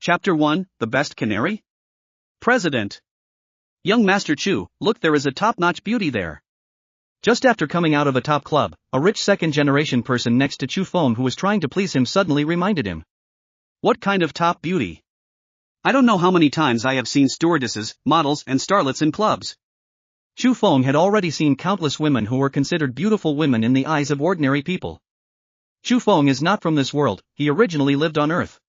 Chapter 1, The Best Canary? President. Young Master Chu, look, there is a top-notch beauty there. Just after coming out of a top club, a rich second-generation person next to Chu Feng who was trying to please him suddenly reminded him. What kind of top beauty? I don't know how many times I have seen stewardesses, models and starlets in clubs. Chu Feng had already seen countless women who were considered beautiful women in the eyes of ordinary people. Chu Feng is not from this world, he originally lived on Earth.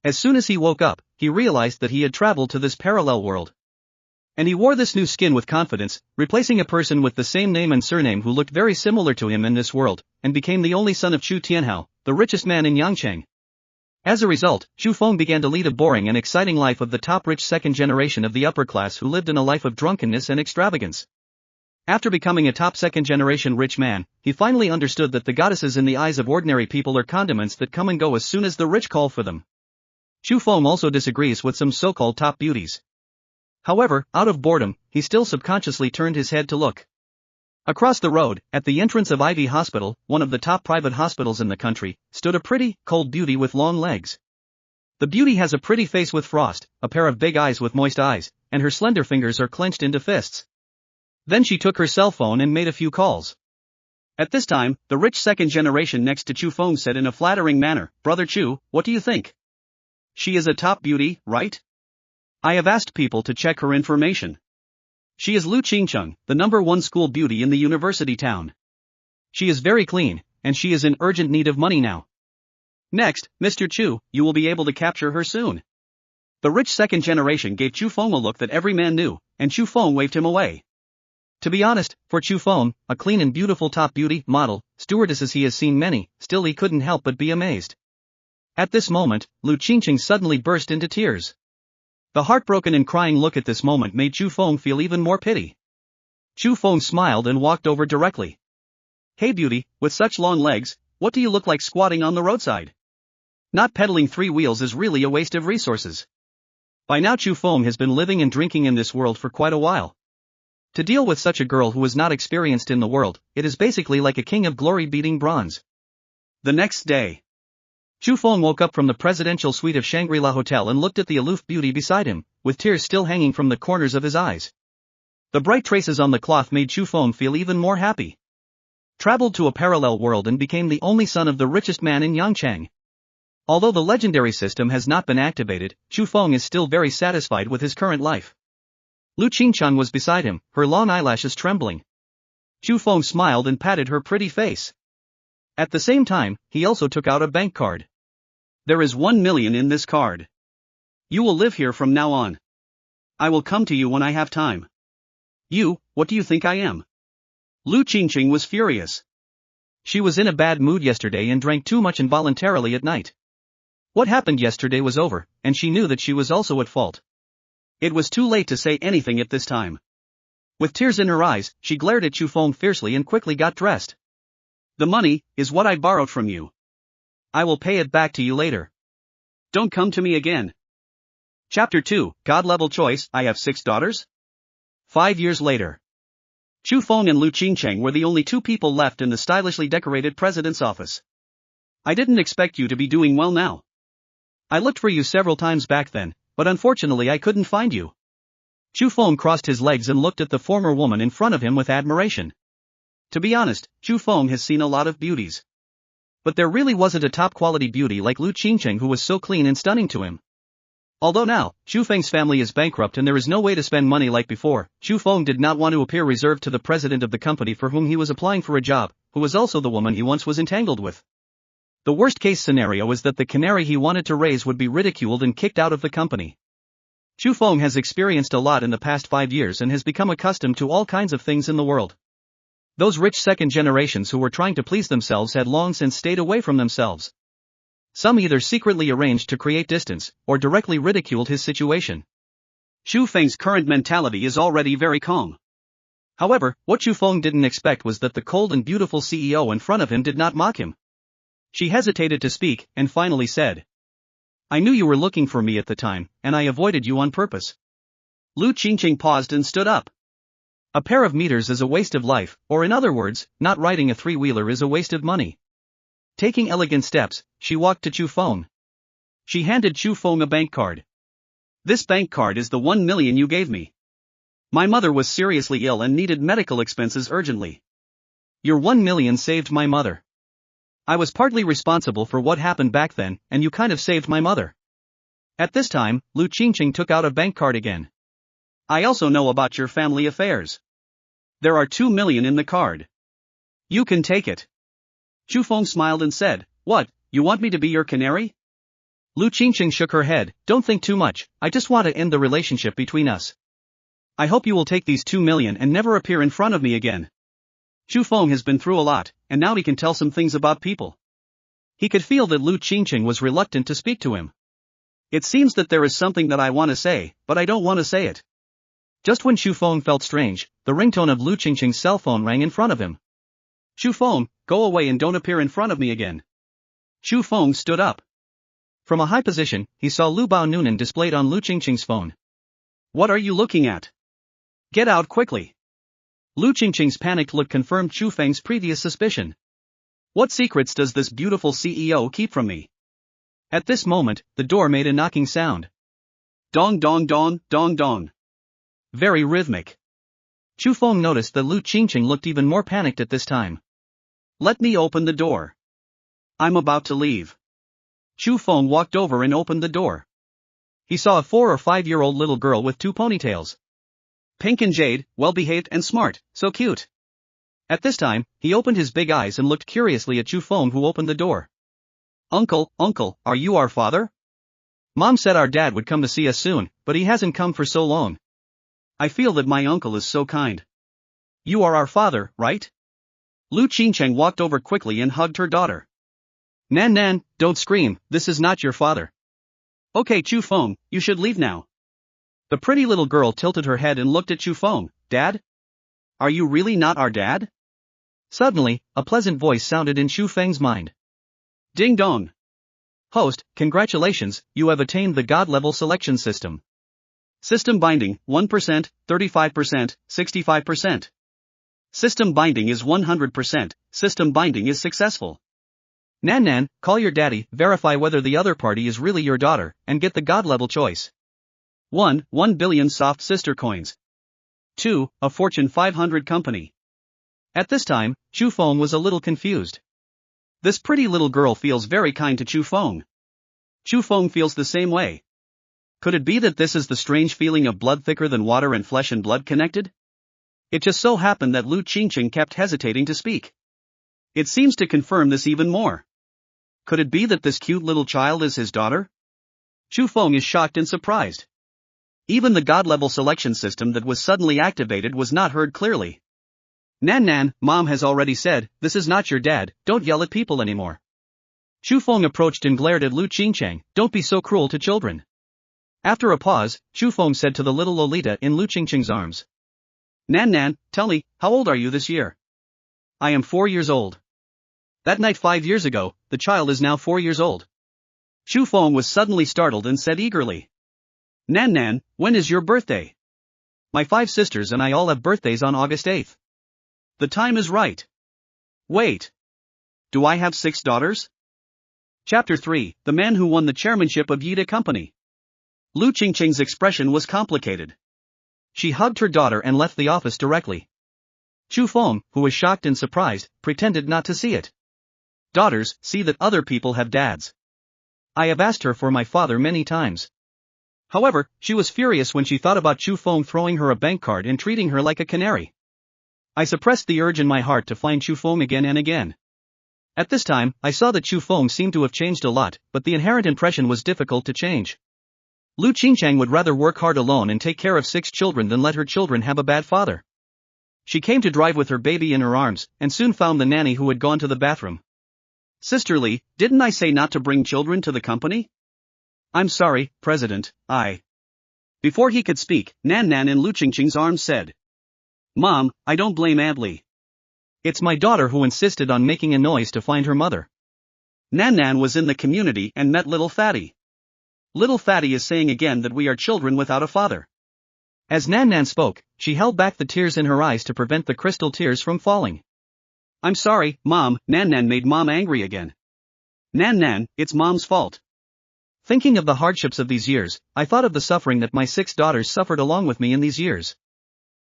As soon as he woke up, he realized that he had traveled to this parallel world. And he wore this new skin with confidence, replacing a person with the same name and surname who looked very similar to him in this world, and became the only son of Chu Tianhao, the richest man in Yangcheng. As a result, Chu Feng began to lead a boring and exciting life of the top rich second generation of the upper class who lived in a life of drunkenness and extravagance. After becoming a top second generation rich man, he finally understood that the goddesses in the eyes of ordinary people are condiments that come and go as soon as the rich call for them. Chu Feng also disagrees with some so-called top beauties. However, out of boredom, he still subconsciously turned his head to look. Across the road, at the entrance of Ivy Hospital, one of the top private hospitals in the country, stood a pretty, cold beauty with long legs. The beauty has a pretty face with frost, a pair of big eyes with moist eyes, and her slender fingers are clenched into fists. Then she took her cell phone and made a few calls. At this time, the rich second generation next to Chu Feng said in a flattering manner, "Brother Chu, what do you think? She is a top beauty, right? I have asked people to check her information. She is Lu Qingcheng, the #1 school beauty in the university town. She is very clean, and she is in urgent need of money now. Next, Mr. Chu, you will be able to capture her soon." The rich second generation gave Chu Feng a look that every man knew, and Chu Feng waved him away. To be honest, for Chu Feng, a clean and beautiful top beauty, model, stewardesses he has seen many, still he couldn't help but be amazed. At this moment, Lu Qingcheng suddenly burst into tears. The heartbroken and crying look at this moment made Chu Feng feel even more pity. Chu Feng smiled and walked over directly. "Hey beauty, with such long legs, what do you look like squatting on the roadside? Not pedaling 3 wheels is really a waste of resources." By now Chu Feng has been living and drinking in this world for quite a while. To deal with such a girl who is not experienced in the world, it is basically like a king of glory beating bronze. The next day, Chu Feng woke up from the presidential suite of Shangri-La Hotel and looked at the aloof beauty beside him, with tears still hanging from the corners of his eyes. The bright traces on the cloth made Chu Feng feel even more happy. Traveled to a parallel world and became the only son of the richest man in Yangcheng. Although the legendary system has not been activated, Chu Feng is still very satisfied with his current life. Lu Qingcheng was beside him, her long eyelashes trembling. Chu Feng smiled and patted her pretty face. At the same time, he also took out a bank card. "There is 1 million in this card. You will live here from now on. I will come to you when I have time." "You, what do you think I am?" Lu Qingcheng was furious. She was in a bad mood yesterday and drank too much involuntarily at night. What happened yesterday was over, and she knew that she was also at fault. It was too late to say anything at this time. With tears in her eyes, she glared at Chu Feng fiercely and quickly got dressed. "The money is what I borrowed from you. I will pay it back to you later. Don't come to me again." Chapter 2, God-level choice. I have 6 daughters? 5 years later. Chu Feng and Lu Qingcheng were the only 2 people left in the stylishly decorated president's office. "I didn't expect you to be doing well now. I looked for you several times back then, but unfortunately I couldn't find you." Chu Feng crossed his legs and looked at the former woman in front of him with admiration. To be honest, Chu Feng has seen a lot of beauties. But there really wasn't a top-quality beauty like Lu Qingcheng who was so clean and stunning to him. Although now, Chu Feng's family is bankrupt and there is no way to spend money like before, Chu Feng did not want to appear reserved to the president of the company for whom he was applying for a job, who was also the woman he once was entangled with. The worst-case scenario is that the canary he wanted to raise would be ridiculed and kicked out of the company. Chu Feng has experienced a lot in the past 5 years and has become accustomed to all kinds of things in the world. Those rich second generations who were trying to please themselves had long since stayed away from themselves. Some either secretly arranged to create distance, or directly ridiculed his situation. Chu Feng's current mentality is already very calm. However, what Chu Feng didn't expect was that the cold and beautiful CEO in front of him did not mock him. She hesitated to speak, and finally said, "I knew you were looking for me at the time, and I avoided you on purpose." Lu Qingcheng paused and stood up. A pair of meters is a waste of life, or in other words, not riding a 3-wheeler is a waste of money. Taking elegant steps, she walked to Chu Feng. She handed Chu Feng a bank card. This bank card is the 1 million you gave me. My mother was seriously ill and needed medical expenses urgently. Your 1 million saved my mother. I was partly responsible for what happened back then, and you kind of saved my mother. At this time, Lu Qingqing took out a bank card again. I also know about your family affairs. There are 2 million in the card. You can take it. Chu Feng smiled and said, What, you want me to be your canary? Lu Qingqing shook her head, Don't think too much, I just want to end the relationship between us. I hope you will take these 2 million and never appear in front of me again. Chu Feng has been through a lot, and now he can tell some things about people. He could feel that Lu Qingqing was reluctant to speak to him. It seems that there is something that I want to say, but I don't want to say it. Just when Chu Feng felt strange, the ringtone of Lu Qingqing's cell phone rang in front of him. Chu Feng, go away and don't appear in front of me again. Chu Feng stood up. From a high position, he saw Lu Bao Nunan displayed on Lu Qingqing's phone. What are you looking at? Get out quickly. Lu Qingqing's panicked look confirmed Chu Feng's previous suspicion. What secrets does this beautiful CEO keep from me? At this moment, the door made a knocking sound. Dong dong dong, dong dong. Very rhythmic. Chu Feng noticed that Lu Qingqing looked even more panicked at this time. Let me open the door. I'm about to leave. Chu Feng walked over and opened the door. He saw a 4 or 5-year-old little girl with 2 ponytails. Pink and jade, well-behaved and smart, so cute. At this time, he opened his big eyes and looked curiously at Chu Feng, who opened the door. Uncle, are you our father? Mom said our dad would come to see us soon, but he hasn't come for so long. I feel that my uncle is so kind. You are our father, right? Lu Qingqing walked over quickly and hugged her daughter. Nan, don't scream, this is not your father. Okay Chu Feng, you should leave now. The pretty little girl tilted her head and looked at Chu Feng. Dad? Are you really not our dad? Suddenly, a pleasant voice sounded in Chu Feng's mind. Ding dong. Host, congratulations, you have attained the God-level selection system. System binding, 1%, 35%, 65%. System binding is 100%, system binding is successful. Nan, call your daddy, verify whether the other party is really your daughter, and get the God-level choice. 1 billion soft sister coins. 2. A Fortune 500 company. At this time, Chu Feng was a little confused. This pretty little girl feels very kind to Chu Feng. Chu Feng feels the same way. Could it be that this is the strange feeling of blood thicker than water and flesh and blood connected? It just so happened that Lu Qingqing kept hesitating to speak. It seems to confirm this even more. Could it be that this cute little child is his daughter? Chu Feng is shocked and surprised. Even the God-level selection system that was suddenly activated was not heard clearly. Nan, Mom has already said, this is not your dad, don't yell at people anymore. Chu Feng approached and glared at Lu Qingqing, don't be so cruel to children. After a pause, Chu Feng said to the little Lolita in Lu Qingqing's arms. Nan, tell me, how old are you this year? I am 4 years old. That night 5 years ago, the child is now 4 years old. Chu Feng was suddenly startled and said eagerly. Nan, when is your birthday? My 5 sisters and I all have birthdays on August 8th. The time is right. Wait. Do I have 6 daughters? Chapter 3, The Man Who Won the Chairmanship of Yida Company. Lu Qingqing's expression was complicated. She hugged her daughter and left the office directly. Chu Feng, who was shocked and surprised, pretended not to see it. Daughters, see that other people have dads. I have asked her for my father many times. However, she was furious when she thought about Chu Feng throwing her a bank card and treating her like a canary. I suppressed the urge in my heart to find Chu Feng again and again. At this time, I saw that Chu Feng seemed to have changed a lot, but the inherent impression was difficult to change. Lu Qingqing would rather work hard alone and take care of 6 children than let her children have a bad father. She came to drive with her baby in her arms, and soon found the nanny who had gone to the bathroom. Sisterly, didn't I say not to bring children to the company? I'm sorry, President, Before he could speak, Nan in Lu Qingqing's arms said. Mom, I don't blame Adli. It's my daughter who insisted on making a noise to find her mother. Nan was in the community and met Little Fatty. Little Fatty is saying again that we are children without a father. As Nan spoke, she held back the tears in her eyes to prevent the crystal tears from falling. I'm sorry, Mom, Nan made Mom angry again. Nan, it's Mom's fault. Thinking of the hardships of these years, I thought of the suffering that my 6 daughters suffered along with me in these years.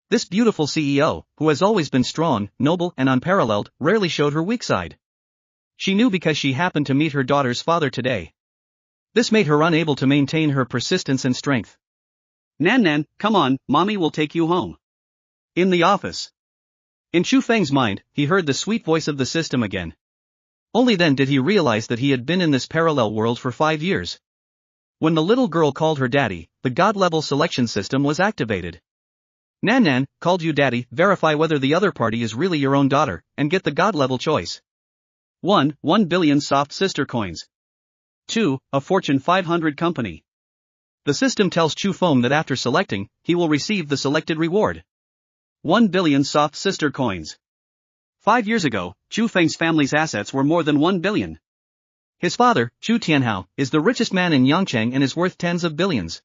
This beautiful CEO, who has always been strong, noble and unparalleled, rarely showed her weak side. She knew because she happened to meet her daughter's father today. This made her unable to maintain her persistence and strength. Nan, come on, mommy will take you home. In the office. In Chu Feng's mind, he heard the sweet voice of the system again. Only then did he realize that he had been in this parallel world for 5 years. When the little girl called her daddy, the God-level selection system was activated. Nan, called you daddy, verify whether the other party is really your own daughter, and get the God-level choice. 1 billion soft sister coins. 2. A Fortune 500 company. The system tells Chu Feng that after selecting, he will receive the selected reward. 1 billion soft sister coins. 5 years ago, Chu Feng's family's assets were more than 1 billion. His father, Chu Tianhao, is the richest man in Yangcheng and is worth tens of billions.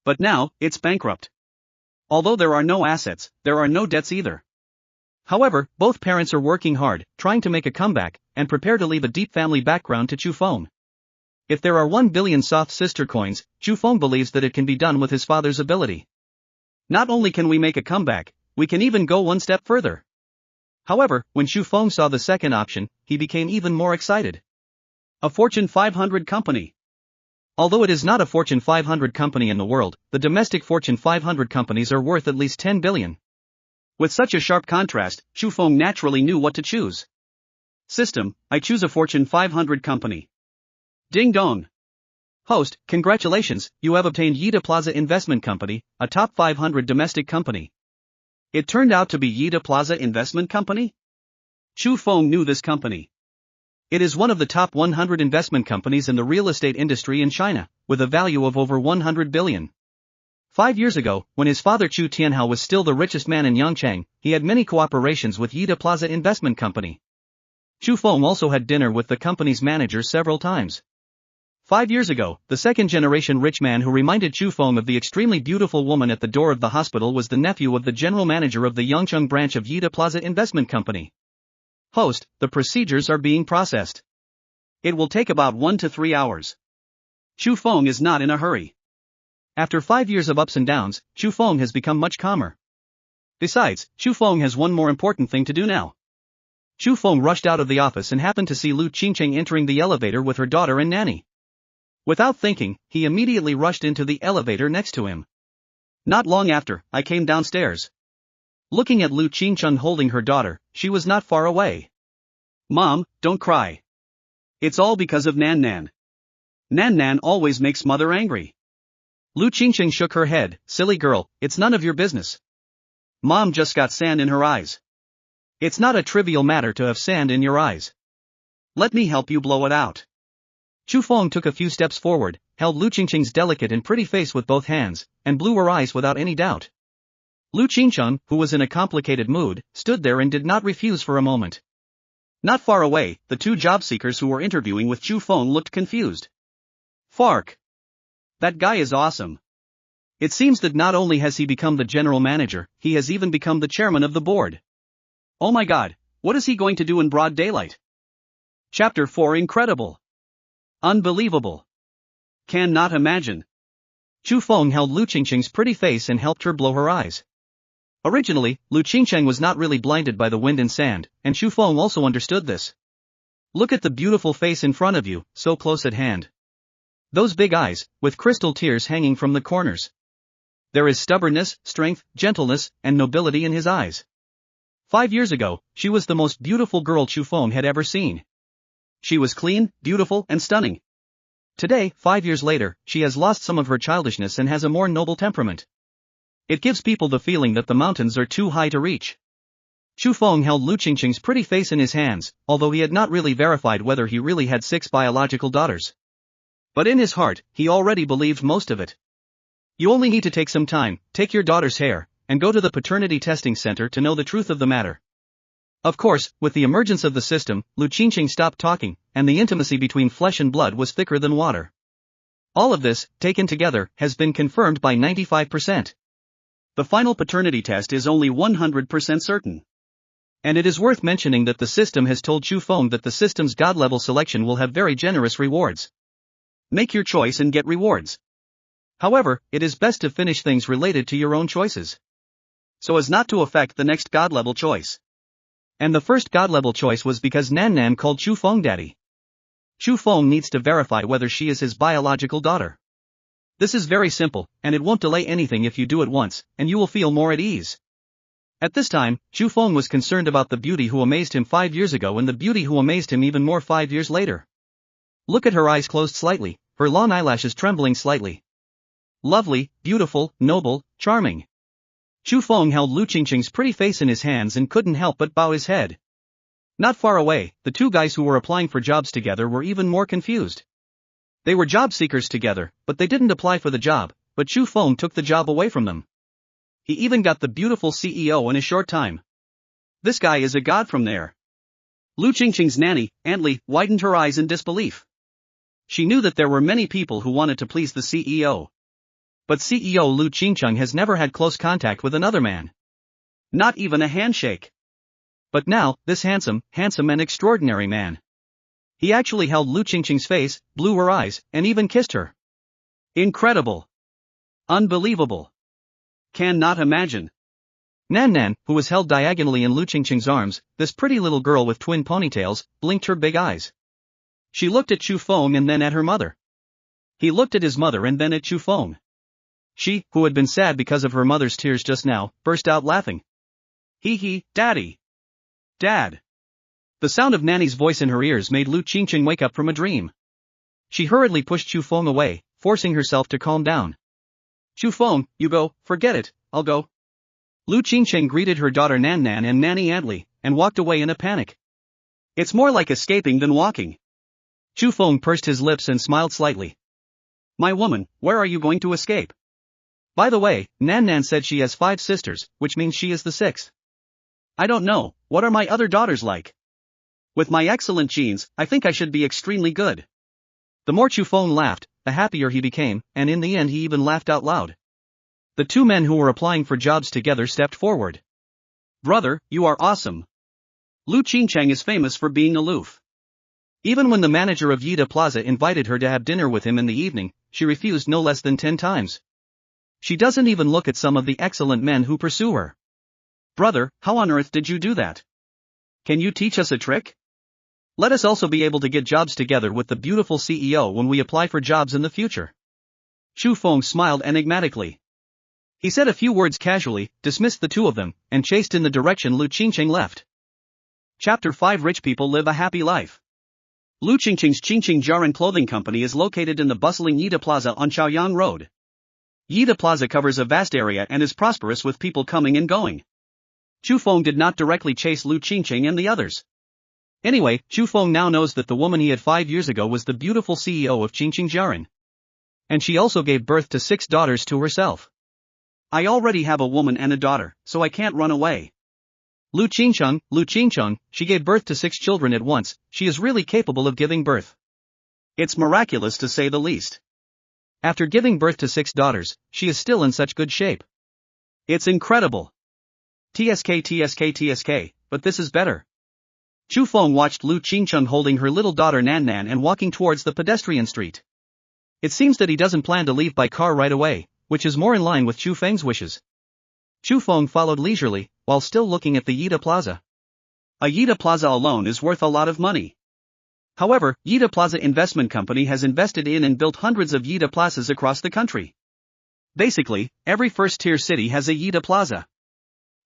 But now, it's bankrupt. Although there are no assets, there are no debts either. However, both parents are working hard, trying to make a comeback, and prepare to leave a deep family background to Chu Feng. If there are 1 billion soft sister coins, Chu Feng believes that it can be done with his father's ability. Not only can we make a comeback, we can even go one step further. However, when Chu Feng saw the second option, he became even more excited. A Fortune 500 company. Although it is not a Fortune 500 company in the world, the domestic Fortune 500 companies are worth at least 10 billion. With such a sharp contrast, Chu Feng naturally knew what to choose. System, I choose a Fortune 500 company. Ding dong. Host, congratulations, you have obtained Yida Plaza Investment Company, a top 500 domestic company. It turned out to be Yida Plaza Investment Company? Chu Feng knew this company. It is one of the top 100 investment companies in the real estate industry in China, with a value of over 100 billion. 5 years ago, when his father Chu Tianhao was still the richest man in Yangcheng, he had many cooperations with Yida Plaza Investment Company. Chu Feng also had dinner with the company's manager several times. 5 years ago, the second-generation rich man who reminded Chu Feng of the extremely beautiful woman at the door of the hospital was the nephew of the general manager of the Yangcheng branch of Yida Plaza Investment Company. Host, the procedures are being processed. It will take about 1 to 3 hours. Chu Feng is not in a hurry. After 5 years of ups and downs, Chu Feng has become much calmer. Besides, Chu Feng has one more important thing to do now. Chu Feng rushed out of the office and happened to see Lu Qingcheng entering the elevator with her daughter and nanny. Without thinking, he immediately rushed into the elevator next to him. Not long after, I came downstairs. Looking at Lu Qingcheng holding her daughter, she was not far away. Mom, don't cry. It's all because of Nan. Nan always makes mother angry. Lu Qingcheng shook her head, silly girl, it's none of your business. Mom just got sand in her eyes. It's not a trivial matter to have sand in your eyes. Let me help you blow it out. Chu Feng took a few steps forward, held Lu Qingcheng's delicate and pretty face with both hands, and blew her eyes without any doubt. Lu Qingcheng, who was in a complicated mood, stood there and did not refuse for a moment. Not far away, the 2 job seekers who were interviewing with Chu Feng looked confused. Fark. That guy is awesome. It seems that not only has he become the general manager, he has even become the chairman of the board. Oh my god, what is he going to do in broad daylight? Chapter 4 Incredible. Unbelievable. Cannot imagine. Chu Feng held Lu Qingcheng's pretty face and helped her blow her eyes. Originally, Lu Qingcheng was not really blinded by the wind and sand, and Chu Feng also understood this. Look at the beautiful face in front of you, so close at hand. Those big eyes, with crystal tears hanging from the corners. There is stubbornness, strength, gentleness, and nobility in his eyes. 5 years ago, she was the most beautiful girl Chu Feng had ever seen. She was clean, beautiful, and stunning. Today, 5 years later, she has lost some of her childishness and has a more noble temperament. It gives people the feeling that the mountains are too high to reach. Chu Feng held Lu Qingcheng's pretty face in his hands, although he had not really verified whether he really had 6 biological daughters. But in his heart, he already believed most of it. You only need to take some time, take your daughter's hair, and go to the paternity testing center to know the truth of the matter. Of course, with the emergence of the system, Lu Qingcheng stopped talking, and the intimacy between flesh and blood was thicker than water. All of this, taken together, has been confirmed by 95%. The final paternity test is only 100% certain. And it is worth mentioning that the system has told Chu Feng that the system's God-level selection will have very generous rewards. Make your choice and get rewards. However, it is best to finish things related to your own choices, so as not to affect the next god-level choice. And the first god-level choice was because Nan Nan called Chu Feng daddy. Chu Feng needs to verify whether she is his biological daughter. This is very simple, and it won't delay anything if you do it once, and you will feel more at ease. At this time, Chu Feng was concerned about the beauty who amazed him 5 years ago and the beauty who amazed him even more 5 years later. Look at her eyes closed slightly, her long eyelashes trembling slightly. Lovely, beautiful, noble, charming. Chu Feng held Lu Qingqing's pretty face in his hands and couldn't help but bow his head. Not far away, the two guys who were applying for jobs together were even more confused. They were job seekers together, but they didn't apply for the job, but Chu Feng took the job away from them. He even got the beautiful CEO in a short time. This guy is a god from there. Lu Qingqing's nanny, Aunt Li, widened her eyes in disbelief. She knew that there were many people who wanted to please the CEO. But CEO Lu Qingqing has never had close contact with another man. Not even a handshake. But now, this handsome and extraordinary man. He actually held Lu Qingqing's face, blew her eyes, and even kissed her. Incredible. Unbelievable. Cannot imagine. Nan Nan, who was held diagonally in Lu Qingqing's arms, this pretty little girl with twin ponytails, blinked her big eyes. She looked at Chu Feng and then at her mother. He looked at his mother and then at Chu Feng. She, who had been sad because of her mother's tears just now, burst out laughing. Hee, Daddy. Dad. The sound of Nanny's voice in her ears made Lu Qingqing wake up from a dream. She hurriedly pushed Chu Feng away, forcing herself to calm down. Chu Feng, you go, forget it, I'll go. Lu Qingqing greeted her daughter Nan Nan and Nanny Aunt Li, and walked away in a panic. It's more like escaping than walking. Chu Feng pursed his lips and smiled slightly. My woman, where are you going to escape? By the way, Nan Nan said she has 5 sisters, which means she is the 6th. I don't know, what are my other daughters like? With my excellent genes, I think I should be extremely good. The more Chu Feng laughed, the happier he became, and in the end he even laughed out loud. The two men who were applying for jobs together stepped forward. Brother, you are awesome. Lu Qingqing is famous for being aloof. Even when the manager of Yida Plaza invited her to have dinner with him in the evening, she refused no less than 10 times. She doesn't even look at some of the excellent men who pursue her. Brother, how on earth did you do that? Can you teach us a trick? Let us also be able to get jobs together with the beautiful CEO when we apply for jobs in the future. Chu Feng smiled enigmatically. He said a few words casually, dismissed the two of them, and chased in the direction Lu Qingqing left. Chapter 5 Rich People Live a Happy Life. Lu Qingqing's Qingqing Jiaran Clothing Company is located in the bustling Yida Plaza on Chaoyang Road. Yida Plaza covers a vast area and is prosperous with people coming and going. Chu Feng did not directly chase Lu Qingqing and the others. Anyway, Chu Feng now knows that the woman he had 5 years ago was the beautiful CEO of Qingqing Jiaran. And she also gave birth to 6 daughters to herself. I already have a woman and a daughter, so I can't run away. Lu Qingqing, she gave birth to 6 children at once, she is really capable of giving birth. It's miraculous to say the least. After giving birth to 6 daughters, she is still in such good shape. It's incredible. TSK, but this is better. Chu Feng watched Lu Qingqing holding her little daughter Nan Nan and walking towards the pedestrian street. It seems that he doesn't plan to leave by car right away, which is more in line with Chu Feng's wishes. Chu Feng followed leisurely, while still looking at the Yida Plaza. A Yida Plaza alone is worth a lot of money. However, Yida Plaza Investment Company has invested in and built hundreds of Yida Plazas across the country. Basically, every first-tier city has a Yida Plaza.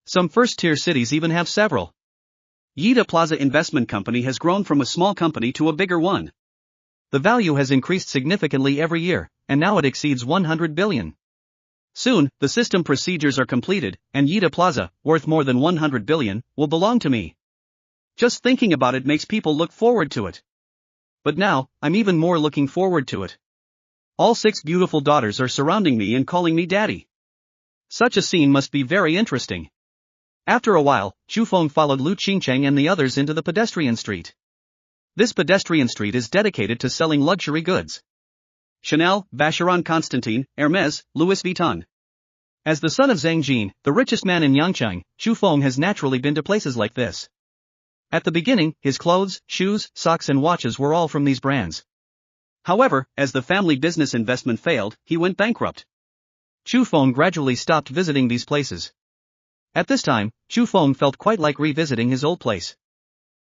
Some first-tier cities even have several. Yida Plaza Investment Company has grown from a small company to a bigger one. The value has increased significantly every year, and now it exceeds 100 billion. Soon, the system procedures are completed, and Yida Plaza, worth more than 100 billion, will belong to me. Just thinking about it makes people look forward to it. But now, I'm even more looking forward to it. All 6 beautiful daughters are surrounding me and calling me daddy. Such a scene must be very interesting. After a while, Chu Feng followed Lu Qingqing and the others into the pedestrian street. This pedestrian street is dedicated to selling luxury goods. Chanel, Vacheron Constantin, Hermes, Louis Vuitton. As the son of Zhang Jin, the richest man in Yangcheng, Chu Feng has naturally been to places like this. At the beginning, his clothes, shoes, socks and watches were all from these brands. However, as the family business investment failed, he went bankrupt. Chu Feng gradually stopped visiting these places. At this time, Chu Feng felt quite like revisiting his old place.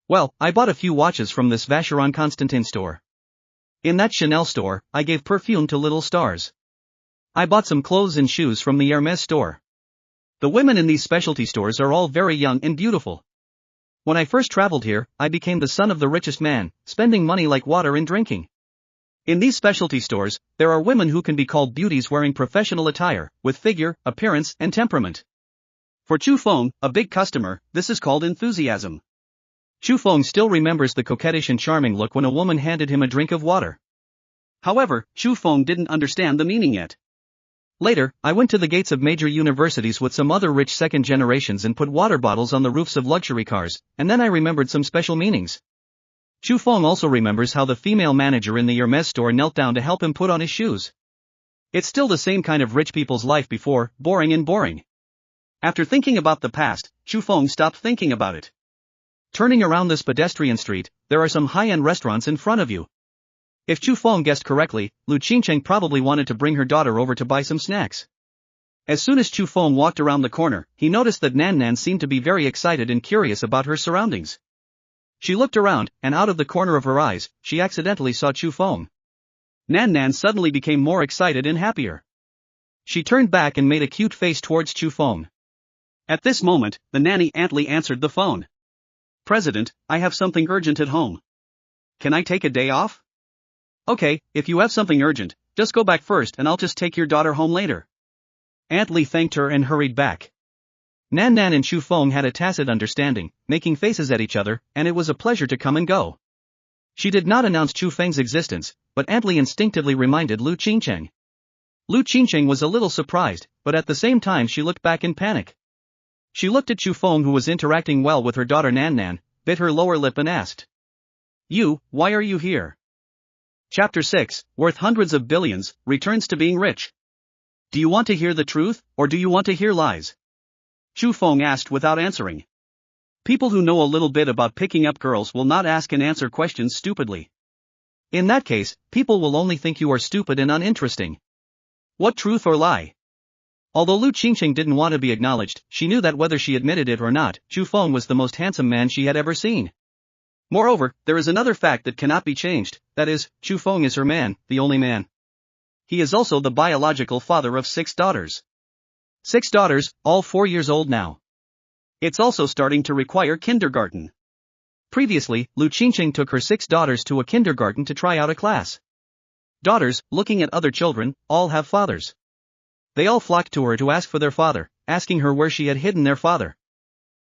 Well, I bought a few watches from this Vacheron Constantin store. In that Chanel store, I gave perfume to little stars. I bought some clothes and shoes from the Hermes store. The women in these specialty stores are all very young and beautiful. When I first traveled here, I became the son of the richest man, spending money like water in drinking. In these specialty stores, there are women who can be called beauties wearing professional attire, with figure, appearance, and temperament. For Chu Feng, a big customer, this is called enthusiasm. Chu Feng still remembers the coquettish and charming look when a woman handed him a drink of water. However, Chu Feng didn't understand the meaning yet. Later, I went to the gates of major universities with some other rich second generations and put water bottles on the roofs of luxury cars, and then I remembered some special meanings. Chu Feng also remembers how the female manager in the Hermes store knelt down to help him put on his shoes. It's still the same kind of rich people's life before, boring and boring. After thinking about the past, Chu Feng stopped thinking about it. Turning around this pedestrian street, there are some high-end restaurants in front of you. If Chu Feng guessed correctly, Lu Qingcheng probably wanted to bring her daughter over to buy some snacks. As soon as Chu Feng walked around the corner, he noticed that Nan Nan seemed to be very excited and curious about her surroundings. She looked around, and out of the corner of her eyes, she accidentally saw Chu Feng. Nan Nan suddenly became more excited and happier. She turned back and made a cute face towards Chu Feng. At this moment, the nanny Aunt Li answered the phone. "President, I have something urgent at home. Can I take a day off?" "Okay, if you have something urgent, just go back first and I'll just take your daughter home later." Aunt Li thanked her and hurried back. Nan Nan and Chu Feng had a tacit understanding, making faces at each other, and it was a pleasure to come and go. She did not announce Chu Feng's existence, but Aunt Li instinctively reminded Lu Qingcheng. Lu Qingcheng was a little surprised, but at the same time she looked back in panic. She looked at Chu Feng, who was interacting well with her daughter Nan Nan, bit her lower lip and asked, Why are you here?" Chapter 6, worth hundreds of billions, returns to being rich. "Do you want to hear the truth, or do you want to hear lies?" Chu Feng asked without answering. People who know a little bit about picking up girls will not ask and answer questions stupidly. In that case, people will only think you are stupid and uninteresting. What truth or lie? Although Lu Qingcheng didn't want to be acknowledged, she knew that whether she admitted it or not, Chu Feng was the most handsome man she had ever seen. Moreover, there is another fact that cannot be changed, that is, Chu Feng is her man, the only man. He is also the biological father of 6 daughters. 6 daughters, all 4 years old now. It's also starting to require kindergarten. Previously, Lu Qingcheng took her 6 daughters to a kindergarten to try out a class. Daughters, looking at other children, all have fathers. They all flocked to her to ask for their father, asking her where she had hidden their father.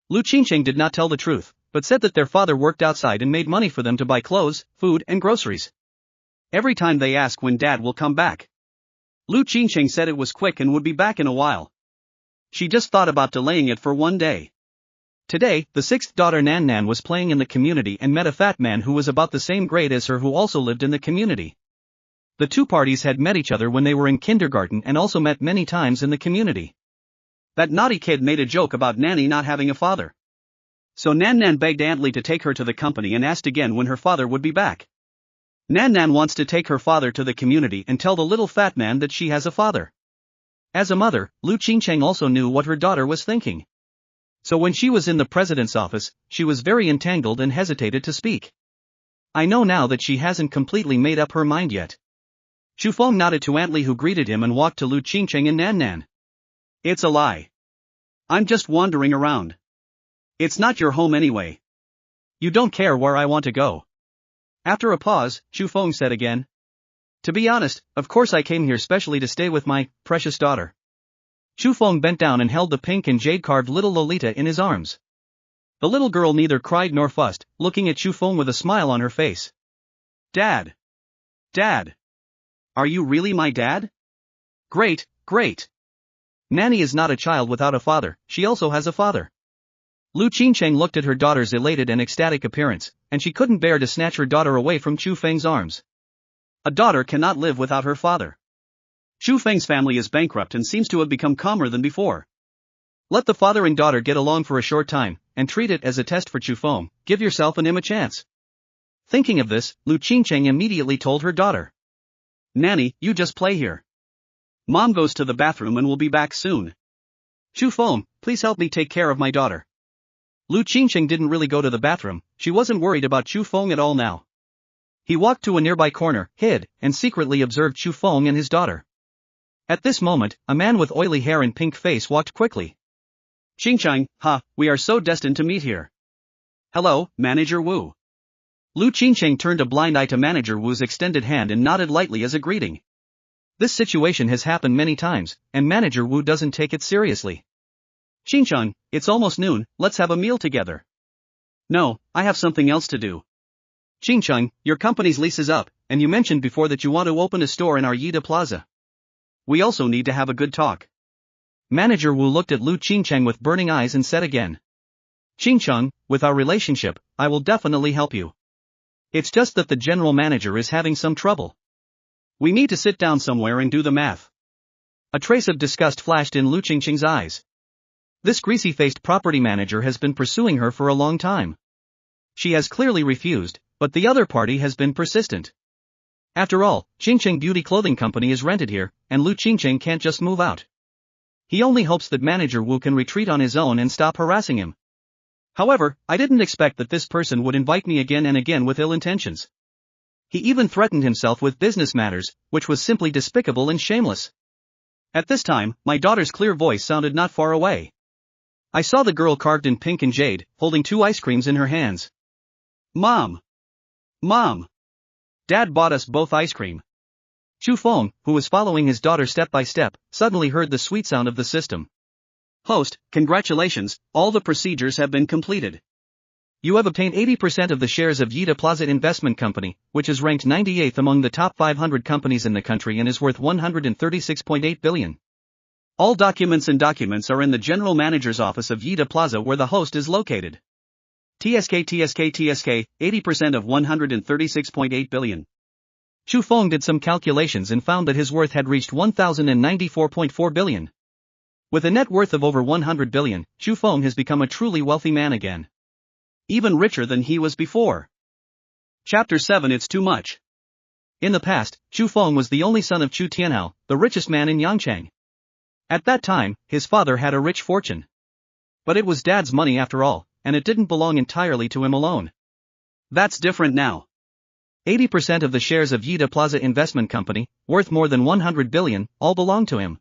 Lu Qingcheng did not tell the truth, but said that their father worked outside and made money for them to buy clothes, food and groceries. Every time they ask when dad will come back. Lu Qingcheng said it was quick and would be back in a while. She just thought about delaying it for one day. Today, the 6th daughter Nan Nan was playing in the community and met a fat man who was about the same grade as her, who also lived in the community. The two parties had met each other when they were in kindergarten and also met many times in the community. That naughty kid made a joke about Nanny not having a father. So Nan Nan begged Aunt Li to take her to the company and asked again when her father would be back. Nan Nan wants to take her father to the community and tell the little fat man that she has a father. As a mother, Lu Qingcheng also knew what her daughter was thinking. So when she was in the president's office, she was very entangled and hesitated to speak. I know now that she hasn't completely made up her mind yet. Chu Feng nodded to Aunt Li, who greeted him and walked to Lu Qingcheng and Nan Nan. "It's a lie. I'm just wandering around. It's not your home anyway. You don't care where I want to go." After a pause, Chu Feng said again. "To be honest, of course I came here specially to stay with my precious daughter." Chu Feng bent down and held the pink and jade-carved little Lolita in his arms. The little girl neither cried nor fussed, looking at Chu Feng with a smile on her face. "Dad! Dad! Are you really my dad? Great, great! Nanny is not a child without a father, she also has a father." Lu Qingcheng looked at her daughter's elated and ecstatic appearance, and she couldn't bear to snatch her daughter away from Chu Feng's arms. A daughter cannot live without her father. Chu Feng's family is bankrupt and seems to have become calmer than before. Let the father and daughter get along for a short time, and treat it as a test for Chu Feng. Give yourself and him a chance. Thinking of this, Lu Qingcheng immediately told her daughter. Nanny, you just play here. Mom goes to the bathroom and will be back soon. Chu Feng, please help me take care of my daughter. Lu Qingcheng didn't really go to the bathroom, she wasn't worried about Chu Feng at all now. He walked to a nearby corner, hid, and secretly observed Chu Feng and his daughter. At this moment, a man with oily hair and pink face walked quickly. Qingcheng, we are so destined to meet here. Hello, Manager Wu. Lu Qingcheng turned a blind eye to Manager Wu's extended hand and nodded lightly as a greeting. This situation has happened many times, and Manager Wu doesn't take it seriously. Qingcheng, it's almost noon, let's have a meal together. No, I have something else to do. Qingcheng, your company's lease is up, and you mentioned before that you want to open a store in our Yida Plaza. We also need to have a good talk. Manager Wu looked at Lu Qingcheng with burning eyes and said again. Qingcheng, with our relationship, I will definitely help you. It's just that the general manager is having some trouble. We need to sit down somewhere and do the math. A trace of disgust flashed in Lu Qingcheng's eyes. This greasy-faced property manager has been pursuing her for a long time. She has clearly refused, but the other party has been persistent. After all, Qingcheng Beauty Clothing Company is rented here, and Lu Qingcheng can't just move out. He only hopes that Manager Wu can retreat on his own and stop harassing him. However, I didn't expect that this person would invite me again and again with ill intentions. He even threatened himself with business matters, which was simply despicable and shameless. At this time, my daughter's clear voice sounded not far away. I saw the girl carved in pink and jade, holding 2 ice creams in her hands. Mom! Mom! Dad bought us both ice cream. Chu Feng, who was following his daughter step by step, suddenly heard the sweet sound of the system. Host, congratulations, all the procedures have been completed. You have obtained 80% of the shares of Yida Plaza Investment Company, which is ranked 98th among the top 500 companies in the country and is worth 136.8 billion. All documents are in the general manager's office of Yida Plaza where the host is located. TSK, 80% of 136.8 billion. Chu Feng did some calculations and found that his worth had reached 1,094.4 billion. With a net worth of over 100 billion, Chu Feng has become a truly wealthy man again. Even richer than he was before. Chapter 7 It's too much. In the past, Chu Feng was the only son of Chu Tianhao, the richest man in Yangcheng. At that time, his father had a rich fortune. But it was Dad's money after all, and it didn't belong entirely to him alone. That's different now. 80% of the shares of Yida Plaza Investment Company, worth more than 100 billion, all belong to him.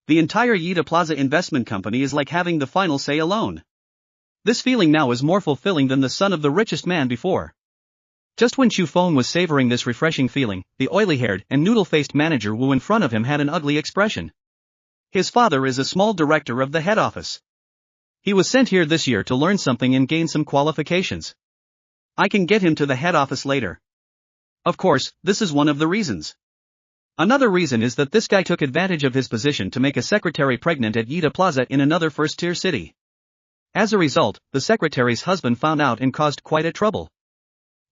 The entire Yida Plaza Investment Company is like having the final say alone. This feeling now is more fulfilling than the son of the richest man before. Just when Chu Feng was savoring this refreshing feeling, the oily-haired and noodle-faced Manager Wu in front of him had an ugly expression. His father is a small director of the head office. He was sent here this year to learn something and gain some qualifications. I can get him to the head office later. Of course, this is one of the reasons. Another reason is that this guy took advantage of his position to make a secretary pregnant at Yida Plaza in another first-tier city. As a result, the secretary's husband found out and caused quite a trouble.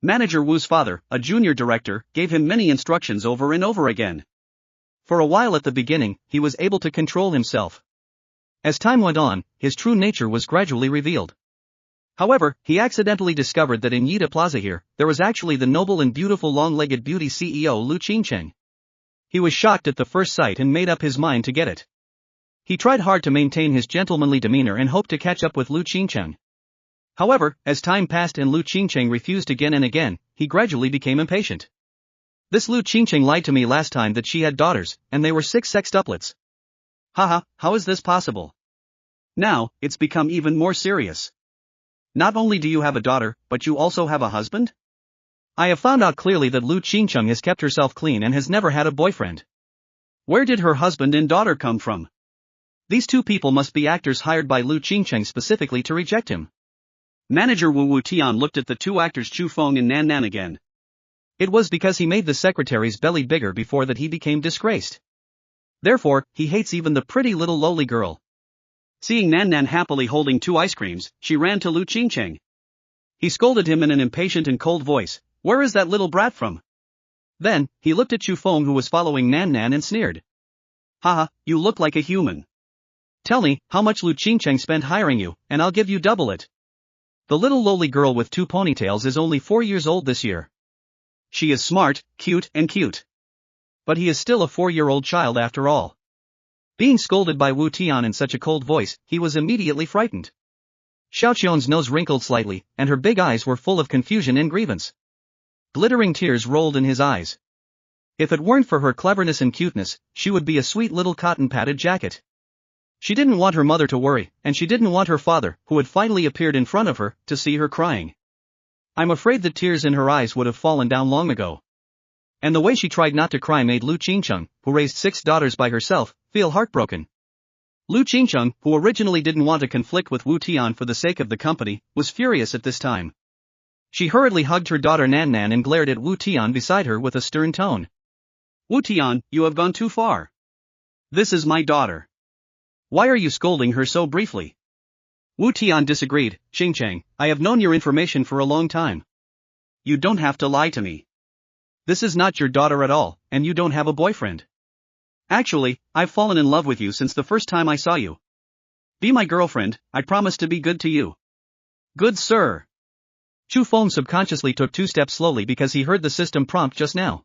Manager Wu's father, a junior director, gave him many instructions over and over again. For a while at the beginning, he was able to control himself. As time went on, his true nature was gradually revealed. However, he accidentally discovered that in Yida Plaza here, there was actually the noble and beautiful long-legged beauty CEO Lu Qingcheng. He was shocked at the first sight and made up his mind to get it. He tried hard to maintain his gentlemanly demeanor and hoped to catch up with Lu Qingcheng. However, as time passed and Lu Qingcheng refused again and again, he gradually became impatient. This Lu Qingcheng lied to me last time that she had daughters, and they were 6 sextuplets. Haha, how is this possible? Now, it's become even more serious. Not only do you have a daughter, but you also have a husband? I have found out clearly that Lu Qingcheng has kept herself clean and has never had a boyfriend. Where did her husband and daughter come from? These two people must be actors hired by Lu Qingcheng specifically to reject him. Manager Wu Tian looked at the 2 actors Chu Feng and Nan Nan again. It was because he made the secretary's belly bigger before that he became disgraced. Therefore, he hates even the pretty little lowly girl. Seeing Nan Nan happily holding 2 ice creams, she ran to Lu Qingcheng. He scolded him in an impatient and cold voice, "Where is that little brat from?" Then, he looked at Chu Feng who was following Nan Nan and sneered. "Haha, you look like a human. Tell me, how much Lu Qingcheng spent hiring you, and I'll give you double it." The little lowly girl with 2 ponytails is only 4 years old this year. She is smart, cute. But he is still a 4-year-old child after all. Being scolded by Wu Tian in such a cold voice, he was immediately frightened. Xiaoqian's nose wrinkled slightly, and her big eyes were full of confusion and grievance. Glittering tears rolled in his eyes. If it weren't for her cleverness and cuteness, she would be a sweet little cotton-padded jacket. She didn't want her mother to worry, and she didn't want her father, who had finally appeared in front of her, to see her crying. I'm afraid the tears in her eyes would have fallen down long ago. And the way she tried not to cry made Lu Qingcheng, who raised 6 daughters by herself, feel heartbroken. Lu Qingcheng, who originally didn't want to conflict with Wu Tian for the sake of the company, was furious at this time. She hurriedly hugged her daughter Nan Nan and glared at Wu Tian beside her with a stern tone. Wu Tian, you have gone too far. This is my daughter. Why are you scolding her so briefly? Wu Tian disagreed. Qingcheng, I have known your information for a long time. You don't have to lie to me. This is not your daughter at all, and you don't have a boyfriend. Actually, I've fallen in love with you since the first time I saw you. Be my girlfriend, I promise to be good to you. Good sir. Chu Feng subconsciously took 2 steps slowly because he heard the system prompt just now.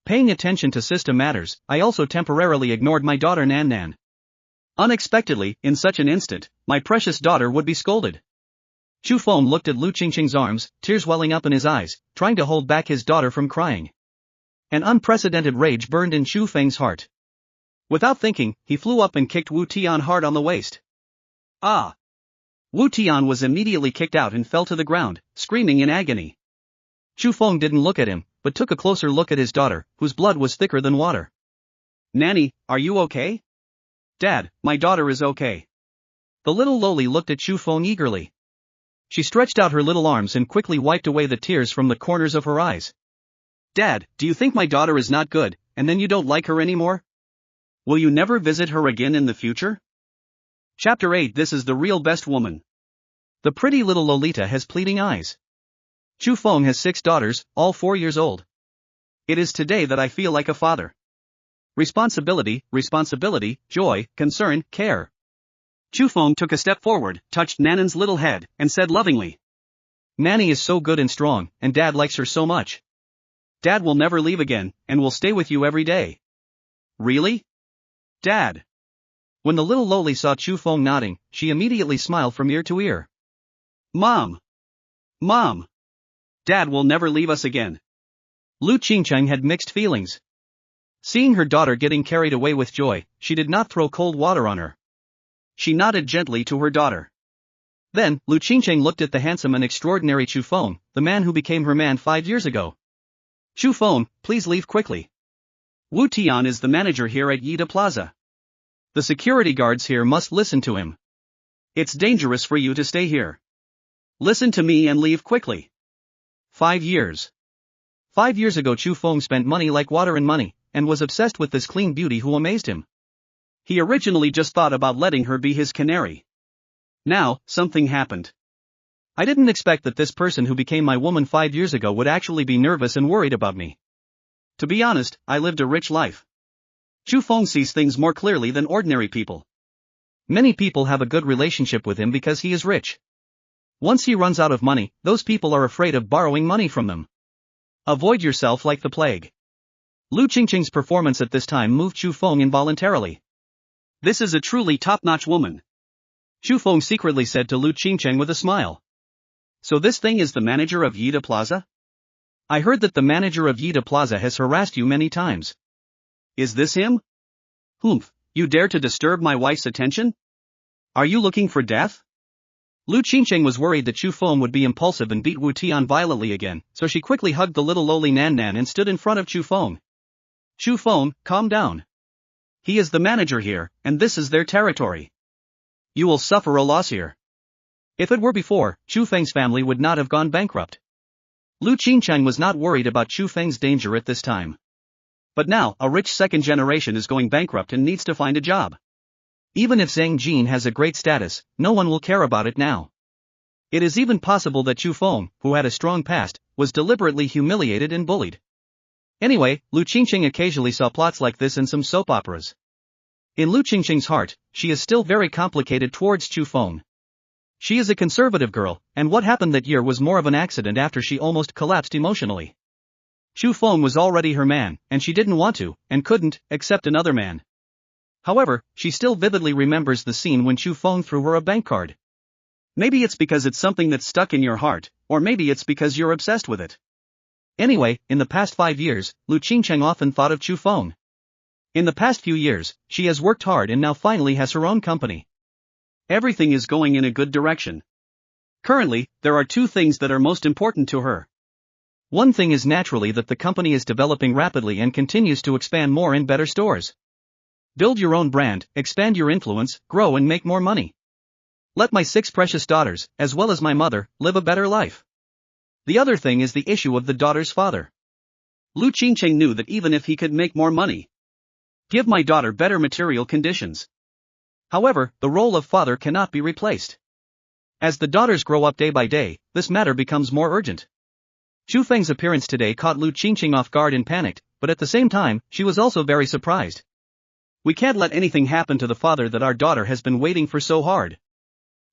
Paying attention to system matters, I also temporarily ignored my daughter Nan Nan. Unexpectedly, in such an instant, my precious daughter would be scolded. Chu Feng looked at Lu Qingcheng's arms, tears welling up in his eyes, trying to hold back his daughter from crying. An unprecedented rage burned in Chu Feng's heart. Without thinking, he flew up and kicked Wu Tian hard on the waist. Ah! Wu Tian was immediately kicked out and fell to the ground, screaming in agony. Chu Feng didn't look at him, but took a closer look at his daughter, whose blood was thicker than water. Nanny, are you okay? Dad, my daughter is okay. The little loli looked at Chu Feng eagerly. She stretched out her little arms and quickly wiped away the tears from the corners of her eyes. Dad, do you think my daughter is not good, and then you don't like her anymore? Will you never visit her again in the future? Chapter 8. This is the real best woman. The pretty little Lolita has pleading eyes. Chu Feng has 6 daughters, all 4 years old. It is today that I feel like a father. Responsibility, joy, concern, care. Chu Feng took a step forward, touched Nanan's little head, and said lovingly. Nanny is so good and strong, and Dad likes her so much. Dad will never leave again, and will stay with you every day. Really? Dad. When the little loli saw Chu Feng nodding, she immediately smiled from ear to ear. Mom! Mom! Dad will never leave us again. Lu Qingcheng had mixed feelings. Seeing her daughter getting carried away with joy, she did not throw cold water on her. She nodded gently to her daughter. Then, Lu Qingcheng looked at the handsome and extraordinary Chu Feng, the man who became her man 5 years ago. Chu Feng, please leave quickly. Wu Tian is the manager here at Yida Plaza. The security guards here must listen to him. It's dangerous for you to stay here. Listen to me and leave quickly. 5 years. 5 years ago Chu Feng spent money like water and money, and was obsessed with this clean beauty who amazed him. He originally just thought about letting her be his canary. Now, something happened. I didn't expect that this person who became my woman 5 years ago would actually be nervous and worried about me. To be honest, I lived a rich life. Chu Feng sees things more clearly than ordinary people. Many people have a good relationship with him because he is rich. Once he runs out of money, those people are afraid of borrowing money from them. Avoid yourself like the plague. Lu Qingcheng's performance at this time moved Chu Feng involuntarily. This is a truly top-notch woman. Chu Feng secretly said to Lu Qingcheng with a smile. So this thing is the manager of Yida Plaza? I heard that the manager of Yida Plaza has harassed you many times. Is this him? Humph, you dare to disturb my wife's attention? Are you looking for death? Lu Qingcheng was worried that Chu Feng would be impulsive and beat Wu Tian violently again, so she quickly hugged the little loli Nan Nan and stood in front of Chu Feng. Chu Feng, calm down. He is the manager here, and this is their territory. You will suffer a loss here. If it were before, Chu Feng's family would not have gone bankrupt. Lu Qingcheng was not worried about Chu Feng's danger at this time. But now, a rich second generation is going bankrupt and needs to find a job. Even if Zhang Jin has a great status, no one will care about it now. It is even possible that Chu Feng, who had a strong past, was deliberately humiliated and bullied. Anyway, Lu Qingcheng occasionally saw plots like this in some soap operas. In Lu Qingcheng's heart, she is still very complicated towards Chu Feng. She is a conservative girl, and what happened that year was more of an accident after she almost collapsed emotionally. Chu Feng was already her man, and she didn't want to, and couldn't, accept another man. However, she still vividly remembers the scene when Chu Feng threw her a bank card. Maybe it's because it's something that's stuck in your heart, or maybe it's because you're obsessed with it. Anyway, in the past 5 years, Lu Qingcheng often thought of Chu Feng. In the past few years, she has worked hard and now finally has her own company. Everything is going in a good direction. Currently, there are 2 things that are most important to her. One thing is naturally that the company is developing rapidly and continues to expand more in better stores. Build your own brand, expand your influence, grow and make more money. Let my 6 precious daughters, as well as my mother, live a better life. The other thing is the issue of the daughter's father. Lu Qingcheng knew that even if he could make more money, give my daughter better material conditions. However, the role of father cannot be replaced. As the daughters grow up day by day, this matter becomes more urgent. Chu Feng's appearance today caught Lu Qingcheng off guard and panicked, but at the same time, she was also very surprised. We can't let anything happen to the father that our daughter has been waiting for so hard.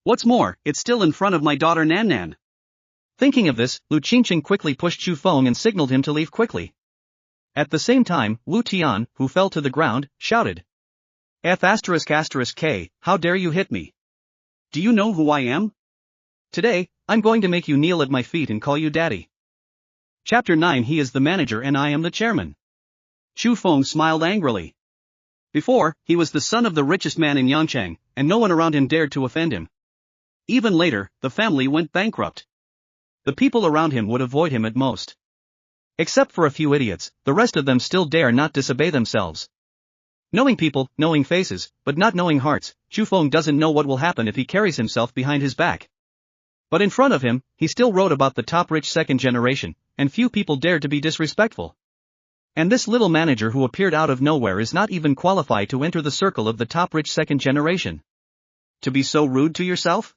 What's more, it's still in front of my daughter Nan Nan. Thinking of this, Lu Qingcheng quickly pushed Chu Feng and signaled him to leave quickly. At the same time, Wu Tian, who fell to the ground, shouted. F***K, how dare you hit me? Do you know who I am? Today, I'm going to make you kneel at my feet and call you daddy. Chapter 9. He is the manager and I am the chairman. Chu Feng smiled angrily. Before, he was the son of the richest man in Yangcheng, and no one around him dared to offend him. Even later, the family went bankrupt. The people around him would avoid him at most. Except for a few idiots, the rest of them still dare not disobey themselves. Knowing people, knowing faces, but not knowing hearts, Chu Feng doesn't know what will happen if he carries himself behind his back. But in front of him, he still wrote about the top rich second generation, and few people dared to be disrespectful. And this little manager who appeared out of nowhere is not even qualified to enter the circle of the top rich second generation. To be so rude to yourself?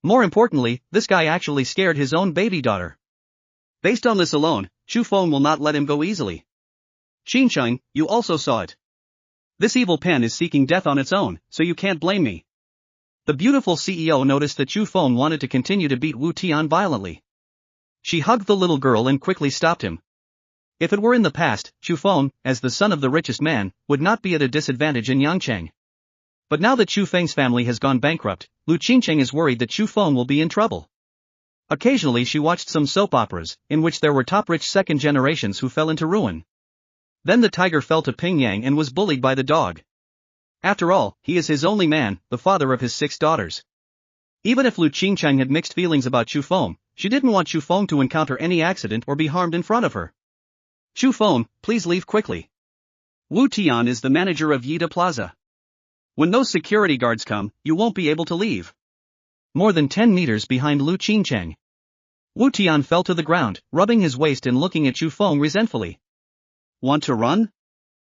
More importantly, this guy actually scared his own baby daughter. Based on this alone, Chu Feng will not let him go easily. Qingcheng, you also saw it. This evil pen is seeking death on its own, so you can't blame me. The beautiful CEO noticed that Chu Feng wanted to continue to beat Wu Tian violently. She hugged the little girl and quickly stopped him. If it were in the past, Chu Feng, as the son of the richest man, would not be at a disadvantage in Yangcheng. But now that Chu Feng's family has gone bankrupt, Lu Qingcheng is worried that Chu Feng will be in trouble. Occasionally she watched some soap operas, in which there were top rich second generations who fell into ruin. Then the tiger fell to Pingyang and was bullied by the dog. After all, he is his only man, the father of his 6 daughters. Even if Lu Qingcheng had mixed feelings about Chu Feng, she didn't want Chu Feng to encounter any accident or be harmed in front of her. Chu Feng, please leave quickly. Wu Tian is the manager of Yida Plaza. When those security guards come, you won't be able to leave. More than 10 meters behind Lu Qingcheng, Wu Tian fell to the ground, rubbing his waist and looking at Chu Feng resentfully. Want to run?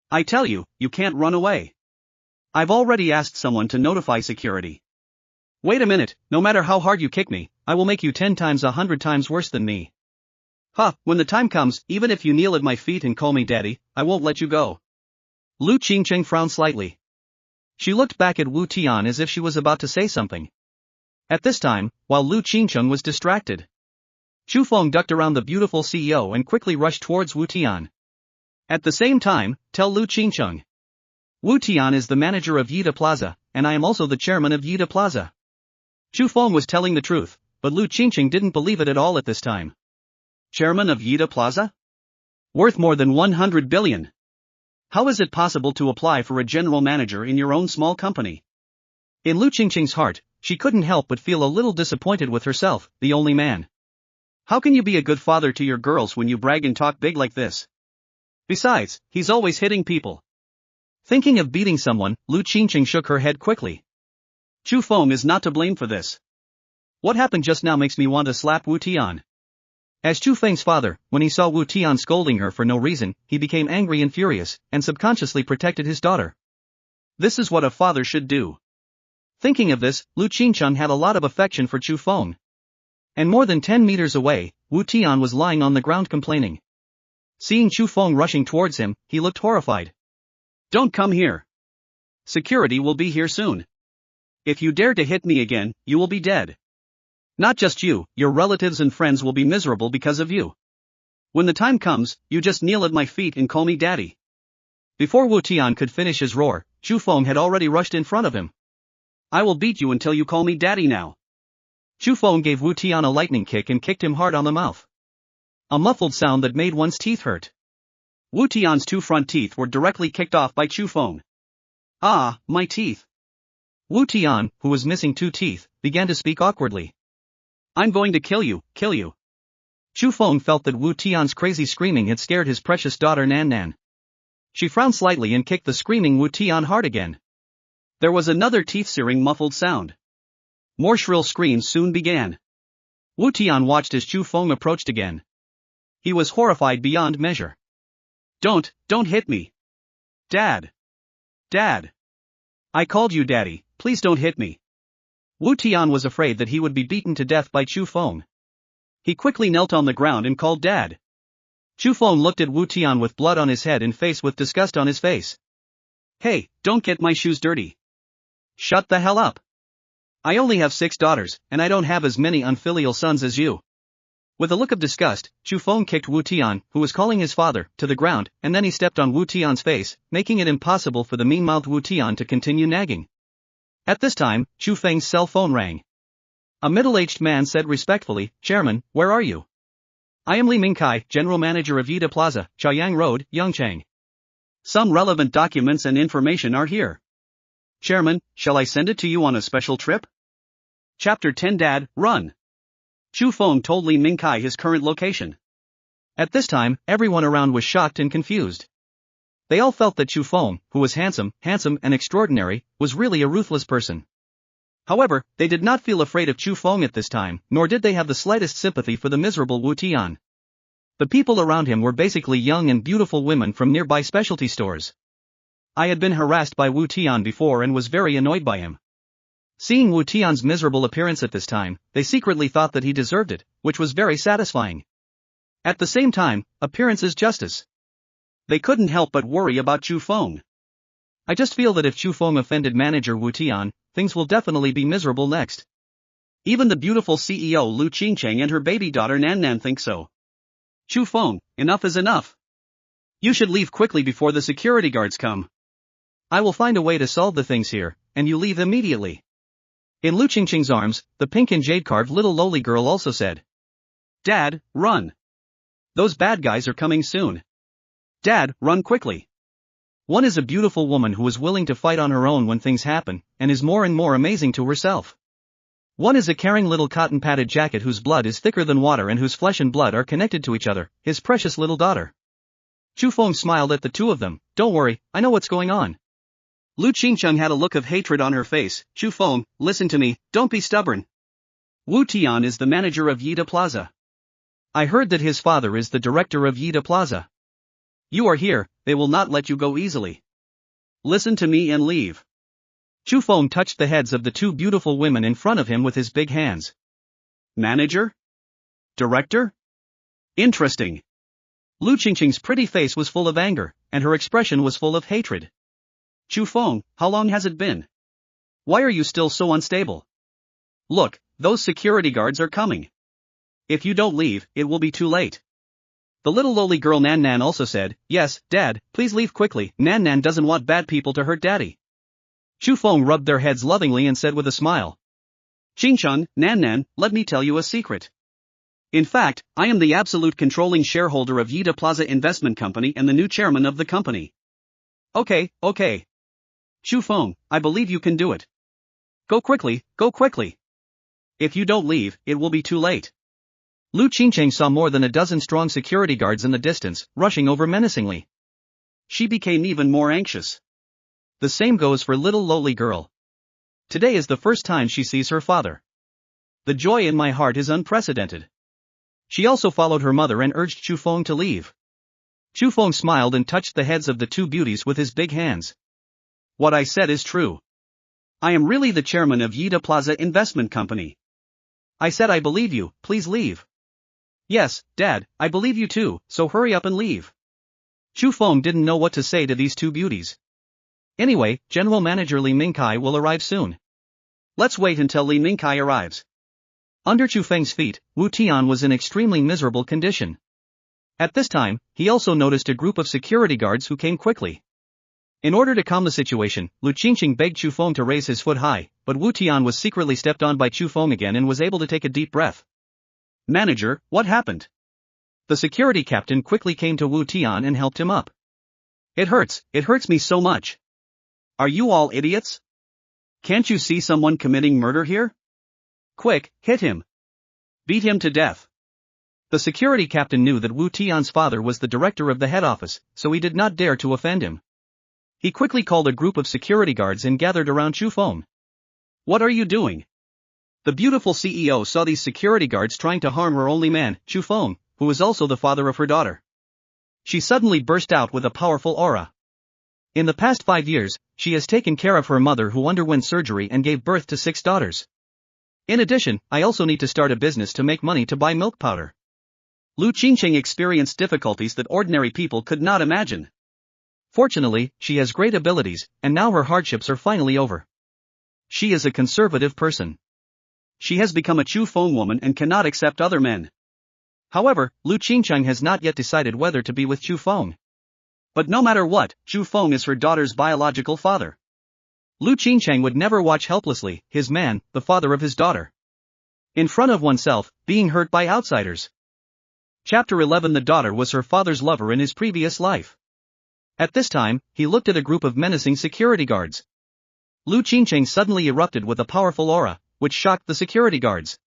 I tell you, you can't run away. I've already asked someone to notify security. Wait a minute, no matter how hard you kick me, I will make you 10 times 100 times worse than me. When the time comes, even if you kneel at my feet and call me daddy, I won't let you go. Lu Qingcheng frowned slightly. She looked back at Wu Tian as if she was about to say something. At this time, while Lu Qingcheng was distracted, Chu Feng ducked around the beautiful CEO and quickly rushed towards Wu Tian. At the same time, tell Lu Qingcheng. Wu Tian is the manager of Yida Plaza, and I am also the chairman of Yida Plaza. Chu Feng was telling the truth, but Lu Qingcheng didn't believe it at all at this time. Chairman of Yida Plaza? Worth more than 100 billion. How is it possible to apply for a general manager in your own small company? In Lu Qingcheng's heart, she couldn't help but feel a little disappointed with herself, the only man. How can you be a good father to your girls when you brag and talk big like this? Besides, he's always hitting people. Thinking of beating someone, Lu Qingcheng shook her head quickly. Chu Feng is not to blame for this. What happened just now makes me want to slap Wu Tian. As Chu Feng's father, when he saw Wu Tian scolding her for no reason, he became angry and furious, and subconsciously protected his daughter. This is what a father should do. Thinking of this, Lu Qingcheng had a lot of affection for Chu Feng. And more than 10 meters away, Wu Tian was lying on the ground complaining. Seeing Chu Feng rushing towards him, he looked horrified. Don't come here. Security will be here soon. If you dare to hit me again, you will be dead. Not just you, your relatives and friends will be miserable because of you. When the time comes, you just kneel at my feet and call me daddy. Before Wu Tian could finish his roar, Chu Feng had already rushed in front of him. I will beat you until you call me daddy now. Chu Feng gave Wu Tian a lightning kick and kicked him hard on the mouth. A muffled sound that made one's teeth hurt. Wu Tian's two front teeth were directly kicked off by Chu Feng. Ah, my teeth. Wu Tian, who was missing two teeth, began to speak awkwardly. I'm going to kill you, kill you. Chu Feng felt that Wu Tian's crazy screaming had scared his precious daughter Nan Nan. She frowned slightly and kicked the screaming Wu Tian hard again. There was another teeth-searing muffled sound. More shrill screams soon began. Wu Tian watched as Chu Feng approached again. He was horrified beyond measure. Don't hit me. Dad. Dad. I called you daddy, please don't hit me. Wu Tian was afraid that he would be beaten to death by Chu Feng. He quickly knelt on the ground and called Dad. Chu Feng looked at Wu Tian with blood on his head and face with disgust on his face. Hey, don't get my shoes dirty. Shut the hell up. I only have 6 daughters, and I don't have as many unfilial sons as you. With a look of disgust, Chu Feng kicked Wu Tian, who was calling his father, to the ground, and then he stepped on Wu Tian's face, making it impossible for the mean-mouthed Wu Tian to continue nagging. At this time, Chu Feng's cell phone rang. A middle-aged man said respectfully, Chairman, where are you? I am Li Mingkai, General Manager of Yida Plaza, Chaoyang Road, Yongchang. Some relevant documents and information are here. Chairman, shall I send it to you on a special trip? Chapter 10 Dad, run! Chu Feng told Li Mingkai his current location. At this time, everyone around was shocked and confused. They all felt that Chu Feng, who was handsome and extraordinary, was really a ruthless person. However, they did not feel afraid of Chu Feng at this time, nor did they have the slightest sympathy for the miserable Wu Tian. The people around him were basically young and beautiful women from nearby specialty stores. I had been harassed by Wu Tian before and was very annoyed by him. Seeing Wu Tian's miserable appearance at this time, they secretly thought that he deserved it, which was very satisfying. At the same time, appearance is justice. They couldn't help but worry about Chu Feng. I just feel that if Chu Feng offended manager Wu Tian, things will definitely be miserable next. Even the beautiful CEO Lu Qingcheng and her baby daughter Nan Nan think so. Chu Feng, enough is enough. You should leave quickly before the security guards come. I will find a way to solve the things here, and you leave immediately. In Lu Qingcheng's arms, the pink and jade-carved little lowly girl also said. Dad, run. Those bad guys are coming soon. Dad, run quickly. One is a beautiful woman who is willing to fight on her own when things happen, and is more and more amazing to herself. One is a caring little cotton-padded jacket whose blood is thicker than water and whose flesh and blood are connected to each other, his precious little daughter. Chu Feng smiled at the two of them. Don't worry, I know what's going on. Lu Qingcheng had a look of hatred on her face. Chu Feng, listen to me, don't be stubborn. Wu Tian is the manager of Yida Plaza. I heard that his father is the director of Yida Plaza. You are here, they will not let you go easily. Listen to me and leave. Chu Feng touched the heads of the two beautiful women in front of him with his big hands. Manager? Director? Interesting. Lu Qingcheng's pretty face was full of anger, and her expression was full of hatred. Chu Feng, how long has it been? Why are you still so unstable? Look, those security guards are coming. If you don't leave, it will be too late. The little lowly girl Nan Nan also said, Yes, Dad, please leave quickly. Nan Nan doesn't want bad people to hurt Daddy. Chu Feng rubbed their heads lovingly and said with a smile. Qingcheng, Nan Nan, let me tell you a secret. In fact, I am the absolute controlling shareholder of Yida Plaza Investment Company and the new chairman of the company. Okay. Chu Feng, I believe you can do it. Go quickly. If you don't leave, it will be too late. Lu Qingcheng saw more than a dozen strong security guards in the distance, rushing over menacingly. She became even more anxious. The same goes for little lowly girl. Today is the first time she sees her father. The joy in my heart is unprecedented. She also followed her mother and urged Chu Feng to leave. Chu Feng smiled and touched the heads of the two beauties with his big hands. What I said is true. I am really the chairman of Yida Plaza Investment Company. I said I believe you, please leave. Yes, Dad, I believe you too, so hurry up and leave. Chu Feng didn't know what to say to these two beauties. Anyway, General Manager Li Mingkai will arrive soon. Let's wait until Li Mingkai arrives. Under Chu Feng's feet, Wu Tian was in extremely miserable condition. At this time, he also noticed a group of security guards who came quickly. In order to calm the situation, Lu Qingqing begged Chu Feng to raise his foot high, but Wu Tian was secretly stepped on by Chu Feng again and was able to take a deep breath. "Manager, what happened?" The security captain quickly came to Wu Tian and helped him up. It hurts me so much." "Are you all idiots? Can't you see someone committing murder here? Quick, hit him. Beat him to death." The security captain knew that Wu Tian's father was the director of the head office, so he did not dare to offend him. He quickly called a group of security guards and gathered around Chu Feng. "What are you doing?" The beautiful CEO saw these security guards trying to harm her only man, Chu Feng, who is also the father of her daughter. She suddenly burst out with a powerful aura. In the past 5 years, she has taken care of her mother who underwent surgery and gave birth to 6 daughters. In addition, I also need to start a business to make money to buy milk powder. Lu Qingqing experienced difficulties that ordinary people could not imagine. Fortunately, she has great abilities, and now her hardships are finally over. She is a conservative person. She has become a Chu Feng woman and cannot accept other men. However, Lu Qingqing has not yet decided whether to be with Chu Feng. But no matter what, Chu Feng is her daughter's biological father. Lu Qingqing would never watch helplessly his man, the father of his daughter, in front of oneself, being hurt by outsiders. Chapter 11. The daughter was her father's lover in his previous life. At this time, he looked at a group of menacing security guards. Lu Qingqing suddenly erupted with a powerful aura, which shocked the security guards.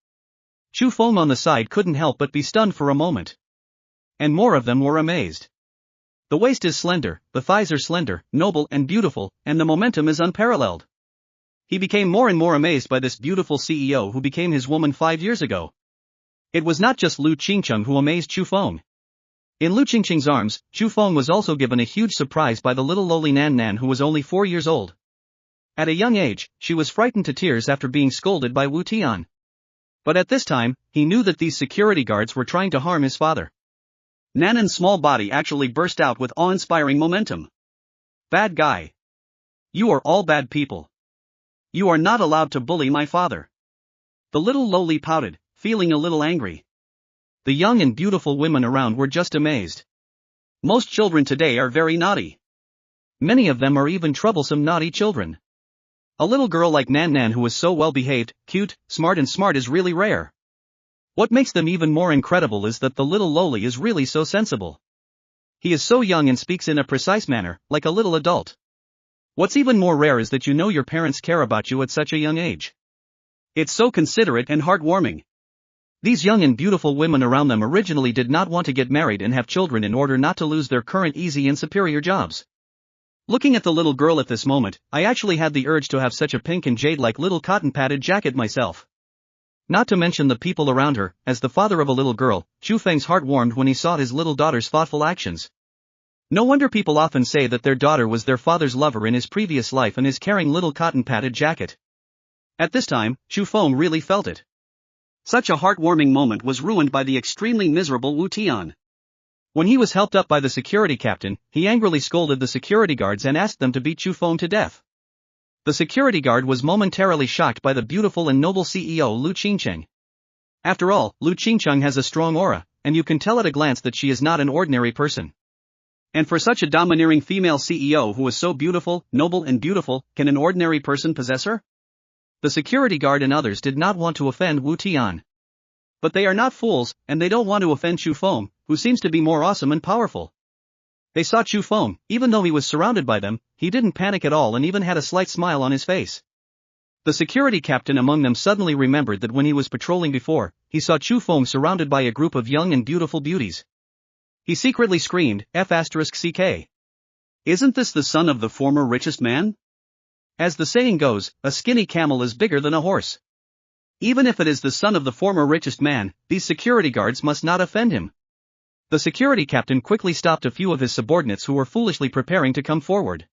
Chu Feng on the side couldn't help but be stunned for a moment. And more of them were amazed. The waist is slender, the thighs are slender, noble and beautiful, and the momentum is unparalleled. He became more and more amazed by this beautiful CEO who became his woman 5 years ago. It was not just Lu Qingqing who amazed Chu Feng. In Lu Qingqing's arms, Chu Feng was also given a huge surprise by the little lowly Nan Nan who was only 4 years old. At a young age, she was frightened to tears after being scolded by Wu Tian. But at this time, he knew that these security guards were trying to harm his father. Nanan's small body actually burst out with awe-inspiring momentum. "Bad guy. You are all bad people. You are not allowed to bully my father." The little lowly pouted, feeling a little angry. The young and beautiful women around were just amazed. Most children today are very naughty. Many of them are even troublesome naughty children. A little girl like Nan Nan who is so well behaved, cute, smart is really rare. What makes them even more incredible is that the little lowly is really so sensible. He is so young and speaks in a precise manner, like a little adult. What's even more rare is that you know your parents care about you at such a young age. It's so considerate and heartwarming. These young and beautiful women around them originally did not want to get married and have children in order not to lose their current easy and superior jobs. Looking at the little girl at this moment, I actually had the urge to have such a pink and jade-like little cotton-padded jacket myself. Not to mention the people around her. As the father of a little girl, Chu Feng's heart warmed when he saw his little daughter's thoughtful actions. No wonder people often say that their daughter was their father's lover in his previous life and is carrying little cotton-padded jacket. At this time, Chu Feng really felt it. Such a heartwarming moment was ruined by the extremely miserable Wu Tian. When he was helped up by the security captain, he angrily scolded the security guards and asked them to beat Chu Feng to death. The security guard was momentarily shocked by the beautiful and noble CEO Lu Qingqing. After all, Lu Qingqing has a strong aura, and you can tell at a glance that she is not an ordinary person. And for such a domineering female CEO who is so beautiful, noble and beautiful, can an ordinary person possess her? The security guard and others did not want to offend Wu Tian. But they are not fools, and they don't want to offend Chu Feng, who seems to be more awesome and powerful. They saw Chu Feng, even though he was surrounded by them, he didn't panic at all and even had a slight smile on his face. The security captain among them suddenly remembered that when he was patrolling before, he saw Chu Feng surrounded by a group of young and beautiful beauties. He secretly screamed, F***ck. Isn't this the son of the former richest man? As the saying goes, a skinny camel is bigger than a horse. Even if it is the son of the former richest man, these security guards must not offend him. The security captain quickly stopped a few of his subordinates who were foolishly preparing to come forward.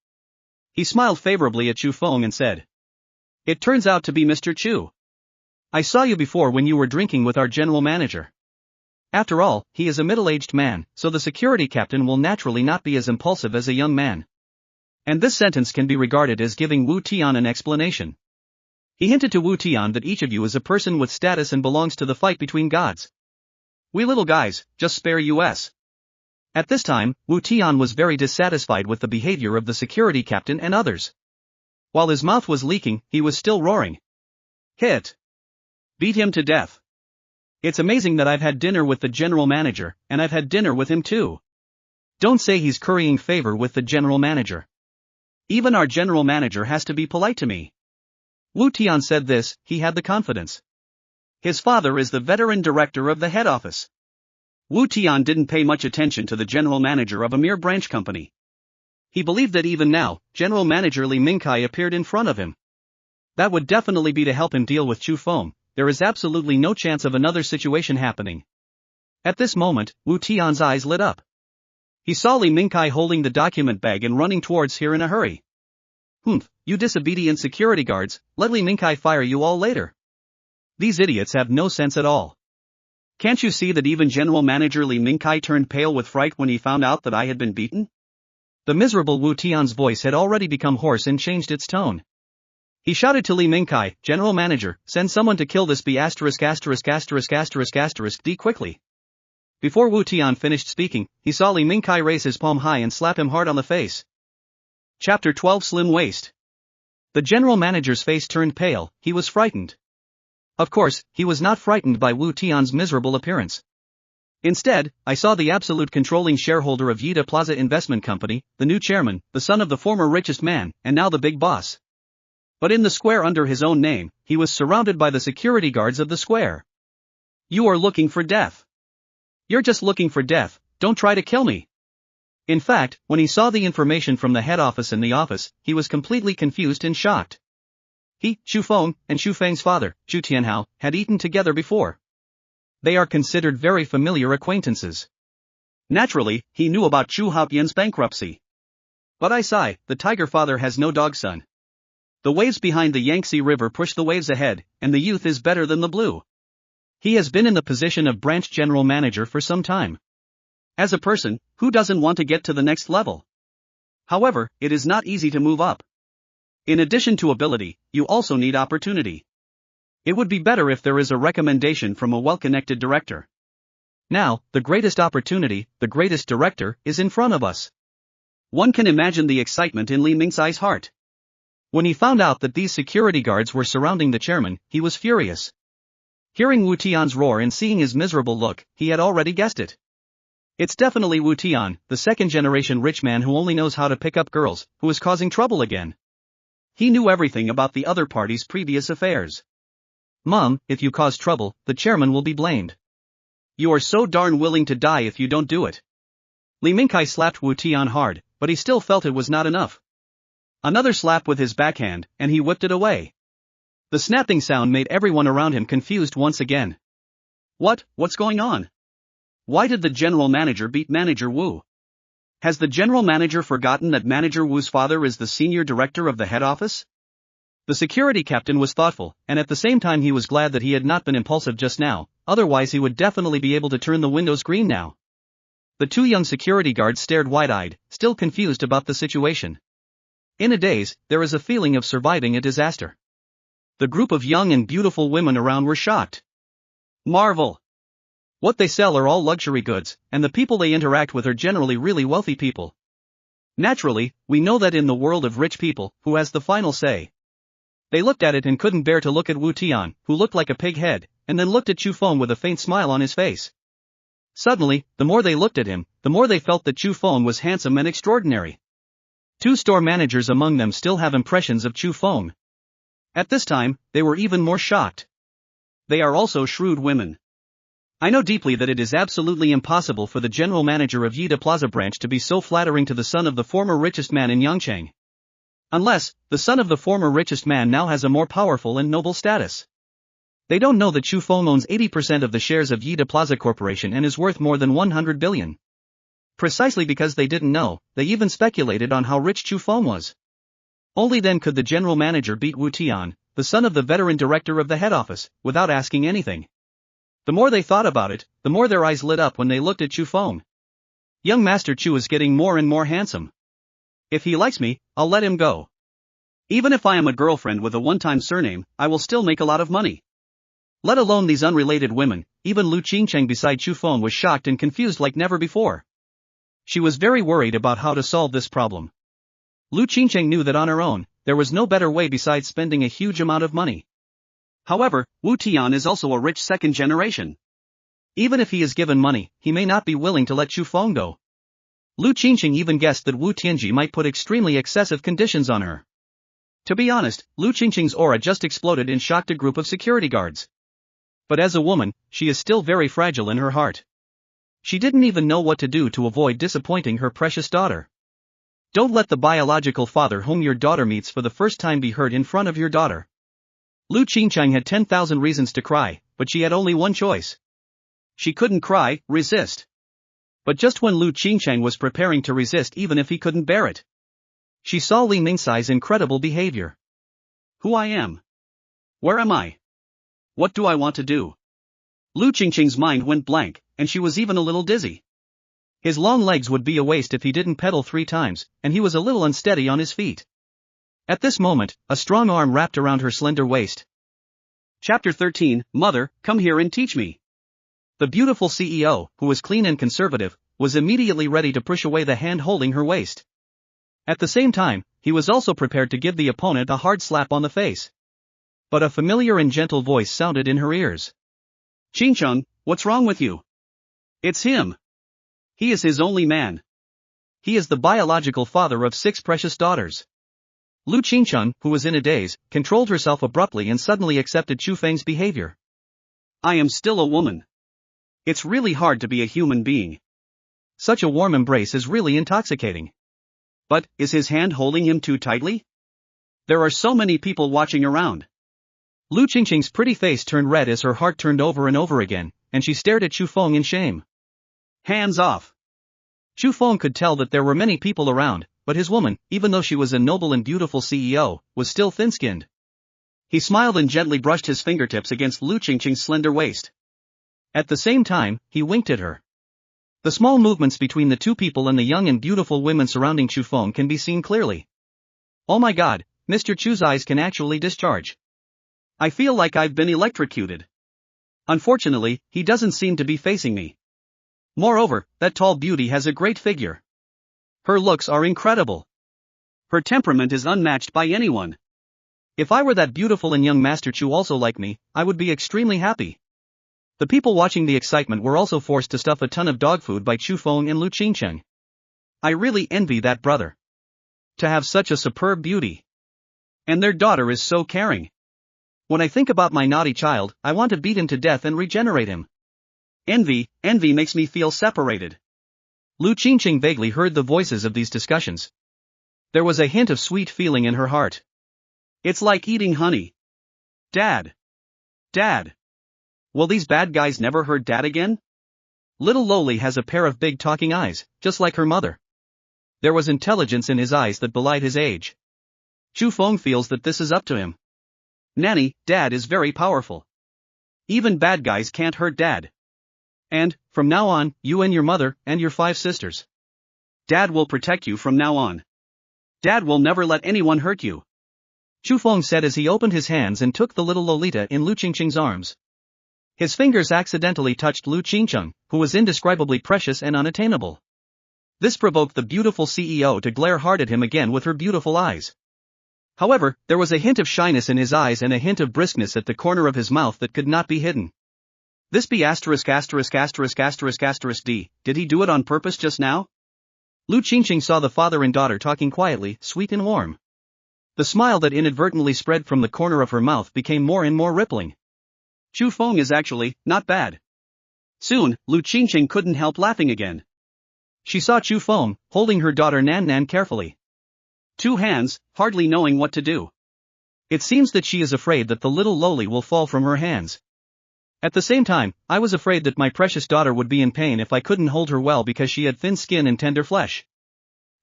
He smiled favorably at Chu Feng and said, "It turns out to be Mr. Chu. I saw you before when you were drinking with our general manager." After all, he is a middle-aged man, so the security captain will naturally not be as impulsive as a young man. And this sentence can be regarded as giving Wu Tian an explanation. He hinted to Wu Tian that each of you is a person with status and belongs to the fight between gods. We little guys, just spare us. At this time, Wu Tian was very dissatisfied with the behavior of the security captain and others. While his mouth was leaking, he was still roaring. Hit! Beat him to death! It's amazing that I've had dinner with the general manager, and I've had dinner with him too. Don't say he's currying favor with the general manager. Even our general manager has to be polite to me. Wu Tian said this, he had the confidence. His father is the veteran director of the head office. Wu Tian didn't pay much attention to the general manager of a mere branch company. He believed that even now, General Manager Li Mingkai appeared in front of him. That would definitely be to help him deal with Chu Feng. There is absolutely no chance of another situation happening. At this moment, Wu Tian's eyes lit up. He saw Li Mingkai holding the document bag and running towards here in a hurry. Humph, you disobedient security guards, let Li Mingkai fire you all later. These idiots have no sense at all. Can't you see that even General Manager Li Mingkai turned pale with fright when he found out that I had been beaten? The miserable Wu Tian's voice had already become hoarse and changed its tone. He shouted to Li Mingkai, General Manager, send someone to kill this B**************** D quickly. Before Wu Tian finished speaking, he saw Li Mingkai raise his palm high and slap him hard on the face. Chapter 12 Slim Waist. The general manager's face turned pale, he was frightened. Of course, he was not frightened by Wu Tian's miserable appearance. Instead, I saw the absolute controlling shareholder of Yida Plaza Investment Company, the new chairman, the son of the former richest man, and now the big boss. But in the square under his own name, he was surrounded by the security guards of the square. You are looking for death. You're just looking for death, don't try to kill me. In fact, when he saw the information from the head office in the office, he was completely confused and shocked. He, Chu Feng, and Chu Feng's father, Chu Tianhao, had eaten together before. They are considered very familiar acquaintances. Naturally, he knew about Chu Haobian's bankruptcy. But I sigh, the tiger father has no dog son. The waves behind the Yangtze River push the waves ahead, and the youth is better than the blue. He has been in the position of branch general manager for some time. As a person, who doesn't want to get to the next level? However, it is not easy to move up. In addition to ability, you also need opportunity. It would be better if there is a recommendation from a well-connected director. Now, the greatest opportunity, the greatest director, is in front of us. One can imagine the excitement in Li Mingkai's heart. When he found out that these security guards were surrounding the chairman, he was furious. Hearing Wu Tian's roar and seeing his miserable look, he had already guessed it. It's definitely Wu Tian, the second-generation rich man who only knows how to pick up girls, who is causing trouble again. He knew everything about the other party's previous affairs. Mom, if you cause trouble, the chairman will be blamed. You are so darn willing to die if you don't do it. Li Mingkai slapped Wu Tian hard, but he still felt it was not enough. Another slap with his backhand, and he whipped it away. The snapping sound made everyone around him confused once again. What's going on? Why did the general manager beat Manager Wu? Has the general manager forgotten that Manager Wu's father is the senior director of the head office? The security captain was thoughtful, and at the same time he was glad that he had not been impulsive just now, otherwise he would definitely be able to turn the windows green now. The two young security guards stared wide-eyed, still confused about the situation. In a daze, there is a feeling of surviving a disaster. The group of young and beautiful women around were shocked. Marvel! What they sell are all luxury goods, and the people they interact with are generally really wealthy people. Naturally, we know that in the world of rich people, who has the final say? They looked at it and couldn't bear to look at Wu Tian, who looked like a pig head, and then looked at Chu Feng with a faint smile on his face. Suddenly, the more they looked at him, the more they felt that Chu Feng was handsome and extraordinary. Two store managers among them still have impressions of Chu Feng. At this time, they were even more shocked. They are also shrewd women. I know deeply that it is absolutely impossible for the general manager of Yida Plaza branch to be so flattering to the son of the former richest man in Yangcheng. Unless, the son of the former richest man now has a more powerful and noble status. They don't know that Chu Feng owns 80% of the shares of Yida Plaza Corporation and is worth more than 100 billion. Precisely because they didn't know, they even speculated on how rich Chu Feng was. Only then could the general manager beat Wu Tian, the son of the veteran director of the head office, without asking anything. The more they thought about it, the more their eyes lit up when they looked at Chu Feng. Young Master Chu is getting more and more handsome. If he likes me, I'll let him go. Even if I am a girlfriend with a one-time surname, I will still make a lot of money. Let alone these unrelated women, even Lu Qingcheng beside Chu Feng was shocked and confused like never before. She was very worried about how to solve this problem. Lu Qingcheng knew that on her own, there was no better way besides spending a huge amount of money. However, Wu Tian is also a rich second generation. Even if he is given money, he may not be willing to let Chu Feng go. Lu Qingcheng even guessed that Wu Tianji might put extremely excessive conditions on her. To be honest, Lu Qingcheng's aura just exploded and shocked a group of security guards. But as a woman, she is still very fragile in her heart. She didn't even know what to do to avoid disappointing her precious daughter. Don't let the biological father whom your daughter meets for the first time be hurt in front of your daughter. Lu Qingcheng had 10,000 reasons to cry, but she had only one choice. She couldn't cry, resist. But just when Lu Qingcheng was preparing to resist even if he couldn't bear it, she saw Li Mingsai's incredible behavior. Who I am? Where am I? What do I want to do? Lu Qingcheng's mind went blank, and she was even a little dizzy. His long legs would be a waste if he didn't pedal 3 times, and he was a little unsteady on his feet. At this moment, a strong arm wrapped around her slender waist. Chapter 13, Mother, come here and teach me. The beautiful CEO, who was clean and conservative, was immediately ready to push away the hand holding her waist. At the same time, he was also prepared to give the opponent a hard slap on the face. But a familiar and gentle voice sounded in her ears. Qingcheng, what's wrong with you? It's him. He is his only man. He is the biological father of 6 precious daughters. Lu Qingcheng, who was in a daze, controlled herself abruptly and suddenly accepted Chu Feng's behavior. I am still a woman. It's really hard to be a human being. Such a warm embrace is really intoxicating. But, is his hand holding him too tightly? There are so many people watching around. Lu Qingcheng's pretty face turned red as her heart turned over and over again, and she stared at Chu Feng in shame. Hands off. Chu Feng could tell that there were many people around, but his woman, even though she was a noble and beautiful CEO, was still thin-skinned. He smiled and gently brushed his fingertips against Lu Qingcheng's slender waist. At the same time, he winked at her. The small movements between the two people and the young and beautiful women surrounding Chu Feng can be seen clearly. Oh my god, Mr. Chu's eyes can actually discharge. I feel like I've been electrocuted. Unfortunately, he doesn't seem to be facing me. Moreover, that tall beauty has a great figure. Her looks are incredible. Her temperament is unmatched by anyone. If I were that beautiful and young Master Chu also like me, I would be extremely happy. The people watching the excitement were also forced to stuff a ton of dog food by Chu Feng and Lu Qingcheng. I really envy that brother. To have such a superb beauty. And their daughter is so caring. When I think about my naughty child, I want to beat him to death and regenerate him. Envy makes me feel separated. Lu Qingcheng vaguely heard the voices of these discussions. There was a hint of sweet feeling in her heart. It's like eating honey. Dad. Dad. Will these bad guys never hurt Dad again? Little Loli has a pair of big talking eyes, just like her mother. There was intelligence in his eyes that belied his age. Chu Feng feels that this is up to him. Nanny, Dad is very powerful. Even bad guys can't hurt Dad. And, from now on, you and your mother, and your 5 sisters. Dad will protect you from now on. Dad will never let anyone hurt you. Chu Feng said as he opened his hands and took the little Lolita in Lu Qingcheng's arms. His fingers accidentally touched Lu Qingcheng, who was indescribably precious and unattainable. This provoked the beautiful CEO to glare hard at him again with her beautiful eyes. However, there was a hint of shyness in his eyes and a hint of briskness at the corner of his mouth that could not be hidden. This be ******************************************** D, did he do it on purpose just now? Lu Qingcheng saw the father and daughter talking quietly, sweet and warm. The smile that inadvertently spread from the corner of her mouth became more and more rippling. Chu Feng is actually not bad. Soon, Lu Qingcheng couldn't help laughing again. She saw Chu Feng, holding her daughter Nan Nan carefully. 2 hands, hardly knowing what to do. It seems that she is afraid that the little Loli will fall from her hands. At the same time, I was afraid that my precious daughter would be in pain if I couldn't hold her well because she had thin skin and tender flesh.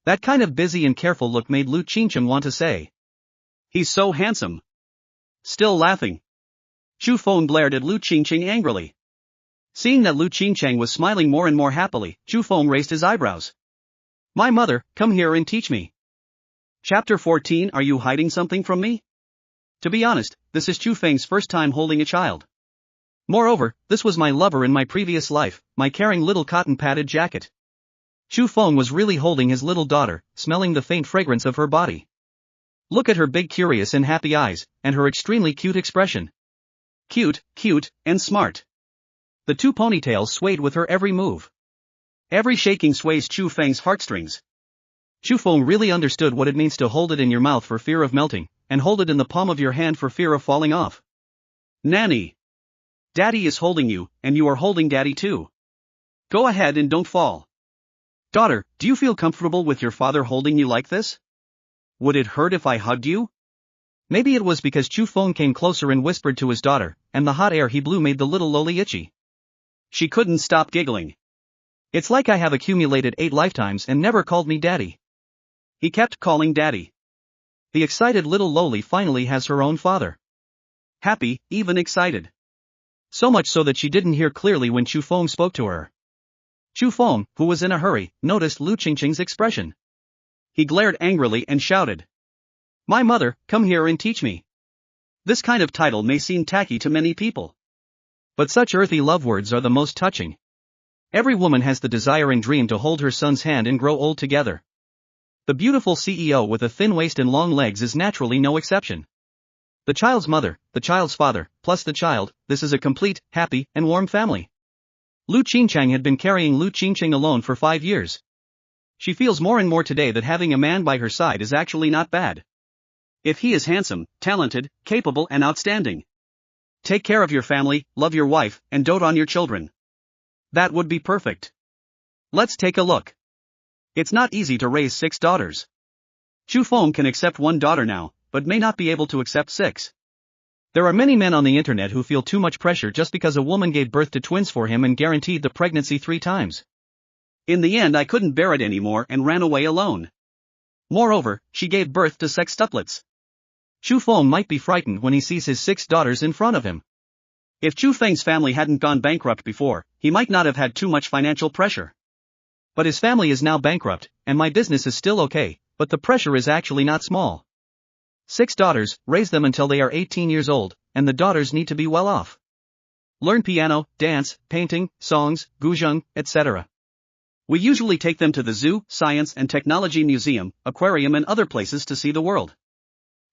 That kind of busy and careful look made Lu Qingcheng want to say. He's so handsome. Still laughing. Chu Feng glared at Lu Qingcheng angrily. Seeing that Lu Qingcheng was smiling more and more happily, Chu Feng raised his eyebrows. My mother, come here and teach me. Chapter 14. Are you hiding something from me? To be honest, this is Chu Feng's first time holding a child. Moreover, this was my lover in my previous life, my caring little cotton-padded jacket. Chu Feng was really holding his little daughter, smelling the faint fragrance of her body. Look at her big curious and happy eyes, and her extremely cute expression. Cute, and smart. The two ponytails swayed with her every move. Every shaking sways Chu Feng's heartstrings. Chu Feng really understood what it means to hold it in your mouth for fear of melting, and hold it in the palm of your hand for fear of falling off. Nanny. Daddy is holding you, and you are holding Daddy too. Go ahead and don't fall. Daughter, do you feel comfortable with your father holding you like this? Would it hurt if I hugged you? Maybe it was because Chu Feng came closer and whispered to his daughter, and the hot air he blew made the little loli itchy. She couldn't stop giggling. It's like I have accumulated 8 lifetimes and never called me Daddy. He kept calling Daddy. The excited little loli finally has her own father. Happy, even excited. So much so that she didn't hear clearly when Chu Feng spoke to her. Chu Feng, who was in a hurry, noticed Lu Qingqing's expression. He glared angrily and shouted. My mother, come here and teach me. This kind of title may seem tacky to many people. But such earthy love words are the most touching. Every woman has the desire and dream to hold her son's hand and grow old together. The beautiful CEO with a thin waist and long legs is naturally no exception. The child's mother, the child's father, plus the child, this is a complete, happy, and warm family. Lu Qingchang had been carrying Lu Qingqing alone for 5 years. She feels more and more today that having a man by her side is actually not bad. If he is handsome, talented, capable and outstanding. Take care of your family, love your wife, and dote on your children. That would be perfect. Let's take a look. It's not easy to raise 6 daughters. Chu Feng can accept 1 daughter now, but may not be able to accept 6. There are many men on the internet who feel too much pressure just because a woman gave birth to twins for him and guaranteed the pregnancy 3 times. In the end I couldn't bear it anymore and ran away alone. Moreover, she gave birth to sextuplets. Chu Feng might be frightened when he sees his 6 daughters in front of him. If Chu Feng's family hadn't gone bankrupt before, he might not have had too much financial pressure. But his family is now bankrupt, and my business is still okay, but the pressure is actually not small. 6 daughters, raise them until they are 18 years old, and the daughters need to be well off. Learn piano, dance, painting, songs, guzheng, etc. We usually take them to the zoo, science and technology museum, aquarium and other places to see the world.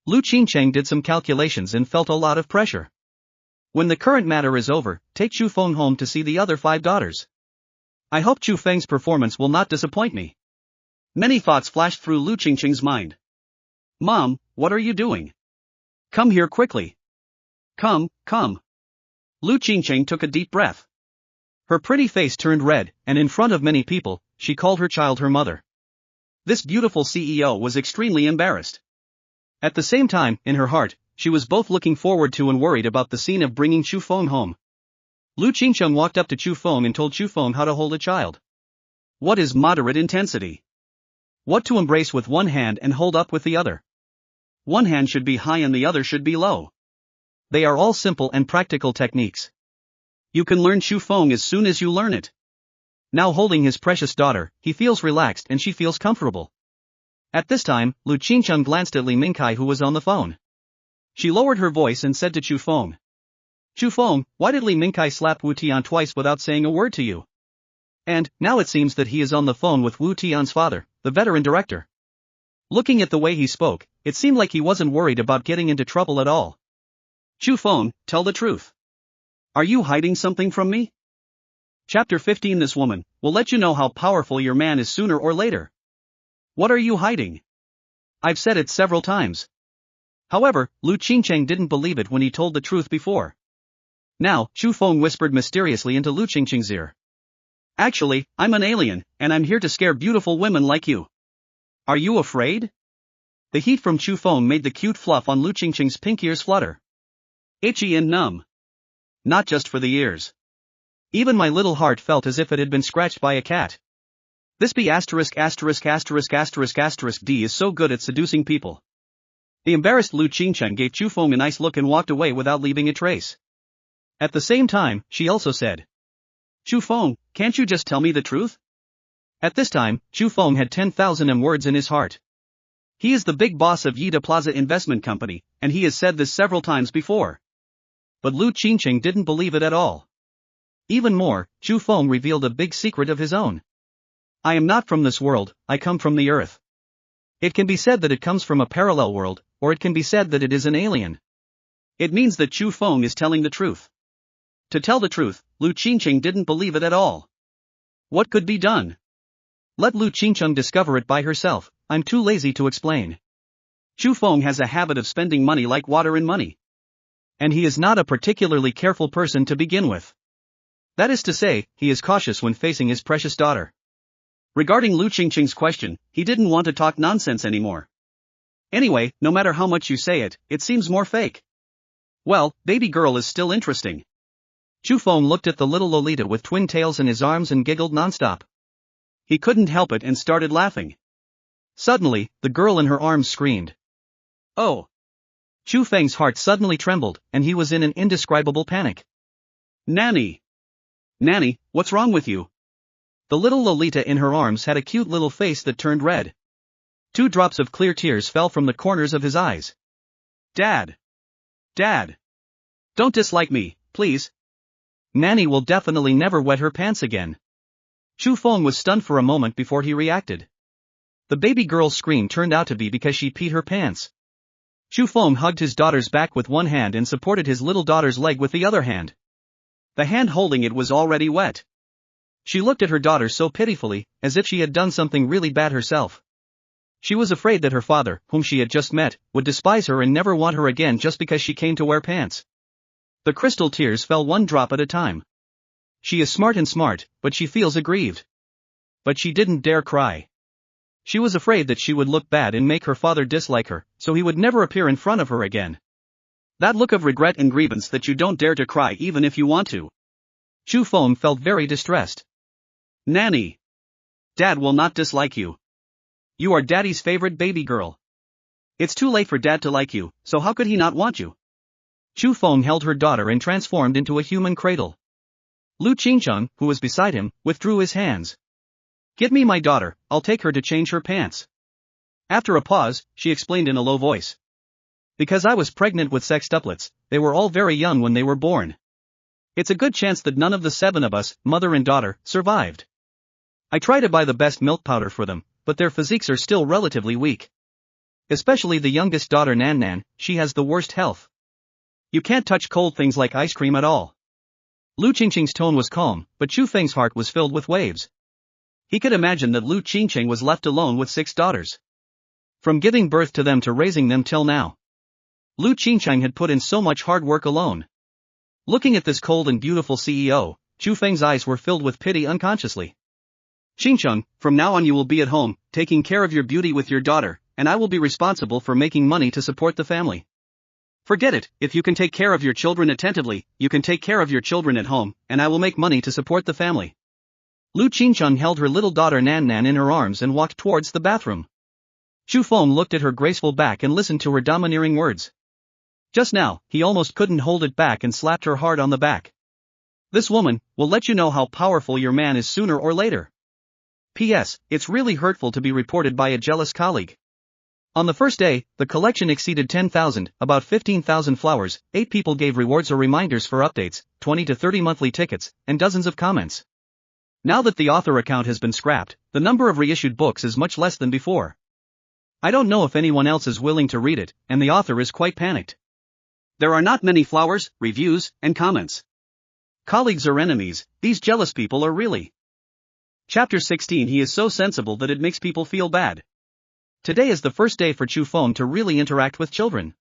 Lu Qingcheng did some calculations and felt a lot of pressure. When the current matter is over, take Chu Feng home to see the other 5 daughters. I hope Chu Feng's performance will not disappoint me. Many thoughts flashed through Lu Qingqing's mind. Mom, what are you doing? Come here quickly. Come. Lu Qingqing took a deep breath. Her pretty face turned red, and in front of many people, she called her child her mother. This beautiful CEO was extremely embarrassed. At the same time, in her heart, she was both looking forward to and worried about the scene of bringing Chu Feng home. Lu Qingcheng walked up to Chu Feng and told Chu Feng how to hold a child. What is moderate intensity? What to embrace with one hand and hold up with the other. One hand should be high and the other should be low. They are all simple and practical techniques. You can learn Chu Feng as soon as you learn it. Now holding his precious daughter, he feels relaxed and she feels comfortable. At this time, Lu Qingcheng glanced at Li Mingkai who was on the phone. She lowered her voice and said to Chu Feng. Chu Feng, why did Li Mingkai slap Wu Tian twice without saying a word to you? And, now it seems that he is on the phone with Wu Tian's father, the veteran director. Looking at the way he spoke, it seemed like he wasn't worried about getting into trouble at all. Chu Feng, tell the truth. Are you hiding something from me? Chapter 15. This woman will let you know how powerful your man is sooner or later. What are you hiding? I've said it several times. However, Lu Qingcheng didn't believe it when he told the truth before. Now, Chu Feng whispered mysteriously into Lu Qingcheng's ear. Actually, I'm an alien, and I'm here to scare beautiful women like you. Are you afraid? The heat from Chu Feng made the cute fluff on Lu Qingcheng's pink ears flutter. Itchy and numb. Not just for the ears. Even my little heart felt as if it had been scratched by a cat. This B****************** D is so good at seducing people. The embarrassed Lu Qingcheng gave Chu Feng a nice look and walked away without leaving a trace. At the same time, she also said, Chu Feng, can't you just tell me the truth? At this time, Chu Feng had 10,000 words in his heart. He is the big boss of Yida Plaza Investment Company, and he has said this several times before. But Lu Qingcheng didn't believe it at all. Even more, Chu Feng revealed a big secret of his own. I am not from this world, I come from the earth. It can be said that it comes from a parallel world, or it can be said that it is an alien. It means that Chu Feng is telling the truth. To tell the truth, Lu Qingqing didn't believe it at all. What could be done? Let Lu Qingqing discover it by herself, I'm too lazy to explain. Chu Feng has a habit of spending money like water in money. And he is not a particularly careful person to begin with. That is to say, he is cautious when facing his precious daughter. Regarding Lu Qingqing's question, he didn't want to talk nonsense anymore. Anyway, no matter how much you say it, it seems more fake. Well, baby girl is still interesting. Chu Feng looked at the little Lolita with twin tails in his arms and giggled nonstop. He couldn't help it and started laughing. Suddenly, the girl in her arms screamed. Oh! Chu Feng's heart suddenly trembled, and he was in an indescribable panic. Nanny! Nanny, what's wrong with you? The little Lolita in her arms had a cute little face that turned red. 2 drops of clear tears fell from the corners of his eyes. Dad! Dad! Don't dislike me, please. Nanny will definitely never wet her pants again. Chu Feng was stunned for a moment before he reacted. The baby girl's scream turned out to be because she peed her pants. Chu Feng hugged his daughter's back with one hand and supported his little daughter's leg with the other hand. The hand holding it was already wet. She looked at her daughter so pitifully, as if she had done something really bad herself. She was afraid that her father, whom she had just met, would despise her and never want her again just because she came to wear pants. The crystal tears fell 1 drop at a time. She is smart, but she feels aggrieved. But she didn't dare cry. She was afraid that she would look bad and make her father dislike her, so he would never appear in front of her again. That look of regret and grievance that you don't dare to cry even if you want to. Chu Feng felt very distressed. Nanny! Dad will not dislike you. You are Daddy's favorite baby girl. It's too late for Dad to like you, so how could he not want you? Chu Feng held her daughter and transformed into a human cradle. Lu Qingqing, who was beside him, withdrew his hands. Give me my daughter, I'll take her to change her pants. After a pause, she explained in a low voice. Because I was pregnant with sextuplets, they were all very young when they were born. It's a good chance that none of the 7 of us, mother and daughter, survived. I try to buy the best milk powder for them, but their physiques are still relatively weak. Especially the youngest daughter Nan Nan, she has the worst health. You can't touch cold things like ice cream at all. Lu Qingqing's tone was calm, but Chu Feng's heart was filled with waves. He could imagine that Lu Qingqing was left alone with 6 daughters. From giving birth to them to raising them till now. Lu Qingqing had put in so much hard work alone. Looking at this cold and beautiful CEO, Chu Feng's eyes were filled with pity unconsciously. Qingqing, from now on you will be at home, taking care of your beauty with your daughter, and I will be responsible for making money to support the family. Forget it, if you can take care of your children attentively, you can take care of your children at home, and I will make money to support the family. Lu Qingqing held her little daughter Nan Nan in her arms and walked towards the bathroom. Chu Feng looked at her graceful back and listened to her domineering words. Just now, he almost couldn't hold it back and slapped her hard on the back. This woman will let you know how powerful your man is sooner or later. P.S. It's really hurtful to be reported by a jealous colleague. On the first day, the collection exceeded 10,000, about 15,000 flowers, 8 people gave rewards or reminders for updates, 20 to 30 monthly tickets, and dozens of comments. Now that the author account has been scrapped, the number of reissued books is much less than before. I don't know if anyone else is willing to read it, and the author is quite panicked. There are not many flowers, reviews, and comments. Colleagues or enemies, these jealous people are really. Chapter 16. He is so sensible that it makes people feel bad. Today is the first day for Chu Feng to really interact with children.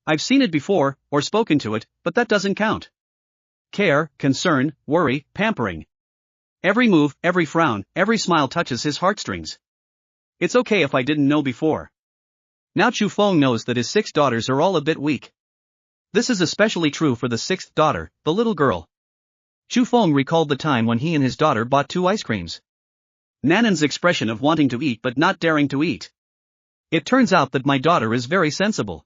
I've seen it before, or spoken to it, but that doesn't count. Care, concern, worry, pampering. Every move, every frown, every smile touches his heartstrings. It's okay if I didn't know before. Now Chu Feng knows that his 6 daughters are all a bit weak. This is especially true for the 6th daughter, the little girl. Chu Feng recalled the time when he and his daughter bought 2 ice creams. Nanan's expression of wanting to eat but not daring to eat. It turns out that my daughter is very sensible.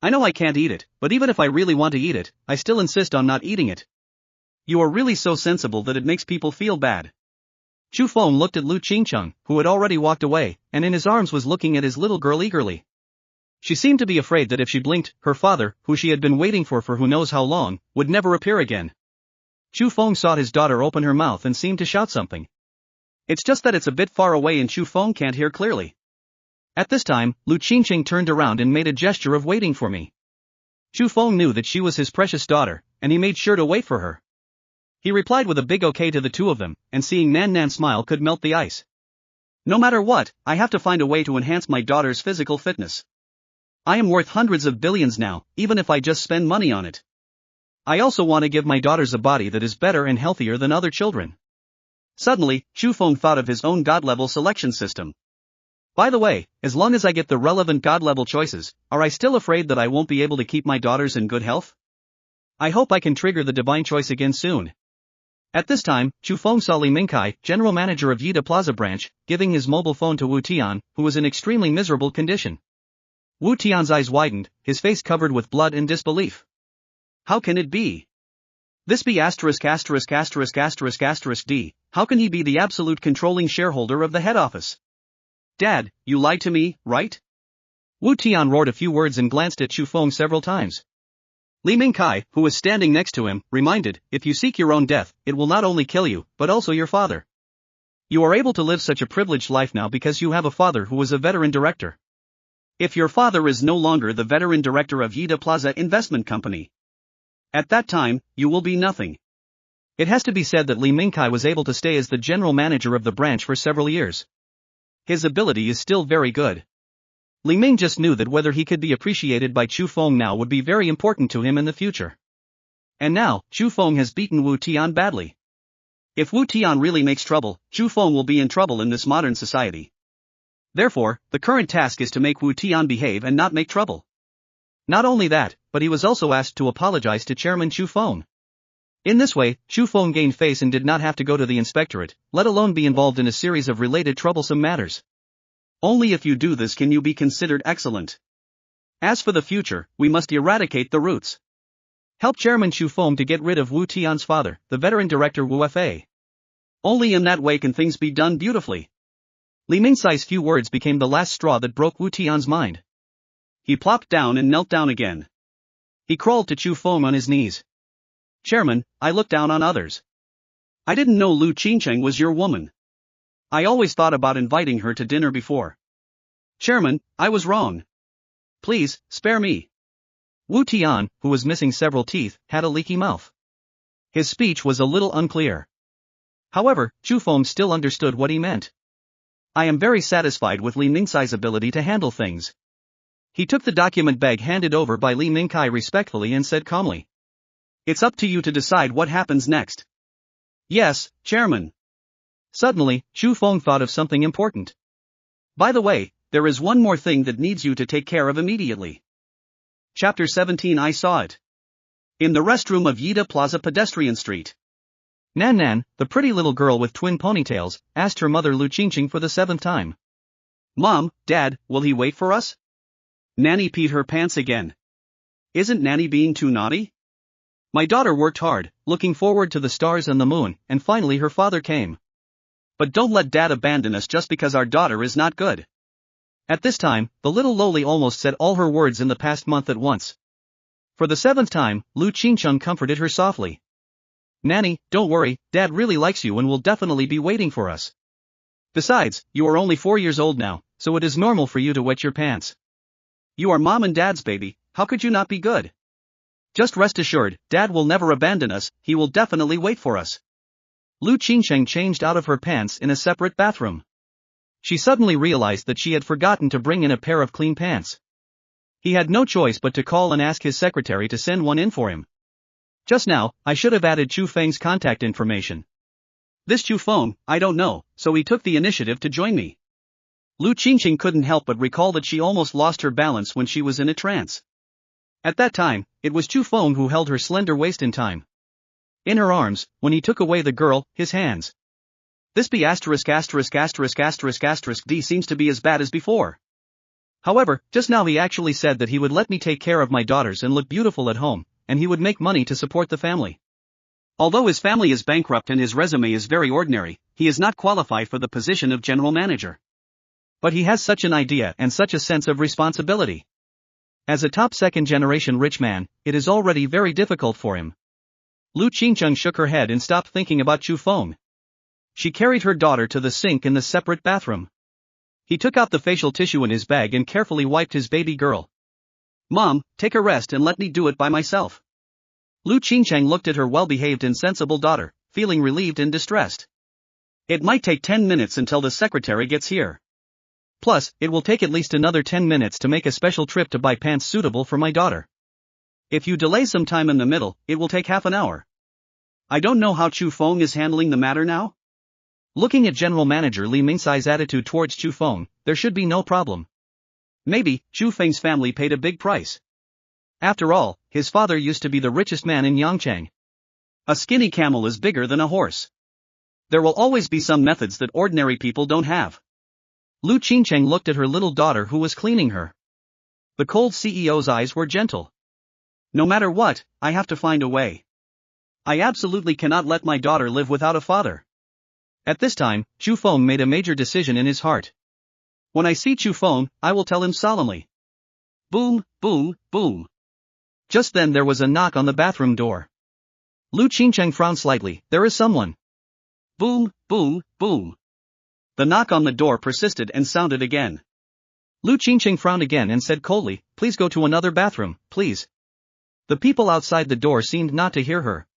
I know I can't eat it, but even if I really want to eat it, I still insist on not eating it. You are really so sensible that it makes people feel bad. Chu Feng looked at Lu Qingqing, who had already walked away, and in his arms was looking at his little girl eagerly. She seemed to be afraid that if she blinked, her father, who she had been waiting for who knows how long, would never appear again. Chu Feng saw his daughter open her mouth and seemed to shout something. It's just that it's a bit far away and Chu Feng can't hear clearly. At this time, Lu Qingqing turned around and made a gesture of waiting for me. Chu Feng knew that she was his precious daughter, and he made sure to wait for her. He replied with a big okay to the two of them, and seeing Nan Nan smile could melt the ice. No matter what, I have to find a way to enhance my daughter's physical fitness. I am worth hundreds of billions now, even if I just spend money on it. I also want to give my daughters a body that is better and healthier than other children. Suddenly, Chu Feng thought of his own god-level selection system. By the way, as long as I get the relevant god-level choices, are I still afraid that I won't be able to keep my daughters in good health? I hope I can trigger the divine choice again soon. At this time, Chu Feng saw Li Mingkai, general manager of Yida Plaza branch, giving his mobile phone to Wu Tian, who was in extremely miserable condition. Wu Tian's eyes widened, his face covered with blood and disbelief. How can it be? This be ********** D, how can he be the absolute controlling shareholder of the head office? Dad, you lied to me, right? Wu Tian roared a few words and glanced at Chu Feng several times. Li Mingkai, who was standing next to him, reminded, if you seek your own death, it will not only kill you, but also your father. You are able to live such a privileged life now because you have a father who was a veteran director. If your father is no longer the veteran director of Yida Plaza Investment Company, at that time, you will be nothing. It has to be said that Li Mingkai was able to stay as the general manager of the branch for several years. His ability is still very good. Li Ming just knew that whether he could be appreciated by Chu Feng now would be very important to him in the future. And now, Chu Feng has beaten Wu Tian badly. If Wu Tian really makes trouble, Chu Feng will be in trouble in this modern society. Therefore, the current task is to make Wu Tian behave and not make trouble. Not only that, but he was also asked to apologize to Chairman Chu Feng. In this way, Chu Feng gained face and did not have to go to the inspectorate, let alone be involved in a series of related troublesome matters. Only if you do this can you be considered excellent. As for the future, we must eradicate the roots. Help Chairman Chu Feng to get rid of Wu Tian's father, the veteran director Wu Fa. Only in that way can things be done beautifully. Li Mingkai's few words became the last straw that broke Wu Tian's mind. He plopped down and knelt down again. He crawled to Chu Feng on his knees. Chairman, I look down on others. I didn't know Lu Qingqing was your woman. I always thought about inviting her to dinner before. Chairman, I was wrong. Please, spare me. Wu Tian, who was missing several teeth, had a leaky mouth. His speech was a little unclear. However, Chu Feng still understood what he meant. I am very satisfied with Li Mingkai's ability to handle things. He took the document bag handed over by Li Mingkai respectfully and said calmly. It's up to you to decide what happens next. Yes, Chairman. Suddenly, Chu Feng thought of something important. By the way, there is one more thing that needs you to take care of immediately. Chapter 17 I saw it. In the restroom of Yida Plaza Pedestrian Street. Nan Nan, the pretty little girl with twin ponytails, asked her mother Lu Qingqing for the 7th time. Mom, Dad, will he wait for us? Nanny peed her pants again. Isn't Nanny being too naughty? My daughter worked hard, looking forward to the stars and the moon, and finally her father came. But don't let Dad abandon us just because our daughter is not good. At this time, the little loli almost said all her words in the past month at once. For the 7th time, Lu Qingqing comforted her softly. Nanny, don't worry, Dad really likes you and will definitely be waiting for us. Besides, you are only 4 years old now, so it is normal for you to wet your pants. You are Mom and Dad's baby, how could you not be good? Just rest assured, Dad will never abandon us, he will definitely wait for us. Lu Qingqing changed out of her pants in a separate bathroom. She suddenly realized that she had forgotten to bring in a pair of clean pants. He had no choice but to call and ask his secretary to send one in for him. Just now, I should have added Chu Feng's contact information. This Chu Feng, I don't know, so he took the initiative to join me. Lu Qingqing couldn't help but recall that she almost lost her balance when she was in a trance. At that time, it was Chu Feng who held her slender waist in time. In her arms, when he took away the girl, his hands. This B************* D seems to be as bad as before. However, just now he actually said that he would let me take care of my daughters and look beautiful at home, and he would make money to support the family. Although his family is bankrupt and his resume is very ordinary, he is not qualified for the position of general manager. But he has such an idea and such a sense of responsibility. As a top second-generation rich man, it is already very difficult for him. Lu Qingqing shook her head and stopped thinking about Chu Feng. She carried her daughter to the sink in the separate bathroom. He took out the facial tissue in his bag and carefully wiped his baby girl. Mom, take a rest and let me do it by myself. Lu Qingcheng looked at her well-behaved and sensible daughter, feeling relieved and distressed. It might take 10 minutes until the secretary gets here. Plus, it will take at least another 10 minutes to make a special trip to buy pants suitable for my daughter. If you delay some time in the middle, it will take half an hour. I don't know how Chu Feng is handling the matter now. Looking at General Manager Li Mingsai's attitude towards Chu Feng, there should be no problem. Maybe, Chu Feng's family paid a big price. After all, his father used to be the richest man in Yangcheng. A skinny camel is bigger than a horse. There will always be some methods that ordinary people don't have. Lu Qingcheng looked at her little daughter who was cleaning her. The cold CEO's eyes were gentle. No matter what, I have to find a way. I absolutely cannot let my daughter live without a father. At this time, Chu Feng made a major decision in his heart. When I see Chu Feng, I will tell him solemnly. Boom, boom, boom. Just then there was a knock on the bathroom door. Lu Qingcheng frowned slightly. There is someone. Boom, boom, boom. The knock on the door persisted and sounded again. Lu Qingcheng frowned again and said coldly, please go to another bathroom, please. The people outside the door seemed not to hear her.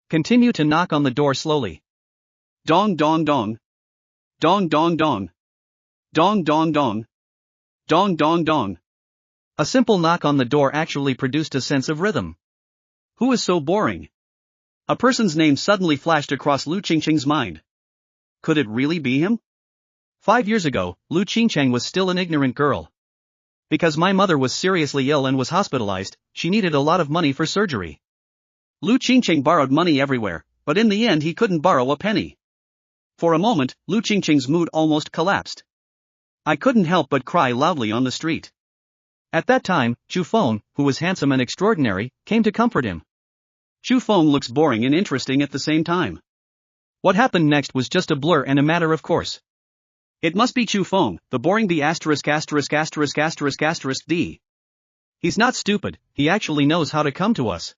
Continue to knock on the door slowly. Dong dong dong. Dong dong dong. Dong dong dong. Dong dong dong. A simple knock on the door actually produced a sense of rhythm. Who is so boring? A person's name suddenly flashed across Lu Qingcheng's mind. Could it really be him? 5 years ago, Lu Qingcheng was still an ignorant girl. Because my mother was seriously ill and was hospitalized, she needed a lot of money for surgery. Lu Qingcheng borrowed money everywhere, but in the end he couldn't borrow a penny. For a moment, Lu Qingcheng's mood almost collapsed. I couldn't help but cry loudly on the street. At that time, Chu Feng, who was handsome and extraordinary, came to comfort him. Chu Feng looks boring and interesting at the same time. What happened next was just a blur and a matter of course. It must be Chu Feng, the boring B*****************. He's not stupid, he actually knows how to come to us.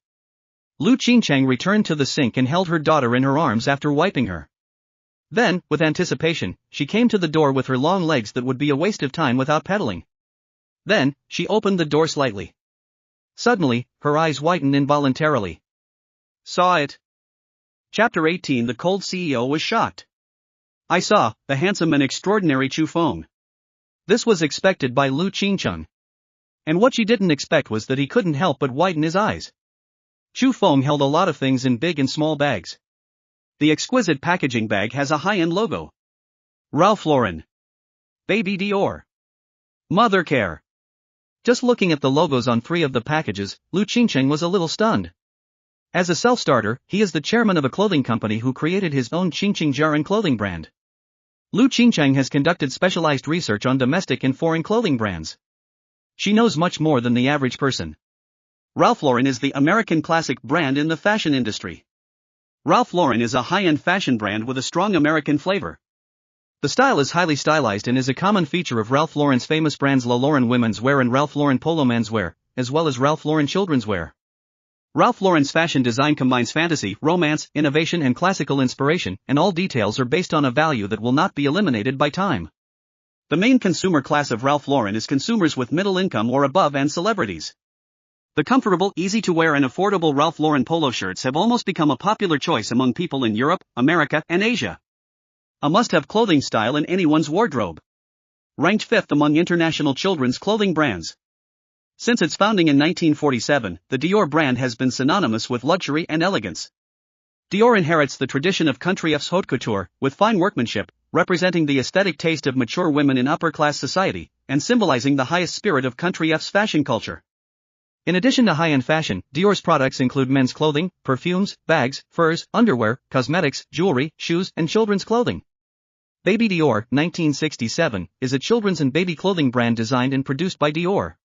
Lu Qingcheng returned to the sink and held her daughter in her arms after wiping her. Then, with anticipation, she came to the door with her long legs that would be a waste of time without pedaling. Then, she opened the door slightly. Suddenly, her eyes whitened involuntarily. Saw it. Chapter 18. The cold CEO was shocked. I saw the handsome and extraordinary Chu Feng. This was expected by Lu Qingcheng. And what she didn't expect was that he couldn't help but widen his eyes. Chu Feng held a lot of things in big and small bags. The exquisite packaging bag has a high-end logo. Ralph Lauren. Baby Dior. Mother Care. Just looking at the logos on 3 of the packages, Lu Qingcheng was a little stunned. As a self-starter, he is the chairman of a clothing company who created his own Qingqing Jiaran clothing brand. Lu Qingcheng has conducted specialized research on domestic and foreign clothing brands. She knows much more than the average person. Ralph Lauren is the American classic brand in the fashion industry. Ralph Lauren is a high-end fashion brand with a strong American flavor. The style is highly stylized and is a common feature of Ralph Lauren's famous brands La Lauren Women's Wear and Ralph Lauren Polo Men's Wear, as well as Ralph Lauren Children's Wear. Ralph Lauren's fashion design combines fantasy, romance, innovation and classical inspiration, and all details are based on a value that will not be eliminated by time. The main consumer class of Ralph Lauren is consumers with middle income or above and celebrities. The comfortable, easy-to-wear and affordable Ralph Lauren polo shirts have almost become a popular choice among people in Europe, America, and Asia. A must-have clothing style in anyone's wardrobe. Ranked 5th among international children's clothing brands. Since its founding in 1947, the Dior brand has been synonymous with luxury and elegance. Dior inherits the tradition of Country F's haute couture, with fine workmanship, representing the aesthetic taste of mature women in upper-class society, and symbolizing the highest spirit of Country F's fashion culture. In addition to high-end fashion, Dior's products include men's clothing, perfumes, bags, furs, underwear, cosmetics, jewelry, shoes, and children's clothing. Baby Dior, 1967, is a children's and baby clothing brand designed and produced by Dior.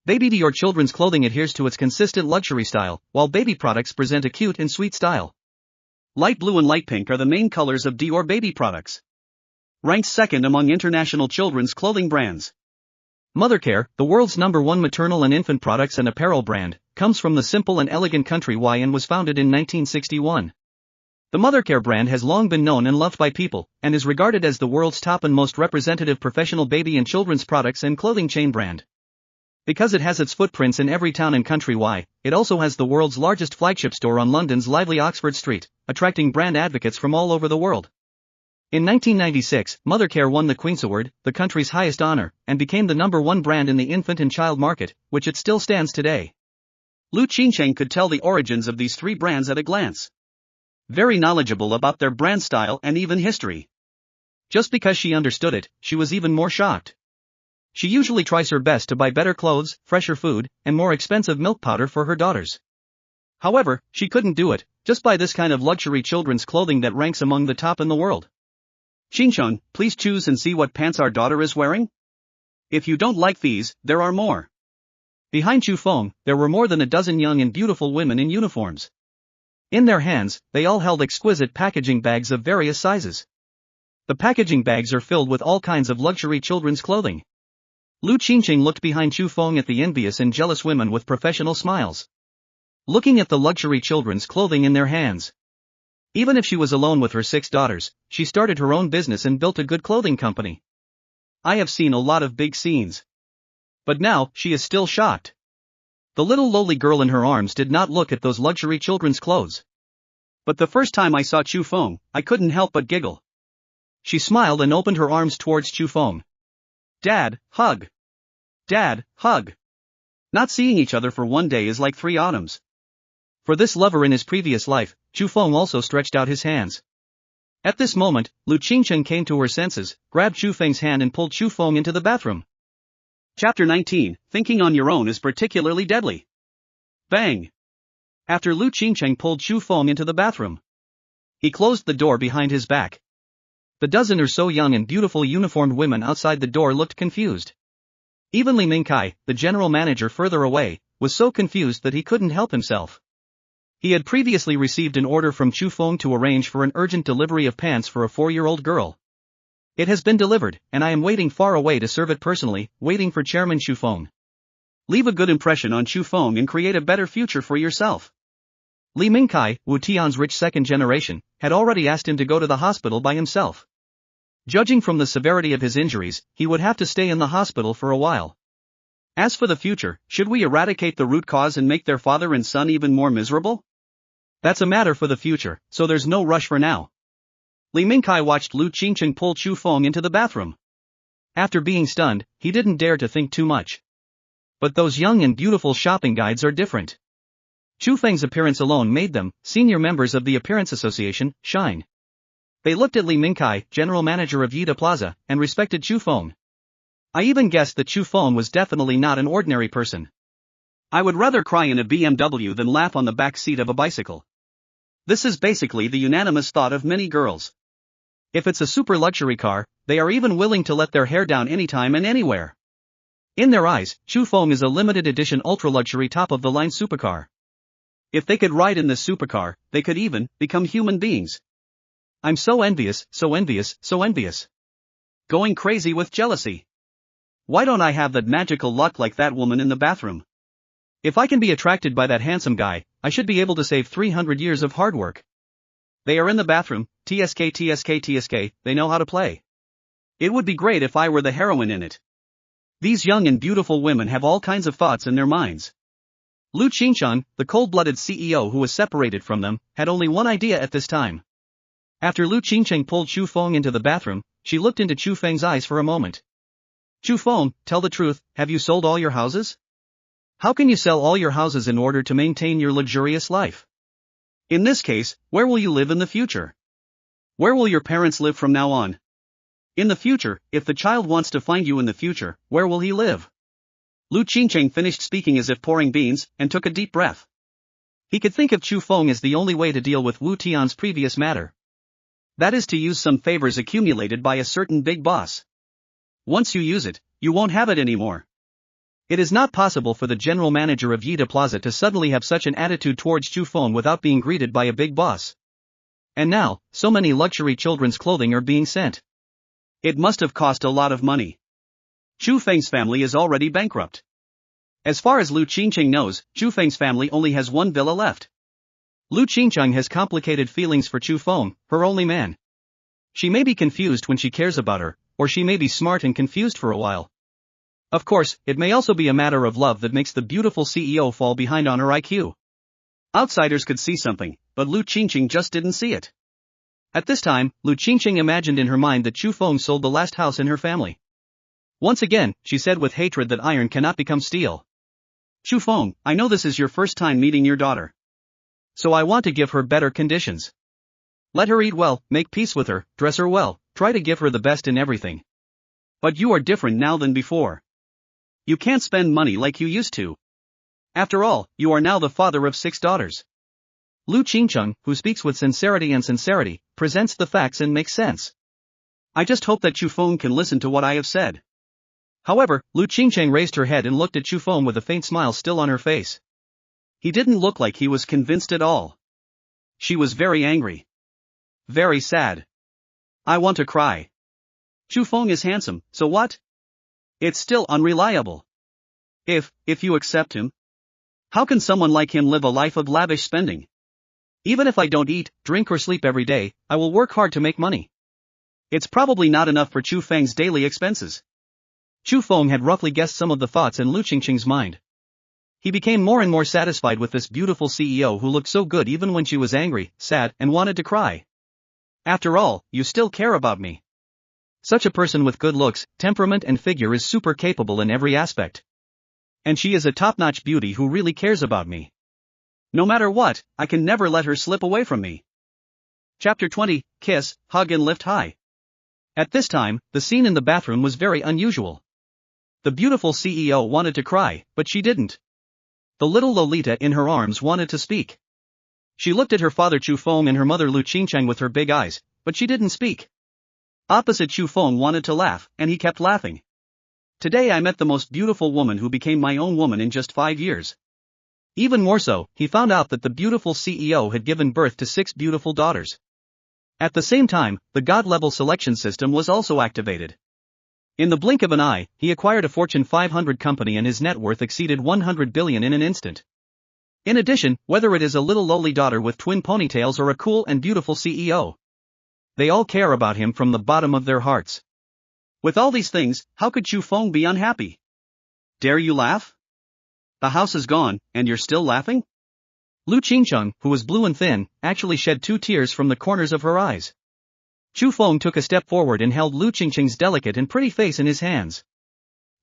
Baby Dior children's clothing adheres to its consistent luxury style, while baby products present a cute and sweet style. Light blue and light pink are the main colors of Dior baby products. Ranked 2nd among international children's clothing brands. Mothercare, the world's #1 maternal and infant products and apparel brand, comes from the simple and elegant country and was founded in 1961. The Mothercare brand has long been known and loved by people, and is regarded as the world's top and most representative professional baby and children's products and clothing chain brand. Because it has its footprints in every town and country, it also has the world's largest flagship store on London's lively Oxford Street, attracting brand advocates from all over the world. In 1996, Mothercare won the Queen's Award, the country's highest honor, and became the #1 brand in the infant and child market, which it still stands today. Lu Qingcheng could tell the origins of these three brands at a glance. Very knowledgeable about their brand style and even history. Just because she understood it, she was even more shocked. She usually tries her best to buy better clothes, fresher food, and more expensive milk powder for her daughters. However, she couldn't do it, just buy this kind of luxury children's clothing that ranks among the top in the world. Qingcheng, please choose and see what pants our daughter is wearing? If you don't like these, there are more. Behind Chu Feng, there were more than a dozen young and beautiful women in uniforms. In their hands, they all held exquisite packaging bags of various sizes. The packaging bags are filled with all kinds of luxury children's clothing. Lu Qingcheng looked behind Chu Feng at the envious and jealous women with professional smiles. Looking at the luxury children's clothing in their hands. Even if she was alone with her 6 daughters, she started her own business and built a good clothing company. I have seen a lot of big scenes. But now, she is still shocked. The little lowly girl in her arms did not look at those luxury children's clothes. But the first time I saw Chu Feng, I couldn't help but giggle. She smiled and opened her arms towards Chu Feng. Dad, hug. Dad, hug. Not seeing each other for one day is like 3 autumns. For this lover in his previous life, Chu Feng also stretched out his hands. At this moment, Lu Qingcheng came to her senses, grabbed Chu Feng's hand and pulled Chu Feng into the bathroom. Chapter 19, Thinking on Your Own is Particularly Deadly. Bang! After Lu Qingcheng pulled Chu Feng into the bathroom, he closed the door behind his back. The dozen or so young and beautiful uniformed women outside the door looked confused. Even Li Mingkai, the general manager further away, was so confused that he couldn't help himself. He had previously received an order from Chu Feng to arrange for an urgent delivery of pants for a 4-year-old girl. It has been delivered, and I am waiting far away to serve it personally, waiting for Chairman Chu Feng. Leave a good impression on Chu Feng and create a better future for yourself. Li Mingkai, Wu Tian's rich second generation, had already asked him to go to the hospital by himself. Judging from the severity of his injuries, he would have to stay in the hospital for a while. As for the future, should we eradicate the root cause and make their father and son even more miserable? That's a matter for the future, so there's no rush for now. Li Mingkai watched Lu Qingcheng pull Chu Feng into the bathroom. After being stunned, he didn't dare to think too much. But those young and beautiful shopping guides are different. Chu Feng's appearance alone made them, senior members of the Appearance Association, shine. They looked at Li Mingkai, general manager of Yida Plaza, and respected Chu Feng. I even guessed that Chu Feng was definitely not an ordinary person. I would rather cry in a BMW than laugh on the back seat of a bicycle. This is basically the unanimous thought of many girls. If it's a super luxury car, they are even willing to let their hair down anytime and anywhere. In their eyes, Chu Feng is a limited edition ultra-luxury top-of-the-line supercar. If they could ride in this supercar, they could even become human beings. I'm so envious, so envious, so envious. Going crazy with jealousy. Why don't I have that magical luck like that woman in the bathroom? If I can be attracted by that handsome guy, I should be able to save 300 years of hard work. They are in the bathroom, TSK TSK TSK, they know how to play. It would be great if I were the heroine in it. These young and beautiful women have all kinds of thoughts in their minds. Lu Qingcheng, the cold-blooded CEO who was separated from them, had only one idea at this time. After Lu Qingcheng pulled Chu Feng into the bathroom, she looked into Chu Feng's eyes for a moment. Chu Feng, tell the truth, have you sold all your houses? How can you sell all your houses in order to maintain your luxurious life? In this case, where will you live in the future? Where will your parents live from now on? In the future, if the child wants to find you in the future, where will he live? Lu Qingcheng finished speaking as if pouring beans, and took a deep breath. He could think of Chu Feng as the only way to deal with Wu Tian's previous matter. That is to use some favors accumulated by a certain big boss. Once you use it, you won't have it anymore. It is not possible for the general manager of Yida Plaza to suddenly have such an attitude towards Chu Feng without being greeted by a big boss. And now, so many luxury children's clothing are being sent. It must have cost a lot of money. Chu Feng's family is already bankrupt. As far as Lu Qingcheng knows, Chu Feng's family only has one villa left. Lu Qingcheng has complicated feelings for Chu Feng, her only man. She may be confused when she cares about her, or she may be smart and confused for a while. Of course, it may also be a matter of love that makes the beautiful CEO fall behind on her IQ. Outsiders could see something, but Lu Qingcheng just didn't see it. At this time, Lu Qingcheng imagined in her mind that Chu Feng sold the last house in her family. Once again, she said with hatred that iron cannot become steel. Chu Feng, I know this is your first time meeting your daughter. So I want to give her better conditions. Let her eat well, make peace with her, dress her well, try to give her the best in everything. But you are different now than before. You can't spend money like you used to. After all, you are now the father of 6 daughters. Lu Qingcheng, who speaks with sincerity, presents the facts and makes sense. I just hope that Chu Feng can listen to what I have said. However, Lu Qingcheng raised her head and looked at Chu Feng with a faint smile still on her face. He didn't look like he was convinced at all. She was very angry. Very sad. I want to cry. Chu Feng is handsome, so what? It's still unreliable. If you accept him, how can someone like him live a life of lavish spending? Even if I don't eat, drink or sleep every day, I will work hard to make money. It's probably not enough for Chu Feng's daily expenses. Chu Feng had roughly guessed some of the thoughts in Lu Qingcheng's mind. He became more and more satisfied with this beautiful CEO who looked so good even when she was angry, sad, and wanted to cry. After all, you still care about me. Such a person with good looks, temperament and figure is super capable in every aspect. And she is a top-notch beauty who really cares about me. No matter what, I can never let her slip away from me. Chapter 20, Kiss, Hug and Lift High. At this time, the scene in the bathroom was very unusual. The beautiful CEO wanted to cry, but she didn't. The little Lolita in her arms wanted to speak. She looked at her father Chu Feng and her mother Lu Qingcheng with her big eyes, but she didn't speak. Opposite Chu Feng wanted to laugh, and he kept laughing. Today I met the most beautiful woman who became my own woman in just 5 years. Even more so, he found out that the beautiful CEO had given birth to 6 beautiful daughters. At the same time, the God-level selection system was also activated. In the blink of an eye, he acquired a Fortune 500 company and his net worth exceeded 100 billion in an instant. In addition, whether it is a little lowly daughter with twin ponytails or a cool and beautiful CEO, they all care about him from the bottom of their hearts. With all these things, how could Chu Feng be unhappy? Dare you laugh? The house is gone, and you're still laughing? Lu Qingcheng, who was blue and thin, actually shed 2 tears from the corners of her eyes. Chu Feng took a step forward and held Lu Qingcheng's delicate and pretty face in his hands.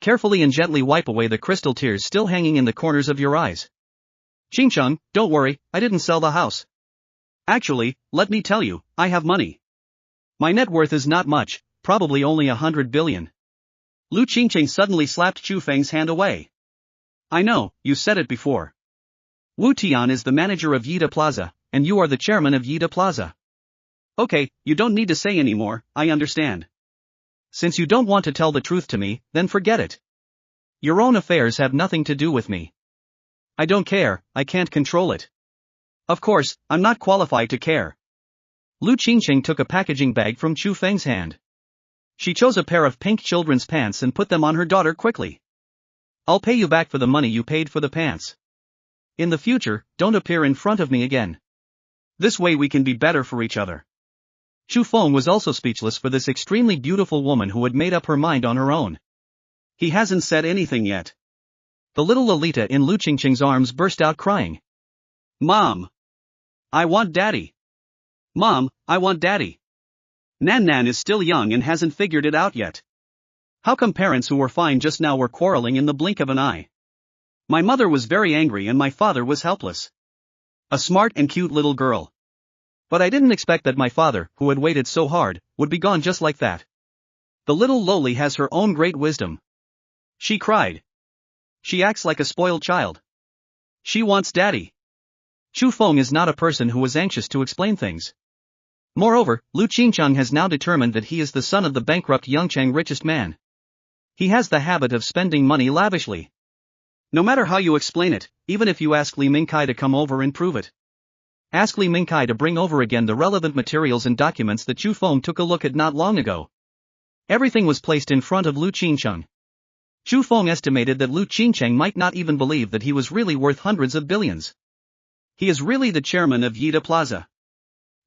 Carefully and gently wipe away the crystal tears still hanging in the corners of your eyes. Qingcheng, don't worry, I didn't sell the house. Actually, let me tell you, I have money. My net worth is not much, probably only 100 billion. Lu Qingcheng suddenly slapped Chu Feng's hand away. I know, you said it before. Wu Tian is the manager of Yida Plaza, and you are the chairman of Yida Plaza. Okay, you don't need to say anymore, I understand. Since you don't want to tell the truth to me, then forget it. Your own affairs have nothing to do with me. I don't care, I can't control it. Of course, I'm not qualified to care. Lu Qingcheng took a packaging bag from Chu Feng's hand. She chose a pair of pink children's pants and put them on her daughter quickly. I'll pay you back for the money you paid for the pants. In the future, don't appear in front of me again. This way we can be better for each other. Chu Feng was also speechless for this extremely beautiful woman who had made up her mind on her own. He hasn't said anything yet. The little Lolita in Lu Qingcheng's arms burst out crying. Mom! I want daddy! Mom, I want daddy! Nan Nan is still young and hasn't figured it out yet. How come parents who were fine just now were quarreling in the blink of an eye? My mother was very angry and my father was helpless. A smart and cute little girl. But I didn't expect that my father, who had waited so hard, would be gone just like that. The little Loli has her own great wisdom. She cried. She acts like a spoiled child. She wants daddy. Chu Feng is not a person who was anxious to explain things. Moreover, Lu Qingcheng has now determined that he is the son of the bankrupt Yongcheng richest man. He has the habit of spending money lavishly. No matter how you explain it, even if you ask Li Mingkai to come over and prove it. Ask Li Mingkai to bring over again the relevant materials and documents that Chu Feng took a look at not long ago. Everything was placed in front of Lu Qingcheng. Chu Feng estimated that Lu Qingcheng might not even believe that he was really worth hundreds of billions. He is really the chairman of Yida Plaza.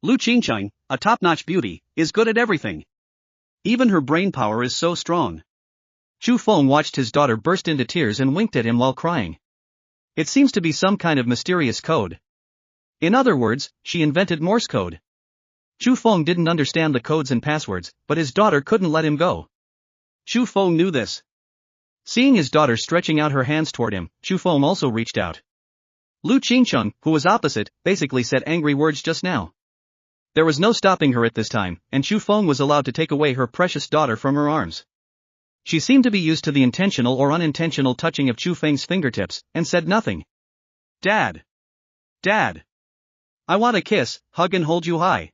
Lu Qingcheng, a top-notch beauty, is good at everything. Even her brain power is so strong. Chu Feng watched his daughter burst into tears and winked at him while crying. It seems to be some kind of mysterious code. In other words, she invented Morse code. Chu Feng didn't understand the codes and passwords, but his daughter couldn't let him go. Chu Feng knew this. Seeing his daughter stretching out her hands toward him, Chu Feng also reached out. Lu Qingcheng, who was opposite, basically said angry words just now. There was no stopping her at this time, and Chu Feng was allowed to take away her precious daughter from her arms. She seemed to be used to the intentional or unintentional touching of Chu Feng's fingertips, and said nothing. Dad. Dad. I want a kiss, hug and hold you high.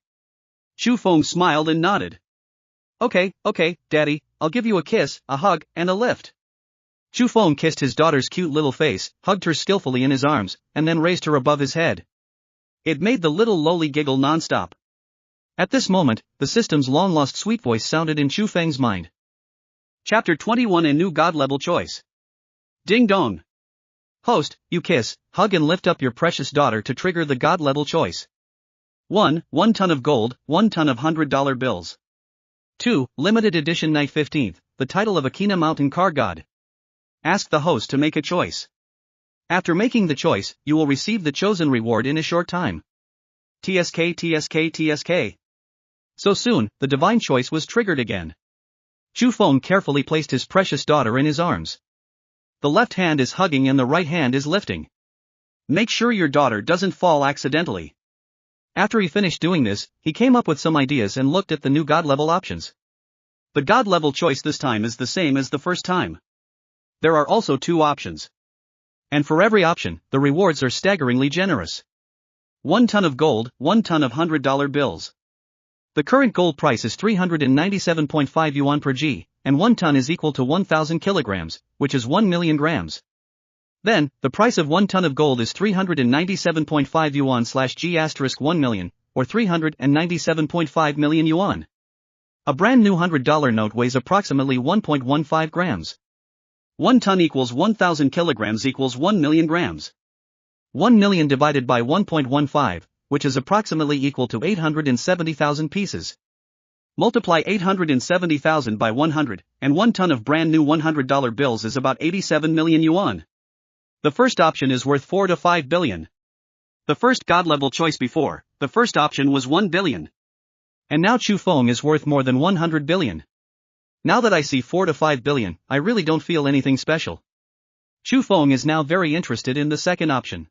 Chu Feng smiled and nodded. Okay, Daddy, I'll give you a kiss, a hug, and a lift. Chu Feng kissed his daughter's cute little face, hugged her skillfully in his arms, and then raised her above his head. It made the little lowly giggle non-stop. At this moment, the system's long-lost sweet voice sounded in Chu Feng's mind. Chapter 21: A New God-Level Choice. Ding dong. Host, you kiss, hug and lift up your precious daughter to trigger the God-Level Choice. 1. 1 ton of gold, 1 ton of $100 bills. 2. Limited edition Night 15th, the title of a Kina Mountain car god. Ask the host to make a choice. After making the choice, you will receive the chosen reward in a short time. TSK. So soon, the divine choice was triggered again. Chu Feng carefully placed his precious daughter in his arms. The left hand is hugging and the right hand is lifting. Make sure your daughter doesn't fall accidentally. After he finished doing this, he came up with some ideas and looked at the new God-level options. The God-level choice this time is the same as the first time. There are also 2 options. And for every option, the rewards are staggeringly generous. 1 ton of gold, 1 ton of $100 bills. The current gold price is 397.5 yuan per g, and 1 ton is equal to 1,000 kilograms, which is 1 million grams. Then, the price of 1 ton of gold is 397.5 yuan / g * 1 million, or 397.5 million yuan. A brand new $100 note weighs approximately 1.15 grams. 1 ton equals 1,000 kilograms equals 1 million grams. 1 million divided by 1.15, which is approximately equal to 870,000 pieces. Multiply 870,000 by 100, and 1 ton of brand new $100 bills is about 87 million yuan. The first option is worth 4 to 5 billion. The first God-level choice before, the first option was 1 billion. And now Chu Feng is worth more than 100 billion. Now that I see 4 to 5 billion, I really don't feel anything special. Chu Feng is now very interested in the second option.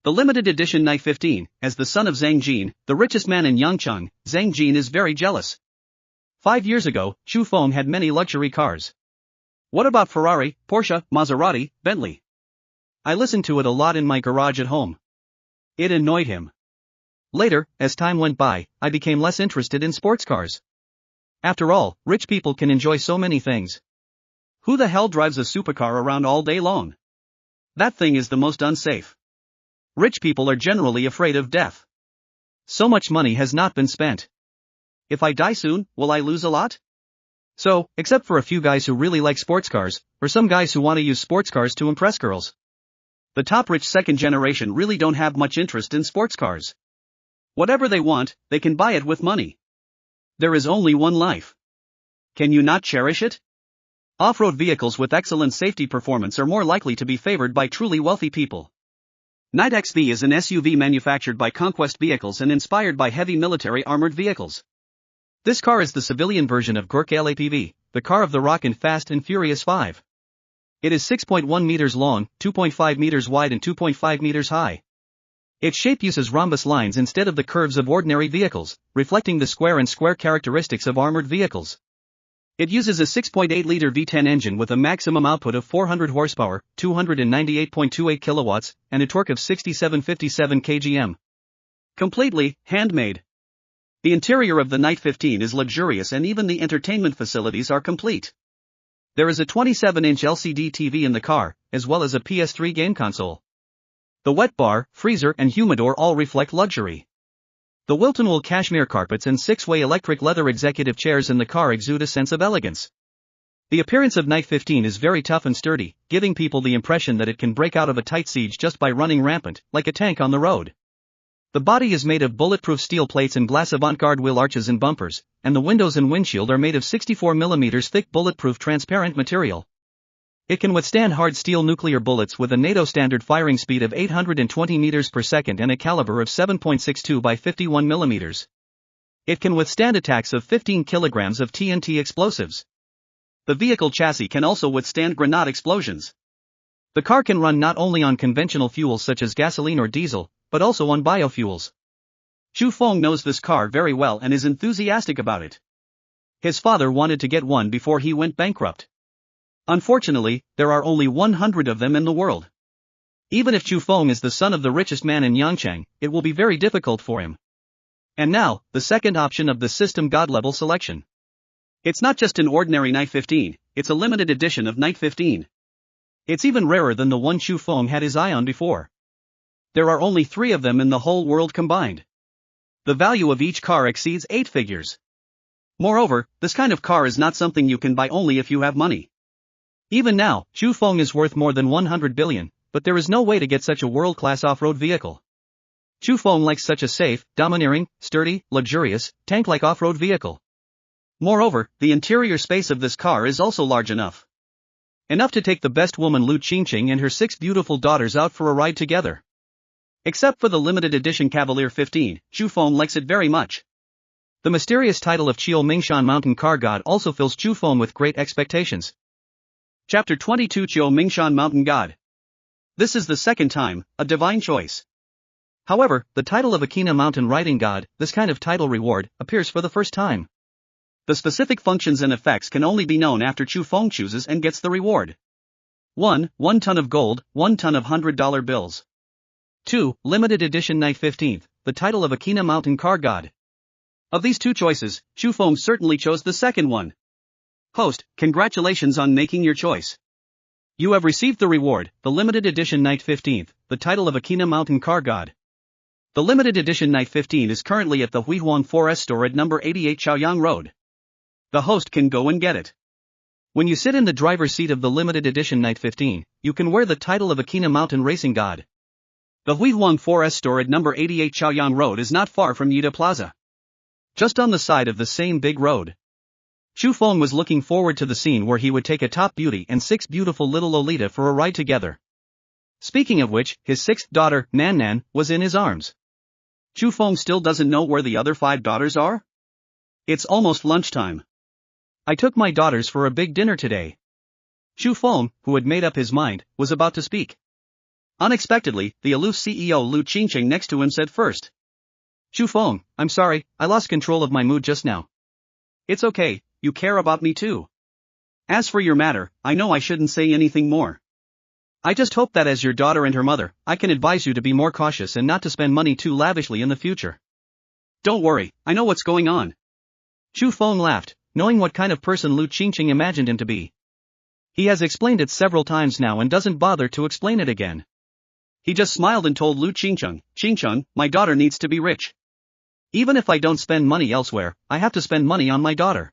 The limited edition Night 15, as the son of Zhang Jin, the richest man in Yangcheng, Zhang Jin is very jealous. 5 years ago, Chu Feng had many luxury cars. What about Ferrari, Porsche, Maserati, Bentley? I listened to it a lot in my garage at home. It annoyed him. Later, as time went by, I became less interested in sports cars. After all, rich people can enjoy so many things. Who the hell drives a supercar around all day long? That thing is the most unsafe. Rich people are generally afraid of death. So much money has not been spent. If I die soon, will I lose a lot? So, except for a few guys who really like sports cars, or some guys who want to use sports cars to impress girls. The top rich second generation really don't have much interest in sports cars. Whatever they want, they can buy it with money. There is only one life. Can you not cherish it? Off-road vehicles with excellent safety performance are more likely to be favored by truly wealthy people. Knight XV is an SUV manufactured by Conquest Vehicles and inspired by heavy military armored vehicles. This car is the civilian version of Gurkha LAPV, the car of the Rock in Fast and Furious 5. It is 6.1 meters long, 2.5 meters wide and 2.5 meters high. Its shape uses rhombus lines instead of the curves of ordinary vehicles, reflecting the square and square characteristics of armored vehicles. It uses a 6.8-liter V10 engine with a maximum output of 400 horsepower, 298.28 kilowatts, and a torque of 6757 kgm. Completely handmade. The interior of the Night 15 is luxurious and even the entertainment facilities are complete. There is a 27-inch LCD TV in the car, as well as a PS3 game console. The wet bar, freezer and humidor all reflect luxury. The Wilton wool cashmere carpets and 6-way electric leather executive chairs in the car exude a sense of elegance. The appearance of Knight 15 is very tough and sturdy, giving people the impression that it can break out of a tight siege just by running rampant, like a tank on the road. The body is made of bulletproof steel plates and glass avant-garde wheel arches and bumpers, and the windows and windshield are made of 64mm thick bulletproof transparent material. It can withstand hard steel nuclear bullets with a NATO standard firing speed of 820 meters per second and a caliber of 7.62 by 51 millimeters. It can withstand attacks of 15 kilograms of TNT explosives. The vehicle chassis can also withstand grenade explosions. The car can run not only on conventional fuels such as gasoline or diesel, but also on biofuels. Chu Feng knows this car very well and is enthusiastic about it. His father wanted to get one before he went bankrupt. Unfortunately, there are only 100 of them in the world. Even if Chu Feng is the son of the richest man in Yangchang, it will be very difficult for him. And now, the second option of the system God level selection. It's not just an ordinary Knight 15, it's a limited edition of Knight 15. It's even rarer than the one Chu Feng had his eye on before. There are only 3 of them in the whole world combined. The value of each car exceeds 8 figures. Moreover, this kind of car is not something you can buy only if you have money. Even now, Chu Feng is worth more than 100 billion, but there is no way to get such a world-class off-road vehicle. Chu Feng likes such a safe, domineering, sturdy, luxurious, tank-like off-road vehicle. Moreover, the interior space of this car is also large enough. Enough to take the best woman Lu Qingqing and her 6 beautiful daughters out for a ride together. Except for the limited edition Cavalier 15, Chu Feng likes it very much. The mysterious title of Qiu Mingshan Mountain Car God also fills Chu Feng with great expectations. Chapter 22 Qiu Mingshan Mountain God. This is the second time, a divine choice. However, the title of Akina Mountain Riding God, this kind of title reward, appears for the first time. The specific functions and effects can only be known after Chu Feng chooses and gets the reward. 1. 1 ton of gold, 1 ton of $100 bills. 2. Limited edition Knight 15th, the title of Akina Mountain Car God. Of these 2 choices, Chu Feng certainly chose the second one. Host, congratulations on making your choice. You have received the reward, the limited edition Knight 15th, the title of Akina Mountain Car God. The limited edition Knight 15 is currently at the Huihuan Forest store at number 88 Chaoyang Road. The host can go and get it. When you sit in the driver's seat of the limited edition Knight 15, you can wear the title of Akina Mountain Racing God. The Huihuan Forest store at number 88 Chaoyang Road is not far from Yida Plaza. Just on the side of the same big road. Chu Feng was looking forward to the scene where he would take a top beauty and 6 beautiful little Lolita for a ride together. Speaking of which, his 6th daughter, Nan Nan, was in his arms. Chu Feng still doesn't know where the other 5 daughters are? It's almost lunchtime. I took my daughters for a big dinner today. Chu Feng, who had made up his mind, was about to speak. Unexpectedly, the aloof CEO Lu Qingqing next to him said first. Chu Feng, I'm sorry, I lost control of my mood just now. It's okay. You care about me too. As for your matter, I know I shouldn't say anything more. I just hope that as your daughter and her mother, I can advise you to be more cautious and not to spend money too lavishly in the future. Don't worry, I know what's going on. Chu Feng laughed, knowing what kind of person Lu Qingqing imagined him to be. He has explained it several times now and doesn't bother to explain it again. He just smiled and told Lu Qingqing, Qingqing, my daughter needs to be rich. Even if I don't spend money elsewhere, I have to spend money on my daughter.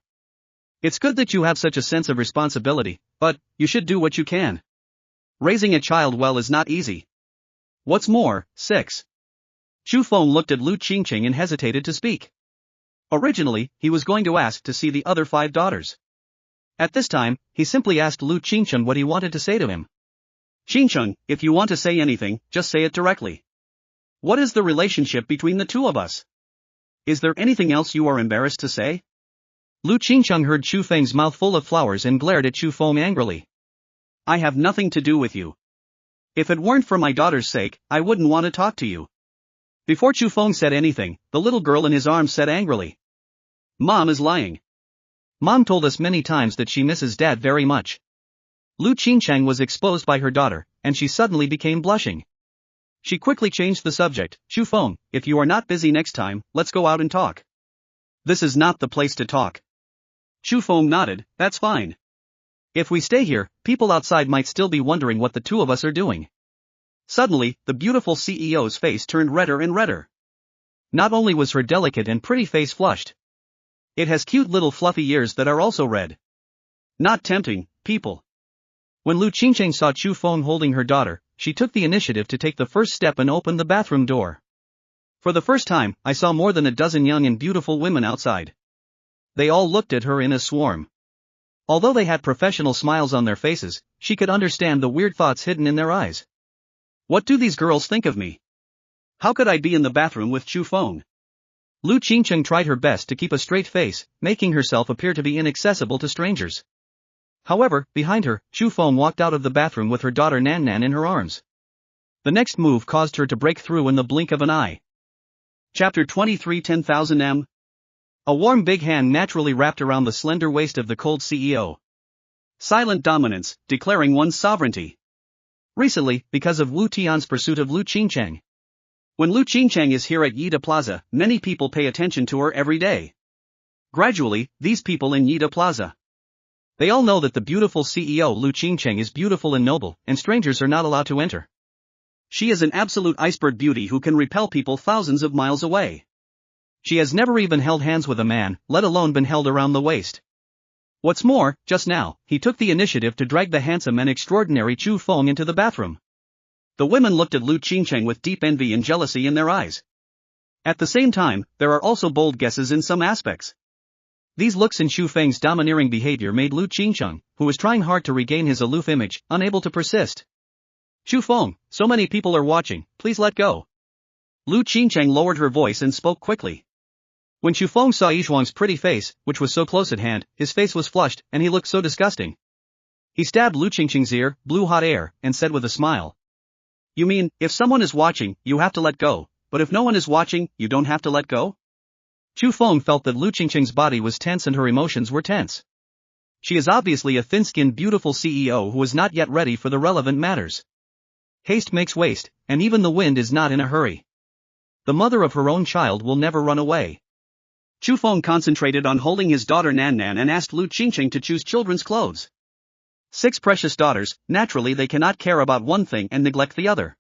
It's good that you have such a sense of responsibility, but you should do what you can. Raising a child well is not easy. What's more, 6. Chu Feng looked at Lu Qingqing and hesitated to speak. Originally, he was going to ask to see the other 5 daughters. At this time, he simply asked Lu Qingqing what he wanted to say to him. Qingqing, if you want to say anything, just say it directly. What is the relationship between the 2 of us? Is there anything else you are embarrassed to say? Lu Qingqing heard Chu Feng's mouth full of flowers and glared at Chu Feng angrily. I have nothing to do with you. If it weren't for my daughter's sake, I wouldn't want to talk to you. Before Chu Feng said anything, the little girl in his arms said angrily. Mom is lying. Mom told us many times that she misses Dad very much. Lu Qingqing was exposed by her daughter, and she suddenly became blushing. She quickly changed the subject. Chu Feng, if you are not busy next time, let's go out and talk. This is not the place to talk. Chu Feng nodded, that's fine. If we stay here, people outside might still be wondering what the 2 of us are doing. Suddenly, the beautiful CEO's face turned redder and redder. Not only was her delicate and pretty face flushed. It has cute little fluffy ears that are also red. Not tempting, people. When Lu Qingcheng saw Chu Feng holding her daughter, she took the initiative to take the first step and open the bathroom door. For the first time, I saw more than a dozen young and beautiful women outside. They all looked at her in a swarm. Although they had professional smiles on their faces, she could understand the weird thoughts hidden in their eyes. What do these girls think of me? How could I be in the bathroom with Chu Feng? Lu Qingcheng tried her best to keep a straight face, making herself appear to be inaccessible to strangers. However, behind her, Chu Feng walked out of the bathroom with her daughter Nan Nan in her arms. The next move caused her to break through in the blink of an eye. Chapter 23 10,000 M. A warm big hand naturally wrapped around the slender waist of the cold CEO. Silent dominance, declaring one's sovereignty. Recently, because of Wu Tian's pursuit of Lu Qingcheng. When Lu Qingcheng is here at Yida Plaza, many people pay attention to her every day. Gradually, these people in Yida Plaza. They all know that the beautiful CEO Lu Qingcheng is beautiful and noble, and strangers are not allowed to enter. She is an absolute iceberg beauty who can repel people thousands of miles away. She has never even held hands with a man, let alone been held around the waist. What's more, just now, he took the initiative to drag the handsome and extraordinary Chu Feng into the bathroom. The women looked at Lu Qingcheng with deep envy and jealousy in their eyes. At the same time, there are also bold guesses in some aspects. These looks and Chu Feng's domineering behavior made Lu Qingcheng, who was trying hard to regain his aloof image, unable to persist. Chu Feng, so many people are watching, please let go. Lu Qingcheng lowered her voice and spoke quickly. When Chu Feng saw Yizhuang's pretty face, which was so close at hand, his face was flushed, and he looked so disgusting. He stabbed Lu Qingcheng's ear, blew hot air, and said with a smile. You mean, if someone is watching, you have to let go, but if no one is watching, you don't have to let go? Chu Feng felt that Lu Qingcheng's body was tense and her emotions were tense. She is obviously a thin-skinned beautiful CEO who is not yet ready for the relevant matters. Haste makes waste, and even the wind is not in a hurry. The mother of her own child will never run away. Chu Feng concentrated on holding his daughter Nan Nan and asked Lu Qingcheng to choose children's clothes. 6 precious daughters, naturally they cannot care about one thing and neglect the other.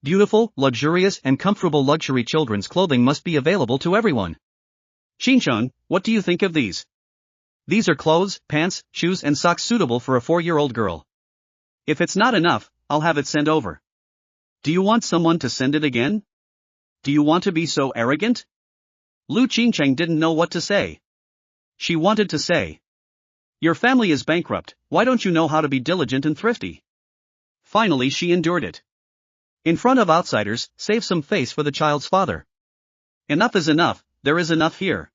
Beautiful, luxurious and comfortable luxury children's clothing must be available to everyone. Qingcheng, what do you think of these? These are clothes, pants, shoes and socks suitable for a 4-year-old girl. If it's not enough, I'll have it sent over. Do you want someone to send it again? Do you want to be so arrogant? Lu Qingcheng didn't know what to say. She wanted to say, your family is bankrupt, why don't you know how to be diligent and thrifty? Finally she endured it. In front of outsiders, save some face for the child's father. Enough is enough, there is enough here.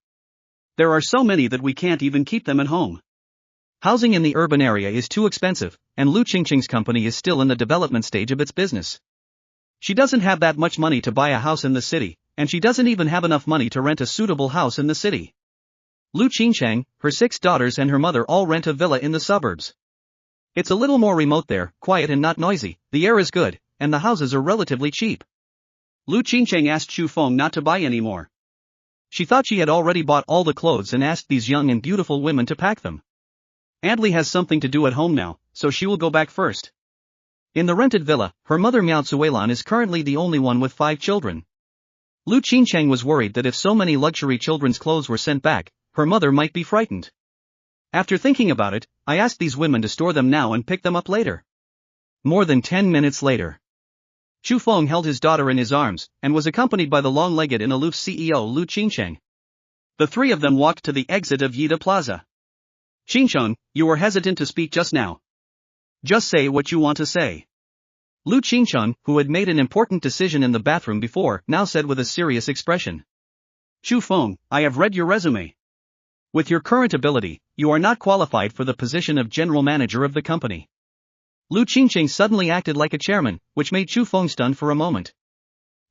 There are so many that we can't even keep them at home. Housing in the urban area is too expensive, and Lu Qingcheng's company is still in the development stage of its business. She doesn't have that much money to buy a house in the city, and she doesn't even have enough money to rent a suitable house in the city. Lu Qingcheng, her 6 daughters and her mother all rent a villa in the suburbs. It's a little more remote there, quiet and not noisy, the air is good, and the houses are relatively cheap. Lu Qingcheng asked Chu Feng not to buy any more. She thought she had already bought all the clothes and asked these young and beautiful women to pack them. Aunt Li has something to do at home now, so she will go back first. In the rented villa, her mother Miao Zuelan is currently the only one with 5 children. Lu Qingcheng was worried that if so many luxury children's clothes were sent back, her mother might be frightened. After thinking about it, I asked these women to store them now and pick them up later. More than 10 minutes later. Chu Feng held his daughter in his arms, and was accompanied by the long-legged and aloof CEO Lu Qingcheng. The 3 of them walked to the exit of Yida Plaza. Qingcheng, you were hesitant to speak just now. Just say what you want to say. Lu Qingcheng, who had made an important decision in the bathroom before, now said with a serious expression. Chu Feng, I have read your resume. With your current ability, you are not qualified for the position of general manager of the company. Lu Qingcheng suddenly acted like a chairman, which made Chu Feng stunned for a moment.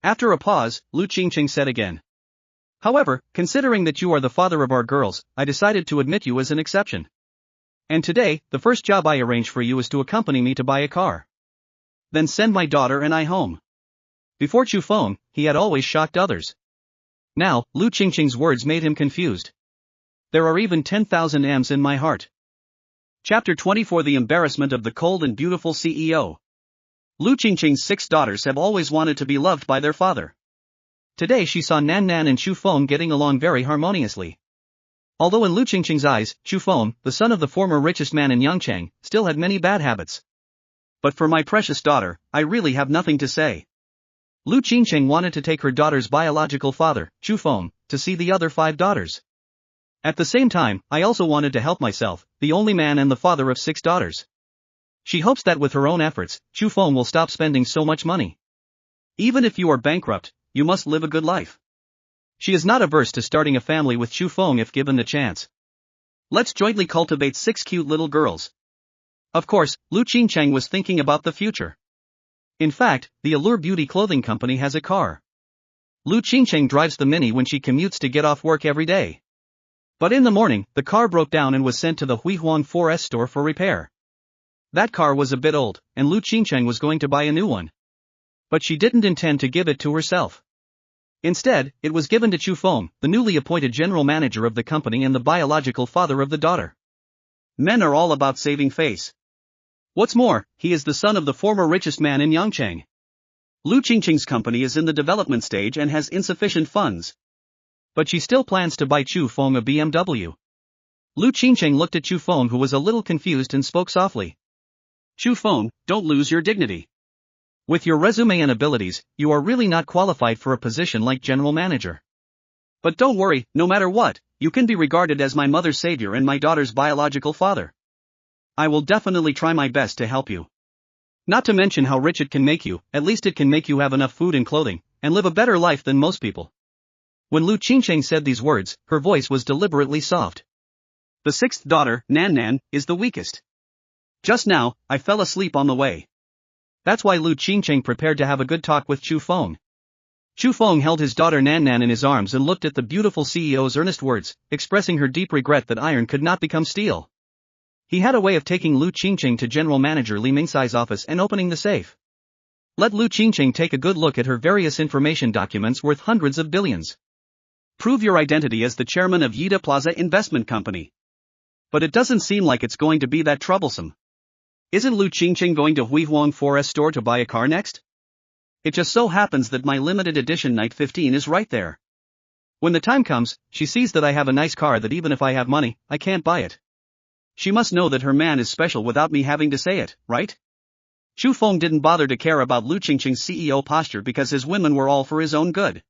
After a pause, Lu Qingcheng said again. However, considering that you are the father of our girls, I decided to admit you as an exception. And today, the first job I arrange for you is to accompany me to buy a car. Then send my daughter and I home. Before Chu Feng, he had always shocked others. Now, Lu Qingcheng's words made him confused. There are even 10,000 M's in my heart. Chapter 24 The embarrassment of the cold and beautiful CEO. Lu Qingcheng's 6 daughters have always wanted to be loved by their father. Today she saw Nan Nan and Chu Feng getting along very harmoniously. Although in Lu Qingqing's eyes, Chu Feng, the son of the former richest man in Yangcheng, still had many bad habits. But for my precious daughter, I really have nothing to say. Lu Qingqing wanted to take her daughter's biological father, Chu Feng, to see the other 5 daughters. At the same time, I also wanted to help myself, the only man and the father of 6 daughters. She hopes that with her own efforts, Chu Feng will stop spending so much money. Even if you are bankrupt, you must live a good life. She is not averse to starting a family with Chu Feng if given the chance. Let's jointly cultivate 6 cute little girls. Of course, Lu Qingcheng was thinking about the future. In fact, the Allure Beauty Clothing Company has a car. Lu Qingcheng drives the Mini when she commutes to get off work every day. But in the morning, the car broke down and was sent to the Huihuang 4S store for repair. That car was a bit old, and Lu Qingcheng was going to buy a new one. But she didn't intend to give it to herself. Instead, it was given to Chu Feng, the newly appointed general manager of the company and the biological father of the daughter. Men are all about saving face. What's more, he is the son of the former richest man in Yangcheng. Lu Qingqing's company is in the development stage and has insufficient funds. But she still plans to buy Chu Feng a BMW. Lu Qingqing looked at Chu Feng, who was a little confused, and spoke softly. Chu Feng, don't lose your dignity. With your resume and abilities, you are really not qualified for a position like general manager. But don't worry, no matter what, you can be regarded as my mother's savior and my daughter's biological father. I will definitely try my best to help you. Not to mention how rich it can make you, at least it can make you have enough food and clothing, and live a better life than most people. When Lu Qingqing said these words, her voice was deliberately soft. The 6th daughter, Nan Nan, is the weakest. Just now, I fell asleep on the way. That's why Lu Qingqing prepared to have a good talk with Chu Feng. Chu Feng held his daughter Nan Nan in his arms and looked at the beautiful CEO's earnest words, expressing her deep regret that iron could not become steel. He had a way of taking Lu Qingqing to General Manager Li Mingsai's office and opening the safe. Let Lu Qingqing take a good look at her various information documents worth hundreds of billions. Prove your identity as the chairman of Yida Plaza Investment Company. But it doesn't seem like it's going to be that troublesome. Isn't Lu Qingqing going to Huihuang 4S store to buy a car next? It just so happens that my limited edition Night 15 is right there. When the time comes, she sees that I have a nice car that even if I have money, I can't buy it. She must know that her man is special without me having to say it, right? Chu Feng didn't bother to care about Lu Qingqing's CEO posture because his women were all for his own good.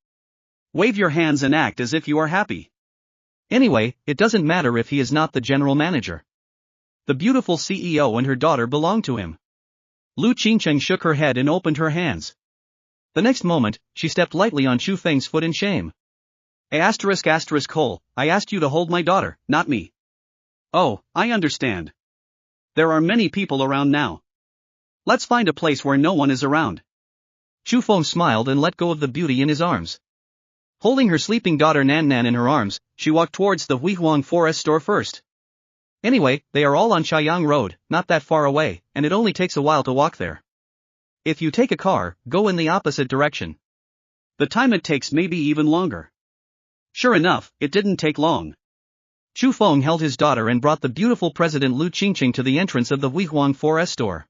Wave your hands and act as if you are happy. Anyway, it doesn't matter if he is not the general manager. The beautiful CEO and her daughter belong to him. Lu Qingqing shook her head and opened her hands. The next moment, she stepped lightly on Chu Feng's foot in shame. I asked you to hold my daughter, not me. Oh, I understand. There are many people around now. Let's find a place where no one is around. Chu Feng smiled and let go of the beauty in his arms. Holding her sleeping daughter Nan Nan in her arms, she walked towards the Huihuang 4S store first. Anyway, they are all on Chaiyang Road, not that far away, and it only takes a while to walk there. If you take a car, go in the opposite direction. The time it takes may be even longer. Sure enough, it didn't take long. Chu Feng held his daughter and brought the beautiful President Lu Qingqing to the entrance of the Huihuang 4S store.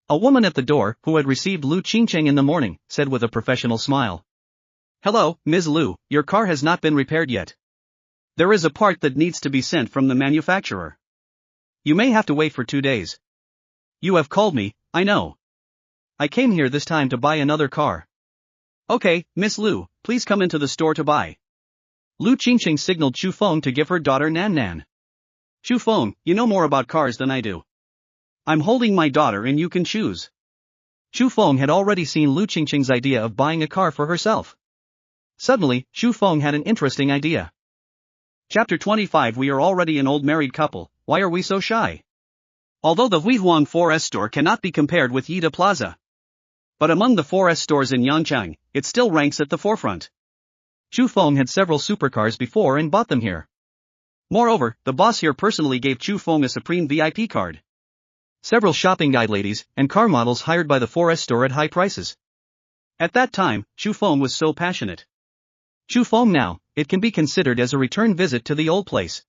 A woman at the door, who had received Lu Qingqing in the morning, said with a professional smile. Hello, Ms. Lu, your car has not been repaired yet. There is a part that needs to be sent from the manufacturer. You may have to wait for 2 days. You have called me, I know. I came here this time to buy another car. Okay, Miss Lu, please come into the store to buy. Lu Qingqing signaled Chu Feng to give her daughter Nan Nan. Chu Feng, you know more about cars than I do. I'm holding my daughter and you can choose. Chu Feng had already seen Lu Qingqing's idea of buying a car for herself. Suddenly, Chu Feng had an interesting idea. Chapter 25. We are already an old married couple, why are we so shy? Although the Huihuang 4S store cannot be compared with Yida Plaza, but among the 4S stores in Yangcheng, it still ranks at the forefront. Chu Feng had several supercars before and bought them here. Moreover, the boss here personally gave Chu Feng a Supreme VIP card. Several shopping guide ladies and car models hired by the 4S store at high prices. At that time, Chu Feng was so passionate. Chu Feng now, it can be considered as a return visit to the old place.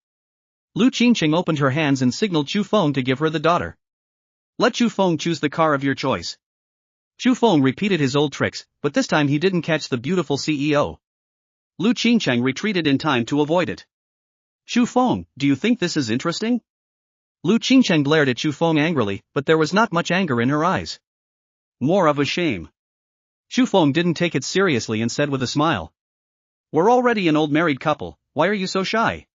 Lu Qingqing opened her hands and signaled Chu Feng to give her the daughter. Let Chu Feng choose the car of your choice. Chu Feng repeated his old tricks, but this time he didn't catch the beautiful CEO. Lu Qingqing retreated in time to avoid it. Chu Feng, do you think this is interesting? Lu Qingcheng glared at Chu Feng angrily, but there was not much anger in her eyes. More of a shame. Chu Feng didn't take it seriously and said with a smile. We're already an old married couple, why are you so shy?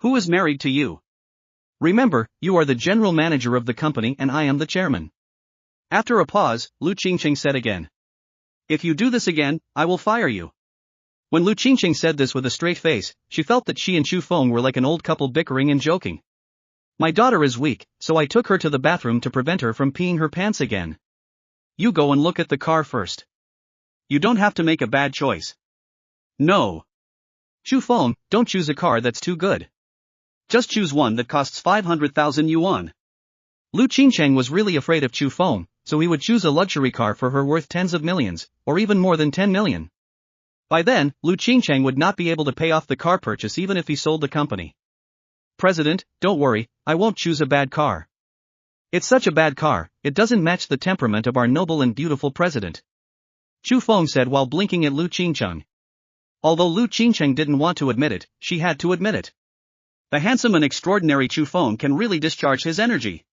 Who is married to you? Remember, you are the general manager of the company and I am the chairman. After a pause, Lu Qingcheng said again. If you do this again, I will fire you. When Lu Qingcheng said this with a straight face, she felt that she and Chu Feng were like an old couple bickering and joking. My daughter is weak, so I took her to the bathroom to prevent her from peeing her pants again. You go and look at the car first. You don't have to make a bad choice. No. Chu Feng, don't choose a car that's too good. Just choose one that costs 500,000 yuan. Lu Qingcheng was really afraid of Chu Feng, so he would choose a luxury car for her worth tens of millions, or even more than 10 million. By then, Lu Qingcheng would not be able to pay off the car purchase even if he sold the company. President, don't worry, I won't choose a bad car. It's such a bad car, it doesn't match the temperament of our noble and beautiful president. Chu Feng said while blinking at Lu Qingcheng. Although Lu Qingcheng didn't want to admit it, she had to admit it. The handsome and extraordinary Chu Feng can really discharge his energy.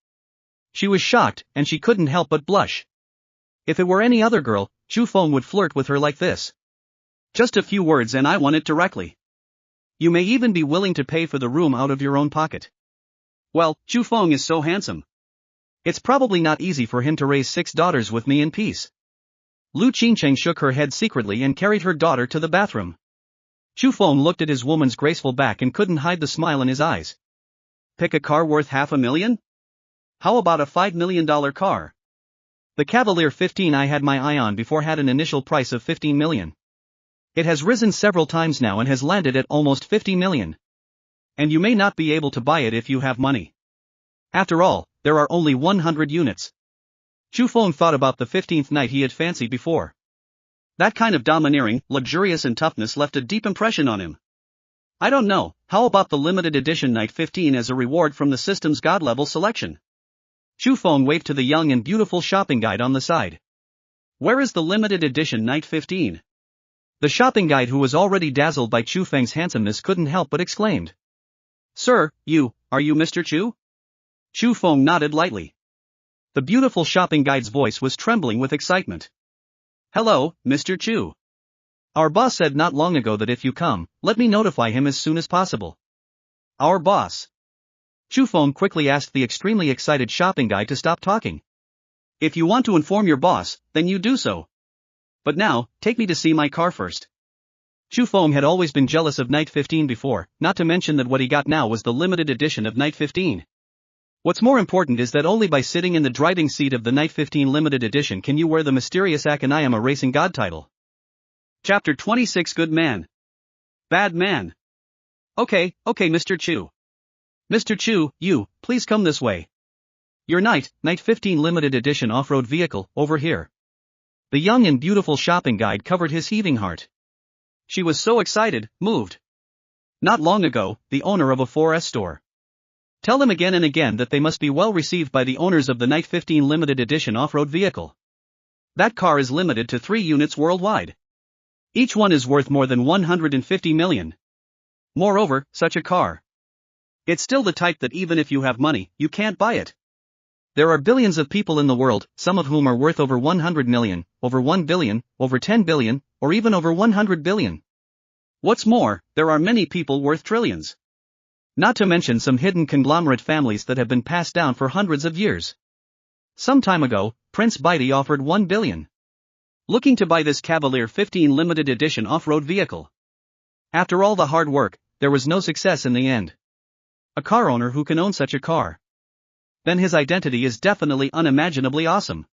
She was shocked, and she couldn't help but blush. If it were any other girl, Chu Feng would flirt with her like this. Just a few words and I want it directly. You may even be willing to pay for the room out of your own pocket. Well, Chu Feng is so handsome. It's probably not easy for him to raise 6 daughters with me in peace. Lu Qingcheng shook her head secretly and carried her daughter to the bathroom. Chu Feng looked at his woman's graceful back and couldn't hide the smile in his eyes. Pick a car worth $500,000? How about a $5 million car? The Cavalier 15 I had my eye on before had an initial price of 15 million. It has risen several times now and has landed at almost 50 million. And you may not be able to buy it if you have money. After all, there are only 100 units. Chu Feng thought about the 15th night he had fancied before. That kind of domineering, luxurious and toughness left a deep impression on him. I don't know, how about the limited edition Night 15 as a reward from the system's God-level selection? Chu Feng waved to the young and beautiful shopping guide on the side. Where is the limited edition Night 15? The shopping guide, who was already dazzled by Chu Feng's handsomeness, couldn't help but exclaimed. Sir, are you Mr. Chu? Chu Feng nodded lightly. The beautiful shopping guide's voice was trembling with excitement. Hello, Mr. Chu. Our boss said not long ago that if you come, let me notify him as soon as possible. Our boss? Chu Feng quickly asked the extremely excited shopping guide to stop talking. If you want to inform your boss, then you do so. But now, take me to see my car first. Chu Feng had always been jealous of Night 15 before, not to mention that what he got now was the limited edition of Night 15. What's more important is that only by sitting in the driving seat of the Night 15 limited edition can you wear the mysterious Akanayama Racing God title. Chapter 26 Good Man. Bad Man. Okay, Mr. Chu. Mr. Chu, please come this way. Your Night 15 limited edition off-road vehicle, over here. The young and beautiful shopping guide covered his heaving heart. She was so excited, moved. Not long ago, the owner of a 4S store. Tell them again and again that they must be well received by the owners of the Night 15 limited edition off-road vehicle. That car is limited to 3 units worldwide. Each one is worth more than 150 million. Moreover, such a car. It's still the type that even if you have money, you can't buy it. There are billions of people in the world, some of whom are worth over 100 million, over 1 billion, over 10 billion, or even over 100 billion. What's more, there are many people worth trillions. Not to mention some hidden conglomerate families that have been passed down for hundreds of years. Some time ago, Prince Baidi offered 1 billion. Looking to buy this Cavalier 15 limited edition off-road vehicle. After all the hard work, there was no success in the end. A car owner who can own such a car. Then his identity is definitely unimaginably awesome.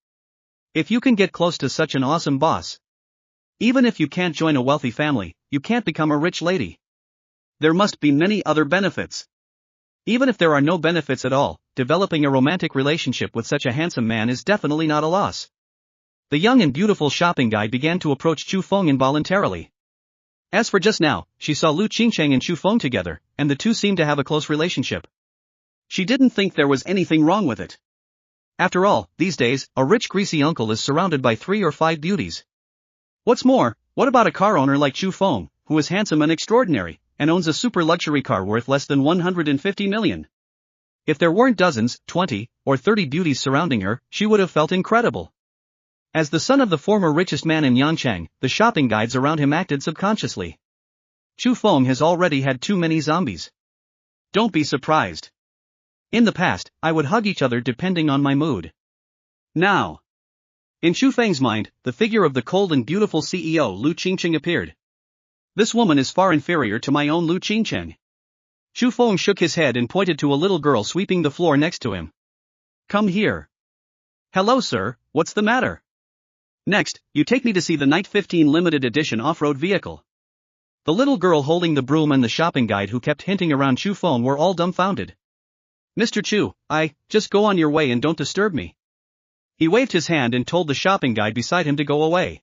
If you can get close to such an awesome boss. Even if you can't join a wealthy family, you can't become a rich lady. There must be many other benefits. Even if there are no benefits at all, developing a romantic relationship with such a handsome man is definitely not a loss. The young and beautiful shopping guide began to approach Chu Feng involuntarily. As for just now, she saw Lu Qingcheng and Chu Feng together, and the two seemed to have a close relationship. She didn't think there was anything wrong with it. After all, these days, a rich greasy uncle is surrounded by 3 or 5 beauties. What's more, what about a car owner like Chu Feng, who is handsome and extraordinary, and owns a super luxury car worth less than 150 million. If there weren't dozens, 20, or 30 beauties surrounding her, she would have felt incredible. As the son of the former richest man in Yangcheng, the shopping guides around him acted subconsciously. Chu Feng has already had too many zombies. Don't be surprised. In the past, I would hug each other depending on my mood. Now. In Chu Feng's mind, the figure of the cold and beautiful CEO Lu Qingcheng appeared. This woman is far inferior to my own Lu Qingcheng. Chu Feng shook his head and pointed to a little girl sweeping the floor next to him. Come here. Hello sir, what's the matter? Next, you take me to see the Night 15 limited edition off-road vehicle. The little girl holding the broom and the shopping guide who kept hinting around Chu Feng were all dumbfounded. Mr. Chu, just go on your way and don't disturb me. He waved his hand and told the shopping guide beside him to go away.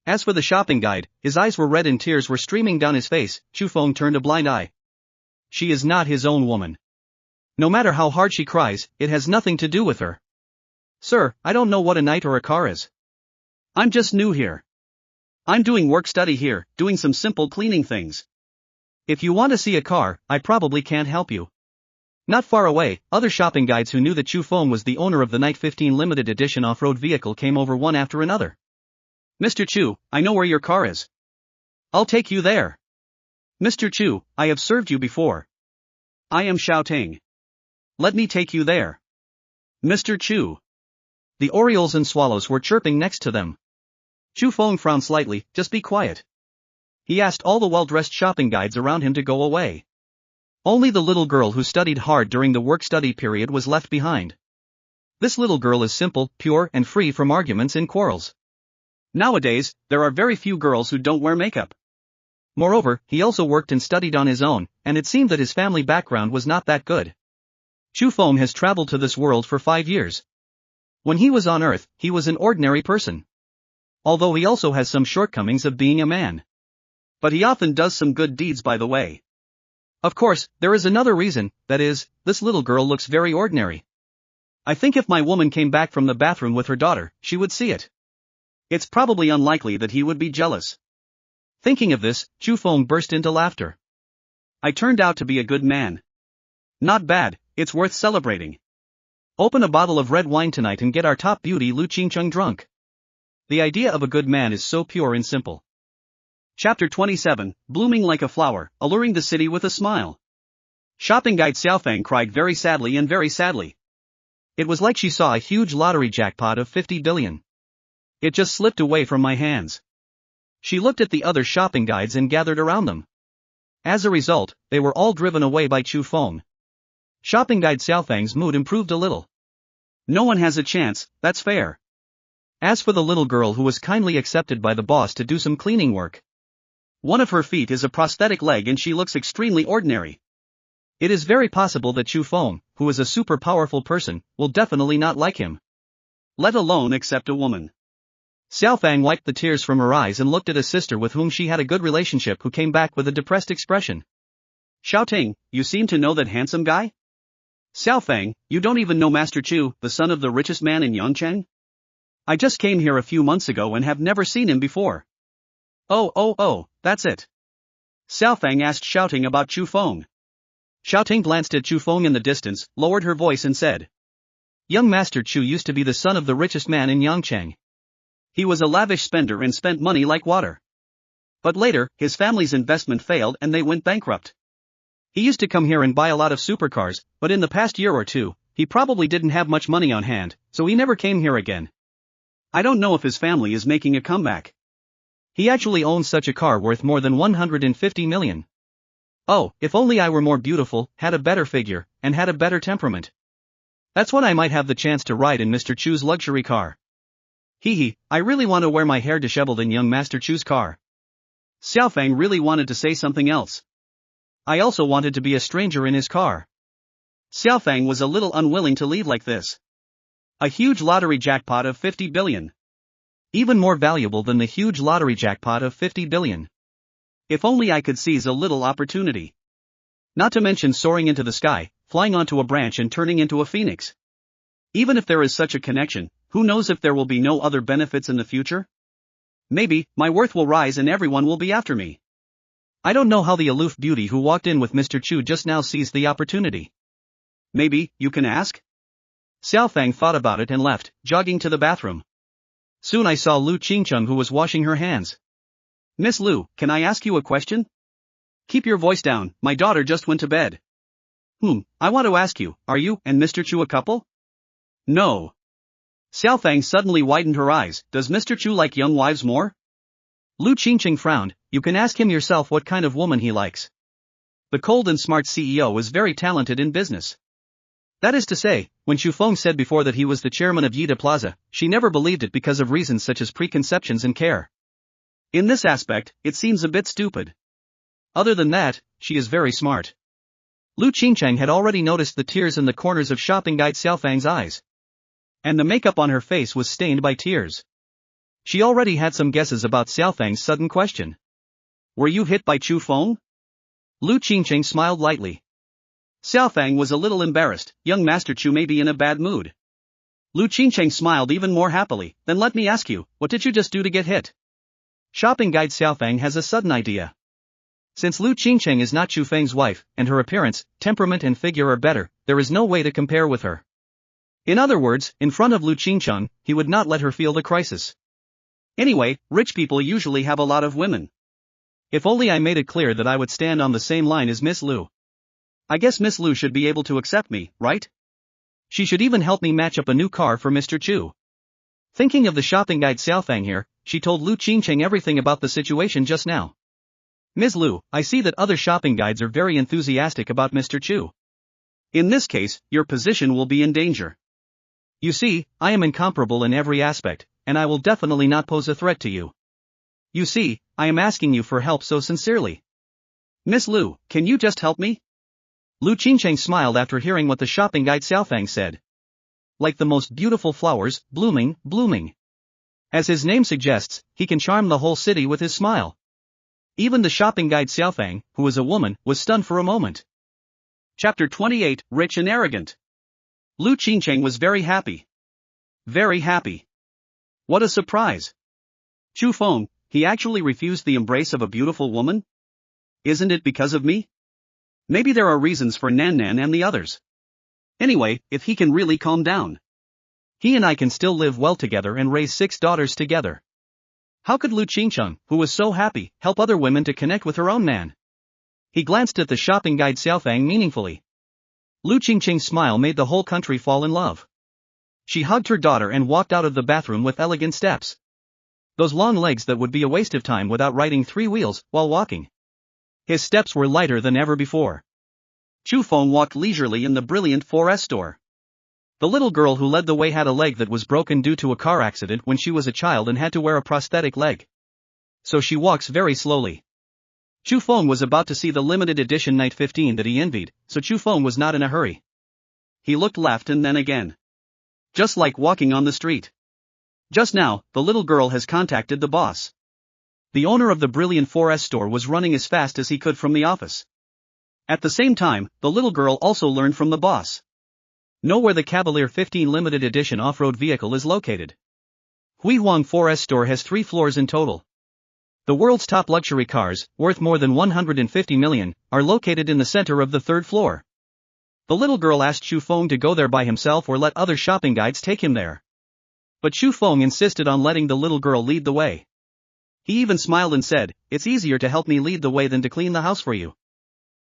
As for the shopping guide, his eyes were red and tears were streaming down his face. Chu Feng turned a blind eye. She is not his own woman. No matter how hard she cries, it has nothing to do with her. Sir, I don't know what a knight or a car is. I'm just new here. I'm doing work study here, doing some simple cleaning things. If you want to see a car, I probably can't help you. Not far away, other shopping guides who knew that Chu Feng was the owner of the Night 15 limited edition off-road vehicle came over one after another. Mr. Chu, I know where your car is. I'll take you there. Mr. Chu, I have served you before. I am Xiaoting. Let me take you there. Mr. Chu. The orioles and swallows were chirping next to them. Chu Feng frowned slightly. Just be quiet. He asked all the well-dressed shopping guides around him to go away. Only the little girl who studied hard during the work-study period was left behind. This little girl is simple, pure, and free from arguments and quarrels. Nowadays, there are very few girls who don't wear makeup. Moreover, he also worked and studied on his own, and it seemed that his family background was not that good. Chu Feng has traveled to this world for 5 years. When he was on Earth, he was an ordinary person. Although he also has some shortcomings of being a man. But he often does some good deeds by the way. Of course, there is another reason, that is, this little girl looks very ordinary. I think if my woman came back from the bathroom with her daughter, she would see it. It's probably unlikely that he would be jealous. Thinking of this, Chu Feng burst into laughter. I turned out to be a good man. Not bad, it's worth celebrating. Open a bottle of red wine tonight and get our top beauty Lu Qingcheng drunk. The idea of a good man is so pure and simple. Chapter 27, Blooming like a flower, alluring the city with a smile. Shopping guide Xiaofeng cried very sadly and very sadly. It was like she saw a huge lottery jackpot of 50 billion. It just slipped away from my hands. She looked at the other shopping guides and gathered around them. As a result, they were all driven away by Chu Feng. Shopping guide Xiaofeng's mood improved a little. No one has a chance, that's fair. As for the little girl who was kindly accepted by the boss to do some cleaning work. One of her feet is a prosthetic leg and she looks extremely ordinary. It is very possible that Chu Feng, who is a super powerful person, will definitely not like him. Let alone accept a woman. Xiaofeng wiped the tears from her eyes and looked at a sister with whom she had a good relationship who came back with a depressed expression. Xiaoting, you seem to know that handsome guy? Xiaofeng, you don't even know Master Chu, the son of the richest man in Yangcheng? I just came here a few months ago and have never seen him before. Oh, that's it. Xiaofeng asked Xiaoting about Chu Feng. Xiaoting glanced at Chu Feng in the distance, lowered her voice and said. Young Master Chu used to be the son of the richest man in Yangcheng. He was a lavish spender and spent money like water. But later, his family's investment failed and they went bankrupt. He used to come here and buy a lot of supercars, but in the past year or two, he probably didn't have much money on hand, so he never came here again. I don't know if his family is making a comeback. He actually owns such a car worth more than 150 million. Oh, if only I were more beautiful, had a better figure, and had a better temperament. That's when I might have the chance to ride in Mr. Chu's luxury car. I really want to wear my hair disheveled in young Master Chu's car. Xiaofeng really wanted to say something else. I also wanted to be a stranger in his car. Xiaofeng was a little unwilling to leave like this. A huge lottery jackpot of 50 billion. Even more valuable than the huge lottery jackpot of 50 billion. If only I could seize a little opportunity. Not to mention soaring into the sky, flying onto a branch and turning into a phoenix. Even if there is such a connection, who knows if there will be no other benefits in the future? Maybe, my worth will rise and everyone will be after me. I don't know how the aloof beauty who walked in with Mr. Chu just now seized the opportunity. Maybe, you can ask? Xiao Fang thought about it and left, jogging to the bathroom. Soon I saw Lu Qingcheng who was washing her hands. Miss Lu, can I ask you a question? Keep your voice down, my daughter just went to bed. I want to ask you, are you and Mr. Chu a couple? No. Xiao Fang suddenly widened her eyes, does Mr. Chu like young wives more? Lu Qingcheng frowned, you can ask him yourself what kind of woman he likes. The cold and smart CEO is very talented in business. That is to say, when Chu Feng said before that he was the chairman of Yida Plaza, she never believed it because of reasons such as preconceptions and care. In this aspect, it seems a bit stupid. Other than that, she is very smart. Lu Qingcheng had already noticed the tears in the corners of shopping guide Xiao Fang's eyes. And the makeup on her face was stained by tears. She already had some guesses about Xiao Fang's sudden question. Were you hit by Chu Feng? Lu Qingcheng smiled lightly. Xiao Fang was a little embarrassed, young Master Chu may be in a bad mood. Lu Qingcheng smiled even more happily, then let me ask you, what did you just do to get hit? Shopping guide Xiao Fang has a sudden idea. Since Lu Qingcheng is not Chu Feng's wife, and her appearance, temperament and figure are better, there is no way to compare with her. In other words, in front of Lu Qingcheng, he would not let her feel the crisis. Anyway, rich people usually have a lot of women. If only I made it clear that I would stand on the same line as Miss Lu. I guess Miss Lu should be able to accept me, right? She should even help me match up a new car for Mr. Chu. Thinking of the shopping guide Xiao Fang here, she told Lu Qingcheng everything about the situation just now. Ms. Lu, I see that other shopping guides are very enthusiastic about Mr. Chu. In this case, your position will be in danger. You see, I am incomparable in every aspect, and I will definitely not pose a threat to you. You see, I am asking you for help so sincerely. Miss Lu, can you just help me? Lu Qingcheng smiled after hearing what the shopping guide Xiao Fang said. Like the most beautiful flowers, blooming, blooming. As his name suggests, he can charm the whole city with his smile. Even the shopping guide Xiao Fang, who is a woman, was stunned for a moment. Chapter 28, Rich and Arrogant. Lu Qingcheng was very happy. Very happy. What a surprise. Chu Feng, he actually refused the embrace of a beautiful woman? Isn't it because of me? Maybe there are reasons for Nan Nan and the others. Anyway, if he can really calm down. He and I can still live well together and raise 6 daughters together. How could Lu Qingcheng, who was so happy, help other women to connect with her own man? He glanced at the shopping guide Xiao Fang meaningfully. Lu Qingcheng's smile made the whole country fall in love. She hugged her daughter and walked out of the bathroom with elegant steps. Those long legs that would be a waste of time without riding 3 wheels while walking. His steps were lighter than ever before. Chu Feng walked leisurely in the brilliant 4S store. The little girl who led the way had a leg that was broken due to a car accident when she was a child and had to wear a prosthetic leg. So she walks very slowly. Chu Feng was about to see the limited edition Night 15 that he envied, so Chu Feng was not in a hurry. He looked left and then again. Just like walking on the street. Just now, the little girl has contacted the boss. The owner of the brilliant 4S store was running as fast as he could from the office. At the same time, the little girl also learned from the boss. Know where the Cavalier 15 limited edition off-road vehicle is located. Hui Huang 4S store has 3 floors in total. The world's top luxury cars, worth more than 150 million, are located in the center of the 3rd floor. The little girl asked Chu Feng to go there by himself or let other shopping guides take him there. But Chu Feng insisted on letting the little girl lead the way. He even smiled and said, "It's easier to help me lead the way than to clean the house for you.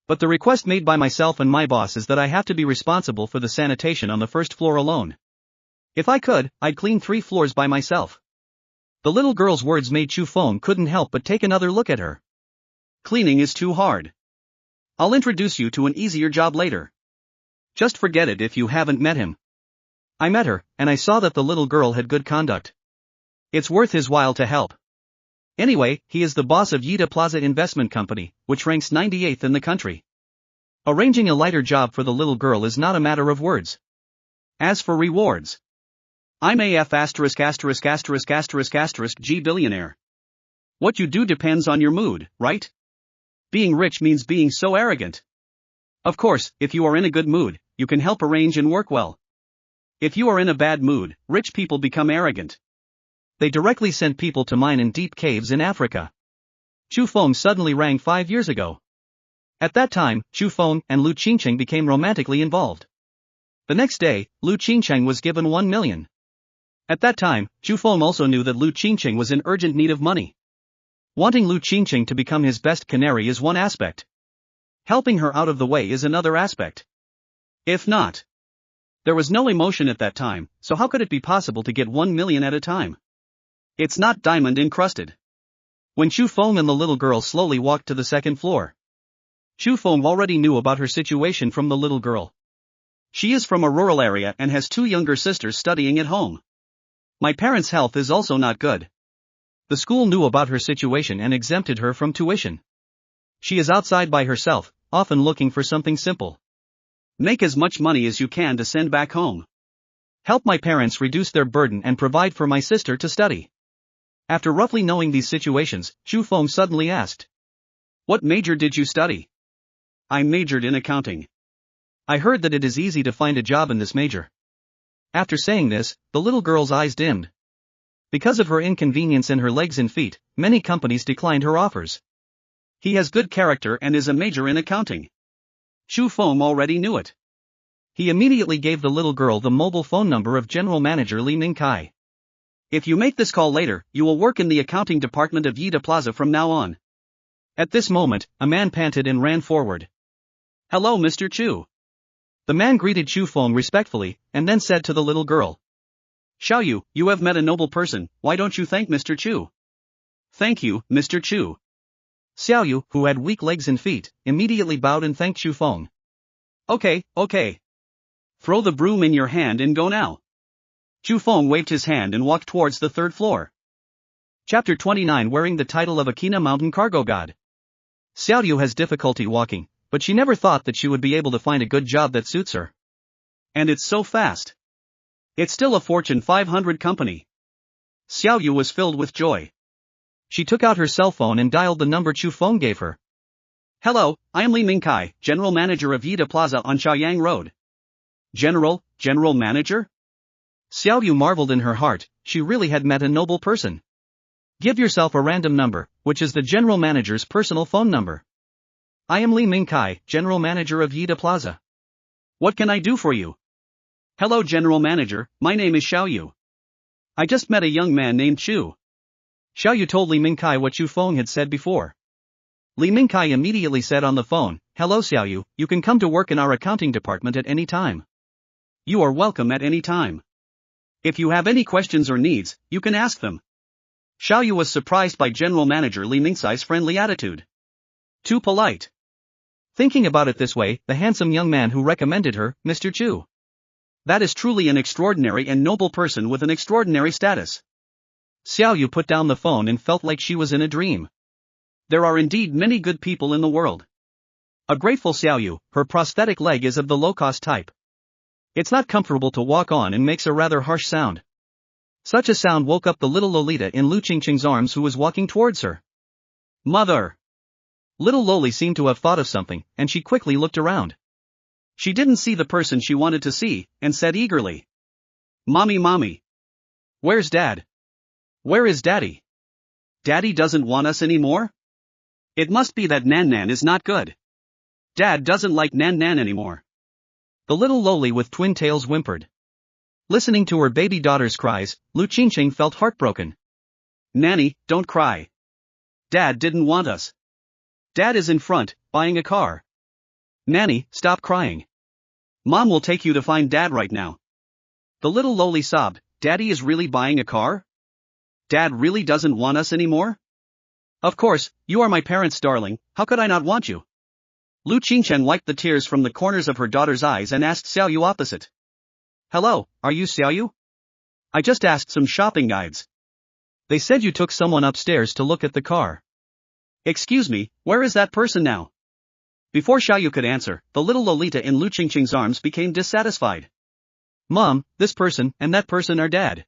But the request made by myself and my boss is that I have to be responsible for the sanitation on the 1st floor alone. If I could, I'd clean 3 floors by myself." The little girl's words made Chu Feng couldn't help but take another look at her. Cleaning is too hard. I'll introduce you to an easier job later. Just forget it if you haven't met him. I met her, and I saw that the little girl had good conduct. It's worth his while to help. Anyway, he is the boss of Yida Plaza Investment Company, which ranks 98th in the country. Arranging a lighter job for the little girl is not a matter of words. As for rewards, I'm AF G billionaire. What you do depends on your mood, right? Being rich means being so arrogant. Of course, if you are in a good mood, you can help arrange and work well. If you are in a bad mood, rich people become arrogant. They directly send people to mine in deep caves in Africa. Chu Feng suddenly rang 5 years ago. At that time, Chu Feng and Lu Qingcheng became romantically involved. The next day, Lu Qingcheng was given 1 million. At that time, Chu Feng also knew that Lu Qingcheng was in urgent need of money. Wanting Lu Qingcheng to become his best canary is one aspect. Helping her out of the way is another aspect. If not, there was no emotion at that time, so how could it be possible to get 1 million at a time? It's not diamond encrusted. When Chu Feng and the little girl slowly walked to the second floor, Chu Feng already knew about her situation from the little girl. She is from a rural area and has 2 younger sisters studying at home. My parents' health is also not good. The school knew about her situation and exempted her from tuition. She is outside by herself, often looking for something simple. Make as much money as you can to send back home. Help my parents reduce their burden and provide for my sister to study. After roughly knowing these situations, Chu Feng suddenly asked, "What major did you study?" "I majored in accounting." "I heard that it is easy to find a job in this major." After saying this, the little girl's eyes dimmed. Because of her inconvenience in her legs and feet, many companies declined her offers. He has good character and is a major in accounting. Chu Feng already knew it. He immediately gave the little girl the mobile phone number of General Manager Li Mingkai. "If you make this call later, you will work in the accounting department of Yida Plaza from now on." At this moment, a man panted and ran forward. "Hello, Mr. Chu." The man greeted Chu Feng respectfully, and then said to the little girl, "Xiaoyu, you have met a noble person, why don't you thank Mr. Chu?" "Thank you, Mr. Chu." Xiaoyu, who had weak legs and feet, immediately bowed and thanked Chu Feng. Okay. Throw the broom in your hand and go now." Chu Feng waved his hand and walked towards the 3rd floor. Chapter 29. Wearing the title of Akina Mountain Cargo God. Xiaoyu has difficulty walking, but she never thought that she would be able to find a good job that suits her. And it's so fast. It's still a Fortune 500 company. Xiaoyu was filled with joy. She took out her cell phone and dialed the number Chu Feng gave her. "Hello, I am Li Mingkai, General Manager of Yida Plaza on Xiaoyang Road." General Manager? Xiaoyu marveled in her heart, she really had met a noble person. "Give yourself a random number, which is the General Manager's personal phone number." "I am Li Mingkai, General Manager of Yida Plaza. What can I do for you?" "Hello General Manager, my name is Xiaoyu. I just met a young man named Chu." Xiaoyu told Li Mingkai what Chu Feng had said before. Li Mingkai immediately said on the phone, "Hello Xiaoyu, you can come to work in our accounting department at any time. You are welcome at any time. If you have any questions or needs, you can ask them." Xiaoyu was surprised by General Manager Li Mingkai's friendly attitude. Too polite. Thinking about it this way, the handsome young man who recommended her, Mr. Chu. That is truly an extraordinary and noble person with an extraordinary status. Xiaoyu put down the phone and felt like she was in a dream. There are indeed many good people in the world. A grateful Xiaoyu, her prosthetic leg is of the low-cost type. It's not comfortable to walk on and makes a rather harsh sound. Such a sound woke up the little Lolita in Lu Qingqing's arms who was walking towards her. "Mother!" Little Loli seemed to have thought of something, and she quickly looked around. She didn't see the person she wanted to see, and said eagerly, Mommy. Where's Dad? Where is Daddy? Daddy doesn't want us anymore? It must be that Nan is not good. Dad doesn't like Nan anymore." The little Loli with twin tails whimpered. Listening to her baby daughter's cries, Lu Qingqing felt heartbroken. "Nanny, don't cry. Dad didn't want us. Dad is in front, buying a car. Nanny, stop crying. Mom will take you to find Dad right now." The little Loli sobbed, "Daddy is really buying a car? Dad really doesn't want us anymore? Of course, you are my parents, darling, how could I not want you?" Lu Qingchen wiped the tears from the corners of her daughter's eyes and asked Xiaoyu opposite. "Hello, are you Xiaoyu? I just asked some shopping guides. They said you took someone upstairs to look at the car. Excuse me, where is that person now?" Before Xiaoyu could answer, the little Lolita in Lu Qingqing's arms became dissatisfied. "Mom, this person and that person are Dad."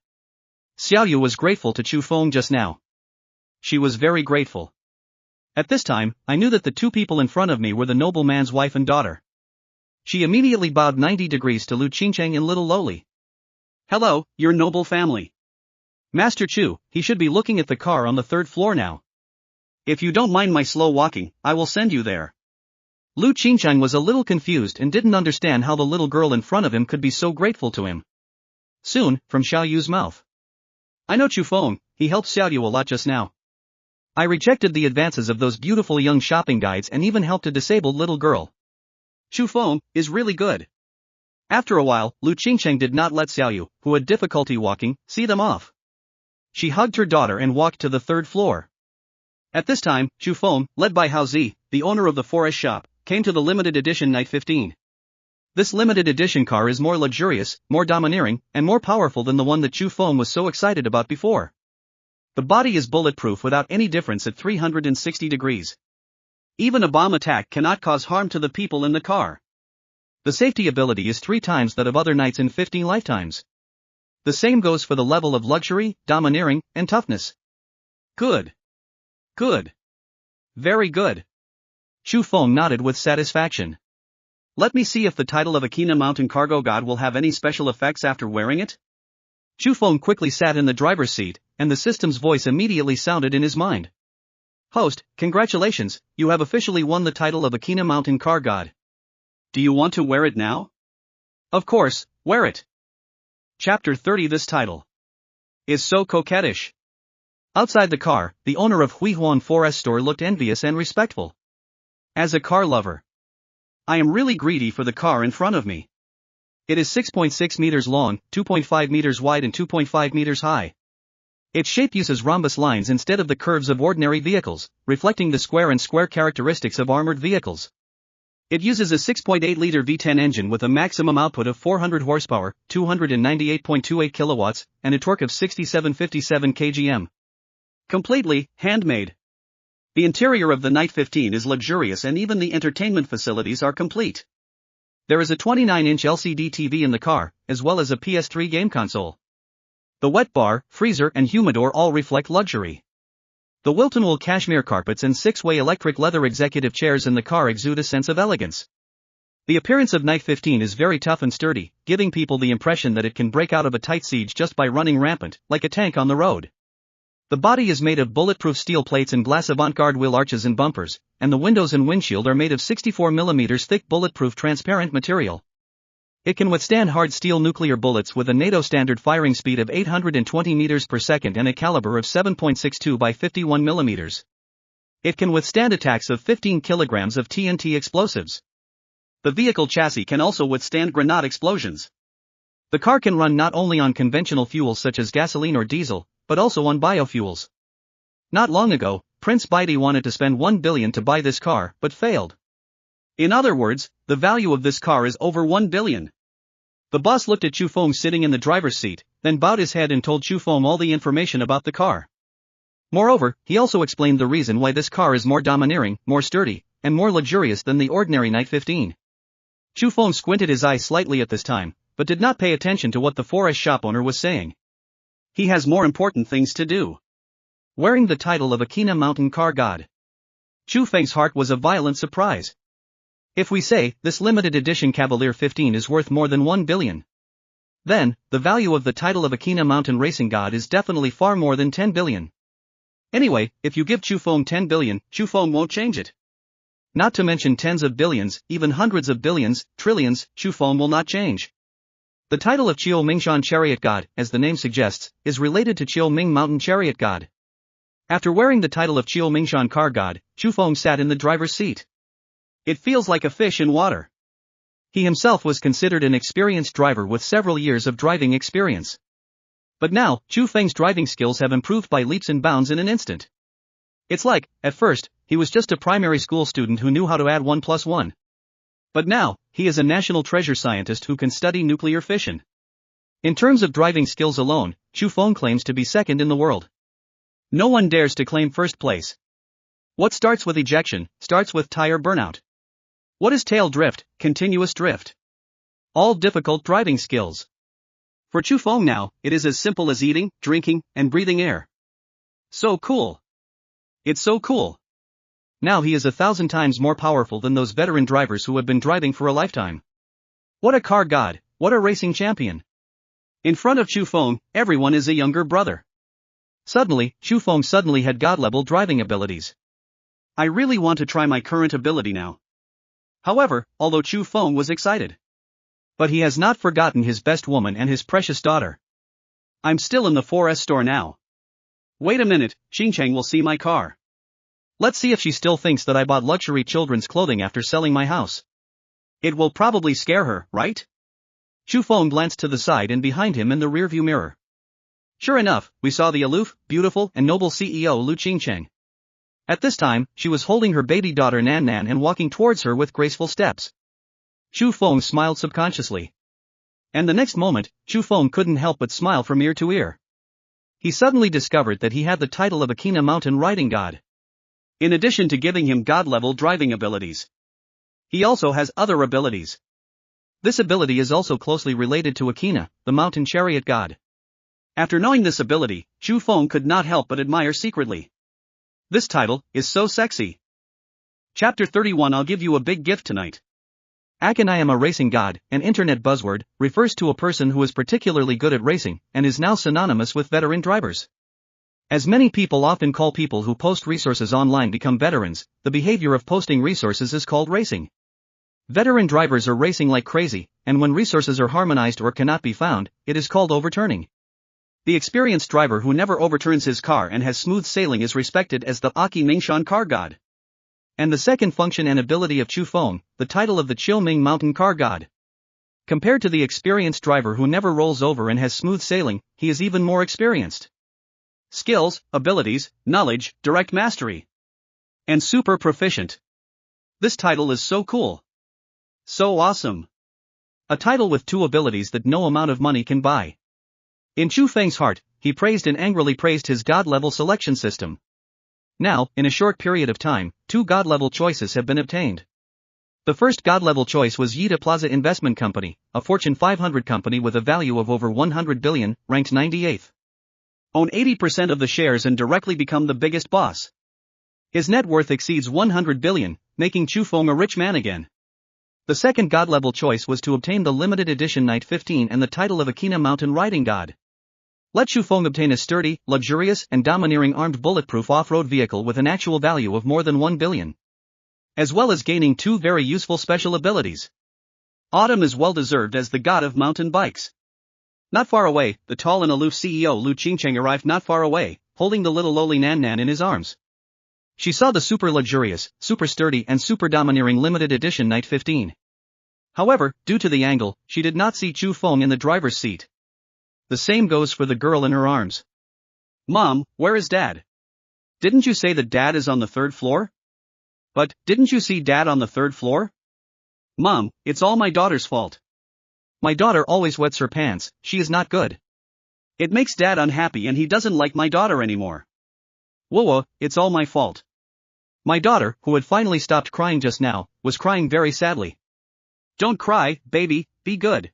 Xiaoyu was grateful to Chu Feng just now. She was very grateful. At this time, I knew that the two people in front of me were the nobleman's wife and daughter. She immediately bowed 90 degrees to Lu Qingqing and little Loli. "Hello, your noble family. Master Chu, he should be looking at the car on the 3rd floor now." If you don't mind my slow walking, I will send you there. Lu Qingchang was a little confused and didn't understand how the little girl in front of him could be so grateful to him. Soon, from Xiao Yu's mouth. I know Chu Feng, he helped Xiao Yu a lot just now. I rejected the advances of those beautiful young shopping guides and even helped a disabled little girl. Chu Feng is really good. After a while, Lu Qingcheng did not let Xiao Yu, who had difficulty walking, see them off. She hugged her daughter and walked to the third floor. At this time, Chu Feng, led by Hao Zi, the owner of the forest shop, came to the limited edition Night 15. This limited edition car is more luxurious, more domineering, and more powerful than the one that Chu Feng was so excited about before. The body is bulletproof without any difference at 360 degrees. Even a bomb attack cannot cause harm to the people in the car. The safety ability is 3 times that of other Knights in 15 lifetimes. The same goes for the level of luxury, domineering, and toughness. Good. Good. Very good. Chu Feng nodded with satisfaction. Let me see if the title of Akina Mountain Cargo God will have any special effects after wearing it. Chu Feng quickly sat in the driver's seat, and the system's voice immediately sounded in his mind. Host, congratulations, you have officially won the title of Akina Mountain Car God. Do you want to wear it now? Of course, wear it. Chapter 30. This title is so coquettish. Outside the car, the owner of Huihuan Forest Store looked envious and respectful. As a car lover, I am really greedy for the car in front of me. It is 6.6 meters long, 2.5 meters wide and 2.5 meters high. Its shape uses rhombus lines instead of the curves of ordinary vehicles, reflecting the square and square characteristics of armored vehicles. It uses a 6.8-liter V10 engine with a maximum output of 400 horsepower, 298.28 kilowatts, and a torque of 6757 kgm. Completely handmade. The interior of the Night 15 is luxurious and even the entertainment facilities are complete. There is a 29-inch LCD TV in the car, as well as a PS3 game console. The wet bar, freezer and humidor all reflect luxury. The Wilton wool cashmere carpets and 6-way electric leather executive chairs in the car exude a sense of elegance. The appearance of Night 15 is very tough and sturdy, giving people the impression that it can break out of a tight siege just by running rampant, like a tank on the road. The body is made of bulletproof steel plates and glass avant-garde wheel arches and bumpers, and the windows and windshield are made of 64mm thick bulletproof transparent material. It can withstand hard steel nuclear bullets with a NATO standard firing speed of 820 meters per second and a caliber of 7.62 by 51 millimeters. It can withstand attacks of 15 kilograms of TNT explosives. The vehicle chassis can also withstand grenade explosions. The car can run not only on conventional fuels such as gasoline or diesel, but also on biofuels. Not long ago, Prince Baidi wanted to spend 1 billion to buy this car, but failed. In other words, the value of this car is over 1 billion. The boss looked at Chu Feng sitting in the driver's seat, then bowed his head and told Chu Feng all the information about the car. Moreover, he also explained the reason why this car is more domineering, more sturdy, and more luxurious than the ordinary Night 15. Chu Feng squinted his eyes slightly at this time, but did not pay attention to what the forest shop owner was saying. He has more important things to do. Wearing the title of Akina Mountain Car God. Chu Feng's heart was a violent surprise. If we say, this limited edition Cavalier 15 is worth more than 1 billion. Then, the value of the title of Akina Mountain Racing God is definitely far more than 10 billion. Anyway, if you give Chu Feng 10 billion, Chu Feng won't change it. Not to mention tens of billions, even hundreds of billions, trillions, Chu Feng will not change. The title of Qiu Mingshan Chariot God, as the name suggests, is related to Qiu Ming Mountain Chariot God. After wearing the title of Qiu Mingshan Car God, Chu Feng sat in the driver's seat. It feels like a fish in water. He himself was considered an experienced driver with several years of driving experience. But now, Chu Feng's driving skills have improved by leaps and bounds in an instant. It's like, at first, he was just a primary school student who knew how to add 1 plus 1. But now, he is a national treasure scientist who can study nuclear fission. In terms of driving skills alone, Chu Feng claims to be second in the world. No one dares to claim first place. What starts with ejection, starts with tire burnout. What is tail drift, continuous drift? All difficult driving skills. For Chu Feng now, it is as simple as eating, drinking, and breathing air. So cool. It's so cool. Now he is 1,000 times more powerful than those veteran drivers who have been driving for a lifetime. What a car god, what a racing champion. In front of Chu Feng, everyone is a younger brother. Suddenly, Chu Feng had god-level driving abilities. I really want to try my current ability now. However, although Chu Feng was excited. But he has not forgotten his best woman and his precious daughter. I'm still in the 4S store now. Wait a minute, Xingcheng will see my car. Let's see if she still thinks that I bought luxury children's clothing after selling my house. It will probably scare her, right? Chu Feng glanced to the side and behind him in the rearview mirror. Sure enough, we saw the aloof, beautiful, and noble CEO Lu Qingcheng. At this time, she was holding her baby daughter Nan Nan and walking towards her with graceful steps. Chu Feng smiled subconsciously. And the next moment, Chu Feng couldn't help but smile from ear to ear. He suddenly discovered that he had the title of Akina Mountain Riding God. In addition to giving him God-level driving abilities, he also has other abilities. This ability is also closely related to Akina, the mountain chariot god. After knowing this ability, Chu Feng could not help but admire secretly. This title is so sexy. Chapter 31. I'll give you a big gift tonight. Akin, I am a racing god, an internet buzzword, refers to a person who is particularly good at racing, and is now synonymous with veteran drivers. As many people often call people who post resources online become veterans, the behavior of posting resources is called racing. Veteran drivers are racing like crazy, and when resources are harmonized or cannot be found, it is called overturning. The experienced driver who never overturns his car and has smooth sailing is respected as the Aki Mingshan car god. And the second function and ability of Chu Feng, the title of the Qiuming mountain car god. Compared to the experienced driver who never rolls over and has smooth sailing, he is even more experienced. Skills, abilities, knowledge, direct mastery. And super proficient. This title is so cool. So awesome. A title with two abilities that no amount of money can buy. In Chu Feng's heart, he praised and angrily praised his god-level selection system. Now, in a short period of time, two god-level choices have been obtained. The first god-level choice was Yida Plaza Investment Company, a Fortune 500 company with a value of over 100 billion, ranked 98th. Own 80% of the shares and directly become the biggest boss. His net worth exceeds 100 billion, making Chu Feng a rich man again. The second god-level choice was to obtain the limited edition Knight 15 and the title of Akina Mountain Riding God. Let Chu Feng obtain a sturdy, luxurious, and domineering armed bulletproof off-road vehicle with an actual value of more than 1 billion. As well as gaining two very useful special abilities. Autumn is well deserved as the god of mountain bikes. Not far away, the tall and aloof CEO Lu Qingcheng arrived not far away, holding the little lowly Nan Nan in his arms. She saw the super luxurious, super sturdy and super domineering limited edition Knight 15. However, due to the angle, she did not see Chu Feng in the driver's seat. The same goes for the girl in her arms. Mom, where is Dad? Didn't you say that Dad is on the third floor? But, didn't you see Dad on the third floor? Mom, it's all my daughter's fault. My daughter always wets her pants, she is not good. It makes Dad unhappy and he doesn't like my daughter anymore. Whoa, it's all my fault. My daughter, who had finally stopped crying just now, was crying very sadly. Don't cry, baby, be good.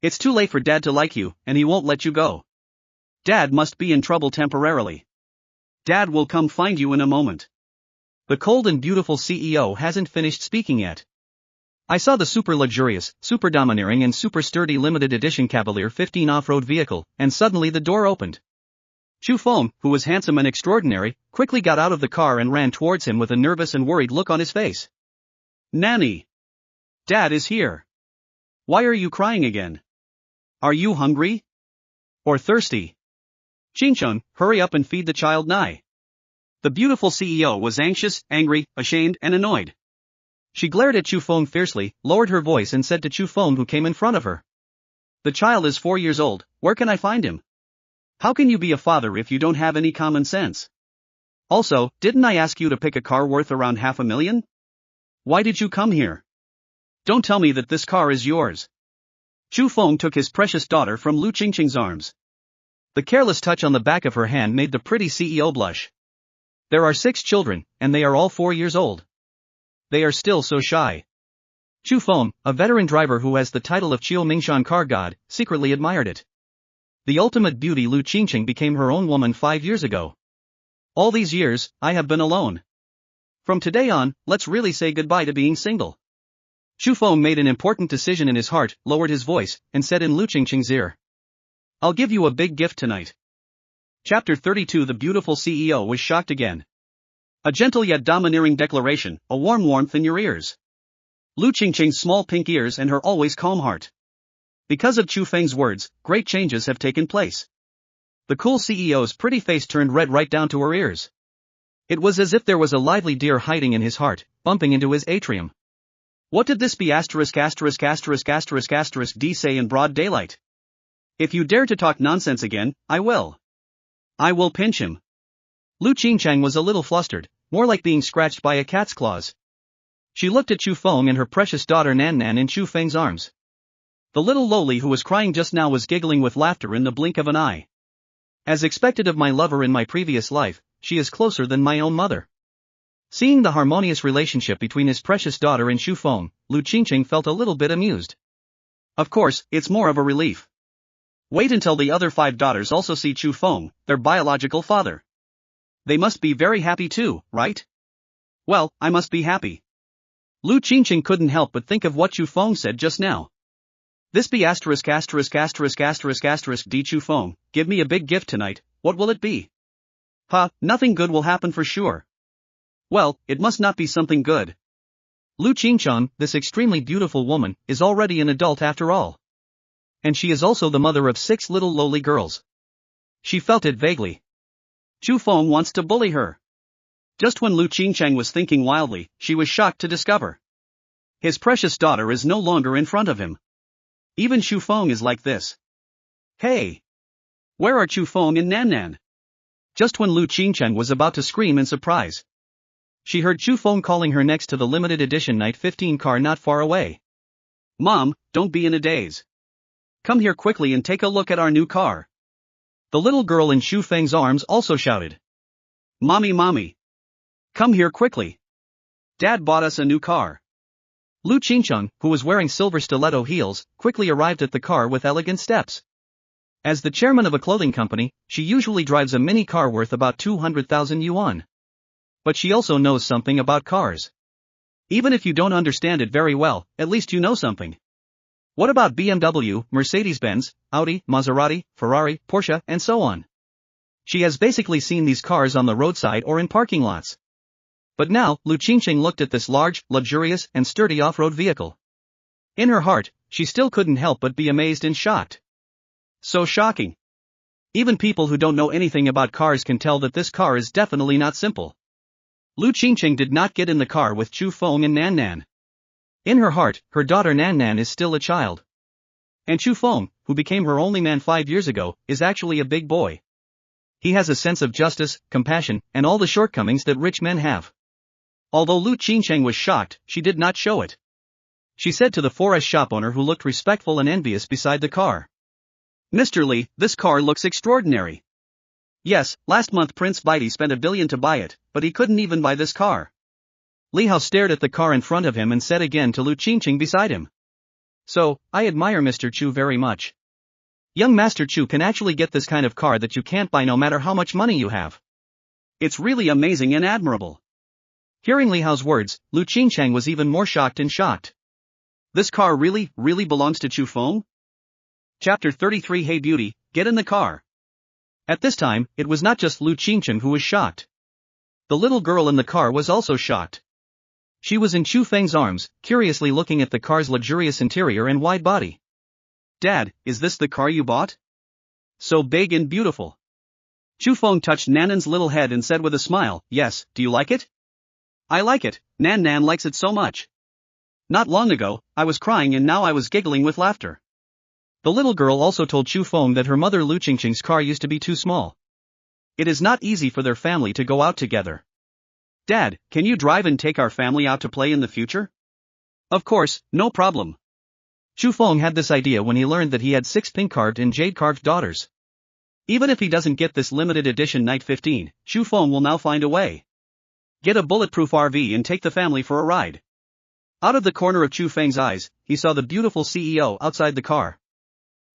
It's too late for Dad to like you, and he won't let you go. Dad must be in trouble temporarily. Dad will come find you in a moment. The cold and beautiful CEO hasn't finished speaking yet. I saw the super luxurious, super domineering and super sturdy limited edition Cavalier 15 off-road vehicle, and suddenly the door opened. Chu Feng, who was handsome and extraordinary, quickly got out of the car and ran towards him with a nervous and worried look on his face. Nanny! Dad is here. Why are you crying again? Are you hungry? Or thirsty? Qingcheng, hurry up and feed the child Nai. The beautiful CEO was anxious, angry, ashamed, and annoyed. She glared at Chu Feng fiercely, lowered her voice and said to Chu Feng who came in front of her. The child is 4 years old, where can I find him? How can you be a father if you don't have any common sense? Also, didn't I ask you to pick a car worth around $500,000? Why did you come here? Don't tell me that this car is yours. Chu Feng took his precious daughter from Lu Qingcheng's arms. The careless touch on the back of her hand made the pretty CEO blush. There are 6 children, and they are all 4 years old. They are still so shy. Chu Feng, a veteran driver who has the title of Qiu Mingshan car god, secretly admired it. The ultimate beauty Lu Qingcheng became her own woman 5 years ago. All these years, I have been alone. From today on, let's really say goodbye to being single. Chu Feng made an important decision in his heart, lowered his voice, and said in Lu Qingcheng's ear. I'll give you a big gift tonight. Chapter 32. The beautiful CEO was shocked again. A gentle yet domineering declaration, a warm warmth in your ears. Lu Qingqing's small pink ears and her always calm heart. Because of Chu Feng's words, great changes have taken place. The cool CEO's pretty face turned red right down to her ears. It was as if there was a lively deer hiding in his heart, bumping into his atrium. What did this be D say in broad daylight? If you dare to talk nonsense again, I will. I will pinch him. Lu Qingchang was a little flustered, more like being scratched by a cat's claws. She looked at Chu Feng and her precious daughter Nan Nan in Chu Feng's arms. The little lowly who was crying just now was giggling with laughter in the blink of an eye. As expected of my lover in my previous life, she is closer than my own mother. Seeing the harmonious relationship between his precious daughter and Chu Feng, Lu Qingqing felt a little bit amused. Of course, it's more of a relief. Wait until the other 5 daughters also see Chu Feng, their biological father. They must be very happy too, right? Well, I must be happy. Lu Qingqing couldn't help but think of what Chu Feng said just now. This be D Chu Feng, give me a big gift tonight, what will it be? Nothing good will happen for sure. Well, it must not be something good. Lu Qingchang, this extremely beautiful woman, is already an adult after all. And she is also the mother of 6 little lowly girls. She felt it vaguely. Chu Feng wants to bully her. Just when Lu Qingchang was thinking wildly, she was shocked to discover his precious daughter is no longer in front of him. Even Chu Feng is like this. Hey! Where are Chu Feng and Nan Nan? Just when Lu Qingchang was about to scream in surprise, she heard Chu Feng calling her next to the limited edition Night 15 car not far away. Mom, don't be in a daze. Come here quickly and take a look at our new car. The little girl in Chu Feng's arms also shouted. Mommy. Come here quickly. Dad bought us a new car. Lu Qingchang, who was wearing silver stiletto heels, quickly arrived at the car with elegant steps. As the chairman of a clothing company, she usually drives a mini car worth about 200,000 yuan. But she also knows something about cars. Even if you don't understand it very well, at least you know something. What about BMW, Mercedes-Benz, Audi, Maserati, Ferrari, Porsche, and so on? She has basically seen these cars on the roadside or in parking lots. But now, Lu Qingqing looked at this large, luxurious, and sturdy off-road vehicle. In her heart, she still couldn't help but be amazed and shocked. So shocking. Even people who don't know anything about cars can tell that this car is definitely not simple. Lu Qingqing did not get in the car with Chu Feng and Nan Nan. In her heart, her daughter Nan Nan is still a child. And Chu Feng, who became her only man 5 years ago, is actually a big boy. He has a sense of justice, compassion, and all the shortcomings that rich men have. Although Lu Qingchang was shocked, she did not show it. She said to the forest shop owner who looked respectful and envious beside the car. Mr. Li, this car looks extraordinary. Yes, last month Prince Baidi spent 1 billion to buy it, but he couldn't even buy this car. Li Hao stared at the car in front of him and said again to Lu Qingqing beside him. So, I admire Mr. Chu very much. Young Master Chu can actually get this kind of car that you can't buy no matter how much money you have. It's really amazing and admirable. Hearing Li Hao's words, Lu Qingchang was even more shocked and shocked. This car really belongs to Chu Feng? Chapter 33 Hey Beauty, get in the car. At this time, it was not just Lu Qingchang who was shocked. The little girl in the car was also shocked. She was in Chu Feng's arms, curiously looking at the car's luxurious interior and wide body. Dad, is this the car you bought? So big and beautiful. Chu Feng touched Nanan's little head and said with a smile, yes, do you like it? I like it, Nan Nan likes it so much. Not long ago, I was crying and now I was giggling with laughter. The little girl also told Chu Feng that her mother Lu Qingqing's car used to be too small. It is not easy for their family to go out together. Dad, can you drive and take our family out to play in the future? Of course, no problem. Chu Feng had this idea when he learned that he had 6 pink-carved and jade-carved daughters. Even if he doesn't get this limited edition Night 15, Chu Feng will now find a way. Get a bulletproof RV and take the family for a ride. Out of the corner of Chu Feng's eyes, he saw the beautiful CEO outside the car.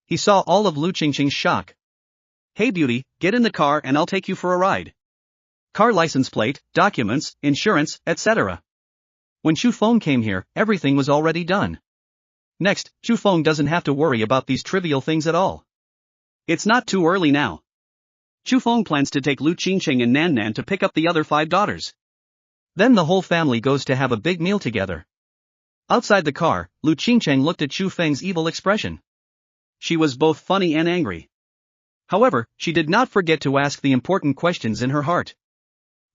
He saw all of Lu Qingqing's shock. Hey beauty, get in the car and I'll take you for a ride. Car license plate, documents, insurance, etc. When Chu Feng came here, everything was already done. Next, Chu Feng doesn't have to worry about these trivial things at all. It's not too early now. Chu Feng plans to take Lu Qingqing and Nan Nan to pick up the other 5 daughters. Then the whole family goes to have a big meal together. Outside the car, Lu Qingcheng looked at Chu Feng's evil expression. She was both funny and angry. However, she did not forget to ask the important questions in her heart.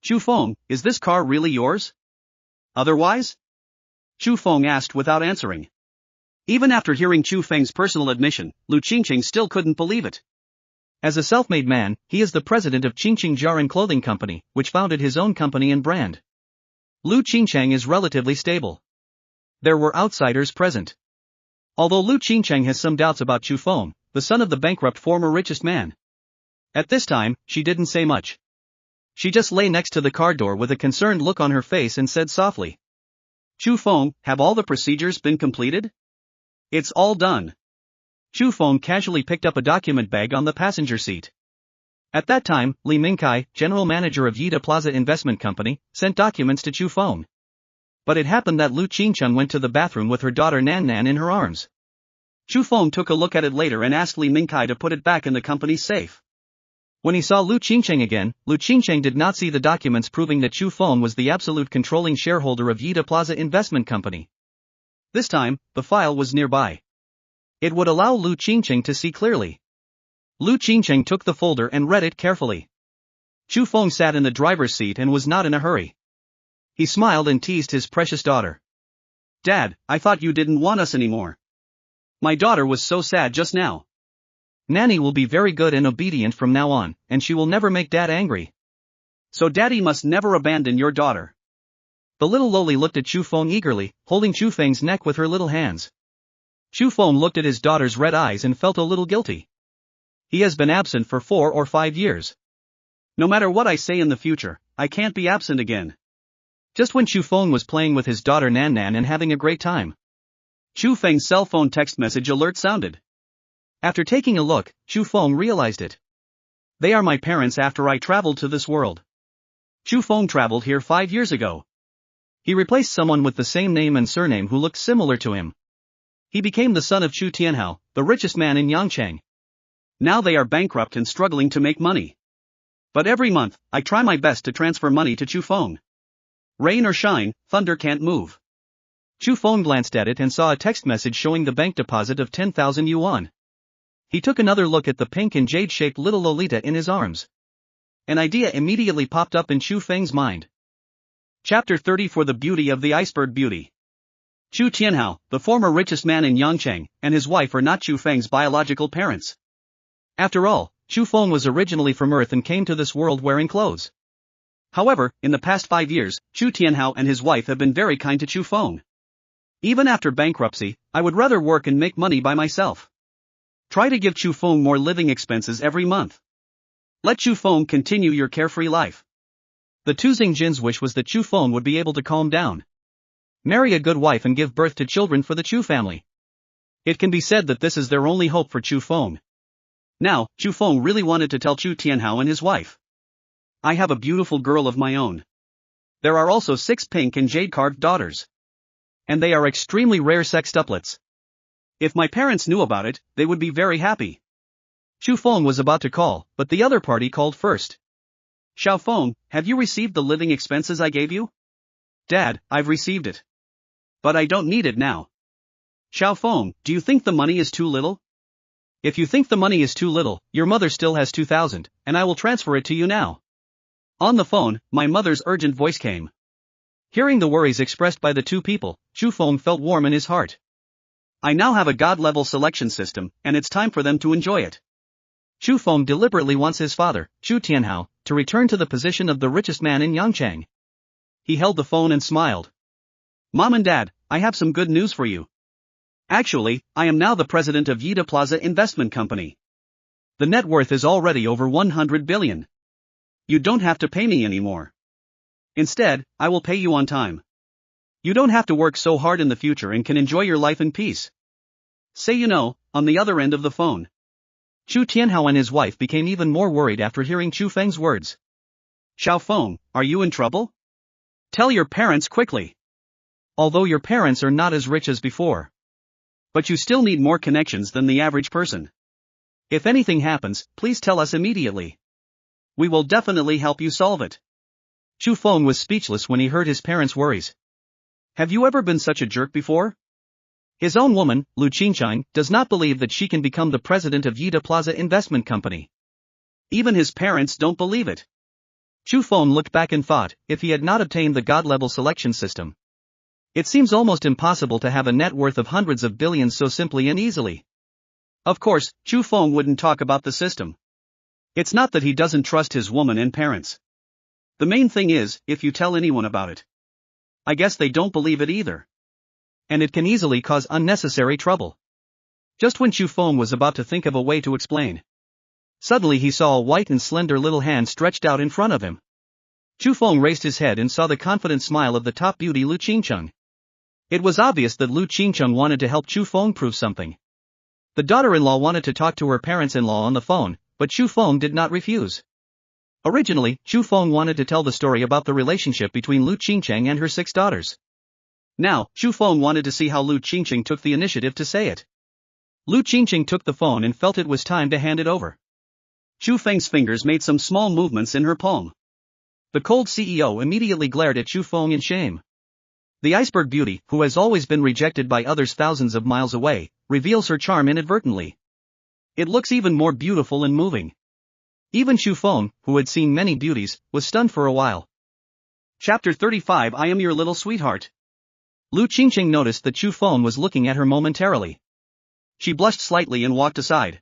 Chu Feng, is this car really yours? Otherwise? Chu Feng asked without answering. Even after hearing Chu Feng's personal admission, Lu Qingcheng still couldn't believe it. As a self-made man, he is the president of Qingqing Jiaran Clothing Company, which founded his own company and brand. Lu Qingcheng is relatively stable. There were outsiders present. Although Lu Qingcheng has some doubts about Chu Feng, the son of the bankrupt former richest man. At this time, she didn't say much. She just lay next to the car door with a concerned look on her face and said softly. Chu Feng, have all the procedures been completed? It's all done. Chu Feng casually picked up a document bag on the passenger seat. At that time, Li Mingkai, general manager of Yida Plaza Investment Company, sent documents to Chu Feng. But it happened that Lu Qingcheng went to the bathroom with her daughter Nan Nan in her arms. Chu Feng took a look at it later and asked Li Mingkai to put it back in the company's safe. When he saw Lu Qingcheng again, Lu Qingcheng did not see the documents proving that Chu Feng was the absolute controlling shareholder of Yida Plaza Investment Company. This time, the file was nearby. It would allow Lu Qingcheng to see clearly. Lu Qingcheng took the folder and read it carefully. Chu Feng sat in the driver's seat and was not in a hurry. He smiled and teased his precious daughter. Dad, I thought you didn't want us anymore. My daughter was so sad just now. Nanny will be very good and obedient from now on, and she will never make Dad angry. So Daddy must never abandon your daughter. The little loli looked at Chu Feng eagerly, holding Chu Feng's neck with her little hands. Chu Feng looked at his daughter's red eyes and felt a little guilty. He has been absent for 4 or 5 years. No matter what I say in the future, I can't be absent again. Just when Chu Feng was playing with his daughter Nan Nan and having a great time, Chu Feng's cell phone text message alert sounded. After taking a look, Chu Feng realized it. They are my parents after I traveled to this world. Chu Feng traveled here 5 years ago. He replaced someone with the same name and surname who looked similar to him. He became the son of Chu Tianhao, the richest man in Yangcheng. Now they are bankrupt and struggling to make money. But every month, I try my best to transfer money to Chu Feng. Rain or shine, thunder can't move. Chu Feng glanced at it and saw a text message showing the bank deposit of 10,000 yuan. He took another look at the pink and jade-shaped little Lolita in his arms. An idea immediately popped up in Chu Feng's mind. Chapter 30 For the Beauty of the Iceberg Beauty. Chu Tianhao, the former richest man in Yangcheng, and his wife are not Chu Feng's biological parents. After all, Chu Feng was originally from Earth and came to this world wearing clothes. However, in the past 5 years, Chu Tianhao and his wife have been very kind to Chu Feng. Even after bankruptcy, I would rather work and make money by myself. Try to give Chu Feng more living expenses every month. Let Chu Feng continue your carefree life. The Tuzing Jin's wish was that Chu Feng would be able to calm down. Marry a good wife and give birth to children for the Chu family. It can be said that this is their only hope for Chu Feng. Now, Chu Feng really wanted to tell Chu Tianhao and his wife. I have a beautiful girl of my own. There are also 6 pink and jade-carved daughters. And they are extremely rare sextuplets. If my parents knew about it, they would be very happy. Chu Feng was about to call, but the other party called first. Xiao Feng, have you received the living expenses I gave you? Dad, I've received it. But I don't need it now. Xiao Feng, do you think the money is too little? If you think the money is too little, your mother still has 2,000, and I will transfer it to you now. On the phone, my mother's urgent voice came. Hearing the worries expressed by the two people, Chu Feng felt warm in his heart. I now have a god-level selection system, and it's time for them to enjoy it. Chu Feng deliberately wants his father, Chu Tianhao, to return to the position of the richest man in Yangcheng. He held the phone and smiled. Mom and Dad, I have some good news for you. Actually, I am now the president of Yida Plaza Investment Company. The net worth is already over 100 billion. You don't have to pay me anymore. Instead, I will pay you on time. You don't have to work so hard in the future and can enjoy your life in peace. Say you know, on the other end of the phone. Chu Tianhao and his wife became even more worried after hearing Chu Feng's words. Xiao Feng, are you in trouble? Tell your parents quickly. Although your parents are not as rich as before. But you still need more connections than the average person. If anything happens, please tell us immediately. We will definitely help you solve it. Chu Feng was speechless when he heard his parents' worries. Have you ever been such a jerk before? His own woman, Lu Qingchang, does not believe that she can become the president of Yida Plaza Investment Company. Even his parents don't believe it. Chu Feng looked back and thought, if he had not obtained the God-level selection system. It seems almost impossible to have a net worth of hundreds of billions so simply and easily. Of course, Chu Feng wouldn't talk about the system. It's not that he doesn't trust his woman and parents. The main thing is, if you tell anyone about it, I guess they don't believe it either. And it can easily cause unnecessary trouble. Just when Chu Feng was about to think of a way to explain, suddenly he saw a white and slender little hand stretched out in front of him. Chu Feng raised his head and saw the confident smile of the top beauty Lu Qingcheng. It was obvious that Lu Qingcheng wanted to help Chu Feng prove something. The daughter-in-law wanted to talk to her parents-in-law on the phone, but Chu Feng did not refuse. Originally, Chu Feng wanted to tell the story about the relationship between Lu Qingcheng and her 6 daughters. Now, Chu Feng wanted to see how Lu Qingcheng took the initiative to say it. Lu Qingcheng took the phone and felt it was time to hand it over. Chu Feng's fingers made some small movements in her palm. The cold CEO immediately glared at Chu Feng in shame. The iceberg beauty, who has always been rejected by others thousands of miles away, reveals her charm inadvertently. It looks even more beautiful and moving. Even Chu Feng, who had seen many beauties, was stunned for a while. Chapter 35 I am your little sweetheart. Lu Qingcheng noticed that Chu Feng was looking at her momentarily. She blushed slightly and walked aside.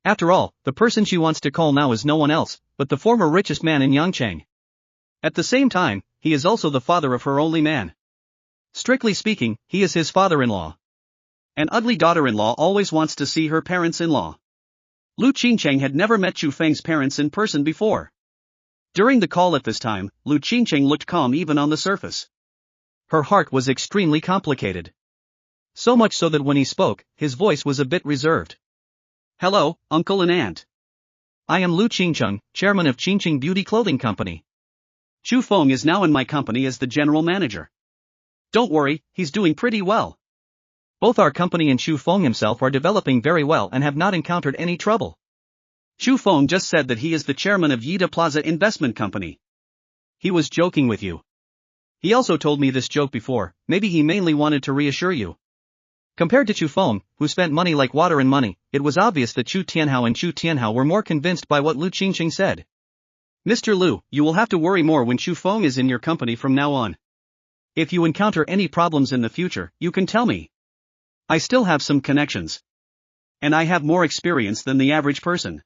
After all, the person she wants to call now is no one else, but the former richest man in Yangcheng. At the same time, he is also the father of her only man. Strictly speaking, he is his father-in-law. An ugly daughter-in-law always wants to see her parents-in-law. Lu Qingcheng had never met Chu Feng's parents in person before. During the call at this time, Lu Qingcheng looked calm even on the surface. Her heart was extremely complicated. So much so that when he spoke, his voice was a bit reserved. Hello, uncle and aunt. I am Lu Qingcheng, chairman of Qingcheng Beauty Clothing Company. Chu Feng is now in my company as the general manager. Don't worry, he's doing pretty well. Both our company and Chu Feng himself are developing very well and have not encountered any trouble. Chu Feng just said that he is the chairman of Yida Plaza Investment Company. He was joking with you. He also told me this joke before, maybe he mainly wanted to reassure you. Compared to Chu Feng, who spent money like water and money, it was obvious that Chu Tianhao and Chu Tianhao were more convinced by what Lu Qingcheng said. Mr. Lu, you will have to worry more when Chu Feng is in your company from now on. If you encounter any problems in the future, you can tell me. I still have some connections. And I have more experience than the average person.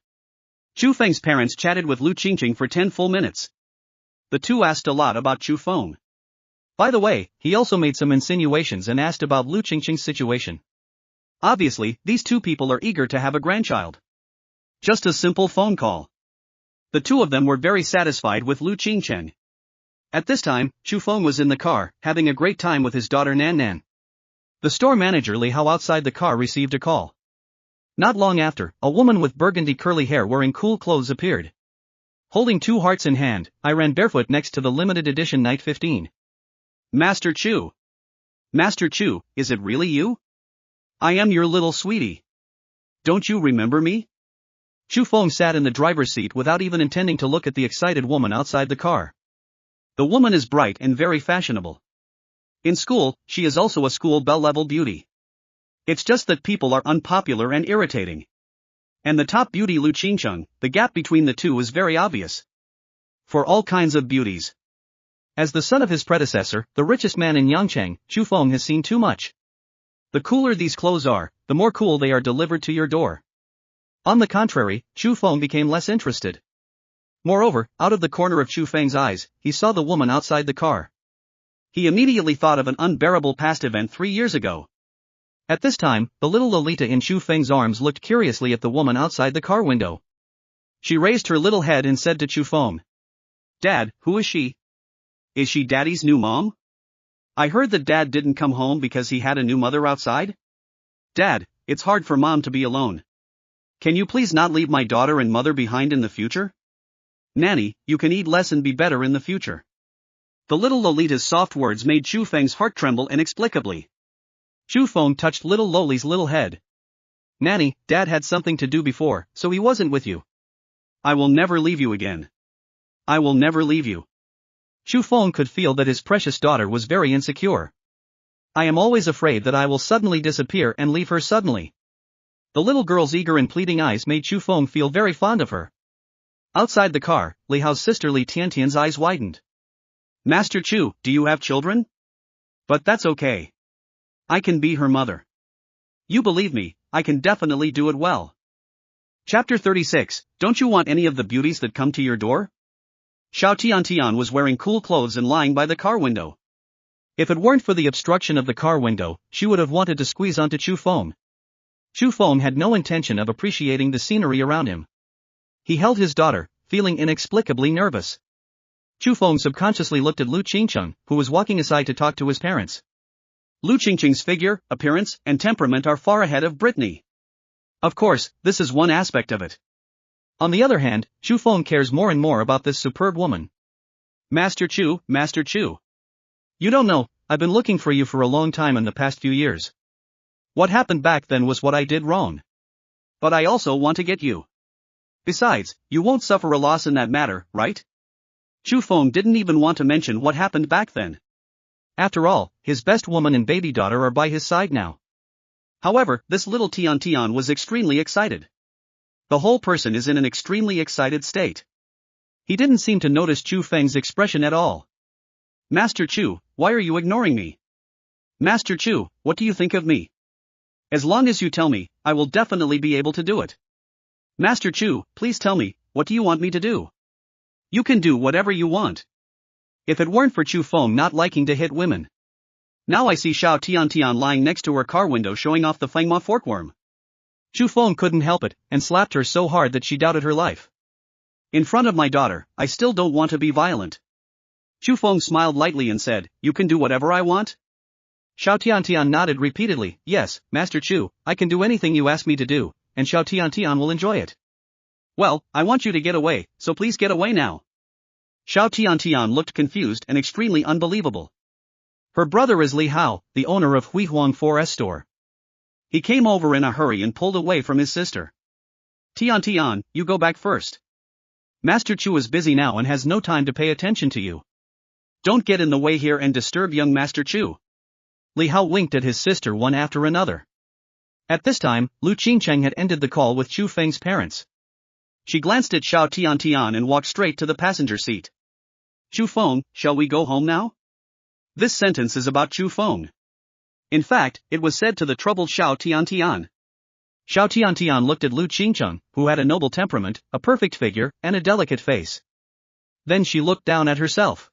Chu Feng's parents chatted with Lu Qingcheng for 10 full minutes. The two asked a lot about Chu Feng. By the way, he also made some insinuations and asked about Lu Qingcheng's situation. Obviously, these two people are eager to have a grandchild. Just a simple phone call. The two of them were very satisfied with Lu Qingcheng. At this time, Chu Feng was in the car, having a great time with his daughter Nan Nan. The store manager Li Hao outside the car received a call. Not long after, a woman with burgundy curly hair wearing cool clothes appeared. Holding 2 hearts in hand, I ran barefoot next to the limited edition Night 15. Master Chu. Master Chu, is it really you? I am your little sweetie. Don't you remember me? Chu Feng sat in the driver's seat without even intending to look at the excited woman outside the car. The woman is bright and very fashionable. In school, she is also a school belle-level beauty. It's just that people are unpopular and irritating. And the top beauty Lu Qingcheng, the gap between the two is very obvious. For all kinds of beauties. As the son of his predecessor, the richest man in Yangcheng, Chu Feng has seen too much. The cooler these clothes are, the more cool they are delivered to your door. On the contrary, Chu Feng became less interested. Moreover, out of the corner of Chu Feng's eyes, he saw the woman outside the car. He immediately thought of an unbearable past event 3 years ago. At this time, the little Lolita in Chu Feng's arms looked curiously at the woman outside the car window. She raised her little head and said to Chu Feng, "Dad, who is she? Is she Daddy's new mom? I heard that Dad didn't come home because he had a new mother outside? Dad, it's hard for Mom to be alone. Can you please not leave my daughter and mother behind in the future? Nanny, you can eat less and be better in the future." The little Lolita's soft words made Chu Feng's heart tremble inexplicably. Chu Feng touched little Loli's little head. "Nanny, Dad had something to do before, so he wasn't with you. I will never leave you again. I will never leave you." Chu Feng could feel that his precious daughter was very insecure. I am always afraid that I will suddenly disappear and leave her suddenly. The little girl's eager and pleading eyes made Chu Feng feel very fond of her. Outside the car, Li Hao's sister Li Tiantian's eyes widened. Master Chu, do you have children? But that's okay. I can be her mother. You believe me, I can definitely do it well. Chapter 36, Don't you want any of the beauties that come to your door? Xiao Tiantian was wearing cool clothes and lying by the car window. If it weren't for the obstruction of the car window, she would have wanted to squeeze onto Chu Feng. Chu Feng had no intention of appreciating the scenery around him. He held his daughter, feeling inexplicably nervous. Chu Feng subconsciously looked at Lu Qingcheng, who was walking aside to talk to his parents. Lu Qingcheng's figure, appearance, and temperament are far ahead of Brittany. Of course, this is one aspect of it. On the other hand, Chu Feng cares more and more about this superb woman. Master Chu. You don't know, I've been looking for you for a long time in the past few years. What happened back then was what I did wrong. But I also want to get you. Besides, you won't suffer a loss in that matter, right? Chu Feng didn't even want to mention what happened back then. After all, his best woman and baby daughter are by his side now. However, this little Tian was extremely excited. The whole person is in an extremely excited state. He didn't seem to notice Chu Feng's expression at all. Master Chu, why are you ignoring me? Master Chu, what do you think of me? As long as you tell me, I will definitely be able to do it. Master Chu, please tell me, what do you want me to do? You can do whatever you want. If it weren't for Chu Feng not liking to hit women. Now I see Xiao Tiantian lying next to her car window showing off the Fengma forkworm. Chu Feng couldn't help it, and slapped her so hard that she doubted her life. In front of my daughter, I still don't want to be violent. Chu Feng smiled lightly and said, you can do whatever I want? Xiao Tiantian nodded repeatedly, yes, Master Chu, I can do anything you ask me to do, and Xiao Tiantian will enjoy it. Well, I want you to get away, so please get away now. Xiao Tiantian looked confused and extremely unbelievable. Her brother is Li Hao, the owner of Huihuang Forest Store. He came over in a hurry and pulled away from his sister. Tian, you go back first. Master Chu is busy now and has no time to pay attention to you. Don't get in the way here and disturb young Master Chu. Li Hao winked at his sister one after another. At this time, Lu Qingcheng had ended the call with Chu Feng's parents. She glanced at Xiao Tian and walked straight to the passenger seat. Chu Feng, shall we go home now? This sentence is about Chu Feng. In fact, it was said to the troubled Xiao Tian. Xiao Tian looked at Lu Qingcheng, who had a noble temperament, a perfect figure, and a delicate face. Then she looked down at herself.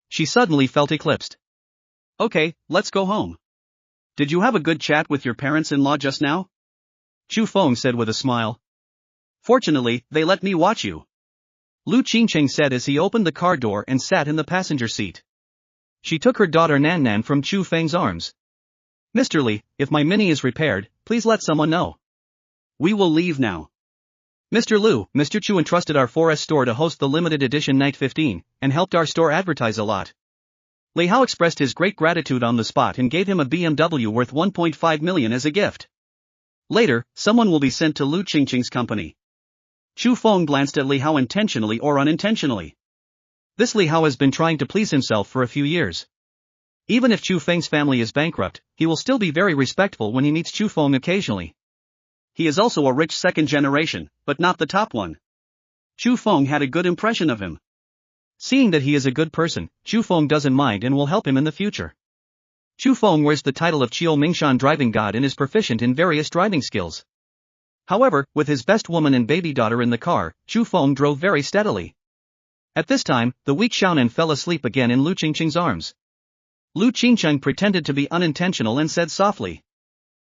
She suddenly felt eclipsed. Okay, let's go home. Did you have a good chat with your parents-in-law just now? Chu Feng said with a smile. Fortunately, they let me watch you. Lu Qingcheng said as he opened the car door and sat in the passenger seat. She took her daughter Nan from Chu Feng's arms. Mr. Li, if my Mini is repaired, please let someone know. We will leave now. Mr. Lu, Mr. Chu entrusted our forest store to host the limited edition Night 15, and helped our store advertise a lot. Li Hao expressed his great gratitude on the spot and gave him a BMW worth 1.5 million as a gift. Later, someone will be sent to Lu Qingcheng's company. Chu Feng glanced at Li Hao intentionally or unintentionally. This Li Hao has been trying to please himself for a few years. Even if Chu Feng's family is bankrupt, he will still be very respectful when he meets Chu Feng occasionally. He is also a rich second generation, but not the top one. Chu Feng had a good impression of him. Seeing that he is a good person, Chu Feng doesn't mind and will help him in the future. Chu Feng wears the title of Qiu Mingshan driving god and is proficient in various driving skills. However, with his best woman and baby daughter in the car, Chu Feng drove very steadily. At this time, the weak Xiaonan fell asleep again in Lu Qingcheng's arms. Lu Qingcheng pretended to be unintentional and said softly,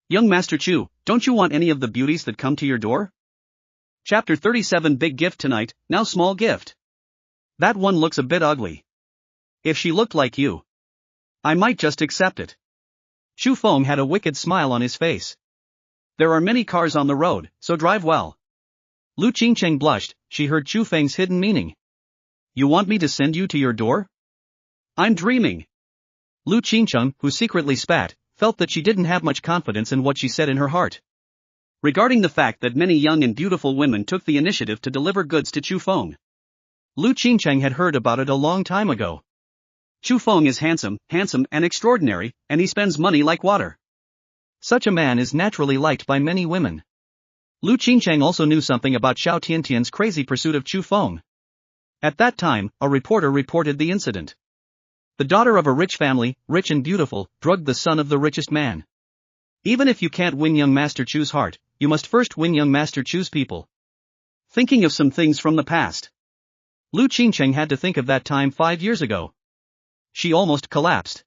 Young Master Chu, don't you want any of the beauties that come to your door? Chapter 37 Big gift tonight, now small gift. That one looks a bit ugly. If she looked like you, I might just accept it. Chu Feng had a wicked smile on his face. There are many cars on the road, so drive well. Lu Qingcheng blushed, she heard Chu Feng's hidden meaning. You want me to send you to your door? I'm dreaming. Lu Qingcheng, who secretly spat, felt that she didn't have much confidence in what she said in her heart. Regarding the fact that many young and beautiful women took the initiative to deliver goods to Chu Feng. Lu Qingcheng had heard about it a long time ago. Chu Feng is handsome and extraordinary, and he spends money like water. Such a man is naturally liked by many women. Lu Qingcheng also knew something about Xiao Tiantian's crazy pursuit of Chu Feng. At that time, a reporter reported the incident. The daughter of a rich family, rich and beautiful, drugged the son of the richest man. Even if you can't win young Master Chu's heart, you must first win young Master Chu's people. Thinking of some things from the past. Lu Qingcheng had to think of that time 5 years ago. She almost collapsed.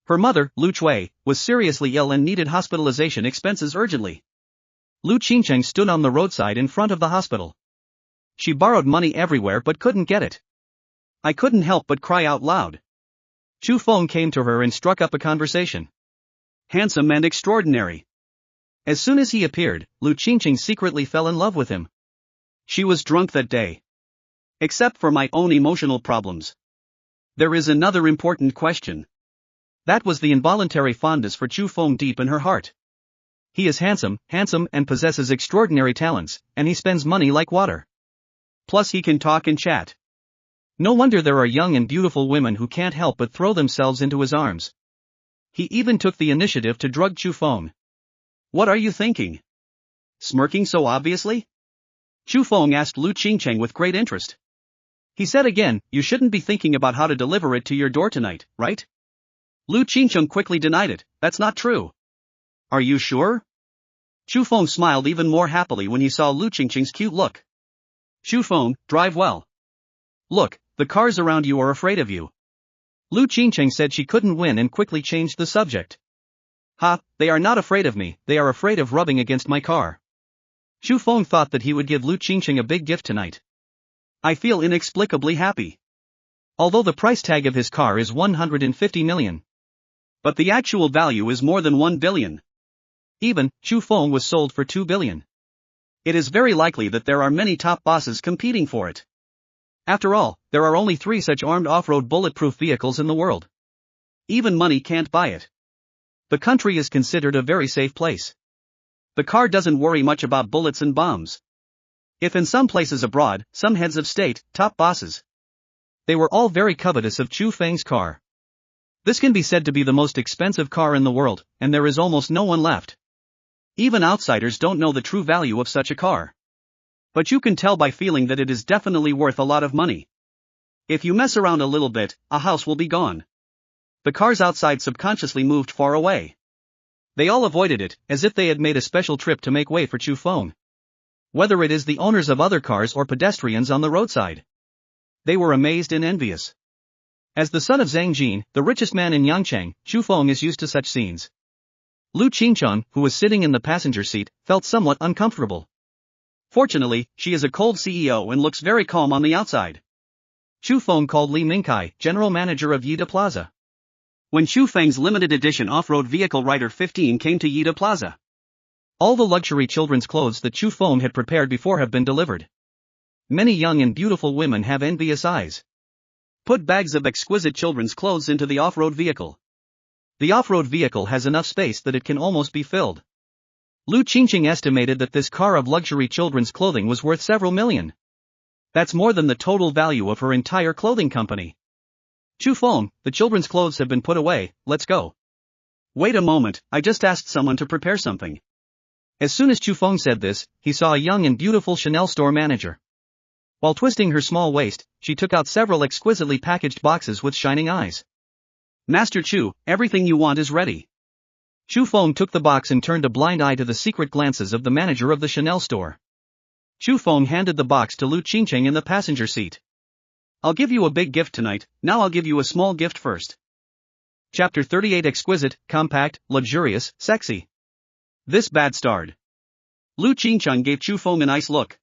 Her mother, Lu Chui, was seriously ill and needed hospitalization expenses urgently. Lu Qingcheng stood on the roadside in front of the hospital. She borrowed money everywhere but couldn't get it. I couldn't help but cry out loud. Chu Feng came to her and struck up a conversation. Handsome and extraordinary. As soon as he appeared, Lu Qingcheng secretly fell in love with him. She was drunk that day. Except for my own emotional problems. There is another important question. That was the involuntary fondness for Chu Feng deep in her heart. He is handsome and possesses extraordinary talents, and he spends money like water. Plus he can talk and chat. No wonder there are young and beautiful women who can't help but throw themselves into his arms. He even took the initiative to drug Chu Feng. What are you thinking? Smirking so obviously? Chu Feng asked Lu Qingcheng with great interest. He said again, you shouldn't be thinking about how to deliver it to your door tonight, right? Lu Qingcheng quickly denied it, that's not true. Are you sure? Chu Feng smiled even more happily when he saw Lu Qingcheng's cute look. Chu Feng, drive well. Look, the cars around you are afraid of you. Lu Qingcheng said she couldn't win and quickly changed the subject. Ha, they are not afraid of me, they are afraid of rubbing against my car. Chu Feng thought that he would give Lu Qingcheng a big gift tonight. I feel inexplicably happy. Although the price tag of his car is 150 million. But the actual value is more than 1 billion. Even, Chu Feng was sold for 2 billion. It is very likely that there are many top bosses competing for it. After all, there are only 3 such armed off-road bulletproof vehicles in the world. Even money can't buy it. The country is considered a very safe place. The car doesn't worry much about bullets and bombs. If in some places abroad, some heads of state, top bosses, they were all very covetous of Chu Feng's car. This can be said to be the most expensive car in the world, and there is almost no one left. Even outsiders don't know the true value of such a car. But you can tell by feeling that it is definitely worth a lot of money. If you mess around a little bit, a house will be gone. The cars outside subconsciously moved far away. They all avoided it, as if they had made a special trip to make way for Chu Feng. Whether it is the owners of other cars or pedestrians on the roadside. They were amazed and envious. As the son of Zhang Jin, the richest man in Yangcheng, Chu Feng is used to such scenes. Lu Qingcheng, who was sitting in the passenger seat, felt somewhat uncomfortable. Fortunately, she is a cold CEO and looks very calm on the outside. Chu Feng called Li Mingkai, general manager of Yida Plaza. When Chu Feng's limited edition off-road vehicle Rider 15 came to Yida Plaza, all the luxury children's clothes that Chu Feng had prepared before have been delivered. Many young and beautiful women have envious eyes. Put bags of exquisite children's clothes into the off-road vehicle. The off-road vehicle has enough space that it can almost be filled. Lu Qingcheng estimated that this car of luxury children's clothing was worth several million. That's more than the total value of her entire clothing company. Chu Feng, the children's clothes have been put away, let's go. Wait a moment, I just asked someone to prepare something. As soon as Chu Feng said this, he saw a young and beautiful Chanel store manager. While twisting her small waist, she took out several exquisitely packaged boxes with shining eyes. Master Chu, everything you want is ready. Chu Feng took the box and turned a blind eye to the secret glances of the manager of the Chanel store. Chu Feng handed the box to Lu Qingcheng in the passenger seat. I'll give you a big gift tonight, now I'll give you a small gift first. Chapter 38 Exquisite, compact, luxurious, sexy. This bad starred. Lu Qingcheng gave Chu Feng a nice look.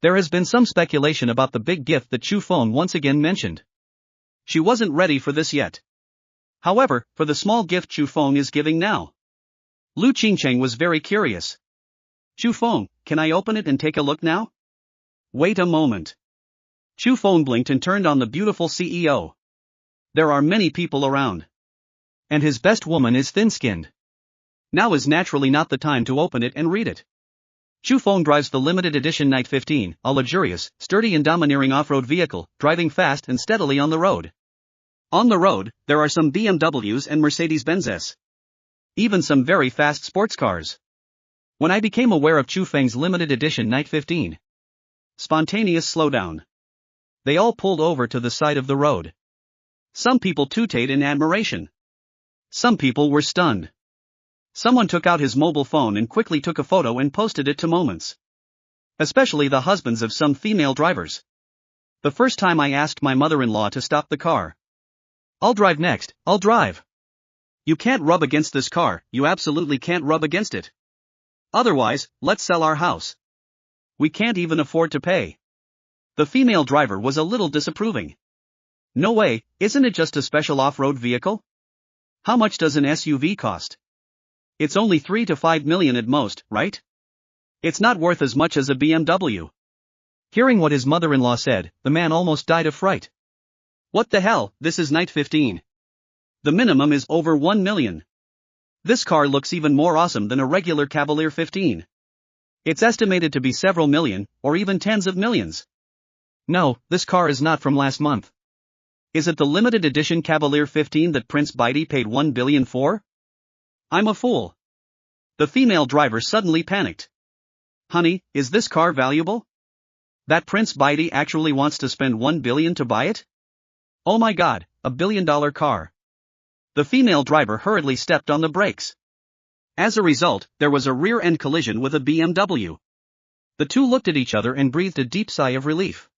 There has been some speculation about the big gift that Chu Feng once again mentioned. She wasn't ready for this yet. However, for the small gift Chu Feng is giving now. Lu Qingcheng was very curious. Chu Feng, can I open it and take a look now? Wait a moment. Chu Feng blinked and turned on the beautiful CEO. There are many people around. And his best woman is thin-skinned. Now is naturally not the time to open it and read it. Chu Feng drives the limited edition Night 15, a luxurious, sturdy and domineering off-road vehicle, driving fast and steadily on the road. On the road, there are some BMWs and Mercedes-Benzes. Even some very fast sports cars. When I became aware of Chu Feng's limited edition Night 15. Spontaneous slowdown. They all pulled over to the side of the road. Some people tooted in admiration. Some people were stunned. Someone took out his mobile phone and quickly took a photo and posted it to Moments. Especially the husbands of some female drivers. The first time I asked my mother-in-law to stop the car. I'll drive next, I'll drive. You can't rub against this car, you absolutely can't rub against it. Otherwise, let's sell our house. We can't even afford to pay. The female driver was a little disapproving. No way, isn't it just a special off-road vehicle? How much does an SUV cost? It's only 3 to 5 million at most, right? It's not worth as much as a BMW. Hearing what his mother-in-law said, the man almost died of fright. What the hell, this is Night 15. The minimum is over 1 million. This car looks even more awesome than a regular Cavalier 15. It's estimated to be several million, or even tens of millions. No, this car is not from last month. Is it the limited edition Cavalier 15 that Prince Bidi paid 1 billion for? I'm a fool. The female driver suddenly panicked. Honey, is this car valuable? That Prince Bidi actually wants to spend 1 billion to buy it? Oh my god, $1 billion car. The female driver hurriedly stepped on the brakes. As a result, there was a rear-end collision with a BMW. The two looked at each other and breathed a deep sigh of relief.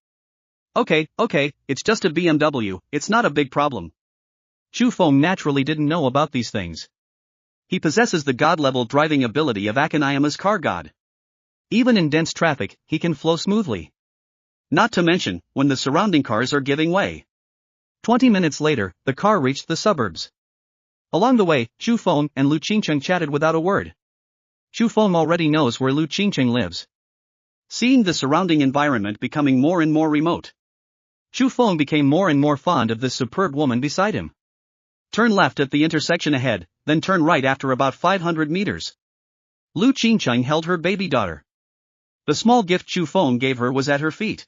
Okay, it's just a BMW, it's not a big problem. Chu Feng naturally didn't know about these things. He possesses the god-level driving ability of Akaniyama's car god. Even in dense traffic, he can flow smoothly. Not to mention, when the surrounding cars are giving way. 20 minutes later, the car reached the suburbs. Along the way, Chu Feng and Lu Qingcheng chatted without a word. Chu Feng already knows where Lu Qingcheng lives. Seeing the surrounding environment becoming more and more remote, Chu Feng became more and more fond of this superb woman beside him. Turn left at the intersection ahead, then turn right after about 500 meters. Lu Qingcheng held her baby daughter. The small gift Chu Feng gave her was at her feet.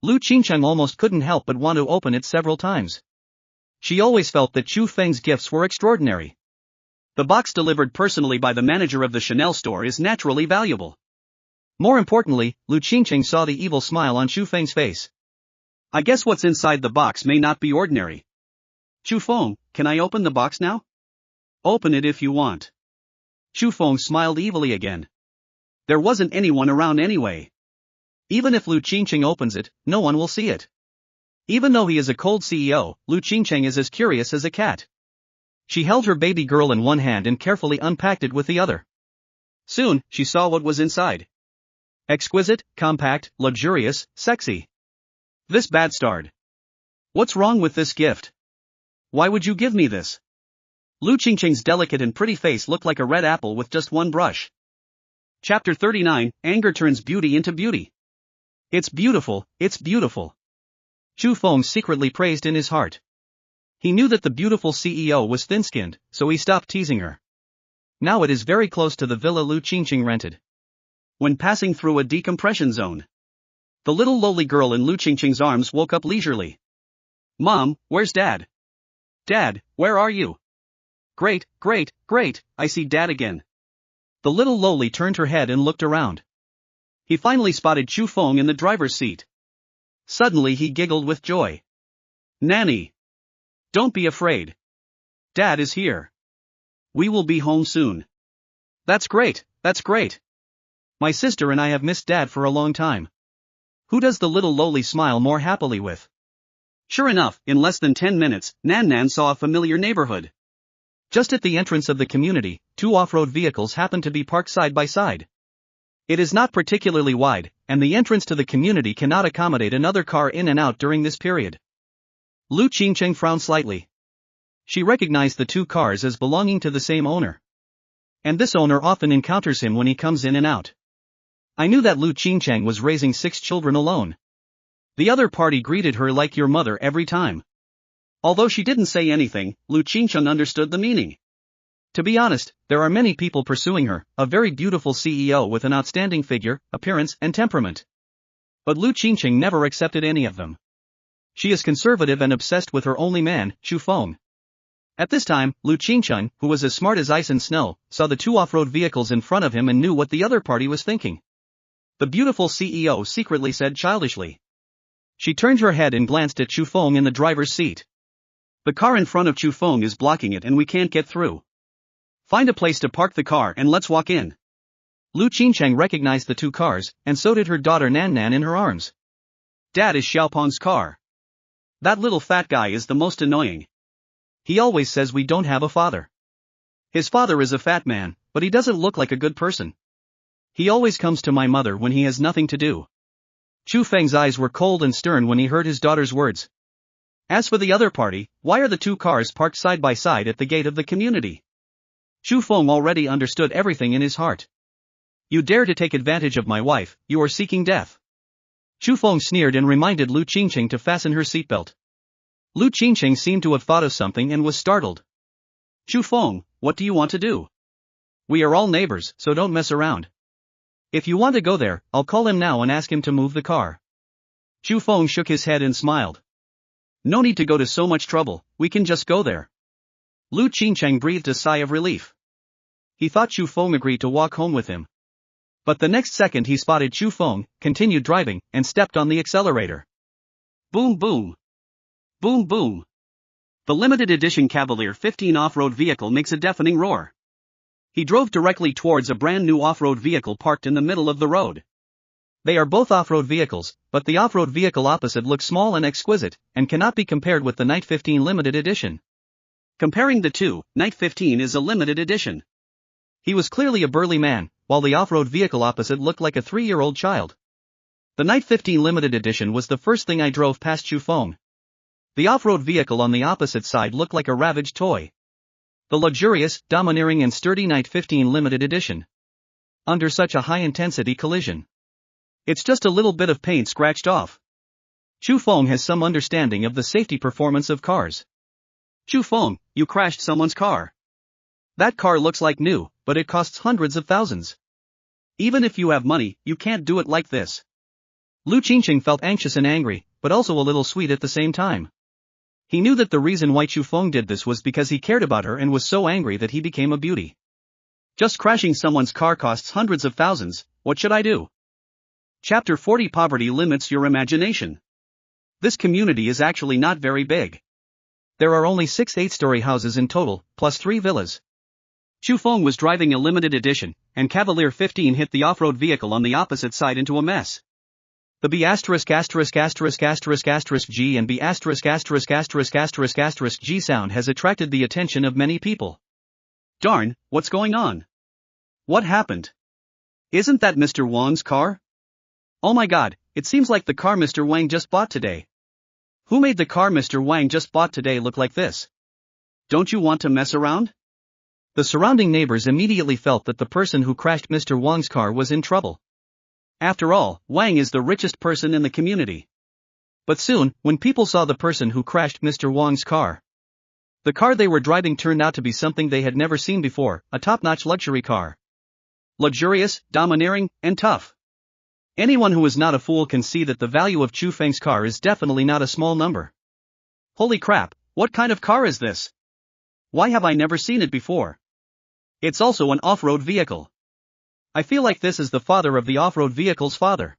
Lu Qingcheng almost couldn't help but want to open it several times. She always felt that Chu Feng's gifts were extraordinary. The box delivered personally by the manager of the Chanel store is naturally valuable. More importantly, Lu Qingcheng saw the evil smile on Chu Feng's face. I guess what's inside the box may not be ordinary. Chu Feng, can I open the box now? Open it if you want. Chu Feng smiled evilly again. There wasn't anyone around anyway. Even if Lu Qingcheng opens it, no one will see it. Even though he is a cold CEO, Lu Qingcheng is as curious as a cat. She held her baby girl in one hand and carefully unpacked it with the other. Soon, she saw what was inside. Exquisite, compact, luxurious, sexy. This bad starred. What's wrong with this gift? Why would you give me this? Lu Qingcheng's delicate and pretty face looked like a red apple with just one brush. Chapter 39, Anger Turns Beauty into Beauty. It's beautiful, it's beautiful. Chu Feng secretly praised in his heart. He knew that the beautiful CEO was thin-skinned, so he stopped teasing her. Now it is very close to the villa Lu Qingcheng rented. When passing through a decompression zone, the little lowly girl in Lu Qingcheng's arms woke up leisurely. Mom, where's Dad? Dad, where are you? Great, I see Dad again. The little lowly turned her head and looked around. He finally spotted Chu Feng in the driver's seat. Suddenly he giggled with joy. Nanny! Don't be afraid. Dad is here. We will be home soon. That's great. My sister and I have missed Dad for a long time. Who does the little lowly smile more happily with? Sure enough, in less than 10 minutes, Nan Nan saw a familiar neighborhood. Just at the entrance of the community, two off-road vehicles happened to be parked side by side. It is not particularly wide, and the entrance to the community cannot accommodate another car in and out during this period. Lu Qingcheng frowned slightly. She recognized the two cars as belonging to the same owner. And this owner often encounters him when he comes in and out. I knew that Lu Qingcheng was raising 6 children alone. The other party greeted her like your mother every time. Although she didn't say anything, Lu Qingcheng understood the meaning. To be honest, there are many people pursuing her, a very beautiful CEO with an outstanding figure, appearance and temperament. But Lu Qingqing never accepted any of them. She is conservative and obsessed with her only man, Chu Feng. At this time, Lu Qingqing, who was as smart as ice and snow, saw the two off-road vehicles in front of him and knew what the other party was thinking. The beautiful CEO secretly said childishly. She turned her head and glanced at Chu Feng in the driver's seat. The car in front of Chu Feng is blocking it and we can't get through. Find a place to park the car and let's walk in. Lu Qingqing recognized the two cars, and so did her daughter Nan Nan in her arms. Dad is Xiaopeng's car. That little fat guy is the most annoying. He always says we don't have a father. His father is a fat man, but he doesn't look like a good person. He always comes to my mother when he has nothing to do. Chu Feng's eyes were cold and stern when he heard his daughter's words. As for the other party, why are the two cars parked side by side at the gate of the community? Chu Feng already understood everything in his heart. You dare to take advantage of my wife, you are seeking death. Chu Feng sneered and reminded Lu Qingqing to fasten her seatbelt. Lu Qingqing seemed to have thought of something and was startled. Chu Feng, what do you want to do? We are all neighbors, so don't mess around. If you want to go there, I'll call him now and ask him to move the car. Chu Feng shook his head and smiled. No need to go to so much trouble, we can just go there. Lu Qingqing breathed a sigh of relief. He thought Chu Feng agreed to walk home with him. But the next second he spotted Chu Feng, continued driving, and stepped on the accelerator. Boom boom. Boom boom. The limited edition Cavalier 15 off-road vehicle makes a deafening roar. He drove directly towards a brand new off-road vehicle parked in the middle of the road. They are both off-road vehicles, but the off-road vehicle opposite looks small and exquisite, and cannot be compared with the Night 15 limited edition. Comparing the two, Night 15 is a limited edition. He was clearly a burly man, while the off-road vehicle opposite looked like a 3-year-old child. The Night 15 limited edition was the first thing I drove past Chu Feng. The off-road vehicle on the opposite side looked like a ravaged toy. The luxurious, domineering and sturdy Night 15 limited edition. Under such a high-intensity collision. It's just a little bit of paint scratched off. Chu Feng has some understanding of the safety performance of cars. Chu Feng, you crashed someone's car. That car looks like new, but it costs hundreds of thousands. Even if you have money, you can't do it like this. Lu Qingqing felt anxious and angry, but also a little sweet at the same time. He knew that the reason why Chu Feng did this was because he cared about her and was so angry that he became a beauty. Just crashing someone's car costs hundreds of thousands, what should I do? Chapter 40 Poverty limits your imagination. This community is actually not very big. There are only 6 8-story houses in total, plus 3 villas. Chu Feng was driving a limited edition, and Cavalier 15 hit the off-road vehicle on the opposite side into a mess. The B*************G and B*********G sound has attracted the attention of many people. Darn, what's going on? What happened? Isn't that Mr. Wang's car? Oh my god, it seems like the car Mr. Wang just bought today. Who made the car Mr. Wang just bought today look like this? Don't you want to mess around? The surrounding neighbors immediately felt that the person who crashed Mr. Wang's car was in trouble. After all, Wang is the richest person in the community. But soon, when people saw the person who crashed Mr. Wang's car, the car they were driving turned out to be something they had never seen before, a top-notch luxury car. Luxurious, domineering, and tough. Anyone who is not a fool can see that the value of Chu Feng's car is definitely not a small number. Holy crap, what kind of car is this? Why have I never seen it before? It's also an off-road vehicle. I feel like this is the father of the off-road vehicle's father.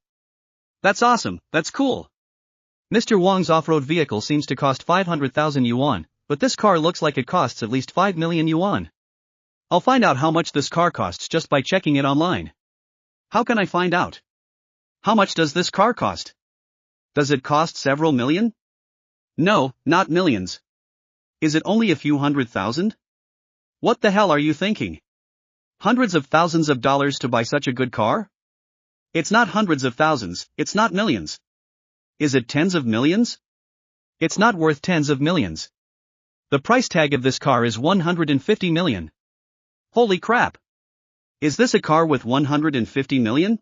That's awesome, that's cool. Mr. Wang's off-road vehicle seems to cost 500,000 yuan, but this car looks like it costs at least 5 million yuan. I'll find out how much this car costs just by checking it online. How can I find out? How much does this car cost? Does it cost several million? No, not millions. Is it only a few 100,000? What the hell are you thinking? Hundreds of thousands of dollars to buy such a good car? It's not hundreds of thousands, it's not millions. Is it tens of millions? It's not worth tens of millions. The price tag of this car is 150 million. Holy crap! Is this a car with 150 million?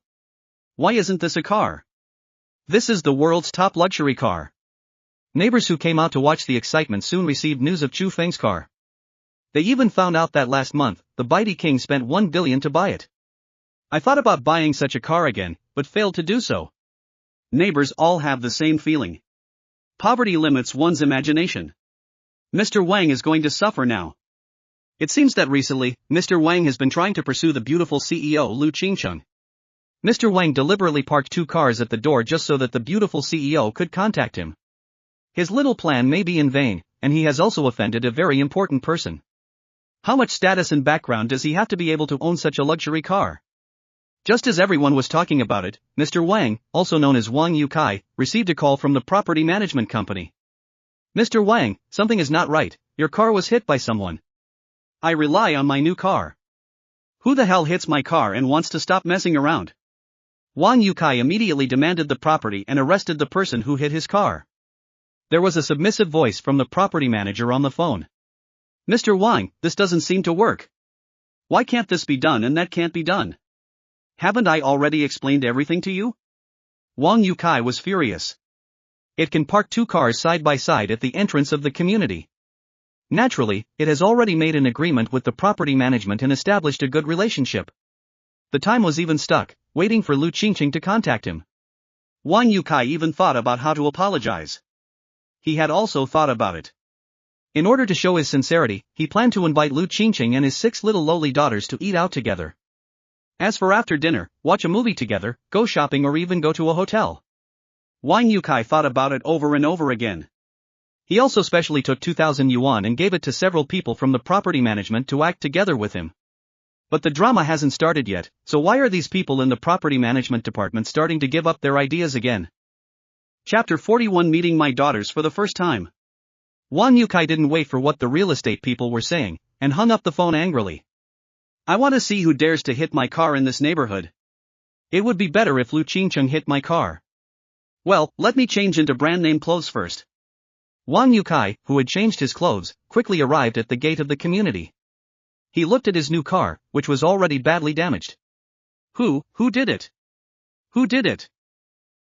Why isn't this a car? This is the world's top luxury car. Neighbors who came out to watch the excitement soon received news of Chu Feng's car. They even found out that last month, the Bitey King spent 1 billion to buy it. I thought about buying such a car again, but failed to do so. Neighbors all have the same feeling. Poverty limits one's imagination. Mr. Wang is going to suffer now. It seems that recently, Mr. Wang has been trying to pursue the beautiful CEO Lu Qingcheng. Mr. Wang deliberately parked 2 cars at the door just so that the beautiful CEO could contact him. His little plan may be in vain, and he has also offended a very important person. How much status and background does he have to be able to own such a luxury car? Just as everyone was talking about it, Mr. Wang, also known as Wang Yukai, received a call from the property management company. Mr. Wang, something is not right, your car was hit by someone. I rely on my new car. Who the hell hits my car and wants to stop messing around? Wang Yukai immediately demanded the property and arrested the person who hit his car. There was a submissive voice from the property manager on the phone. Mr. Wang, this doesn't seem to work. Why can't this be done and that can't be done? Haven't I already explained everything to you? Wang Yukai was furious. It can park 2 cars side by side at the entrance of the community. Naturally, it has already made an agreement with the property management and established a good relationship. The time was even stuck, waiting for Lu Qingcheng to contact him. Wang Yukai even thought about how to apologize. He had also thought about it. In order to show his sincerity, he planned to invite Lu Qingcheng and his 6 little lowly daughters to eat out together. As for after dinner, watch a movie together, go shopping or even go to a hotel. Wang Yukai thought about it over and over again. He also specially took 2,000 yuan and gave it to several people from the property management to act together with him. But the drama hasn't started yet, so why are these people in the property management department starting to give up their ideas again? Chapter 41 Meeting my daughters for the first time. Wang Yukai didn't wait for what the real estate people were saying, and hung up the phone angrily. I want to see who dares to hit my car in this neighborhood. It would be better if Lu Qingcheng hit my car. Well, let me change into brand name clothes first. Wang Yukai, who had changed his clothes, quickly arrived at the gate of the community. He looked at his new car, which was already badly damaged. Who did it? Who did it?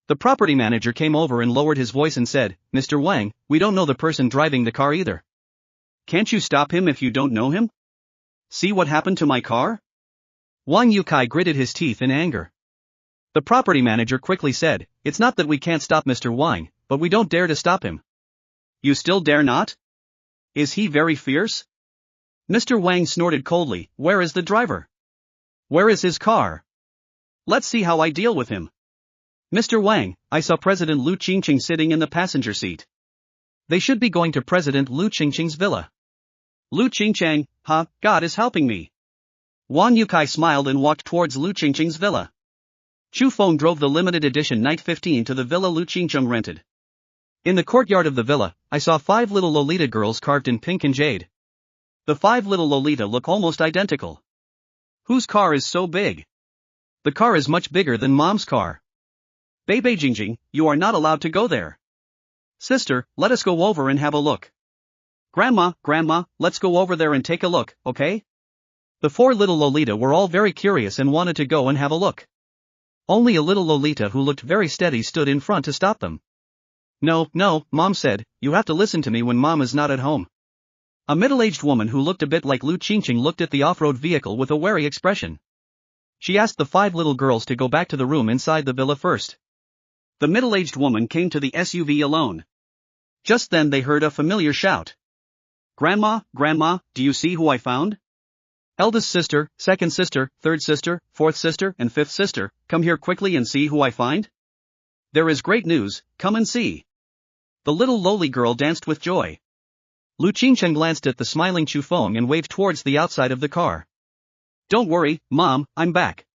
The property manager came over and lowered his voice and said, Mr. Wang, we don't know the person driving the car either. Can't you stop him if you don't know him? See what happened to my car? Wang Yukai gritted his teeth in anger. The property manager quickly said, it's not that we can't stop Mr. Wang, but we don't dare to stop him. You still dare not? Is he very fierce? Mr. Wang snorted coldly, where is the driver? Where is his car? Let's see how I deal with him. Mr. Wang, I saw President Lu Qingcheng sitting in the passenger seat. They should be going to President Lu Qingcheng's villa. Lu Qingcheng, God is helping me. Wang Yukai smiled and walked towards Lu Qingcheng's villa. Chu Feng drove the limited edition Night 15 to the villa Lu Qingcheng rented. In the courtyard of the villa, I saw 5 little Lolita girls carved in pink and jade. The 5 little Lolita look almost identical. Whose car is so big? The car is much bigger than Mom's car. Bebe Jingjing, you are not allowed to go there. Sister, let us go over and have a look. Grandma, let's go over there and take a look, okay? The 4 little Lolita were all very curious and wanted to go and have a look. Only a little Lolita who looked very steady stood in front to stop them. No, Mom said, you have to listen to me when Mom is not at home. A middle-aged woman who looked a bit like Lu Qingcheng looked at the off-road vehicle with a wary expression. She asked the 5 little girls to go back to the room inside the villa first. The middle-aged woman came to the SUV alone. Just then they heard a familiar shout. Grandma, do you see who I found? Eldest sister, second sister, third sister, fourth sister, and fifth sister, come here quickly and see who I find? There is great news, come and see. The little lowly girl danced with joy. Lu Qingcheng glanced at the smiling Chu Feng and waved towards the outside of the car. Don't worry, Mom, I'm back.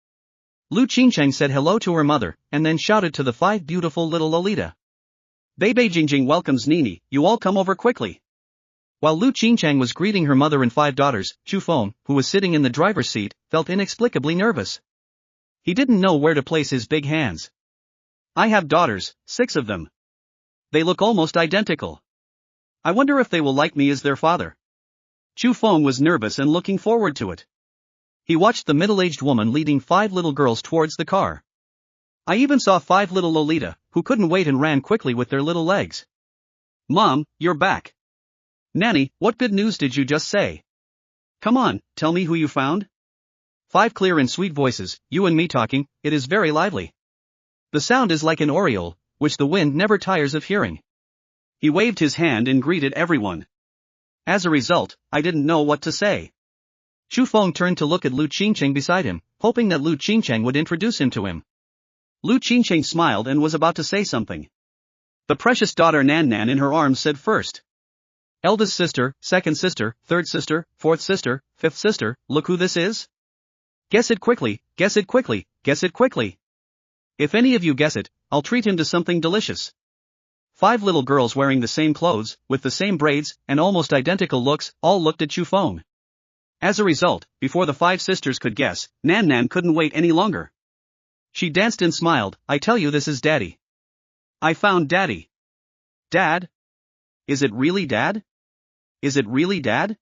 Lu Qingcheng said hello to her mother, and then shouted to the 5 beautiful little Lolita. Bebe Jingjing welcomes Nini, you all come over quickly. While Lu Qingcheng was greeting her mother and 5 daughters, Chu Feng, who was sitting in the driver's seat, felt inexplicably nervous. He didn't know where to place his big hands. I have daughters, 6 of them. They look almost identical. I wonder if they will like me as their father. Chu Feng was nervous and looking forward to it. He watched the middle-aged woman leading 5 little girls towards the car. I even saw 5 little Lolita, who couldn't wait and ran quickly with their little legs. Mom, you're back. Nanny, what good news did you just say? Come on, tell me who you found? 5 clear and sweet voices, you and me talking, it is very lively. The sound is like an aureole, which the wind never tires of hearing. He waved his hand and greeted everyone. As a result, I didn't know what to say. Chu Feng turned to look at Lu Qingcheng beside him, hoping that Lu Qingcheng would introduce him to him. Lu Qingcheng smiled and was about to say something. The precious daughter Nan Nan in her arms said first. Eldest sister, second sister, third sister, fourth sister, fifth sister, look who this is? Guess it quickly, guess it quickly, guess it quickly. If any of you guess it, I'll treat him to something delicious. 5 little girls wearing the same clothes, with the same braids, and almost identical looks, all looked at Chu Feng. As a result, before the 5 sisters could guess, Nan Nan couldn't wait any longer. She danced and smiled, I tell you this is Daddy. I found Daddy. Dad? Is it really Dad? Is it really Dad?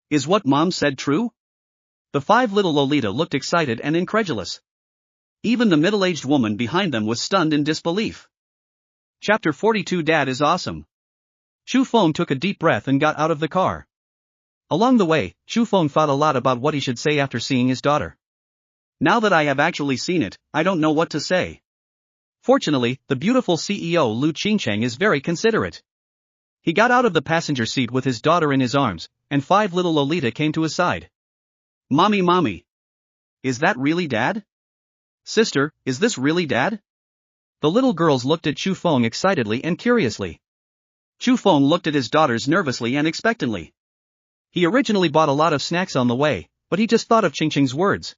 Is what Mom said true? The 5 little Lolita looked excited and incredulous. Even the middle-aged woman behind them was stunned in disbelief. Chapter 42 Dad is awesome. Chu Feng took a deep breath and got out of the car. Along the way, Chu Feng thought a lot about what he should say after seeing his daughter. Now that I have actually seen it, I don't know what to say. Fortunately, the beautiful CEO Lu Qingcheng is very considerate. He got out of the passenger seat with his daughter in his arms, and 5 little Lolita came to his side. Mommy, mommy. Is that really Dad? Sister, is this really Dad? The little girls looked at Chu Feng excitedly and curiously. Chu Feng looked at his daughters nervously and expectantly. He originally bought a lot of snacks on the way, but he just thought of Qingcheng's words.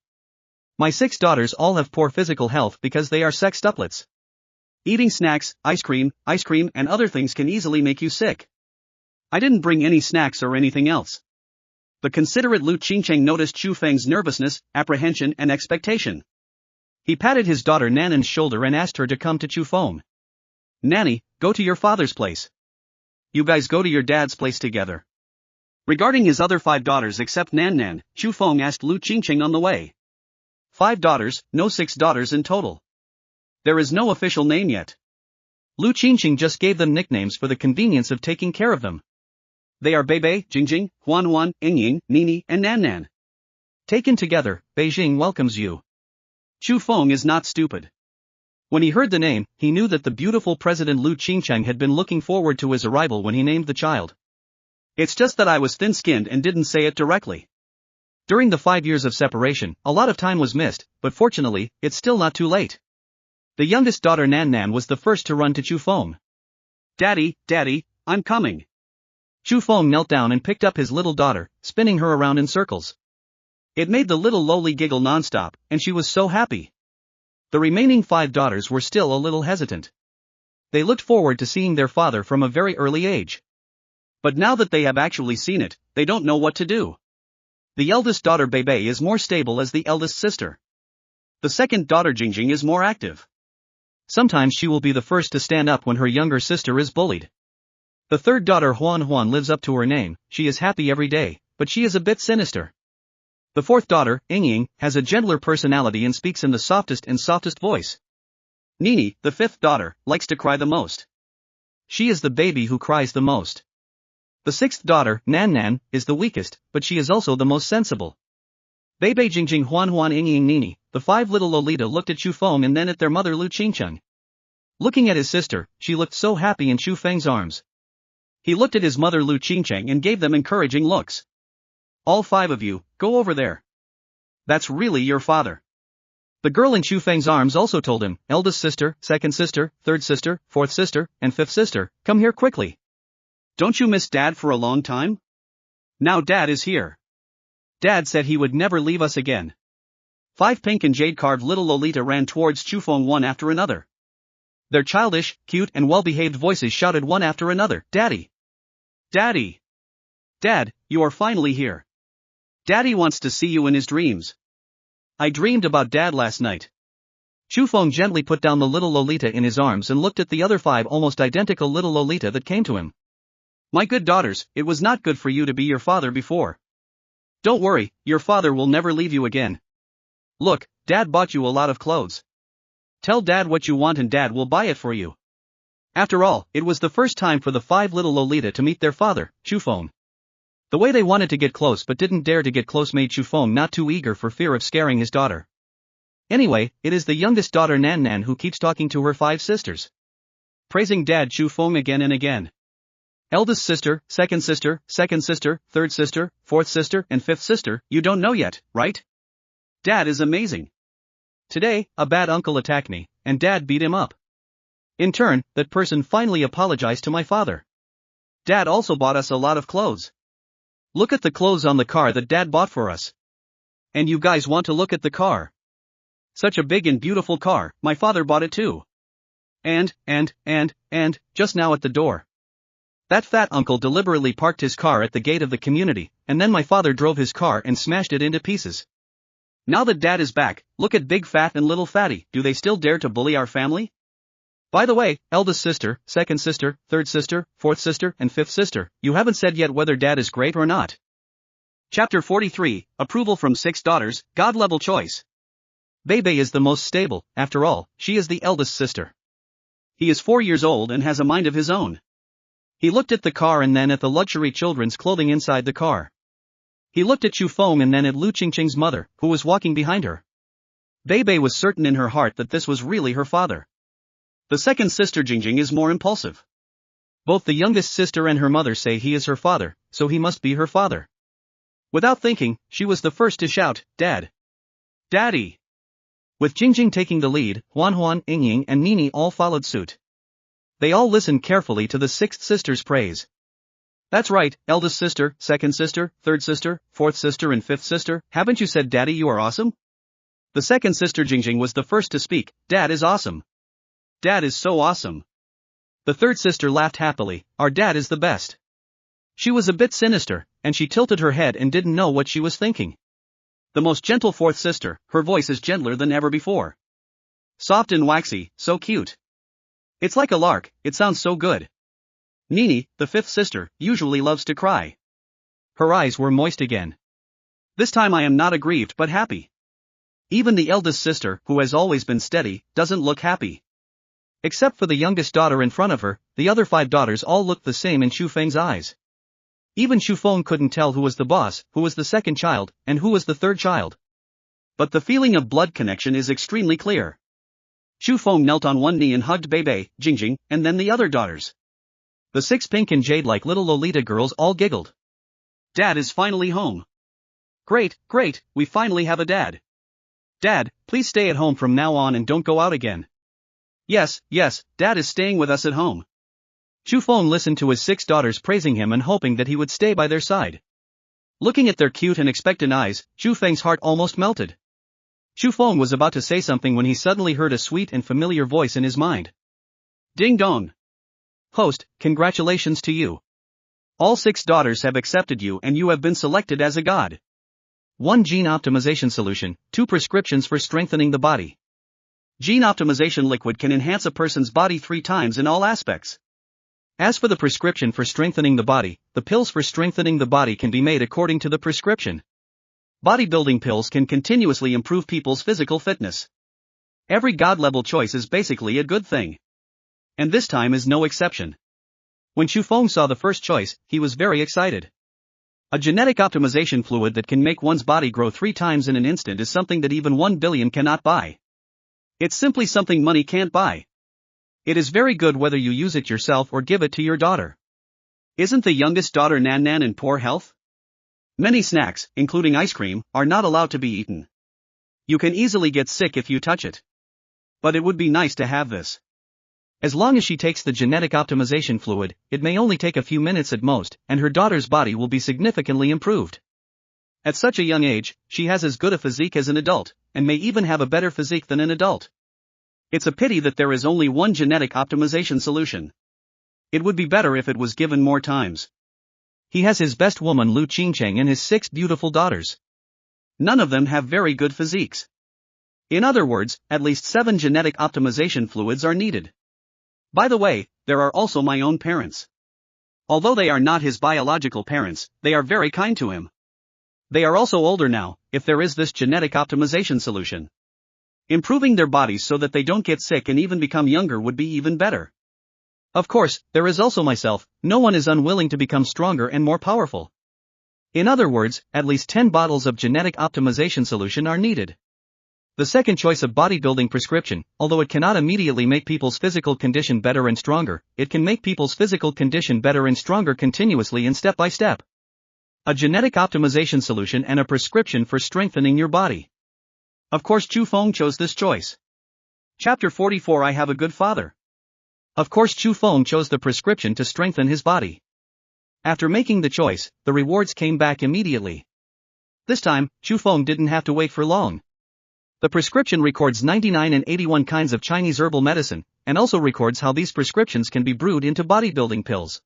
My 6 daughters all have poor physical health because they are sextuplets. Eating snacks, ice cream, and other things can easily make you sick. I didn't bring any snacks or anything else. The considerate Lu Qingcheng noticed Chu Feng's nervousness, apprehension and expectation. He patted his daughter Nanan's shoulder and asked her to come to Chu Feng. Nanny, go to your father's place. You guys go to your dad's place together. Regarding his other 5 daughters except Nan Nan, Chu Feng asked Lu Qingcheng on the way. 5 daughters, no 6 daughters in total. There is no official name yet. Lu Qingcheng just gave them nicknames for the convenience of taking care of them. They are Beibei, Jingjing, Huan, Yingying, Nini, and Nan Nan. Taken together, Beijing welcomes you. Chu Feng is not stupid. When he heard the name, he knew that the beautiful President Lu Qingcheng had been looking forward to his arrival when he named the child. It's just that I was thin-skinned and didn't say it directly. During the 5 years of separation, a lot of time was missed, but fortunately, it's still not too late. The youngest daughter Nan Nan was the first to run to Chu Feng. Daddy, Daddy, I'm coming. Chu Feng knelt down and picked up his little daughter, spinning her around in circles. It made the little lowly giggle nonstop, and she was so happy. The remaining 5 daughters were still a little hesitant. They looked forward to seeing their father from a very early age. But now that they have actually seen it, they don't know what to do. The eldest daughter Beibei is more stable as the eldest sister. The second daughter Jingjing is more active. Sometimes she will be the first to stand up when her younger sister is bullied. The third daughter Huan lives up to her name, she is happy every day, but she is a bit sinister. The fourth daughter, Yingying, has a gentler personality and speaks in the softest voice. Nini, the 5th daughter, likes to cry the most. She is the baby who cries the most. The 6th daughter, Nan Nan, is the weakest, but she is also the most sensible. Beibei Jingjing Huan Yingying Nini, the 5 little Lolita looked at Chu Feng and then at their mother Lu Qingcheng. Looking at his sister, she looked so happy in Chu Feng's arms. He looked at his mother Lu Qingcheng and gave them encouraging looks. All 5 of you, go over there. That's really your father. The girl in Chu Feng's arms also told him, eldest sister, second sister, third sister, fourth sister, and fifth sister, come here quickly. Don't you miss Dad for a long time? Now Dad is here. Dad said he would never leave us again. 5 pink and jade-carved little Lolita ran towards Chu Feng one after another. Their childish, cute and well-behaved voices shouted one after another, Daddy! Daddy! Dad, you are finally here. Daddy wants to see you in his dreams. I dreamed about Dad last night. Chu Feng gently put down the little Lolita in his arms and looked at the other 5 almost identical little Lolita that came to him. My good daughters, it was not good for you to be your father before. Don't worry, your father will never leave you again. Look, Dad bought you a lot of clothes. Tell Dad what you want and Dad will buy it for you. After all, it was the first time for the 5 little Lolita to meet their father, Chu Feng. The way they wanted to get close but didn't dare to get close made Chufeng not too eager for fear of scaring his daughter. Anyway, it is the youngest daughter Nan Nan who keeps talking to her 5 sisters, praising Dad Chufeng again and again. Eldest sister, second sister, third sister, fourth sister, and fifth sister, you don't know yet, right? Dad is amazing. Today, a bad uncle attacked me, and Dad beat him up. In turn, that person finally apologized to my father. Dad also bought us a lot of clothes. Look at the clothes on the car that Dad bought for us. And you guys want to look at the car? Such a big and beautiful car, my father bought it too. And, just now at the door. That fat uncle deliberately parked his car at the gate of the community, and then my father drove his car and smashed it into pieces. Now that Dad is back, look at Big Fat and Little Fatty, do they still dare to bully our family? By the way, eldest sister, second sister, third sister, fourth sister, and fifth sister, you haven't said yet whether Dad is great or not. Chapter 43, Approval from 6 Daughters, God-level choice. Bebe is the most stable, after all, she is the eldest sister. He is 4 years old and has a mind of his own. He looked at the car and then at the luxury children's clothing inside the car. He looked at Chufeng and then at Lu Qingqing's mother, who was walking behind her. Bebe was certain in her heart that this was really her father. The second sister Jingjing is more impulsive. Both the youngest sister and her mother say he is her father, so he must be her father. Without thinking, she was the first to shout, "Dad! Daddy!" With Jingjing taking the lead, Huan, Yingying and Nini all followed suit. They all listened carefully to the sixth sister's praise. That's right, eldest sister, second sister, third sister, fourth sister and fifth sister, haven't you said Daddy you are awesome? The second sister Jingjing was the first to speak, Dad is awesome. Dad is so awesome. The third sister laughed happily, our dad is the best. She was a bit sinister, and she tilted her head and didn't know what she was thinking. The most gentle fourth sister, her voice is gentler than ever before. Soft and waxy, so cute. It's like a lark, it sounds so good. Nini, the fifth sister, usually loves to cry. Her eyes were moist again. This time I am not aggrieved but happy. Even the eldest sister, who has always been steady, doesn't look happy. Except for the youngest daughter in front of her, the other 5 daughters all looked the same in Chufeng's eyes. Even Chufeng couldn't tell who was the boss, who was the second child, and who was the third child. But the feeling of blood connection is extremely clear. Chufeng knelt on one knee and hugged Bebe, Jingjing, and then the other daughters. The 6 pink and jade like little Lolita girls all giggled. Dad is finally home. Great, we finally have a dad. Dad, please stay at home from now on and don't go out again. Yes, Dad is staying with us at home. Chufeng listened to his 6 daughters praising him and hoping that he would stay by their side. Looking at their cute and expectant eyes, Chufeng's heart almost melted. Chufeng was about to say something when he suddenly heard a sweet and familiar voice in his mind. Ding dong! Host, congratulations to you. All 6 daughters have accepted you and you have been selected as a god. 1 gene optimization solution, 2 prescriptions for strengthening the body. Gene optimization liquid can enhance a person's body 3 times in all aspects. As for the prescription for strengthening the body, the pills for strengthening the body can be made according to the prescription. Bodybuilding pills can continuously improve people's physical fitness. Every god-level choice is basically a good thing. And this time is no exception. When Chufeng saw the first choice, he was very excited. A genetic optimization fluid that can make one's body grow 3 times in an instant is something that even 1 billion cannot buy. It's simply something money can't buy. It is very good whether you use it yourself or give it to your daughter. Isn't the youngest daughter Nan Nan in poor health? Many snacks, including ice cream, are not allowed to be eaten. You can easily get sick if you touch it. But it would be nice to have this. As long as she takes the genetic optimization fluid, it may only take a few minutes at most, and her daughter's body will be significantly improved. At such a young age, she has as good a physique as an adult, and may even have a better physique than an adult. It's a pity that there is only 1 genetic optimization solution. It would be better if it was given more times. He has his best woman Lu Qingqing and his 6 beautiful daughters. None of them have very good physiques. In other words, at least 7 genetic optimization fluids are needed. By the way, there are also my own parents. Although they are not his biological parents, they are very kind to him. They are also older now, if there is this genetic optimization solution. Improving their bodies so that they don't get sick and even become younger would be even better. Of course, there is also myself, no one is unwilling to become stronger and more powerful. In other words, at least 10 bottles of genetic optimization solution are needed. The second choice of bodybuilding prescription, although it cannot immediately make people's physical condition better and stronger, it can make people's physical condition better and stronger continuously and step by step. A genetic optimization solution and a prescription for strengthening your body. Of course Chu Feng chose this choice. Chapter 44 I Have a Good Father. Of course Chu Feng chose the prescription to strengthen his body. After making the choice, the rewards came back immediately. This time, Chu Feng didn't have to wait for long. The prescription records 99 and 81 kinds of Chinese herbal medicine, and also records how these prescriptions can be brewed into bodybuilding pills.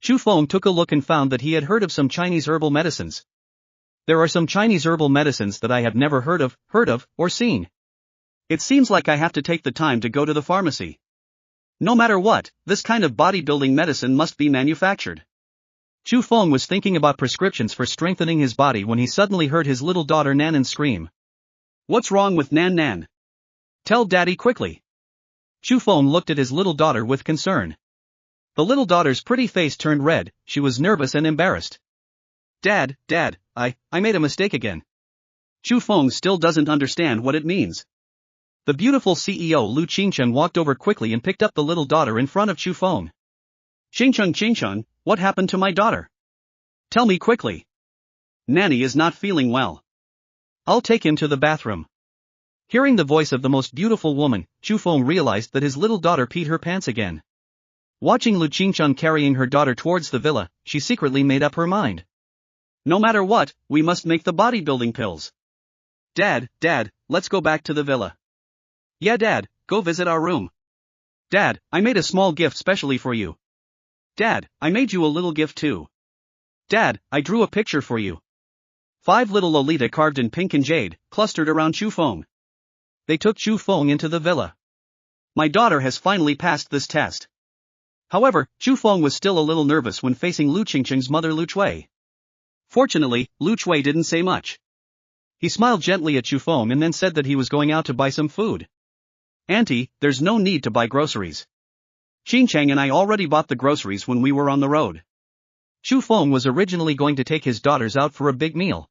Chu Feng took a look and found that he had heard of some Chinese herbal medicines. There are some Chinese herbal medicines that I have never heard of, or seen. It seems like I have to take the time to go to the pharmacy. No matter what, this kind of bodybuilding medicine must be manufactured. Chu Feng was thinking about prescriptions for strengthening his body when he suddenly heard his little daughter Nanan scream. What's wrong with Nan? Tell Daddy quickly. Chu Feng looked at his little daughter with concern. The little daughter's pretty face turned red, she was nervous and embarrassed. Dad, I made a mistake again. Chu Feng still doesn't understand what it means. The beautiful CEO Lu Qingcheng walked over quickly and picked up the little daughter in front of Chu Feng. Qingcheng, what happened to my daughter? Tell me quickly. Nanny is not feeling well. I'll take him to the bathroom. Hearing the voice of the most beautiful woman, Chu Feng realized that his little daughter peed her pants again. Watching Lu Qingcheng carrying her daughter towards the villa, she secretly made up her mind. No matter what, we must make the bodybuilding pills. Dad, let's go back to the villa. Yeah Dad, go visit our room. Dad, I made a small gift specially for you. Dad, I made you a little gift too. Dad, I drew a picture for you. 5 little Lolita carved in pink and jade, clustered around Chu Feng. They took Chu Feng into the villa. My daughter has finally passed this test. However, Chu Feng was still a little nervous when facing Lu Qingcheng's mother Lu Chui. Fortunately, Lu Chui didn't say much. He smiled gently at Chu Feng and then said that he was going out to buy some food. Auntie, there's no need to buy groceries. Qingcheng and I already bought the groceries when we were on the road. Chu Feng was originally going to take his daughters out for a big meal.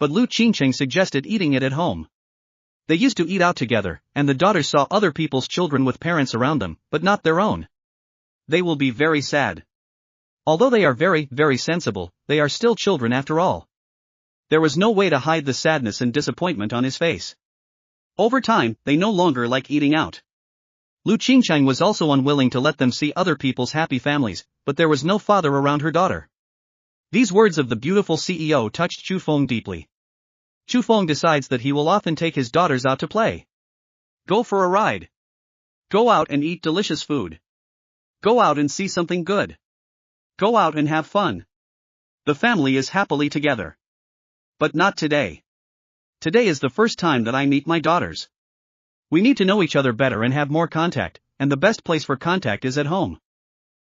But Lu Qingcheng suggested eating it at home. They used to eat out together, and the daughters saw other people's children with parents around them, but not their own. They will be very sad. Although they are very, very sensible, they are still children after all. There was no way to hide the sadness and disappointment on his face. Over time, they no longer like eating out. Lu Qingcheng was also unwilling to let them see other people's happy families, but there was no father around her daughter. These words of the beautiful CEO touched Chu Feng deeply. Chu Feng decides that he will often take his daughters out to play. Go for a ride. Go out and eat delicious food. Go out and see something good. Go out and have fun. The family is happily together. But not today. Today is the first time that I meet my daughters. We need to know each other better and have more contact, and the best place for contact is at home.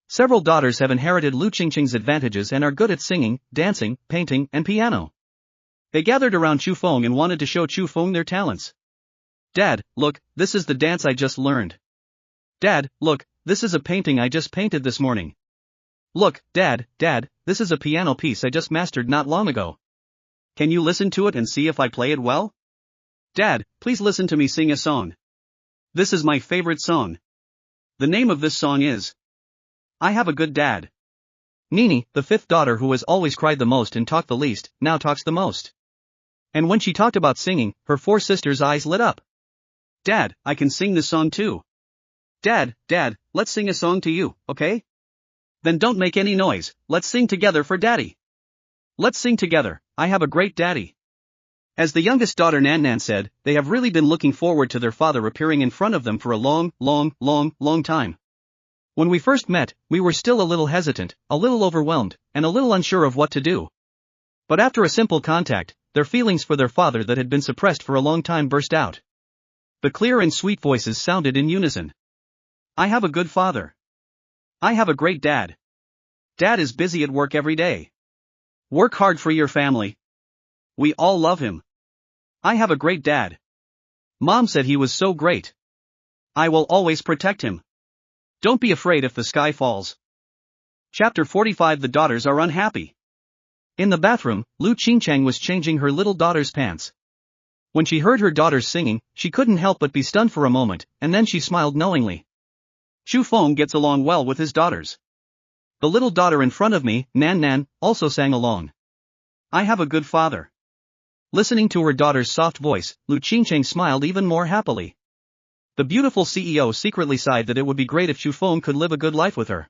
Several daughters have inherited Lu Qingcheng's advantages and are good at singing, dancing, painting, and piano. They gathered around Chu Feng and wanted to show Chu Feng their talents. Dad, look, this is the dance I just learned. Dad, look, this is a painting I just painted this morning. Look, Dad, this is a piano piece I just mastered not long ago. Can you listen to it and see if I play it well? Dad, please listen to me sing a song. This is my favorite song. The name of this song is I Have a Good Dad. Nini, the 5th daughter who has always cried the most and talked the least, now talks the most. And when she talked about singing, her 4 sisters' eyes lit up. Dad, I can sing this song too. Dad, let's sing a song to you, okay? Then don't make any noise, let's sing together for Daddy. Let's sing together, I have a great daddy. As the youngest daughter Nan said, they have really been looking forward to their father appearing in front of them for a long time. When we first met, we were still a little hesitant, a little overwhelmed, and a little unsure of what to do. But after a simple contact, their feelings for their father that had been suppressed for a long time burst out. The clear and sweet voices sounded in unison. I have a good father. I have a great dad. Dad is busy at work every day. Work hard for your family. We all love him. I have a great dad. Mom said he was so great. I will always protect him. Don't be afraid if the sky falls. Chapter 45 The daughters are unhappy. In the bathroom, Lu Qingchang was changing her little daughter's pants. When she heard her daughters singing, she couldn't help but be stunned for a moment, and then she smiled knowingly. Chu Feng gets along well with his daughters. The little daughter in front of me, Nan Nan, also sang along. I have a good father. Listening to her daughter's soft voice, Lu Qingchang smiled even more happily. The beautiful CEO secretly sighed that it would be great if Chu Feng could live a good life with her.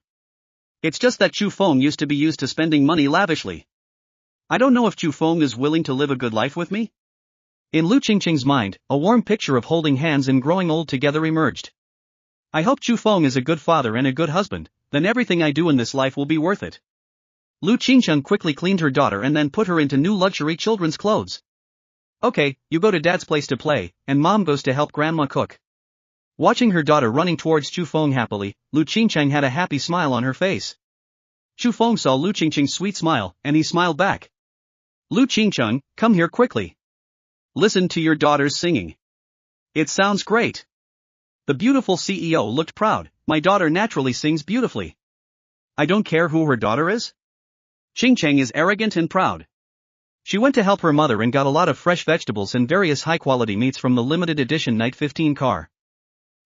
It's just that Chu Feng used to be used to spending money lavishly. I don't know if Chu Feng is willing to live a good life with me? In Lu Qingchang's mind, a warm picture of holding hands and growing old together emerged. I hope Chu Feng is a good father and a good husband, then everything I do in this life will be worth it. Lu Qingchang quickly cleaned her daughter and then put her into new luxury children's clothes. Okay, you go to dad's place to play, and mom goes to help grandma cook. Watching her daughter running towards Chu Feng happily, Lu Qingchang had a happy smile on her face. Chu Feng saw Lu Qingchang's sweet smile, and he smiled back. Lu Qingchang, come here quickly. Listen to your daughter's singing. It sounds great. The beautiful CEO looked proud. My daughter naturally sings beautifully. I don't care who her daughter is. Qingchang is arrogant and proud. She went to help her mother and got a lot of fresh vegetables and various high-quality meats from the limited edition Night 15 car.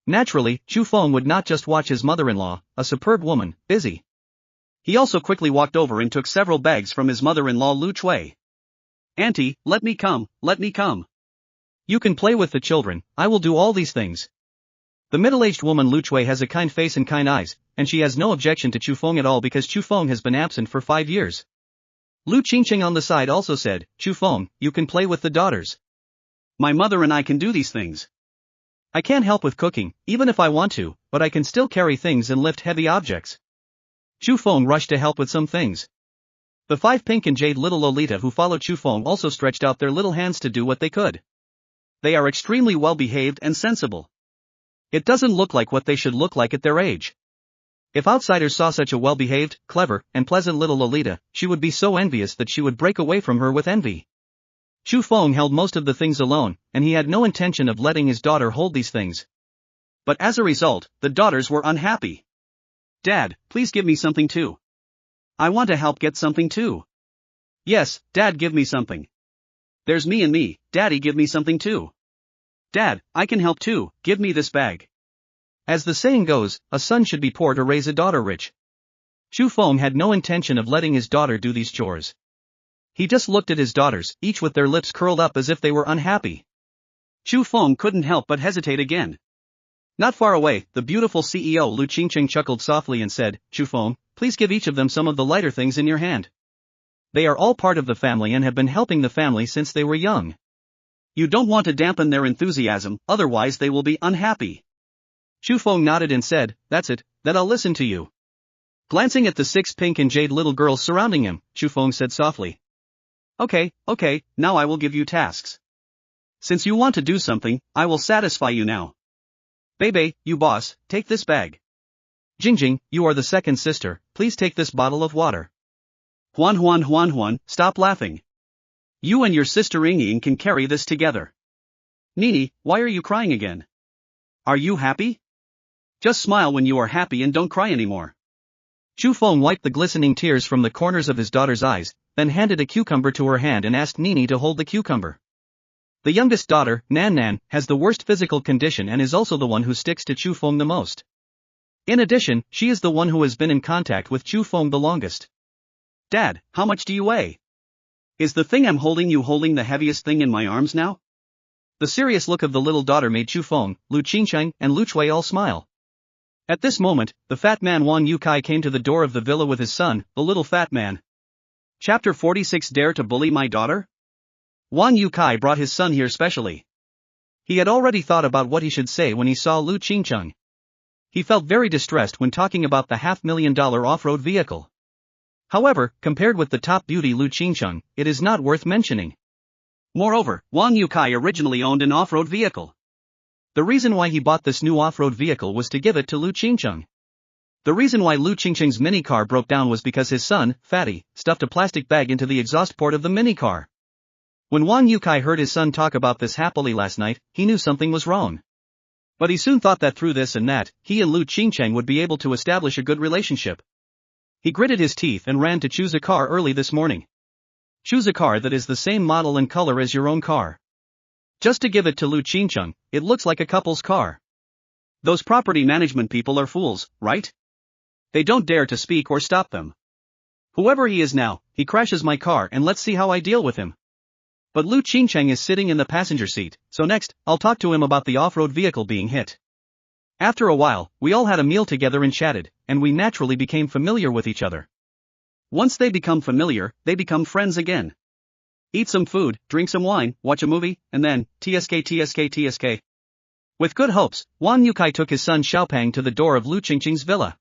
Naturally, Chu Feng would not just watch his mother-in-law, a superb woman, busy. He also quickly walked over and took several bags from his mother-in-law Lu Chui. Auntie, let me come, let me come. You can play with the children, I will do all these things. The middle-aged woman Lu Chui has a kind face and kind eyes, and she has no objection to Chu Feng at all because Chu Feng has been absent for 5 years. Lu Qingchang on the side also said, Chu Feng, you can play with the daughters. My mother and I can do these things. I can't help with cooking, even if I want to, but I can still carry things and lift heavy objects. Chu Feng rushed to help with some things. The 5 pink and jade little Lolita who followed Chu Feng also stretched out their little hands to do what they could. They are extremely well-behaved and sensible. It doesn't look like what they should look like at their age. If outsiders saw such a well-behaved, clever, and pleasant little Lolita, she would be so envious that she would break away from her with envy. Chu Feng held most of the things alone, and he had no intention of letting his daughter hold these things. But as a result, the daughters were unhappy. Dad, please give me something too. I want to help get something too. Yes, Dad, give me something. There's me and me, Daddy, give me something too. Dad, I can help too, give me this bag. As the saying goes, a son should be poor to raise a daughter rich. Chu Feng had no intention of letting his daughter do these chores. He just looked at his daughters, each with their lips curled up as if they were unhappy. Chu Feng couldn't help but hesitate again. Not far away, the beautiful CEO Lu Qingchang chuckled softly and said, Chu Feng, please give each of them some of the lighter things in your hand. They are all part of the family and have been helping the family since they were young. You don't want to dampen their enthusiasm, otherwise they will be unhappy. Chu Feng nodded and said, that's it, then I'll listen to you. Glancing at the 6 pink and jade little girls surrounding him, Chu Feng said softly. Okay, now I will give you tasks. Since you want to do something, I will satisfy you now. Bebe, you boss, take this bag. Jingjing, you are the second sister, please take this bottle of water. Huan, stop laughing. You and your sister Ying can carry this together. Nini, why are you crying again? Are you happy? Just smile when you are happy and don't cry anymore. Chu Feng wiped the glistening tears from the corners of his daughter's eyes, then handed a cucumber to her hand and asked Nini to hold the cucumber. The youngest daughter, Nan Nan, has the worst physical condition and is also the one who sticks to Chu Feng the most. In addition, she is the one who has been in contact with Chu Feng the longest. Dad, how much do you weigh? Is the thing I'm holding you holding the heaviest thing in my arms now? The serious look of the little daughter made Chu Feng, Lu Qingchang, and Lu Chui all smile. At this moment, the fat man Wang Yukai came to the door of the villa with his son, the little fat man. Chapter 46 Dare to bully my daughter? Wang Yukai brought his son here specially. He had already thought about what he should say when he saw Lu Qingchang. He felt very distressed when talking about the $500,000 off-road vehicle. However, compared with the top beauty Lu Qingchang, it is not worth mentioning. Moreover, Wang Yukai originally owned an off-road vehicle. The reason why he bought this new off-road vehicle was to give it to Lu Qingchang. The reason why Lu Qingchang's minicar broke down was because his son, Fatty, stuffed a plastic bag into the exhaust port of the minicar. When Wang Yukai heard his son talk about this happily last night, he knew something was wrong. But he soon thought that through this and that, he and Lu Qingchang would be able to establish a good relationship. He gritted his teeth and ran to choose a car early this morning. Choose a car that is the same model and color as your own car. Just to give it to Lu Qingcheng, it looks like a couple's car. Those property management people are fools, right? They don't dare to speak or stop them. Whoever he is now, he crashes my car and let's see how I deal with him. But Lu Qingcheng is sitting in the passenger seat, so next, I'll talk to him about the off-road vehicle being hit. After a while, we all had a meal together and chatted, and we naturally became familiar with each other. Once they become familiar, they become friends again. Eat some food, drink some wine, watch a movie, and then, TSK. With good hopes, Wang Yukai took his son Xiaopang to the door of Lu Qingcheng's villa.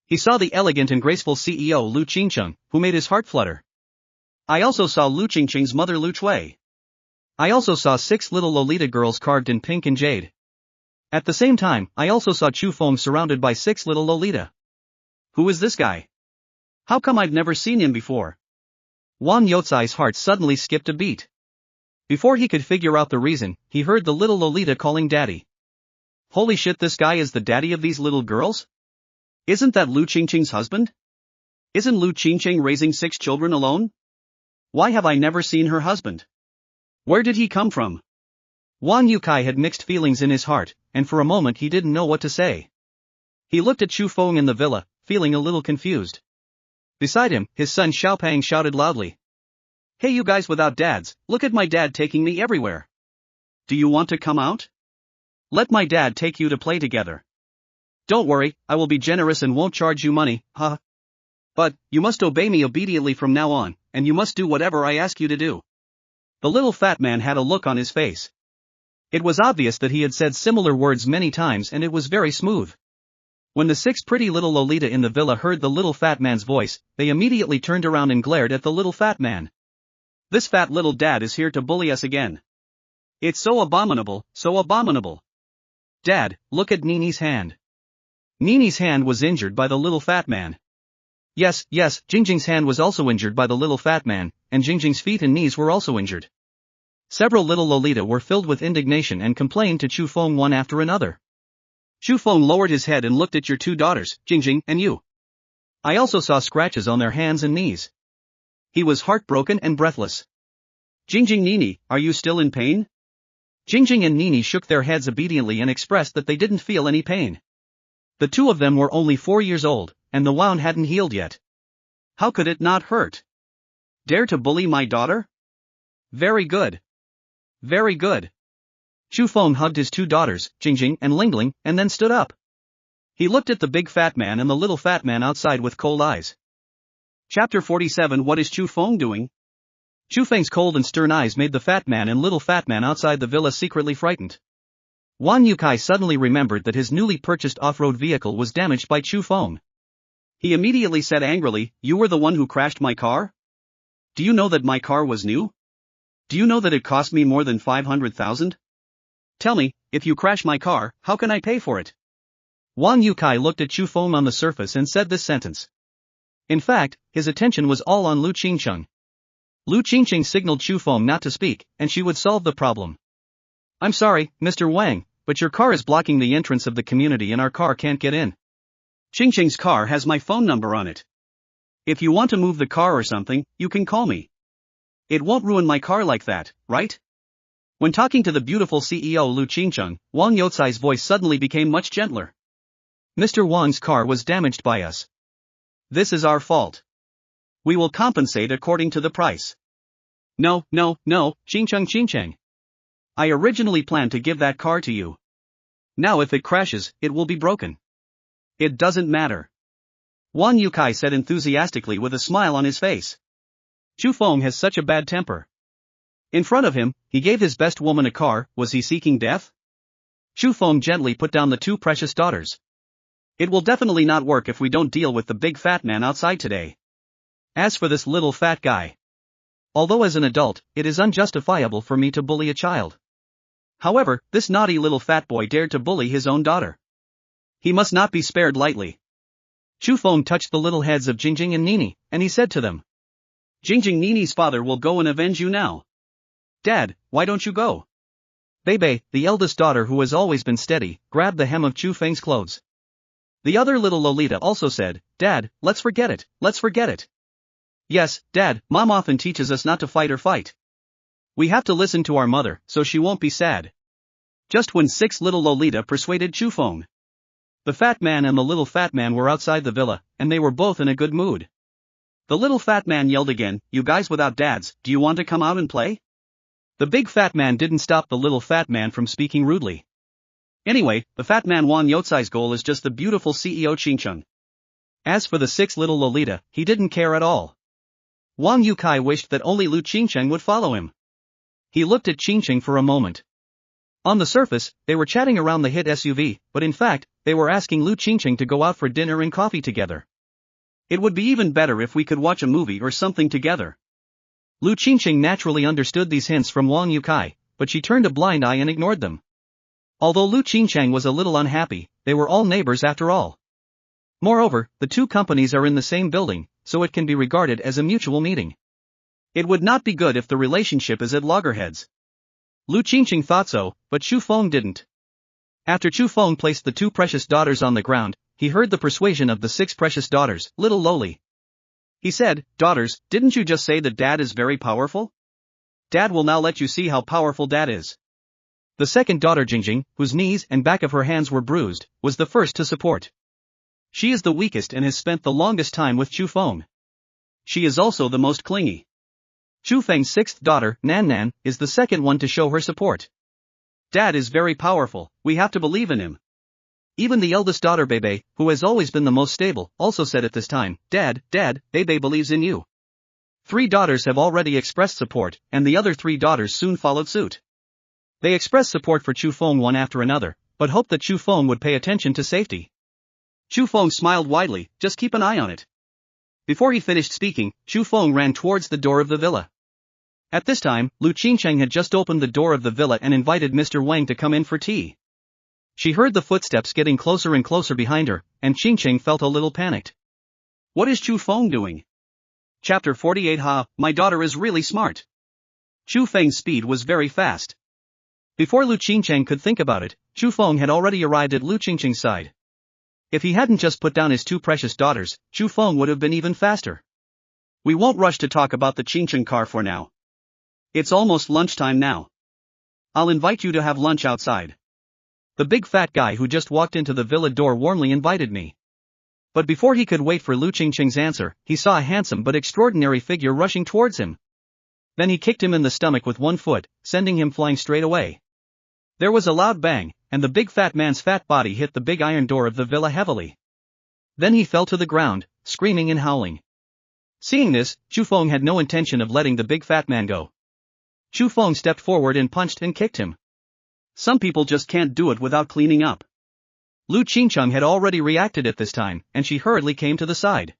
He saw the elegant and graceful CEO Lu Qingcheng, who made his heart flutter. I also saw Lu Qingcheng's mother Lu Chui. I also saw 6 little Lolita girls carved in pink and jade. At the same time, I also saw Chu Feng surrounded by 6 little Lolita. Who is this guy? How come I've never seen him before? Wang Youcai's heart suddenly skipped a beat. Before he could figure out the reason, he heard the little Lolita calling daddy. Holy shit, this guy is the daddy of these little girls? Isn't that Lu Qingcheng's husband? Isn't Lu Qingcheng raising 6 children alone? Why have I never seen her husband? Where did he come from? Wang Yukai had mixed feelings in his heart, and for a moment he didn't know what to say. He looked at Chu Feng in the villa, feeling a little confused. Beside him, his son Xiaopang shouted loudly. Hey you guys without dads, look at my dad taking me everywhere. Do you want to come out? Let my dad take you to play together. Don't worry, I will be generous and won't charge you money, huh? But, you must obey me obediently from now on, and you must do whatever I ask you to do. The little fat man had a look on his face. It was obvious that he had said similar words many times and it was very smooth. When the 6 pretty little Lolita in the villa heard the little fat man's voice, they immediately turned around and glared at the little fat man. This fat little dad is here to bully us again. It's so abominable, so abominable. Dad, look at Nini's hand. Nini's hand was injured by the little fat man. Yes, Jingjing's hand was also injured by the little fat man, and Jingjing's feet and knees were also injured. Several little Lolita were filled with indignation and complained to Chu Feng one after another. Chu Feng lowered his head and looked at your 2 daughters, Jingjing and you. I also saw scratches on their hands and knees. He was heartbroken and breathless. Jingjing, Nini, are you still in pain? Jingjing and Nini shook their heads obediently and expressed that they didn't feel any pain. The 2 of them were only 4 years old, and the wound hadn't healed yet. How could it not hurt? Dare to bully my daughter? Very good. Very good. Chu Feng hugged his 2 daughters, Jingjing and Lingling, and then stood up. He looked at the big fat man and the little fat man outside with cold eyes. Chapter 47. What is Chu Feng doing? Chu Feng's cold and stern eyes made the fat man and little fat man outside the villa secretly frightened. Wang Yukai suddenly remembered that his newly purchased off-road vehicle was damaged by Chu Feng. He immediately said angrily, you were the one who crashed my car? Do you know that my car was new? Do you know that it cost me more than 500,000? Tell me, if you crash my car, how can I pay for it? Wang Yukai looked at Chu Feng on the surface and said this sentence. In fact, his attention was all on Lu Qingcheng. Lu Qingcheng signaled Chu Feng not to speak, and she would solve the problem. I'm sorry, Mr. Wang, but your car is blocking the entrance of the community and our car can't get in. Qingcheng's car has my phone number on it. If you want to move the car or something, you can call me. It won't ruin my car like that, right? When talking to the beautiful CEO Lu Qingcheng, Wang Youcai's voice suddenly became much gentler. Mr. Wang's car was damaged by us. This is our fault. We will compensate according to the price. No, Qingcheng. I originally planned to give that car to you. Now if it crashes, it will be broken. It doesn't matter. Wang Yukai said enthusiastically with a smile on his face. Chu Feng has such a bad temper. In front of him, he gave his best woman a car. Was he seeking death? Chu Feng gently put down the 2 precious daughters. It will definitely not work if we don't deal with the big fat man outside today. As for this little fat guy. Although as an adult, it is unjustifiable for me to bully a child. However, this naughty little fat boy dared to bully his own daughter. He must not be spared lightly. Chu Feng touched the little heads of Jingjing and Nini, and he said to them. Jingjing, Nini's father will go and avenge you now. Dad, why don't you go? Beibei, the eldest daughter who has always been steady, grabbed the hem of Chu Feng's clothes. The other little Lolita also said, Dad, let's forget it. Yes, Dad, Mom often teaches us not to fight or fight. We have to listen to our mother, so she won't be sad. Just when 6 little Lolita persuaded Chufeng. The fat man and the little fat man were outside the villa, and they were both in a good mood. The little fat man yelled again, "You guys without dads, do you want to come out and play?" The big fat man didn't stop the little fat man from speaking rudely. Anyway, the fat man Wang Youcai's goal is just the beautiful CEO Qingcheng. As for the 6 little Lolita, he didn't care at all. Wang Youcai wished that only Lu Qingcheng would follow him. He looked at Qingcheng for a moment. On the surface, they were chatting around the hit SUV, but in fact, they were asking Lu Qingcheng to go out for dinner and coffee together. It would be even better if we could watch a movie or something together. Lu Qingcheng naturally understood these hints from Wang Youcai, but she turned a blind eye and ignored them. Although Lu Qingcheng was a little unhappy, they were all neighbors after all. Moreover, the two companies are in the same building, so it can be regarded as a mutual meeting. It would not be good if the relationship is at loggerheads. Lu Qingcheng thought so, but Chufeng didn't. After Chufeng placed the 2 precious daughters on the ground, he heard the persuasion of the 6 precious daughters, little lowly. He said, "Daughters, didn't you just say that Dad is very powerful? Dad will now let you see how powerful Dad is." The second daughter Jingjing, whose knees and back of her hands were bruised, was the first to support. She is the weakest and has spent the longest time with Chufeng. She is also the most clingy. Chufeng's 6th daughter, Nan, is the second one to show her support. "Dad is very powerful, we have to believe in him." Even the eldest daughter Bebe, who has always been the most stable, also said at this time, Dad, Bebe believes in you." 3 daughters have already expressed support, and the other 3 daughters soon followed suit. They expressed support for Chufeng one after another, but hoped that Chufeng would pay attention to safety. Chufeng smiled widely, "Just keep an eye on it." Before he finished speaking, Chufeng ran towards the door of the villa. At this time, Lu Qingcheng had just opened the door of the villa and invited Mr. Wang to come in for tea. She heard the footsteps getting closer and closer behind her, and Qingcheng felt a little panicked. What is Chufeng doing? Chapter 48 Ha, my daughter is really smart. Chufeng's speed was very fast. Before Lu Qingcheng could think about it, Chufeng had already arrived at Lu Qingcheng's side. If he hadn't just put down his 2 precious daughters, Chufeng would have been even faster. We won't rush to talk about the Qingcheng car for now. It's almost lunchtime now. I'll invite you to have lunch outside. The big fat guy who just walked into the villa door warmly invited me. But before he could wait for Lu Qingcheng's answer, he saw a handsome but extraordinary figure rushing towards him. Then he kicked him in the stomach with 1 foot, sending him flying straight away. There was a loud bang, and the big fat man's fat body hit the big iron door of the villa heavily. Then he fell to the ground, screaming and howling. Seeing this, Chufeng had no intention of letting the big fat man go. Chufeng stepped forward and punched and kicked him. Some people just can't do it without cleaning up. Lu Qingcheng had already reacted at this time, and she hurriedly came to the side.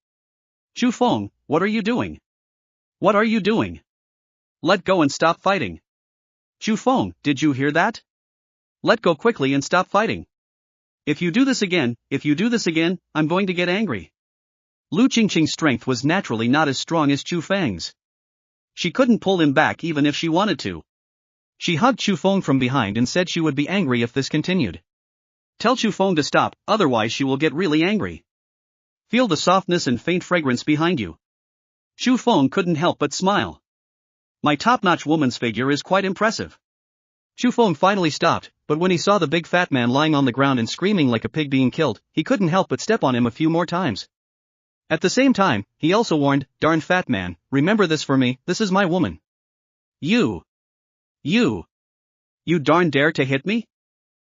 Chufeng, what are you doing? What are you doing? Let go and stop fighting. Chufeng, did you hear that? Let go quickly and stop fighting. If you do this again, I'm going to get angry. Lu Qingcheng's strength was naturally not as strong as Chufeng's. She couldn't pull him back even if she wanted to. She hugged Chufeng from behind and said she would be angry if this continued. Tell Chufeng to stop, otherwise she will get really angry. Feel the softness and faint fragrance behind you. Chufeng couldn't help but smile. My top-notch woman's figure is quite impressive. Chufeng finally stopped, but when he saw the big fat man lying on the ground and screaming like a pig being killed, he couldn't help but step on him a few more times. At the same time, he also warned, "Darn fat man, remember this for me, this is my woman. You darn dare to hit me?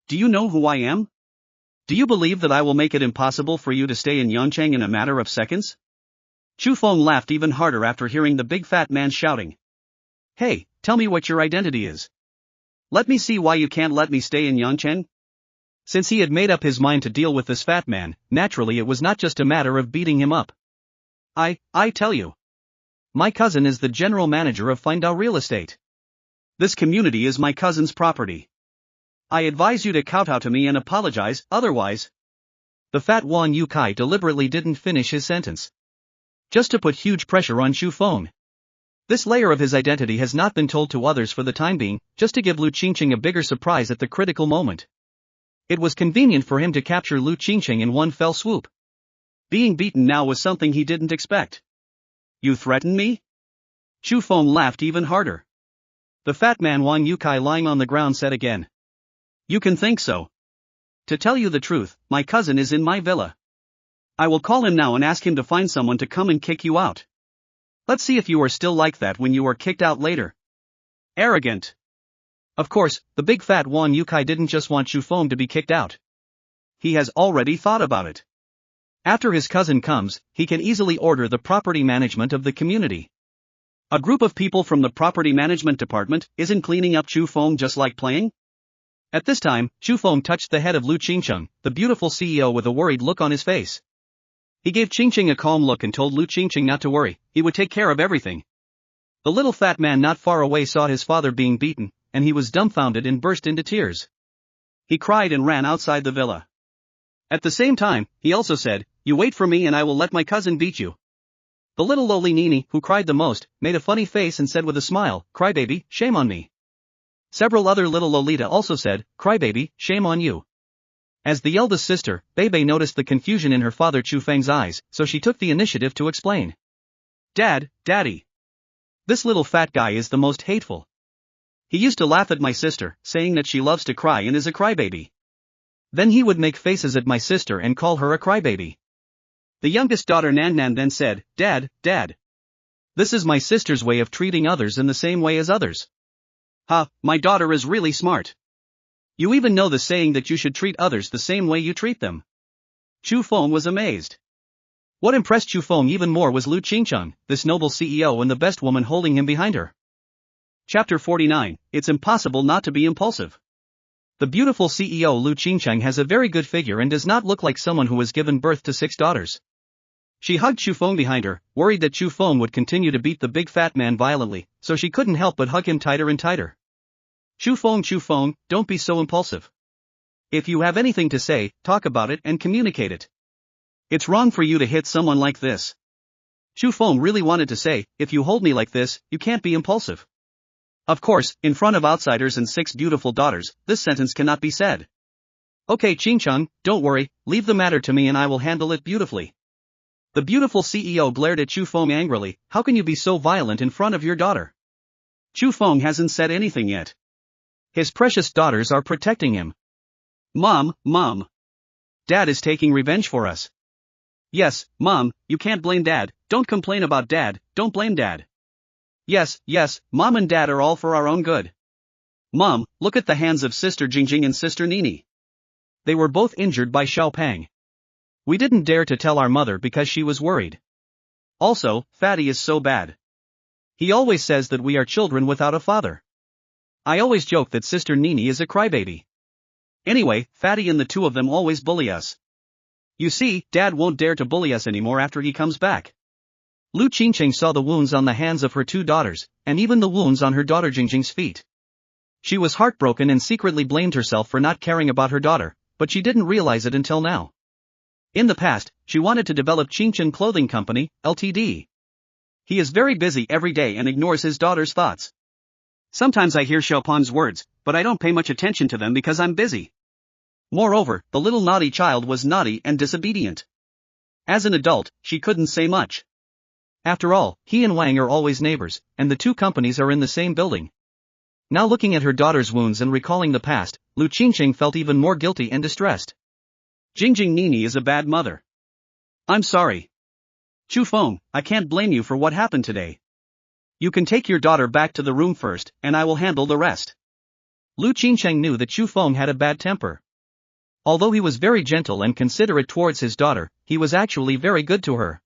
Do you know who I am? Do you believe that I will make it impossible for you to stay in Yangcheng in a matter of seconds?" Chufeng laughed even harder after hearing the big fat man shouting. Hey, tell me what your identity is. Let me see why you can't let me stay in Yangcheng. Since he had made up his mind to deal with this fat man, naturally it was not just a matter of beating him up. I tell you. My cousin is the general manager of Findao Real Estate. This community is my cousin's property. I advise you to kowtow to me and apologize, otherwise. The fat Wang Youcai deliberately didn't finish his sentence. Just to put huge pressure on Chufeng. This layer of his identity has not been told to others for the time being, just to give Lu Qingcheng a bigger surprise at the critical moment. It was convenient for him to capture Lu Qingcheng in one fell swoop. Being beaten now was something he didn't expect. You threaten me? Chu Feng laughed even harder. The fat man Wang Yukai lying on the ground said again. You can think so. To tell you the truth, my cousin is in my villa. I will call him now and ask him to find someone to come and kick you out. Let's see if you are still like that when you are kicked out later. Arrogant. Of course, the big fat Wang Yukai didn't just want Chu Feng to be kicked out. He has already thought about it. After his cousin comes, he can easily order the property management of the community. A group of people from the property management department isn't cleaning up Chu Feng just like playing? At this time, Chu Feng touched the head of Lu Qingcheng, the beautiful CEO, with a worried look on his face. He gave Qingcheng a calm look and told Lu Qingcheng not to worry, he would take care of everything. The little fat man not far away saw his father being beaten, and he was dumbfounded and burst into tears. He cried and ran outside the villa. At the same time, he also said, You wait for me and I will let my cousin beat you. The little lowly Nini, who cried the most, made a funny face and said with a smile, Crybaby, shame on me. Several other little Lolita also said, Crybaby, shame on you. As the eldest sister, Bebe noticed the confusion in her father Chu Feng's eyes, so she took the initiative to explain. Daddy. This little fat guy is the most hateful. He used to laugh at my sister, saying that she loves to cry and is a crybaby. Then he would make faces at my sister and call her a crybaby. The youngest daughter Nan then said, Dad. This is my sister's way of treating others in the same way as others. Ha, my daughter is really smart. You even know the saying that you should treat others the same way you treat them. Chu Feng was amazed. What impressed Chu Feng even more was Lu Qingcheng, this noble CEO and the best woman holding him behind her. Chapter 49, It's impossible not to be impulsive. The beautiful CEO Lu Qingcheng has a very good figure and does not look like someone who has given birth to 6 daughters. She hugged Chu Feng behind her, worried that Chu Feng would continue to beat the big fat man violently, so she couldn't help but hug him tighter and tighter. Chu Feng, don't be so impulsive. If you have anything to say, talk about it and communicate it. It's wrong for you to hit someone like this. Chu Feng really wanted to say, if you hold me like this, you can't be impulsive. Of course, in front of outsiders and 6 beautiful daughters, this sentence cannot be said. Okay Qingcheng, don't worry, leave the matter to me and I will handle it beautifully. The beautiful CEO glared at Chu Feng angrily, how can you be so violent in front of your daughter? Chu Feng hasn't said anything yet. His precious daughters are protecting him. Mom. Dad is taking revenge for us. Yes, Mom, you can't blame Dad, don't complain about Dad, don't blame Dad. Yes, Mom and Dad are all for our own good. Mom, look at the hands of Sister Jingjing and Sister Nini. They were both injured by Xiao Pang. We didn't dare to tell our mother because she was worried. Also, Fatty is so bad. He always says that we are children without a father. I always joke that Sister Nini is a crybaby. Anyway, Fatty and the 2 of them always bully us. You see, Dad won't dare to bully us anymore after he comes back. Lu Qingcheng saw the wounds on the hands of her 2 daughters, and even the wounds on her daughter Jingjing's feet. She was heartbroken and secretly blamed herself for not caring about her daughter, but she didn't realize it until now. In the past, she wanted to develop Qingchen Clothing Company, Ltd. He is very busy every day and ignores his daughter's thoughts. Sometimes I hear Xiaopan's words, but I don't pay much attention to them because I'm busy. Moreover, the little naughty child was naughty and disobedient. As an adult, she couldn't say much. After all, he and Wang are always neighbors, and the 2 companies are in the same building. Now looking at her daughter's wounds and recalling the past, Lu Qingcheng felt even more guilty and distressed. Jingjing Nini is a bad mother. I'm sorry. Chu Feng, I can't blame you for what happened today. You can take your daughter back to the room first, and I will handle the rest. Lu Qingcheng knew that Chu Feng had a bad temper. Although he was very gentle and considerate towards his daughter, he was actually very good to her.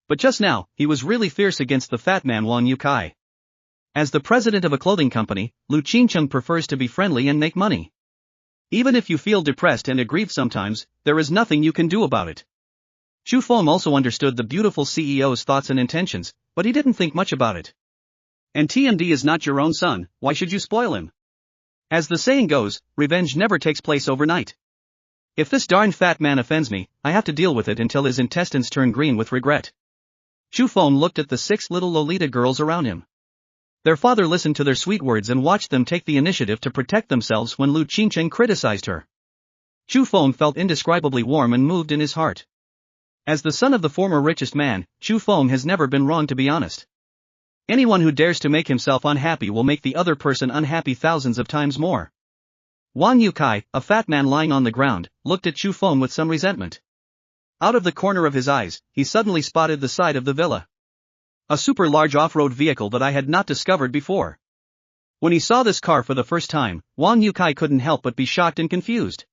But just now, he was really fierce against the fat man Wang Yukai. As the president of a clothing company, Lu Qingcheng prefers to be friendly and make money. Even if you feel depressed and aggrieved sometimes, there is nothing you can do about it. Chu Feng also understood the beautiful CEO's thoughts and intentions, but he didn't think much about it. And TMD is not your own son, why should you spoil him? As the saying goes, revenge never takes place overnight. If this darn fat man offends me, I have to deal with it until his intestines turn green with regret. Chu Feng looked at the 6 little Lolita girls around him. Their father listened to their sweet words and watched them take the initiative to protect themselves when Lu Qingcheng criticized her. Chu Feng felt indescribably warm and moved in his heart. As the son of the former richest man, Chu Feng has never been wrong, to be honest. Anyone who dares to make himself unhappy will make the other person unhappy thousands of times more. Wang Yukai, a fat man lying on the ground, looked at Chu Feng with some resentment. Out of the corner of his eyes, he suddenly spotted the side of the villa. A super large off-road vehicle that I had not discovered before. When he saw this car for the first time, Wang Yukai couldn't help but be shocked and confused.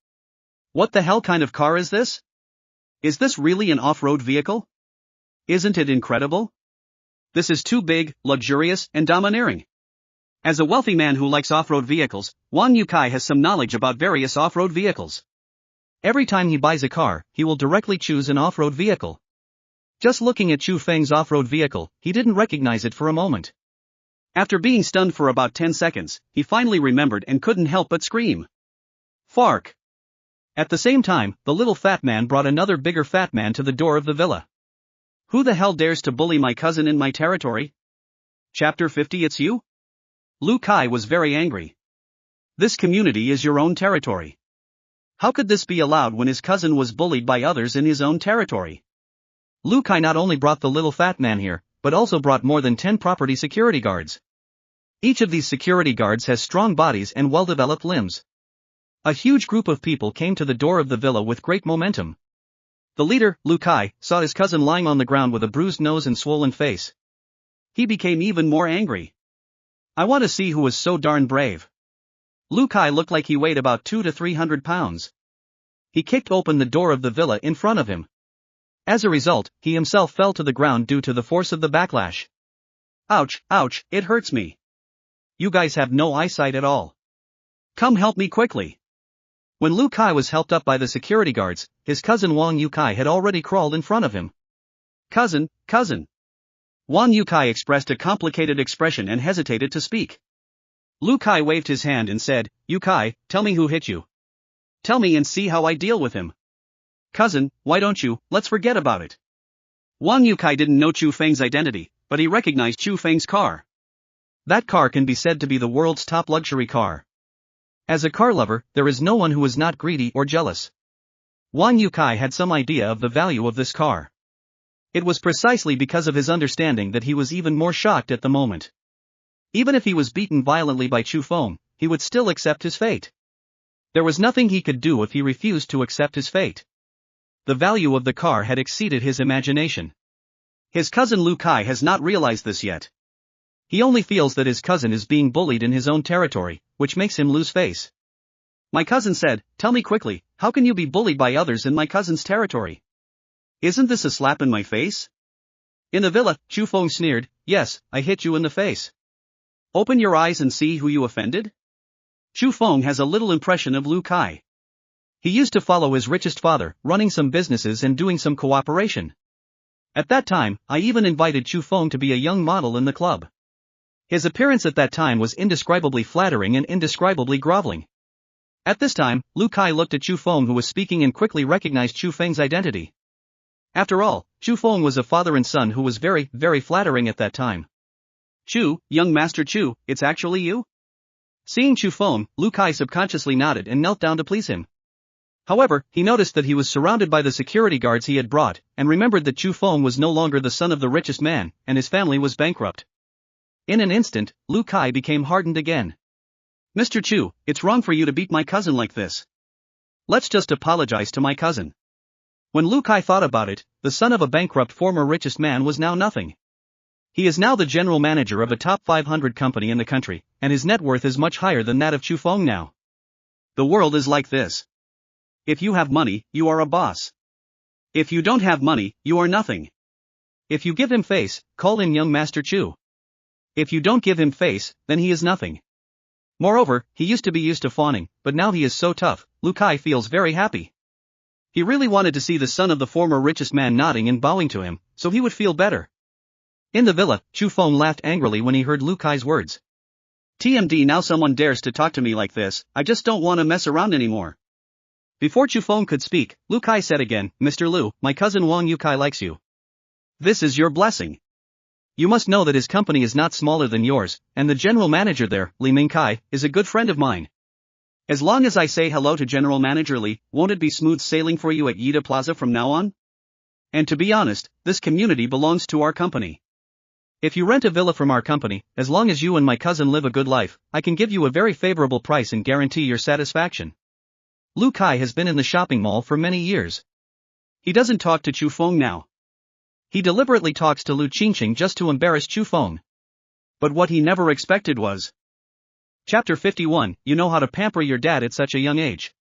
What the hell kind of car is this? Is this really an off-road vehicle? Isn't it incredible? This is too big, luxurious, and domineering. As a wealthy man who likes off-road vehicles, Wang Yukai has some knowledge about various off-road vehicles. Every time he buys a car, he will directly choose an off-road vehicle. Just looking at Chu Feng's off-road vehicle, he didn't recognize it for a moment. After being stunned for about 10 seconds, he finally remembered and couldn't help but scream. Fark! At the same time, the little fat man brought another bigger fat man to the door of the villa. Who the hell dares to bully my cousin in my territory? Chapter 50. It's you? Lu Kai was very angry. This community is your own territory. How could this be allowed when his cousin was bullied by others in his own territory? Lu Kai not only brought the little fat man here, but also brought more than 10 property security guards. Each of these security guards has strong bodies and well-developed limbs. A huge group of people came to the door of the villa with great momentum. The leader, Lu Kai, saw his cousin lying on the ground with a bruised nose and swollen face. He became even more angry. I want to see who was so darn brave. Lu Kai looked like he weighed about 200 to 300 pounds. He kicked open the door of the villa in front of him. As a result, he himself fell to the ground due to the force of the backlash. Ouch, ouch, it hurts me. You guys have no eyesight at all. Come help me quickly. When Lu Kai was helped up by the security guards, his cousin Wang Yukai had already crawled in front of him. Cousin. Wang Yukai expressed a complicated expression and hesitated to speak. Lu Kai waved his hand and said, Yukai, tell me who hit you. Tell me and see how I deal with him. Cousin, why don't you, let's forget about it. Wang Yukai didn't know Chu Feng's identity, but he recognized Chu Feng's car. That car can be said to be the world's top luxury car. As a car lover, there is no one who is not greedy or jealous. Wang Yukai had some idea of the value of this car. It was precisely because of his understanding that he was even more shocked at the moment. Even if he was beaten violently by Chu Feng, he would still accept his fate. There was nothing he could do if he refused to accept his fate. The value of the car had exceeded his imagination. His cousin Lu Kai has not realized this yet. He only feels that his cousin is being bullied in his own territory, which makes him lose face. My cousin said, tell me quickly, how can you be bullied by others in my cousin's territory? Isn't this a slap in my face? In the villa, Chu Feng sneered, yes, I hit you in the face. Open your eyes and see who you offended? Chu Feng has a little impression of Lu Kai. He used to follow his richest father, running some businesses and doing some cooperation. At that time, I even invited Chu Feng to be a young model in the club. His appearance at that time was indescribably flattering and indescribably groveling. At this time, Lu Kai looked at Chu Feng, who was speaking, and quickly recognized Chu Feng's identity. After all, Chu Feng was a father and son who was very, very flattering at that time. Chu, young Master Chu, it's actually you? Seeing Chu Feng, Lu Kai subconsciously nodded and knelt down to please him. However, he noticed that he was surrounded by the security guards he had brought, and remembered that Chu Feng was no longer the son of the richest man, and his family was bankrupt. In an instant, Lu Kai became hardened again. Mr. Chu, it's wrong for you to beat my cousin like this. Let's just apologize to my cousin. When Lu Kai thought about it, the son of a bankrupt former richest man was now nothing. He is now the general manager of a top 500 company in the country, and his net worth is much higher than that of Chu Feng now. The world is like this. If you have money, you are a boss. If you don't have money, you are nothing. If you give him face, call him young Master Chu. If you don't give him face, then he is nothing. Moreover, he used to be used to fawning, but now he is so tough. Lu Kai feels very happy. He really wanted to see the son of the former richest man nodding and bowing to him, so he would feel better. In the villa, Chu Feng laughed angrily when he heard Lu Kai's words. TMD, now someone dares to talk to me like this, I just don't want to mess around anymore. Before Chu Feng could speak, Lu Kai said again, Mr. Lu, my cousin Wang Yukai likes you. This is your blessing. You must know that his company is not smaller than yours, and the general manager there, Li Mingkai, is a good friend of mine. As long as I say hello to General Manager Li, won't it be smooth sailing for you at Yida Plaza from now on? And to be honest, this community belongs to our company. If you rent a villa from our company, as long as you and my cousin live a good life, I can give you a very favorable price and guarantee your satisfaction. Lu Kai has been in the shopping mall for many years. He doesn't talk to Chu Feng now. He deliberately talks to Lu Qingqing just to embarrass Chu Feng. But what he never expected was... Chapter 51, You know how to pamper your dad at such a young age.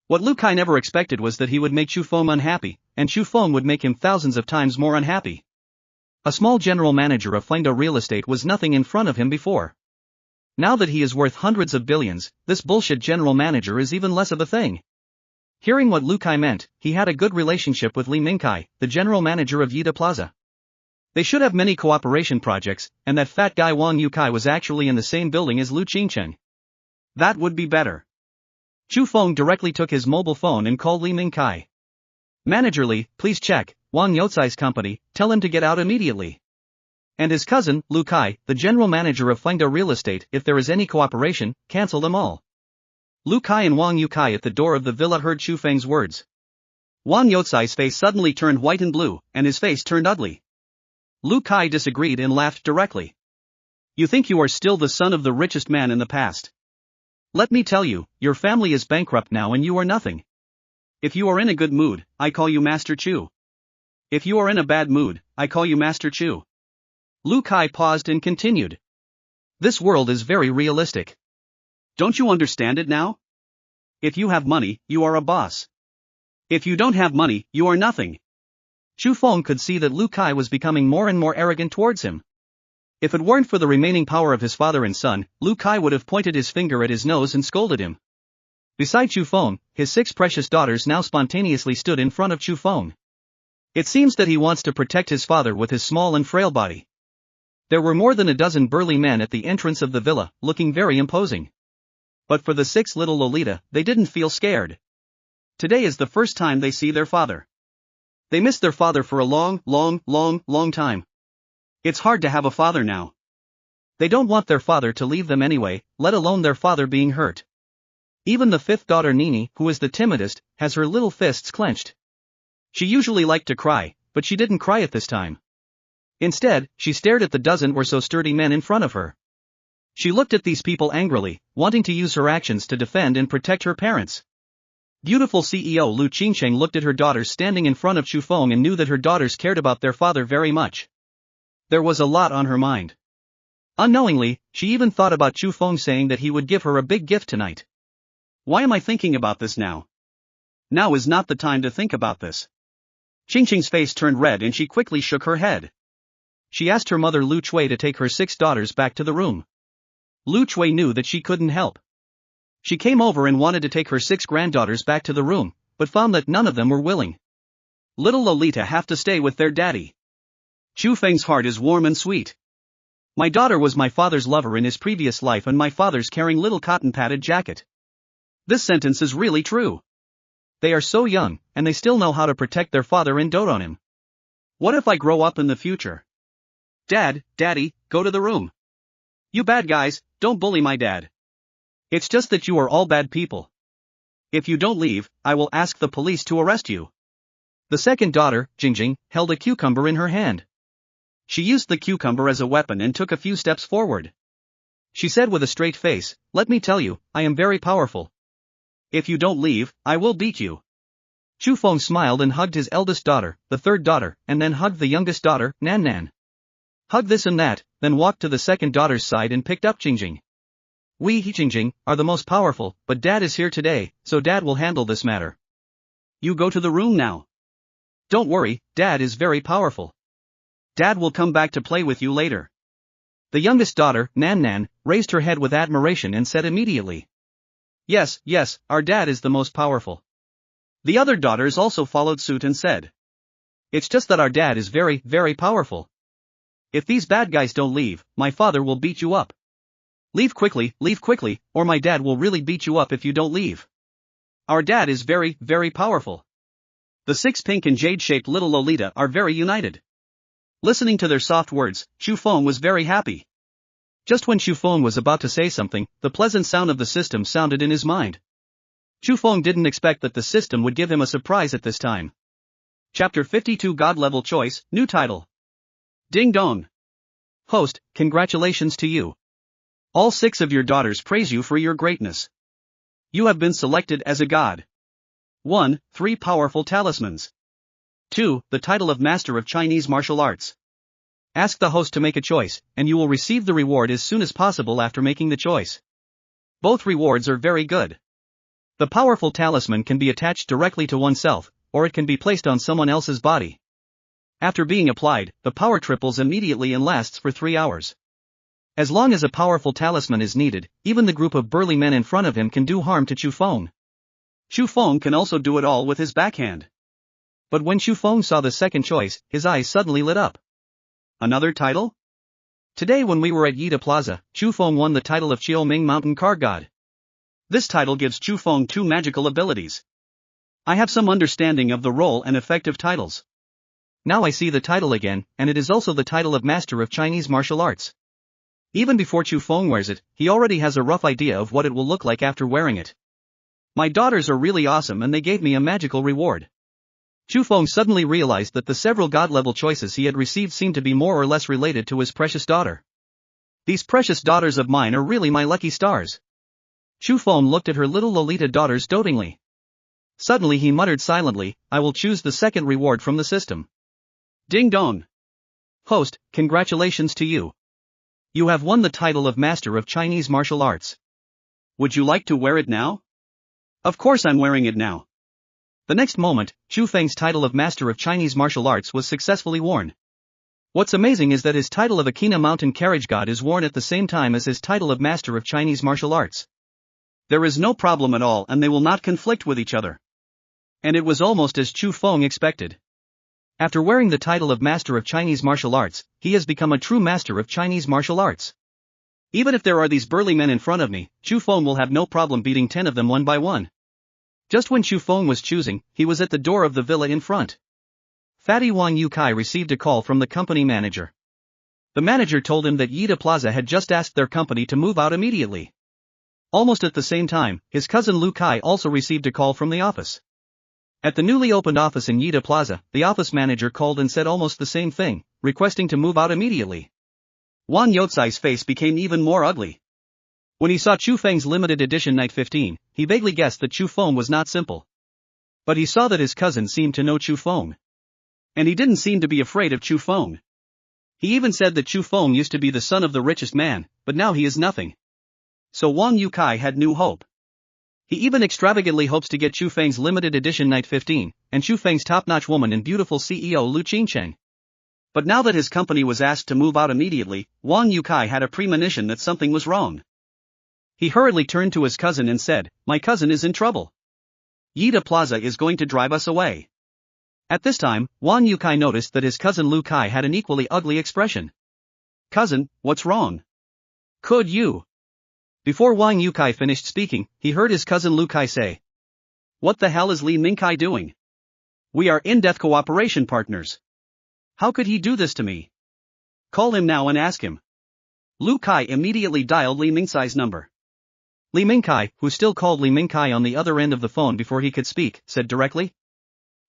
What Lu Kai never expected was that he would make Chu Feng unhappy, and Chu Feng would make him thousands of times more unhappy. A small general manager of Flangda Real Estate was nothing in front of him before. Now that he is worth hundreds of billions, this bullshit general manager is even less of a thing. Hearing what Lu Kai meant, he had a good relationship with Li Mingkai, the general manager of Yida Plaza. They should have many cooperation projects, and that fat guy Wang Yukai was actually in the same building as Lu Qingcheng. That would be better. Chu Feng directly took his mobile phone and called Li Mingkai. Manager Li, please check, Wang Youcai's company, tell him to get out immediately. And his cousin, Lu Kai, the general manager of Flangda Real Estate, if there is any cooperation, cancel them all. Lu Kai and Wang Yukai at the door of the villa heard Chu Feng's words. Wang Youcai's face suddenly turned white and blue, and his face turned ugly. Lu Kai disagreed and laughed directly. You think you are still the son of the richest man in the past? Let me tell you, your family is bankrupt now and you are nothing. If you are in a good mood, I call you Master Chu. If you are in a bad mood, I call you Master Chu. Lu Kai paused and continued. This world is very realistic. Don't you understand it now? If you have money, you are a boss. If you don't have money, you are nothing. Chu Feng could see that Lu Kai was becoming more and more arrogant towards him. If it weren't for the remaining power of his father and son, Lu Kai would have pointed his finger at his nose and scolded him. Beside Chu Feng, his 6 precious daughters now spontaneously stood in front of Chu Feng. It seems that he wants to protect his father with his small and frail body. There were more than a dozen burly men at the entrance of the villa, looking very imposing. But for the 6 little Lolita, they didn't feel scared. Today is the first time they see their father. They missed their father for a long time. It's hard to have a father now. They don't want their father to leave them anyway, let alone their father being hurt. Even the 5th daughter Nini, who is the timidest, has her little fists clenched. She usually liked to cry, but she didn't cry at this time. Instead, she stared at the dozen or so sturdy men in front of her. She looked at these people angrily, wanting to use her actions to defend and protect her parents. Beautiful CEO Lu Qingcheng looked at her daughters standing in front of Chu Feng and knew that her daughters cared about their father very much. There was a lot on her mind. Unknowingly, she even thought about Chu Feng saying that he would give her a big gift tonight. Why am I thinking about this now? Now is not the time to think about this. Qingqing's face turned red and she quickly shook her head. She asked her mother Lu Chui to take her 6 daughters back to the room. Lu Chui knew that she couldn't help. She came over and wanted to take her 6 granddaughters back to the room, but found that none of them were willing. Little Lolita have to stay with their daddy. Chu Feng's heart is warm and sweet. My daughter was my father's lover in his previous life and my father's caring little cotton-padded jacket. This sentence is really true. They are so young, and they still know how to protect their father and dote on him. What if I grow up in the future? Daddy, go to the room. You bad guys, don't bully my dad. It's just that you are all bad people. If you don't leave, I will ask the police to arrest you. The 2nd daughter, Jingjing, held a cucumber in her hand. She used the cucumber as a weapon and took a few steps forward. She said with a straight face, "Let me tell you, I am very powerful. If you don't leave, I will beat you." Chu Feng smiled and hugged his eldest daughter, the 3rd daughter, and then hugged the youngest daughter, Nan Nan. Hugged this and that, then walked to the 2nd daughter's side and picked up Jingjing. We Jingjing are the most powerful, but Dad is here today, so Dad will handle this matter. You go to the room now. Don't worry, Dad is very powerful. Dad will come back to play with you later. The youngest daughter, Nan Nan, raised her head with admiration and said immediately. Yes, our dad is the most powerful. The other daughters also followed suit and said. It's just that our dad is very, very powerful. If these bad guys don't leave, my father will beat you up. Leave quickly, or my dad will really beat you up if you don't leave. Our dad is very, very powerful. The 6 pink and jade-shaped little Lolita are very united. Listening to their soft words, Chu Feng was very happy. Just when Chu Feng was about to say something, the pleasant sound of the system sounded in his mind. Chu Feng didn't expect that the system would give him a surprise at this time. Chapter 52 God Level Choice, New Title. Ding dong. Host, congratulations to you. All 6 of your daughters praise you for your greatness. You have been selected as a god. 1. 3 powerful talismans. 2. The title of Master of Chinese Martial Arts. Ask the host to make a choice, and you will receive the reward as soon as possible after making the choice. Both rewards are very good. The powerful talisman can be attached directly to oneself, or it can be placed on someone else's body. After being applied, the power triples immediately and lasts for 3 hours. As long as a powerful talisman is needed, even the group of burly men in front of him can do harm to Chu Feng. Chu Feng can also do it all with his backhand. But when Chu Feng saw the second choice, his eyes suddenly lit up. Another title? Today when we were at Yida Plaza, Chu Feng won the title of Qiaoming Mountain Car God. This title gives Chu Feng 2 magical abilities. I have some understanding of the role and effective titles. Now I see the title again, and it is also the title of Master of Chinese Martial Arts. Even before Chu Feng wears it, he already has a rough idea of what it will look like after wearing it. My daughters are really awesome and they gave me a magical reward. Chu Feng suddenly realized that the several god-level choices he had received seemed to be more or less related to his precious daughter. These precious daughters of mine are really my lucky stars. Chu Feng looked at her little Lolita daughters dotingly. Suddenly he muttered silently, I will choose the second reward from the system. Ding dong. Host, congratulations to you. You have won the title of Master of Chinese Martial Arts. Would you like to wear it now? Of course I'm wearing it now. The next moment, Chu Feng's title of Master of Chinese Martial Arts was successfully worn. What's amazing is that his title of Akina Mountain Carriage God is worn at the same time as his title of Master of Chinese Martial Arts. There is no problem at all and they will not conflict with each other. And it was almost as Chu Feng expected. After wearing the title of Master of Chinese Martial Arts, he has become a true Master of Chinese Martial Arts. Even if there are these burly men in front of me, Chu Feng will have no problem beating 10 of them one by one. Just when Chu Feng was choosing, he was at the door of the villa in front. Fatty Wang Yukai received a call from the company manager. The manager told him that Yida Plaza had just asked their company to move out immediately. Almost at the same time, his cousin Lu Kai also received a call from the office. At the newly opened office in Yida Plaza, the office manager called and said almost the same thing, requesting to move out immediately. Wang Youcai's face became even more ugly. When he saw Chu Feng's limited edition Night 15, he vaguely guessed that Chu Feng was not simple. But he saw that his cousin seemed to know Chu Feng. And he didn't seem to be afraid of Chu Feng. He even said that Chu Feng used to be the son of the richest man, but now he is nothing. So Wang Yukai had new hope. He even extravagantly hopes to get Chu Feng's limited edition Night 15, and Chu Feng's top-notch woman and beautiful CEO Lu Qingcheng. But now that his company was asked to move out immediately, Wang Yukai had a premonition that something was wrong. He hurriedly turned to his cousin and said, My cousin is in trouble. Yida Plaza is going to drive us away. At this time, Wang Yukai noticed that his cousin Lu Kai had an equally ugly expression. Cousin, what's wrong? Could you? Before Wang Yukai finished speaking, he heard his cousin Lu Kai say. What the hell is Li Mingkai doing? We are in-depth cooperation partners. How could he do this to me? Call him now and ask him. Lu Kai immediately dialed Li Mingkai's number. Li Mingkai, who still called Li Mingkai on the other end of the phone before he could speak, said directly.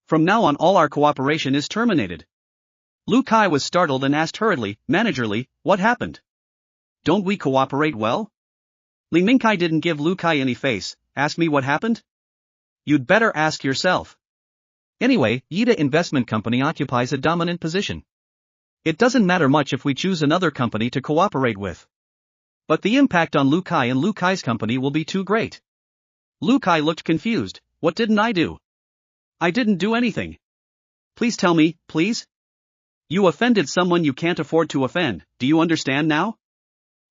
From now on all our cooperation is terminated. Lu Kai was startled and asked hurriedly, Managerly, what happened? Don't we cooperate well? Li Mingkai didn't give Lu Kai any face. Ask me what happened? You'd better ask yourself. Anyway, Yida Investment Company occupies a dominant position. It doesn't matter much if we choose another company to cooperate with. But the impact on Lu Kai and Lu Kai's company will be too great. Lu Kai looked confused. What didn't I do? I didn't do anything. Please tell me, please? You offended someone you can't afford to offend, do you understand now?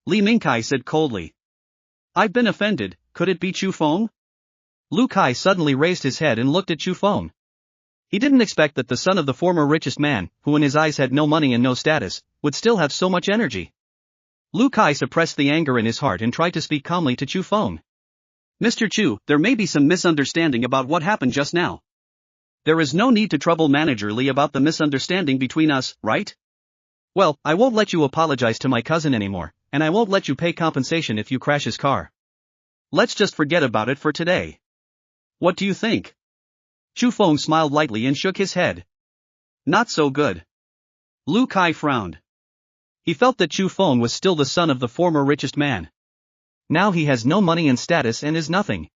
Li Mingkai said coldly. I've been offended, could it be Chu Feng? Lu Kai suddenly raised his head and looked at Chu Feng. He didn't expect that the son of the former richest man, who in his eyes had no money and no status, would still have so much energy. Lu Kai suppressed the anger in his heart and tried to speak calmly to Chu Feng. Mr. Chu, there may be some misunderstanding about what happened just now. There is no need to trouble Manager Li about the misunderstanding between us, right? Well, I won't let you apologize to my cousin anymore, and I won't let you pay compensation if you crash his car. Let's just forget about it for today. What do you think? Chu Feng smiled lightly and shook his head. Not so good. Lu Kai frowned. He felt that Chu Feng was still the son of the former richest man. Now he has no money and status and is nothing.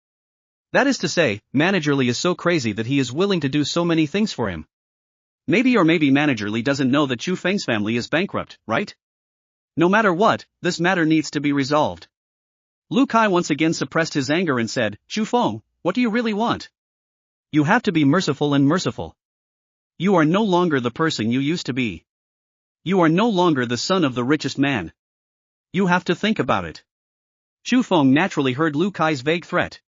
That is to say, Manager Li is so crazy that he is willing to do so many things for him. Maybe Manager Li doesn't know that Chu Feng's family is bankrupt, right? No matter what, this matter needs to be resolved. Lu Kai once again suppressed his anger and said, Chu Feng, what do you really want? You have to be merciful and merciful. You are no longer the person you used to be. You are no longer the son of the richest man. You have to think about it. Chu Feng naturally heard Lu Kai's vague threat.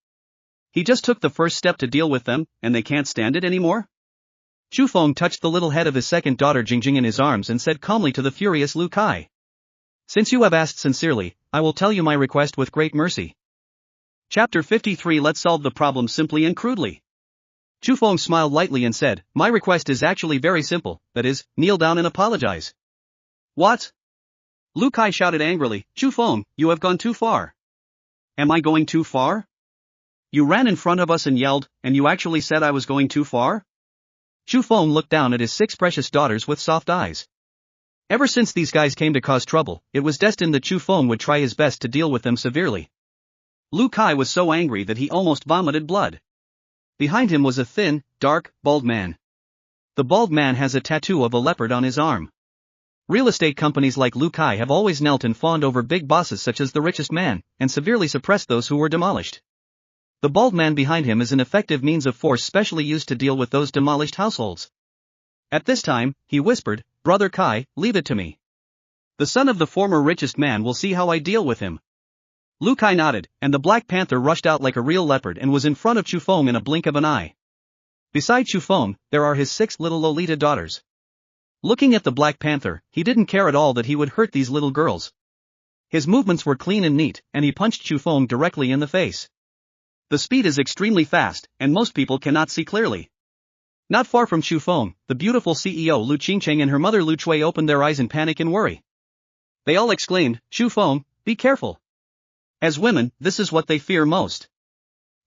He just took the first step to deal with them, and they can't stand it anymore? Chu Feng touched the little head of his second daughter Jingjing in his arms and said calmly to the furious Lu Kai. Since you have asked sincerely, I will tell you my request with great mercy. Chapter 53. Let's solve the problem simply and crudely. Chu Feng smiled lightly and said, my request is actually very simple, that is, kneel down and apologize. What? Lu Kai shouted angrily, Chu Feng, you have gone too far. Am I going too far? You ran in front of us and yelled, and you actually said I was going too far? Chu Feng looked down at his 6 precious daughters with soft eyes. Ever since these guys came to cause trouble, it was destined that Chu Feng would try his best to deal with them severely. Lu Kai was so angry that he almost vomited blood. Behind him was a thin, dark, bald man. The bald man has a tattoo of a leopard on his arm. Real estate companies like Lu Kai have always knelt and fawned over big bosses such as the richest man, and severely suppressed those who were demolished. The bald man behind him is an effective means of force specially used to deal with those demolished households. At this time, he whispered, Brother Kai, leave it to me. The son of the former richest man will see how I deal with him. Lu Kai nodded, and the Black Panther rushed out like a real leopard and was in front of Chu Feng in a blink of an eye. Beside Chu Feng, there are his 6 little Lolita daughters. Looking at the Black Panther, he didn't care at all that he would hurt these little girls. His movements were clean and neat, and he punched Chu Feng directly in the face. The speed is extremely fast, and most people cannot see clearly. Not far from Chu Feng, the beautiful CEO Lu Qingcheng and her mother Lu Chui opened their eyes in panic and worry. They all exclaimed, Chu Feng, be careful. As women, this is what they fear most.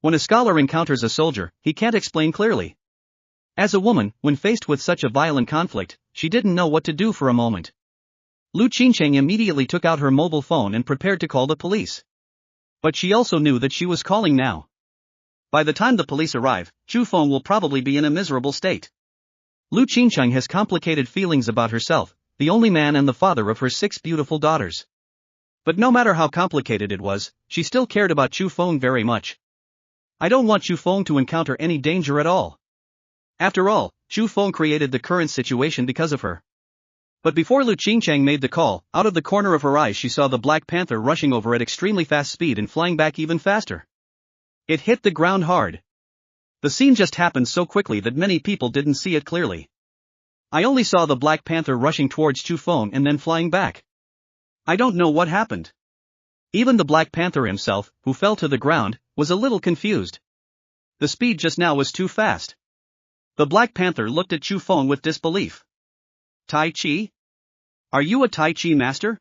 When a scholar encounters a soldier, he can't explain clearly. As a woman, when faced with such a violent conflict, she didn't know what to do for a moment. Lu Qingcheng immediately took out her mobile phone and prepared to call the police. But she also knew that she was calling now. By the time the police arrive, Chu Feng will probably be in a miserable state. Lu Qingcheng has complicated feelings about herself, the only man and the father of her 6 beautiful daughters. But no matter how complicated it was, she still cared about Chu Feng very much. I don't want Chu Feng to encounter any danger at all. After all, Chu Feng created the current situation because of her. But before Lu Qingcheng made the call, out of the corner of her eyes she saw the Black Panther rushing over at extremely fast speed and flying back even faster. It hit the ground hard. The scene just happened so quickly that many people didn't see it clearly. I only saw the Black Panther rushing towards Chu Feng and then flying back. I don't know what happened. Even the Black Panther himself, who fell to the ground, was a little confused. The speed just now was too fast. The Black Panther looked at Chu Feng with disbelief. Tai Chi? Are you a Tai Chi master?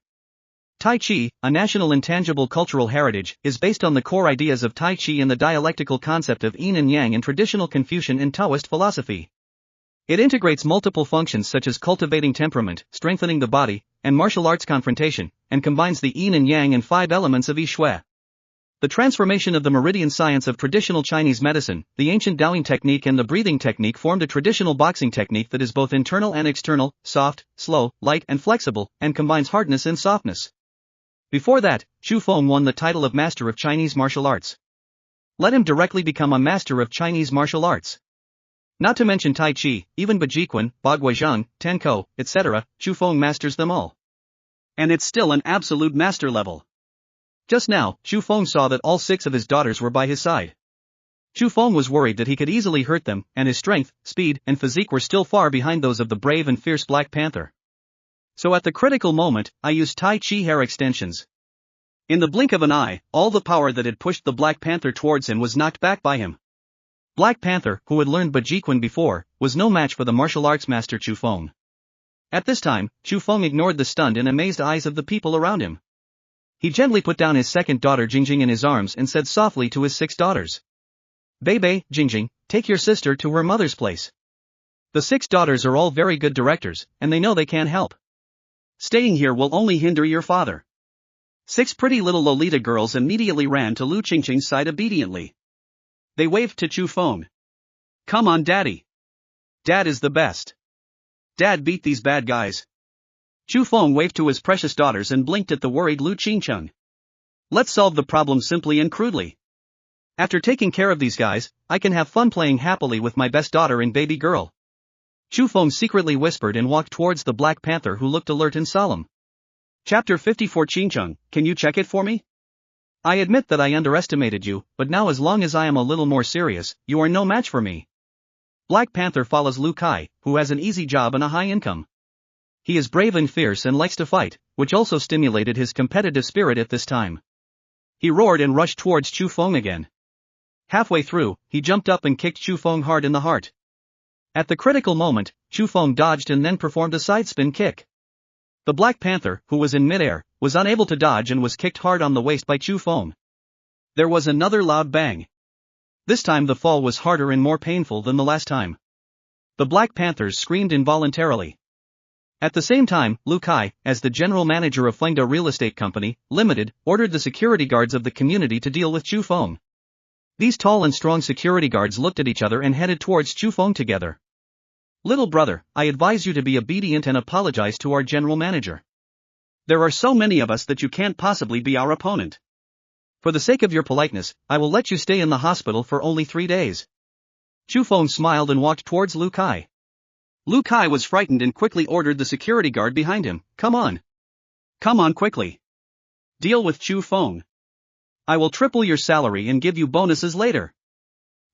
Tai Chi, a national intangible cultural heritage, is based on the core ideas of Tai Chi and the dialectical concept of yin and yang in traditional Confucian and Taoist philosophy. It integrates multiple functions such as cultivating temperament, strengthening the body, and martial arts confrontation, and combines the yin and yang and 5 elements of Yi Shui. The transformation of the meridian science of traditional Chinese medicine, the ancient Daoying technique and the breathing technique formed a traditional boxing technique that is both internal and external, soft, slow, light and flexible, and combines hardness and softness. Before that, Chu Feng won the title of Master of Chinese Martial Arts. Let him directly become a Master of Chinese Martial Arts. Not to mention Tai Chi, even Bajiquan, Baguizhang, Tenko, etc., Chu Feng masters them all. And it's still an absolute master level. Just now, Chu Feng saw that all 6 of his daughters were by his side. Chu Feng was worried that he could easily hurt them, and his strength, speed, and physique were still far behind those of the brave and fierce Black Panther. So at the critical moment, I used Tai Chi hair extensions. In the blink of an eye, all the power that had pushed the Black Panther towards him was knocked back by him. Black Panther, who had learned Bajiquan before, was no match for the martial arts master Chu Feng. At this time, Chu Feng ignored the stunned and amazed eyes of the people around him. He gently put down his second daughter Jingjing in his arms and said softly to his 6 daughters. Bebe, Jingjing, take your sister to her mother's place. The 6 daughters are all very good directors, and they know they can't help. Staying here will only hinder your father. 6 pretty little Lolita girls immediately ran to Lu Qingqing's side obediently. They waved to Chu Feng. Come on, Daddy. Dad is the best. Dad beat these bad guys. Chu Feng waved to his precious daughters and blinked at the worried Lu Qingqing. Let's solve the problem simply and crudely. After taking care of these guys, I can have fun playing happily with my best daughter and baby girl. Chu Feng secretly whispered and walked towards the Black Panther, who looked alert and solemn. Chapter 54. Qingqing, can you check it for me? I admit that I underestimated you, but now as long as I am a little more serious, you are no match for me. Black Panther follows Lu Kai, who has an easy job and a high income. He is brave and fierce and likes to fight, which also stimulated his competitive spirit at this time. He roared and rushed towards Chu Feng again. Halfway through, he jumped up and kicked Chu Feng hard in the heart. At the critical moment, Chu Feng dodged and then performed a side spin kick. The Black Panther, who was in midair, was unable to dodge and was kicked hard on the waist by Chu Feng. There was another loud bang. This time the fall was harder and more painful than the last time. The Black Panthers screamed involuntarily. At the same time, Lu Kai, as the general manager of Fengda Real Estate Company, Limited, ordered the security guards of the community to deal with Chu Feng. These tall and strong security guards looked at each other and headed towards Chu Feng together. Little brother, I advise you to be obedient and apologize to our general manager. There are so many of us that you can't possibly be our opponent. For the sake of your politeness, I will let you stay in the hospital for only 3 days. Chu Feng smiled and walked towards Lu Kai. Lu Kai was frightened and quickly ordered the security guard behind him, come on. Come on quickly. Deal with Chu Feng. I will triple your salary and give you bonuses later.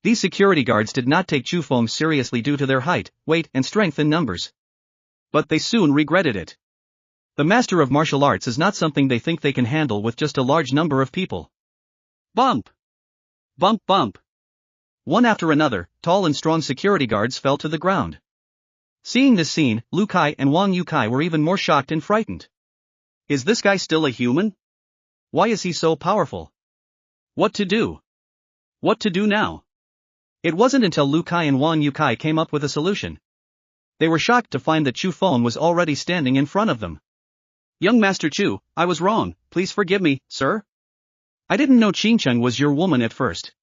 These security guards did not take Chu Feng seriously due to their height, weight and strength in numbers. But they soon regretted it. The master of martial arts is not something they think they can handle with just a large number of people. Bump! Bump bump! One after another, tall and strong security guards fell to the ground. Seeing this scene, Lu Kai and Wang Yukai were even more shocked and frightened. Is this guy still a human? Why is he so powerful? What to do? What to do now? It wasn't until Lu Kai and Wang Yukai came up with a solution. They were shocked to find that Chu Feng was already standing in front of them. Young Master Chu, I was wrong, please forgive me, sir. I didn't know Qingqing was your woman at first.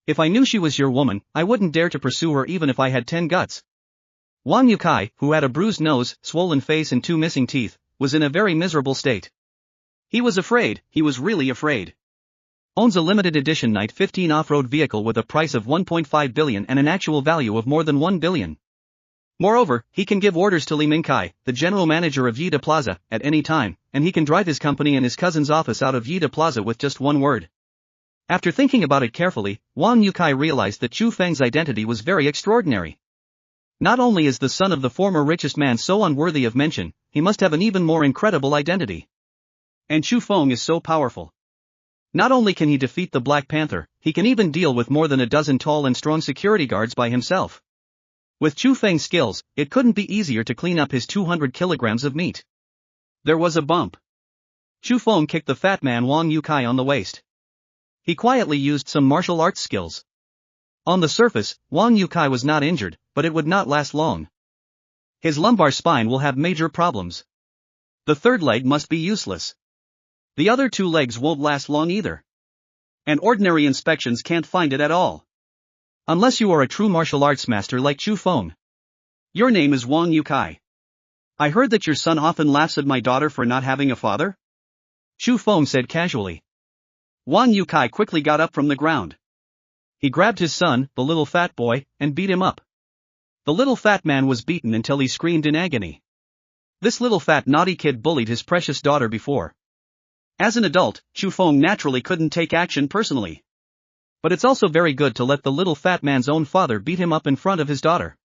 If I knew she was your woman, I wouldn't dare to pursue her even if I had 10 guts. Wang Yukai, who had a bruised nose, swollen face and 2 missing teeth, was in a very miserable state. He was afraid, he was really afraid. Owns a limited edition Night 15 off-road vehicle with a price of 1.5 billion and an actual value of more than 1 billion. Moreover, he can give orders to Li Mingkai, the general manager of Yida Plaza, at any time, and he can drive his company and his cousin's office out of Yida Plaza with just one word. After thinking about it carefully, Wang Yukai realized that Chu Feng's identity was very extraordinary. Not only is the son of the former richest man so unworthy of mention, he must have an even more incredible identity. And Chu Feng is so powerful. Not only can he defeat the Black Panther, he can even deal with more than a dozen tall and strong security guards by himself. With Chu Feng's skills, it couldn't be easier to clean up his 200 kilograms of meat. There was a bump. Chu Feng kicked the fat man Wang Yukai on the waist. He quietly used some martial arts skills. On the surface, Wang Yukai was not injured, but it would not last long. His lumbar spine will have major problems. The third leg must be useless. The other 2 legs won't last long either. And ordinary inspections can't find it at all. Unless you are a true martial arts master like Chu Feng. Your name is Wang Yukai. I heard that your son often laughs at my daughter for not having a father? Chu Feng said casually. Wang Yukai quickly got up from the ground. He grabbed his son, the little fat boy, and beat him up. The little fat man was beaten until he screamed in agony. This little fat naughty kid bullied his precious daughter before. As an adult, Chu Feng naturally couldn't take action personally. But it's also very good to let the little fat man's own father beat him up in front of his daughter.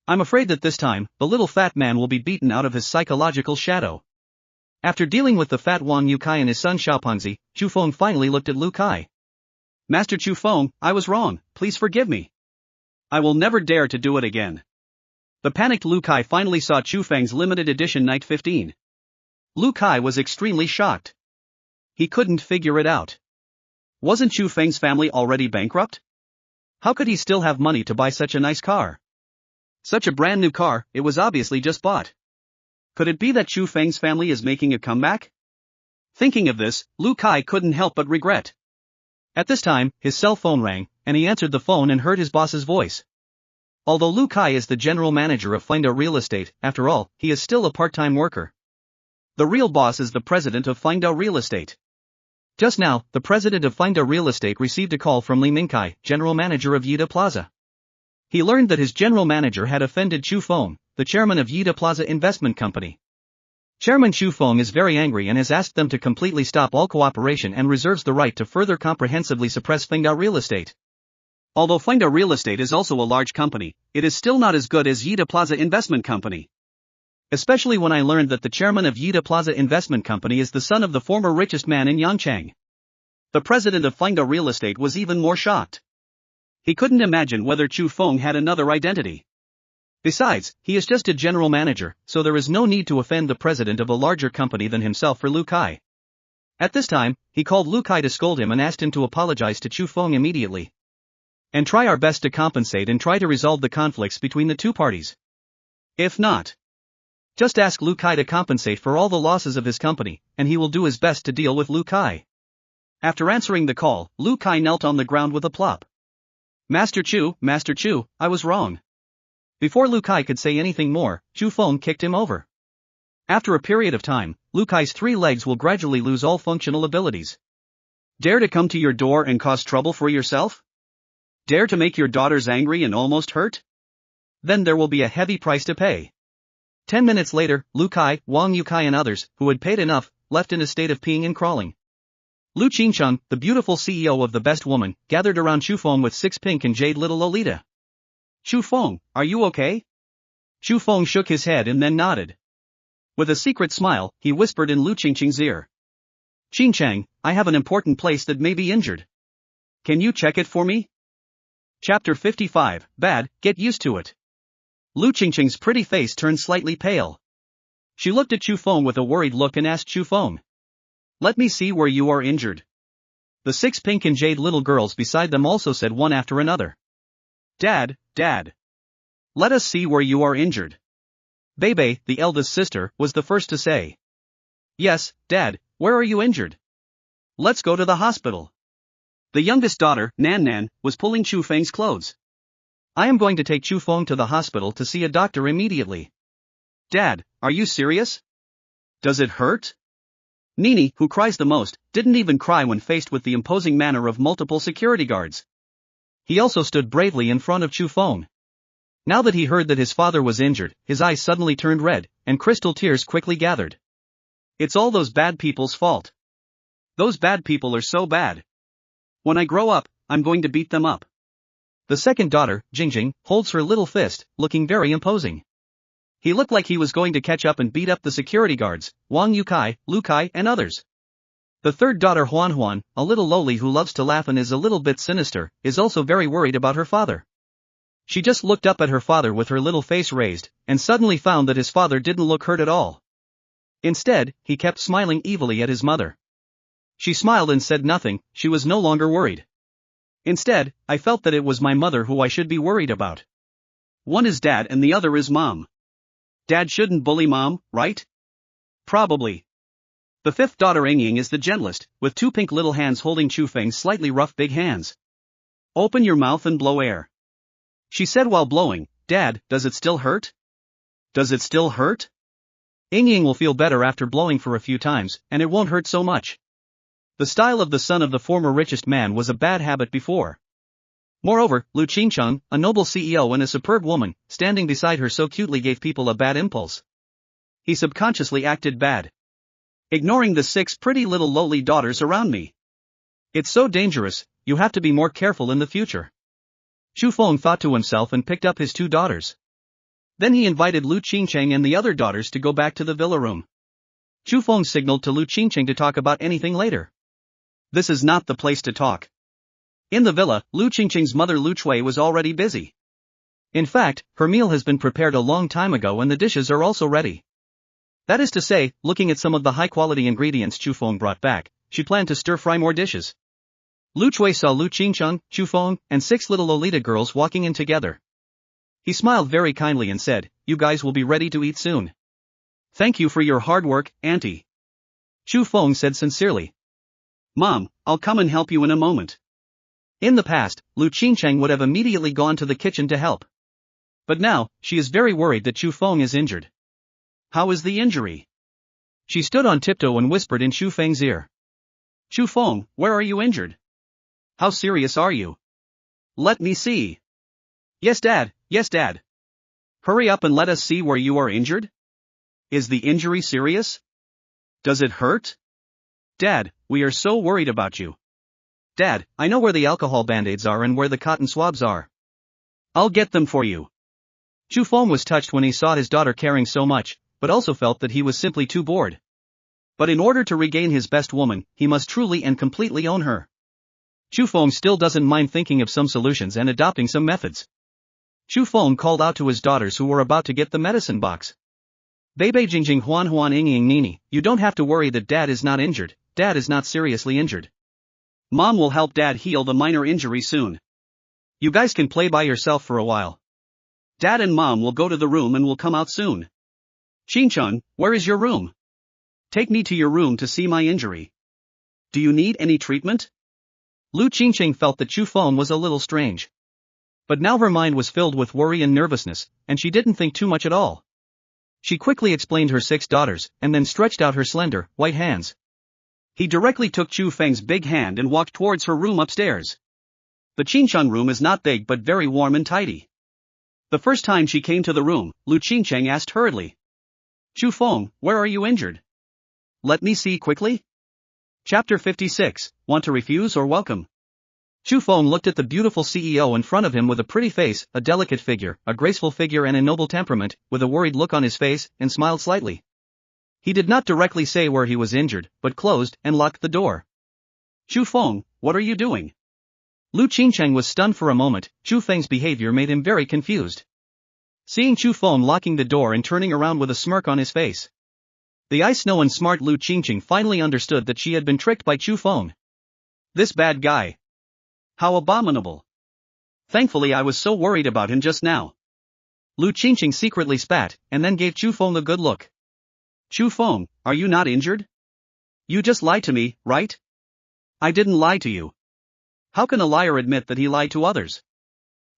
I'm afraid that this time, the little fat man will be beaten out of his psychological shadow. After dealing with the fat Wang Yukai and his son Xiaopengzi, Chu Feng finally looked at Lu Kai. Master Chu Feng, I was wrong, please forgive me. I will never dare to do it again. The panicked Lu Kai finally saw Chu Feng's limited edition Night 15. Lu Kai was extremely shocked. He couldn't figure it out. Wasn't Chu Feng's family already bankrupt? How could he still have money to buy such a nice car? Such a brand new car, it was obviously just bought. Could it be that Chu Feng's family is making a comeback? Thinking of this, Lu Kai couldn't help but regret. At this time, his cell phone rang, and he answered the phone and heard his boss's voice. Although Lu Kai is the general manager of Fengda Real Estate, after all, he is still a part-time worker. The real boss is the president of Fengda Real Estate. Just now, the president of Fengda Real Estate received a call from Li Mingkai, general manager of Yida Plaza. He learned that his general manager had offended Chu Feng, the chairman of Yida Plaza Investment Company. Chairman Chu Feng is very angry and has asked them to completely stop all cooperation and reserves the right to further comprehensively suppress Fengda Real Estate. Although Fengda Real Estate is also a large company, it is still not as good as Yida Plaza Investment Company. Especially when I learned that the chairman of Yida Plaza Investment Company is the son of the former richest man in Yangchang. The president of Fengda Real Estate was even more shocked. He couldn't imagine whether Chu Feng had another identity. Besides, he is just a general manager, so there is no need to offend the president of a larger company than himself for Lu Kai. At this time, he called Lu Kai to scold him and asked him to apologize to Chu Feng immediately. And try our best to compensate and try to resolve the conflicts between the two parties. If not, just ask Lu Kai to compensate for all the losses of his company, and he will do his best to deal with Lu Kai. After answering the call, Lu Kai knelt on the ground with a plop. Master Chu, I was wrong. Before Lu Kai could say anything more, Chu Feng kicked him over. After a period of time, Lu Kai's 3 legs will gradually lose all functional abilities. Dare to come to your door and cause trouble for yourself? Dare to make your daughters angry and almost hurt? Then there will be a heavy price to pay. 10 minutes later, Lu Kai, Wang Yukai and others, who had paid enough, left in a state of peeing and crawling. Lu Qingcheng, the beautiful CEO of the Best Woman, gathered around Chu Feng with 6 pink and jade little Lolita. Chu Feng, are you okay? Chu Feng shook his head and then nodded. With a secret smile, he whispered in Lu Qingcheng's ear. Qingcheng, I have an important place that may be injured. Can you check it for me? Chapter 55, Bad, get used to it. Lu Qingcheng's pretty face turned slightly pale. She looked at Chu Feng with a worried look and asked Chu Feng. Let me see where you are injured. The 6 pink and jade little girls beside them also said one after another. Dad. Let us see where you are injured. Bebe, the eldest sister, was the first to say. Yes, Dad, where are you injured? Let's go to the hospital. The youngest daughter, Nan, was pulling Chu Feng's clothes. I am going to take Chu Feng to the hospital to see a doctor immediately. Dad, are you serious? Does it hurt? Nini, who cries the most, didn't even cry when faced with the imposing manner of multiple security guards. He also stood bravely in front of Chu Feng. Now that he heard that his father was injured, his eyes suddenly turned red, and crystal tears quickly gathered. It's all those bad people's fault. Those bad people are so bad. When I grow up, I'm going to beat them up. The second daughter, Jingjing, holds her little fist, looking very imposing. He looked like he was going to catch up and beat up the security guards, Wang Yukai, Lu Kai and others. The third daughter Huan, a little lowly who loves to laugh and is a little bit sinister, is also very worried about her father. She just looked up at her father with her little face raised, and suddenly found that his father didn't look hurt at all. Instead, he kept smiling evilly at his mother. She smiled and said nothing, she was no longer worried. Instead, I felt that it was my mother who I should be worried about. One is Dad and the other is Mom. Dad shouldn't bully Mom, right? Probably. The fifth daughter Ying is the gentlest, with 2 pink little hands holding Chu Feng's slightly rough big hands. Open your mouth and blow air. She said while blowing, Dad, does it still hurt? Does it still hurt? Ying will feel better after blowing for a few times, and it won't hurt so much. The style of the son of the former richest man was a bad habit before. Moreover, Lu Qingcheng, a noble CEO and a superb woman, standing beside her so cutely gave people a bad impulse. He subconsciously acted bad. Ignoring the 6 pretty little lowly daughters around me. It's so dangerous, you have to be more careful in the future. Chu Feng thought to himself and picked up his 2 daughters. Then he invited Lu Qingcheng and the other daughters to go back to the villa room. Chu Feng signaled to Lu Qingcheng to talk about anything later. This is not the place to talk. In the villa, Lu Qingcheng's mother Lu Chui was already busy. In fact, her meal has been prepared a long time ago and the dishes are also ready. That is to say, looking at some of the high-quality ingredients Chu Feng brought back, she planned to stir-fry more dishes. Lu Chui saw Lu Qingcheng, Chu Feng, and 6 little Lolita girls walking in together. He smiled very kindly and said, "You guys will be ready to eat soon. Thank you for your hard work, Auntie." Chu Feng said sincerely. "Mom, I'll come and help you in a moment." In the past, Lu Qingcheng would have immediately gone to the kitchen to help. But now, she is very worried that Chu Feng is injured. How is the injury? She stood on tiptoe and whispered in Chu Feng's ear. "Chu Feng, where are you injured? How serious are you? Let me see." Yes, Dad. Hurry up and let us see where you are injured. Is the injury serious? Does it hurt? Dad, we are so worried about you. Dad, I know where the alcohol band-aids are and where the cotton swabs are. I'll get them for you. Chu Feng was touched when he saw his daughter caring so much, but also felt that he was simply too bored. But in order to regain his best woman, he must truly and completely own her. Chu Feng still doesn't mind thinking of some solutions and adopting some methods. Chu Feng called out to his daughters who were about to get the medicine box. Bebe Jingjing Huan Huan Ying Nini, you don't have to worry that Dad is not injured. Dad is not seriously injured. Mom will help Dad heal the minor injury soon. You guys can play by yourself for a while. Dad and Mom will go to the room and will come out soon. Qingcheng, where is your room? Take me to your room to see my injury. Do you need any treatment? Lu Qingcheng felt that Chu Feng was a little strange. But now her mind was filled with worry and nervousness, and she didn't think too much at all. She quickly explained her 6 daughters, and then stretched out her slender, white hands. He directly took Chu Feng's big hand and walked towards her room upstairs. The Qingcheng room is not big but very warm and tidy. The first time she came to the room, Lu Qingcheng asked hurriedly. Chu Feng, where are you injured? Let me see quickly. Chapter 56, Want to refuse or welcome? Chu Feng looked at the beautiful CEO in front of him with a pretty face, a delicate figure, a graceful figure and a noble temperament, with a worried look on his face, and smiled slightly. He did not directly say where he was injured, but closed and locked the door. Chu Feng, what are you doing? Lu Qingcheng was stunned for a moment. Chu Feng's behavior made him very confused. Seeing Chu Feng locking the door and turning around with a smirk on his face, the ice-snow and smart Lu Qingcheng finally understood that she had been tricked by Chu Feng. This bad guy. How abominable. Thankfully I was so worried about him just now. Lu Qingcheng secretly spat, and then gave Chu Feng a good look. Chu Feng, are you not injured? You just lied to me, right? I didn't lie to you. How can a liar admit that he lied to others?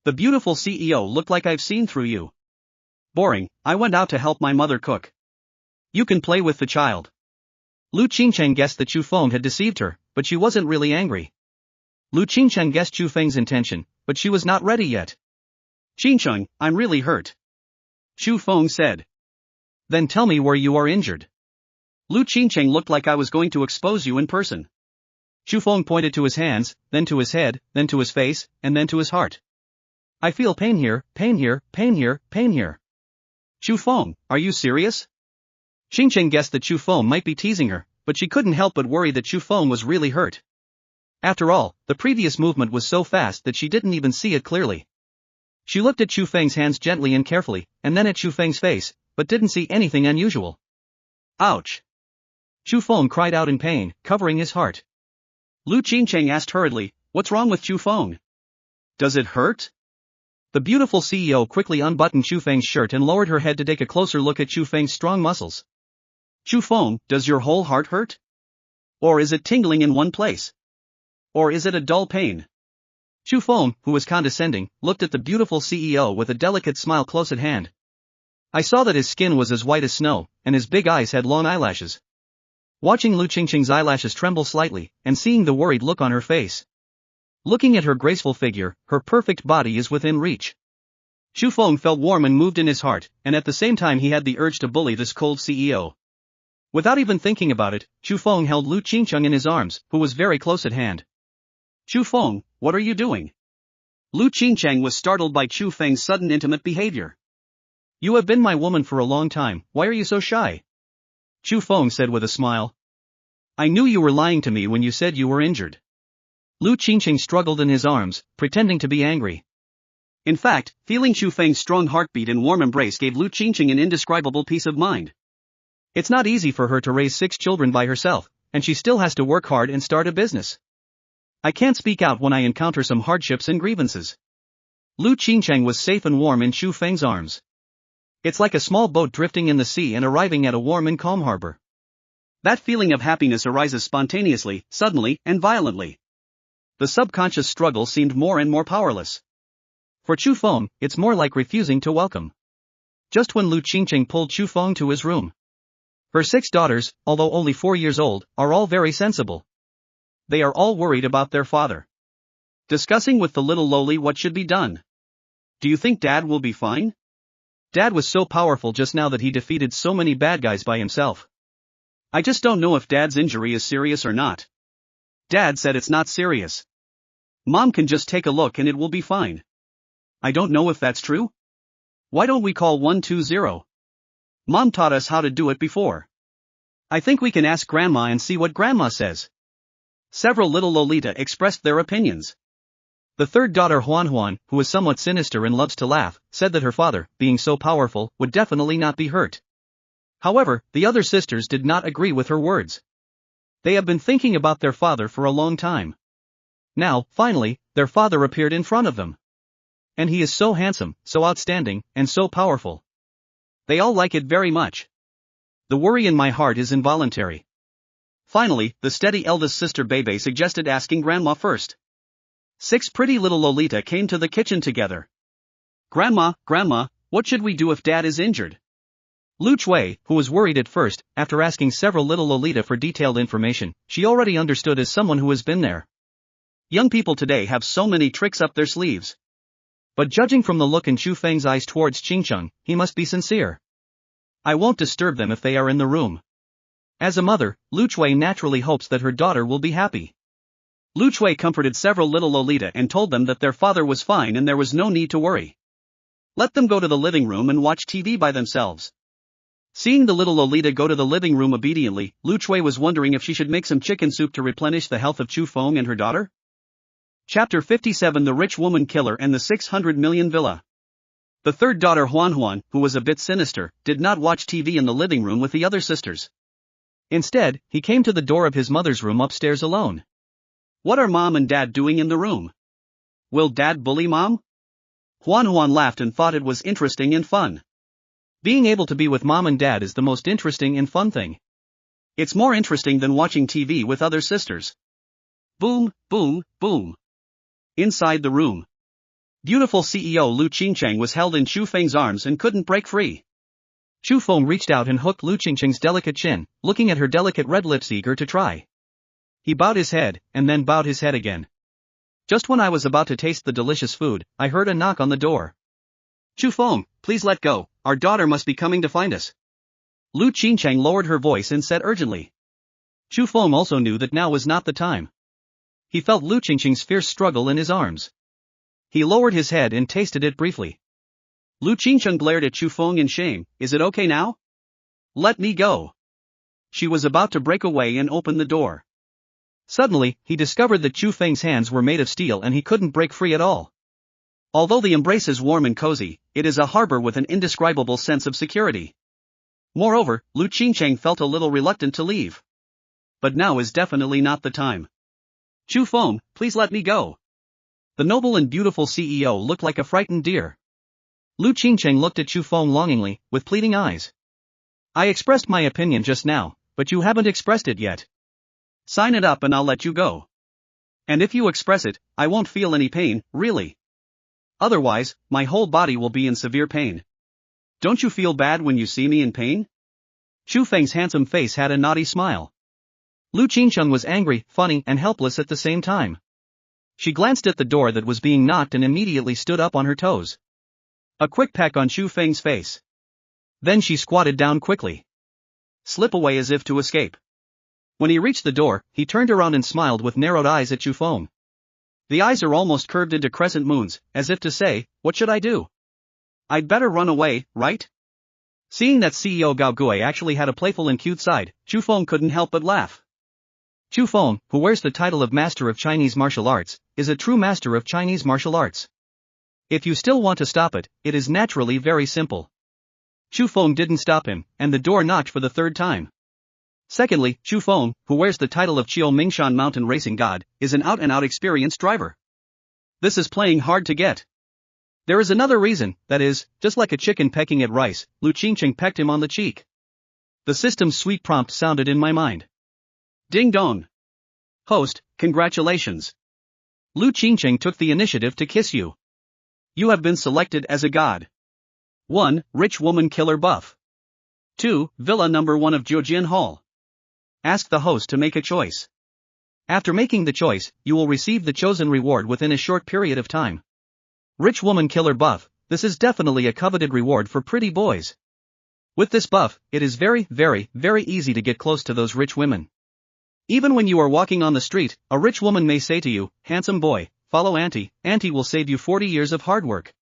The beautiful CEO looked like I've seen through you. Boring, I went out to help my mother cook. You can play with the child. Lu Qingcheng guessed that Chu Feng had deceived her, but she wasn't really angry. Lu Qingcheng guessed Chu Feng's intention, but she was not ready yet. Qingcheng, I'm really hurt. Chu Feng said. Then tell me where you are injured. Lu Qingcheng looked like I was going to expose you in person. Chu Feng pointed to his hands, then to his head, then to his face, and then to his heart. I feel pain here, pain here, pain here, pain here. Chu Feng, are you serious? Qingcheng guessed that Chu Feng might be teasing her, but she couldn't help but worry that Chu Feng was really hurt. After all, the previous movement was so fast that she didn't even see it clearly. She looked at Chu Feng's hands gently and carefully, and then at Chu Feng's face, but didn't see anything unusual. Ouch! Chu Feng cried out in pain, covering his heart. Lu Qingcheng asked hurriedly, what's wrong with Chu Feng? Does it hurt? The beautiful CEO quickly unbuttoned Chu Feng's shirt and lowered her head to take a closer look at Chu Feng's strong muscles. Chu Feng, does your whole heart hurt? Or is it tingling in one place? Or is it a dull pain? Chu Feng, who was condescending, looked at the beautiful CEO with a delicate smile close at hand. I saw that his skin was as white as snow, and his big eyes had long eyelashes. Watching Lu Qingcheng's eyelashes tremble slightly, and seeing the worried look on her face. Looking at her graceful figure, her perfect body is within reach. Chu Feng felt warm and moved in his heart, and at the same time he had the urge to bully this cold CEO. Without even thinking about it, Chu Feng held Lu Qingcheng in his arms, who was very close at hand. Chu Feng, what are you doing? Lu Qingcheng was startled by Chu Feng's sudden intimate behavior. You have been my woman for a long time, why are you so shy? Chu Feng said with a smile. I knew you were lying to me when you said you were injured. Lu Qingcheng struggled in his arms, pretending to be angry. In fact, feeling Chu Feng's strong heartbeat and warm embrace gave Lu Qingcheng an indescribable peace of mind. It's not easy for her to raise 6 children by herself, and she still has to work hard and start a business. I can't speak out when I encounter some hardships and grievances. Lu Qingcheng was safe and warm in Chu Feng's arms. It's like a small boat drifting in the sea and arriving at a warm and calm harbor. That feeling of happiness arises spontaneously, suddenly, and violently. The subconscious struggle seemed more and more powerless. For Chu Feng, it's more like refusing to welcome. Just when Lu Qingcheng pulled Chu Feng to his room. Her 6 daughters, although only 4 years old, are all very sensible. They are all worried about their father. Discussing with the little lowly what should be done. Do you think Dad will be fine? Dad was so powerful just now that he defeated so many bad guys by himself. I just don't know if Dad's injury is serious or not. Dad said it's not serious. Mom can just take a look and it will be fine. I don't know if that's true. Why don't we call 120? Mom taught us how to do it before. I think we can ask Grandma and see what Grandma says. Several little Lolita expressed their opinions. The third daughter Huan Huan, who is somewhat sinister and loves to laugh, said that her father, being so powerful, would definitely not be hurt. However, the other sisters did not agree with her words. They have been thinking about their father for a long time. Now, finally, their father appeared in front of them. And he is so handsome, so outstanding, and so powerful. They all like it very much. The worry in my heart is involuntary. Finally, the steady eldest sister Bebe suggested asking Grandma first. 6 pretty little Lolita came to the kitchen together. Grandma, what should we do if Dad is injured? Lu Chui, who was worried at first, after asking several little Lolita for detailed information, she already understood as someone who has been there. Young people today have so many tricks up their sleeves. But judging from the look in Chu Feng's eyes towards Qingcheng, he must be sincere. I won't disturb them if they are in the room. As a mother, Lu Chui naturally hopes that her daughter will be happy. Lu Chui comforted several little Lolita and told them that their father was fine and there was no need to worry. Let them go to the living room and watch TV by themselves. Seeing the little Lolita go to the living room obediently, Lu Chui was wondering if she should make some chicken soup to replenish the health of Chu Feng and her daughter. Chapter 57 The Rich Woman Killer and the 600 Million Villa. The third daughter Huan Huan, who was a bit sinister, did not watch TV in the living room with the other sisters. Instead, he came to the door of his mother's room upstairs alone. What are Mom and Dad doing in the room? Will Dad bully Mom? Huan Huan laughed and thought it was interesting and fun. Being able to be with Mom and Dad is the most interesting and fun thing. It's more interesting than watching TV with other sisters. Boom, boom, boom. Inside the room. Beautiful CEO Lu Qingcheng was held in Chu Feng's arms and couldn't break free. Chu Feng reached out and hooked Lu Qingcheng's delicate chin, looking at her delicate red lips eager to try. He bowed his head, and then bowed his head again. Just when I was about to taste the delicious food, I heard a knock on the door. Chu Feng, please let go, our daughter must be coming to find us. Lu Qingcheng lowered her voice and said urgently. Chu Feng also knew that now was not the time. He felt Lu Qingcheng's fierce struggle in his arms. He lowered his head and tasted it briefly. Lu Qingcheng glared at Chu Feng in shame. Is it okay now? Let me go. She was about to break away and open the door. Suddenly, he discovered that Chu Feng's hands were made of steel and he couldn't break free at all. Although the embrace is warm and cozy, it is a harbor with an indescribable sense of security. Moreover, Lu Qingcheng felt a little reluctant to leave. But now is definitely not the time. Chu Feng, please let me go. The noble and beautiful CEO looked like a frightened deer. Lu Qingcheng looked at Chu Feng longingly, with pleading eyes. I expressed my opinion just now, but you haven't expressed it yet. Sign it up and I'll let you go. And if you express it, I won't feel any pain, really. Otherwise, my whole body will be in severe pain. Don't you feel bad when you see me in pain? Chu Feng's handsome face had a naughty smile. Lu Qingcheng was angry, funny, and helpless at the same time. She glanced at the door that was being knocked and immediately stood up on her toes. A quick peck on Chu Feng's face. Then she squatted down quickly. Slip away as if to escape. When he reached the door, he turned around and smiled with narrowed eyes at Chu Feng. The eyes are almost curved into crescent moons, as if to say, what should I do? I'd better run away, right? Seeing that CEO Gao Gui actually had a playful and cute side, Chu Feng couldn't help but laugh. Chu Feng, who wears the title of Master of Chinese Martial Arts, is a true master of Chinese martial arts. If you still want to stop it, it is naturally very simple. Chu Feng didn't stop him, and the door knocked for the third time. Secondly, Chu Feng, who wears the title of Qiu Mingshan Mountain Racing God, is an out-and-out experienced driver. This is playing hard to get. There is another reason, that is, just like a chicken pecking at rice, Lu Qingqing pecked him on the cheek. The system's sweet prompt sounded in my mind. Ding dong. Host, congratulations. Lu Qingqing took the initiative to kiss you. You have been selected as a god. 1. Rich woman killer buff. 2. Villa number 1 of Jiujian Hall. Ask the host to make a choice. After making the choice, you will receive the chosen reward within a short period of time. Rich woman killer buff, this is definitely a coveted reward for pretty boys. With this buff, it is very, very, very easy to get close to those rich women. Even when you are walking on the street, a rich woman may say to you, "Handsome boy, follow auntie, auntie will save you 40 years of hard work."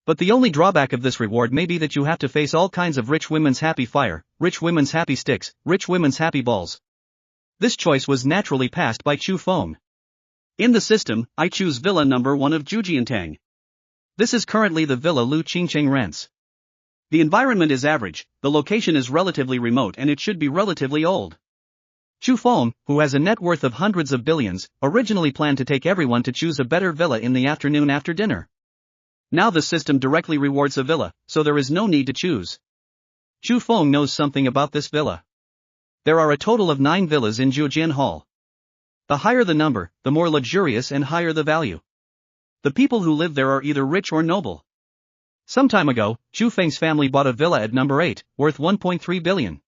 But the only drawback of this reward may be that you have to face all kinds of rich women's happy fire, rich women's happy sticks, rich women's happy balls. This choice was naturally passed by Chu Feng. In the system, I choose villa number 1 of Jujiantang. This is currently the villa Lu Qingqing rents. The environment is average, the location is relatively remote and it should be relatively old. Chu Feng, who has a net worth of hundreds of billions, originally planned to take everyone to choose a better villa in the afternoon after dinner. Now the system directly rewards a villa, so there is no need to choose. Chu Feng knows something about this villa. There are a total of 9 villas in Jiujian Hall. The higher the number, the more luxurious and higher the value. The people who live there are either rich or noble. Some time ago, Chu Feng's family bought a villa at number 8, worth 1.3 billion.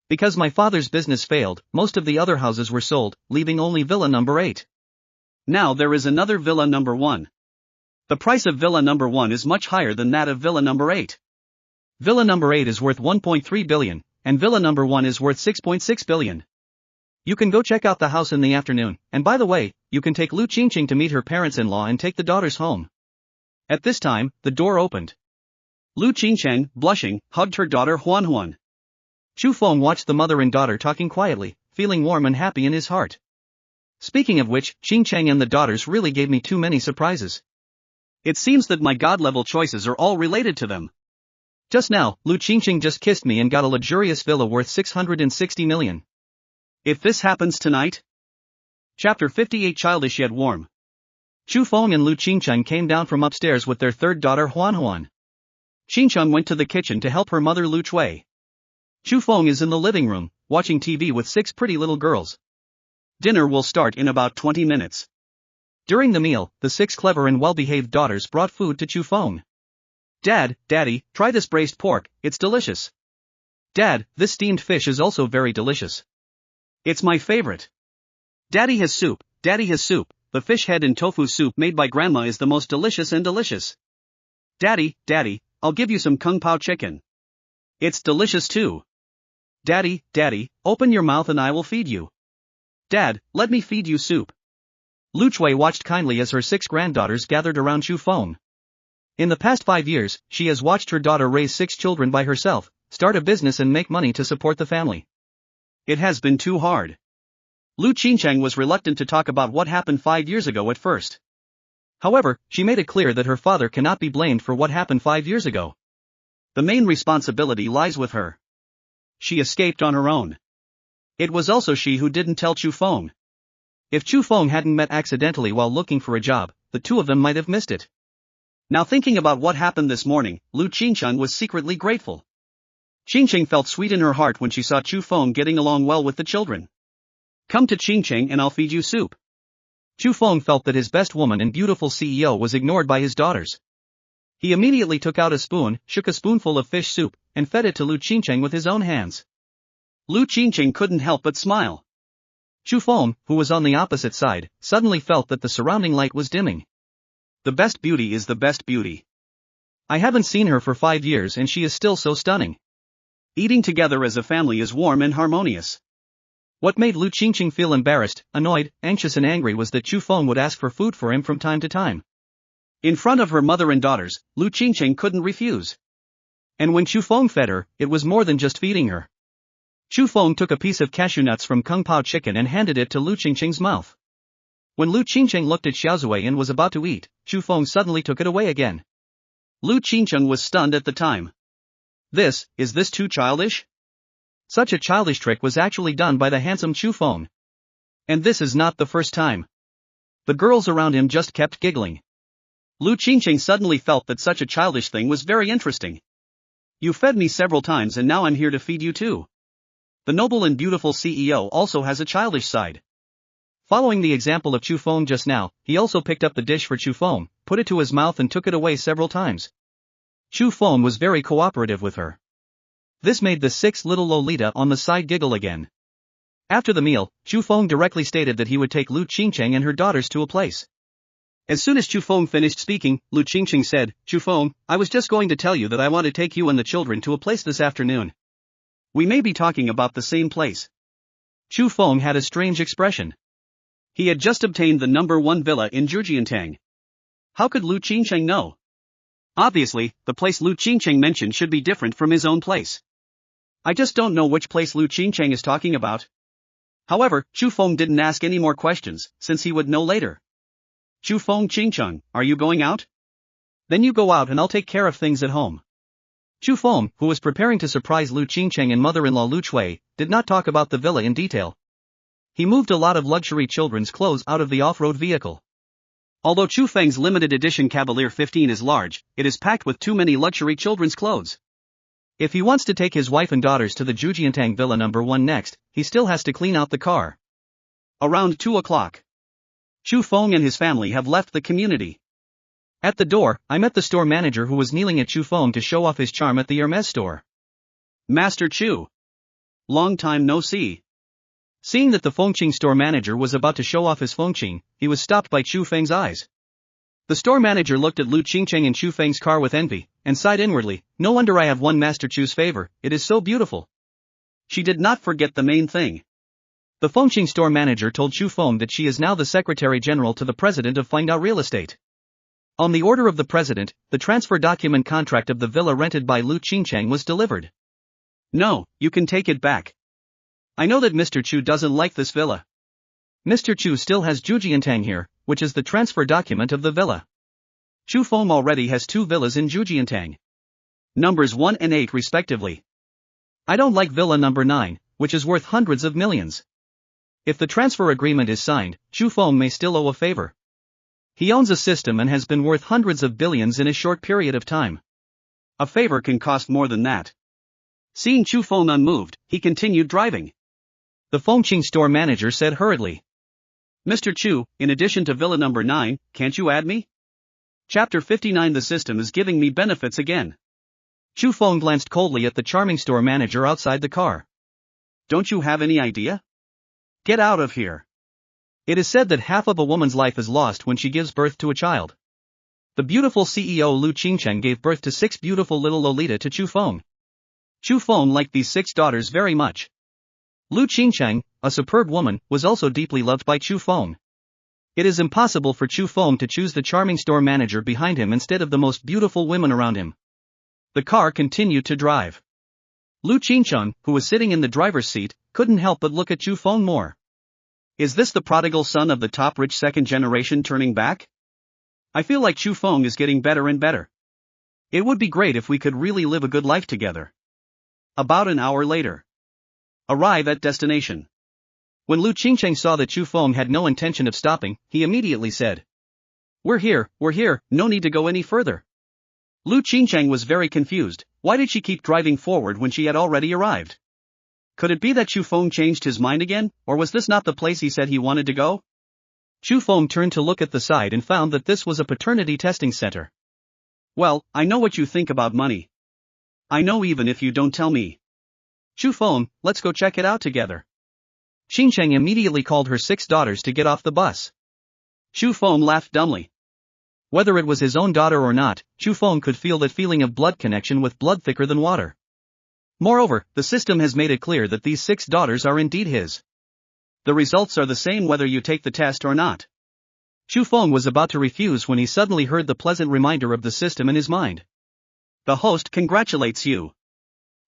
Because my father's business failed, most of the other houses were sold, leaving only villa number 8. Now there is another villa number 1. The price of villa number 1 is much higher than that of villa number 8. Villa number 8 is worth 1.3 billion, and villa number 1 is worth 6.6 billion. You can go check out the house in the afternoon, and by the way, you can take Lu Qingqing to meet her parents-in-law and take the daughters home. At this time, the door opened. Lu Qingqing, blushing, hugged her daughter Huan Huan. Chu Feng watched the mother and daughter talking quietly, feeling warm and happy in his heart. Speaking of which, Qingqing and the daughters really gave me too many surprises. It seems that my god-level choices are all related to them. Just now, Lu Qingqing just kissed me and got a luxurious villa worth 660 million. If this happens tonight? Chapter 58 Childish yet warm. Chu Feng and Lu Qingqing came down from upstairs with their third daughter Huan Huan. Qingqing went to the kitchen to help her mother Lu Chui. Chu Feng is in the living room, watching TV with 6 pretty little girls. Dinner will start in about 20 minutes. During the meal, the 6 clever and well-behaved daughters brought food to Chu Feng. Dad, Daddy, try this braised pork, it's delicious. Dad, this steamed fish is also very delicious. It's my favorite. Daddy has soup, the fish head and tofu soup made by Grandma is the most delicious and delicious. Daddy, I'll give you some kung pao chicken. It's delicious too. Daddy, open your mouth and I will feed you. Dad, let me feed you soup. Lu Chui watched kindly as her 6 granddaughters gathered around Chu Feng. In the past 5 years, she has watched her daughter raise 6 children by herself, start a business and make money to support the family. It has been too hard. Lu Qingqing was reluctant to talk about what happened 5 years ago at first. However, she made it clear that her father cannot be blamed for what happened 5 years ago. The main responsibility lies with her. She escaped on her own. It was also she who didn't tell Chu Feng. If Chu Feng hadn't met accidentally while looking for a job, the two of them might have missed it. Now thinking about what happened this morning, Lu Qingqing was secretly grateful. Qingqing felt sweet in her heart when she saw Chu Feng getting along well with the children. Come to Qingqing and I'll feed you soup. Chu Feng felt that his best woman and beautiful CEO was ignored by his daughters. He immediately took out a spoon, shook a spoonful of fish soup, and fed it to Lu Qingqing with his own hands. Lu Qingqing couldn't help but smile. Chu Feng, who was on the opposite side, suddenly felt that the surrounding light was dimming. The best beauty is the best beauty. I haven't seen her for 5 years and she is still so stunning. Eating together as a family is warm and harmonious. What made Lu Qingqing feel embarrassed, annoyed, anxious and angry was that Chu Feng would ask for food for him from time to time. In front of her mother and daughters, Lu Qingqing couldn't refuse. And when Chu Feng fed her, it was more than just feeding her. Chu Feng took a piece of cashew nuts from Kung Pao chicken and handed it to Lu Qingqing's mouth. When Lu Qingqing looked at Xiaozui and was about to eat, Chu Feng suddenly took it away again. Lu Qingqing was stunned at the time. Is this too childish? Such a childish trick was actually done by the handsome Chu Feng. And this is not the first time. The girls around him just kept giggling. Lu Qingqing suddenly felt that such a childish thing was very interesting. You fed me several times and now I'm here to feed you too. The noble and beautiful CEO also has a childish side. Following the example of Chu Feng just now, he also picked up the dish for Chu Feng, put it to his mouth and took it away several times. Chu Feng was very cooperative with her. This made the sixth little Lolita on the side giggle again. After the meal, Chu Feng directly stated that he would take Lu Qingqing and her daughters to a place. As soon as Chu Feng finished speaking, Lu Qingqing said, "Chu Feng, I was just going to tell you that I want to take you and the children to a place this afternoon. We may be talking about the same place." Chu Feng had a strange expression. He had just obtained the number 1 villa in Zhujiantang. How could Lu Qingqing know? Obviously, the place Lu Qingqing mentioned should be different from his own place. I just don't know which place Lu Qingqing is talking about. However, Chu Feng didn't ask any more questions, since he would know later. Chu Feng Qingqing, are you going out? Then you go out and I'll take care of things at home. Chu Feng, who was preparing to surprise Lu Qingqing and mother-in-law Lu Chui, did not talk about the villa in detail. He moved a lot of luxury children's clothes out of the off-road vehicle. Although Chu Feng's limited edition Cavalier 15 is large, it is packed with too many luxury children's clothes. If he wants to take his wife and daughters to the Zhujiantang Villa number 1 next, he still has to clean out the car. Around 2 o'clock. Chu Feng and his family have left the community. At the door, I met the store manager who was kneeling at Chu Feng to show off his charm at the Hermes store. Master Chu. Long time no see. Seeing that the Fengqing store manager was about to show off his Fengqing, he was stopped by Chu Feng's eyes. The store manager looked at Lu Qingqing and Chu Feng's car with envy, and sighed inwardly, "No wonder I have won Master Chu's favor, it is so beautiful." She did not forget the main thing. The Fengqing store manager told Chu Feng that she is now the Secretary General to the President of Fengdao Real Estate. On the order of the President, the transfer document contract of the villa rented by Lu Qingqing was delivered. "No, you can take it back. I know that Mr. Chu doesn't like this villa. Mr. Chu still has Zhujiantang here, which is the transfer document of the villa. Chu Feng already has 2 villas in Zhujiantang. Numbers 1 and 8 respectively. I don't like villa number 9, which is worth hundreds of millions. If the transfer agreement is signed, Chu Feng may still owe a favor. He owns a system and has been worth hundreds of billions in a short period of time. A favor can cost more than that." Seeing Chu Feng unmoved, he continued driving. The Fengqing store manager said hurriedly, "Mr. Chu, in addition to villa number 9, can't you add me? Chapter 59 The system is giving me benefits again." Chu Feng glanced coldly at the charming store manager outside the car. "Don't you have any idea? Get out of here." It is said that half of a woman's life is lost when she gives birth to a child. The beautiful CEO Lu Qingqing gave birth to 6 beautiful little Lolita to Chu Feng. Chu Feng liked these 6 daughters very much. Lu Qingqing, a superb woman, was also deeply loved by Chu Feng. It is impossible for Chu Feng to choose the charming store manager behind him instead of the most beautiful women around him. The car continued to drive. Lu Qingqing, who was sitting in the driver's seat, couldn't help but look at Chu Feng more. Is this the prodigal son of the top rich second generation turning back? I feel like Chu Feng is getting better and better. It would be great if we could really live a good life together. About an hour later. Arrive at destination. When Lu Qingqing saw that Chu Feng had no intention of stopping, he immediately said, we're here, no need to go any further." Lu Qingqing was very confused. Why did she keep driving forward when she had already arrived? Could it be that Chu Feng changed his mind again, or was this not the place he said he wanted to go? Chu Feng turned to look at the side and found that this was a paternity testing center. "Well, I know what you think about money. I know even if you don't tell me. Chu Feng, let's go check it out together." Qingqing immediately called her 6 daughters to get off the bus. Chu Feng laughed dumbly. Whether it was his own daughter or not, Chu Feng could feel that feeling of blood connection with blood thicker than water. Moreover, the system has made it clear that these 6 daughters are indeed his. The results are the same whether you take the test or not. Chu Feng was about to refuse when he suddenly heard the pleasant reminder of the system in his mind. The host congratulates you.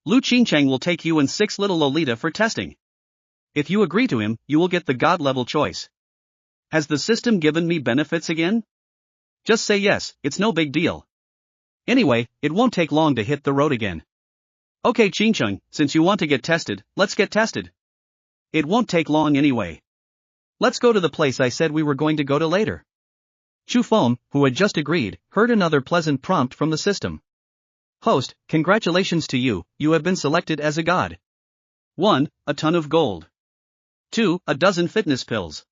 Lu Qingqing will take you and 6 little Lolita for testing. If you agree to him, you will get the God-level choice. Has the system given me benefits again? Just say yes, it's no big deal. Anyway, it won't take long to hit the road again. Okay Qingqing, since you want to get tested, let's get tested. It won't take long anyway. Let's go to the place I said we were going to go to later. Chu Feng, who had just agreed, heard another pleasant prompt from the system. Host, congratulations to you, you have been selected as a god. 1. A ton of gold. 2. A dozen fitness pills.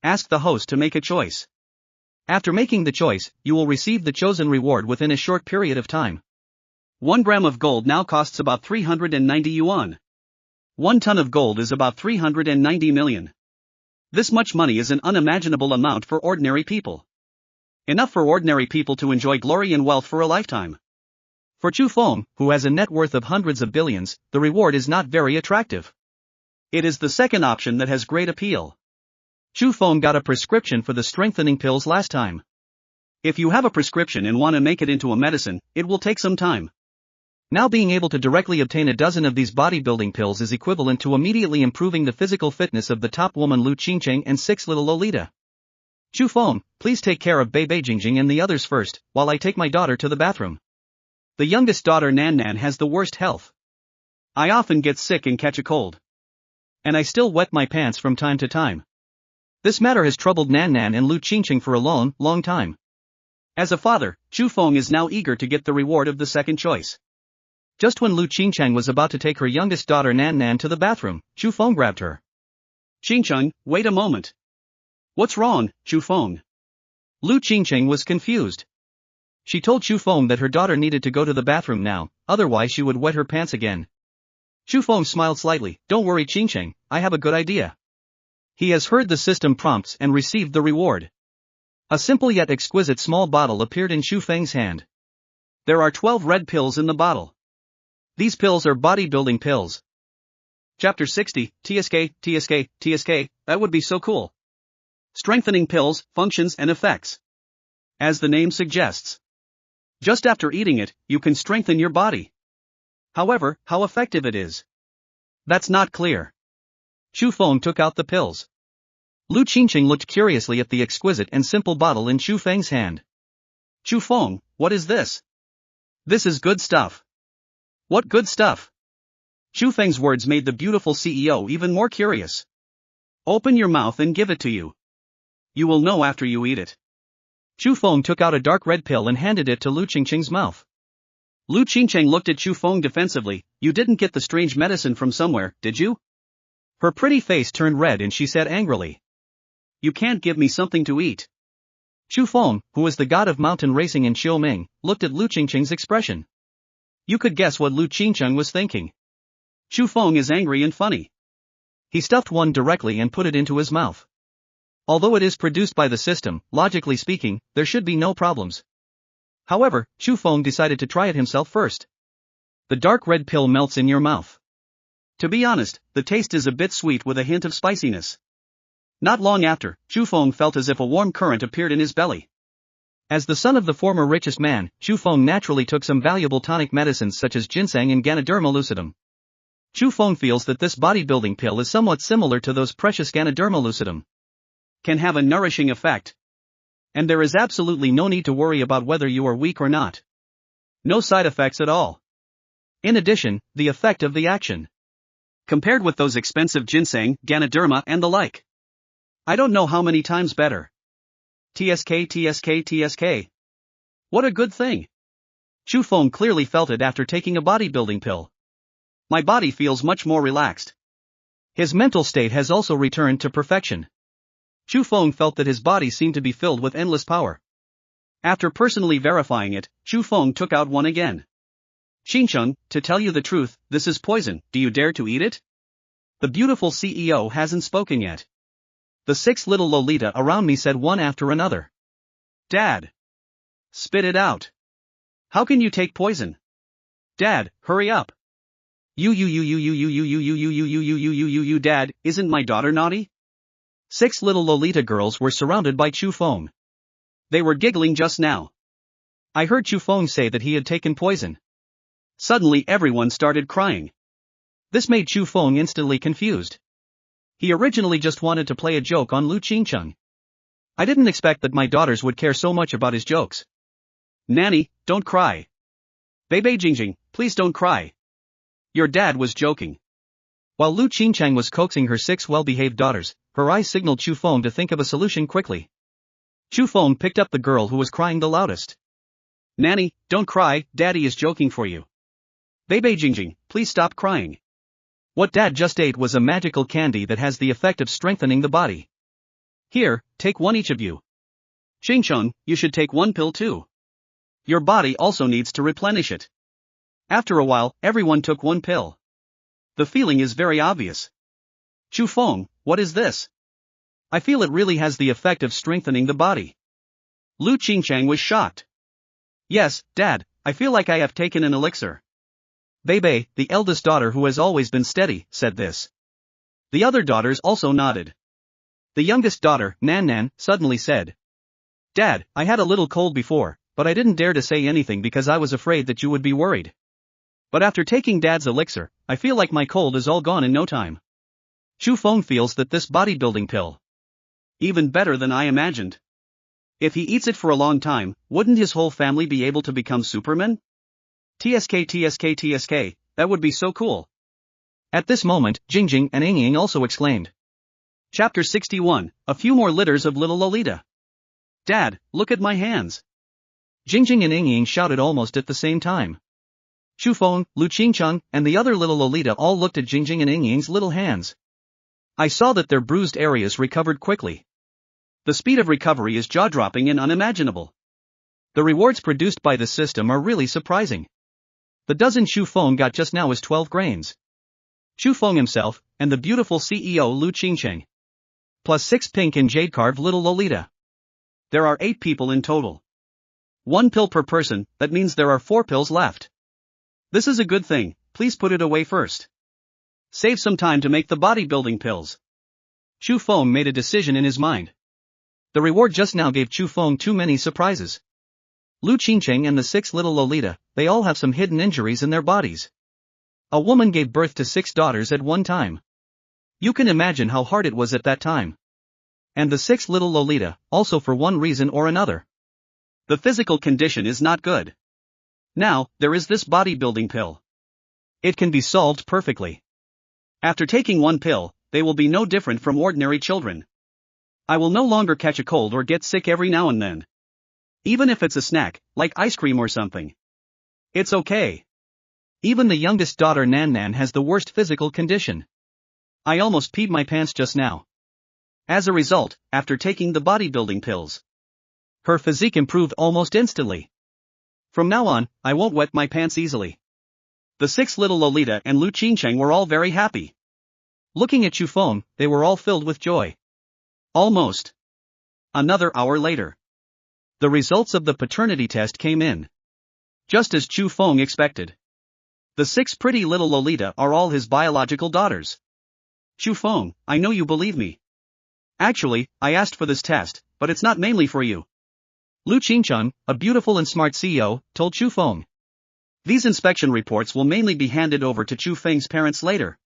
Ask the host to make a choice. After making the choice, you will receive the chosen reward within a short period of time. 1 gram of gold now costs about 390 yuan. 1 ton of gold is about 390 million. This much money is an unimaginable amount for ordinary people. Enough for ordinary people to enjoy glory and wealth for a lifetime. For Chu Feng, who has a net worth of hundreds of billions, the reward is not very attractive. It is the second option that has great appeal. Chu Feng got a prescription for the strengthening pills last time. If you have a prescription and want to make it into a medicine, it will take some time. Now being able to directly obtain a dozen of these bodybuilding pills is equivalent to immediately improving the physical fitness of the top woman Lu Qingcheng and 6 little Lolita. Chu Feng, please take care of Bei Jingjing and the others first, while I take my daughter to the bathroom. The youngest daughter Nan Nan has the worst health. I often get sick and catch a cold. And I still wet my pants from time to time. This matter has troubled Nan Nan and Lu Qingcheng for a long time. As a father, Chu Feng is now eager to get the reward of the second choice. Just when Lu Qingcheng was about to take her youngest daughter Nan Nan to the bathroom, Chu Feng grabbed her. Qingcheng, wait a moment. What's wrong, Chu Feng? Lu Qingcheng was confused. She told Chu Feng that her daughter needed to go to the bathroom now, otherwise she would wet her pants again. Chu Feng smiled slightly. Don't worry Qingcheng, I have a good idea. He has heard the system prompts and received the reward. A simple yet exquisite small bottle appeared in Chu Feng's hand. There are 12 red pills in the bottle. These pills are bodybuilding pills. Chapter 60, TSK, that would be so cool. Strengthening pills, functions and effects. As the name suggests. Just after eating it, you can strengthen your body. However, how effective it is. That's not clear. Chu Feng took out the pills. Lu Qingcheng looked curiously at the exquisite and simple bottle in Chu Feng's hand. Chu Feng, what is this? This is good stuff. What good stuff? Chu Feng's words made the beautiful CEO even more curious. Open your mouth and give it to you. You will know after you eat it. Chu Feng took out a dark red pill and handed it to Lu Qingcheng's mouth. Lu Qingcheng looked at Chu Feng defensively. You didn't get the strange medicine from somewhere, did you? Her pretty face turned red and she said angrily. You can't give me something to eat. Chu Feng, who is the god of mountain racing in Xiaoming, looked at Lu Qingcheng's expression. You could guess what Lu Qingcheng was thinking. Chu Feng is angry and funny. He stuffed one directly and put it into his mouth. Although it is produced by the system, logically speaking, there should be no problems. However, Chu Feng decided to try it himself first. The dark red pill melts in your mouth. To be honest, the taste is a bit sweet with a hint of spiciness. Not long after, Chu Feng felt as if a warm current appeared in his belly. As the son of the former richest man, Chu Feng naturally took some valuable tonic medicines such as ginseng and Ganoderma lucidum. Chu Feng feels that this bodybuilding pill is somewhat similar to those precious Ganoderma lucidum. Can have a nourishing effect. And there is absolutely no need to worry about whether you are weak or not. No side effects at all. In addition, the effect of the action. Compared with those expensive ginseng, Ganoderma and the like. I don't know how many times better. TSK. What a good thing. Chu Feng clearly felt it after taking a bodybuilding pill. My body feels much more relaxed. His mental state has also returned to perfection. Chu Feng felt that his body seemed to be filled with endless power. After personally verifying it, Chu Feng took out one again. Qingcheng, to tell you the truth, this is poison, do you dare to eat it? The beautiful CEO hasn't spoken yet. The 6 little Lolita around me said one after another. Dad! Spit it out. How can you take poison? Dad, hurry up. You, Dad, isn't my daughter naughty? 6 little Lolita girls were surrounded by Chu Feng. They were giggling just now. I heard Chu Feng say that he had taken poison. Suddenly everyone started crying. This made Chu Feng instantly confused. He originally just wanted to play a joke on Lu Qingcheng. I didn't expect that my daughters would care so much about his jokes. Nanny, don't cry. Bei Jingjing, please don't cry. Your dad was joking. While Lu Qingcheng was coaxing her 6 well-behaved daughters, her eyes signaled Chu Feng to think of a solution quickly. Chu Feng picked up the girl who was crying the loudest. Nanny, don't cry, Daddy is joking for you. Bebe Jingjing, please stop crying. What Dad just ate was a magical candy that has the effect of strengthening the body. Here, take one each of you. Chingcheng, you should take one pill too. Your body also needs to replenish it. After a while, everyone took one pill. The feeling is very obvious. Chu Feng, what is this? I feel it really has the effect of strengthening the body. Lu Qingchang was shocked. Yes, Dad, I feel like I have taken an elixir. Bebe, the eldest daughter who has always been steady, said this. The other daughters also nodded. The youngest daughter, Nan Nan, suddenly said. Dad, I had a little cold before, but I didn't dare to say anything because I was afraid that you would be worried. But after taking Dad's elixir, I feel like my cold is all gone in no time. Chu Feng feels that this bodybuilding pill. Even better than I imagined. If he eats it for a long time, wouldn't his whole family be able to become Superman? TSK, that would be so cool. At this moment, Jingjing and Yingying also exclaimed. Chapter 61, a few more litters of little Lolita. Dad, look at my hands. Jingjing and Yingying shouted almost at the same time. Chu Feng, Lu Qingcheng, and the other little Lolita all looked at Jingjing and Yingying's little hands. I saw that their bruised areas recovered quickly. The speed of recovery is jaw-dropping and unimaginable. The rewards produced by this system are really surprising. The dozen Chu Feng got just now is 12 grains. Chu Feng himself, and the beautiful CEO Lu Qingcheng. Plus 6 pink and jade-carved little Lolita. There are 8 people in total. 1 pill per person, that means there are 4 pills left. This is a good thing, please put it away first. Save some time to make the bodybuilding pills. Chu Feng made a decision in his mind. The reward just now gave Chu Feng too many surprises. Lu Qingcheng and the 6 little Lolita, they all have some hidden injuries in their bodies. A woman gave birth to 6 daughters at one time. You can imagine how hard it was at that time. And the 6 little Lolita, also for one reason or another. The physical condition is not good. Now, there is this bodybuilding pill. It can be solved perfectly. After taking one pill, they will be no different from ordinary children. I will no longer catch a cold or get sick every now and then. Even if it's a snack, like ice cream or something. It's okay. Even the youngest daughter Nan Nan has the worst physical condition. I almost peed my pants just now. As a result, after taking the bodybuilding pills, her physique improved almost instantly. From now on, I won't wet my pants easily. The 6 little Lolita and Lu Qingcheng were all very happy. Looking at Chu Feng, they were all filled with joy. Almost. Another hour later. The results of the paternity test came in. Just as Chu Feng expected. The 6 pretty little Lolita are all his biological daughters. Chu Feng, I know you believe me. Actually, I asked for this test, but it's not mainly for you. Lu Qingcheng, a beautiful and smart CEO, told Chu Feng. These inspection reports will mainly be handed over to Chu Feng's parents later.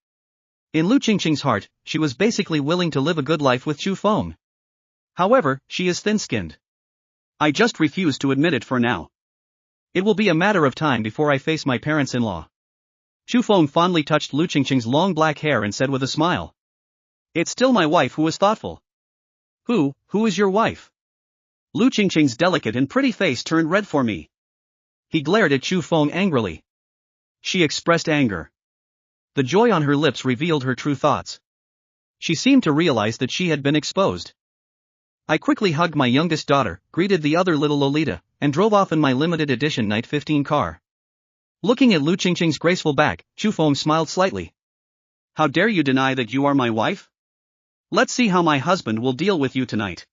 In Lu Qingcheng's heart, she was basically willing to live a good life with Chu Feng. However, she is thin-skinned. I just refuse to admit it for now. It will be a matter of time before I face my parents-in-law. Chu Feng fondly touched Lu Qingcheng's long black hair and said with a smile. It's still my wife who is thoughtful. Who is your wife? Lu Qingcheng's delicate and pretty face turned red for me. He glared at Chu Feng angrily. She expressed anger. The joy on her lips revealed her true thoughts. She seemed to realize that she had been exposed. I quickly hugged my youngest daughter, greeted the other little Lolita, and drove off in my limited edition Night 15 car. Looking at Lu Qingcheng's graceful back, Chu Feng smiled slightly. How dare you deny that you are my wife? Let's see how my husband will deal with you tonight.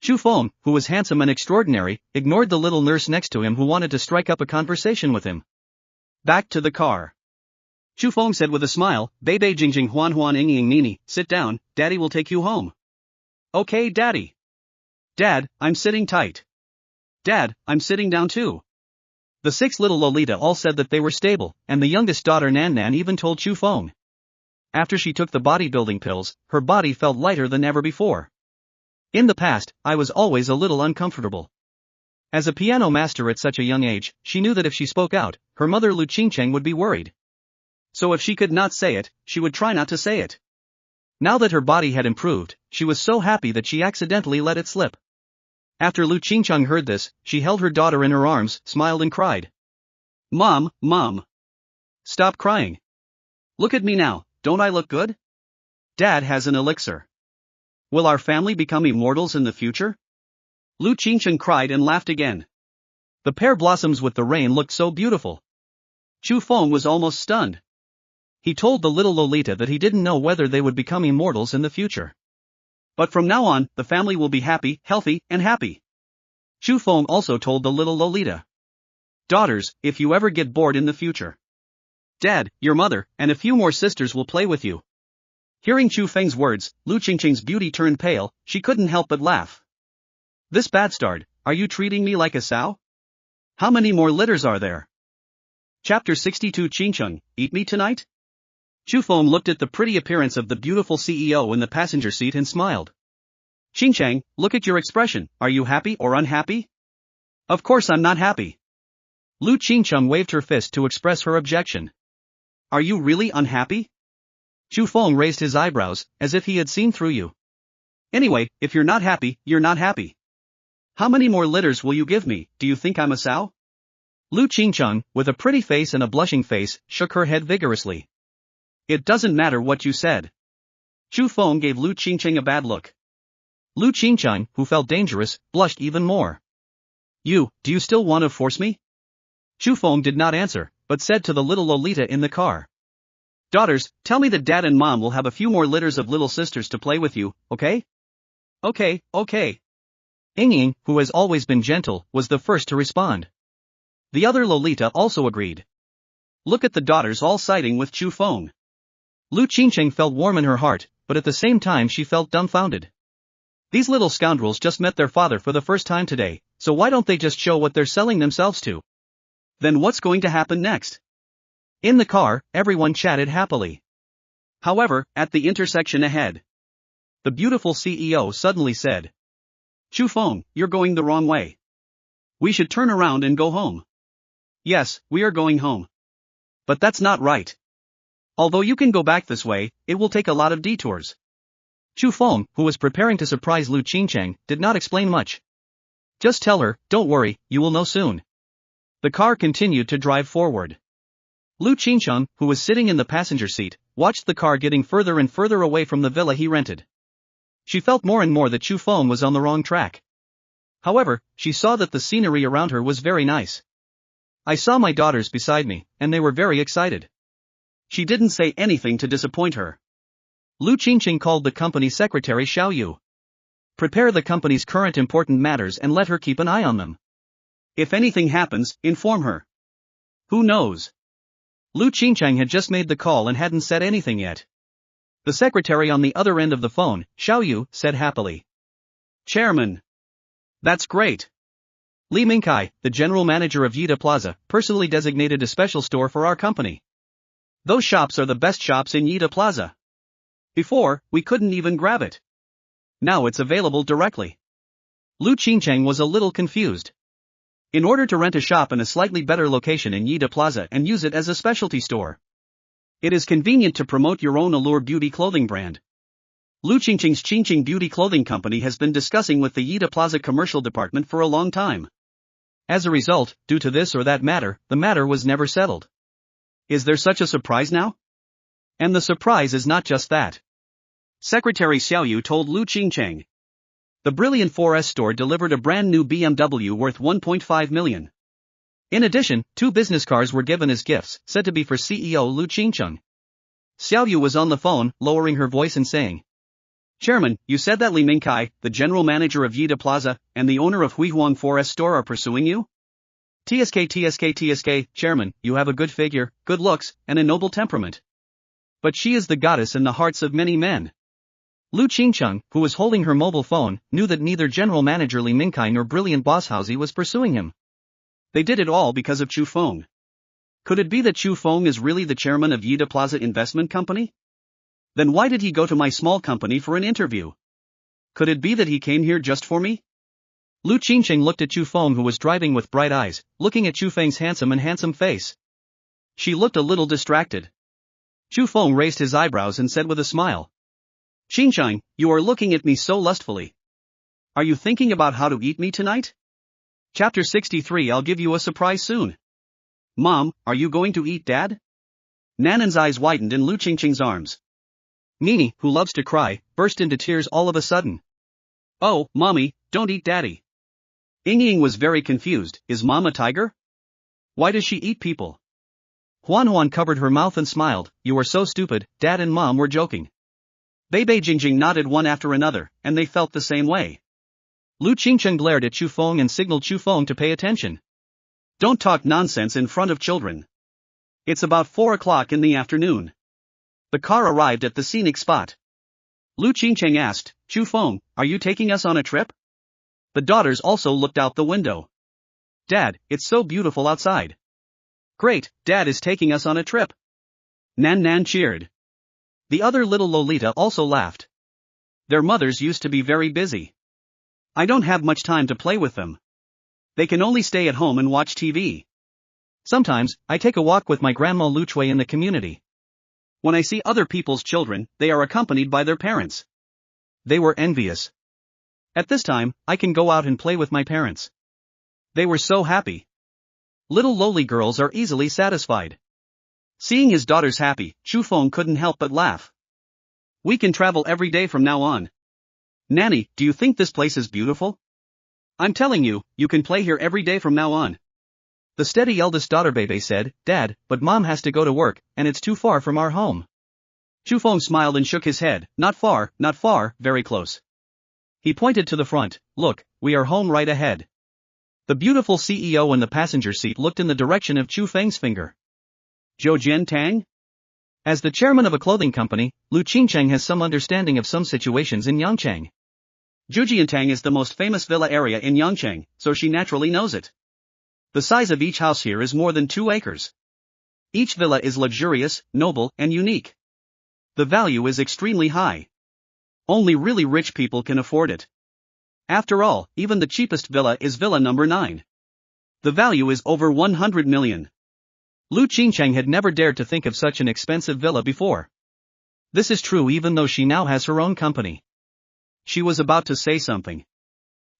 Chu Feng, who was handsome and extraordinary, ignored the little nurse next to him who wanted to strike up a conversation with him. Back to the car. Chu Feng said with a smile, Bebe Jingjing Huan Huan Yingying Nini, sit down, Daddy will take you home. Okay, Daddy. Dad, I'm sitting tight. Dad, I'm sitting down too. The 6 little Lolita all said that they were stable, and the youngest daughter Nan Nan even told Chu Feng. After she took the bodybuilding pills, her body felt lighter than ever before. In the past, I was always a little uncomfortable. As a piano master at such a young age, she knew that if she spoke out, her mother Lu Qingcheng would be worried. So if she could not say it, she would try not to say it. Now that her body had improved, she was so happy that she accidentally let it slip. After Lu Qingcheng heard this, she held her daughter in her arms, smiled and cried. Mom, Mom. Stop crying. Look at me now, don't I look good? Dad has an elixir. Will our family become immortals in the future? Lu Qingcheng cried and laughed again. The pear blossoms with the rain looked so beautiful. Chu Feng was almost stunned. He told the little Lolita that he didn't know whether they would become immortals in the future. But from now on, the family will be happy, healthy, and happy. Chu Feng also told the little Lolita. Daughters, if you ever get bored in the future, Dad, your mother, and a few more sisters will play with you. Hearing Chu Feng's words, Lu Qingcheng's beauty turned pale, she couldn't help but laugh. This bastard, are you treating me like a sow? How many more litters are there? Chapter 62 Qingcheng, eat me tonight? Chu Feng looked at the pretty appearance of the beautiful CEO in the passenger seat and smiled. Qingcheng, look at your expression, are you happy or unhappy? Of course I'm not happy. Lu Qingcheng waved her fist to express her objection. Are you really unhappy? Chu Feng raised his eyebrows, as if he had seen through you. Anyway, if you're not happy, you're not happy. How many more litters will you give me, do you think I'm a sow? Lu Qingcheng, with a pretty face and a blushing face, shook her head vigorously. It doesn't matter what you said. Chu Feng gave Lu Qingcheng a bad look. Lu Qingcheng, who felt dangerous, blushed even more. Do you still want to force me? Chu Feng did not answer, but said to the little Lolita in the car. Daughters, tell me that Dad and Mom will have a few more litters of little sisters to play with you, okay? Okay. Ying, who has always been gentle, was the first to respond. The other Lolita also agreed. Look at the daughters all siding with Chu Feng. Lu Qingcheng felt warm in her heart, but at the same time she felt dumbfounded. These little scoundrels just met their father for the first time today, so why don't they just show what they're selling themselves to? Then what's going to happen next? In the car, everyone chatted happily. However, at the intersection ahead, the beautiful CEO suddenly said, Chu Feng, you're going the wrong way. We should turn around and go home. Yes, we are going home. But that's not right. Although you can go back this way, it will take a lot of detours. Chu Feng, who was preparing to surprise Lu Qingcheng, did not explain much. Just tell her, don't worry, you will know soon. The car continued to drive forward. Lu Qingcheng, who was sitting in the passenger seat, watched the car getting further and further away from the villa he rented. She felt more and more that Chu Feng was on the wrong track. However, she saw that the scenery around her was very nice. I saw my daughters beside me, and they were very excited. She didn't say anything to disappoint her. Lu Qingcheng called the company secretary Xiao Yu. Prepare the company's current important matters and let her keep an eye on them. If anything happens, inform her. Who knows? Lu Qingcheng had just made the call and hadn't said anything yet. The secretary on the other end of the phone, Xiao Yu, said happily. Chairman. That's great. Li Mingkai, the general manager of Yida Plaza, personally designated a special store for our company. Those shops are the best shops in Yida Plaza. Before, we couldn't even grab it. Now it's available directly. Lu Qingcheng was a little confused. In order to rent a shop in a slightly better location in Yida Plaza and use it as a specialty store, it is convenient to promote your own Allure Beauty clothing brand. Lu Qingcheng's Qingcheng Beauty Clothing Company has been discussing with the Yida Plaza commercial department for a long time. As a result, due to this or that matter, the matter was never settled. Is there such a surprise now? And the surprise is not just that. Secretary Xiao Yu told Lu Qingcheng. The Brilliant 4S store delivered a brand new BMW worth 1.5 million. In addition, 2 business cars were given as gifts, said to be for CEO Lu Qingcheng. Xiao Yu was on the phone, lowering her voice and saying, Chairman, you said that Li Mingkai, the general manager of Yida Plaza, and the owner of Huihuang 4S store are pursuing you? TSK, Chairman, you have a good figure, good looks, and a noble temperament. But she is the goddess in the hearts of many men. Lu Qingcheng, who was holding her mobile phone, knew that neither general manager Li Mingkai nor brilliant boss Haozi was pursuing him. They did it all because of Chu Feng. Could it be that Chu Feng is really the chairman of Yida Plaza Investment Company? Then why did he go to my small company for an interview? Could it be that he came here just for me? Lu Qingcheng looked at Chu Feng, who was driving with bright eyes, looking at Chu Feng's handsome face. She looked a little distracted. Chu Feng raised his eyebrows and said with a smile, Qingcheng, you are looking at me so lustfully. Are you thinking about how to eat me tonight? Chapter 63. I'll give you a surprise soon. Mom, are you going to eat Dad? Nanan's eyes widened in Lu Qingqing's arms. Nini, who loves to cry, burst into tears all of a sudden. Oh, Mommy, don't eat Daddy. Ying was very confused. Is Mom a tiger? Why does she eat people? Huan covered her mouth and smiled. You are so stupid. Dad and Mom were joking. Bei Jingjing nodded one after another, and they felt the same way. Lu Qingqing glared at Chu Feng and signaled Chu Feng to pay attention. Don't talk nonsense in front of children. It's about 4 o'clock in the afternoon. The car arrived at the scenic spot. Lu Qingqing asked, Chu Feng, are you taking us on a trip? The daughters also looked out the window. Dad, it's so beautiful outside. Great, Dad is taking us on a trip. Nan cheered. The other little Lolita also laughed. Their mothers used to be very busy. I don't have much time to play with them. They can only stay at home and watch TV. Sometimes, I take a walk with my grandma Lu Chui in the community. When I see other people's children, they are accompanied by their parents. They were envious. At this time, I can go out and play with my parents. They were so happy. Little lowly girls are easily satisfied. Seeing his daughters happy, Chu Feng couldn't help but laugh. We can travel every day from now on. Nanny, do you think this place is beautiful? I'm telling you, you can play here every day from now on. The steady eldest daughter Bebe said, Dad, but Mom has to go to work, and it's too far from our home. Chu Feng smiled and shook his head, not far, very close. He pointed to the front, look, we are home right ahead. The beautiful CEO in the passenger seat looked in the direction of Chu Feng's finger. Zhou Jian Tang? As the chairman of a clothing company, Lu Qingqing has some understanding of some situations in Yangcheng. Zhujiantang is the most famous villa area in Yangcheng, so she naturally knows it. The size of each house here is more than 2 acres. Each villa is luxurious, noble, and unique. The value is extremely high. Only really rich people can afford it. After all, even the cheapest villa is villa number 9. The value is over 100 million. Lu Qingqing had never dared to think of such an expensive villa before. This is true even though she now has her own company. She was about to say something.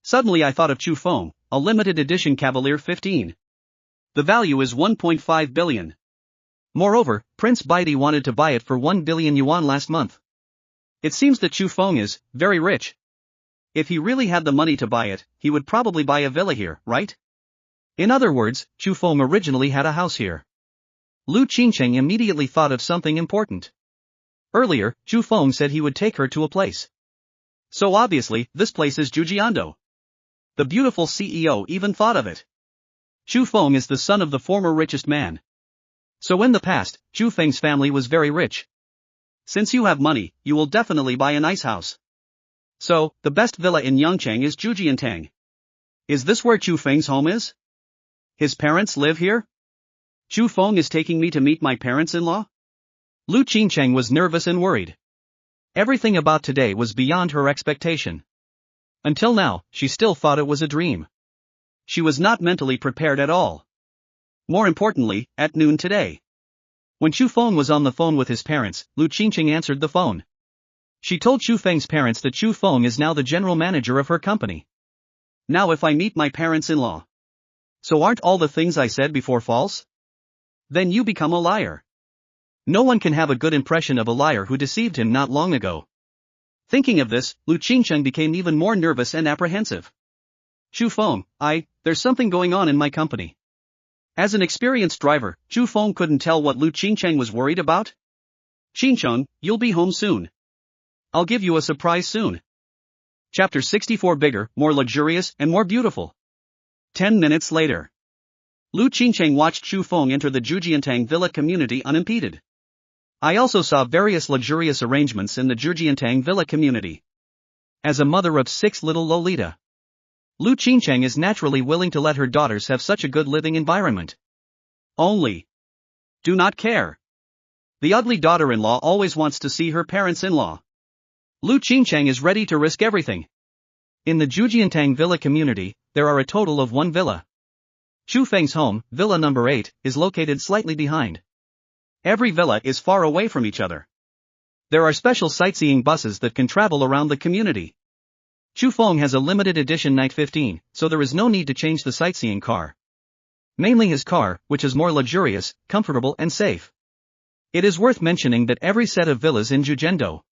Suddenly I thought of Chu Feng, a limited edition Cavalier 15. The value is 1.5 billion. Moreover, Prince Baidi wanted to buy it for 1 billion yuan last month. It seems that Chu Feng is very rich. If he really had the money to buy it, he would probably buy a villa here, right? In other words, Chu Feng originally had a house here. Lu Qingqing immediately thought of something important. Earlier, Chu Feng said he would take her to a place. So obviously, this place is Zhujiando. The beautiful CEO even thought of it. Chu Feng is the son of the former richest man. So in the past, Chu Feng's family was very rich. Since you have money, you will definitely buy a nice house. So, the best villa in Yangcheng is Zhujiantang. Is this where Chu Feng's home is? His parents live here? Chu Feng is taking me to meet my parents-in-law? Lu Qingqing was nervous and worried. Everything about today was beyond her expectation. Until now, she still thought it was a dream. She was not mentally prepared at all. More importantly, at noon today. When Chu Feng was on the phone with his parents, Lu Qingqing answered the phone. She told Chu Feng's parents that Chu Feng is now the general manager of her company. Now if I meet my parents-in-law. So aren't all the things I said before false? Then you become a liar. No one can have a good impression of a liar who deceived him not long ago. Thinking of this, Lu Qingqing became even more nervous and apprehensive. Chu Feng, there's something going on in my company. As an experienced driver, Chu Feng couldn't tell what Lu Qingqing was worried about. Qingqing, you'll be home soon. I'll give you a surprise soon. Chapter 64. Bigger, more luxurious, and more beautiful. 10 minutes later. Lu Qingqing watched Chu Feng enter the Zhujiantang villa community unimpeded. I also saw various luxurious arrangements in the Zhujiantang villa community. As a mother of 6 little Lolita, Lu Qingqing is naturally willing to let her daughters have such a good living environment. Only do not care. The ugly daughter-in-law always wants to see her parents-in-law. Lu Qingqing is ready to risk everything. In the Zhujiantang villa community, there are a total of 1 villa. Chu Feng's home, villa number 8, is located slightly behind. Every villa is far away from each other. There are special sightseeing buses that can travel around the community. Chu Feng has a limited edition Night 15, so there is no need to change the sightseeing car. Mainly his car, which is more luxurious, comfortable and safe. It is worth mentioning that every set of villas in Jujendo,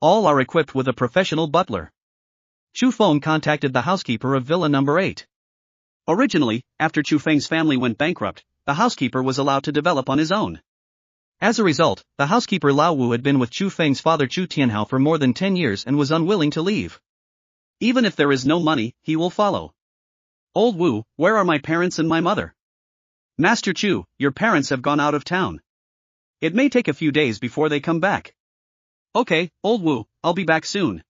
all are equipped with a professional butler. Chu Feng contacted the housekeeper of Villa Number 8. Originally, after Chu Feng's family went bankrupt, the housekeeper was allowed to develop on his own. As a result, the housekeeper Lao Wu had been with Chu Feng's father Chu Tianhao for more than 10 years and was unwilling to leave. Even if there is no money, he will follow. Old Wu, where are my parents and my mother? Master Chu, your parents have gone out of town. It may take a few days before they come back. Okay, Old Wu, I'll be back soon.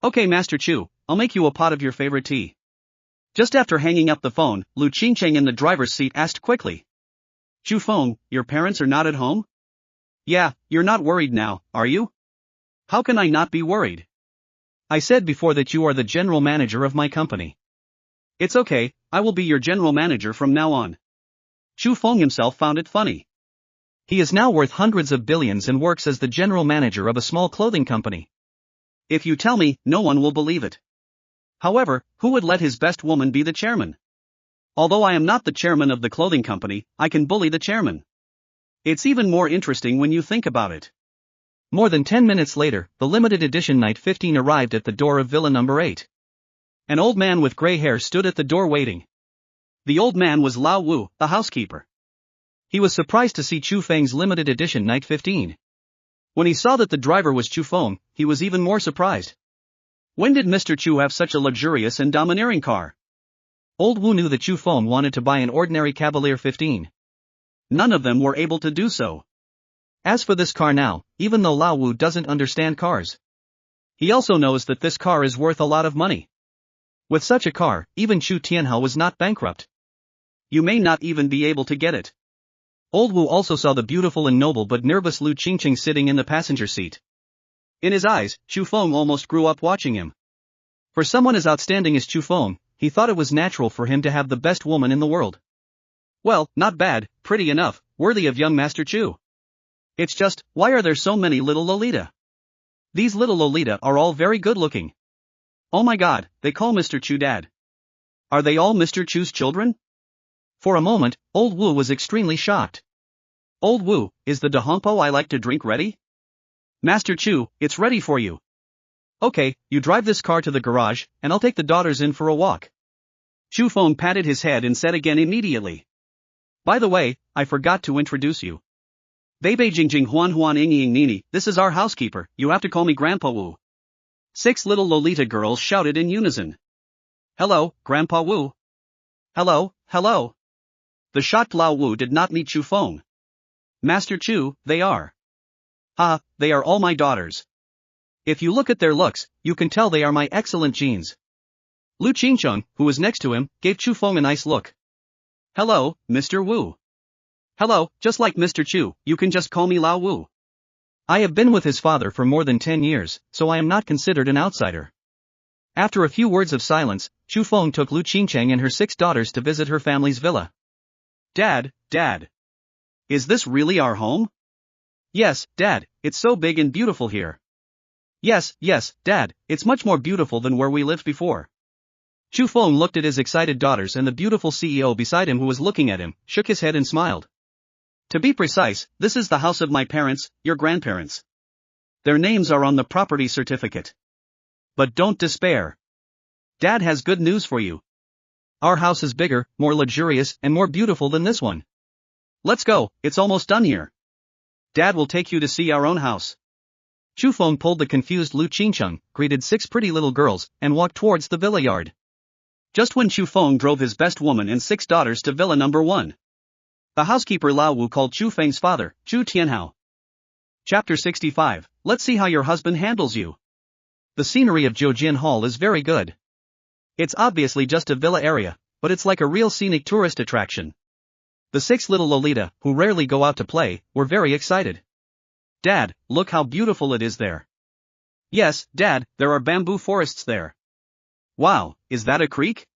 Okay, Master Chu, I'll make you a pot of your favorite tea. Just after hanging up the phone, Lu Qingcheng in the driver's seat asked quickly. Chu Feng, your parents are not at home? Yeah, you're not worried now, are you? How can I not be worried? I said before that you are the general manager of my company. It's okay, I will be your general manager from now on. Chu Feng himself found it funny. He is now worth hundreds of billions and works as the general manager of a small clothing company. If you tell me, no one will believe it. However, who would let his best woman be the chairman? Although I am not the chairman of the clothing company, I can bully the chairman. It's even more interesting when you think about it. More than 10 minutes later, the limited edition Night 15 arrived at the door of Villa Number 8. An old man with gray hair stood at the door waiting. The old man was Lao Wu, the housekeeper. He was surprised to see Chu Feng's limited edition Night 15. When he saw that the driver was Chu Feng, he was even more surprised. When did Mr. Chu have such a luxurious and domineering car? Old Wu knew that Chu Feng wanted to buy an ordinary Cavalier 15. None of them were able to do so. As for this car now, even though Lao Wu doesn't understand cars, he also knows that this car is worth a lot of money. With such a car, even Chu Tianhao was not bankrupt. You may not even be able to get it. Old Wu also saw the beautiful and noble but nervous Lu Qingcheng sitting in the passenger seat. In his eyes, Chu Feng almost grew up watching him. For someone as outstanding as Chu Feng, he thought it was natural for him to have the best woman in the world. Well, not bad, pretty enough, worthy of young Master Chu. It's just, why are there so many little Lolita? These little Lolita are all very good looking. Oh my god, they call Mr. Chu Dad. Are they all Mr. Chu's children? For a moment, Old Wu was extremely shocked. Old Wu, is the dahongpo I like to drink ready? Master Chu, it's ready for you. Okay, you drive this car to the garage, and I'll take the daughters in for a walk. Chu Feng patted his head and said again immediately. By the way, I forgot to introduce you. Bebe Jingjing Huan Huan Ying Nini, this is our housekeeper, you have to call me Grandpa Wu. 6 little Lolita girls shouted in unison. Hello, Grandpa Wu. Hello, hello. The shocked Lao Wu did not meet Chu Feng. Master Chu, they are. They are all my daughters. If you look at their looks, you can tell they are my excellent genes. Lu Qingcheng, who was next to him, gave Chu Feng a nice look. Hello, Mr. Wu. Hello, just like Mr. Chu, you can just call me Lao Wu. I have been with his father for more than 10 years, so I am not considered an outsider. After a few words of silence, Chu Feng took Lu Qingcheng and her 6 daughters to visit her family's villa. Dad. Is this really our home? Yes, Dad, it's so big and beautiful here. Yes, Dad, it's much more beautiful than where we lived before. Chu Feng looked at his excited daughters and the beautiful CEO beside him who was looking at him, shook his head and smiled. To be precise, this is the house of my parents, your grandparents. Their names are on the property certificate. But don't despair. Dad has good news for you. Our house is bigger, more luxurious, and more beautiful than this one. Let's go, it's almost done here. Dad will take you to see our own house. Chu Feng pulled the confused Lu Qingcheng, greeted 6 pretty little girls, and walked towards the villa yard. Just when Chu Feng drove his best woman and 6 daughters to Villa Number 1, the housekeeper Lao Wu called Chu Feng's father, Chu Tianhao. Chapter 65, Let's see how your husband handles you. The scenery of Jiujin Hall is very good. It's obviously just a villa area, but it's like a real scenic tourist attraction. The 6 little Lolita, who rarely go out to play, were very excited. Dad, look how beautiful it is there. Yes, Dad, there are bamboo forests there. Wow, is that a creek?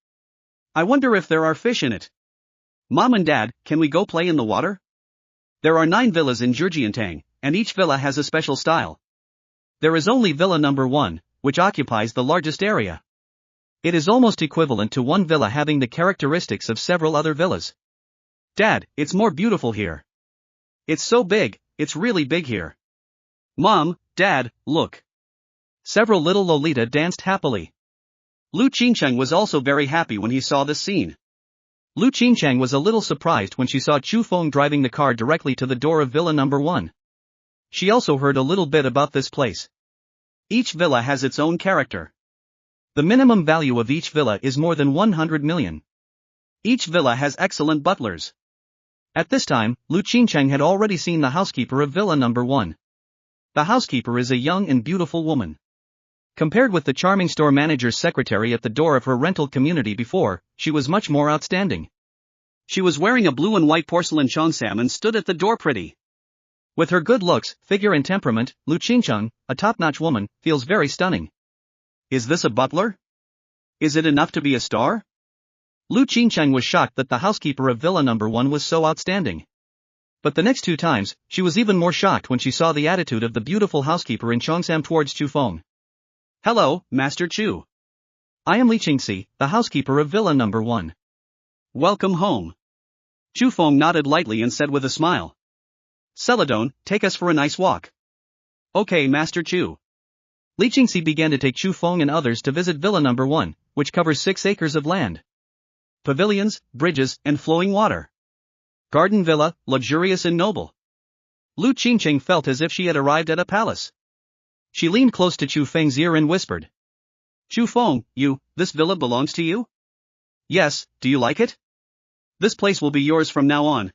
I wonder if there are fish in it. Mom and Dad, can we go play in the water? There are 9 villas in Zhejiantang, and each villa has a special style. There is only Villa Number 1, which occupies the largest area. It is almost equivalent to one villa having the characteristics of several other villas. Dad, it's more beautiful here. It's so big, it's really big here. Mom, Dad, look. Several little Lolita danced happily. Lu Qingcheng was also very happy when he saw this scene. Lu Qingcheng was a little surprised when she saw Chu Feng driving the car directly to the door of Villa number 1. She also heard a little bit about this place. Each villa has its own character. The minimum value of each villa is more than 100 million. Each villa has excellent butlers. At this time, Lu Qingcheng had already seen the housekeeper of Villa number 1. The housekeeper is a young and beautiful woman. Compared with the charming store manager's secretary at the door of her rental community before, she was much more outstanding. She was wearing a blue and white porcelain cheongsam and stood at the door pretty. With her good looks, figure and temperament, Lu Qingcheng, a top-notch woman, feels very stunning. Is this a butler? Is it enough to be a star? Lu Qingcheng was shocked that the housekeeper of Villa number 1 was so outstanding. But the next 2 times, she was even more shocked when she saw the attitude of the beautiful housekeeper in cheongsam towards Chu Feng. Hello, Master Chu. I am Li Qingxi, the housekeeper of Villa number 1. Welcome home. Chu Feng nodded lightly and said with a smile. Celadon, take us for a nice walk. Okay, Master Chu. Li Qingxi began to take Chu Feng and others to visit Villa number 1, which covers 6 acres of land. Pavilions, bridges, and flowing water. Garden villa, luxurious and noble. Lu Qingcheng felt as if she had arrived at a palace. She leaned close to Chu Feng's ear and whispered. Chu Feng, this villa belongs to you? Yes, do you like it? This place will be yours from now on.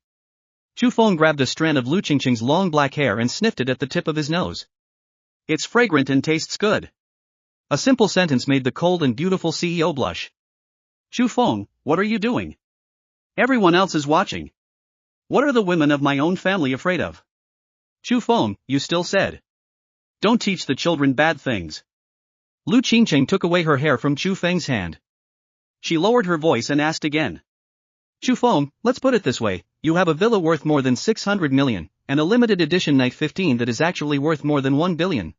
Chu Feng grabbed a strand of Lu Qingcheng's long black hair and sniffed it at the tip of his nose. It's fragrant and tastes good. A simple sentence made the cold and beautiful CEO blush. Chu Feng, what are you doing? Everyone else is watching. What are the women of my own family afraid of? Chu Feng, you still said. Don't teach the children bad things. Lu Qingcheng took away her hair from Chu Feng's hand. She lowered her voice and asked again. Chu Feng, let's put it this way, you have a villa worth more than 600 million, and a limited edition Night 15 that is actually worth more than 1 billion.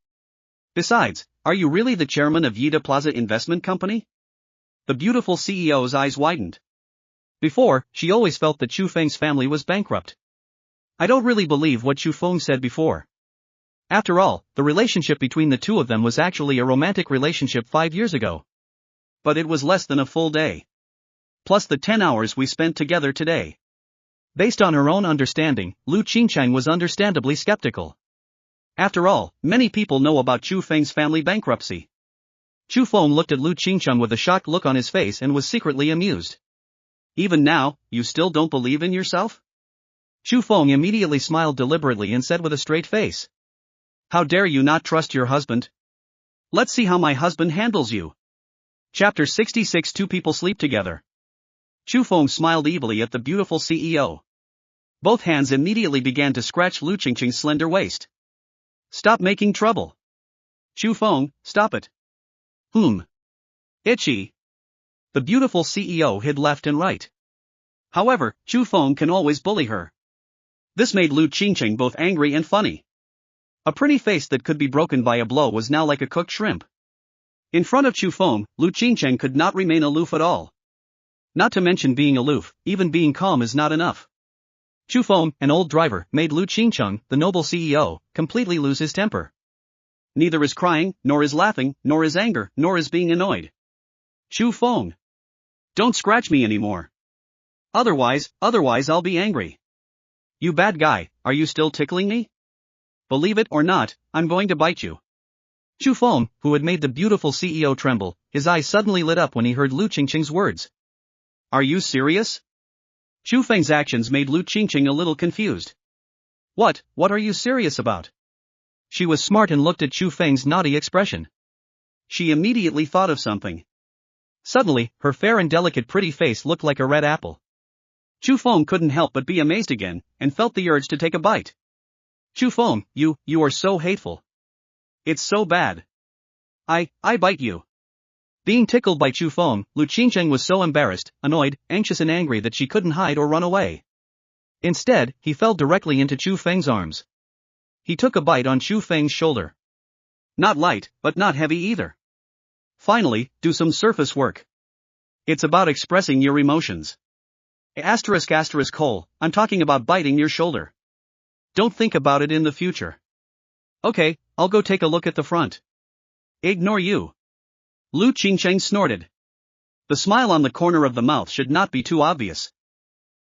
Besides, are you really the chairman of Yida Plaza Investment Company? The beautiful CEO's eyes widened. Before, she always felt that Chu Feng's family was bankrupt. I don't really believe what Chu Feng said before. After all, the relationship between the two of them was actually a romantic relationship 5 years ago. But it was less than a full day. Plus the 10 hours we spent together today. Based on her own understanding, Lu Qingcheng was understandably skeptical. After all, many people know about Chu Feng's family bankruptcy. Chu Feng looked at Lu Qingcheng with a shocked look on his face and was secretly amused. Even now, you still don't believe in yourself? Chu Feng immediately smiled deliberately and said with a straight face. How dare you not trust your husband? Let's see how my husband handles you. Chapter 66. 2 people sleep together. Chu Feng smiled evilly at the beautiful CEO. Both hands immediately began to scratch Lu Qingcheng's slender waist. Stop making trouble. Chu Feng, stop it. Itchy. The beautiful CEO hid left and right. However, Chu Feng can always bully her. This made Lu Qingcheng both angry and funny. A pretty face that could be broken by a blow was now like a cooked shrimp. In front of Chu Feng, Lu Qingcheng could not remain aloof at all. Not to mention being aloof, even being calm is not enough. Chu Feng, an old driver, made Lu Qingcheng, the noble CEO, completely lose his temper. Neither is crying, nor is laughing, nor is anger, nor is being annoyed. Chu Feng. Don't scratch me anymore. Otherwise I'll be angry. You bad guy, are you still tickling me? Believe it or not, I'm going to bite you. Chu Feng, who had made the beautiful CEO tremble, his eyes suddenly lit up when he heard Lu Qingcheng's words. Are you serious? Chu Feng's actions made Lu Qingcheng a little confused. What are you serious about? She was smart and looked at Chu Feng's naughty expression. She immediately thought of something. Suddenly, her fair and delicate pretty face looked like a red apple. Chu Feng couldn't help but be amazed again, and felt the urge to take a bite. Chu Feng, you are so hateful. It's so bad. I bite you. Being tickled by Chu Feng, Lu Qingcheng was so embarrassed, annoyed, anxious and angry that she couldn't hide or run away. Instead, he fell directly into Chu Feng's arms. He took a bite on Chu Feng's shoulder. Not light, but not heavy either. Finally, do some surface work. It's about expressing your emotions. Asterisk asterisk hole, I'm talking about biting your shoulder. Don't think about it in the future. Okay, I'll go take a look at the front. Ignore you. Lu Qingcheng snorted. The smile on the corner of the mouth should not be too obvious.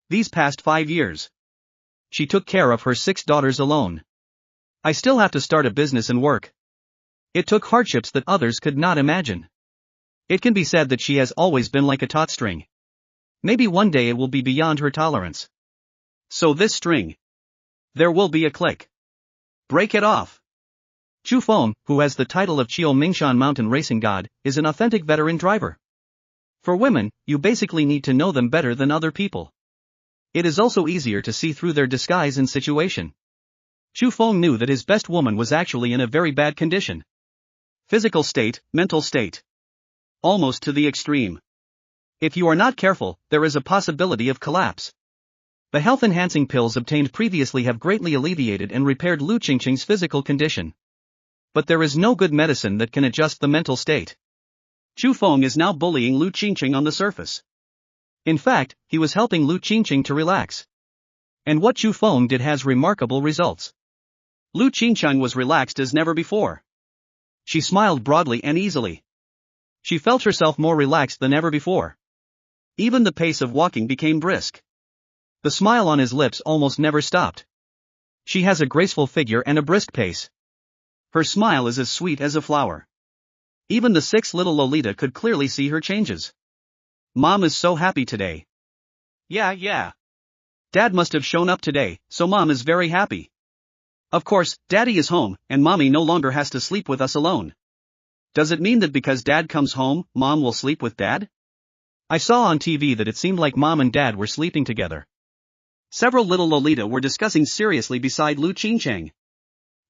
These past 5 years, she took care of her 6 daughters alone. I still have to start a business and work. It took hardships that others could not imagine. It can be said that she has always been like a taut string. Maybe one day it will be beyond her tolerance. So this string. There will be a click. Break it off. Chu Feng, who has the title of Qiu Mingshan Mountain Racing God, is an authentic veteran driver. For women, you basically need to know them better than other people. It is also easier to see through their disguise and situation. Chu Feng knew that his best woman was actually in a very bad condition. Physical state, mental state. Almost to the extreme. If you are not careful, there is a possibility of collapse. The health-enhancing pills obtained previously have greatly alleviated and repaired Lu Qingcheng's physical condition. But there is no good medicine that can adjust the mental state. Chu Feng is now bullying Lu Qingcheng on the surface. In fact, he was helping Lu Qingcheng to relax. And what Chu Feng did has remarkable results. Lu Qingcheng was relaxed as never before. She smiled broadly and easily. She felt herself more relaxed than ever before. Even the pace of walking became brisk. The smile on his lips almost never stopped. She has a graceful figure and a brisk pace. Her smile is as sweet as a flower. Even the 6 little Lolita could clearly see her changes. Mom is so happy today. Yeah. Dad must have shown up today, so Mom is very happy. Of course, Daddy is home, and Mommy no longer has to sleep with us alone. Does it mean that because Dad comes home, Mom will sleep with Dad? I saw on TV that it seemed like Mom and Dad were sleeping together. Several little Lolita were discussing seriously beside Lu Qingcheng.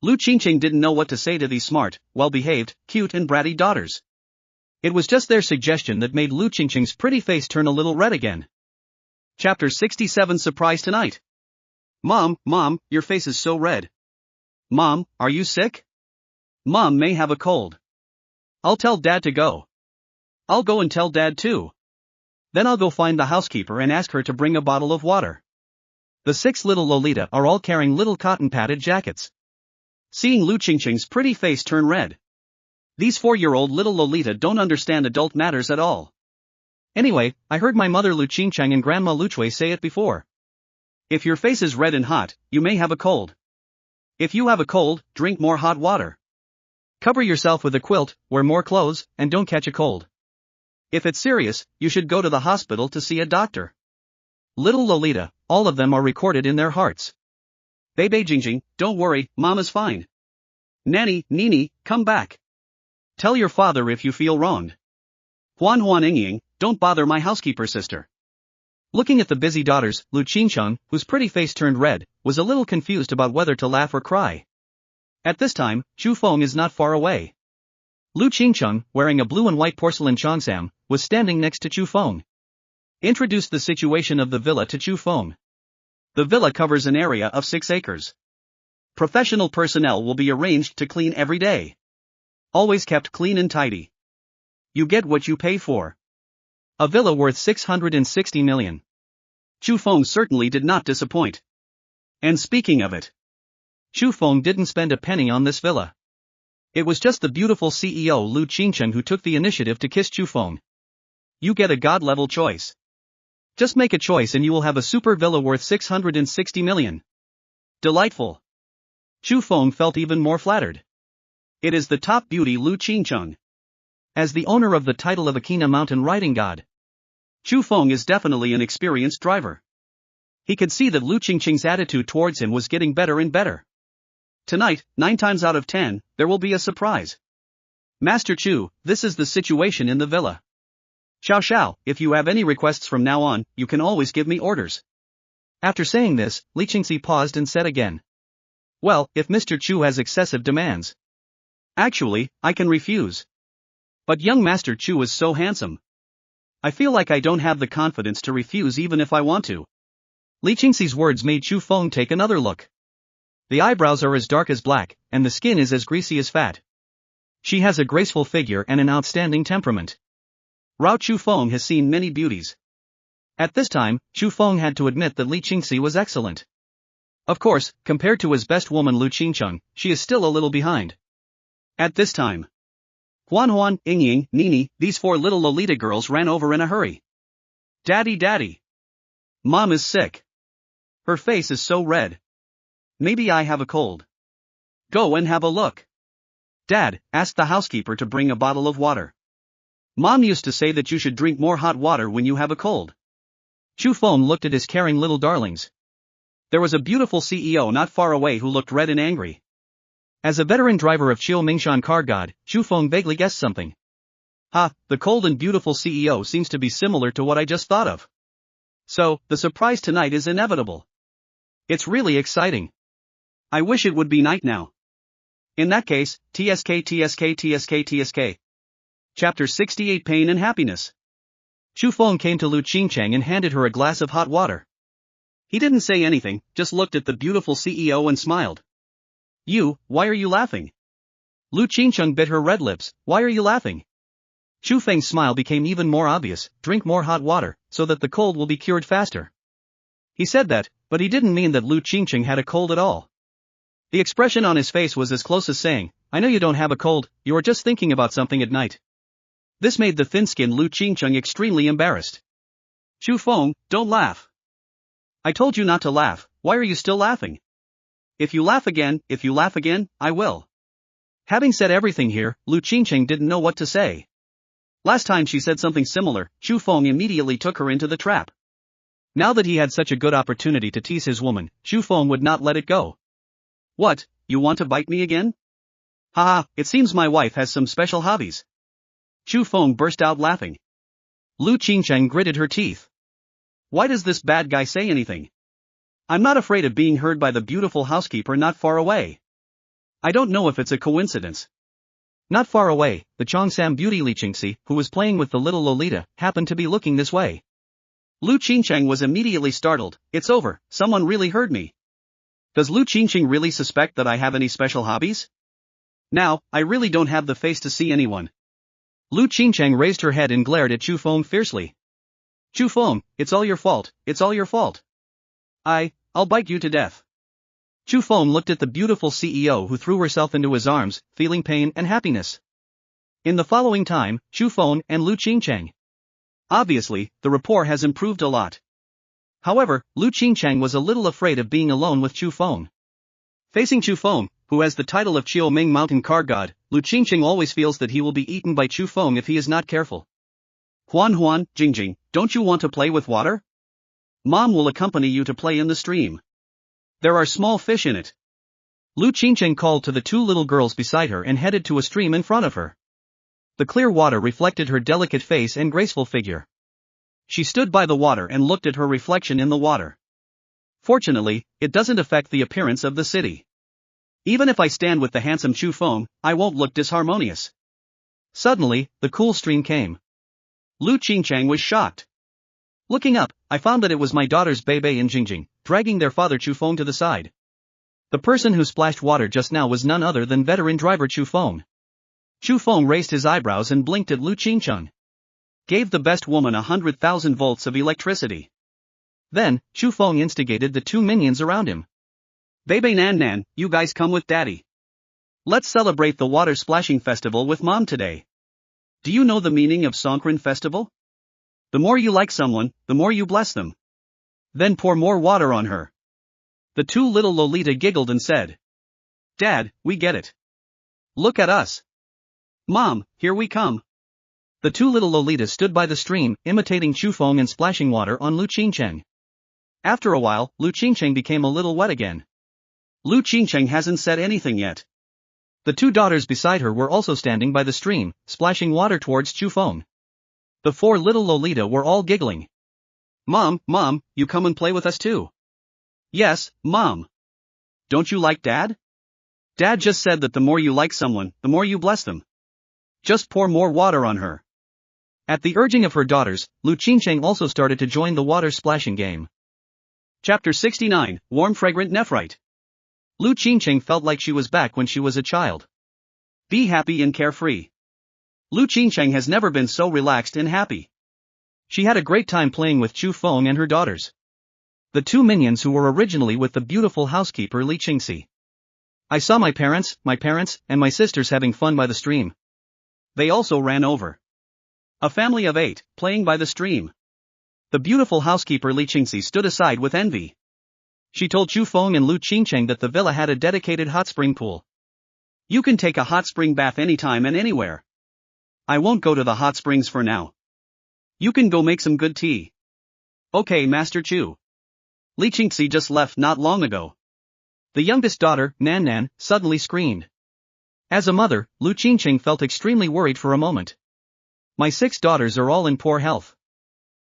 Lu Qingcheng didn't know what to say to these smart, well-behaved, cute and bratty daughters. It was just their suggestion that made Lu Qingcheng's pretty face turn a little red again. Chapter 67 Surprise Tonight. Mom, your face is so red. Mom, are you sick? Mom may have a cold. I'll tell Dad to go. I'll go and tell Dad too. Then I'll go find the housekeeper and ask her to bring a bottle of water. The 6 little Lolita are all carrying little cotton-padded jackets. Seeing Lu Qingcheng's pretty face turn red. These 4-year-old little Lolita don't understand adult matters at all. Anyway, I heard my mother Lu Qingcheng and Grandma Lu Chui say it before. If your face is red and hot, you may have a cold. If you have a cold, drink more hot water. Cover yourself with a quilt, wear more clothes, and don't catch a cold. If it's serious, you should go to the hospital to see a doctor. Little Lolita, all of them are recorded in their hearts. Bebe Jingjing, don't worry, Mom is fine. Nanny, Nini, come back. Tell your father if you feel wronged. Huan Yingying, don't bother my housekeeper sister. Looking at the busy daughters, Lu Qingcheng, whose pretty face turned red, was a little confused about whether to laugh or cry. At this time, Chu Feng is not far away. Lu Qingcheng, wearing a blue and white porcelain cheongsam, was standing next to Chu Feng. Introduced the situation of the villa to Chu Feng. The villa covers an area of 6 acres. Professional personnel will be arranged to clean every day. Always kept clean and tidy. You get what you pay for. A villa worth 660 million. Chu Feng certainly did not disappoint. And speaking of it, Chu Feng didn't spend a penny on this villa. It was just the beautiful CEO Lu Qingcheng who took the initiative to kiss Chu Feng. You get a god-level choice. Just make a choice and you will have a super villa worth 660 million. Delightful. Chu Feng felt even more flattered. It is the top beauty Lu Qingcheng. As the owner of the title of Akina Mountain Riding God, Chu Feng is definitely an experienced driver. He could see that Lu Qingcheng's attitude towards him was getting better and better. Tonight, 9 times out of 10, there will be a surprise. Master Chu, this is the situation in the villa. Xiao, if you have any requests from now on, you can always give me orders. After saying this, Li Qingxi paused and said again. Well, if Mr. Chu has excessive demands. Actually, I can refuse. But young Master Chu is so handsome. I feel like I don't have the confidence to refuse even if I want to. Li Qingxi's words made Chu Feng take another look. The eyebrows are as dark as black, and the skin is as greasy as fat. She has a graceful figure and an outstanding temperament. Rao Chufeng has seen many beauties. At this time, Chufeng had to admit that Li Qingxi was excellent. Of course, compared to his best woman Lu Qingcheng, she is still a little behind. At this time, Huan, Yingying, Nini, these four little Lolita girls ran over in a hurry. Daddy. Mom is sick. Her face is so red. Maybe I have a cold. Go and have a look. Dad, ask the housekeeper to bring a bottle of water. Mom used to say that you should drink more hot water when you have a cold. Chufeng looked at his caring little darlings. There was a beautiful CEO not far away who looked red and angry. As a veteran driver of Qiu Mingshan Car God, Chufeng vaguely guessed something. The cold and beautiful CEO seems to be similar to what I just thought of. So, the surprise tonight is inevitable. It's really exciting. I wish it would be night now. In that case, TSK. Chapter 68 Pain and Happiness. Chufeng came to Lu Qingcheng and handed her a glass of hot water. He didn't say anything, just looked at the beautiful CEO and smiled. Why are you laughing? Lu Qingcheng bit her red lips. Why are you laughing? Chufeng's smile became even more obvious. Drink more hot water, so that the cold will be cured faster. He said that, but he didn't mean that Lu Qingcheng had a cold at all. The expression on his face was as close as saying, I know you don't have a cold, you are just thinking about something at night. This made the thin-skinned Lu Qingcheng extremely embarrassed. Chufeng, don't laugh. I told you not to laugh, why are you still laughing? If you laugh again, I will. Having said everything here, Lu Qingcheng didn't know what to say. Last time she said something similar, Chufeng immediately took her into the trap. Now that he had such a good opportunity to tease his woman, Chufeng would not let it go. What, you want to bite me again? It seems my wife has some special hobbies. Chufeng burst out laughing. Lu Qingcheng gritted her teeth. Why does this bad guy say anything? I'm not afraid of being heard by the beautiful housekeeper not far away. I don't know if it's a coincidence. Not far away, the Cheongsam beauty Li Qingxi, who was playing with the little Lolita, happened to be looking this way. Lu Qingcheng was immediately startled. It's over, someone really heard me. Does Lu Qingcheng really suspect that I have any special hobbies? Now, I really don't have the face to see anyone. Lu Qingcheng raised her head and glared at Chufeng fiercely. Chufeng, it's all your fault. I'll bite you to death. Chufeng looked at the beautiful CEO who threw herself into his arms, feeling pain and happiness. In the following time, Chufeng and Lu Qingcheng. Obviously, the rapport has improved a lot. However, Lu Qingcheng was a little afraid of being alone with Chufeng. Facing Chufeng, who has the title of Qiu Ming Mountain Car God, Lu Qingcheng always feels that he will be eaten by Chufeng if he is not careful. Huan, Jingjing, don't you want to play with water? Mom will accompany you to play in the stream. There are small fish in it. Lu Qingcheng called to the two little girls beside her and headed to a stream in front of her. The clear water reflected her delicate face and graceful figure. She stood by the water and looked at her reflection in the water. Fortunately, it doesn't affect the appearance of the city. Even if I stand with the handsome Chufeng, I won't look disharmonious. Suddenly, the cool stream came. Lu Qingcheng was shocked. Looking up, I found that it was my daughters Beibei and Jingjing, dragging their father Chufeng to the side. The person who splashed water just now was none other than veteran driver Chufeng. Chufeng raised his eyebrows and blinked at Lu Qingcheng. Gave the best woman 100,000 volts of electricity. Then, Chufeng instigated the two minions around him. Beibei Nan, you guys come with daddy. Let's celebrate the water splashing festival with mom today. Do you know the meaning of Songkran festival? The more you like someone, the more you bless them. Then pour more water on her. The two little Lolita giggled and said, Dad, we get it. Look at us. Mom, here we come. The two little Lolitas stood by the stream, imitating Chufeng and splashing water on Lu Qingcheng. After a while, Lu Qingcheng became a little wet again. Lu Qingcheng hasn't said anything yet. The two daughters beside her were also standing by the stream, splashing water towards Chufeng. The four little Lolita were all giggling. Mom, you come and play with us too. Yes, Mom. Don't you like Dad? Dad just said that the more you like someone, the more you bless them. Just pour more water on her. At the urging of her daughters, Lu Qingcheng also started to join the water splashing game. Chapter 69, Warm Fragrant Nephrite. Lu Qingcheng felt like she was back when she was a child. Be happy and carefree. Lu Qingcheng has never been so relaxed and happy. She had a great time playing with Chu Feng and her daughters, the two minions who were originally with the beautiful housekeeper Li Qingxi. I saw my parents, and my sisters having fun by the stream. They also ran over. A family of 8, playing by the stream. The beautiful housekeeper Li Qingxi stood aside with envy. She told Chu Feng and Lu Qingcheng that the villa had a dedicated hot spring pool. You can take a hot spring bath anytime and anywhere. I won't go to the hot springs for now. You can go make some good tea. Okay, Master Chu. Li Qingxi just left not long ago. The youngest daughter, Nan Nan, suddenly screamed. As a mother, Lu Qingcheng felt extremely worried for a moment. My 6 daughters are all in poor health.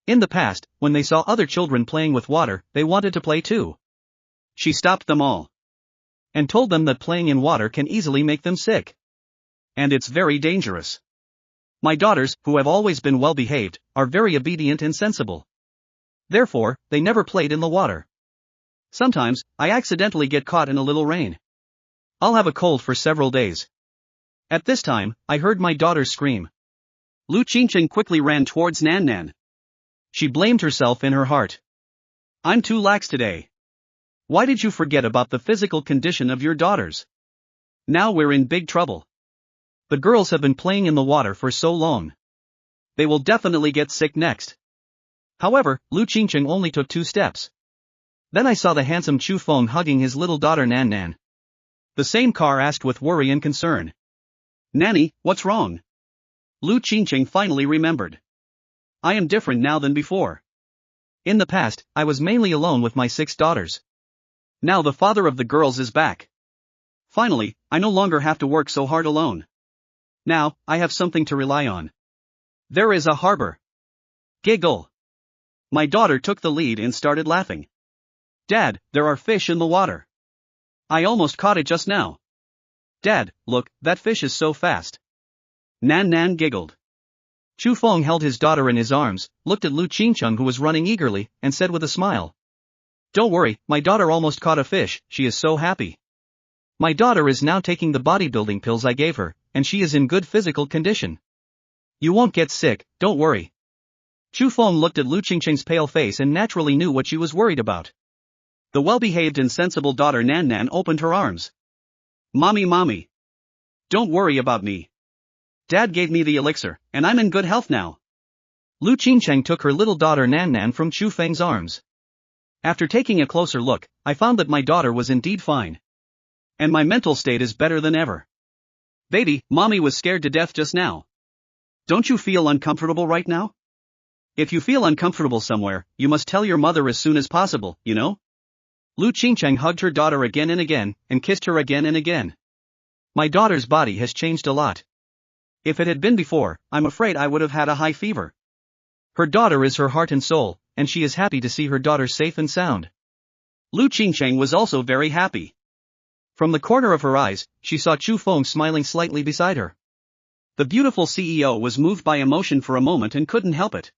In the past, when they saw other children playing with water, they wanted to play too. She stopped them all and told them that playing in water can easily make them sick. And it's very dangerous. My daughters, who have always been well behaved, are very obedient and sensible. Therefore, they never played in the water. Sometimes, I accidentally get caught in a little rain. I'll have a cold for several days. At this time, I heard my daughters scream. Lu Qingcheng quickly ran towards Nan Nan. She blamed herself in her heart. I'm too lax today. Why did you forget about the physical condition of your daughters? Now we're in big trouble. The girls have been playing in the water for so long. They will definitely get sick next. However, Lu Qingcheng only took 2 steps. Then I saw the handsome Chu Feng hugging his little daughter Nan Nan. The same car asked with worry and concern. Nanny, what's wrong? Lu Qingcheng finally remembered. I am different now than before. In the past, I was mainly alone with my 6 daughters. Now the father of the girls is back. Finally, I no longer have to work so hard alone. Now, I have something to rely on. There is a harbor. Giggle. My daughter took the lead and started laughing. Dad, there are fish in the water. I almost caught it just now. Dad, look, that fish is so fast. Nan Nan giggled. Chu Feng held his daughter in his arms, looked at Lu Qingcheng who was running eagerly, and said with a smile. Don't worry, my daughter almost caught a fish, she is so happy. My daughter is now taking the bodybuilding pills I gave her, and she is in good physical condition. You won't get sick, don't worry. Chu Feng looked at Lu Qingcheng's pale face and naturally knew what she was worried about. The well-behaved and sensible daughter Nan Nan opened her arms. Mommy. Don't worry about me. Dad gave me the elixir, and I'm in good health now. Lu Qingcheng took her little daughter Nan Nan from Chu Feng's arms. After taking a closer look, I found that my daughter was indeed fine. And my mental state is better than ever. Baby, mommy was scared to death just now. Don't you feel uncomfortable right now? If you feel uncomfortable somewhere, you must tell your mother as soon as possible, you know? Lu Qingcheng hugged her daughter again and kissed her again and again. My daughter's body has changed a lot. If it had been before, I'm afraid I would have had a high fever. Her daughter is her heart and soul, and she is happy to see her daughter safe and sound. Lu Qingcheng was also very happy. From the corner of her eyes, she saw Chu Feng smiling slightly beside her. The beautiful CEO was moved by emotion for a moment and couldn't help it.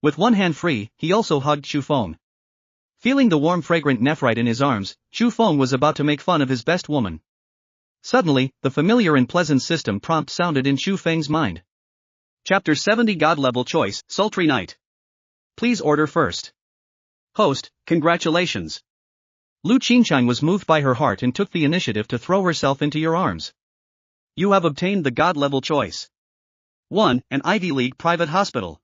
With one hand free, he also hugged Chu Feng. Feeling the warm fragrant nephrite in his arms, Chu Feng was about to make fun of his best woman. Suddenly, the familiar and pleasant system prompt sounded in Chu Feng's mind. Chapter 70 God Level Choice, Sultry Night. Please order first. Host, congratulations. Lu Qingcheng was moved by her heart and took the initiative to throw herself into your arms. You have obtained the God Level Choice. 1. An Ivy League private hospital.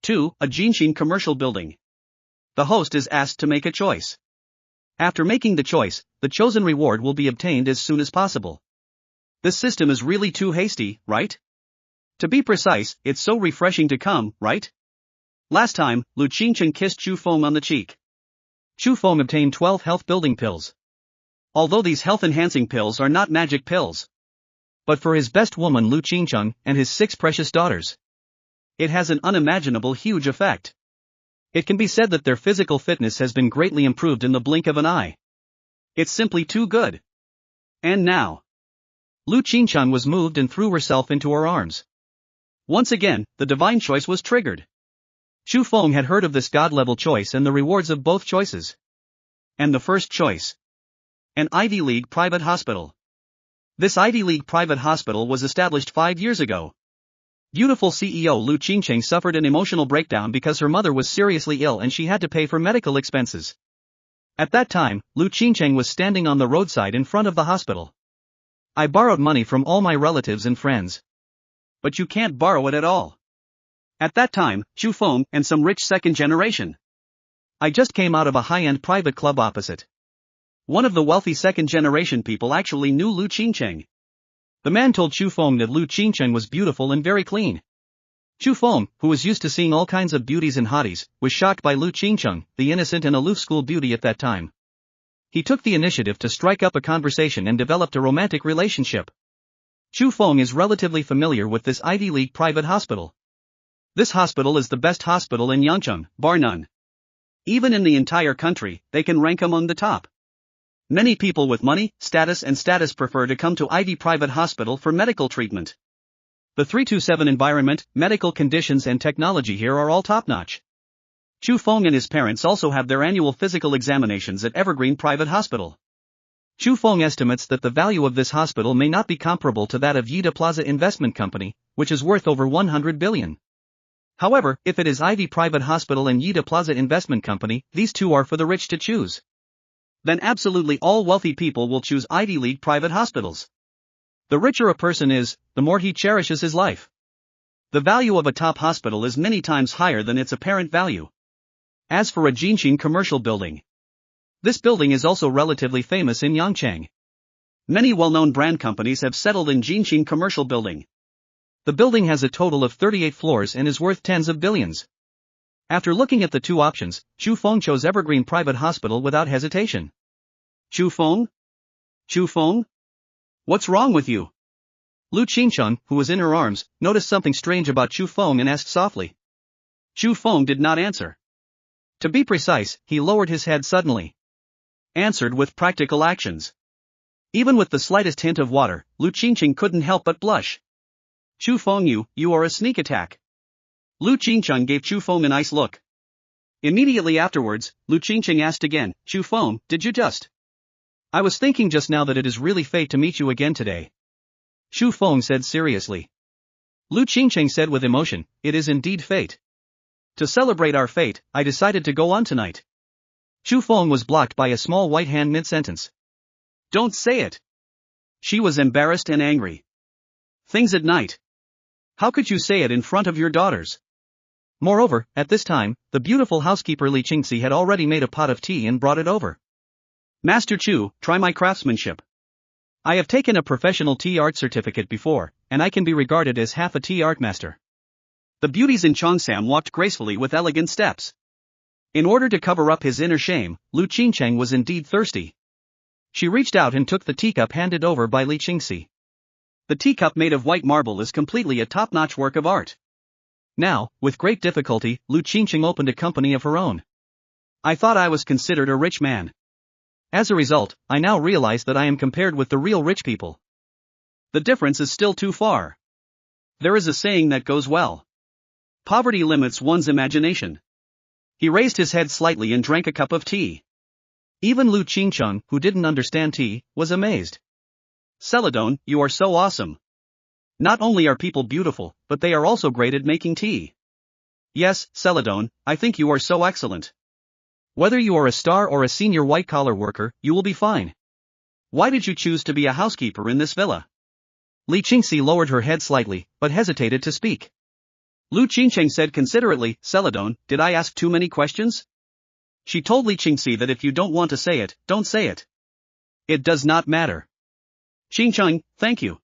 2. A Jinshin commercial building. The host is asked to make a choice. After making the choice, the chosen reward will be obtained as soon as possible. This system is really too hasty, right? To be precise, it's so refreshing to come, right? Last time, Lu Qingcheng kissed Chu Feng on the cheek. Chu Feng obtained 12 health-building pills. Although these health-enhancing pills are not magic pills. But for his best woman Lu Qingcheng and his 6 precious daughters, it has an unimaginable huge effect. It can be said that their physical fitness has been greatly improved in the blink of an eye. It's simply too good. And now, Lu Qingcheng was moved and threw herself into her arms. Once again, the divine choice was triggered. Chu Feng had heard of this God-level choice and the rewards of both choices. And the first choice. An Ivy League private hospital. This Ivy League private hospital was established 5 years ago. Beautiful CEO Lu Qingcheng suffered an emotional breakdown because her mother was seriously ill and she had to pay for medical expenses. At that time, Lu Qingcheng was standing on the roadside in front of the hospital. I borrowed money from all my relatives and friends. But you can't borrow it at all. At that time, Chu Feng and some rich second generation. I just came out of a high-end private club opposite. One of the wealthy second-generation people actually knew Lu Qingcheng. The man told Chu Feng that Lu Qingcheng was beautiful and very clean. Chu Feng, who was used to seeing all kinds of beauties and hotties, was shocked by Lu Qingcheng, the innocent and aloof school beauty at that time. He took the initiative to strike up a conversation and developed a romantic relationship. Chu Feng is relatively familiar with this Ivy League private hospital. This hospital is the best hospital in Yangcheng, bar none. Even in the entire country, they can rank among the top. Many people with money, status prefer to come to Ivy Private Hospital for medical treatment. The 327 environment, medical conditions and technology here are all top-notch. Chu Feng and his parents also have their annual physical examinations at Evergreen Private Hospital. Chu Feng estimates that the value of this hospital may not be comparable to that of Yida Plaza Investment Company, which is worth over 100 billion. However, if it is Ivy Private Hospital and Yida Plaza Investment Company, these two are for the rich to choose. Then absolutely all wealthy people will choose Ivy League private hospitals. The richer a person is, the more he cherishes his life. The value of a top hospital is many times higher than its apparent value. As for a Jinxing commercial building, this building is also relatively famous in Yangcheng. Many well-known brand companies have settled in Jinxing commercial building. The building has a total of 38 floors and is worth tens of billions. After looking at the two options, Chu Feng chose Evergreen Private Hospital without hesitation. Chu Feng? Chu Feng? What's wrong with you? Lu Qingcheng, who was in her arms, noticed something strange about Chu Feng and asked softly. Chu Feng did not answer. To be precise, he lowered his head suddenly. Answered with practical actions. Even with the slightest hint of water, Lu Qingcheng couldn't help but blush. Chu Feng, you are a sneak attack. Lu Qingcheng gave Chu Feng a nice look. Immediately afterwards, Lu Qingcheng asked again, Chu Feng, did you just? I was thinking just now that it is really fate to meet you again today. Chu Feng said seriously. Lu Qingcheng said with emotion, it is indeed fate. To celebrate our fate, I decided to go on tonight. Chu Feng was blocked by a small white hand mid-sentence. Don't say it. She was embarrassed and angry. Things at night. How could you say it in front of your daughters? Moreover, at this time, the beautiful housekeeper Li Qingxi had already made a pot of tea and brought it over. Master Chu, try my craftsmanship. I have taken a professional tea art certificate before, and I can be regarded as half a tea art master. The beauties in Cheongsam walked gracefully with elegant steps. In order to cover up his inner shame, Lu Qingcheng was indeed thirsty. She reached out and took the teacup handed over by Li Qingxi. The teacup made of white marble is completely a top-notch work of art. Now, with great difficulty, Lu Qingcheng opened a company of her own. I thought I was considered a rich man. As a result, I now realize that I am compared with the real rich people. The difference is still too far. There is a saying that goes well. Poverty limits one's imagination. He raised his head slightly and drank a cup of tea. Even Lu Qingcheng, who didn't understand tea, was amazed. Celadon, you are so awesome. Not only are people beautiful, but they are also great at making tea. Yes, Celadon, I think you are so excellent. Whether you are a star or a senior white-collar worker, you will be fine. Why did you choose to be a housekeeper in this villa? Li Qingxi lowered her head slightly, but hesitated to speak. Lu Qingcheng said considerately, Celadon, did I ask too many questions? She told Li Qingxi that if you don't want to say it, don't say it. It does not matter. Qingcheng, thank you.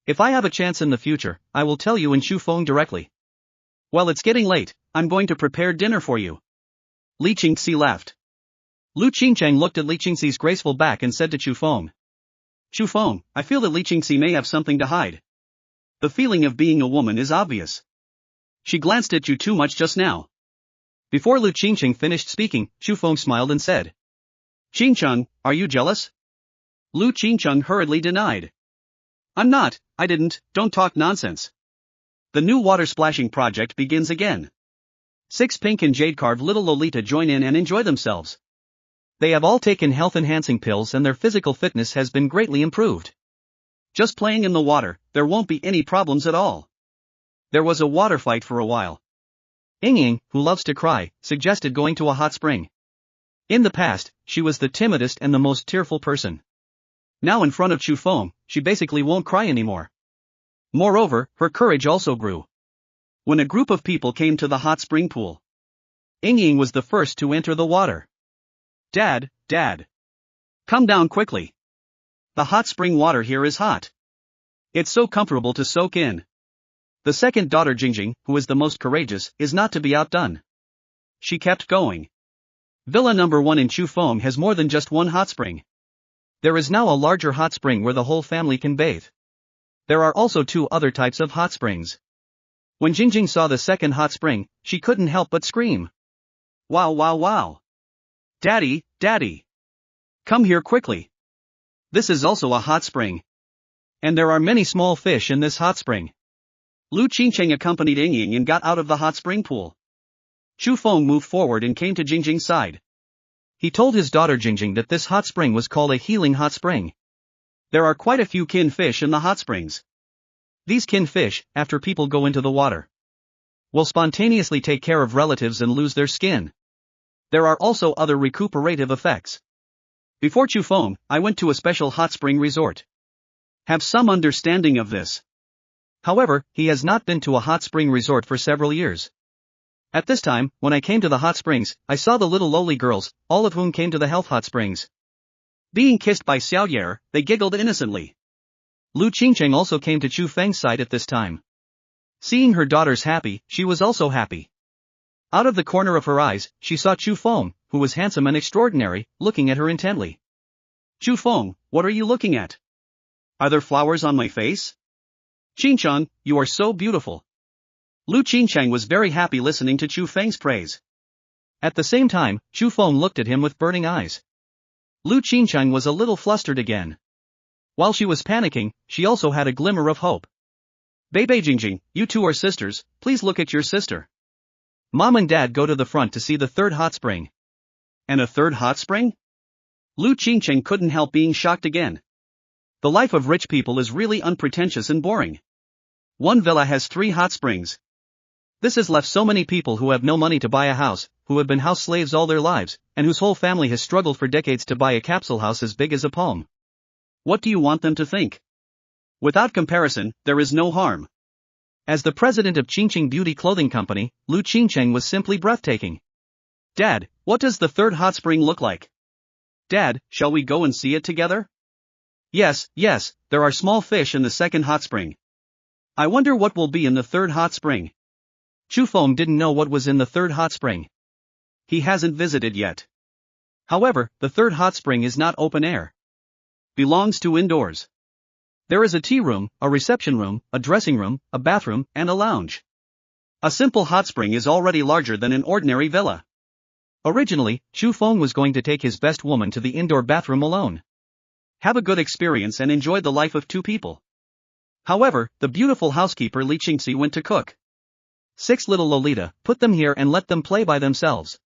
If I have a chance in the future, I will tell you and Chu Feng directly. Well, it's getting late, I'm going to prepare dinner for you. Li Qingxi laughed. Lu Qingcheng looked at Li Qingxi's graceful back and said to Chu Feng. Chu Feng, I feel that Li Qingxi may have something to hide. The feeling of being a woman is obvious. She glanced at you too much just now. Before Lu Qingcheng finished speaking, Chu Feng smiled and said. Qingcheng, are you jealous? Lu Qingcheng hurriedly denied. I'm not, I didn't, don't talk nonsense. The new water splashing project begins again. 6 pink and jade-carved little Lolita join in and enjoy themselves. They have all taken health-enhancing pills and their physical fitness has been greatly improved. Just playing in the water, there won't be any problems at all. There was a water fight for a while. Ying, who loves to cry, suggested going to a hot spring. In the past, she was the timidest and the most tearful person. Now in front of Chu Feng, she basically won't cry anymore. Moreover, her courage also grew. When a group of people came to the hot spring pool, Ying was the first to enter the water. Dad, come down quickly. The hot spring water here is hot. It's so comfortable to soak in. The second daughter Jingjing, who is the most courageous, is not to be outdone. She kept going. Villa number 1 in Chu Feng has more than just one hot spring. There is now a larger hot spring where the whole family can bathe. There are also 2 other types of hot springs. When Jingjing saw the second hot spring, she couldn't help but scream. Wow. Daddy. Come here quickly. This is also a hot spring. And there are many small fish in this hot spring. Lu Qingcheng accompanied Ying and got out of the hot spring pool. Chu Feng moved forward and came to Jingjing's side. He told his daughter Jingjing that this hot spring was called a healing hot spring. There are quite a few kin fish in the hot springs. These kin fish, after people go into the water, will spontaneously take care of relatives and lose their skin. There are also other recuperative effects. Before Chu Feng, I went to a special hot spring resort. Have some understanding of this. However, he has not been to a hot spring resort for several years. At this time, when I came to the hot springs, I saw the little lowly girls, all of whom came to the health hot springs. Being kissed by Xiao Yer, they giggled innocently. Lu Qingcheng also came to Chu Feng's side at this time. Seeing her daughters happy, she was also happy. Out of the corner of her eyes, she saw Chu Feng, who was handsome and extraordinary, looking at her intently. Chu Feng, what are you looking at? Are there flowers on my face? Qingcheng, you are so beautiful. Lu Qingcheng was very happy listening to Chu Feng's praise. At the same time, Chu Feng looked at him with burning eyes. Lu Qingcheng was a little flustered again. While she was panicking, she also had a glimmer of hope. Bebe Jingjing, you 2 are sisters, please look at your sister. Mom and Dad go to the front to see the third hot spring. And a third hot spring? Lu Qingcheng couldn't help being shocked again. The life of rich people is really unpretentious and boring. One villa has 3 hot springs. This has left so many people who have no money to buy a house, who have been house slaves all their lives, and whose whole family has struggled for decades to buy a capsule house as big as a palm. What do you want them to think? Without comparison, there is no harm. As the president of Qingqing Beauty Clothing Company, Lu Qingcheng was simply breathtaking. Dad, what does the third hot spring look like? Dad, shall we go and see it together? Yes, there are small fish in the second hot spring. I wonder what will be in the third hot spring. Chu Feng didn't know what was in the third hot spring. He hasn't visited yet. However, the third hot spring is not open air. Belongs to indoors. There is a tea room, a reception room, a dressing room, a bathroom, and a lounge. A simple hot spring is already larger than an ordinary villa. Originally, Chu Feng was going to take his best woman to the indoor bathroom alone. Have a good experience and enjoy the life of 2 people. However, the beautiful housekeeper Li Qingxi went to cook. 6 little Lolita, put them here and let them play by themselves.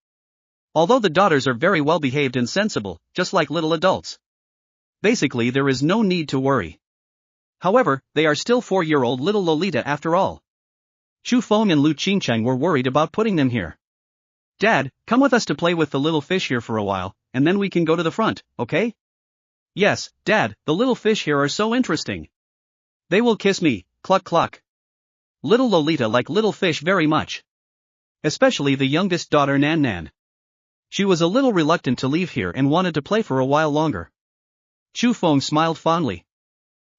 Although the daughters are very well behaved and sensible, just like little adults. Basically there is no need to worry. However, they are still 4-year-old little Lolita after all. Chu Feng and Lu Qingcheng were worried about putting them here. Dad, come with us to play with the little fish here for a while, and then we can go to the front, okay? Yes, Dad, the little fish here are so interesting. They will kiss me, cluck cluck. Little Lolita liked little fish very much. Especially the youngest daughter Nan Nan. She was a little reluctant to leave here and wanted to play for a while longer. Chu Feng smiled fondly.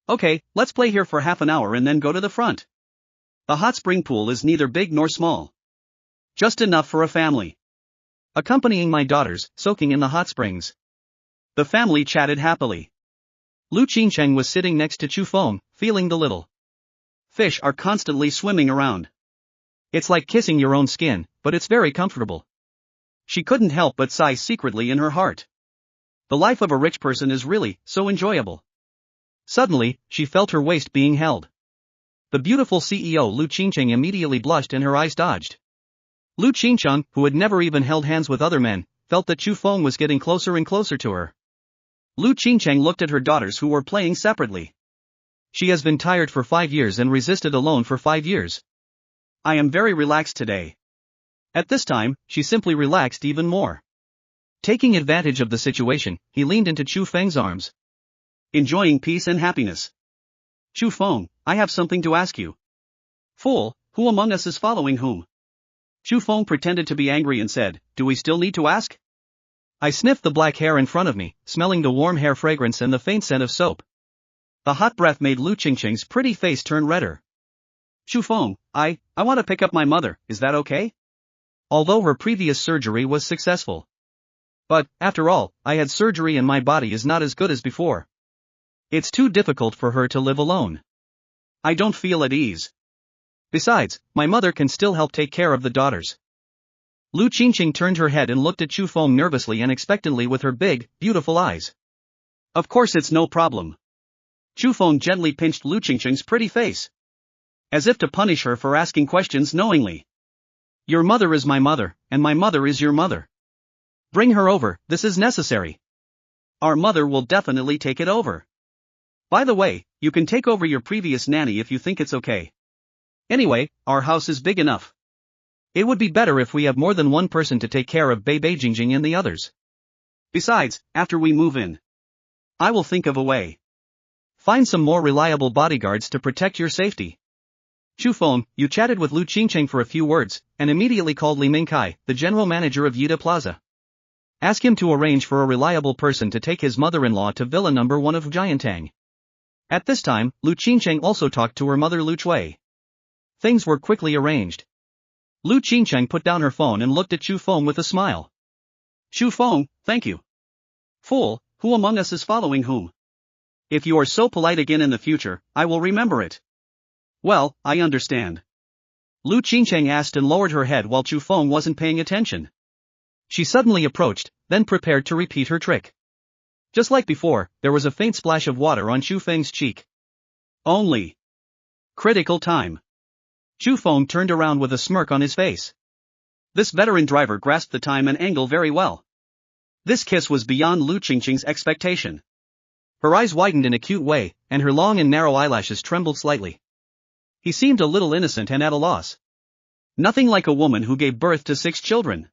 Okay, let's play here for half an hour and then go to the front. The hot spring pool is neither big nor small. Just enough for a family. Accompanying my daughters, soaking in the hot springs. The family chatted happily. Lu Qingcheng was sitting next to Chu Feng, feeling the little fish are constantly swimming around. It's like kissing your own skin, but it's very comfortable. She couldn't help but sigh secretly in her heart. The life of a rich person is really so enjoyable. Suddenly, she felt her waist being held. The beautiful CEO Lu Qingcheng immediately blushed and her eyes dodged. Lu Qingcheng, who had never even held hands with other men, felt that Chu Feng was getting closer and closer to her. Lu Qingcheng looked at her daughters who were playing separately. She has been tired for 5 years and resisted alone for 5 years. I am very relaxed today. At this time, she simply relaxed even more. Taking advantage of the situation, he leaned into Chu Feng's arms. Enjoying peace and happiness. Chu Feng, I have something to ask you. Fool, who among us is following whom? Chu Feng pretended to be angry and said, do we still need to ask? I sniffed the black hair in front of me, smelling the warm hair fragrance and the faint scent of soap. The hot breath made Lu Qingqing's pretty face turn redder. Chu Feng, I want to pick up my mother, is that okay? Although her previous surgery was successful. But, after all, I had surgery and my body is not as good as before. It's too difficult for her to live alone. I don't feel at ease. Besides, my mother can still help take care of the daughters. Lu Qingqing turned her head and looked at Chu Feng nervously and expectantly with her big, beautiful eyes. Of course it's no problem. Chu Feng gently pinched Lu Qingqing's pretty face. As if to punish her for asking questions knowingly. Your mother is my mother, and my mother is your mother. Bring her over, this is necessary. Our mother will definitely take it over. By the way, you can take over your previous nanny if you think it's okay. Anyway, our house is big enough. It would be better if we have more than one person to take care of Bei Jingjing and the others. Besides, after we move in, I will think of a way. Find some more reliable bodyguards to protect your safety. Chu Feng, you chatted with Lu Qingqing for a few words, and immediately called Li Mingkai, the general manager of Yida Plaza. Ask him to arrange for a reliable person to take his mother-in-law to Villa No. 1 of Jiantang. At this time, Lu Qingqing also talked to her mother Lu Chui. Things were quickly arranged. Lu Qingqing put down her phone and looked at Chu Feng with a smile. Chu Feng, thank you. Fool, who among us is following whom? If you are so polite again in the future, I will remember it. Well, I understand. Lu Qingqing asked and lowered her head while Chu Feng wasn't paying attention. She suddenly approached, then prepared to repeat her trick. Just like before, there was a faint splash of water on Chu Feng's cheek. Only. Critical time. Chu Feng turned around with a smirk on his face. This veteran driver grasped the time and angle very well. This kiss was beyond Lu Qingqing's expectation. Her eyes widened in a cute way, and her long and narrow eyelashes trembled slightly. He seemed a little innocent and at a loss. Nothing like a woman who gave birth to 6 children.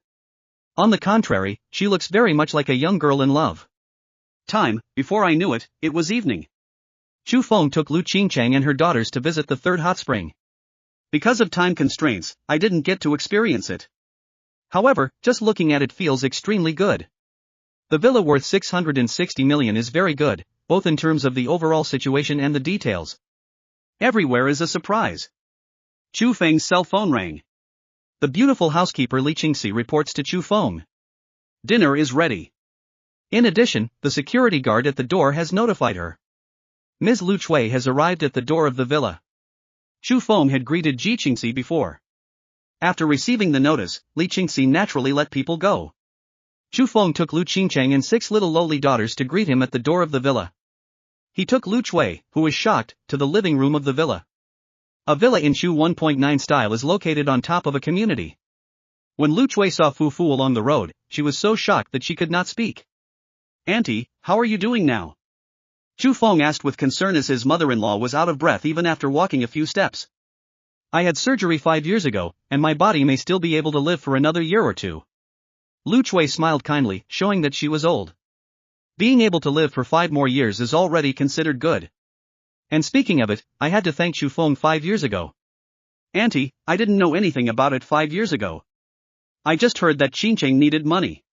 On the contrary, she looks very much like a young girl in love. Before I knew it, it was evening. Chu Feng took Lu Qingqing and her daughters to visit the third hot spring. Because of time constraints, I didn't get to experience it. However, just looking at it feels extremely good. The villa worth 660 million is very good, both in terms of the overall situation and the details. Everywhere is a surprise. Chu Feng's cell phone rang. The beautiful housekeeper Li Qingxi reports to Chu Feng. Dinner is ready. In addition, the security guard at the door has notified her. Ms. Lu Chui has arrived at the door of the villa. Chu Feng had greeted Ji Qingxi before. After receiving the notice, Li Qingxi naturally let people go. Chu Feng took Lu Qingqing and 6 little lowly daughters to greet him at the door of the villa. He took Lu Chui, who was shocked, to the living room of the villa. A villa in Chu 1.9 style is located on top of a community. When Lu Chui saw Fu Fu along the road, she was so shocked that she could not speak. Auntie, how are you doing now? Chu Feng asked with concern as his mother-in-law was out of breath even after walking a few steps. I had surgery 5 years ago, and my body may still be able to live for another year or two. Lu Chui smiled kindly, showing that she was old. Being able to live for 5 more years is already considered good. And speaking of it, I had to thank Chu Feng 5 years ago. Auntie, I didn't know anything about it 5 years ago. I just heard that Qingqing needed money.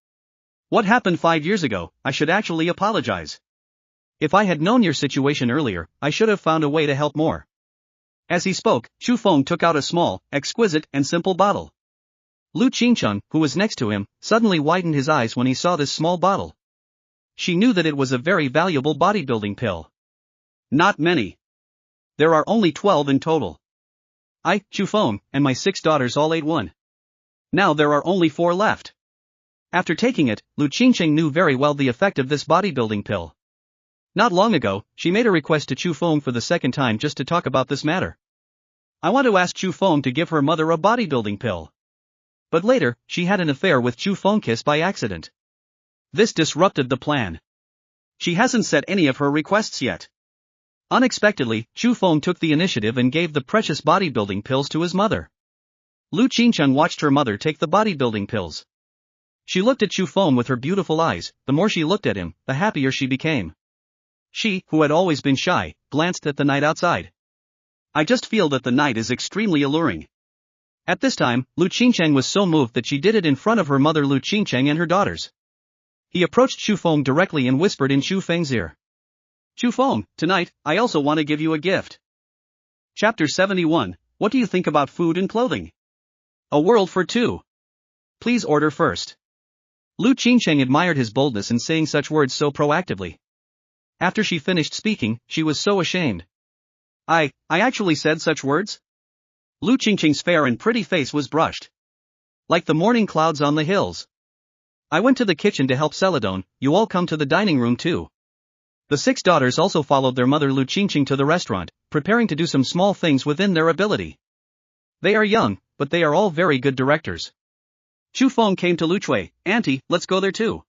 What happened 5 years ago, I should actually apologize. If I had known your situation earlier, I should have found a way to help more. As he spoke, Chu Feng took out a small, exquisite, and simple bottle. Lu Qingqing, who was next to him, suddenly widened his eyes when he saw this small bottle. She knew that it was a very valuable bodybuilding pill. Not many. There are only 12 in total. I, Chu Feng, and my 6 daughters all ate one. Now there are only 4 left. After taking it, Lu Qingqing knew very well the effect of this bodybuilding pill. Not long ago, she made a request to Chu Feng for the second time just to talk about this matter. I want to ask Chu Feng to give her mother a bodybuilding pill. But later, she had an affair with Chu Feng Kiss by accident. This disrupted the plan. She hasn't set any of her requests yet. Unexpectedly, Chu Feng took the initiative and gave the precious bodybuilding pills to his mother. Lu Qingchun watched her mother take the bodybuilding pills. She looked at Chu Feng with her beautiful eyes. The more she looked at him, the happier she became. She, who had always been shy, glanced at the night outside. I just feel that the night is extremely alluring. At this time, Lu Qingcheng was so moved that she did it in front of her mother Lu Qingcheng and her daughters. He approached Chu Feng directly and whispered in Chu Feng's ear. Chu Feng, tonight, I also want to give you a gift. Chapter 71, What do you think about food and clothing? A world for two. Please order first. Lu Qingcheng admired his boldness in saying such words so proactively. After she finished speaking, she was so ashamed. I actually said such words? Lu Qingcheng's fair and pretty face was brushed. Like the morning clouds on the hills. I went to the kitchen to help Celadon. You all come to the dining room too. The 6 daughters also followed their mother Lu Qingcheng to the restaurant, preparing to do some small things within their ability. They are young, but they are all very good directors. Chu Feng came to Lu Chui. Auntie, let's go there too.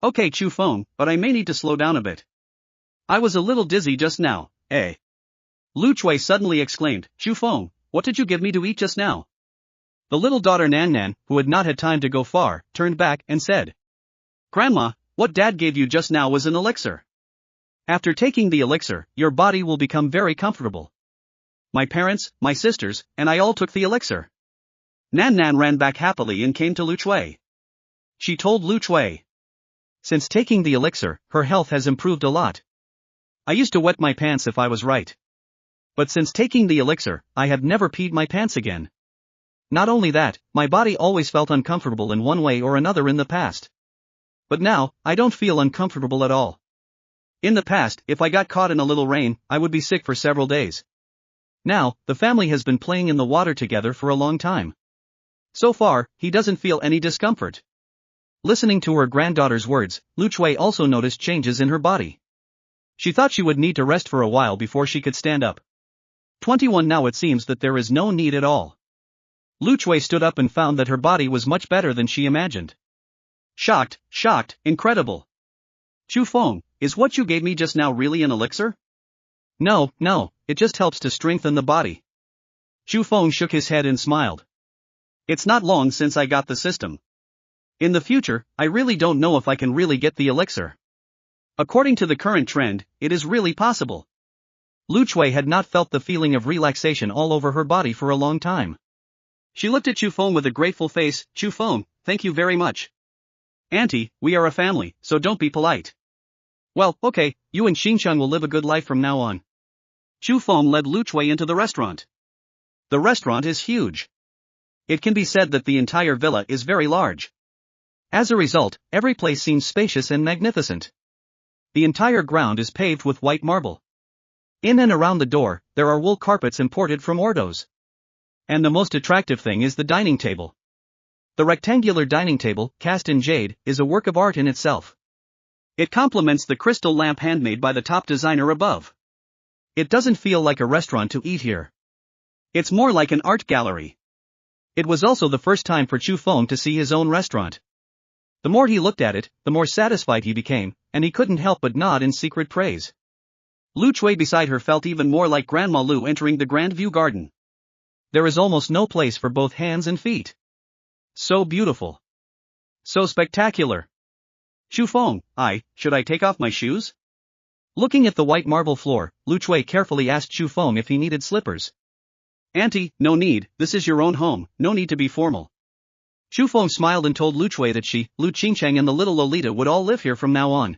Okay Chu Feng, but I may need to slow down a bit. I was a little dizzy just now, eh? Lu Chui suddenly exclaimed, Chu Feng, what did you give me to eat just now? The little daughter Nan Nan, who had not had time to go far, turned back and said, Grandma, what Dad gave you just now was an elixir. After taking the elixir, your body will become very comfortable. My parents, my sisters, and I all took the elixir. Nan Nan ran back happily and came to Lu Chui. She told Lu Chui. Since taking the elixir, her health has improved a lot. I used to wet my pants if I was right. But since taking the elixir, I have never peed my pants again. Not only that, my body always felt uncomfortable in one way or another in the past. But now, I don't feel uncomfortable at all. In the past, if I got caught in a little rain, I would be sick for several days. Now, the family has been playing in the water together for a long time. So far, he doesn't feel any discomfort. Listening to her granddaughter's words, Lu Chui also noticed changes in her body. She thought she would need to rest for a while before she could stand up. 21 Now it seems that there is no need at all. Lu Chui stood up and found that her body was much better than she imagined. Shocked, incredible. Chu Feng, is what you gave me just now really an elixir? No, it just helps to strengthen the body. Chu Feng shook his head and smiled. It's not long since I got the system. In the future, I really don't know if I can really get the elixir. According to the current trend, it is really possible. Lu Chui had not felt the feeling of relaxation all over her body for a long time. She looked at Chu Feng with a grateful face. Chu Feng, thank you very much. Auntie, we are a family, so don't be polite. Well, okay, you and Xingchun will live a good life from now on. Chu Feng led Lu Chui into the restaurant. The restaurant is huge. It can be said that the entire villa is very large. As a result, every place seems spacious and magnificent. The entire ground is paved with white marble. In and around the door, there are wool carpets imported from Ordos. And the most attractive thing is the dining table. The rectangular dining table, cast in jade, is a work of art in itself. It complements the crystal lamp handmade by the top designer above. It doesn't feel like a restaurant to eat here. It's more like an art gallery. It was also the first time for Chu Feng to see his own restaurant. The more he looked at it, the more satisfied he became, and he couldn't help but nod in secret praise. Lu Chui beside her felt even more like Grandma Lu entering the Grand View Garden. There is almost no place for both hands and feet. So beautiful. So spectacular. Chu Feng, should I take off my shoes? Looking at the white marble floor, Lu Chui carefully asked Chu Feng if he needed slippers. Auntie, no need, this is your own home, no need to be formal. Chu Feng smiled and told Lu Chui that she, Lu Qingcheng and the little Lolita would all live here from now on.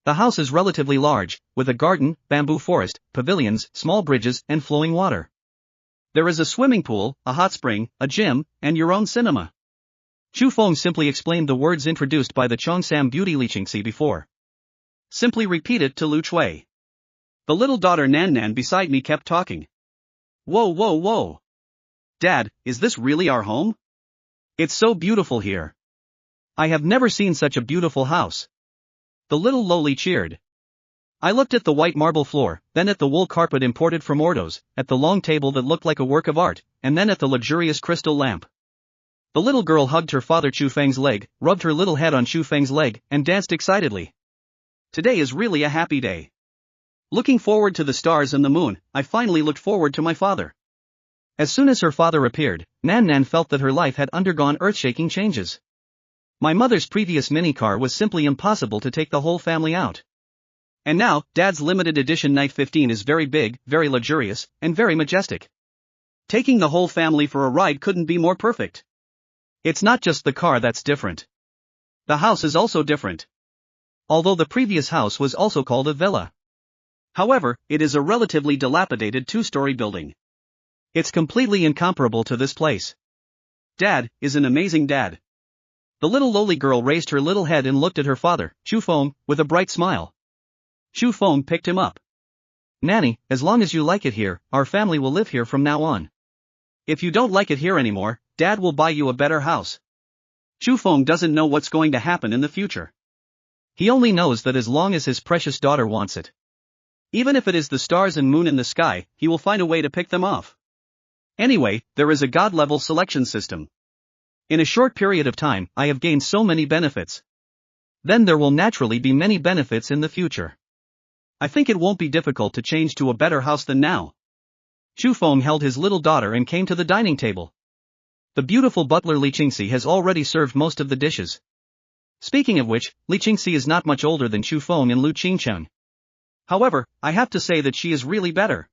The house is relatively large, with a garden, bamboo forest, pavilions, small bridges, and flowing water. There is a swimming pool, a hot spring, a gym, and your own cinema. Chu Feng simply explained the words introduced by the Cheongsam beauty Li Qingxi before. Simply repeat it to Lu Chui. The little daughter Nan Nan beside me kept talking. Whoa. Dad, is this really our home? It's so beautiful here. I have never seen such a beautiful house. The little Loli cheered. I looked at the white marble floor, then at the wool carpet imported from Ordos, at the long table that looked like a work of art, and then at the luxurious crystal lamp. The little girl hugged her father Chu Feng's leg, rubbed her little head on Chu Feng's leg, and danced excitedly. Today is really a happy day. Looking forward to the stars and the moon, I finally looked forward to my father. As soon as her father appeared, Nan Nan felt that her life had undergone earth-shaking changes. My mother's previous minicar was simply impossible to take the whole family out. And now, Dad's limited edition Night 15 is very big, very luxurious, and very majestic. Taking the whole family for a ride couldn't be more perfect. It's not just the car that's different. The house is also different. Although the previous house was also called a villa. However, it is a relatively dilapidated two-story building. It's completely incomparable to this place. Dad is an amazing dad. The little lowly girl raised her little head and looked at her father, Chu Feng, with a bright smile. Chu Feng picked him up. Nanny, as long as you like it here, our family will live here from now on. If you don't like it here anymore, Dad will buy you a better house. Chu Feng doesn't know what's going to happen in the future. He only knows that as long as his precious daughter wants it. Even if it is the stars and moon in the sky, he will find a way to pick them off. Anyway, there is a God-level selection system. In a short period of time, I have gained so many benefits. Then there will naturally be many benefits in the future. I think it won't be difficult to change to a better house than now. Chu Feng held his little daughter and came to the dining table. The beautiful butler Li Qingxi has already served most of the dishes. Speaking of which, Li Qingxi is not much older than Chu Feng and Lu Qingcheng. However, I have to say that she is really better.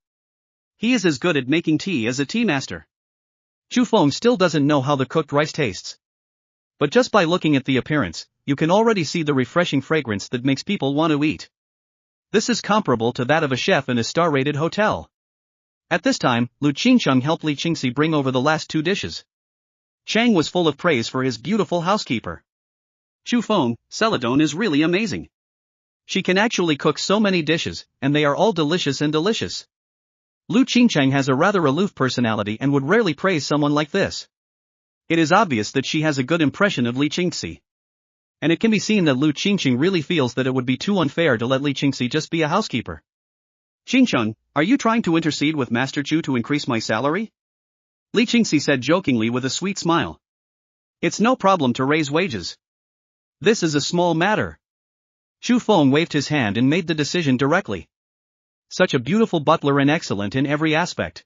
He is as good at making tea as a tea master. Chu Feng still doesn't know how the cooked rice tastes. But just by looking at the appearance, you can already see the refreshing fragrance that makes people want to eat. This is comparable to that of a chef in a star-rated hotel. At this time, Lu Qingcheng helped Li Qingxi bring over the last two dishes. Chang was full of praise for his beautiful housekeeper. Chu Feng, Celadon is really amazing. She can actually cook so many dishes, and they are all delicious and delicious. Lu Qingcheng has a rather aloof personality and would rarely praise someone like this. It is obvious that she has a good impression of Li Qingxi. And it can be seen that Lu Qingcheng really feels that it would be too unfair to let Li Qingxi just be a housekeeper. Qingcheng, are you trying to intercede with Master Chu to increase my salary? Li Qingxi said jokingly with a sweet smile. It's no problem to raise wages. This is a small matter. Chu Feng waved his hand and made the decision directly. Such a beautiful butler and excellent in every aspect.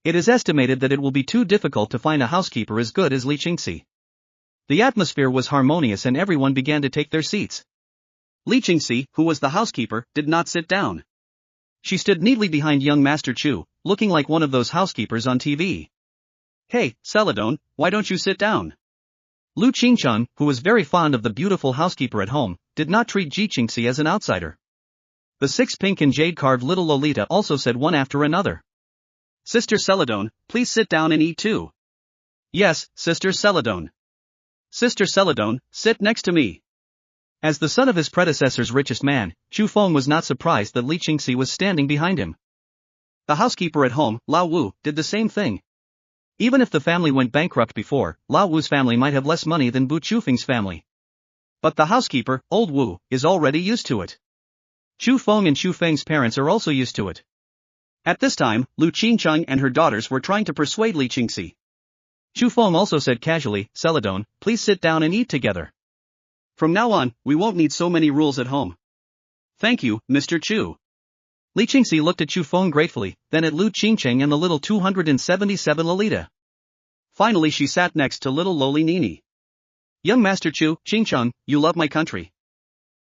It is estimated that it will be too difficult to find a housekeeper as good as Li Qingxi. The atmosphere was harmonious and everyone began to take their seats. Li Qingxi, who was the housekeeper, did not sit down. She stood neatly behind young Master Chu, looking like one of those housekeepers on TV. Hey, Celadon, why don't you sit down? Lu Qingcheng, who was very fond of the beautiful housekeeper at home, did not treat Ji Qingxi as an outsider. The six pink and jade-carved little Lolita also said one after another. Sister Celadon, please sit down and eat too. Yes, Sister Celadon. Sister Celadon, sit next to me. As the son of his predecessor's richest man, Chu Feng was not surprised that Li Qingxi was standing behind him. The housekeeper at home, Lao Wu, did the same thing. Even if the family went bankrupt before, Lao Wu's family might have less money than Bu Chufeng's family. But the housekeeper, Old Wu, is already used to it. Chu Feng and Chu Feng's parents are also used to it. At this time, Lu Qingcheng and her daughters were trying to persuade Li Qingxi. Chu Feng also said casually, Celadon, please sit down and eat together. From now on, we won't need so many rules at home. Thank you, Mr. Chu. Li Qingxi looked at Chu Feng gratefully, then at Lu Qingcheng and the little 277 Lolita. Finally she sat next to little lowly Nini. Young Master Chu, Qingcheng, you love my country.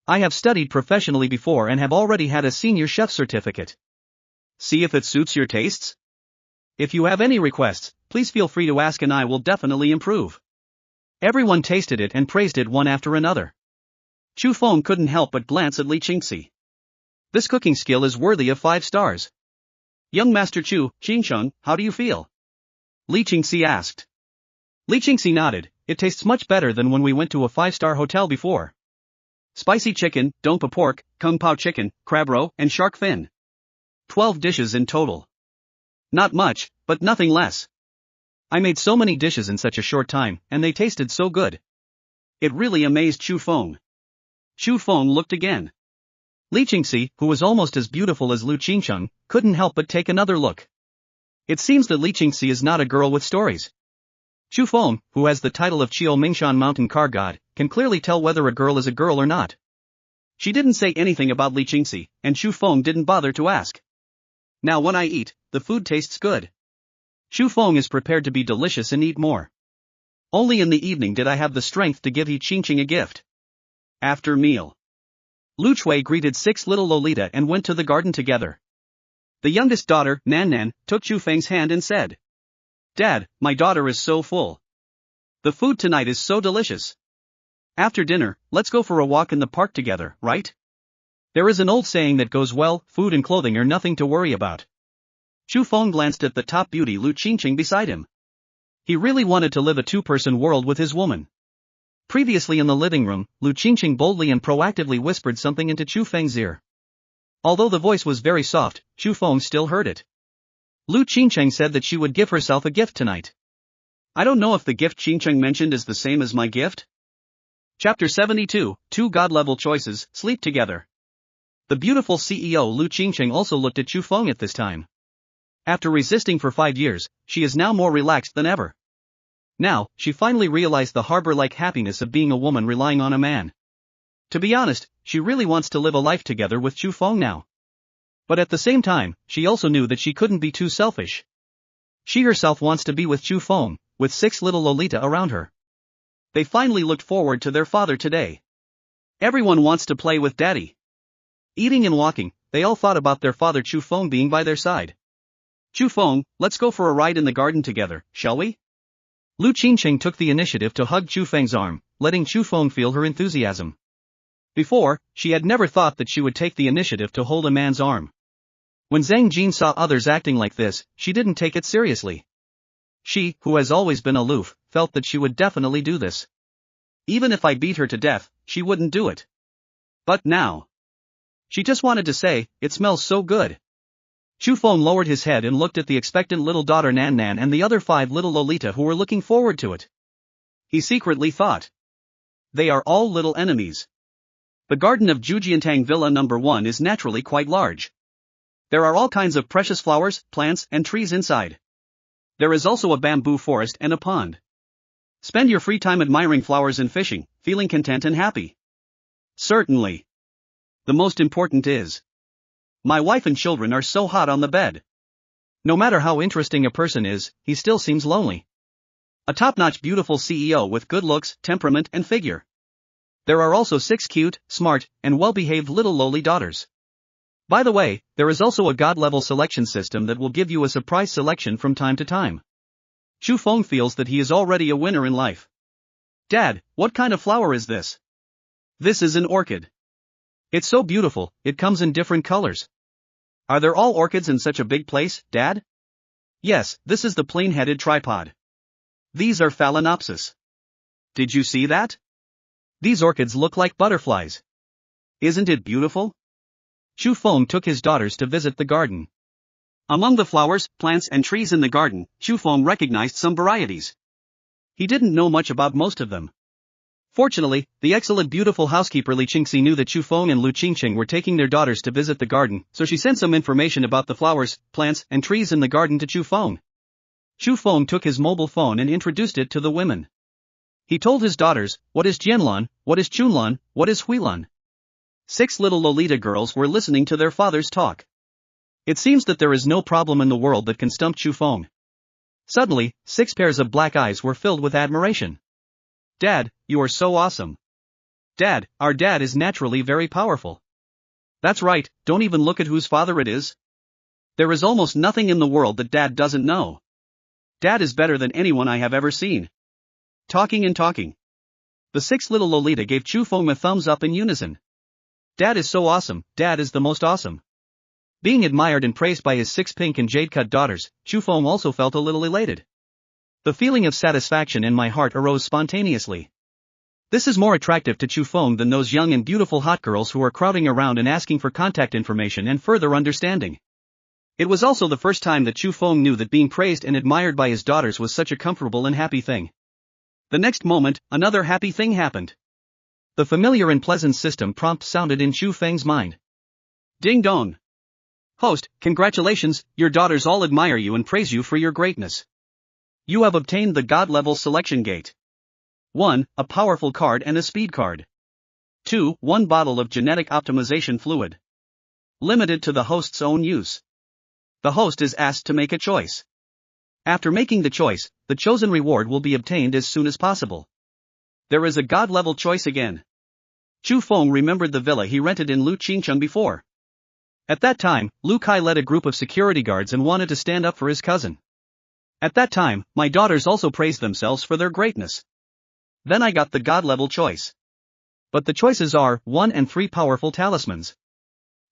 I have studied professionally before and have already had a senior chef certificate. See if it suits your tastes? If you have any requests, please feel free to ask and I will definitely improve. Everyone tasted it and praised it one after another. Chu Feng couldn't help but glance at Li Qingxi. This cooking skill is worthy of 5 stars. Young Master Chu, Qingcheng, how do you feel? Li Qingxi asked. Li Qingxi nodded, it tastes much better than when we went to a 5-star hotel before. Spicy chicken, Dongpa pork, kung pao chicken, crab roe, and shark fin. 12 dishes in total. Not much, but nothing less. I made so many dishes in such a short time, and they tasted so good. It really amazed Chu Feng. Chu Feng looked again. Li Qingxi, who was almost as beautiful as Lu Qingcheng, couldn't help but take another look. It seems that Li Qingxi is not a girl with stories. Chu Feng, who has the title of Qiu Mingshan Mountain Car God, can clearly tell whether a girl is a girl or not. She didn't say anything about Li Qingxi, and Chu Feng didn't bother to ask. Now when I eat, the food tastes good. Chu Feng is prepared to be delicious and eat more. Only in the evening did I have the strength to give Li Qingxi a gift. After meal, Lu Chui greeted 6 little Lolita and went to the garden together. The youngest daughter, Nan Nan, took Chu Feng's hand and said, "Dad, my daughter is so full. The food tonight is so delicious. After dinner, let's go for a walk in the park together, right? There is an old saying that goes well, food and clothing are nothing to worry about." Chu Feng glanced at the top beauty Lu Qingxing beside him. He really wanted to live a two-person world with his woman. Previously in the living room, Lu Qingxing boldly and proactively whispered something into Chu Feng's ear. Although the voice was very soft, Chu Feng still heard it. Lu Qingcheng said that she would give herself a gift tonight. I don't know if the gift Qingcheng mentioned is the same as my gift? Chapter 72, 2 God-level choices, sleep together. The beautiful CEO Lu Qingcheng also looked at Chu Feng at this time. After resisting for 5 years, she is now more relaxed than ever. Now, she finally realized the harbor-like happiness of being a woman relying on a man. To be honest, she really wants to live a life together with Chu Feng now. But at the same time, she also knew that she couldn't be too selfish. She herself wants to be with Chu Feng, with 6 little Lolita around her. They finally looked forward to their father today. Everyone wants to play with daddy. Eating and walking, they all thought about their father Chu Feng being by their side. Chu Feng, let's go for a ride in the garden together, shall we? Lu Qingcheng took the initiative to hug Chu Feng's arm, letting Chu Feng feel her enthusiasm. Before, she had never thought that she would take the initiative to hold a man's arm. When Zhang Jin saw others acting like this, she didn't take it seriously. She, who has always been aloof, felt that she would definitely do this. Even if I beat her to death, she wouldn't do it. But now, she just wanted to say, "It smells so good." Chu Feng lowered his head and looked at the expectant little daughter Nan Nan and the other 5 little Lolita who were looking forward to it. He secretly thought, they are all little enemies. The garden of Jujiantang Villa No. 1 is naturally quite large. There are all kinds of precious flowers, plants, and trees inside. There is also a bamboo forest and a pond. Spend your free time admiring flowers and fishing, feeling content and happy. Certainly. The most important is, my wife and children are so hot on the bed. No matter how interesting a person is, he still seems lonely. A top-notch beautiful CEO with good looks, temperament and figure. There are also 6 cute, smart, and well-behaved little lowly daughters. By the way, there is also a God-level selection system that will give you a surprise selection from time to time. Chu Feng feels that he is already a winner in life. Dad, what kind of flower is this? This is an orchid. It's so beautiful, it comes in different colors. Are there all orchids in such a big place, Dad? Yes, this is the plain-headed tripod. These are Phalaenopsis. Did you see that? These orchids look like butterflies. Isn't it beautiful? Chu Feng took his daughters to visit the garden. Among the flowers, plants and trees in the garden, Chu Feng recognized some varieties. He didn't know much about most of them. Fortunately, the excellent beautiful housekeeper Li Qingxi knew that Chu Feng and Lu Qingcheng were taking their daughters to visit the garden, so she sent some information about the flowers, plants and trees in the garden to Chu Feng. Chu Feng took his mobile phone and introduced it to the women. He told his daughters, what is Jianlan, what is Chunlan, what is Huilan. 6 little Lolita girls were listening to their father's talk. It seems that there is no problem in the world that can stump Chu Feng. Suddenly, 6 pairs of black eyes were filled with admiration. Dad, you are so awesome. Dad, our dad is naturally very powerful. That's right, don't even look at whose father it is. There is almost nothing in the world that Dad doesn't know. Dad is better than anyone I have ever seen. Talking and talking. The 6 little Lolita gave Chu Feng a thumbs up in unison. Dad is so awesome, Dad is the most awesome. Being admired and praised by his 6 pink and jade-cut daughters, Chu Feng also felt a little elated. The feeling of satisfaction in my heart arose spontaneously. This is more attractive to Chu Feng than those young and beautiful hot girls who are crowding around and asking for contact information and further understanding. It was also the first time that Chu Feng knew that being praised and admired by his daughters was such a comfortable and happy thing. The next moment, another happy thing happened. The familiar and pleasant system prompt sounded in Chu Feng's mind. Ding dong. Host, congratulations, your daughters all admire you and praise you for your greatness. You have obtained the God-level selection gate. 1. A powerful card and a speed card. 2. 1 bottle of genetic optimization fluid. Limited to the host's own use. The host is asked to make a choice. After making the choice, the chosen reward will be obtained as soon as possible. There is a god-level choice again. Chu Feng remembered the villa he rented in Lu Qingcheng before. At that time, Lu Kai led a group of security guards and wanted to stand up for his cousin. At that time, my daughters also praised themselves for their greatness. Then I got the god-level choice. But the choices are 1 and 3 powerful talismans.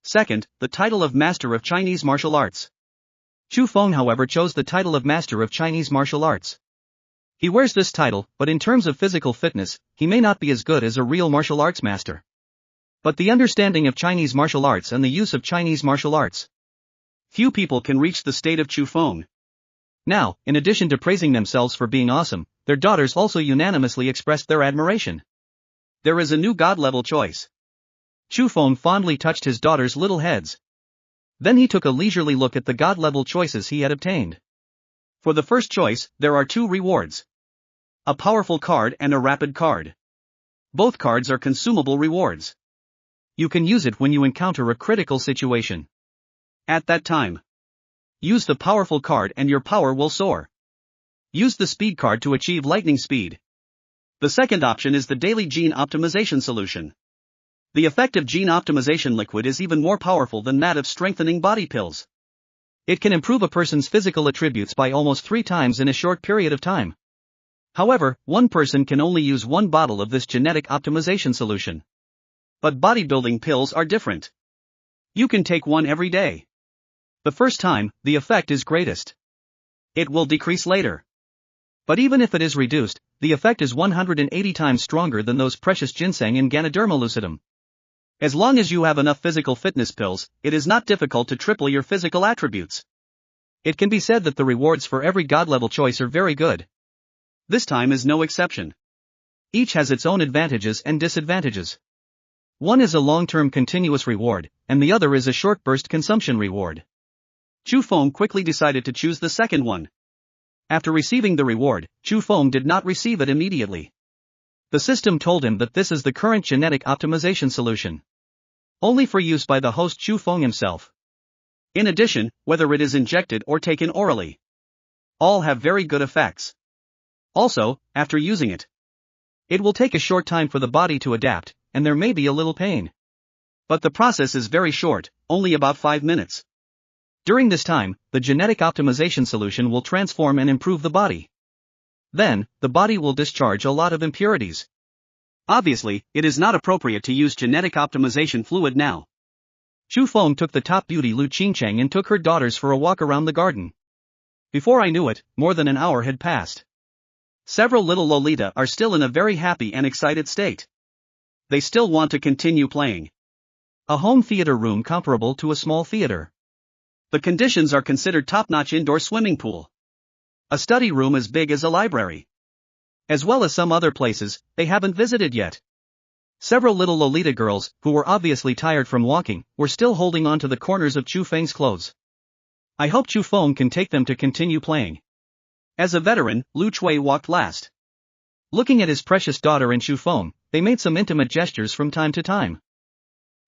Second, the title of Master of Chinese Martial Arts. Chu Feng, however, chose the title of Master of Chinese Martial Arts. He wears this title, but in terms of physical fitness, he may not be as good as a real martial arts master. But the understanding of Chinese martial arts and the use of Chinese martial arts. Few people can reach the state of Chu Feng. Now, in addition to praising themselves for being awesome, their daughters also unanimously expressed their admiration. There is a new god-level choice. Chu Feng fondly touched his daughters' little heads. Then he took a leisurely look at the god-level choices he had obtained. For the first choice, there are 2 rewards. A powerful card and a rapid card. Both cards are consumable rewards. You can use it when you encounter a critical situation. At that time, use the powerful card and your power will soar. Use the speed card to achieve lightning speed. The second option is the daily gene optimization solution. The effective gene optimization liquid is even more powerful than that of strengthening body pills. It can improve a person's physical attributes by almost 3 times in a short period of time. However, one person can only use 1 bottle of this genetic optimization solution. But bodybuilding pills are different. You can take 1 every day. The first time, the effect is greatest. It will decrease later. But even if it is reduced, the effect is 180 times stronger than those precious ginseng and Ganoderma lucidum. As long as you have enough physical fitness pills, it is not difficult to triple your physical attributes. It can be said that the rewards for every god-level choice are very good. This time is no exception. Each has its own advantages and disadvantages. One is a long-term continuous reward, and the other is a short-burst consumption reward. Chu Feng quickly decided to choose the second one. After receiving the reward, Chu Feng did not receive it immediately. The system told him that this is the current genetic optimization solution. Only for use by the host Chu Feng himself. In addition, whether it is injected or taken orally, all have very good effects. Also, after using it, it will take a short time for the body to adapt, and there may be a little pain. But the process is very short, only about 5 minutes. During this time, the genetic optimization solution will transform and improve the body. Then, the body will discharge a lot of impurities. Obviously, it is not appropriate to use genetic optimization fluid now. Chu Feng took the top beauty Lu Qingcheng and took her daughters for a walk around the garden. Before I knew it, more than an hour had passed. Several little Lolita are still in a very happy and excited state. They still want to continue playing. A home theater room comparable to a small theater. The conditions are considered top-notch indoor swimming pool. A study room as big as a library. As well as some other places they haven't visited yet. Several little Lolita girls, who were obviously tired from walking, were still holding on to the corners of Chu Feng's clothes. I hope Chu Feng can take them to continue playing. As a veteran, Lu Chui walked last. Looking at his precious daughter and Chu Feng, they made some intimate gestures from time to time.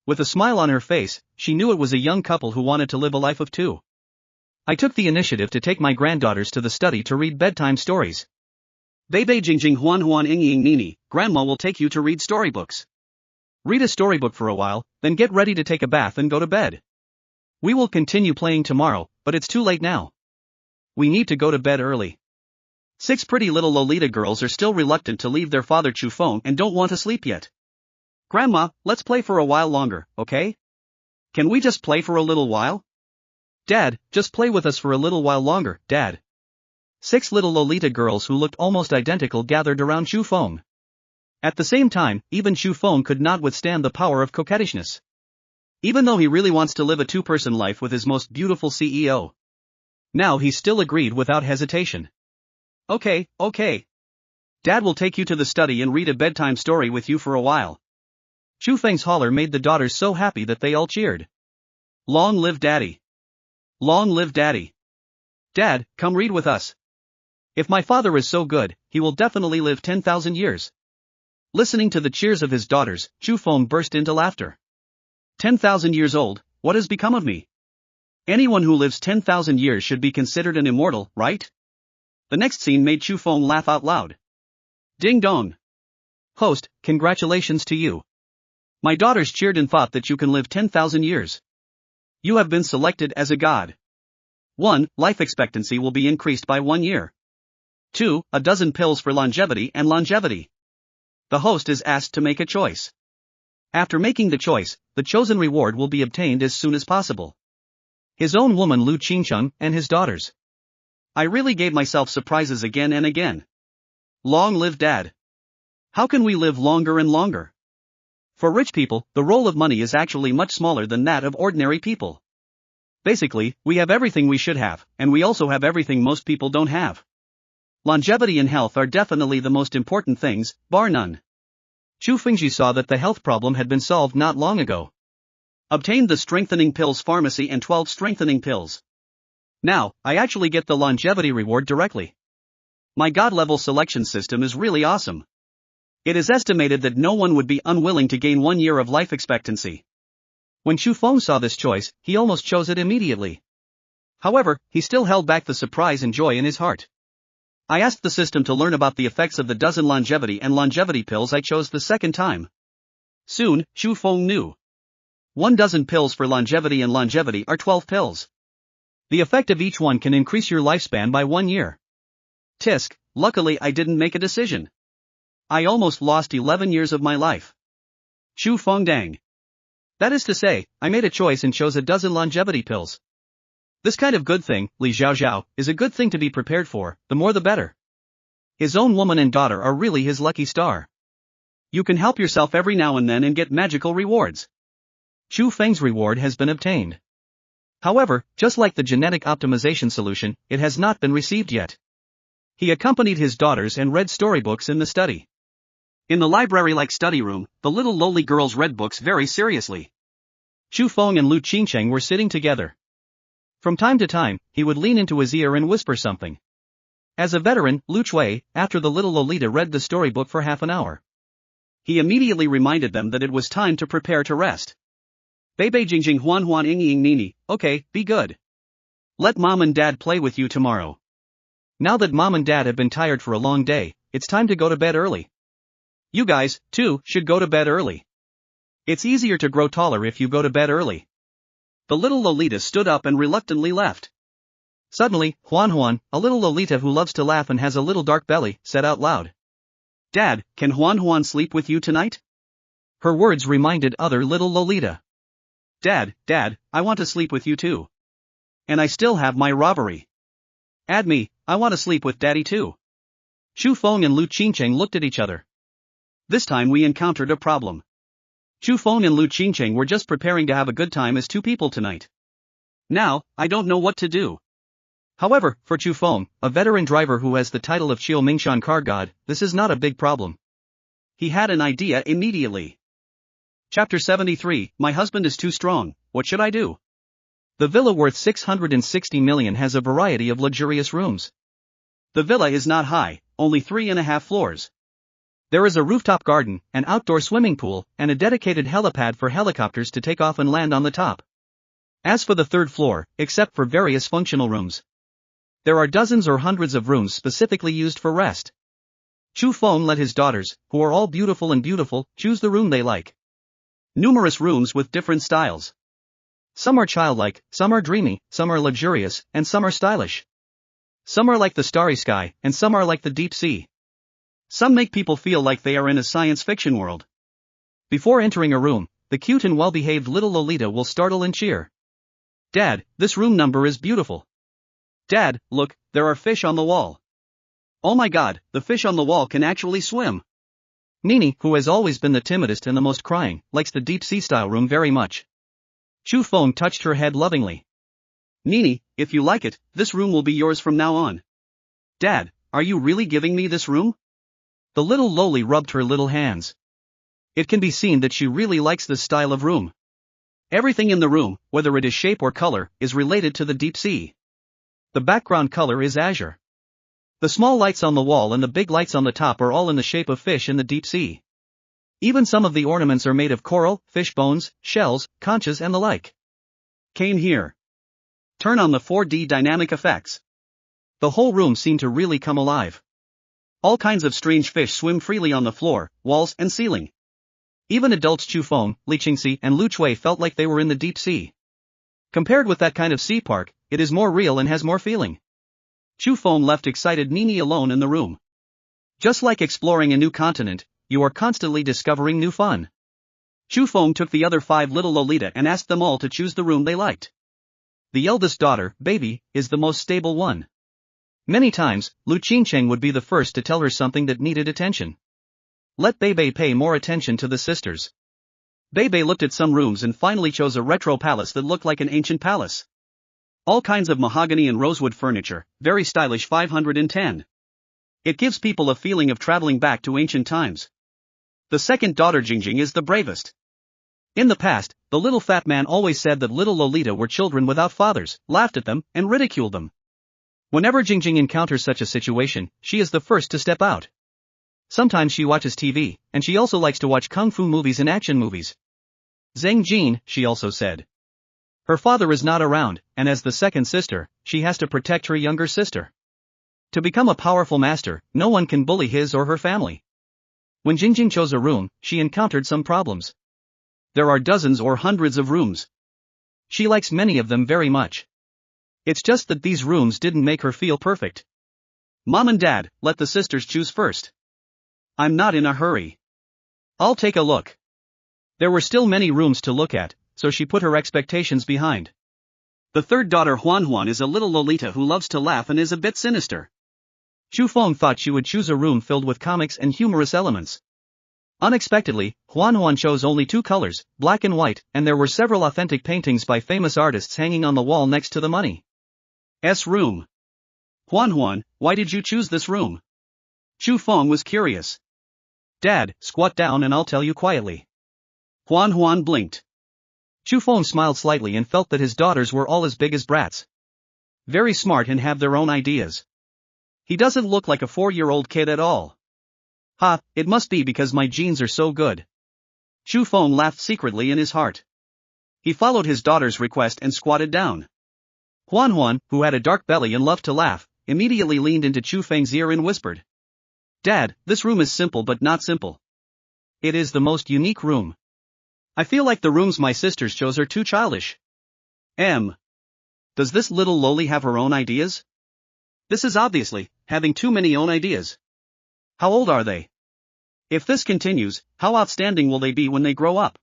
With a smile on her face, she knew it was a young couple who wanted to live a life of 2. I took the initiative to take my granddaughters to the study to read bedtime stories. Bebe Jingjing Huan Huan Ing Ying Nini, Grandma will take you to read storybooks. Read a storybook for a while, then get ready to take a bath and go to bed. We will continue playing tomorrow, but it's too late now. We need to go to bed early. 6 pretty little Lolita girls are still reluctant to leave their father Chu Feng and don't want to sleep yet. Grandma, let's play for a while longer, okay? Can we just play for a little while? Dad, just play with us for a little while longer, Dad. 6 little Lolita girls who looked almost identical gathered around Chu Feng. At the same time, even Chu Feng could not withstand the power of coquettishness. Even though he really wants to live a 2-person life with his most beautiful CEO. Now he still agreed without hesitation. Okay. Dad will take you to the study and read a bedtime story with you for a while. Chu Feng's holler made the daughters so happy that they all cheered. Long live Daddy! Long live Daddy! Dad, come read with us. If my father is so good, he will definitely live 10,000 years. Listening to the cheers of his daughters, Chu Feng burst into laughter. 10,000 years old, what has become of me? Anyone who lives 10,000 years should be considered an immortal, right? The next scene made Chu Feng laugh out loud. Ding dong. Host, congratulations to you. My daughters cheered and thought that you can live 10,000 years. You have been selected as a god. 1. Life expectancy will be increased by 1 year. 2. A dozen pills for longevity and longevity. The host is asked to make a choice. After making the choice, the chosen reward will be obtained as soon as possible. His own woman Lu Qingcheng and his daughters. I really gave myself surprises again and again. Long live Dad. How can we live longer and longer? For rich people, the role of money is actually much smaller than that of ordinary people. Basically, we have everything we should have, and we also have everything most people don't have. Longevity and health are definitely the most important things, bar none. Chu Fengji saw that the health problem had been solved not long ago. Obtained the strengthening pills pharmacy and 12 strengthening pills. Now, I actually get the longevity reward directly. My god-level selection system is really awesome. It is estimated that no one would be unwilling to gain 1 year of life expectancy. When Chu Feng saw this choice, he almost chose it immediately. However, he still held back the surprise and joy in his heart. I asked the system to learn about the effects of the dozen longevity and longevity pills I chose the second time. Soon, Chu Feng knew. 1 dozen pills for longevity and longevity are 12 pills. The effect of each one can increase your lifespan by 1 year. Tisk, luckily I didn't make a decision. I almost lost 11 years of my life. Chu Feng dang. That is to say, I made a choice and chose a dozen longevity pills. This kind of good thing, Li Xiaoxiao, is a good thing to be prepared for, the more the better. His own woman and daughter are really his lucky star. You can help yourself every now and then and get magical rewards. Chu Feng's reward has been obtained. However, just like the genetic optimization solution, it has not been received yet. He accompanied his daughters and read storybooks in the study. In the library-like study room, the little lowly girls read books very seriously. Chu Feng and Lu Qingcheng were sitting together. From time to time, he would lean into his ear and whisper something. As a veteran, Lu Chui, after the little Lolita read the storybook for half an hour, he immediately reminded them that it was time to prepare to rest. Bei jing jing huan huan ing ing nini, okay, be good. Let mom and dad play with you tomorrow. Now that mom and dad have been tired for a long day, it's time to go to bed early. You guys, too, should go to bed early. It's easier to grow taller if you go to bed early. The little Lolita stood up and reluctantly left. Suddenly, Huan, a little Lolita who loves to laugh and has a little dark belly, said out loud. Dad, can Huan sleep with you tonight? Her words reminded other little Lolita. Dad, I want to sleep with you too. And I still have my robbery. Add me, I want to sleep with Daddy too. Chu Feng and Lu Qingcheng looked at each other. This time we encountered a problem. Chu Feng and Lu Qingcheng were just preparing to have a good time as two people tonight. Now, I don't know what to do. However, for Chu Feng, a veteran driver who has the title of Qiu Mingshan car god, this is not a big problem. He had an idea immediately. Chapter 73, My husband is too strong, what should I do? The villa worth 660 million has a variety of luxurious rooms. The villa is not high, only 3.5 floors. There is a rooftop garden, an outdoor swimming pool, and a dedicated helipad for helicopters to take off and land on the top. As for the third floor, except for various functional rooms, there are dozens or hundreds of rooms specifically used for rest. Chu Feng let his daughters, who are all beautiful, choose the room they like. Numerous rooms with different styles. Some are childlike, some are dreamy, some are luxurious, and some are stylish. Some are like the starry sky, and some are like the deep sea. Some make people feel like they are in a science fiction world. Before entering a room, the cute and well-behaved little Lolita will startle and cheer. Dad, this room number is beautiful. Dad, look, there are fish on the wall. Oh my god, the fish on the wall can actually swim. Nini, who has always been the timidest and the most crying, likes the deep sea style room very much. Chu Feng touched her head lovingly. Nini, if you like it, this room will be yours from now on. Dad, are you really giving me this room? The little loli rubbed her little hands. It can be seen that she really likes this style of room. Everything in the room, whether it is shape or color, is related to the deep sea. The background color is azure. The small lights on the wall and the big lights on the top are all in the shape of fish in the deep sea. Even some of the ornaments are made of coral, fish bones, shells, conchas and the like. Came here. Turn on the 4D dynamic effects. The whole room seemed to really come alive. All kinds of strange fish swim freely on the floor, walls and ceiling. Even adults Chu Feng, Li Qingxi and Lu Chui felt like they were in the deep sea. Compared with that kind of sea park, it is more real and has more feeling. Chu Feng left excited Nini alone in the room. Just like exploring a new continent, you are constantly discovering new fun. Chu Feng took the other 5 little Lolita and asked them all to choose the room they liked. The eldest daughter, Baby, is the most stable one. Many times, Lu Qingcheng would be the first to tell her something that needed attention. Let Bebe pay more attention to the sisters. Bebe looked at some rooms and finally chose a retro palace that looked like an ancient palace. All kinds of mahogany and rosewood furniture, very stylish 510. It gives people a feeling of traveling back to ancient times. The second daughter Jingjing is the bravest. In the past, the little fat man always said that little Lolita were children without fathers, laughed at them, and ridiculed them. Whenever Jingjing encounters such a situation, she is the first to step out. Sometimes she watches TV, and she also likes to watch kung fu movies and action movies. Zheng Jin, she also said. Her father is not around, and as the second sister, she has to protect her younger sister. To become a powerful master, no one can bully his or her family. When Jingjing chose a room, she encountered some problems. There are dozens or hundreds of rooms. She likes many of them very much. It's just that these rooms didn't make her feel perfect. Mom and Dad, let the sisters choose first. I'm not in a hurry. I'll take a look. There were still many rooms to look at, so she put her expectations behind. The third daughter Huan Huan is a little Lolita who loves to laugh and is a bit sinister. Chu Feng thought she would choose a room filled with comics and humorous elements. Unexpectedly, Huan Huan chose only 2 colors, black and white, and there were several authentic paintings by famous artists hanging on the wall next to the money's room. Huan Huan, why did you choose this room? Chu Feng was curious. Dad, squat down and I'll tell you quietly. Huan Huan blinked. Chu Feng smiled slightly and felt that his daughters were all as big as brats. Very smart and have their own ideas. He doesn't look like a 4-year-old kid at all. Ha, it must be because my genes are so good. Chu Feng laughed secretly in his heart. He followed his daughter's request and squatted down. Huan Huan, who had a dark belly and loved to laugh, immediately leaned into Chu Feng's ear and whispered. Dad, this room is simple but not simple. It is the most unique room. I feel like the rooms my sisters chose are too childish. Does this little loli have her own ideas? This is obviously having too many own ideas. How old are they? If this continues, how outstanding will they be when they grow up?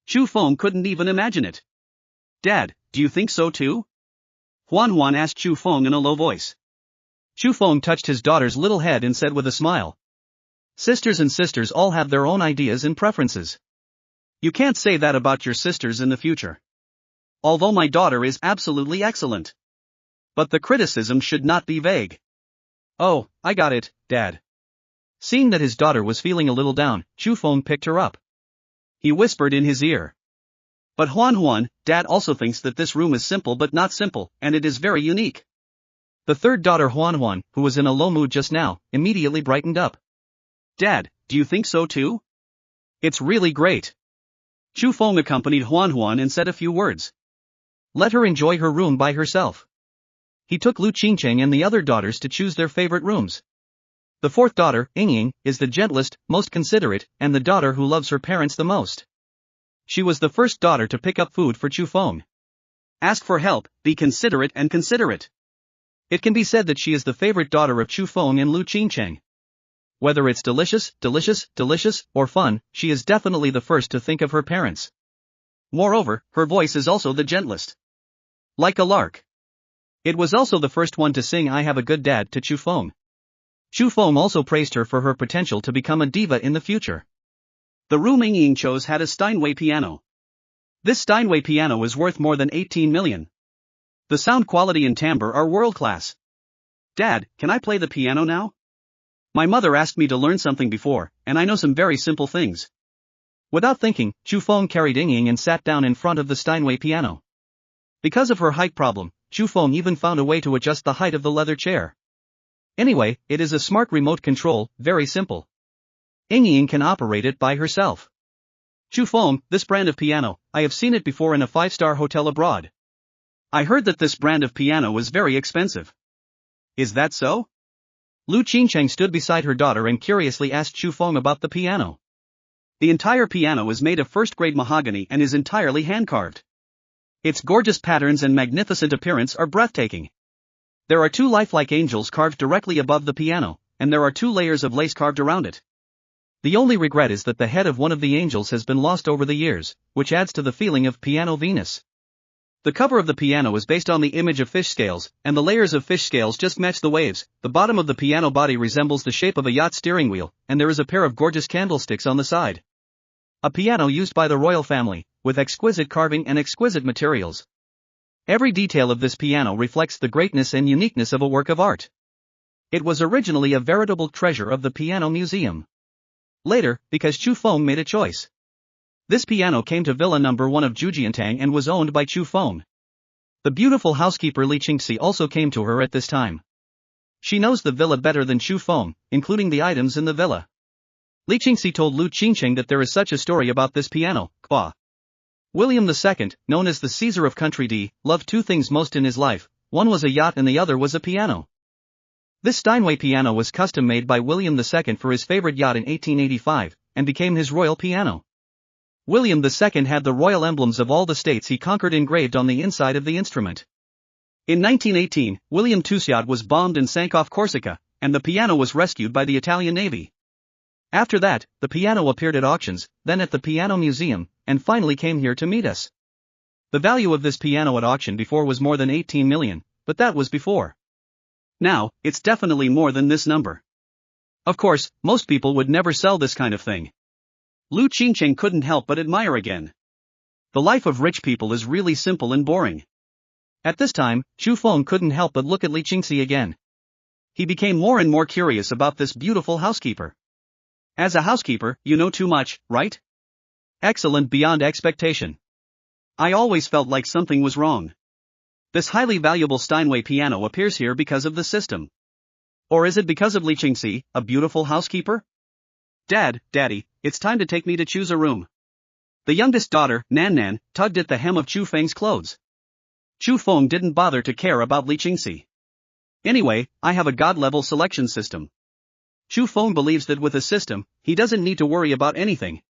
Chu Feng couldn't even imagine it. Dad, do you think so too? Huan Huan asked Chu Feng in a low voice. Chu Feng touched his daughter's little head and said with a smile. Sisters and sisters all have their own ideas and preferences. You can't say that about your sisters in the future. Although my daughter is absolutely excellent. But the criticism should not be vague. Oh, I got it, Dad. Seeing that his daughter was feeling a little down, Chu Feng picked her up. He whispered in his ear. But Huan Huan, Dad also thinks that this room is simple but not simple, and it is very unique. The third daughter Huan Huan, who was in a low mood just now, immediately brightened up. Dad, do you think so too? It's really great. Chu Feng accompanied Huan Huan and said a few words. Let her enjoy her room by herself. He took Lu Qingcheng and the other daughters to choose their favorite rooms. The fourth daughter, Yingying, is the gentlest, most considerate, and the daughter who loves her parents the most. She was the first daughter to pick up food for Chu Feng. Ask for help, be considerate and considerate. It can be said that she is the favorite daughter of Chu Feng and Lu Qingcheng. Whether it's delicious, or fun, she is definitely the first to think of her parents. Moreover, her voice is also the gentlest. Like a lark. It was also the first one to sing I Have a Good Dad to Chu Feng. Chu Feng also praised her for her potential to become a diva in the future. The room Yingying chose had a Steinway piano. This Steinway piano is worth more than 18 million. The sound quality and timbre are world-class. Dad, can I play the piano now? My mother asked me to learn something before, and I know some very simple things. Without thinking, Chu Feng carried Yingying and sat down in front of the Steinway piano. Because of her height problem, Chu Feng even found a way to adjust the height of the leather chair. Anyway, it is a smart remote control, very simple. Ying can operate it by herself. Chu Feng, this brand of piano, I have seen it before in a 5-star hotel abroad. I heard that this brand of piano was very expensive. Is that so? Lu Qingcheng stood beside her daughter and curiously asked Chu Feng about the piano. The entire piano is made of first-grade mahogany and is entirely hand-carved. Its gorgeous patterns and magnificent appearance are breathtaking. There are 2 lifelike angels carved directly above the piano, and there are 2 layers of lace carved around it. The only regret is that the head of one of the angels has been lost over the years, which adds to the feeling of Piano Venus. The cover of the piano is based on the image of fish scales, and the layers of fish scales just match the waves. The bottom of the piano body resembles the shape of a yacht steering wheel, and there is a pair of gorgeous candlesticks on the side. A piano used by the royal family, with exquisite carving and exquisite materials. Every detail of this piano reflects the greatness and uniqueness of a work of art. It was originally a veritable treasure of the piano museum. Later, because Chu Feng made a choice. This piano came to Villa No. 1 of Jujiantang and was owned by Chu Feng. The beautiful housekeeper Li Qingxi also came to her at this time. She knows the villa better than Chu Feng, including the items in the villa. Li Qingxi told Lu Qingcheng that there is such a story about this piano. William II, known as the Caesar of Country D, loved 2 things most in his life. One was a yacht and the other was a piano. This Steinway piano was custom-made by William II for his favorite yacht in 1885, and became his royal piano. William II had the royal emblems of all the states he conquered engraved on the inside of the instrument. In 1918, William II's yacht was bombed and sank off Corsica, and the piano was rescued by the Italian Navy. After that, the piano appeared at auctions, then at the Piano Museum, and finally came here to meet us. The value of this piano at auction before was more than 18 million, but that was before. Now, it's definitely more than this number. Of course, most people would never sell this kind of thing. Lu Qingcheng couldn't help but admire again. The life of rich people is really simple and boring. At this time, Chu Feng couldn't help but look at Li Qingxi again. He became more and more curious about this beautiful housekeeper. As a housekeeper, you know too much, right? Excellent beyond expectation. I always felt like something was wrong. This highly valuable Steinway piano appears here because of the system. Or is it because of Li Qingxi, a beautiful housekeeper? Daddy, it's time to take me to choose a room. The youngest daughter, Nan, tugged at the hem of Chu Feng's clothes. Chu Feng didn't bother to care about Li Qingxi. Anyway, I have a god-level selection system. Chu Feng believes that with a system, he doesn't need to worry about anything.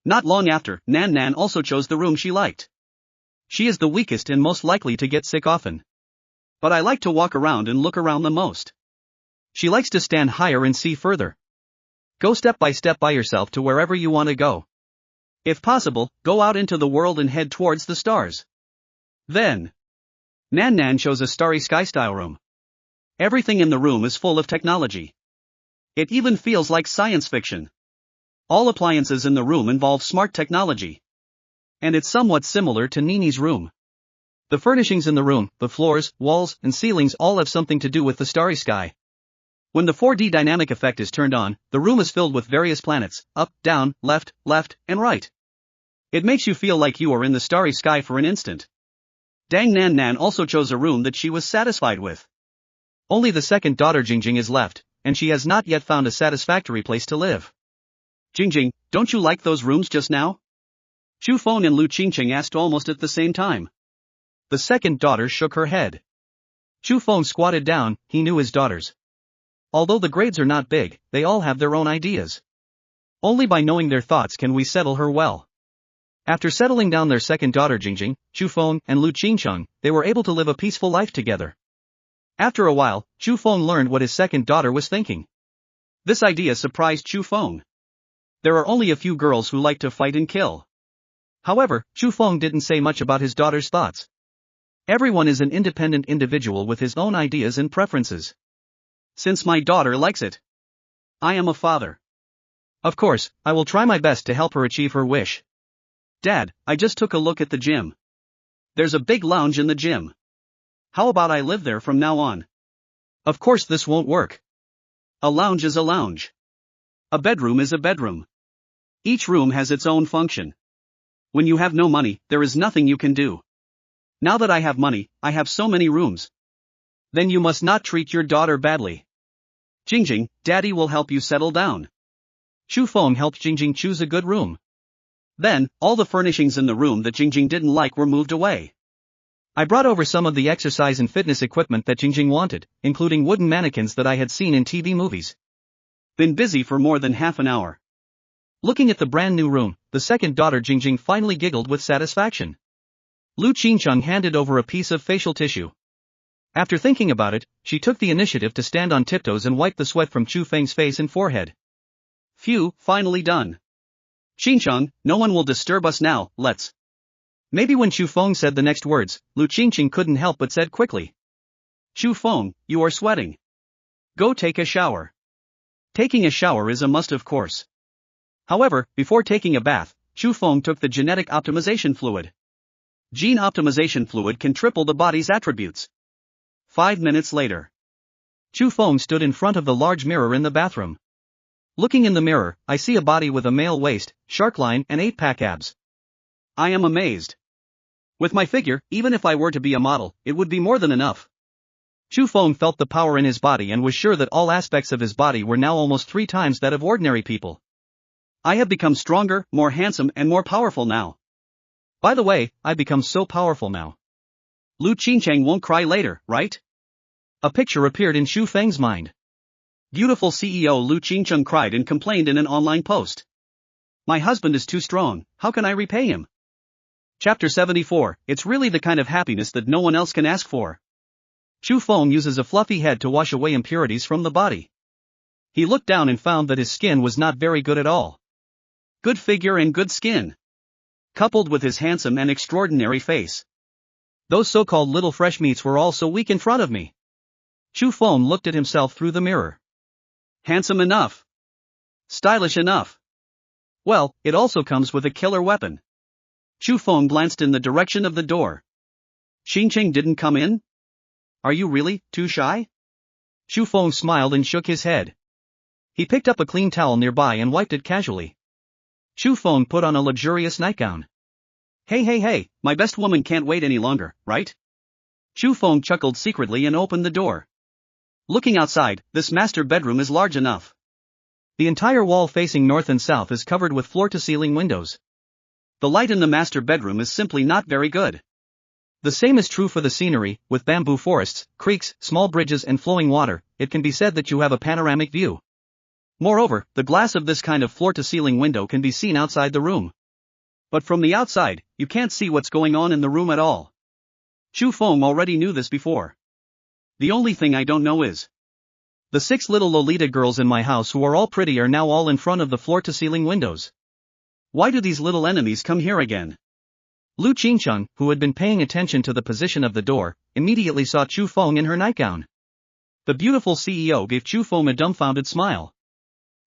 Not long after, Nan also chose the room she liked. She is the weakest and most likely to get sick often. But I like to walk around and look around the most. She likes to stand higher and see further. Go step by yourself to wherever you want to go. If possible, go out into the world and head towards the stars. Then, Nan chose a starry sky style room. Everything in the room is full of technology. It even feels like science fiction. All appliances in the room involve smart technology. And it's somewhat similar to Nini's room. The furnishings in the room, the floors, walls, and ceilings all have something to do with the starry sky. When the 4D dynamic effect is turned on, the room is filled with various planets, up, down, left, and right. It makes you feel like you are in the starry sky for an instant. Dang Nan also chose a room that she was satisfied with. Only the second daughter Jingjing is left, and she has not yet found a satisfactory place to live. Jingjing, don't you like those rooms just now? Chu Feng and Lu Qingcheng asked almost at the same time. The second daughter shook her head. Chu Feng squatted down, he knew his daughters. Although the grades are not big, they all have their own ideas. Only by knowing their thoughts can we settle her well. After settling down their second daughter Jingjing, Chu Feng, and Lu Qingcheng, they were able to live a peaceful life together. After a while, Chu Feng learned what his second daughter was thinking. This idea surprised Chu Feng. There are only a few girls who like to fight and kill. However, Chu Feng didn't say much about his daughter's thoughts. Everyone is an independent individual with his own ideas and preferences. Since my daughter likes it, I am a father. Of course, I will try my best to help her achieve her wish. Dad, I just took a look at the gym. There's a big lounge in the gym. How about I live there from now on? Of course this won't work. A lounge is a lounge. A bedroom is a bedroom. Each room has its own function. When you have no money, there is nothing you can do. Now that I have money, I have so many rooms. Then you must not treat your daughter badly. Jingjing, Daddy will help you settle down. Chu Feng helped Jingjing choose a good room. Then, all the furnishings in the room that Jingjing didn't like were moved away. I brought over some of the exercise and fitness equipment that Jingjing wanted, including wooden mannequins that I had seen in TV movies. Been busy for more than half an hour. Looking at the brand new room, the second daughter Jingjing finally giggled with satisfaction. Lu Qingcheng handed over a piece of facial tissue. After thinking about it, she took the initiative to stand on tiptoes and wipe the sweat from Chu Feng's face and forehead. Phew, finally done. Qingcheng, no one will disturb us now, let's. Maybe when Chu Feng said the next words, Lu Qingcheng couldn't help but said quickly. Chu Feng, you are sweating. Go take a shower. Taking a shower is a must, of course. However, before taking a bath, Chu Feng took the genetic optimization fluid. Gene optimization fluid can triple the body's attributes. 5 minutes later. Chu Feng stood in front of the large mirror in the bathroom. Looking in the mirror, I see a body with a male waist, shark line and 8-pack abs. I am amazed. With my figure, even if I were to be a model, it would be more than enough. Chu Feng felt the power in his body and was sure that all aspects of his body were now almost 3 times that of ordinary people. I have become stronger, more handsome and more powerful now. By the way, I become so powerful now. Lu Qingcheng won't cry later, right? A picture appeared in Chu Feng's mind. Beautiful CEO Lu Qingcheng cried and complained in an online post. My husband is too strong, how can I repay him? Chapter 74, it's really the kind of happiness that no one else can ask for. Chu Feng uses a fluffy head to wash away impurities from the body. He looked down and found that his skin was not very good at all. Good figure and good skin. Coupled with his handsome and extraordinary face. Those so-called little fresh meats were all so weak in front of me. Chu Feng looked at himself through the mirror. Handsome enough. Stylish enough. Well, it also comes with a killer weapon. Chu Feng glanced in the direction of the door. Qingcheng didn't come in? Are you really too shy? Chu Feng smiled and shook his head. He picked up a clean towel nearby and wiped it casually. Chu Feng put on a luxurious nightgown. Hey, my best woman can't wait any longer, right? Chu Feng chuckled secretly and opened the door. Looking outside, this master bedroom is large enough. The entire wall facing north and south is covered with floor-to-ceiling windows. The light in the master bedroom is simply not very good. The same is true for the scenery, with bamboo forests, creeks, small bridges and flowing water. It can be said that you have a panoramic view. Moreover, the glass of this kind of floor-to-ceiling window can be seen outside the room. But from the outside, you can't see what's going on in the room at all. Chu Feng already knew this before. The only thing I don't know is, the 6 little Lolita girls in my house who are all pretty are now all in front of the floor-to-ceiling windows. Why do these little enemies come here again? Lu Qingcheng, who had been paying attention to the position of the door, immediately saw Chu Feng in her nightgown. The beautiful CEO gave Chu Feng a dumbfounded smile.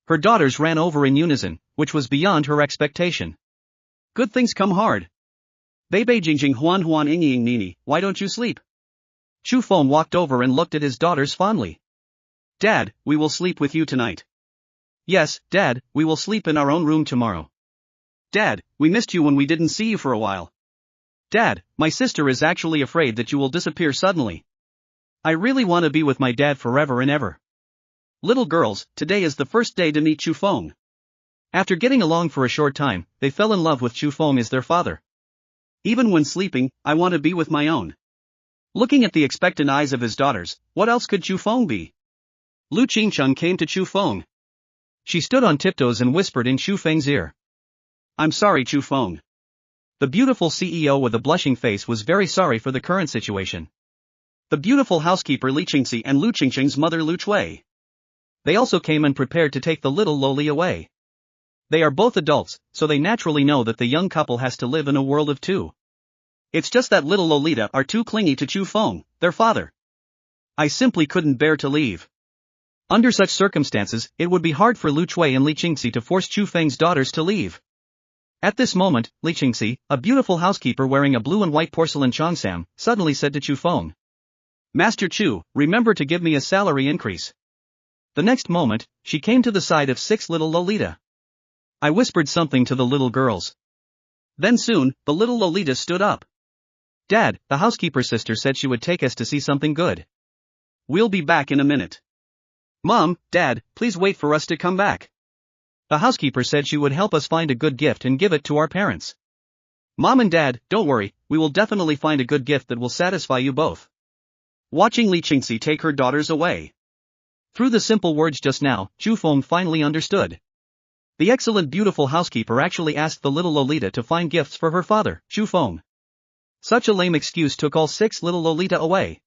Her daughters ran over in unison, which was beyond her expectation. Good things come hard. Bei Jingjing Huan Ying Nini, why don't you sleep? Chu Feng walked over and looked at his daughters fondly. Dad, we will sleep with you tonight. Yes, Dad, we will sleep in our own room tomorrow. Dad, we missed you when we didn't see you for a while. Dad, my sister is actually afraid that you will disappear suddenly. I really want to be with my dad forever and ever. Little girls, today is the first day to meet Chu Feng. After getting along for a short time, they fell in love with Chu Feng as their father. Even when sleeping, I want to be with my own. Looking at the expectant eyes of his daughters, what else could Chu Feng be? Lu Qingcheng came to Chu Feng. She stood on tiptoes and whispered in Chu Feng's ear. I'm sorry, Chu Feng. The beautiful CEO with a blushing face was very sorry for the current situation. The beautiful housekeeper Li Qingxi and Lu Qingcheng's mother Lu Chui. They also came and prepared to take the little Loli away. They are both adults, so they naturally know that the young couple has to live in a world of two. It's just that little Lolita are too clingy to Chu Feng, their father. I simply couldn't bear to leave. Under such circumstances, it would be hard for Lu Chui and Li Qingxi to force Chu Feng's daughters to leave. At this moment, Li Qingxi, a beautiful housekeeper wearing a blue and white porcelain cheongsam, suddenly said to Chu Feng. Master Chu, remember to give me a salary increase. The next moment, she came to the side of 6 little Lolita. I whispered something to the little girls. Then soon, the little Lolita stood up. Dad, the housekeeper's sister said she would take us to see something good. We'll be back in a minute. Mom, Dad, please wait for us to come back. The housekeeper said she would help us find a good gift and give it to our parents. Mom and Dad, don't worry, we will definitely find a good gift that will satisfy you both. Watching Li Qingxi take her daughters away. Through the simple words just now, Chu Feng finally understood. The excellent beautiful housekeeper actually asked the little Lolita to find gifts for her father, Chu Feng. Such a lame excuse took all 6 little Lolita away.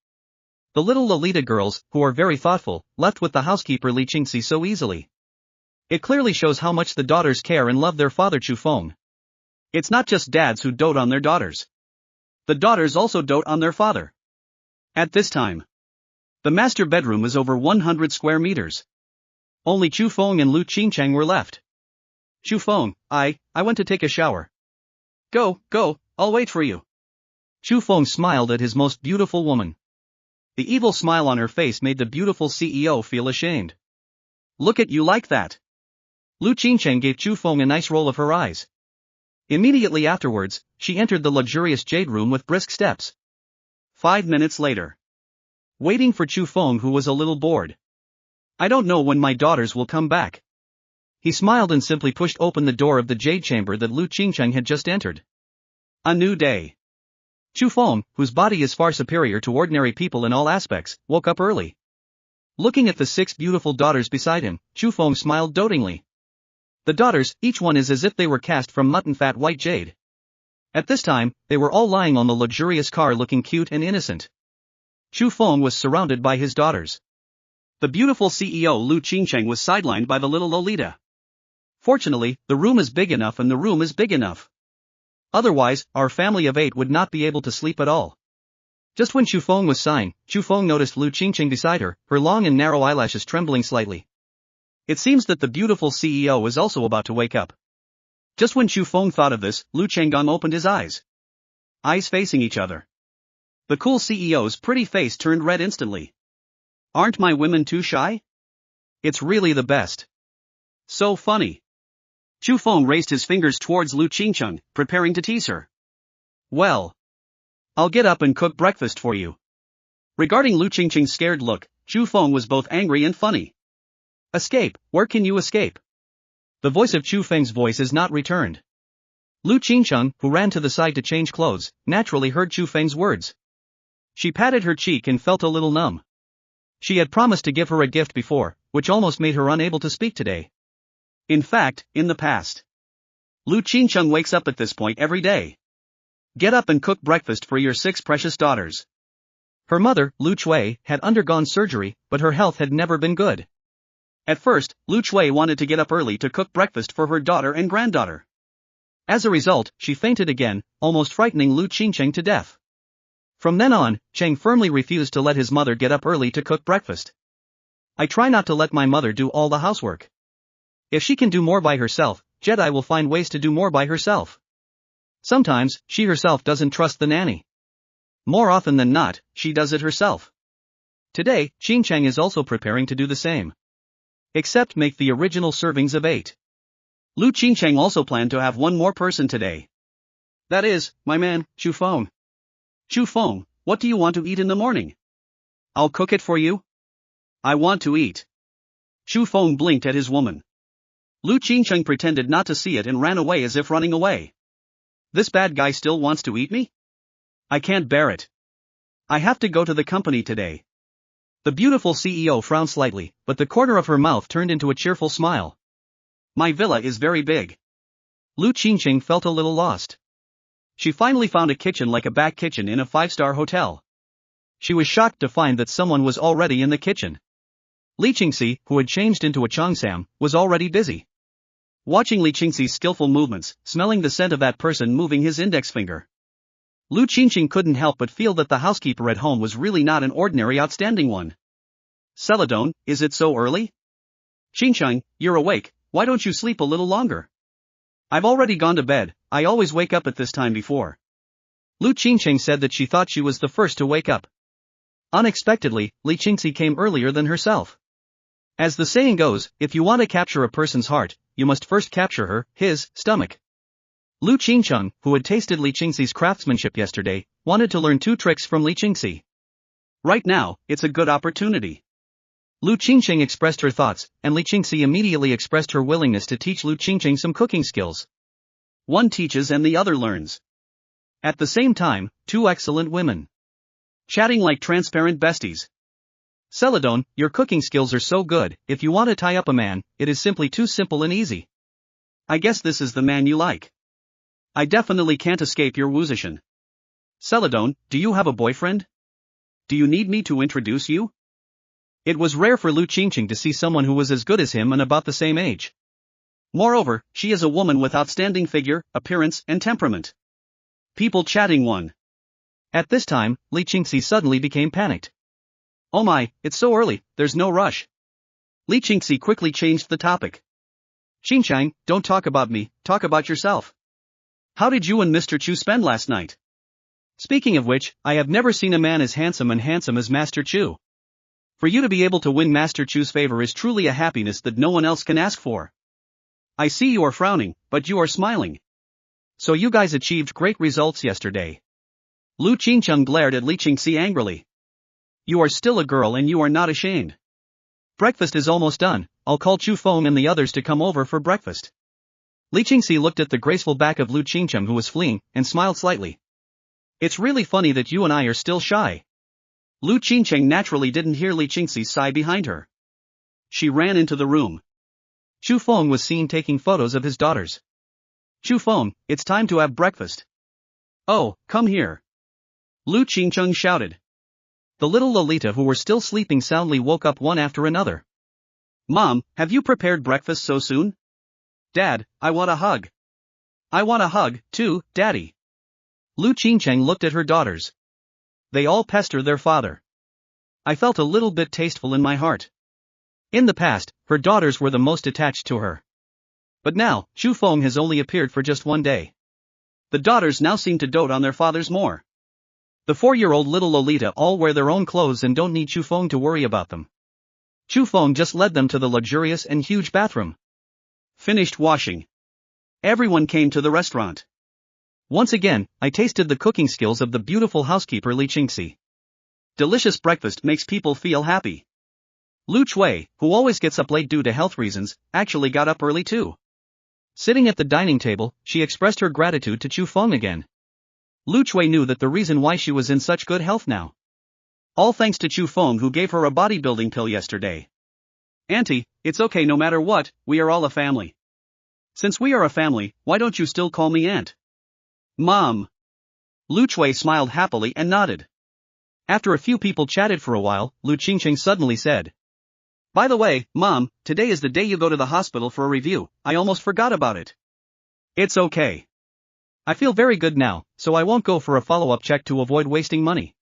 The little Lolita girls, who are very thoughtful, left with the housekeeper Li Qingxi so easily. It clearly shows how much the daughters care and love their father Chu Feng. It's not just dads who dote on their daughters. The daughters also dote on their father. At this time, the master bedroom is over 100 square meters. Only Chu Feng and Lu Qingchang were left. Chu Feng, I went to take a shower. Go, I'll wait for you. Chu Feng smiled at his most beautiful woman. The evil smile on her face made the beautiful CEO feel ashamed. Look at you like that. Lu Qingchang gave Chu Feng a nice roll of her eyes. Immediately afterwards, she entered the luxurious jade room with brisk steps. 5 minutes later. Waiting for Chu Feng, who was a little bored. I don't know when my daughters will come back. He smiled and simply pushed open the door of the jade chamber that Lu Qingchang had just entered. A new day. Chu Feng, whose body is far superior to ordinary people in all aspects, woke up early. Looking at the 6 beautiful daughters beside him, Chu Feng smiled dotingly. The daughters, each one is as if they were cast from mutton-fat white jade. At this time, they were all lying on the luxurious car looking cute and innocent. Chu Feng was surrounded by his daughters. The beautiful CEO Lu Qingchang was sidelined by the little Lolita. Fortunately, the room is big enough and the room is big enough. Otherwise, our family of 8 would not be able to sleep at all. Just when Chu Feng was sighing, Chu Feng noticed Lu Qingchang beside her, her long and narrow eyelashes trembling slightly. It seems that the beautiful CEO is also about to wake up. Just when Chu Feng thought of this, Lu Changgang opened his eyes. Eyes facing each other. The cool CEO's pretty face turned red instantly. Aren't my women too shy? It's really the best. So funny. Chu Feng raised his fingers towards Lu Qingchang, preparing to tease her. Well, I'll get up and cook breakfast for you. Regarding Lu Qingchang's scared look, Chu Feng was both angry and funny. Escape, where can you escape? The voice of Chu Feng's voice is not returned. Lu Qingchang, who ran to the side to change clothes, naturally heard Chu Feng's words. She patted her cheek and felt a little numb. She had promised to give her a gift before, which almost made her unable to speak today. In fact, in the past. Lu Qingchang wakes up at this point every day. Get up and cook breakfast for your 6 precious daughters. Her mother, Lu Chui, had undergone surgery, but her health had never been good. At first, Lu Chui wanted to get up early to cook breakfast for her daughter and granddaughter. As a result, she fainted again, almost frightening Lu Qingchang to death. From then on, Cheng firmly refused to let his mother get up early to cook breakfast. I try not to let my mother do all the housework. If she can do more by herself, Jedi will find ways to do more by herself. Sometimes, she herself doesn't trust the nanny. More often than not, she does it herself. Today, Qingchang is also preparing to do the same. Except make the original servings of 8. Lu Qingchang also planned to have one more person today. That is, my man, Chu Feng. Chu Feng, what do you want to eat in the morning? I'll cook it for you. I want to eat. Chu Feng blinked at his woman. Lu Qingchang pretended not to see it and ran away as if running away. This bad guy still wants to eat me? I can't bear it. I have to go to the company today. The beautiful CEO frowned slightly, but the corner of her mouth turned into a cheerful smile. My villa is very big. Lu Qingchang felt a little lost. She finally found a kitchen like a back kitchen in a 5-star hotel. She was shocked to find that someone was already in the kitchen. Li Qingxi, who had changed into a Cheongsam, was already busy. Watching Li Qingxi's skillful movements, smelling the scent of that person moving his index finger. Lu Qingchang couldn't help but feel that the housekeeper at home was really not an ordinary outstanding one. Celadon, is it so early? Qingchang, you're awake, why don't you sleep a little longer? I've already gone to bed, I always wake up at this time before. Lu Qingchang said that she thought she was the first to wake up. Unexpectedly, Li Qingxi came earlier than herself. As the saying goes, if you want to capture a person's heart, you must first capture his stomach. Lu Qingchang, who had tasted Li Qingxi's craftsmanship yesterday, wanted to learn 2 tricks from Li Qingxi. Right now, it's a good opportunity. Lu Qingqing expressed her thoughts, and Li Qingxi immediately expressed her willingness to teach Lu Qingqing some cooking skills. One teaches and the other learns. At the same time, two excellent women. Chatting like transparent besties. Celadon, your cooking skills are so good, if you want to tie up a man, it is simply too simple and easy. I guess this is the man you like. I definitely can't escape your woosition. Celadon, do you have a boyfriend? Do you need me to introduce you? It was rare for Lu Qingqing to see someone who was as good as him and about the same age. Moreover, she is a woman with outstanding figure, appearance, and temperament. People chatting one. At this time, Li Qingxi suddenly became panicked. Oh my, it's so early, there's no rush. Li Qingxi quickly changed the topic. Qingqiang, don't talk about me, talk about yourself. How did you and Mr. Chu spend last night? Speaking of which, I have never seen a man as handsome as Master Chu. For you to be able to win Master Chu's favor is truly a happiness that no one else can ask for. I see you are frowning, but you are smiling. So you guys achieved great results yesterday. Lu Qingqiang glared at Li Qingxi angrily. You are still a girl and you are not ashamed. Breakfast is almost done, I'll call Chu Feng and the others to come over for breakfast. Li Qingxi looked at the graceful back of Lu Qingqiang who was fleeing, and smiled slightly. It's really funny that you and I are still shy. Lu Qingqiang naturally didn't hear Li Qingxi's sigh behind her. She ran into the room. Chu Feng was seen taking photos of his daughters. Chu Feng, it's time to have breakfast. Oh, come here. Lu Qingqiang shouted. The little Lolita who were still sleeping soundly woke up one after another. Mom, have you prepared breakfast so soon? Dad, I want a hug. I want a hug, too, Daddy. Lu Qingqiang looked at her daughters. They all pester their father. I felt a little bit tasteful in my heart. In the past, her daughters were the most attached to her. But now, Chu Feng has only appeared for just one day. The daughters now seem to dote on their fathers more. The 4-year-old little Lolita all wear their own clothes and don't need Chu Feng to worry about them. Chu Feng just led them to the luxurious and huge bathroom. Finished washing. Everyone came to the restaurant. Once again, I tasted the cooking skills of the beautiful housekeeper Li Qingxi. Delicious breakfast makes people feel happy. Lu Chui, who always gets up late due to health reasons, actually got up early too. Sitting at the dining table, she expressed her gratitude to Chu Feng again. Lu Chui knew that the reason why she was in such good health now. All thanks to Chu Feng who gave her a bodybuilding pill yesterday. Auntie, it's okay no matter what, we are all a family. Since we are a family, why don't you still call me Aunt? Mom. Lu Chui smiled happily and nodded. After a few people chatted for a while, Lu Qingqing suddenly said. By the way, Mom, today is the day you go to the hospital for a review, I almost forgot about it. It's okay. I feel very good now, so I won't go for a follow-up check to avoid wasting money.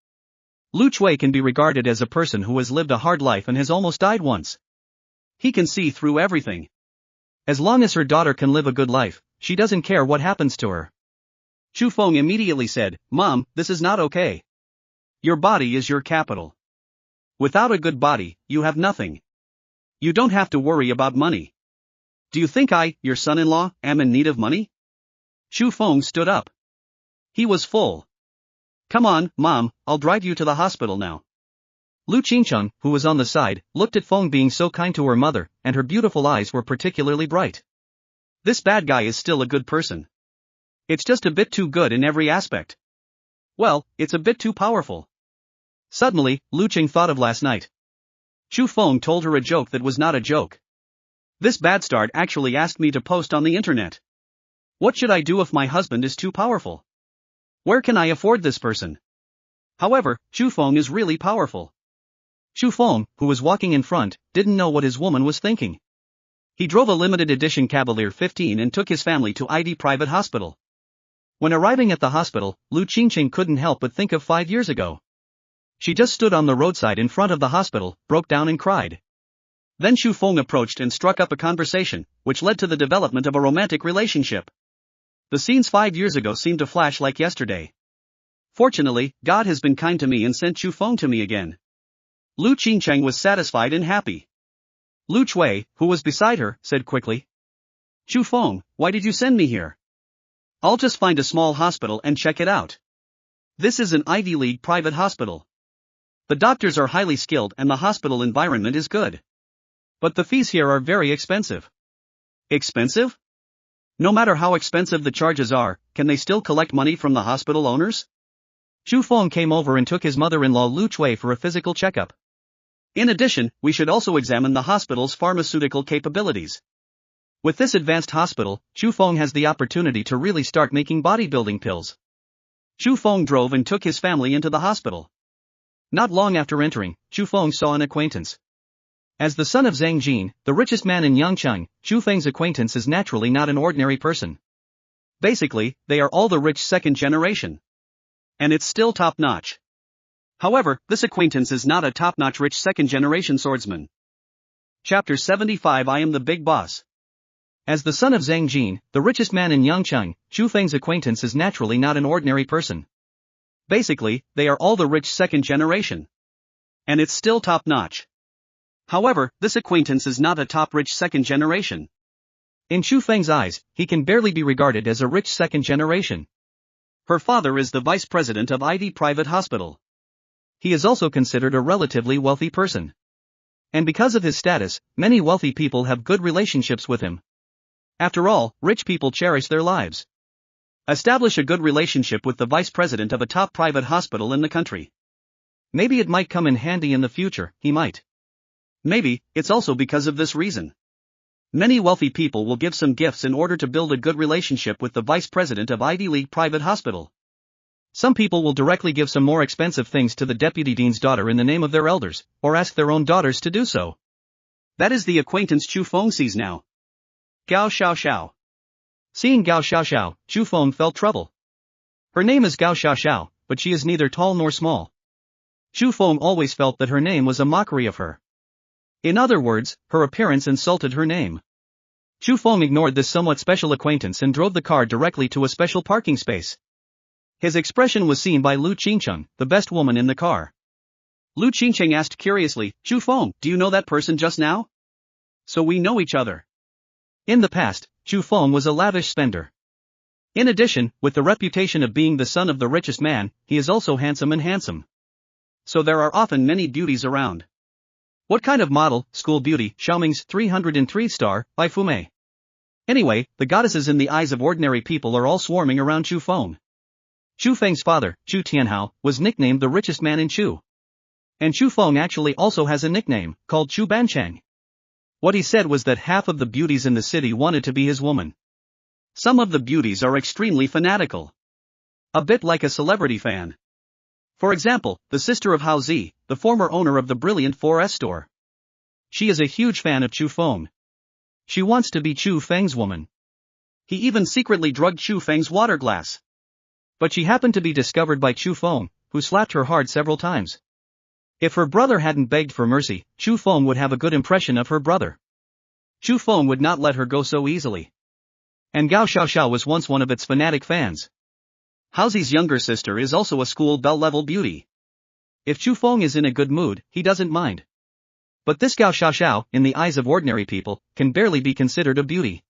Lu Chui can be regarded as a person who has lived a hard life and has almost died once. He can see through everything. As long as her daughter can live a good life, she doesn't care what happens to her. Chu Feng immediately said, Mom, this is not okay. Your body is your capital. Without a good body, you have nothing. You don't have to worry about money. Do you think I, your son-in-law, am in need of money? Chu Feng stood up. He was full. Come on, Mom, I'll drive you to the hospital now. Lu Qingqiang, who was on the side, looked at Feng being so kind to her mother, and her beautiful eyes were particularly bright. This bad guy is still a good person. It's just a bit too good in every aspect. Well, it's a bit too powerful. Suddenly, Lu Qing thought of last night. Chu Feng told her a joke that was not a joke. This bastard actually asked me to post on the internet. What should I do if my husband is too powerful? Where can I afford this person? However, Chu Feng is really powerful. Chu Feng, who was walking in front, didn't know what his woman was thinking. He drove a limited edition Cavalier 15 and took his family to ID Private Hospital. When arriving at the hospital, Lu Qingqing couldn't help but think of 5 years ago. She just stood on the roadside in front of the hospital, broke down and cried. Then Chu Feng approached and struck up a conversation, which led to the development of a romantic relationship. The scenes 5 years ago seemed to flash like yesterday. Fortunately, God has been kind to me and sent Chu Feng to me again. Lu Qingqiang was satisfied and happy. Lu Chui, who was beside her, said quickly. Chu Feng, why did you send me here? I'll just find a small hospital and check it out. This is an Ivy League private hospital. The doctors are highly skilled and the hospital environment is good. But the fees here are very expensive. Expensive? No matter how expensive the charges are, can they still collect money from the hospital owners? Chu Feng came over and took his mother-in-law Lu Chui for a physical checkup. In addition, we should also examine the hospital's pharmaceutical capabilities. With this advanced hospital, Chu Feng has the opportunity to really start making bodybuilding pills. Chu Feng drove and took his family into the hospital. Not long after entering, Chu Feng saw an acquaintance. As the son of Zhang Jin, the richest man in Yangcheng, Chu Feng's acquaintance is naturally not an ordinary person. Basically, they are all the rich second generation. And it's still top-notch. However, this acquaintance is not a top-notch rich second-generation swordsman. Chapter 75 I am the big boss. As the son of Zhang Jin, the richest man in Yangcheng, Chu Feng's acquaintance is naturally not an ordinary person. Basically, they are all the rich second generation. And it's still top-notch. However, this acquaintance is not a top-rich second generation. In Chu Feng's eyes, he can barely be regarded as a rich second generation. Her father is the vice president of ID Private Hospital. He is also considered a relatively wealthy person. And because of his status, many wealthy people have good relationships with him. After all, rich people cherish their lives. Establish a good relationship with the vice president of a top private hospital in the country. Maybe it might come in handy in the future, he might. Maybe, it's also because of this reason. Many wealthy people will give some gifts in order to build a good relationship with the vice president of Ivy League Private Hospital. Some people will directly give some more expensive things to the deputy dean's daughter in the name of their elders, or ask their own daughters to do so. That is the acquaintance Chu Feng sees now. Gao Xiaoxiao. Seeing Gao Xiaoxiao, Chu Feng felt trouble. Her name is Gao Xiaoxiao, but she is neither tall nor small. Chu Feng always felt that her name was a mockery of her. In other words, her appearance insulted her name. Chu Feng ignored this somewhat special acquaintance and drove the car directly to a special parking space. His expression was seen by Lu Qingcheng, the best woman in the car. Lu Qingcheng asked curiously, Chu Feng, do you know that person just now? So we know each other. In the past, Chu Feng was a lavish spender. In addition, with the reputation of being the son of the richest man, he is also handsome. So there are often many beauties around. What kind of model, school beauty, Xiaoming's 303-star, by Fume. Anyway, the goddesses in the eyes of ordinary people are all swarming around Chu Feng. Chu Feng's father, Chu Tianhao, was nicknamed the richest man in Chu. And Chu Feng actually also has a nickname, called Chu Banchang. What he said was that half of the beauties in the city wanted to be his woman. Some of the beauties are extremely fanatical. A bit like a celebrity fan. For example, the sister of Hao Zi, the former owner of the brilliant 4S store. She is a huge fan of Chu Feng. She wants to be Chu Feng's woman. He even secretly drugged Chu Feng's water glass. But she happened to be discovered by Chu Feng, who slapped her hard several times. If her brother hadn't begged for mercy, Chu Feng would have a good impression of her brother. Chu Feng would not let her go so easily. And Gao Xiaoxiao was once one of its fanatic fans. Hao Zi's younger sister is also a school belle-level beauty. If Chu Feng is in a good mood, he doesn't mind. But this Gao Xiaoxiao, in the eyes of ordinary people, can barely be considered a beauty.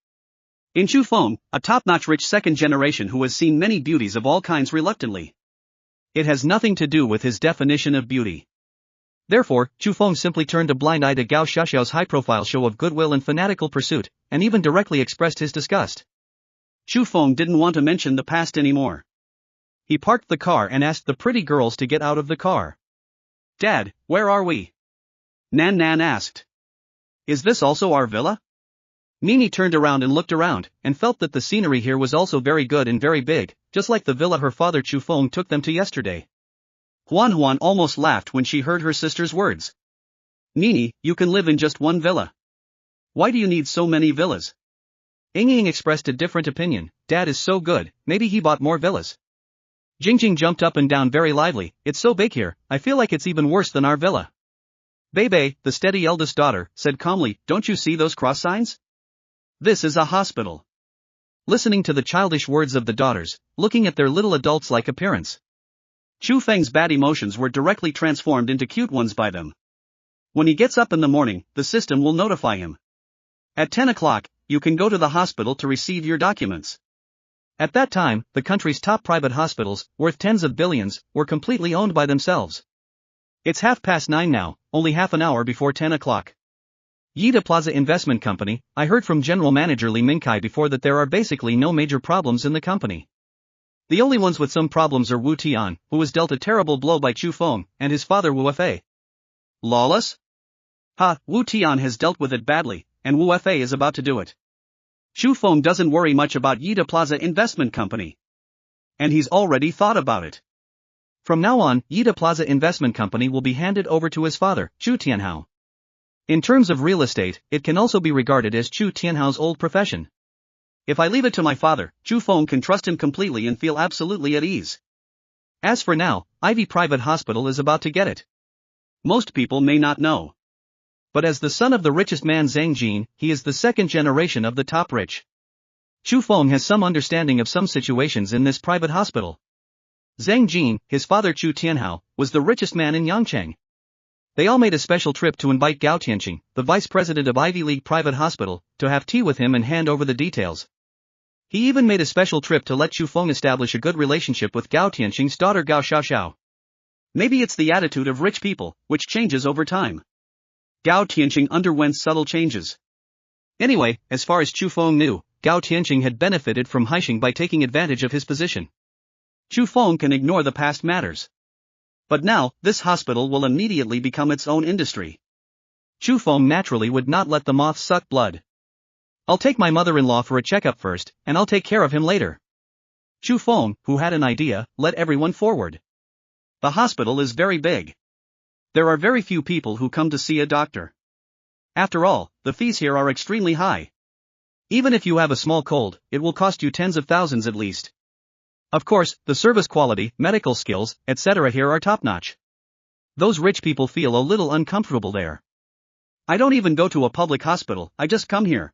In Chu Feng, a top-notch rich second generation who has seen many beauties of all kinds reluctantly. It has nothing to do with his definition of beauty. Therefore, Chu Feng simply turned a blind eye to Gao Xiaoxiao's high-profile show of goodwill and fanatical pursuit, and even directly expressed his disgust. Chu Feng didn't want to mention the past anymore. He parked the car and asked the pretty girls to get out of the car. Dad, where are we? Nan Nan asked. Is this also our villa? Nini turned around and looked around, and felt that the scenery here was also very good and very big, just like the villa her father Chu Feng took them to yesterday. Huan almost laughed when she heard her sister's words. Nini, you can live in just one villa. Why do you need so many villas? Ying expressed a different opinion. Dad is so good, maybe he bought more villas. Jingjing jumped up and down very lively. It's so big here, I feel like it's even worse than our villa. Bei, the steady eldest daughter, said calmly, don't you see those cross signs? This is a hospital. Listening to the childish words of the daughters, looking at their little adults-like appearance. Chu Feng's bad emotions were directly transformed into cute ones by them. When he gets up in the morning, the system will notify him. At 10 o'clock, you can go to the hospital to receive your documents. At that time, the country's top private hospitals, worth tens of billions, were completely owned by themselves. It's 9:30 now, only half an hour before 10 o'clock. Yida Plaza Investment Company, I heard from General Manager Li Mingkai before that there are basically no major problems in the company. The only ones with some problems are Wu Tian, who was dealt a terrible blow by Chu Feng, and his father Wu Fei. Lawless? Wu Tian has dealt with it badly, and Wu Fei is about to do it. Chu Feng doesn't worry much about Yida Plaza Investment Company. And he's already thought about it. From now on, Yida Plaza Investment Company will be handed over to his father, Chu Tianhao. In terms of real estate, it can also be regarded as Chu Tianhao's old profession. If I leave it to my father, Chu Feng can trust him completely and feel absolutely at ease. As for now, Ivy Private Hospital is about to get it. Most people may not know. But as the son of the richest man Zhang Jin, he is the second generation of the top rich. Chu Feng has some understanding of some situations in this private hospital. Zhang Jin, his father Chu Tianhao, was the richest man in Yangcheng. They all made a special trip to invite Gao Tianqing, the vice president of Ivy League Private Hospital, to have tea with him and hand over the details. He even made a special trip to let Chu Feng establish a good relationship with Gao Tianqing's daughter Gao Xiaoxiao. Maybe it's the attitude of rich people, which changes over time. Gao Tianqing underwent subtle changes. Anyway, as far as Chu Feng knew, Gao Tianqing had benefited from Haixing by taking advantage of his position. Chu Feng can ignore the past matters. But now, this hospital will immediately become its own industry. Chu Feng naturally would not let the moth suck blood. I'll take my mother-in-law for a checkup first, and I'll take care of him later. Chu Feng, who had an idea, led everyone forward. The hospital is very big. There are very few people who come to see a doctor. After all, the fees here are extremely high. Even if you have a small cold, it will cost you tens of thousands at least. Of course, the service quality, medical skills, etc. here are top-notch. Those rich people feel a little uncomfortable there. I don't even go to a public hospital, I just come here.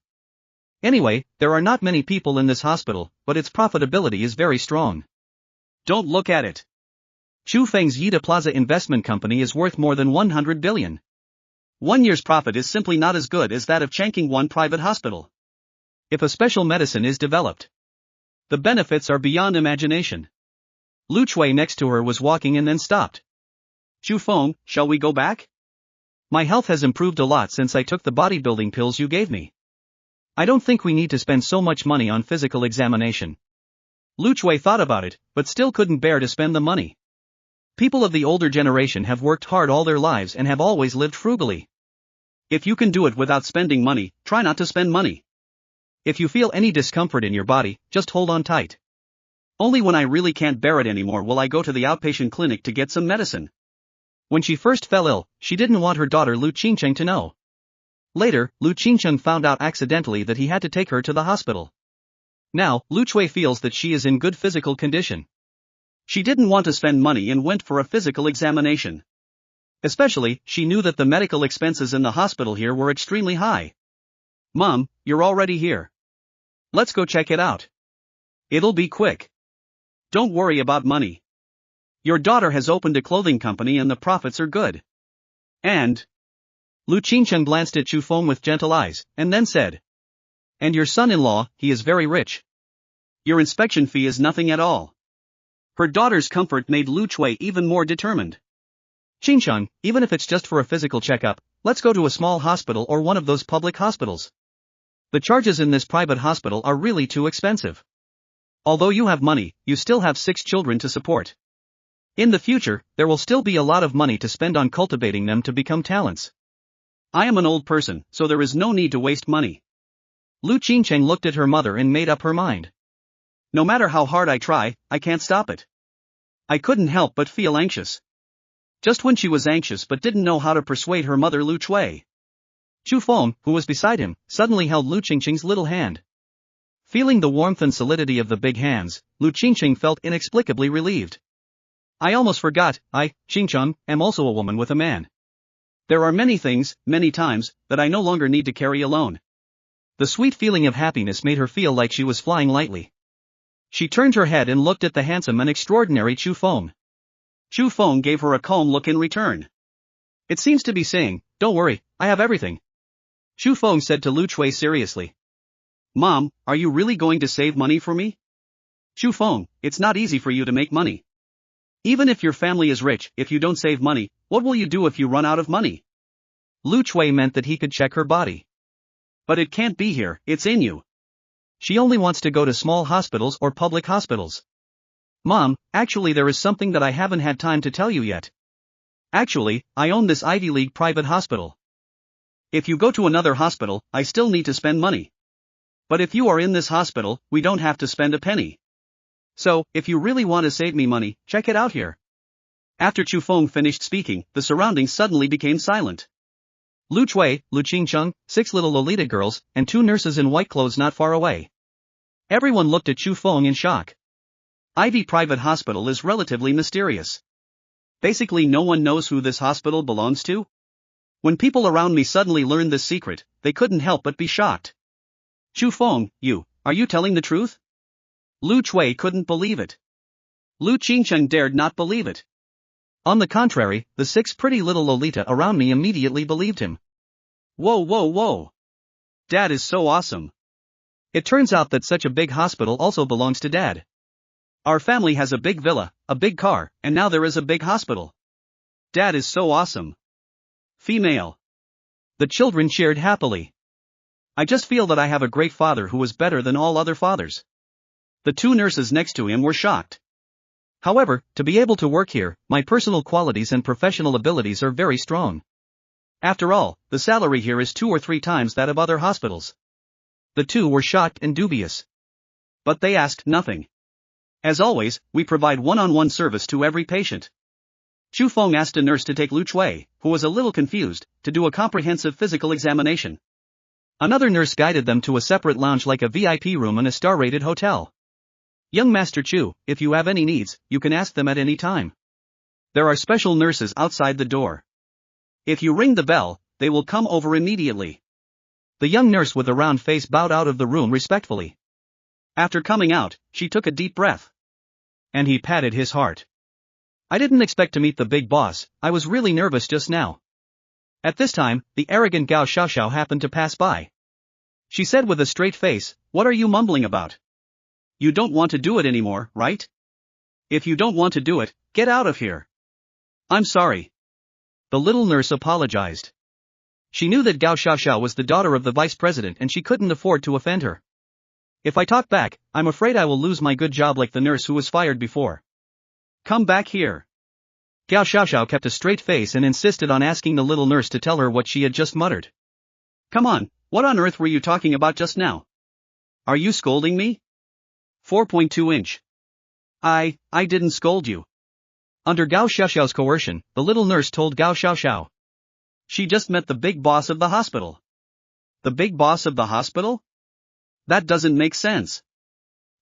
Anyway, there are not many people in this hospital, but its profitability is very strong. Don't look at it. Chu Feng's Yida Plaza Investment Company is worth more than 100 billion. 1 year's profit is simply not as good as that of Changqing One Private Hospital. If a special medicine is developed, the benefits are beyond imagination. Lu Chui next to her was walking and then stopped. Chu Feng, shall we go back? My health has improved a lot since I took the bodybuilding pills you gave me. I don't think we need to spend so much money on physical examination. Lu Chui thought about it, but still couldn't bear to spend the money. People of the older generation have worked hard all their lives and have always lived frugally. If you can do it without spending money, try not to spend money. If you feel any discomfort in your body, just hold on tight. Only when I really can't bear it anymore will I go to the outpatient clinic to get some medicine. When she first fell ill, she didn't want her daughter Lu Qingcheng to know. Later, Lu Qingcheng found out accidentally that he had to take her to the hospital. Now, Lu Chui feels that she is in good physical condition. She didn't want to spend money and went for a physical examination. Especially, she knew that the medical expenses in the hospital here were extremely high. Mom, you're already here. Let's go check it out. It'll be quick. Don't worry about money. Your daughter has opened a clothing company and the profits are good. And Lu Qingcheng glanced at Chu Feng with gentle eyes, and then said, and your son-in-law, he is very rich. Your inspection fee is nothing at all. Her daughter's comfort made Lu Chui even more determined. Qingcheng, even if it's just for a physical checkup, let's go to a small hospital or one of those public hospitals. The charges in this private hospital are really too expensive. Although you have money, you still have 6 children to support. In the future, there will still be a lot of money to spend on cultivating them to become talents. I am an old person, so there is no need to waste money. Lu Qingcheng looked at her mother and made up her mind. No matter how hard I try, I can't stop it. I couldn't help but feel anxious. Just when she was anxious but didn't know how to persuade her mother Lu Chui. Chu Feng, who was beside him, suddenly held Lu Qingcheng's little hand. Feeling the warmth and solidity of the big hands, Lu Qingcheng felt inexplicably relieved. I almost forgot, Qingcheng, am also a woman with a man. There are many things, many times, that I no longer need to carry alone. The sweet feeling of happiness made her feel like she was flying lightly. She turned her head and looked at the handsome and extraordinary Chu Feng. Chu Feng gave her a calm look in return. It seems to be saying, don't worry, I have everything. Chu Feng said to Lu Chui seriously. Mom, are you really going to save money for me? Chu Feng, it's not easy for you to make money. Even if your family is rich, if you don't save money, what will you do if you run out of money? Lu Chui meant that he could check her body. But it can't be here, it's in you. She only wants to go to small hospitals or public hospitals. Mom, actually there is something that I haven't had time to tell you yet. Actually, I own this Ivy League private hospital. If you go to another hospital, I still need to spend money. But if you are in this hospital, we don't have to spend a penny. So, if you really want to save me money, check it out here. After Chu Feng finished speaking, the surroundings suddenly became silent. Lu Chui, Lu Qingcheng, 6 little Lolita girls, and 2 nurses in white clothes not far away. Everyone looked at Chu Feng in shock. Ivy Private Hospital is relatively mysterious. Basically no one knows who this hospital belongs to. When people around me suddenly learned this secret, they couldn't help but be shocked. Chu Feng, are you telling the truth? Lu Chui couldn't believe it. Lu Qingcheng dared not believe it. On the contrary, the 6 pretty little Lolita around me immediately believed him. Whoa. Dad is so awesome. It turns out that such a big hospital also belongs to Dad. Our family has a big villa, a big car, and now there is a big hospital. Dad is so awesome. Female. The children cheered happily. I just feel that I have a great father who is better than all other fathers. The 2 nurses next to him were shocked. However, to be able to work here, my personal qualities and professional abilities are very strong. After all, the salary here is 2 or 3 times that of other hospitals. The 2 were shocked and dubious. But they asked nothing. As always, we provide one-on-one service to every patient. Chu Feng asked a nurse to take Lu Chui, who was a little confused, to do a comprehensive physical examination. Another nurse guided them to a separate lounge like a VIP room in a star-rated hotel. Young Master Chu, if you have any needs, you can ask them at any time. There are special nurses outside the door. If you ring the bell, they will come over immediately. The young nurse with the round face bowed out of the room respectfully. After coming out, she took a deep breath. And he patted his heart. I didn't expect to meet the big boss, I was really nervous just now. At this time, the arrogant Gao Xiaoxiao happened to pass by. She said with a straight face, "What are you mumbling about? You don't want to do it anymore, right? If you don't want to do it, get out of here." "I'm sorry." The little nurse apologized. She knew that Gao Xiaoxiao was the daughter of the vice president and she couldn't afford to offend her. If I talk back, I'm afraid I will lose my good job like the nurse who was fired before. "Come back here." Gao Xiaoxiao kept a straight face and insisted on asking the little nurse to tell her what she had just muttered. "Come on, what on earth were you talking about just now? Are you scolding me?" 4.2 inch. I didn't scold you. Under Gao Xiaoxiao's coercion, the little nurse told Gao Xiaoxiao. She just met the big boss of the hospital. The big boss of the hospital? That doesn't make sense.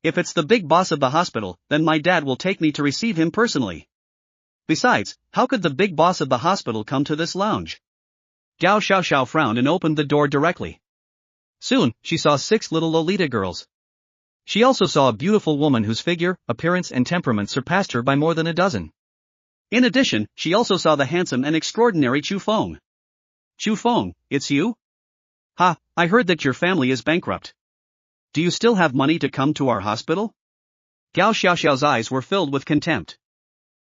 If it's the big boss of the hospital, then my dad will take me to receive him personally. Besides, how could the big boss of the hospital come to this lounge? Gao Xiaoxiao frowned and opened the door directly. Soon, she saw 6 little Lolita girls. She also saw a beautiful woman whose figure, appearance and temperament surpassed her by more than a dozen. In addition, she also saw the handsome and extraordinary Chu Feng. "Chu Feng, it's you? Ha, I heard that your family is bankrupt. Do you still have money to come to our hospital?" Gao Xiaoxiao's eyes were filled with contempt.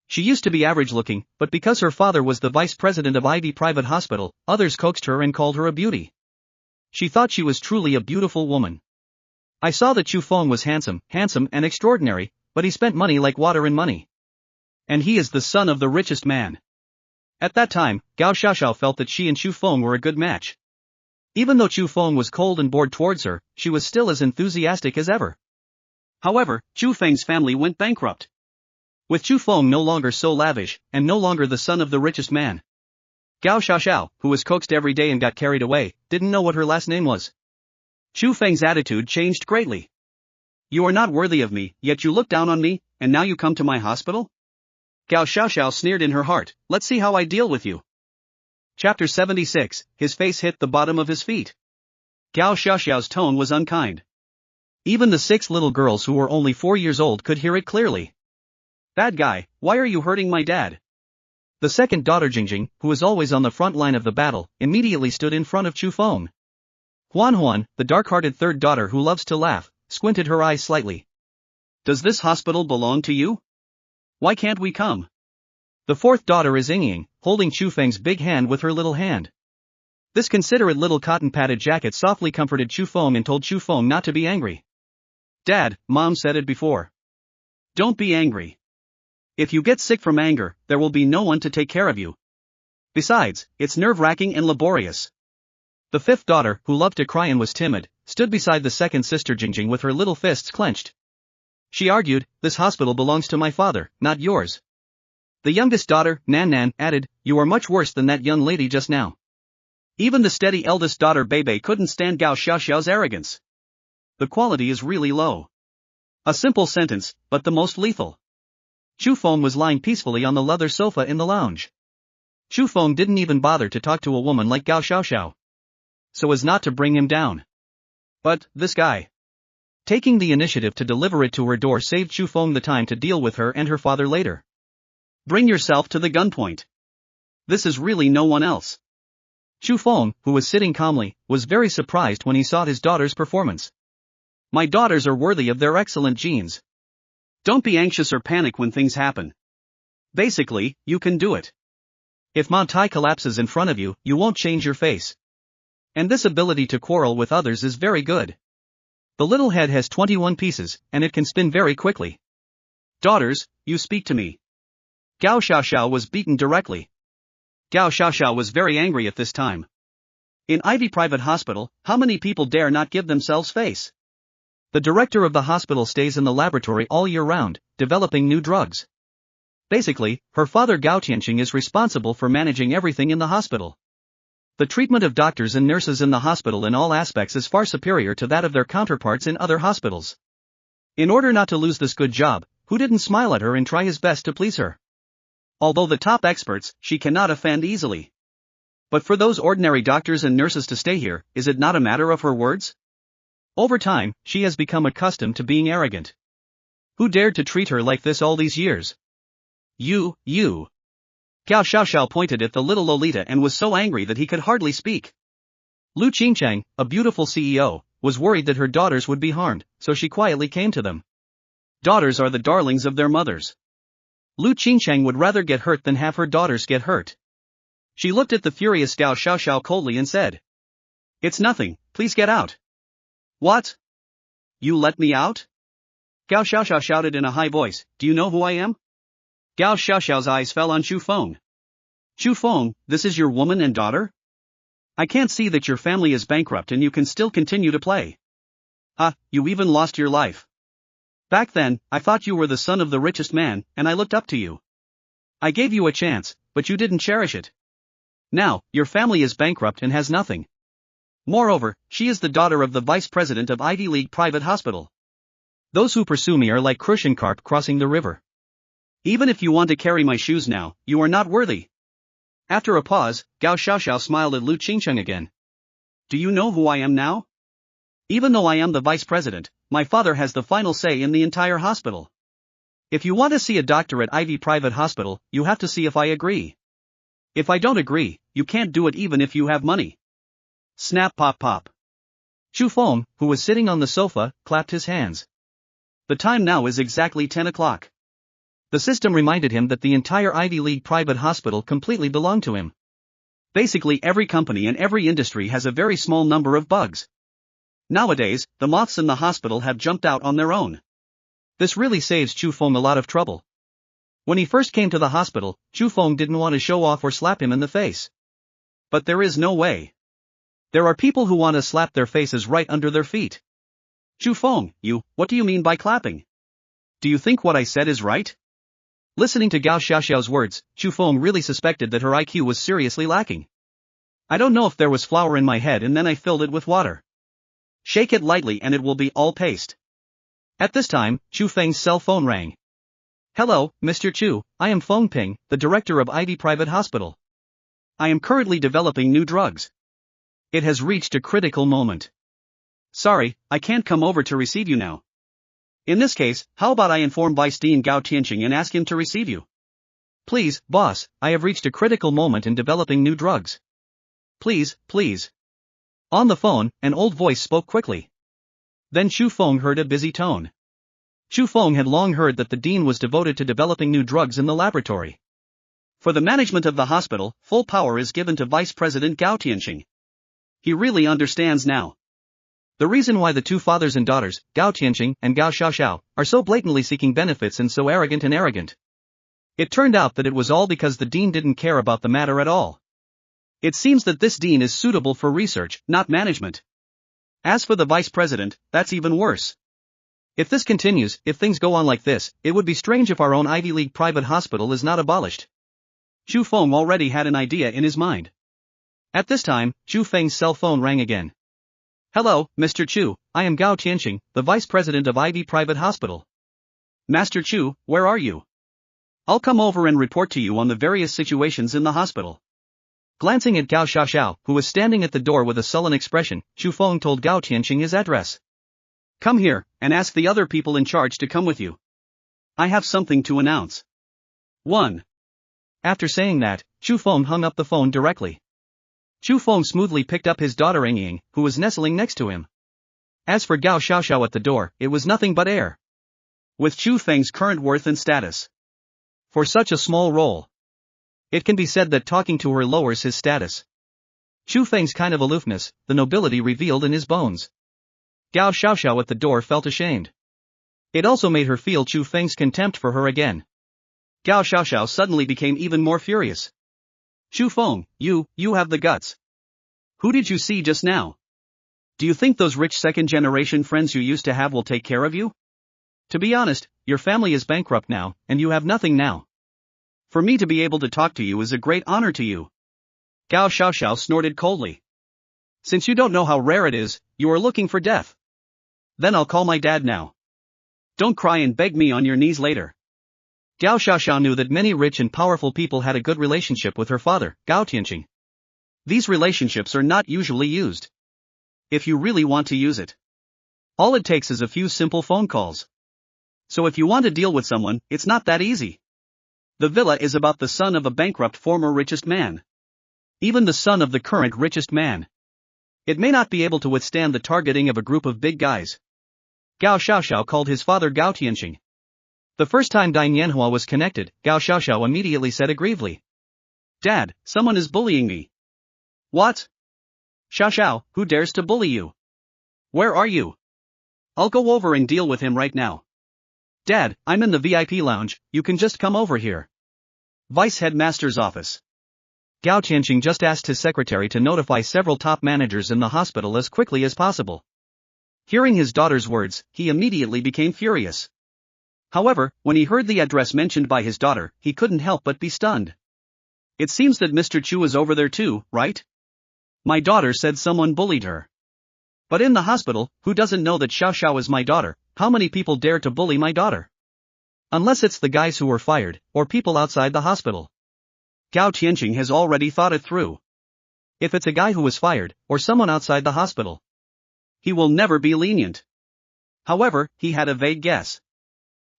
She used to be average looking, but because her father was the vice president of Ivy Private Hospital, others coaxed her and called her a beauty. She thought she was truly a beautiful woman. I saw that Chu Feng was handsome and extraordinary, but he spent money like water in money. And he is the son of the richest man. At that time, Gao Xiaoxiao felt that she and Chu Feng were a good match. Even though Chu Feng was cold and bored towards her, she was still as enthusiastic as ever. However, Chu Feng's family went bankrupt. With Chu Feng no longer so lavish, and no longer the son of the richest man. Gao Xiaoxiao, who was coaxed every day and got carried away, didn't know what her last name was. Chu Feng's attitude changed greatly. "You are not worthy of me, yet you look down on me, and now you come to my hospital?" Gao Xiaoxiao sneered in her heart, "Let's see how I deal with you." Chapter 76, his face hit the bottom of his feet. Gao Xiaoxiao's tone was unkind. Even the 6 little girls who were only 4 years old could hear it clearly. "Bad guy, why are you hurting my dad?" The second daughter Jingjing, who was always on the front line of the battle, immediately stood in front of Chu Feng. Huan, the dark-hearted third daughter who loves to laugh, squinted her eyes slightly. "Does this hospital belong to you?" Why can't we come? The fourth daughter is Yingying, holding Chu Feng's big hand with her little hand. This considerate little cotton-padded jacket softly comforted Chu Feng and told Chu Feng not to be angry. Dad, Mom said it before. Don't be angry. If you get sick from anger, there will be no one to take care of you. Besides, it's nerve-wracking and laborious. The fifth daughter, who loved to cry and was timid, stood beside the second sister Jingjing with her little fists clenched. She argued, this hospital belongs to my father, not yours. The youngest daughter, Nan Nan, added, you are much worse than that young lady just now. Even the steady eldest daughter Bebe couldn't stand Gao Xiaoxiao's arrogance. The quality is really low. A simple sentence, but the most lethal. Chu Feng was lying peacefully on the leather sofa in the lounge. Chu Feng didn't even bother to talk to a woman like Gao Xiaoxiao, so as not to bring him down. But, this guy. Taking the initiative to deliver it to her door saved Chu Feng the time to deal with her and her father later. Bring yourself to the gunpoint. This is really no one else. Chu Feng, who was sitting calmly, was very surprised when he saw his daughter's performance. My daughters are worthy of their excellent genes. Don't be anxious or panic when things happen. Basically, you can do it. If Ma Tai collapses in front of you, you won't change your face. And this ability to quarrel with others is very good. The little head has 21 pieces, and it can spin very quickly. Daughters, you speak to me. Gao Xiaoxiao was beaten directly. Gao Xiaoxiao was very angry at this time. In Ivy Private Hospital, how many people dare not give themselves face? The director of the hospital stays in the laboratory all year round, developing new drugs. Basically, her father Gao Tianqing is responsible for managing everything in the hospital. The treatment of doctors and nurses in the hospital in all aspects is far superior to that of their counterparts in other hospitals. In order not to lose this good job, who didn't smile at her and try his best to please her? Although the top experts, she cannot offend easily. But for those ordinary doctors and nurses to stay here, is it not a matter of her words? Over time, she has become accustomed to being arrogant. Who dared to treat her like this all these years? You. Gao Xiaoxiao pointed at the little Lolita and was so angry that he could hardly speak. Lu Qingchang, a beautiful CEO, was worried that her daughters would be harmed, so she quietly came to them. Daughters are the darlings of their mothers. Lu Qingchang would rather get hurt than have her daughters get hurt. She looked at the furious Gao Xiaoxiao coldly and said, it's nothing, please get out. What? You let me out? Gao Xiaoxiao shouted in a high voice, do you know who I am? Gao Xiaoxiao's eyes fell on Chu Feng. Chu Feng, this is your woman and daughter? I can't see that your family is bankrupt and you can still continue to play. You even lost your life. Back then, I thought you were the son of the richest man, and I looked up to you. I gave you a chance, but you didn't cherish it. Now, your family is bankrupt and has nothing. Moreover, she is the daughter of the vice president of Ivy League Private Hospital. Those who pursue me are like crucian carp crossing the river. Even if you want to carry my shoes now, you are not worthy. After a pause, Gao Xiaoxiao smiled at Lu Qingcheng again. Do you know who I am now? Even though I am the vice president, my father has the final say in the entire hospital. If you want to see a doctor at Ivy Private Hospital, you have to see if I agree. If I don't agree, you can't do it even if you have money. Snap pop pop. Chu Feng, who was sitting on the sofa, clapped his hands. The time now is exactly 10 o'clock. The system reminded him that the entire Ivy League Private Hospital completely belonged to him. Basically every company and every industry has a very small number of bugs. Nowadays, the moths in the hospital have jumped out on their own. This really saves Chu Feng a lot of trouble. When he first came to the hospital, Chu Feng didn't want to show off or slap him in the face. But there is no way. There are people who want to slap their faces right under their feet. Chu Feng, what do you mean by clapping? Do you think what I said is right? Listening to Gao Xiaoxiao's words, Chu Feng really suspected that her IQ was seriously lacking. I don't know if there was flour in my head and then I filled it with water. Shake it lightly and it will be all paste. At this time, Chu Feng's cell phone rang. Hello, Mr. Chu, I am Feng Ping, the director of Ivy Private Hospital. I am currently developing new drugs. It has reached a critical moment. Sorry, I can't come over to receive you now. In this case, how about I inform Vice Dean Gao Tianqing and ask him to receive you? Please, boss, I have reached a critical moment in developing new drugs. Please. On the phone, an old voice spoke quickly. Then Chu Feng heard a busy tone. Chu Feng had long heard that the dean was devoted to developing new drugs in the laboratory. For the management of the hospital, full power is given to Vice President Gao Tianqing. He really understands now the reason why the two fathers and daughters, Gao Tianqing and Gao Xiaoxiao, are so blatantly seeking benefits and so arrogant. It turned out that it was all because the dean didn't care about the matter at all. It seems that this dean is suitable for research, not management. As for the vice president, that's even worse. If this continues, if things go on like this, it would be strange if our own Ivy League private hospital is not abolished. Chu Feng already had an idea in his mind. At this time, Chu Feng's cell phone rang again. Hello, Mr. Chu, I am Gao Tianqing, the vice president of Ivy Private Hospital. Master Chu, where are you? I'll come over and report to you on the various situations in the hospital. Glancing at Gao Xiaoxiao, who was standing at the door with a sullen expression, Chu Feng told Gao Tianqing his address. Come here, and ask the other people in charge to come with you. I have something to announce. 1. After saying that, Chu Feng hung up the phone directly. Chu Feng smoothly picked up his daughter Engying, who was nestling next to him. As for Gao Xiaoxiao at the door, it was nothing but air. With Chu Feng's current worth and status. For such a small role, it can be said that talking to her lowers his status. Chu Feng's kind of aloofness, the nobility revealed in his bones. Gao Xiaoxiao at the door felt ashamed. It also made her feel Chu Feng's contempt for her again. Gao Xiaoxiao suddenly became even more furious. Chu Feng, you have the guts. Who did you see just now? Do you think those rich second-generation friends you used to have will take care of you? To be honest, your family is bankrupt now, and you have nothing now. For me to be able to talk to you is a great honor to you. Gao Xiaoxiao snorted coldly. Since you don't know how rare it is, you are looking for death. Then I'll call my dad now. Don't cry and beg me on your knees later. Gao Xiaoxiao knew that many rich and powerful people had a good relationship with her father, Gao Tianqing. These relationships are not usually used. If you really want to use it, all it takes is a few simple phone calls. So if you want to deal with someone, it's not that easy. The villa is about the son of a bankrupt former richest man. Even the son of the current richest man. It may not be able to withstand the targeting of a group of big guys. Gao Xiaoxiao called his father Gao Tianqing. The first time Dai Nianhua was connected, Gao Xiaoxiao immediately said aggrievely. Dad, someone is bullying me. What? Xiaoxiao, who dares to bully you? Where are you? I'll go over and deal with him right now. Dad, I'm in the VIP lounge, you can just come over here. Vice Headmaster's office. Gao Tianqing just asked his secretary to notify several top managers in the hospital as quickly as possible. Hearing his daughter's words, he immediately became furious. However, when he heard the address mentioned by his daughter, he couldn't help but be stunned. It seems that Mr. Chu is over there too, right? My daughter said someone bullied her. But in the hospital, who doesn't know that Xiaoxiao is my daughter? How many people dare to bully my daughter? Unless it's the guys who were fired, or people outside the hospital. Gao Tianqing has already thought it through. If it's a guy who was fired, or someone outside the hospital, he will never be lenient. However, he had a vague guess.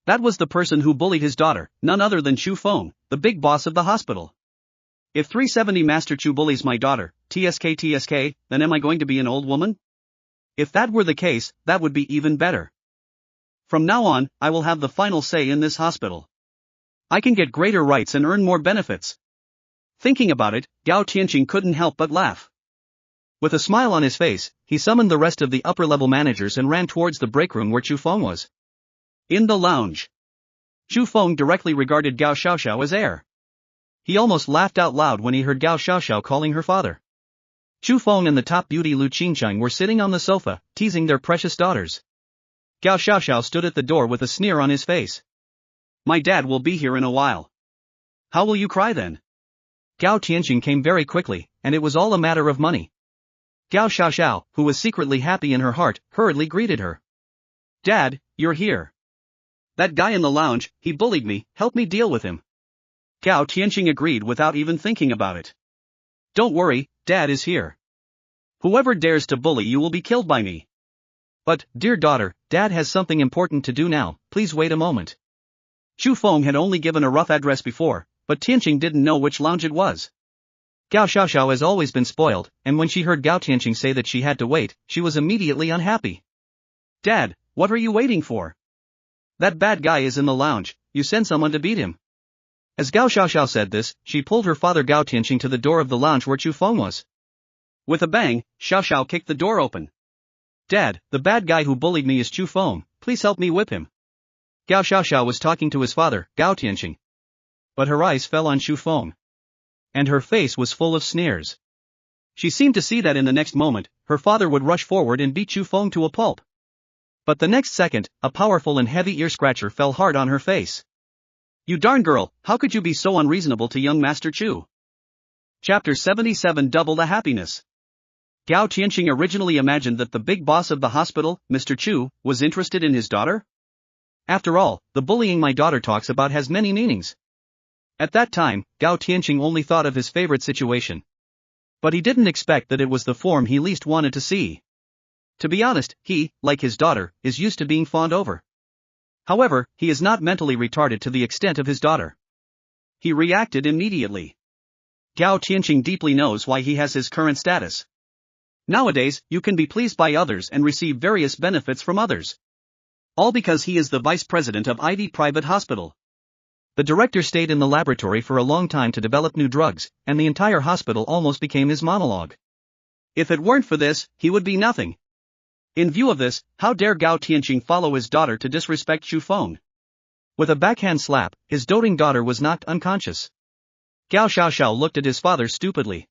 That was the person who bullied his daughter, none other than Chu Feng, the big boss of the hospital. If 370 Master Chu bullies my daughter, TSK, then am I going to be an old woman? If that were the case, that would be even better. From now on, I will have the final say in this hospital. I can get greater rights and earn more benefits. Thinking about it, Gao Tianqing couldn't help but laugh. With a smile on his face, he summoned the rest of the upper-level managers and ran towards the break room where Chu Feng was. In the lounge, Chu Feng directly regarded Gao Xiaoxiao as heir. He almost laughed out loud when he heard Gao Xiaoxiao calling her father. Chu Feng and the top beauty Lu Qingcheng were sitting on the sofa, teasing their precious daughters. Gao Xiaoxiao stood at the door with a sneer on his face. My dad will be here in a while. How will you cry then? Gao Tianqing came very quickly, and it was all a matter of money. Gao Xiaoxiao, who was secretly happy in her heart, hurriedly greeted her. Dad, you're here. That guy in the lounge, he bullied me, help me deal with him. Gao Tianqing agreed without even thinking about it. Don't worry, Dad is here. Whoever dares to bully you will be killed by me. But, dear daughter, Dad has something important to do now, please wait a moment. Chu Feng had only given a rough address before, but Tianqing didn't know which lounge it was. Gao Xiaoxiao has always been spoiled, and when she heard Gao Tianqing say that she had to wait, she was immediately unhappy. Dad, what are you waiting for? That bad guy is in the lounge, you send someone to beat him. As Gao Xiaoxiao said this, she pulled her father Gao Tianqing to the door of the lounge where Chu Feng was. With a bang, Xiaoxiao kicked the door open. Dad, the bad guy who bullied me is Chu Feng, please help me whip him. Gao Xiaoxiao was talking to his father, Gao Tianqing. But her eyes fell on Chu Feng. And her face was full of sneers. She seemed to see that in the next moment, her father would rush forward and beat Chu Feng to a pulp. But the next second, a powerful and heavy ear-scratcher fell hard on her face. You darn girl, how could you be so unreasonable to young Master Chu? Chapter 77 Double the Happiness. Gao Tianqing originally imagined that the big boss of the hospital, Mr. Chu, was interested in his daughter? After all, the bullying my daughter talks about has many meanings. At that time, Gao Tianqing only thought of his favorite situation. But he didn't expect that it was the form he least wanted to see. To be honest, he, like his daughter, is used to being fawned over. However, he is not mentally retarded to the extent of his daughter. He reacted immediately. Gao Tianqing deeply knows why he has his current status. Nowadays, you can be pleased by others and receive various benefits from others. All because he is the vice president of ID Private Hospital. The director stayed in the laboratory for a long time to develop new drugs, and the entire hospital almost became his monologue. If it weren't for this, he would be nothing. In view of this, how dare Gao Tianqing follow his daughter to disrespect Chu Feng? With a backhand slap, his doting daughter was knocked unconscious. Gao Xiaoxiao looked at his father stupidly.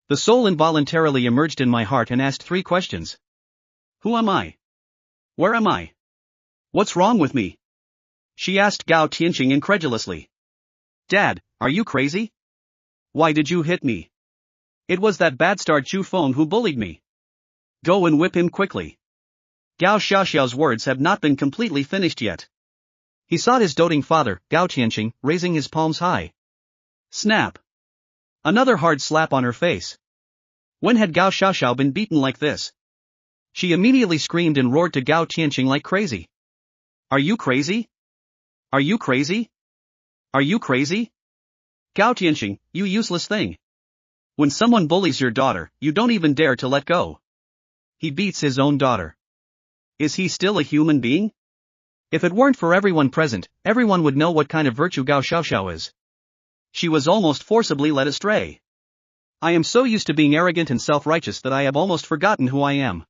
The soul involuntarily emerged in my heart and asked 3 questions. Who am I? Where am I? What's wrong with me? She asked Gao Tianqing incredulously. Dad, are you crazy? Why did you hit me? It was that bad-start Chu Feng who bullied me. Go and whip him quickly. Gao Xiaoxiao's words have not been completely finished yet. He saw his doting father, Gao Tianqing, raising his palms high. Snap. Another hard slap on her face. When had Gao Xiaoxiao been beaten like this? She immediately screamed and roared to Gao Tianqing like crazy. Are you crazy? Are you crazy? Are you crazy? Gao Tianqing, you useless thing. When someone bullies your daughter, you don't even dare to let go. He beats his own daughter. Is he still a human being? If it weren't for everyone present, everyone would know what kind of virtue Gao Xiaoxiao is. She was almost forcibly led astray. I am so used to being arrogant and self-righteous that I have almost forgotten who I am.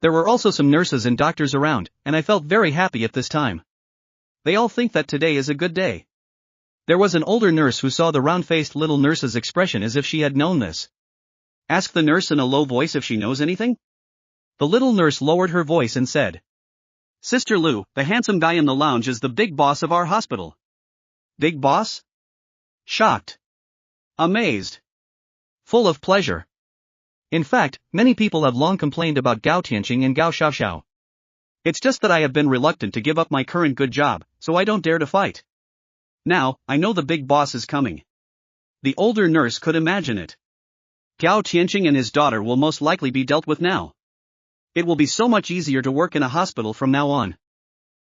There were also some nurses and doctors around, and I felt very happy at this time. They all think that today is a good day. There was an older nurse who saw the round-faced little nurse's expression as if she had known this. Ask the nurse in a low voice if she knows anything? The little nurse lowered her voice and said. Sister Lu, the handsome guy in the lounge is the big boss of our hospital. Big boss? Shocked. Amazed. Full of pleasure. In fact, many people have long complained about Gao Tianqing and Gao Xiaoxiao. It's just that I have been reluctant to give up my current good job, so I don't dare to fight. Now, I know the big boss is coming. The older nurse could imagine it. Gao Tianqing and his daughter will most likely be dealt with now. It will be so much easier to work in a hospital from now on.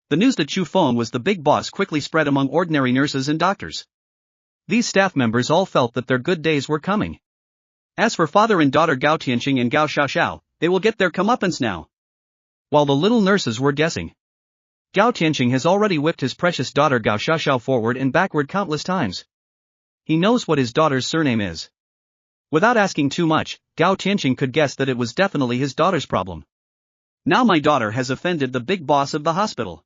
The news that Chu Feng was the big boss quickly spread among ordinary nurses and doctors. These staff members all felt that their good days were coming. As for father and daughter Gao Tianqing and Gao Xiaoxiao, they will get their comeuppance now. While the little nurses were guessing, Gao Tianqing has already whipped his precious daughter Gao Xiaoxiao forward and backward countless times. He knows what his daughter's surname is. Without asking too much, Gao Tianqing could guess that it was definitely his daughter's problem. Now my daughter has offended the big boss of the hospital.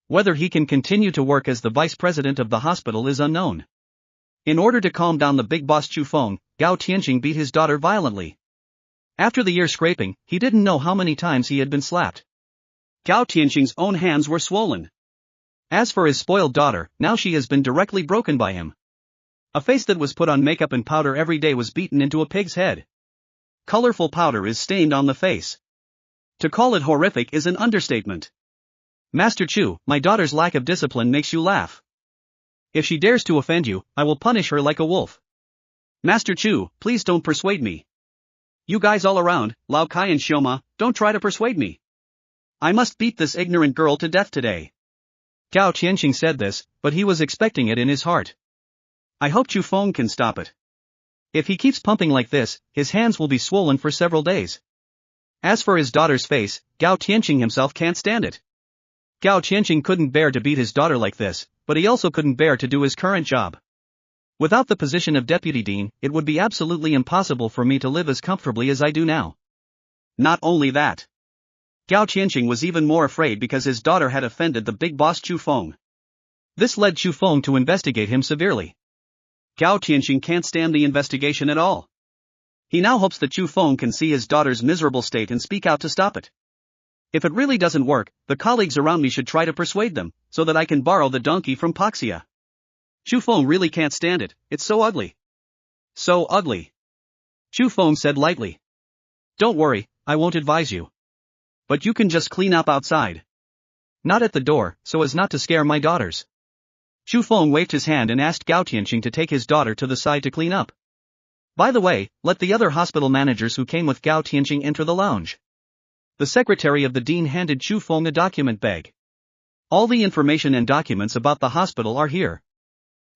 Whether he can continue to work as the vice president of the hospital is unknown. In order to calm down the big boss Chu Feng, Gao Tianqing beat his daughter violently. After the ear scraping, he didn't know how many times he had been slapped. Gao Tianqing's own hands were swollen. As for his spoiled daughter, now she has been directly broken by him. A face that was put on makeup and powder every day was beaten into a pig's head. Colorful powder is stained on the face. To call it horrific is an understatement. Master Chu, my daughter's lack of discipline makes you laugh. If she dares to offend you, I will punish her like a wolf. Master Chu, please don't persuade me. You guys all around, Lao Kai and Xioma, don't try to persuade me. I must beat this ignorant girl to death today. Gao Tianqing said this, but he was expecting it in his heart. I hope Chu Feng can stop it. If he keeps pumping like this, his hands will be swollen for several days. As for his daughter's face, Gao Tianqing himself can't stand it. Gao Qianqing couldn't bear to beat his daughter like this, but he also couldn't bear to do his current job. Without the position of deputy dean, it would be absolutely impossible for me to live as comfortably as I do now. Not only that, Gao Qianqing was even more afraid because his daughter had offended the big boss Chu Feng. This led Chu Feng to investigate him severely. Gao Qianqing can't stand the investigation at all. He now hopes that Chu Feng can see his daughter's miserable state and speak out to stop it. If it really doesn't work, the colleagues around me should try to persuade them, so that I can borrow the donkey from Paxia. Chu Feng really can't stand it, it's so ugly. So ugly. Chu Feng said lightly. Don't worry, I won't advise you. But you can just clean up outside. Not at the door, so as not to scare my daughters. Chu Feng waved his hand and asked Gao Qianqing to take his daughter to the side to clean up. By the way, let the other hospital managers who came with Gao Qianqing enter the lounge. The secretary of the dean handed Chu Feng a document bag. All the information and documents about the hospital are here.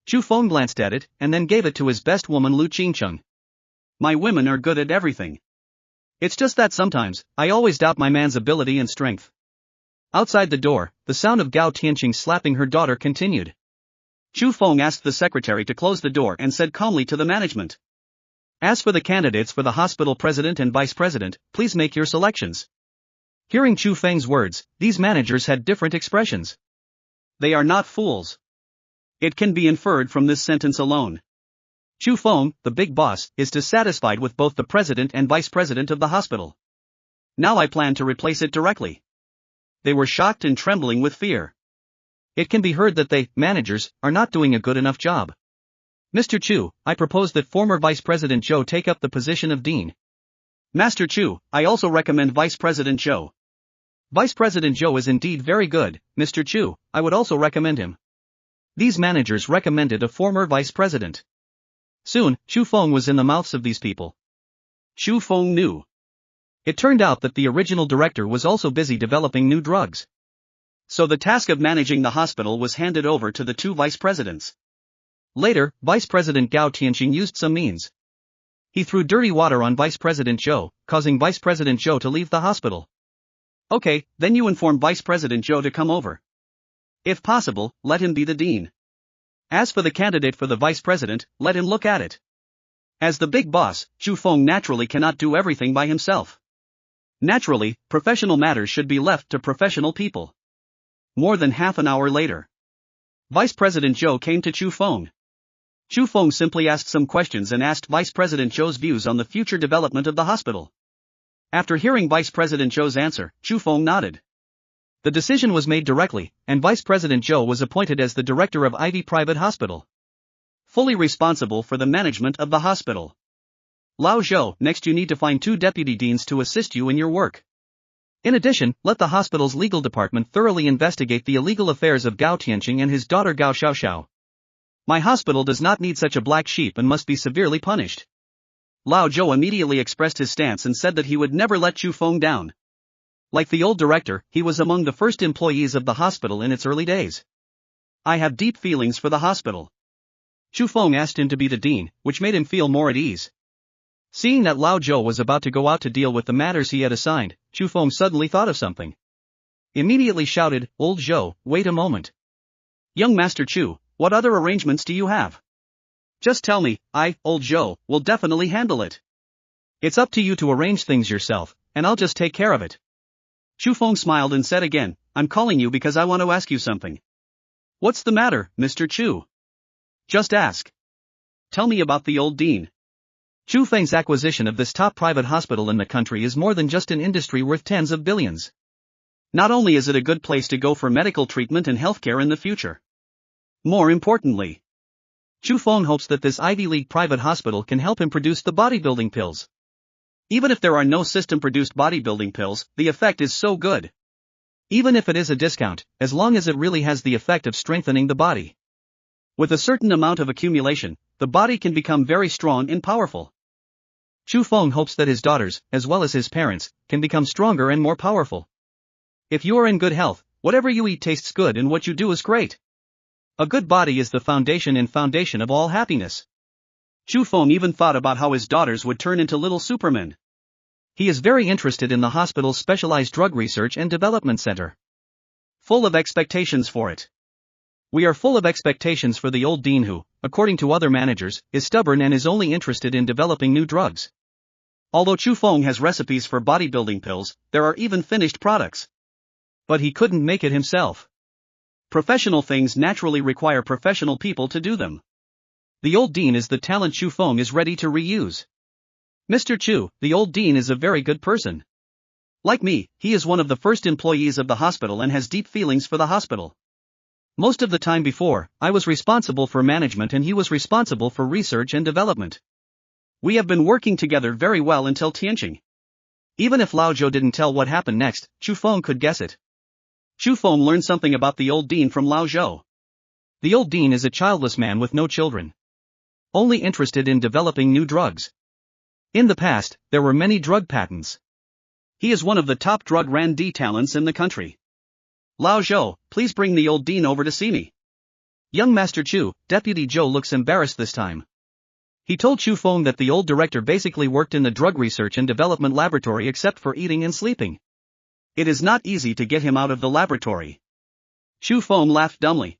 Chu Feng glanced at it, and then gave it to his best woman Lu Qingcheng. My women are good at everything. It's just that sometimes, I always doubt my man's ability and strength. Outside the door, the sound of Gao Qianqing slapping her daughter continued. Chu Feng asked the secretary to close the door and said calmly to the management. As for the candidates for the hospital president and vice president, please make your selections. Hearing Chu Feng's words, these managers had different expressions. They are not fools. It can be inferred from this sentence alone. Chu Feng, the big boss, is dissatisfied with both the president and vice president of the hospital. Now I plan to replace it directly. They were shocked and trembling with fear. It can be heard that they, managers, are not doing a good enough job. Mr. Chu, I propose that former Vice President Zhou take up the position of dean. Master Chu, I also recommend Vice President Zhou. Vice President Zhou is indeed very good, Mr. Chu, I would also recommend him. These managers recommended a former vice president. Soon, Chu Feng was in the mouths of these people. Chu Feng knew. It turned out that the original director was also busy developing new drugs. So the task of managing the hospital was handed over to the two vice presidents. Later, Vice President Gao Qianqing used some means. He threw dirty water on Vice President Zhou, causing Vice President Zhou to leave the hospital. Okay, then you inform Vice President Zhou to come over. If possible, let him be the dean. As for the candidate for the vice president, let him look at it. As the big boss, Chu Feng naturally cannot do everything by himself. Naturally, professional matters should be left to professional people. More than half an hour later, Vice President Zhou came to Chu Feng. Chu Feng simply asked some questions and asked Vice President Zhou's views on the future development of the hospital. After hearing Vice President Zhou's answer, Chu Feng nodded. The decision was made directly, and Vice President Zhou was appointed as the director of Ivy Private Hospital, fully responsible for the management of the hospital. Lao Zhou, next you need to find 2 deputy deans to assist you in your work. In addition, let the hospital's legal department thoroughly investigate the illegal affairs of Gao Qianqing and his daughter Gao Xiaoxiao. My hospital does not need such a black sheep and must be severely punished. Lao Zhou immediately expressed his stance and said that he would never let Chu Feng down. Like the old director, he was among the first employees of the hospital in its early days. I have deep feelings for the hospital. Chu Feng asked him to be the dean, which made him feel more at ease. Seeing that Lao Zhou was about to go out to deal with the matters he had assigned, Chu Feng suddenly thought of something. Immediately shouted, Old Zhou, wait a moment. Young Master Chu, what other arrangements do you have? Just tell me, Old Zhou, will definitely handle it. It's up to you to arrange things yourself, and I'll just take care of it. Chu Feng smiled and said again, I'm calling you because I want to ask you something. What's the matter, Mr. Chu? Just ask. Tell me about the old dean. Chu Feng's acquisition of this top private hospital in the country is more than just an industry worth tens of billions. Not only is it a good place to go for medical treatment and healthcare in the future. More importantly, Chu Feng hopes that this Ivy League private hospital can help him produce the bodybuilding pills. Even if there are no system-produced bodybuilding pills, the effect is so good. Even if it is a discount, as long as it really has the effect of strengthening the body. With a certain amount of accumulation, the body can become very strong and powerful. Chu Feng hopes that his daughters, as well as his parents, can become stronger and more powerful. If you are in good health, whatever you eat tastes good and what you do is great. A good body is the foundation of all happiness. Chu Feng even thought about how his daughters would turn into little supermen. He is very interested in the hospital's specialized drug research and development center. full of expectations for it. We are full of expectations for the old dean who, according to other managers, is stubborn and is only interested in developing new drugs. Although Chu Feng has recipes for bodybuilding pills, there are even finished products. But he couldn't make it himself. Professional things naturally require professional people to do them. The old dean is the talent Chu Feng is ready to reuse. Mr. Chu, the old dean is a very good person. Like me, he is one of the first employees of the hospital and has deep feelings for the hospital. Most of the time before, I was responsible for management and he was responsible for research and development. We have been working together very well until Tianqing. Even if Lao Zhou didn't tell what happened next, Chu Feng could guess it. Chu Feng learned something about the old dean from Lao Zhou. The old dean is a childless man with no children. Only interested in developing new drugs. In the past, there were many drug patents. He is one of the top drug R&D talents in the country. Lao Zhou, please bring the old dean over to see me. Young Master Chu, Deputy Zhou looks embarrassed this time. He told Chu Feng that the old director basically worked in the drug research and development laboratory except for eating and sleeping. It is not easy to get him out of the laboratory. Chu Feng laughed dumbly.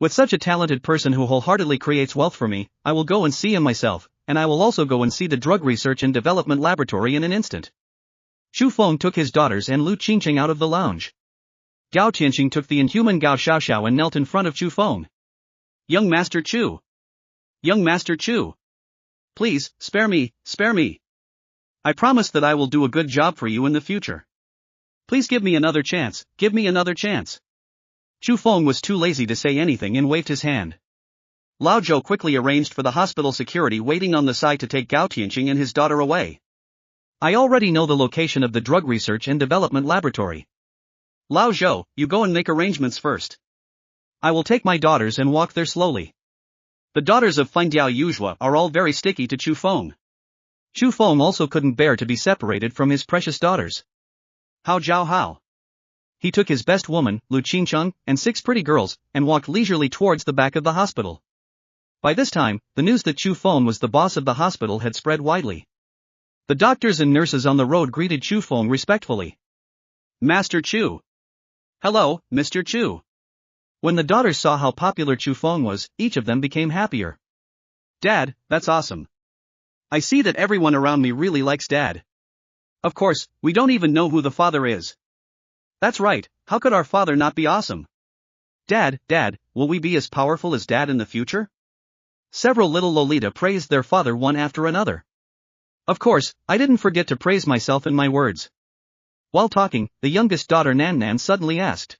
With such a talented person who wholeheartedly creates wealth for me, I will go and see him myself, and I will also go and see the drug research and development laboratory in an instant. Chu Feng took his daughters and Lu Qingqing out of the lounge. Gao Tianqing took the inhuman Gao Xiaoxiao and knelt in front of Chu Feng. Young Master Chu. Young Master Chu. Please, spare me, spare me. I promise that I will do a good job for you in the future. Please give me another chance, give me another chance. Chu Feng was too lazy to say anything and waved his hand. Lao Zhou quickly arranged for the hospital security waiting on the side to take Gao Tianqing and his daughter away. I already know the location of the drug research and development laboratory. Lao Zhou, you go and make arrangements first. I will take my daughters and walk there slowly. The daughters of Fengdiao Yuzhua are all very sticky to Chu Feng. Chu Feng also couldn't bear to be separated from his precious daughters. Hao Zhao Hao. He took his best woman, Lu Qingqing, and 6 pretty girls, and walked leisurely towards the back of the hospital. By this time, the news that Chu Feng was the boss of the hospital had spread widely. The doctors and nurses on the road greeted Chu Feng respectfully. Master Chu. Hello, Mr. Chu. When the daughters saw how popular Chu Feng was, each of them became happier. Dad, that's awesome. I see that everyone around me really likes Dad. Of course, we don't even know who the father is. That's right, how could our father not be awesome? Dad, will we be as powerful as Dad in the future? Several little Lolita praised their father one after another. Of course, I didn't forget to praise myself in my words. While talking, the youngest daughter Nan Nan suddenly asked.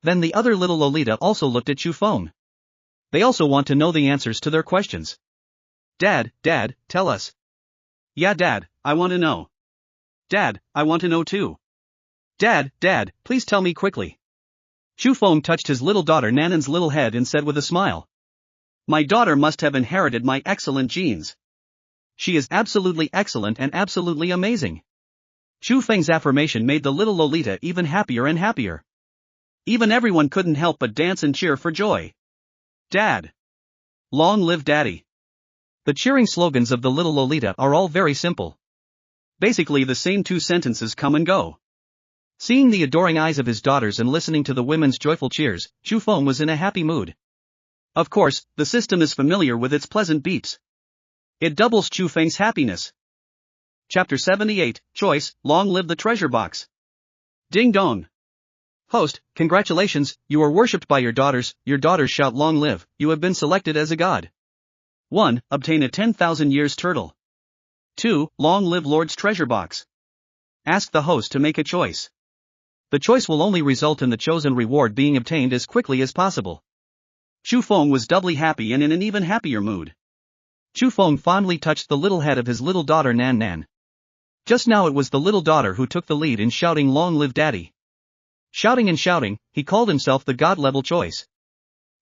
Then the other little Lolita also looked at Chu Feng. They also want to know the answers to their questions. Dad, tell us. Yeah Dad, I want to know. Dad, I want to know too. Dad, please tell me quickly. Chu Feng touched his little daughter Nanan's little head and said with a smile. My daughter must have inherited my excellent genes. She is absolutely excellent and absolutely amazing. Chu Feng's affirmation made the little Lolita even happier and happier. Even everyone couldn't help but dance and cheer for joy. Dad. Long live Daddy. The cheering slogans of the little Lolita are all very simple. Basically the same 2 sentences come and go. Seeing the adoring eyes of his daughters and listening to the women's joyful cheers, Chu Feng was in a happy mood. Of course, the system is familiar with its pleasant beeps. It doubles Chu Feng's happiness. Chapter 78, Choice, Long Live the Treasure Box. Ding dong. Host, congratulations, you are worshipped by your daughters shout long live, you have been selected as a god. 1. Obtain a 10,000 years turtle. 2. Long live Lord's treasure box. Ask the host to make a choice. The choice will only result in the chosen reward being obtained as quickly as possible. Chu Feng was doubly happy and in an even happier mood. Chu Feng fondly touched the little head of his little daughter Nan Nan. Just now it was the little daughter who took the lead in shouting long live Daddy. Shouting and shouting, he called himself the God-level choice.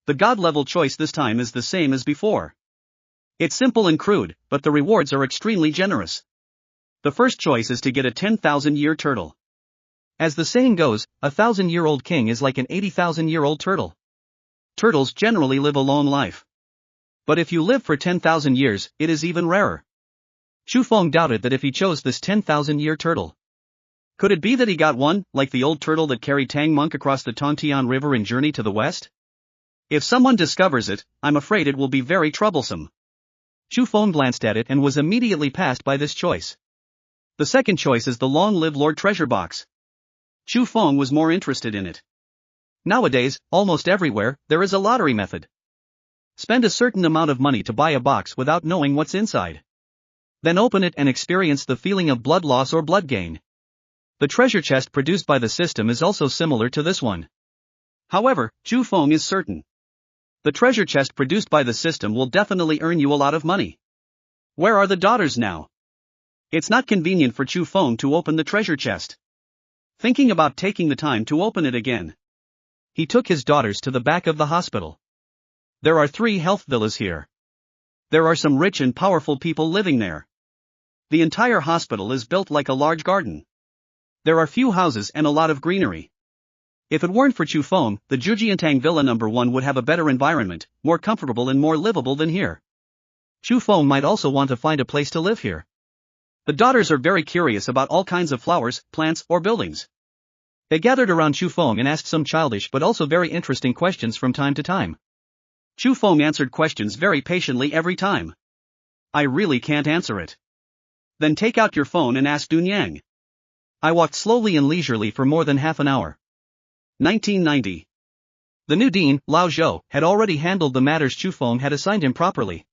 The God-level choice this time is the same as before. It's simple and crude, but the rewards are extremely generous. The first choice is to get a 10,000-year turtle. As the saying goes, a 1,000-year-old king is like an 80,000-year-old turtle. Turtles generally live a long life. But if you live for 10,000 years, it is even rarer. Chu Feng doubted that if he chose this 10,000-year turtle. Could it be that he got one, like the old turtle that carried Tang Monk across the Tontian River in Journey to the West? If someone discovers it, I'm afraid it will be very troublesome. Chu Feng glanced at it and was immediately passed by this choice. The second choice is the long-live Lord Treasure Box. Chu Feng was more interested in it. Nowadays, almost everywhere, there is a lottery method. Spend a certain amount of money to buy a box without knowing what's inside. Then open it and experience the feeling of blood loss or blood gain. The treasure chest produced by the system is also similar to this one. However, Chu Feng is certain. The treasure chest produced by the system will definitely earn you a lot of money. Where are the daughters now? It's not convenient for Chu Feng to open the treasure chest. Thinking about taking the time to open it again, he took his daughters to the back of the hospital. There are 3 health villas here. There are some rich and powerful people living there. The entire hospital is built like a large garden. There are few houses and a lot of greenery. If it weren't for Chu Feng, the Zhujiantang Villa No. 1 would have a better environment, more comfortable and more livable than here. Chu Feng might also want to find a place to live here. The daughters are very curious about all kinds of flowers, plants, or buildings. They gathered around Chu Feng and asked some childish but also very interesting questions from time to time. Chu Feng answered questions very patiently every time. I really can't answer it. Then take out your phone and ask Dunyang. I walked slowly and leisurely for more than half an hour. 1990. The new dean, Lao Zhou, had already handled the matters Chu Feng had assigned him properly.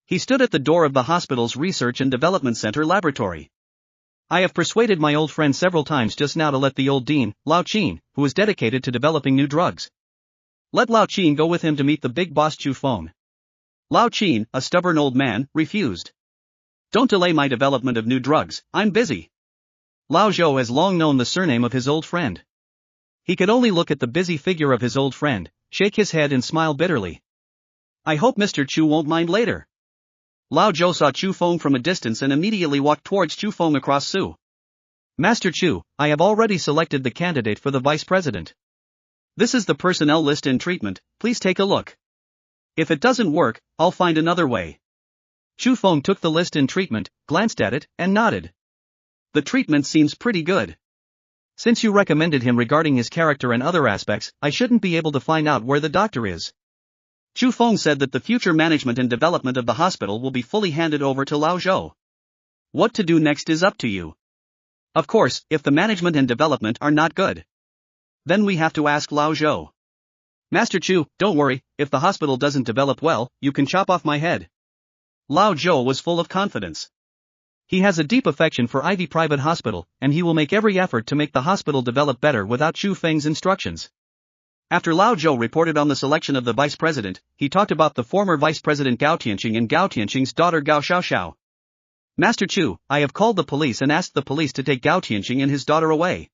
He stood at the door of the hospital's Research and Development Center laboratory. I have persuaded my old friend several times just now to let the old dean, Lao Qin, who is dedicated to developing new drugs. Let Lao Qin go with him to meet the big boss Chu Feng. Lao Qin, a stubborn old man, refused. Don't delay my development of new drugs, I'm busy. Lao Zhou has long known the surname of his old friend. He could only look at the busy figure of his old friend, shake his head and smile bitterly. I hope Mr. Chu won't mind later. Lao Zhou saw Chu Feng from a distance and immediately walked towards Chu Feng across Su. Master Chu, I have already selected the candidate for the vice president. This is the personnel list in treatment, please take a look. If it doesn't work, I'll find another way. Chu Feng took the list in treatment, glanced at it, and nodded. The treatment seems pretty good. Since you recommended him regarding his character and other aspects, I shouldn't be able to find out where the doctor is. Chu Feng said that the future management and development of the hospital will be fully handed over to Lao Zhou. What to do next is up to you. Of course, if the management and development are not good, then we have to ask Lao Zhou. Master Chu, don't worry, if the hospital doesn't develop well, you can chop off my head. Lao Zhou was full of confidence. He has a deep affection for Ivy Private Hospital, and he will make every effort to make the hospital develop better without Chu Feng's instructions. After Lao Zhou reported on the selection of the vice president, he talked about the former vice president Gao Tianqing and Gao Tianqing's daughter Gao Xiaoxiao. Master Chu, I have called the police and asked the police to take Gao Tianqing and his daughter away.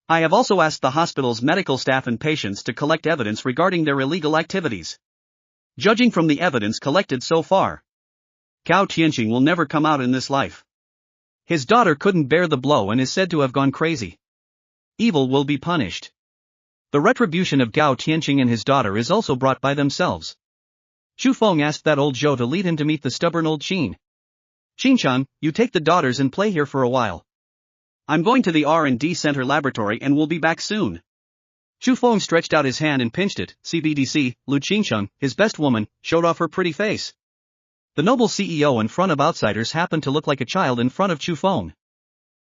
I have also asked the hospital's medical staff and patients to collect evidence regarding their illegal activities. Judging from the evidence collected so far, Gao Tianqing will never come out in this life. His daughter couldn't bear the blow and is said to have gone crazy. Evil will be punished. The retribution of Gao Tianqing and his daughter is also brought by themselves. Chu Feng asked that old Zhou to lead him to meet the stubborn old Qin. Qinchan, you take the daughters and play here for a while. I'm going to the R&D Center laboratory and will be back soon. Chu Feng stretched out his hand and pinched it. CBDC, Lu Qingcheng, his best woman, showed off her pretty face. The noble CEO in front of outsiders happened to look like a child in front of Chu Feng.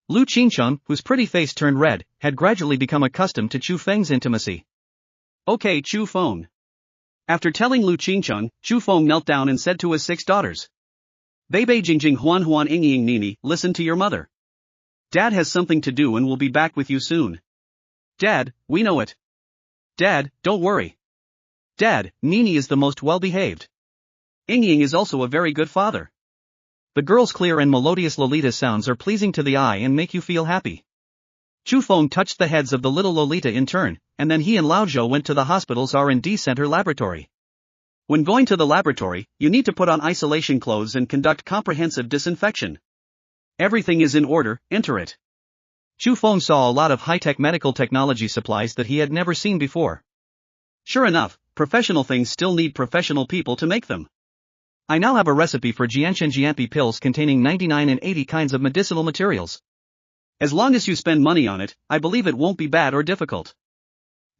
Lu Qingcheng, whose pretty face turned red, had gradually become accustomed to Chu Feng's intimacy. Okay, Chu Feng. After telling Lu Qingcheng, Chu Feng knelt down and said to his 6 daughters. Bebe Jingjing Huan Huan Ingying Nini, listen to your mother. Dad has something to do and will be back with you soon. Dad, we know it. Dad, don't worry. Dad, Nini is the most well-behaved. Ingying is also a very good father. The girl's clear and melodious Lolita sounds are pleasing to the eye and make you feel happy. Chu Feng touched the heads of the little Lolita in turn, and then he and Lao Zhou went to the hospital's R&D Center laboratory. When going to the laboratory, you need to put on isolation clothes and conduct comprehensive disinfection. Everything is in order, enter it. Chu Feng saw a lot of high-tech medical technology supplies that he had never seen before. Sure enough, professional things still need professional people to make them. I now have a recipe for Jianshen Jianpi pills containing 99 and 80 kinds of medicinal materials. As long as you spend money on it, I believe it won't be bad or difficult.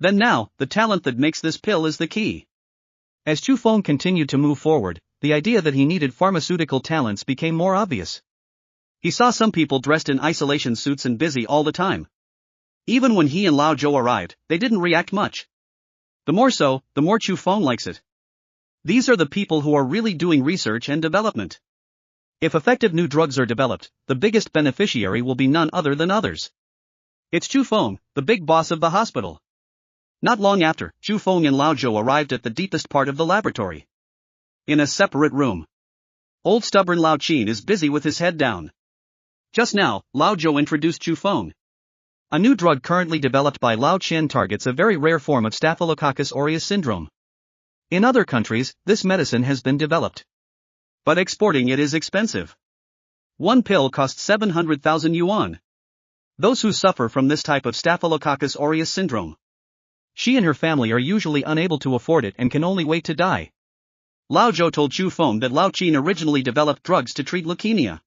Then now, the talent that makes this pill is the key. As Chu Feng continued to move forward, the idea that he needed pharmaceutical talents became more obvious. He saw some people dressed in isolation suits and busy all the time. Even when he and Lao Zhou arrived, they didn't react much. The more so, the more Chu Feng likes it. These are the people who are really doing research and development. If effective new drugs are developed, the biggest beneficiary will be none other than others. It's Chu Feng, the big boss of the hospital. Not long after, Chu Feng and Lao Zhou arrived at the deepest part of the laboratory. In a separate room, old stubborn Lao Qin is busy with his head down. Just now, Lao Zhou introduced Chu Feng. A new drug currently developed by Lao Qian targets a very rare form of Staphylococcus aureus syndrome. In other countries, this medicine has been developed. But exporting it is expensive. One pill costs 700,000 yuan. Those who suffer from this type of Staphylococcus aureus syndrome, she and her family are usually unable to afford it and can only wait to die. Lao Zhou told Chu Feng that Lao Qin originally developed drugs to treat leukemia.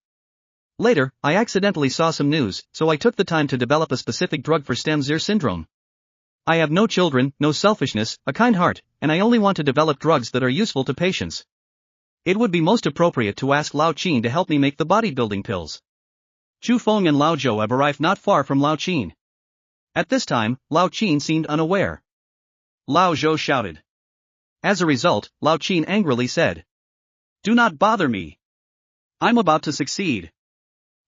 Later, I accidentally saw some news, so I took the time to develop a specific drug for Stem-Zir syndrome. I have no children, no selfishness, a kind heart, and I only want to develop drugs that are useful to patients. It would be most appropriate to ask Lao Qin to help me make the bodybuilding pills. Chu Feng and Lao Zhou have arrived not far from Lao Qin. At this time, Lao Qin seemed unaware. Lao Zhou shouted. As a result, Lao Qin angrily said, "Do not bother me. I'm about to succeed."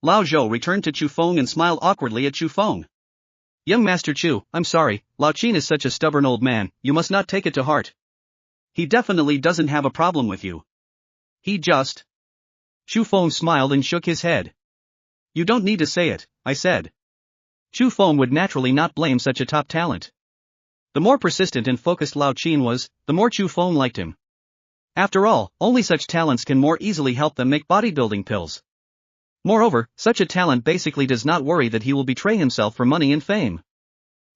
Lao Zhou returned to Chu Feng and smiled awkwardly at Chu Feng. "Young Master Chu, I'm sorry, Lao Qin is such a stubborn old man, you must not take it to heart. He definitely doesn't have a problem with you. He just..." Chu Feng smiled and shook his head. "You don't need to say it," I said. Chu Feng would naturally not blame such a top talent. The more persistent and focused Lao Qin was, the more Chu Feng liked him. After all, only such talents can more easily help them make bodybuilding pills. Moreover, such a talent basically does not worry that he will betray himself for money and fame.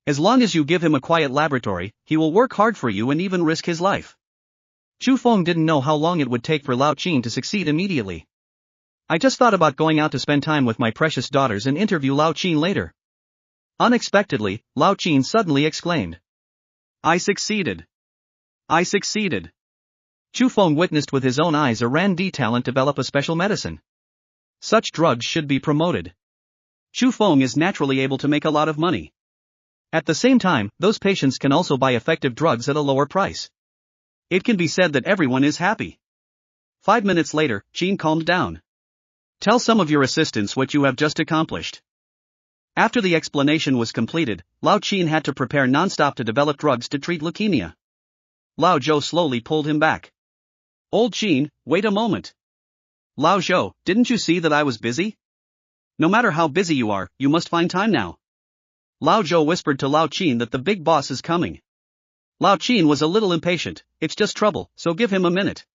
As long as you give him a quiet laboratory, he will work hard for you and even risk his life. Chu Feng didn't know how long it would take for Lao Qin to succeed immediately. I just thought about going out to spend time with my precious daughters and interview Lao Qin later. Unexpectedly, Lao Qin suddenly exclaimed. "I succeeded. I succeeded." Chu Feng witnessed with his own eyes a Randi talent develop a special medicine. Such drugs should be promoted. Chu Feng is naturally able to make a lot of money. At the same time, those patients can also buy effective drugs at a lower price. It can be said that everyone is happy. 5 minutes later, Qin calmed down. "Tell some of your assistants what you have just accomplished." After the explanation was completed, Lao Qin had to prepare non-stop to develop drugs to treat leukemia. Lao Zhou slowly pulled him back. "Old Qin, wait a moment. Lao Zhou, didn't you see that I was busy? No matter how busy you are, you must find time now." Lao Zhou whispered to Lao Qin that the big boss is coming. Lao Qin was a little impatient. "It's just trouble, so give him a minute."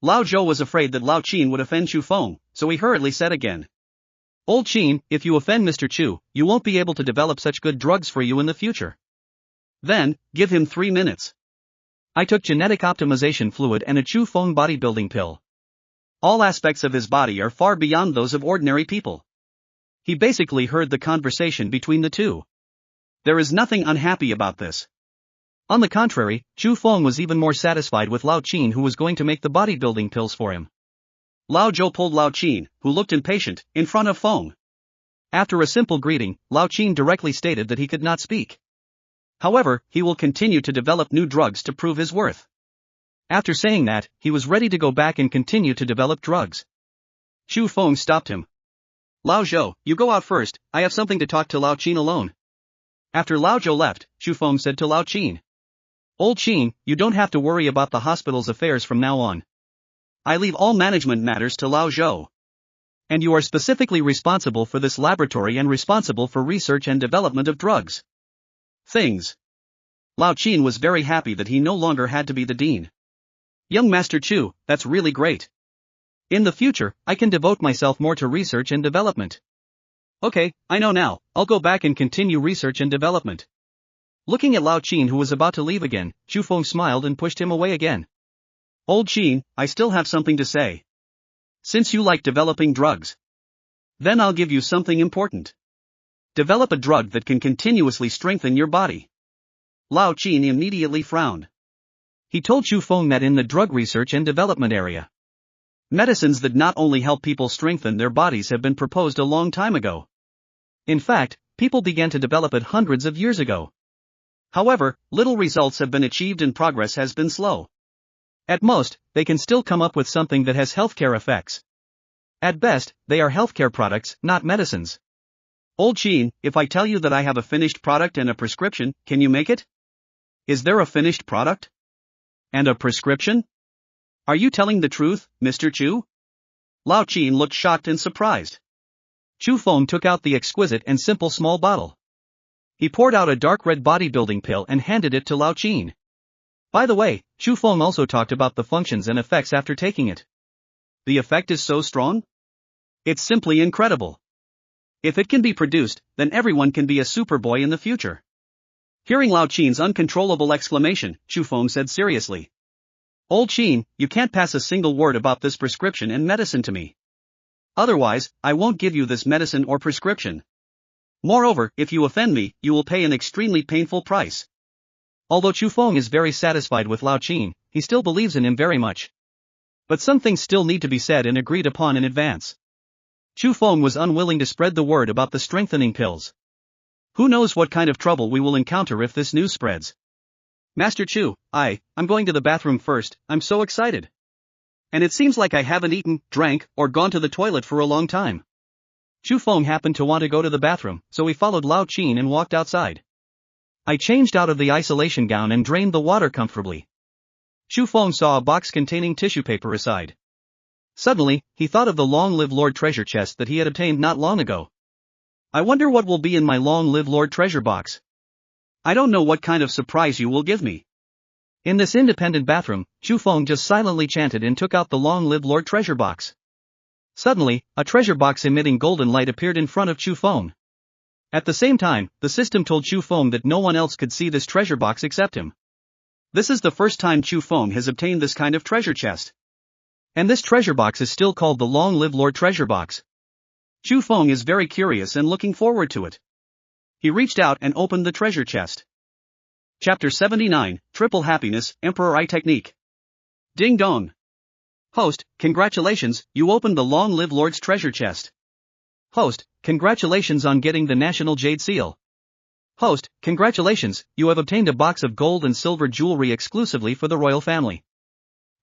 Lao Zhou was afraid that Lao Qin would offend Chu Feng, so he hurriedly said again. "Old Qin, if you offend Mr. Chu, you won't be able to develop such good drugs for you in the future. Then, give him 3 minutes. I took genetic optimization fluid and a Chu Feng bodybuilding pill. All aspects of his body are far beyond those of ordinary people." He basically heard the conversation between the two. There is nothing unhappy about this. On the contrary, Chu Feng was even more satisfied with Lao Qin, who was going to make the bodybuilding pills for him. Lao Zhou pulled Lao Qin, who looked impatient, in front of Feng. After a simple greeting, Lao Qin directly stated that he could not speak. However, he will continue to develop new drugs to prove his worth. After saying that, he was ready to go back and continue to develop drugs. Chu Feng stopped him. "Lao Zhou, you go out first, I have something to talk to Lao Qin alone." After Lao Zhou left, Chu Feng said to Lao Qin. "Old Qin, you don't have to worry about the hospital's affairs from now on. I leave all management matters to Lao Zhou. And you are specifically responsible for this laboratory and responsible for research and development of drugs. Things." Lao Qin was very happy that he no longer had to be the dean. "Young Master Chu, that's really great. In the future, I can devote myself more to research and development." "Okay, I know now, I'll go back and continue research and development." Looking at Lao Qin, who was about to leave again, Chu Feng smiled and pushed him away again. "Old Qin, I still have something to say. Since you like developing drugs, then I'll give you something important. Develop a drug that can continuously strengthen your body. Lao Qin immediately frowned. He told Chu Feng that in the drug research and development area, medicines that not only help people strengthen their bodies have been proposed a long time ago. In fact, people began to develop it hundreds of years ago. However, little results have been achieved and progress has been slow. At most, they can still come up with something that has healthcare effects. At best, they are healthcare products, not medicines. Old Qin, if I tell you that I have a finished product and a prescription, can you make it? Is there a finished product? And a prescription? Are you telling the truth, Mr. Chu? Lao Qin looked shocked and surprised. Chu Feng took out the exquisite and simple small bottle. He poured out a dark red bodybuilding pill and handed it to Lao Qin. By the way, Chu Feng also talked about the functions and effects after taking it. The effect is so strong? It's simply incredible. If it can be produced, then everyone can be a superboy in the future. Hearing Lao Qin's uncontrollable exclamation, Chu Feng said seriously. Old Qin, you can't pass a single word about this prescription and medicine to me. Otherwise, I won't give you this medicine or prescription. Moreover, if you offend me, you will pay an extremely painful price. Although Chu Feng is very satisfied with Lao Qin, he still believes in him very much. But some things still need to be said and agreed upon in advance. Chu Feng was unwilling to spread the word about the strengthening pills. Who knows what kind of trouble we will encounter if this news spreads. Master Chu, I'm going to the bathroom first, I'm so excited. And it seems like I haven't eaten, drank, or gone to the toilet for a long time. Chu Feng happened to want to go to the bathroom, so he followed Lao Qin and walked outside. I changed out of the isolation gown and drained the water comfortably. Chu Feng saw a box containing tissue paper aside. Suddenly, he thought of the long-live Lord treasure chest that he had obtained not long ago. I wonder what will be in my long-live Lord treasure box. I don't know what kind of surprise you will give me. In this independent bathroom, Chu Feng just silently chanted and took out the long-live Lord treasure box. Suddenly, a treasure box emitting golden light appeared in front of Chu Feng. At the same time, the system told Chu Feng that no one else could see this treasure box except him. This is the first time Chu Feng has obtained this kind of treasure chest. And this treasure box is still called the Long-Live Lord treasure box. Chu Feng is very curious and looking forward to it. He reached out and opened the treasure chest. Chapter 79, Triple Happiness, Emperor Ai Technique. Ding dong. Host, congratulations, you opened the Long-Live Lord's treasure chest. Host, congratulations on getting the National Jade Seal. Host, congratulations, you have obtained a box of gold and silver jewelry exclusively for the royal family.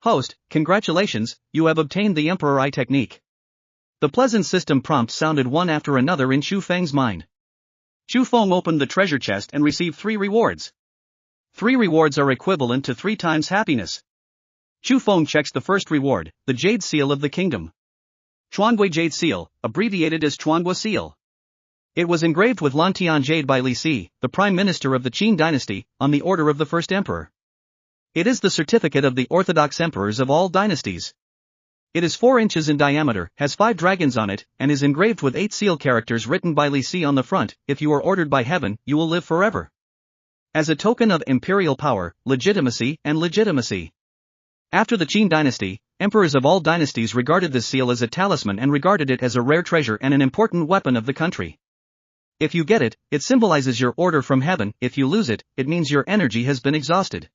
Host, congratulations, you have obtained the Emperor Ai Technique. The pleasant system prompts sounded one after another in Chu Feng's mind. Chu Feng opened the treasure chest and received 3 rewards. 3 rewards are equivalent to 3 times happiness. Chu Feng checks the first reward, the Jade Seal of the Kingdom. Chuangui Jade Seal, abbreviated as Chuangua Seal. It was engraved with Lantian jade by Li Si, the Prime Minister of the Qin dynasty, on the order of the first emperor. It is the certificate of the Orthodox emperors of all dynasties. It is 4 inches in diameter, has 5 dragons on it, and is engraved with 8 seal characters written by Li Si on the front. If you are ordered by heaven, you will live forever. As a token of imperial power, legitimacy, and legitimacy. After the Qin dynasty, emperors of all dynasties regarded this seal as a talisman and regarded it as a rare treasure and an important weapon of the country. If you get it, it symbolizes your order from heaven. If you lose it, it means your energy has been exhausted.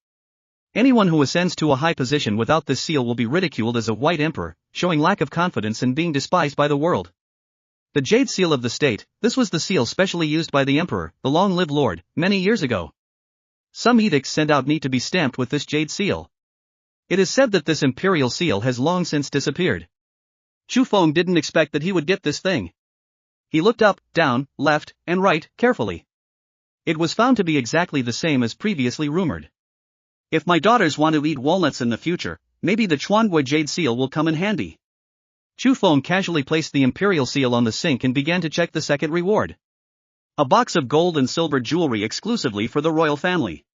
Anyone who ascends to a high position without this seal will be ridiculed as a white emperor, showing lack of confidence and being despised by the world. The Jade Seal of the state, this was the seal specially used by the emperor, the long-lived lord, many years ago. Some edicts sent out need to be stamped with this Jade Seal. It is said that this imperial seal has long since disappeared. Chu Feng didn't expect that he would get this thing. He looked up, down, left, and right, carefully. It was found to be exactly the same as previously rumored. If my daughters want to eat walnuts in the future, maybe the Chuangui Jade Seal will come in handy. Chu Feng casually placed the imperial seal on the sink and began to check the second reward. A box of gold and silver jewelry exclusively for the royal family.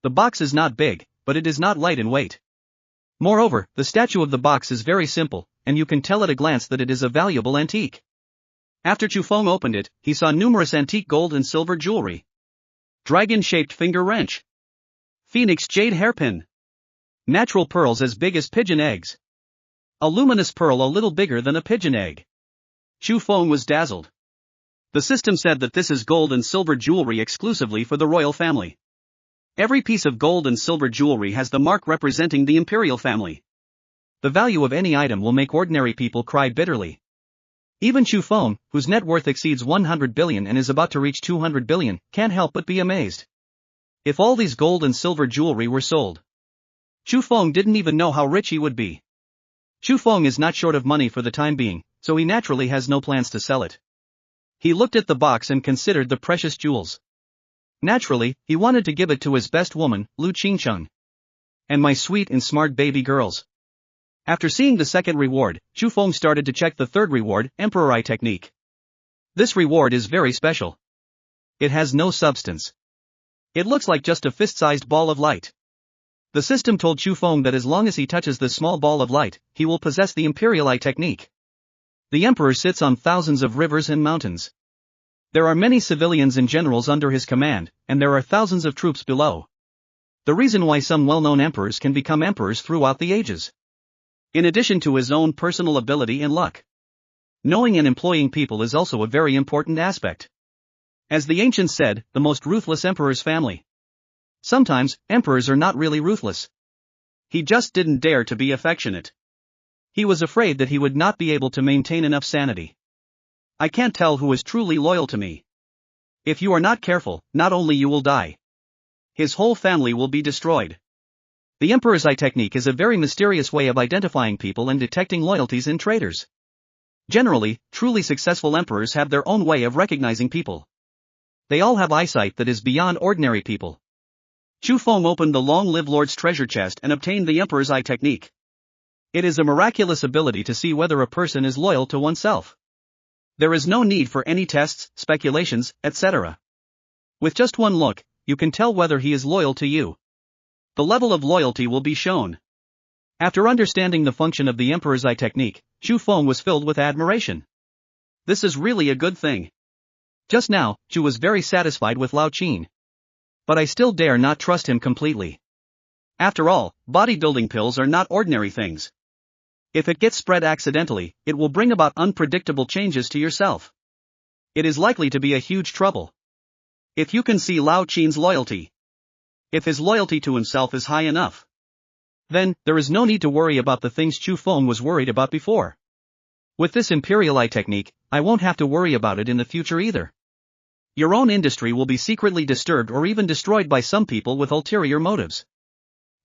The box is not big, but it is not light in weight. Moreover, the statue of the box is very simple, and you can tell at a glance that it is a valuable antique. After Chu Feng opened it, he saw numerous antique gold and silver jewelry. Dragon-shaped finger wrench. Phoenix jade hairpin. Natural pearls as big as pigeon eggs. A luminous pearl a little bigger than a pigeon egg. Chu Feng was dazzled. The system said that this is gold and silver jewelry exclusively for the royal family. Every piece of gold and silver jewelry has the mark representing the imperial family. The value of any item will make ordinary people cry bitterly. Even Chu Feng, whose net worth exceeds 100 billion and is about to reach 200 billion, can't help but be amazed. If all these gold and silver jewelry were sold, Chu Feng didn't even know how rich he would be. Chu Feng is not short of money for the time being, so he naturally has no plans to sell it. He looked at the box and considered the precious jewels. Naturally, he wanted to give it to his best woman, Lu Qingcheng. And my sweet and smart baby girls. After seeing the second reward, Chu Feng started to check the third reward, Emperor Eye Technique. This reward is very special. It has no substance. It looks like just a fist-sized ball of light. The system told Chu Feng that as long as he touches this small ball of light, he will possess the Imperial Eye Technique. The emperor sits on thousands of rivers and mountains. There are many civilians and generals under his command, and there are thousands of troops below. The reason why some well-known emperors can become emperors throughout the ages. In addition to his own personal ability and luck. Knowing and employing people is also a very important aspect. As the ancients said, the most ruthless emperor's family. Sometimes, emperors are not really ruthless. He just didn't dare to be affectionate. He was afraid that he would not be able to maintain enough sanity. I can't tell who is truly loyal to me. If you are not careful, not only you will die. His whole family will be destroyed. The Emperor's Eye Technique is a very mysterious way of identifying people and detecting loyalties in traitors. Generally, truly successful emperors have their own way of recognizing people. They all have eyesight that is beyond ordinary people. Chu Feng opened the Long-Live Lord's treasure chest and obtained the Emperor's Eye Technique. It is a miraculous ability to see whether a person is loyal to oneself. There is no need for any tests, speculations, etc. With just one look, you can tell whether he is loyal to you. The level of loyalty will be shown. After understanding the function of the Emperor's Eye Technique, Chu Feng was filled with admiration. This is really a good thing. Just now, Chu was very satisfied with Lao Qin. But I still dare not trust him completely. After all, bodybuilding pills are not ordinary things. If it gets spread accidentally, it will bring about unpredictable changes to yourself. It is likely to be a huge trouble. If you can see Lao Qin's loyalty, if his loyalty to himself is high enough, then there is no need to worry about the things Chu Feng was worried about before. With this Imperial Eye Technique, I won't have to worry about it in the future either. Your own industry will be secretly disturbed or even destroyed by some people with ulterior motives.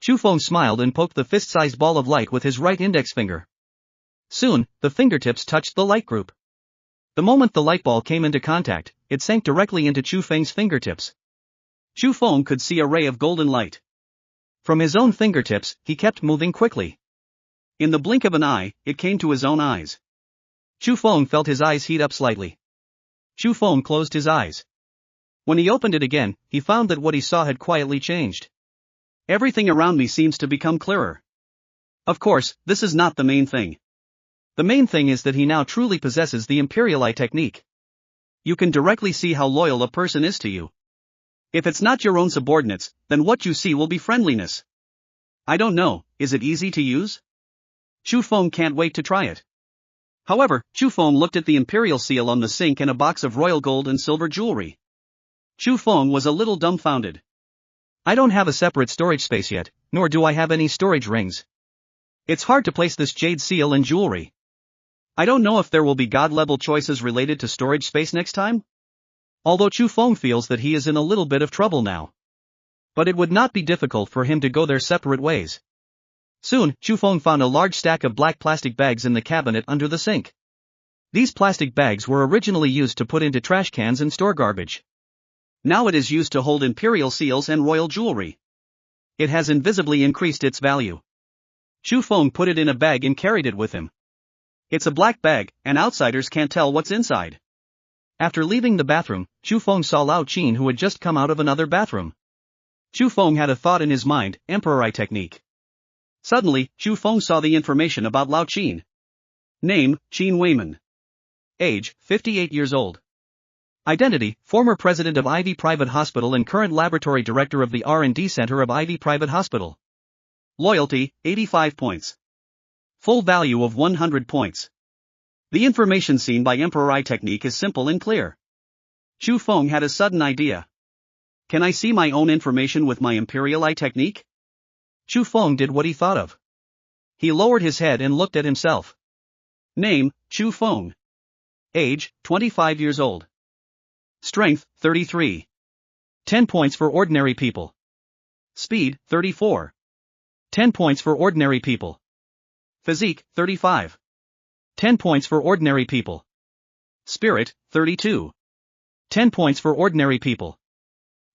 Chu Feng smiled and poked the fist-sized ball of light with his right index finger. Soon, the fingertips touched the light group. The moment the light ball came into contact, it sank directly into Chu Feng's fingertips. Chu Feng could see a ray of golden light. From his own fingertips, he kept moving quickly. In the blink of an eye, it came to his own eyes. Chu Feng felt his eyes heat up slightly. Chu Feng closed his eyes. When he opened it again, he found that what he saw had quietly changed. Everything around me seems to become clearer. Of course, this is not the main thing. The main thing is that he now truly possesses the Imperial Eye Technique. You can directly see how loyal a person is to you. If it's not your own subordinates, then what you see will be friendliness. I don't know, is it easy to use? Chu Feng can't wait to try it. However, Chu Feng looked at the imperial seal on the sink and a box of royal gold and silver jewelry. Chu Feng was a little dumbfounded. I don't have a separate storage space yet, nor do I have any storage rings. It's hard to place this jade seal and jewelry. I don't know if there will be god-level choices related to storage space next time? Although Chu Feng feels that he is in a little bit of trouble now. But it would not be difficult for him to go their separate ways. Soon, Chu Feng found a large stack of black plastic bags in the cabinet under the sink. These plastic bags were originally used to put into trash cans and store garbage. Now it is used to hold imperial seals and royal jewelry. It has invisibly increased its value. Chu Feng put it in a bag and carried it with him. It's a black bag, and outsiders can't tell what's inside. After leaving the bathroom, Chu Feng saw Lao Qin, who had just come out of another bathroom. Chu Feng had a thought in his mind, Emperor Eye Technique. Suddenly, Chu Feng saw the information about Lao Qin. Name, Qin Weiman. Age, 58 years old. Identity, former president of Ivy Private Hospital and current laboratory director of the R&D Center of Ivy Private Hospital. Loyalty, 85 points. Full value of 100 points. The information seen by Emperor Eye Technique is simple and clear. Chu Feng had a sudden idea. Can I see my own information with my Imperial Eye technique? Chu Feng did what he thought of. He lowered his head and looked at himself. Name, Chu Feng. Age, 25 years old. Strength, 33. 10 points for ordinary people. Speed, 34. 10 points for ordinary people. Physique, 35. 10 points for ordinary people. Spirit, 32. 10 points for ordinary people.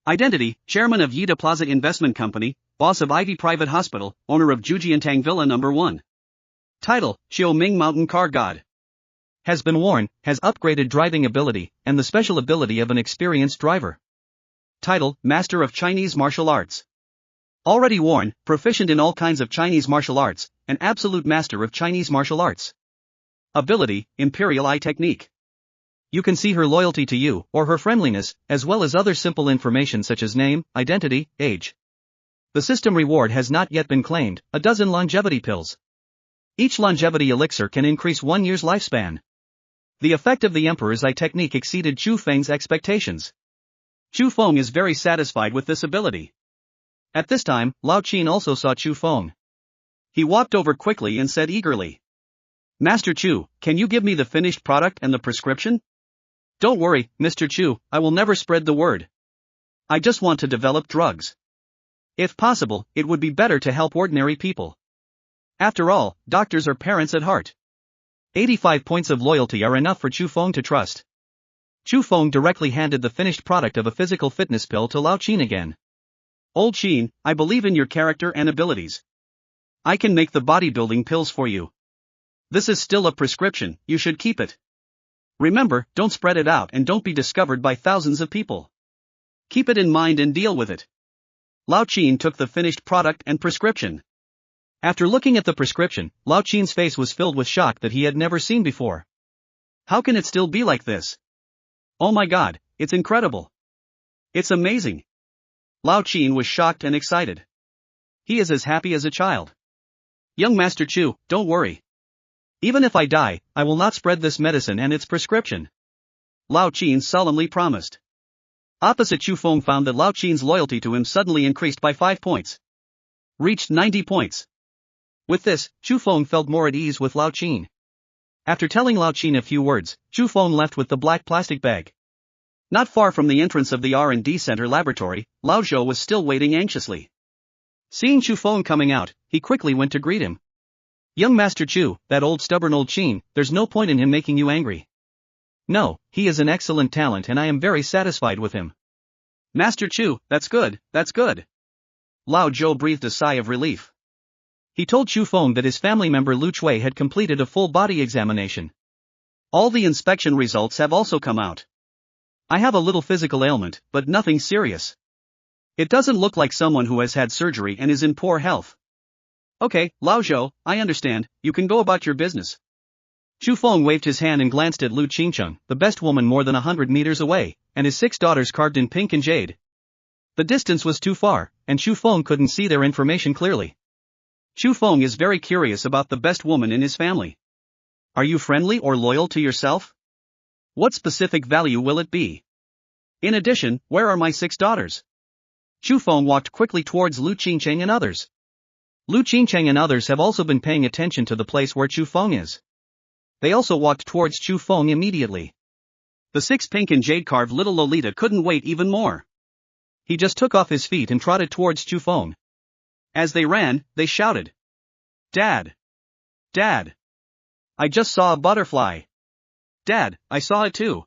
Identity, Chairman of Yida Plaza Investment Company, Boss of Ivy Private Hospital, owner of Jujiantang Villa No. 1. Title, Xiaoming Mountain Car God. Has been worn, has upgraded driving ability, and the special ability of an experienced driver. Title, Master of Chinese Martial Arts. Already worn, proficient in all kinds of Chinese martial arts, an absolute master of Chinese martial arts. Ability, Imperial Eye Technique. You can see her loyalty to you, or her friendliness, as well as other simple information such as name, identity, age. The system reward has not yet been claimed, a dozen longevity pills. Each longevity elixir can increase 1 year's lifespan. The effect of the Emperor's Eye technique exceeded Chu Feng's expectations. Chu Feng is very satisfied with this ability. At this time, Lao Qin also saw Chu Feng. He walked over quickly and said eagerly, Master Chu, can you give me the finished product and the prescription? Don't worry, Mr. Chu, I will never spread the word. I just want to develop drugs. If possible, it would be better to help ordinary people. After all, doctors are parents at heart. 85 points of loyalty are enough for Chu Feng to trust. Chu Feng directly handed the finished product of a physical fitness pill to Lao Qin again. Old Qin, I believe in your character and abilities. I can make the bodybuilding pills for you. This is still a prescription, you should keep it. Remember, don't spread it out and don't be discovered by thousands of people. Keep it in mind and deal with it. Lao Qin took the finished product and prescription. After looking at the prescription, Lao Qin's face was filled with shock that he had never seen before. How can it still be like this? Oh my God, it's incredible. It's amazing. Lao Qin was shocked and excited. He is as happy as a child. Young Master Chu, don't worry. Even if I die, I will not spread this medicine and its prescription. Lao Qin solemnly promised. Opposite Chu Feng found that Lao Qin's loyalty to him suddenly increased by 5 points. Reached 90 points. With this, Chu Feng felt more at ease with Lao Qin. After telling Lao Qin a few words, Chu Feng left with the black plastic bag. Not far from the entrance of the R&D Center laboratory, Lao Zhou was still waiting anxiously. Seeing Chu Feng coming out, he quickly went to greet him. Young Master Chu, that old stubborn old Qin, there's no point in him making you angry. No, he is an excellent talent and I am very satisfied with him. Master Chu, that's good, that's good. Lao Zhou breathed a sigh of relief. He told Chu Feng that his family member Lu Chui had completed a full body examination. All the inspection results have also come out. I have a little physical ailment, but nothing serious. It doesn't look like someone who has had surgery and is in poor health. Okay, Lao Zhou, I understand, you can go about your business. Chu Feng waved his hand and glanced at Lu Qingcheng, the best woman more than 100 meters away, and his 6 daughters carved in pink and jade. The distance was too far, and Chu Feng couldn't see their information clearly. Chu Feng is very curious about the best woman in his family. Are you friendly or loyal to yourself? What specific value will it be? In addition, where are my 6 daughters? Chu Feng walked quickly towards Lu Qingcheng and others. Lu Qingcheng and others have also been paying attention to the place where Chu Feng is. They also walked towards Chu Feng immediately. The 6 pink and jade carved little Lolita couldn't wait even more. He just took off his feet and trotted towards Chu Feng. As they ran, they shouted. Dad! Dad! I just saw a butterfly. Dad, I saw it too.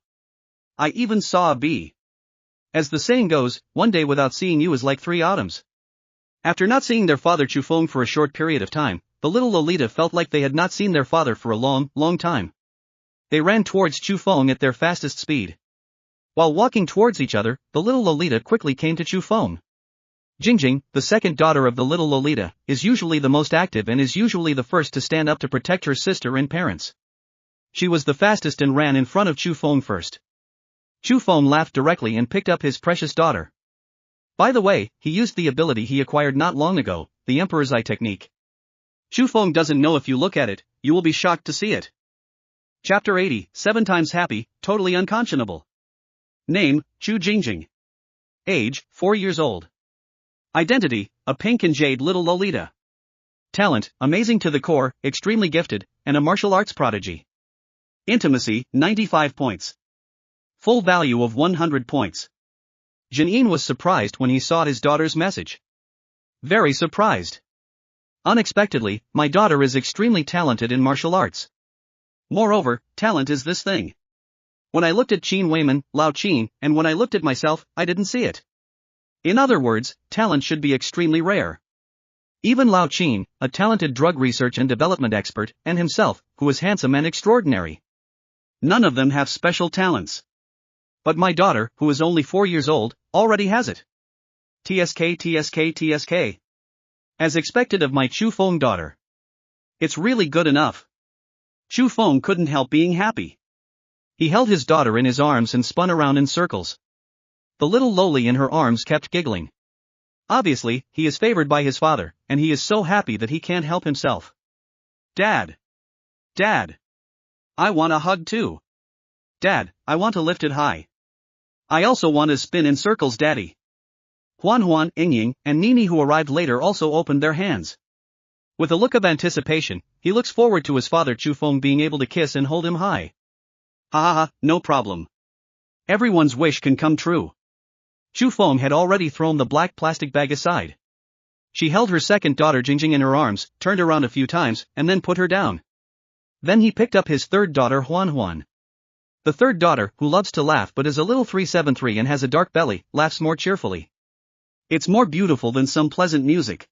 I even saw a bee. As the saying goes, one day without seeing you is like 3 autumns. After not seeing their father Chu Feng for a short period of time, the little Lolita felt like they had not seen their father for a long, long time. They ran towards Chu Feng at their fastest speed. While walking towards each other, the little Lolita quickly came to Chu Feng. Jingjing, the second daughter of the little Lolita, is usually the most active and is usually the first to stand up to protect her sister and parents. She was the fastest and ran in front of Chu Feng first. Chu Feng laughed directly and picked up his precious daughter. By the way, he used the ability he acquired not long ago, the Emperor's Eye technique. Chu Feng doesn't know if you look at it, you will be shocked to see it. Chapter 80, 7 times happy, totally unconscionable. Name, Chu Jingjing. Age, 4 years old. Identity, a pink and jade little Lolita. Talent, amazing to the core, extremely gifted, and a martial arts prodigy. Intimacy, 95 points. Full value of 100 points. Janine was surprised when he saw his daughter's message. Very surprised. Unexpectedly, my daughter is extremely talented in martial arts. Moreover, talent is this thing. When I looked at Qin Weiman, Lao Qin, and when I looked at myself, I didn't see it. In other words, talent should be extremely rare. Even Lao Qin, a talented drug research and development expert, and himself, who is handsome and extraordinary. None of them have special talents. But my daughter, who is only 4 years old, already has it. TSK TSK TSK. As expected of my Chu Feng daughter. It's really good enough. Chu Feng couldn't help being happy. He held his daughter in his arms and spun around in circles. The little loli in her arms kept giggling. Obviously, he is favored by his father, and he is so happy that he can't help himself. Dad! Dad! I want a hug too. Dad, I want to lift it high. I also want to spin in circles, Daddy. Huan Huan, Yingying, and Nini, who arrived later, also opened their hands. With a look of anticipation, he looks forward to his father Chu Feng being able to kiss and hold him high. Ha ha ha, no problem. Everyone's wish can come true. Chu Feng had already thrown the black plastic bag aside. She held her second daughter Jingjing in her arms, turned around a few times, and then put her down. Then he picked up his third daughter Huan Huan. The third daughter, who loves to laugh but is a little 373 and has a dark belly, laughs more cheerfully. It's more beautiful than some pleasant music.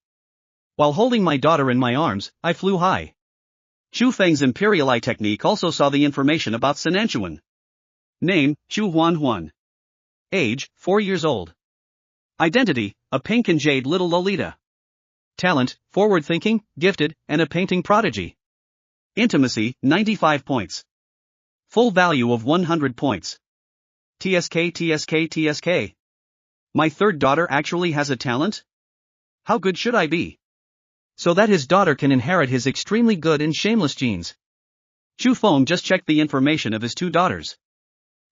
While holding my daughter in my arms, I flew high. Chu Feng's Imperial Eye technique also saw the information about Sinanchuan. Name, Chu Huan Huan. Age, 4 years old. Identity, a pink and jade little Lolita. Talent, forward-thinking, gifted, and a painting prodigy. Intimacy, 95 points. Full value of 100 points. TSK TSK TSK. My third daughter actually has a talent? How good should I be? So that his daughter can inherit his extremely good and shameless genes. Chu Feng just checked the information of his two daughters.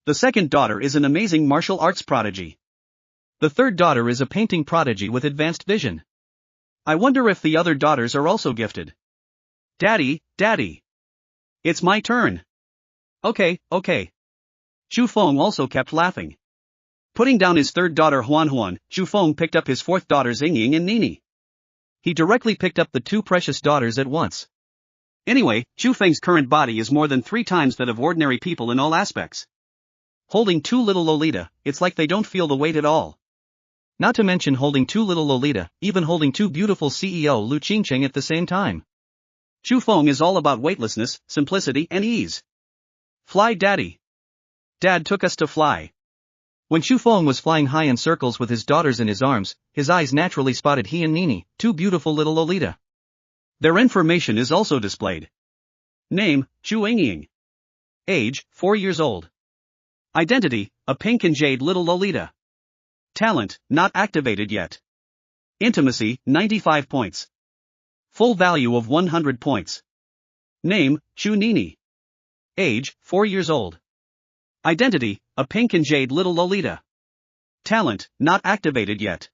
The second daughter is an amazing martial arts prodigy. The third daughter is a painting prodigy with advanced vision. I wonder if the other daughters are also gifted. Daddy, Daddy. It's my turn. Okay. Chu Feng also kept laughing. Putting down his third daughter Huan Huan, Chu Feng picked up his fourth daughters Yingying and Nini. He directly picked up the two precious daughters at once. Anyway, Chu Feng's current body is more than 3 times that of ordinary people in all aspects. Holding two little Lolita, it's like they don't feel the weight at all. Not to mention holding two little Lolita, even holding two beautiful CEO Lu Qingcheng at the same time. Chu Feng is all about weightlessness, simplicity, and ease. Fly, Daddy. Dad took us to fly. When Chu Feng was flying high in circles with his daughters in his arms, his eyes naturally spotted he and Nini, two beautiful little Lolita. Their information is also displayed. Name, Chu Yingying. Age, 4 years old. Identity, a pink and jade little Lolita. Talent, not activated yet. Intimacy, 95 points. Full value of 100 points. Name, Chu Nini. Age, 4 years old. Identity, a pink and jade little Lolita. Talent, not activated yet.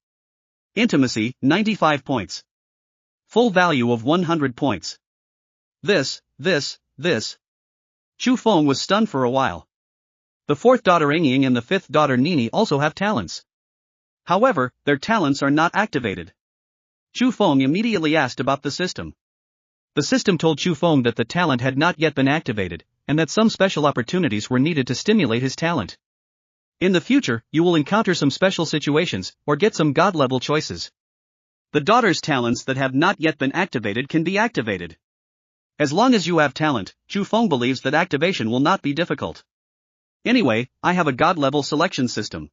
Intimacy, 95 points. Full value of 100 points. This. Chu Feng was stunned for a while. The fourth daughter Yingying and the fifth daughter Nini also have talents. However, their talents are not activated. Chu Feng immediately asked about the system. The system told Chu Feng that the talent had not yet been activated, and that some special opportunities were needed to stimulate his talent. In the future, you will encounter some special situations, or get some god-level choices. The daughter's talents that have not yet been activated can be activated. As long as you have talent, Chu Feng believes that activation will not be difficult. Anyway, I have a god-level selection system.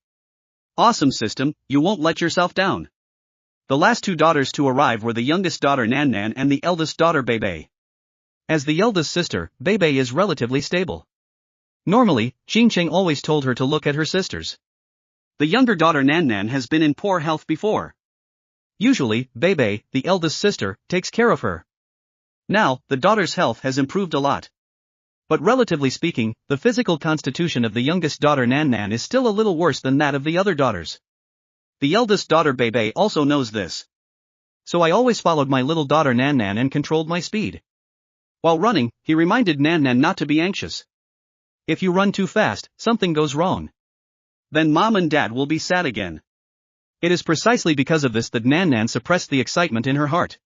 Awesome system, you won't let yourself down. The last two daughters to arrive were the youngest daughter Nan Nan and the eldest daughter Bei. As the eldest sister, Bei is relatively stable. Normally, Qingcheng always told her to look at her sisters. The younger daughter Nan Nan has been in poor health before. Usually, Bei, the eldest sister, takes care of her. Now, the daughter's health has improved a lot. But relatively speaking, the physical constitution of the youngest daughter Nan Nan is still a little worse than that of the other daughters. The eldest daughter Bebe also knows this. So I always followed my little daughter Nan Nan and controlled my speed. While running, he reminded Nan Nan not to be anxious. If you run too fast, something goes wrong. Then mom and dad will be sad again. It is precisely because of this that Nan Nan suppressed the excitement in her heart.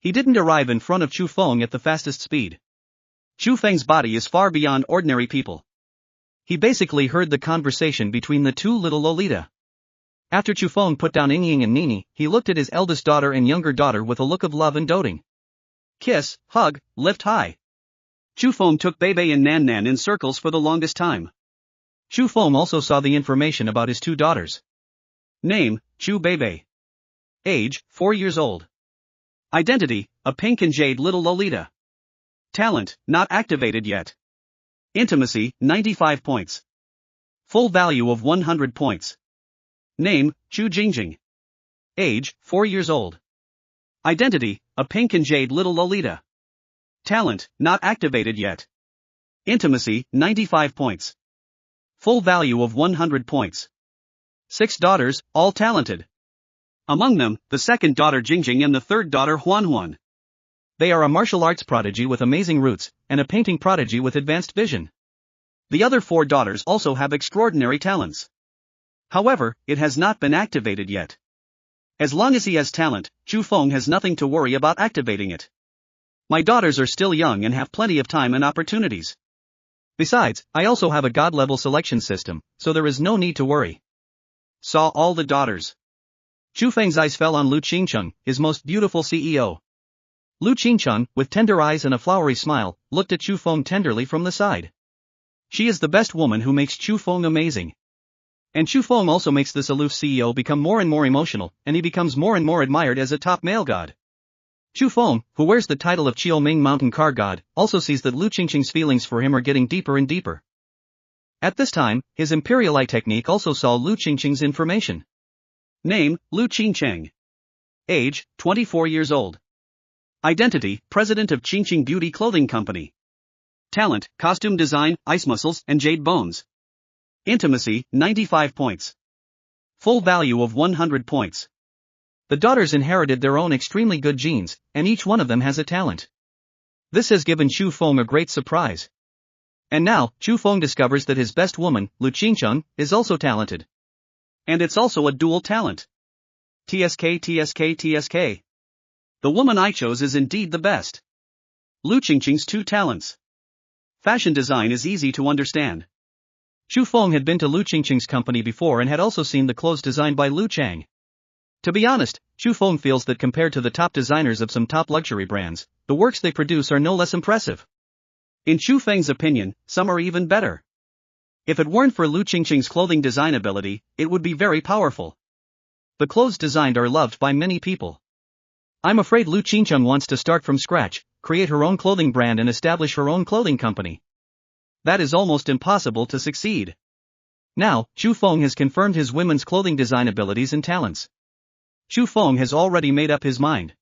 He didn't arrive in front of Chu Feng at the fastest speed. Chu Feng's body is far beyond ordinary people. He basically heard the conversation between the two little Lolita. After Chu Feng put down Ying Ying and Nini, he looked at his eldest daughter and younger daughter with a look of love and doting. Kiss, hug, lift high. Chu Feng took Bebe and Nan Nan in circles for the longest time. Chu Feng also saw the information about his two daughters. Name, Chu Bebe. Age, 4 years old. Identity, a pink and jade little Lolita. Talent, not activated yet. Intimacy, 95 points. Full value of 100 points. Name, Chu Jingjing. Age, 4 years old. Identity, a pink and jade little Lolita. Talent, not activated yet. Intimacy, 95 points. Full value of 100 points. 6 daughters, all talented. Among them, the second daughter Jingjing and the third daughter Huan. They are a martial arts prodigy with amazing roots, and a painting prodigy with advanced vision. The other 4 daughters also have extraordinary talents. However, it has not been activated yet. As long as he has talent, Chu Feng has nothing to worry about activating it. My daughters are still young and have plenty of time and opportunities. Besides, I also have a god-level selection system, so there is no need to worry. Saw all the daughters. Chu Feng's eyes fell on Lu Qingcheng, his most beautiful CEO. Lu Qingcheng, with tender eyes and a flowery smile, looked at Chu Feng tenderly from the side. She is the best woman who makes Chu Feng amazing. And Chu Feng also makes this aloof CEO become more and more emotional, and he becomes more and more admired as a top male god. Chu Feng, who wears the title of Qiuming Mountain Car God, also sees that Lu Qingcheng's feelings for him are getting deeper and deeper. At this time, his Imperial Eye technique also saw Lu Qingcheng's information. Name, Lu Qingcheng. Age, 24 years old. Identity, President of Qingqing Beauty Clothing Company. Talent, costume design, ice muscles, and jade bones. Intimacy, 95 points. Full value of 100 points. The daughters inherited their own extremely good genes, and each one of them has a talent. This has given Chu Feng a great surprise. And now, Chu Feng discovers that his best woman, Lu Qingcheng, is also talented. And it's also a dual talent. TSK. The woman I chose is indeed the best. Lu Qingcheng's 2 talents. Fashion design is easy to understand. Chu Feng had been to Lu Qingcheng's company before and had also seen the clothes designed by Lu Chang. To be honest, Chu Feng feels that compared to the top designers of some top luxury brands, the works they produce are no less impressive. In Chu Feng's opinion, some are even better. If it weren't for Lu Qingcheng's clothing design ability, it would be very powerful. The clothes designed are loved by many people. I'm afraid Lu Qingcheng wants to start from scratch, create her own clothing brand and establish her own clothing company. That is almost impossible to succeed. Now, Chu Feng has confirmed his women's clothing design abilities and talents. Chu Feng has already made up his mind.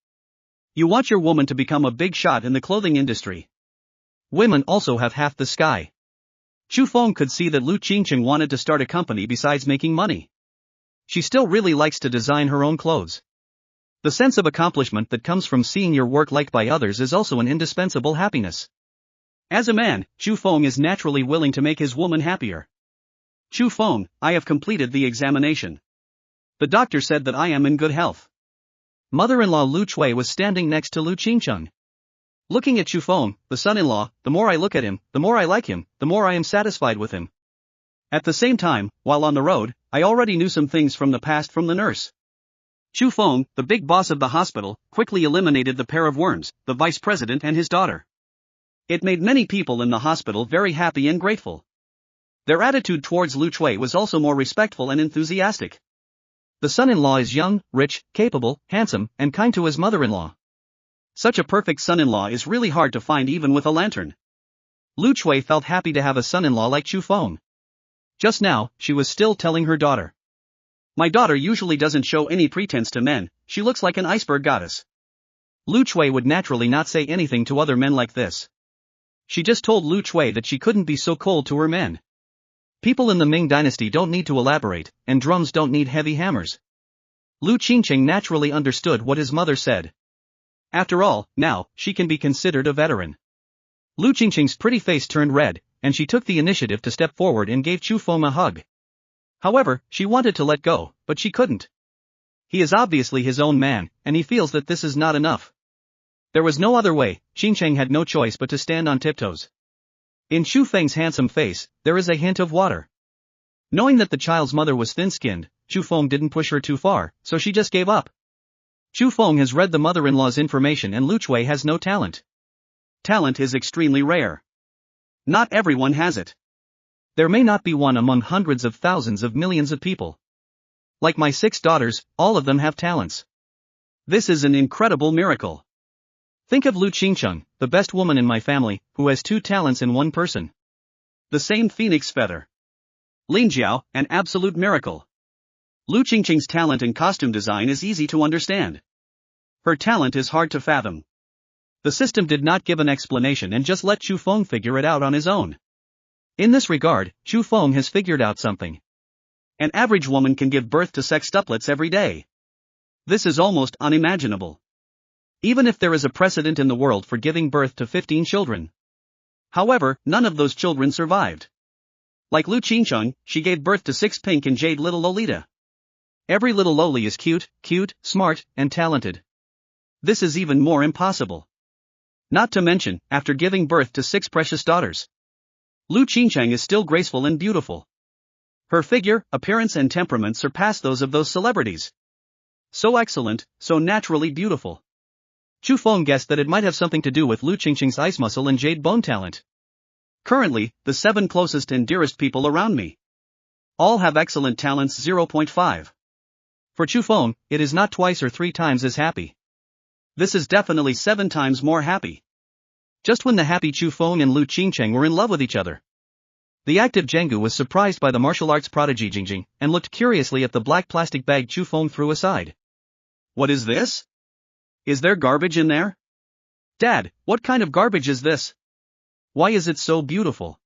You want your woman to become a big shot in the clothing industry. Women also have half the sky. Chu Feng could see that Lu Qingcheng wanted to start a company besides making money. She still really likes to design her own clothes. The sense of accomplishment that comes from seeing your work liked by others is also an indispensable happiness. As a man, Chu Feng is naturally willing to make his woman happier. Chu Feng, I have completed the examination. The doctor said that I am in good health. Mother-in-law Lu Chui was standing next to Lu Qingcheng. Looking at Chu Feng, the son-in-law, the more I look at him, the more I like him, the more I am satisfied with him. At the same time, while on the road, I already knew some things from the past from the nurse. Chu Feng, the big boss of the hospital, quickly eliminated the pair of worms, the vice president and his daughter. It made many people in the hospital very happy and grateful. Their attitude towards Lu Chui was also more respectful and enthusiastic. The son-in-law is young, rich, capable, handsome, and kind to his mother-in-law. Such a perfect son-in-law is really hard to find even with a lantern. Lu Chui felt happy to have a son-in-law like Chu Feng. Just now, she was still telling her daughter. My daughter usually doesn't show any pretense to men, she looks like an iceberg goddess. Lu Chui would naturally not say anything to other men like this. She just told Lu Chui that she couldn't be so cold to her men. People in the Ming dynasty don't need to elaborate, and drums don't need heavy hammers. Lu Qingqing naturally understood what his mother said. After all, now, she can be considered a veteran. Lu Qingqing's pretty face turned red, and she took the initiative to step forward and gave Chu Feng a hug. However, she wanted to let go, but she couldn't. He is obviously his own man, and he feels that this is not enough. There was no other way. Qingqing had no choice but to stand on tiptoes. In Chu Feng's handsome face, there is a hint of water. Knowing that the child's mother was thin-skinned, Chu Feng didn't push her too far, so she just gave up. Chu Feng has read the mother-in-law's information and Lu Chui has no talent. Talent is extremely rare. Not everyone has it. There may not be one among hundreds of thousands of millions of people. Like my 6 daughters, all of them have talents. This is an incredible miracle. Think of Lu Qingqing, the best woman in my family, who has 2 talents in one person. The same phoenix feather. Lin Jiao, an absolute miracle. Lu Qingqing's talent in costume design is easy to understand. Her talent is hard to fathom. The system did not give an explanation and just let Chu Feng figure it out on his own. In this regard, Chu Feng has figured out something. An average woman can give birth to sextuplets every day. This is almost unimaginable. Even if there is a precedent in the world for giving birth to 15 children. However, none of those children survived. Like Lu Qingqing, she gave birth to 6 pink and jade little Lolita. Every little Loli is cute, smart, and talented. This is even more impossible. Not to mention, after giving birth to 6 precious daughters, Lu Qingqing is still graceful and beautiful. Her figure, appearance and temperament surpass those of those celebrities. So excellent, so naturally beautiful. Chu Feng guessed that it might have something to do with Lu Qingqing's ice muscle and jade bone talent. Currently, the 7 closest and dearest people around me all have excellent talents. 0.5. For Chu Feng, it is not twice or 3 times as happy. This is definitely 7 times more happy. Just when the happy Chu Feng and Lu Qingqing were in love with each other, the active Zhenggu was surprised by the martial arts prodigy Jingjing and looked curiously at the black plastic bag Chu Feng threw aside. What is this? Is there garbage in there? Dad, what kind of garbage is this? Why is it so beautiful?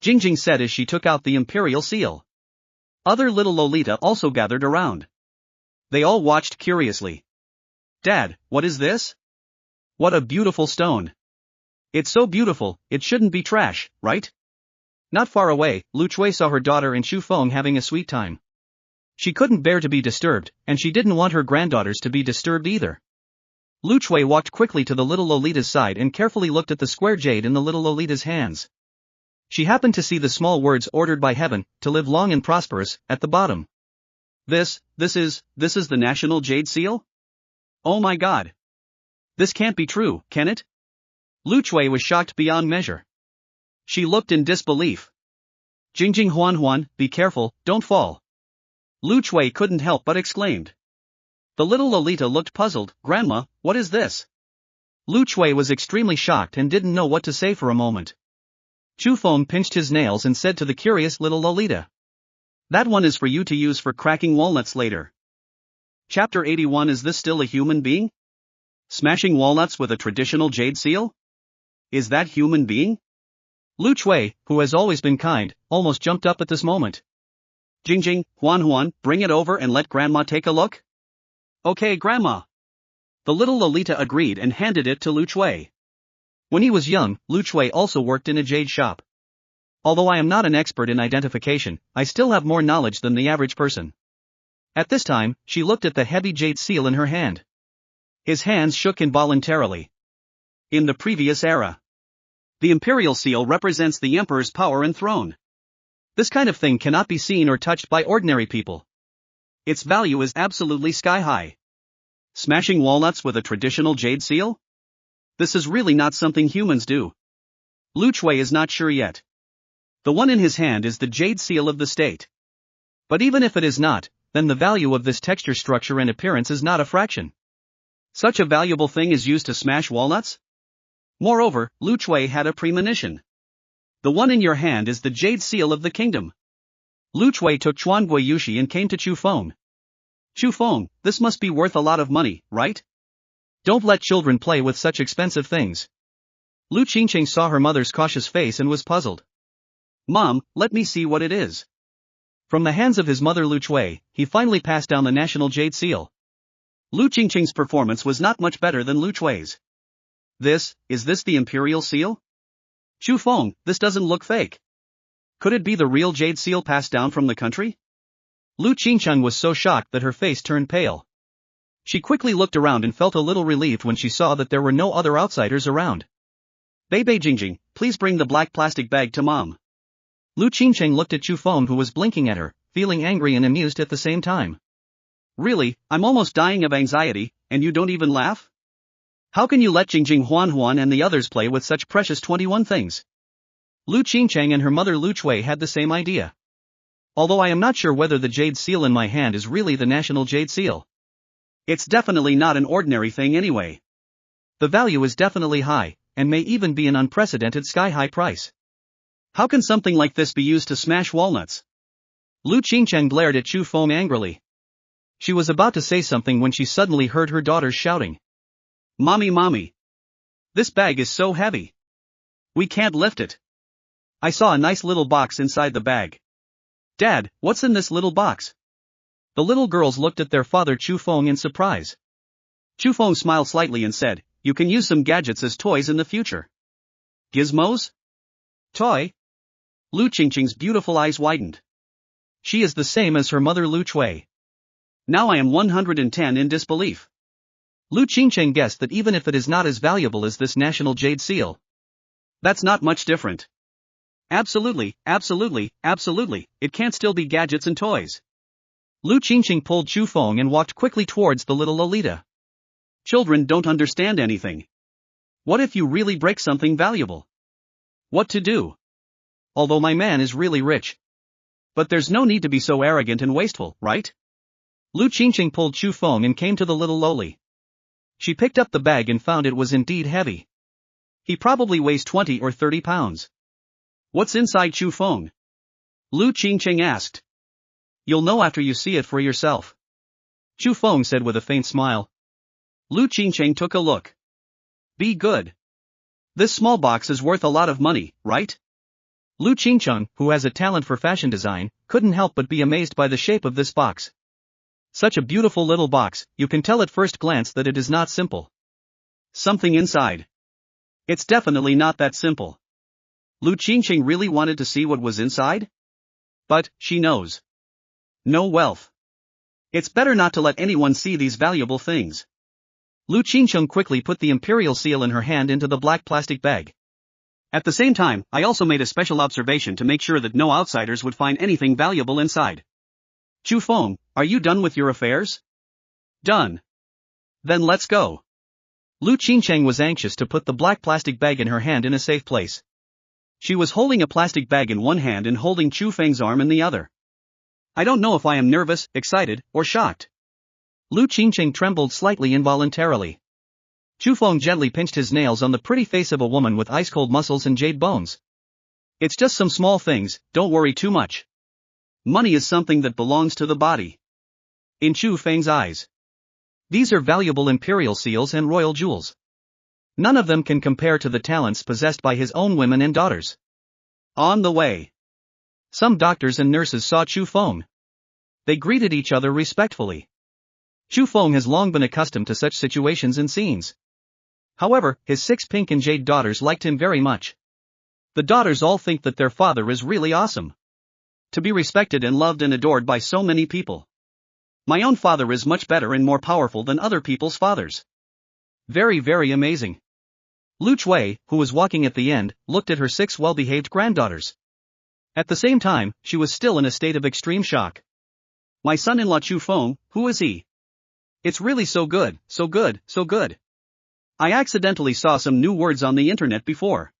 Jingjing said as she took out the imperial seal. Other little Lolita also gathered around. They all watched curiously. Dad, what is this? What a beautiful stone. It's so beautiful, it shouldn't be trash, right? Not far away, Lu Chui saw her daughter and Chu Feng having a sweet time. She couldn't bear to be disturbed, and she didn't want her granddaughters to be disturbed either. Lu Chui walked quickly to the little Lolita's side and carefully looked at the square jade in the little Lolita's hands. She happened to see the small words ordered by heaven, to live long and prosperous, at the bottom. This is the national jade seal? Oh my god. This can't be true, can it? Lu Chui was shocked beyond measure. She looked in disbelief. Jingjing Huan, be careful, don't fall. Lu Chui couldn't help but exclaimed. The little Lolita looked puzzled. Grandma, what is this? Lu Chui was extremely shocked and didn't know what to say for a moment. Chu Feng pinched his nails and said to the curious little Lolita. That one is for you to use for cracking walnuts later. Chapter 81. Is this still a human being? Smashing walnuts with a traditional jade seal? Is that human being? Lu Chui, who has always been kind, almost jumped up at this moment. Jingjing, Huan, bring it over and let Grandma take a look? Okay, Grandma. The little Lolita agreed and handed it to Lu Chui. When he was young, Lu Chui also worked in a jade shop. Although I am not an expert in identification, I still have more knowledge than the average person. At this time, she looked at the heavy jade seal in her hand. His hands shook involuntarily. In the previous era, the imperial seal represents the emperor's power and throne. This kind of thing cannot be seen or touched by ordinary people. Its value is absolutely sky-high. Smashing walnuts with a traditional jade seal? This is really not something humans do. Lu Chui is not sure yet. The one in his hand is the jade seal of the state. But even if it is not, then the value of this texture, structure and appearance is not a fraction. Such a valuable thing is used to smash walnuts? Moreover, Lu Chui had a premonition. The one in your hand is the jade seal of the kingdom. Lu Chui took Chuan Gui Yushi and came to Chu Feng. Chu Feng, this must be worth a lot of money, right? Don't let children play with such expensive things. Lu Qingqing saw her mother's cautious face and was puzzled. Mom, let me see what it is. From the hands of his mother Lu Chui, he finally passed down the national jade seal. Lu Qingqing's performance was not much better than Lu Chui's. Is this the imperial seal? Chu Feng, this doesn't look fake. Could it be the real jade seal passed down from the country? Lu Qingqing was so shocked that her face turned pale. She quickly looked around and felt a little relieved when she saw that there were no other outsiders around. Bei Jingjing, please bring the black plastic bag to Mom. Lu Qingqing looked at Chu Feng, who was blinking at her, feeling angry and amused at the same time. Really, I'm almost dying of anxiety, and you don't even laugh? How can you let Jingjing Huan and the others play with such precious 21 things? Lu Qingqing and her mother Lu Chui had the same idea. Although I am not sure whether the jade seal in my hand is really the national jade seal. It's definitely not an ordinary thing anyway. The value is definitely high, and may even be an unprecedented sky-high price. How can something like this be used to smash walnuts? Lu Qingqing glared at Chu Feng angrily. She was about to say something when she suddenly heard her daughters shouting. Mommy! This bag is so heavy. We can't lift it. I saw a nice little box inside the bag. Dad, what's in this little box? The little girls looked at their father Chu Feng in surprise. Chu Feng smiled slightly and said, you can use some gadgets as toys in the future. Gizmos? Toy? Lu Qingqing's beautiful eyes widened. She is the same as her mother Lu Chui. Now I am 110 in disbelief. Lu Qingqing guessed that even if it is not as valuable as this national jade seal, that's not much different. Absolutely, it can't still be gadgets and toys. Lu Qingqing pulled Chu Feng and walked quickly towards the little Lolita. Children don't understand anything. What if you really break something valuable? What to do? Although my man is really rich. But there's no need to be so arrogant and wasteful, right? Lu Qingqing pulled Chu Feng and came to the little loli. She picked up the bag and found it was indeed heavy. He probably weighs 20 or 30 pounds. What's inside Chu Feng? Lu Qingqing asked. You'll know after you see it for yourself. Chu Feng said with a faint smile. Lu Qingqing took a look. Be good. This small box is worth a lot of money, right? Lu Qingqing, who has a talent for fashion design, couldn't help but be amazed by the shape of this box. Such a beautiful little box, you can tell at first glance that it is not simple. Something inside. It's definitely not that simple. Lu Qingqing really wanted to see what was inside? But, she knows. No wealth. It's better not to let anyone see these valuable things. Lu Qingqing quickly put the imperial seal in her hand into the black plastic bag. At the same time, I also made a special observation to make sure that no outsiders would find anything valuable inside. Chu Feng, are you done with your affairs? Done. Then let's go. Lu Qingqing was anxious to put the black plastic bag in her hand in a safe place. She was holding a plastic bag in one hand and holding Chu Feng's arm in the other. I don't know if I am nervous, excited, or shocked. Lu Qingqing trembled slightly involuntarily. Chu Feng gently pinched his nails on the pretty face of a woman with ice-cold muscles and jade bones. It's just some small things, don't worry too much. Money is something that belongs to the body. In Chu Feng's eyes, these are valuable imperial seals and royal jewels. None of them can compare to the talents possessed by his own women and daughters. On the way, some doctors and nurses saw Chu Feng. They greeted each other respectfully. Chu Feng has long been accustomed to such situations and scenes. However, his 6 pink and jade daughters liked him very much. The daughters all think that their father is really awesome. To be respected and loved and adored by so many people. My own father is much better and more powerful than other people's fathers. Very amazing. Lu Chui, who was walking at the end, looked at her 6 well-behaved granddaughters. At the same time, she was still in a state of extreme shock. My son-in-law Chu Feng, who is he? It's really so good. I accidentally saw some new words on the internet before.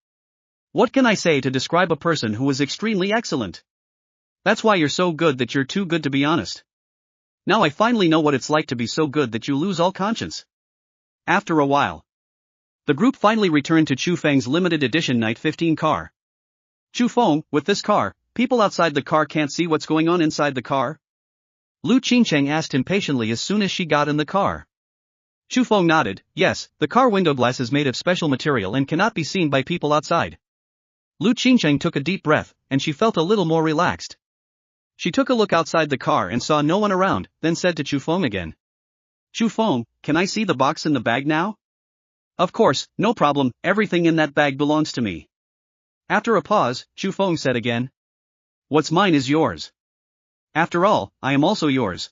What can I say to describe a person who is extremely excellent? That's why you're so good that you're too good to be honest. Now I finally know what it's like to be so good that you lose all conscience. After a while, the group finally returned to Chu Feng's limited edition Night 15 car. Chu Feng, with this car, people outside the car can't see what's going on inside the car? Lu Qingqing asked impatiently as soon as she got in the car. Chu Feng nodded. Yes, the car window glass is made of special material and cannot be seen by people outside. Lu Qingcheng took a deep breath, and she felt a little more relaxed. She took a look outside the car and saw no one around, then said to Chu Feng again. Chu Feng, can I see the box in the bag now? Of course, no problem, everything in that bag belongs to me. After a pause, Chu Feng said again. What's mine is yours. After all, I am also yours.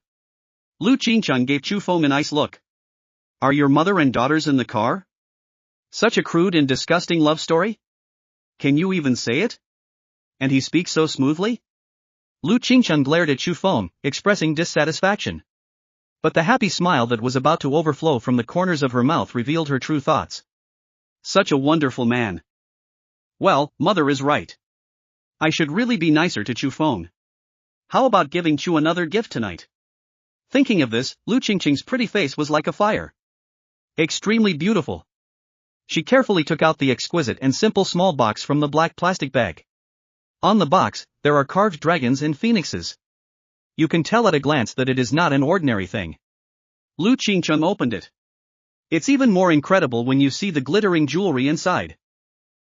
Lu Qingcheng gave Chu Feng a nice look. Are your mother and daughters in the car? Such a crude and disgusting love story? Can you even say it? And he speaks so smoothly? Lu Qingcheng glared at Chu Feng, expressing dissatisfaction. But the happy smile that was about to overflow from the corners of her mouth revealed her true thoughts. Such a wonderful man. Well, mother is right. I should really be nicer to Chu Feng. How about giving Chu another gift tonight? Thinking of this, Lu Qingcheng's pretty face was like a fire. Extremely beautiful. She carefully took out the exquisite and simple small box from the black plastic bag. On the box, there are carved dragons and phoenixes. You can tell at a glance that it is not an ordinary thing. Lu Qingcheng opened it. It's even more incredible when you see the glittering jewelry inside.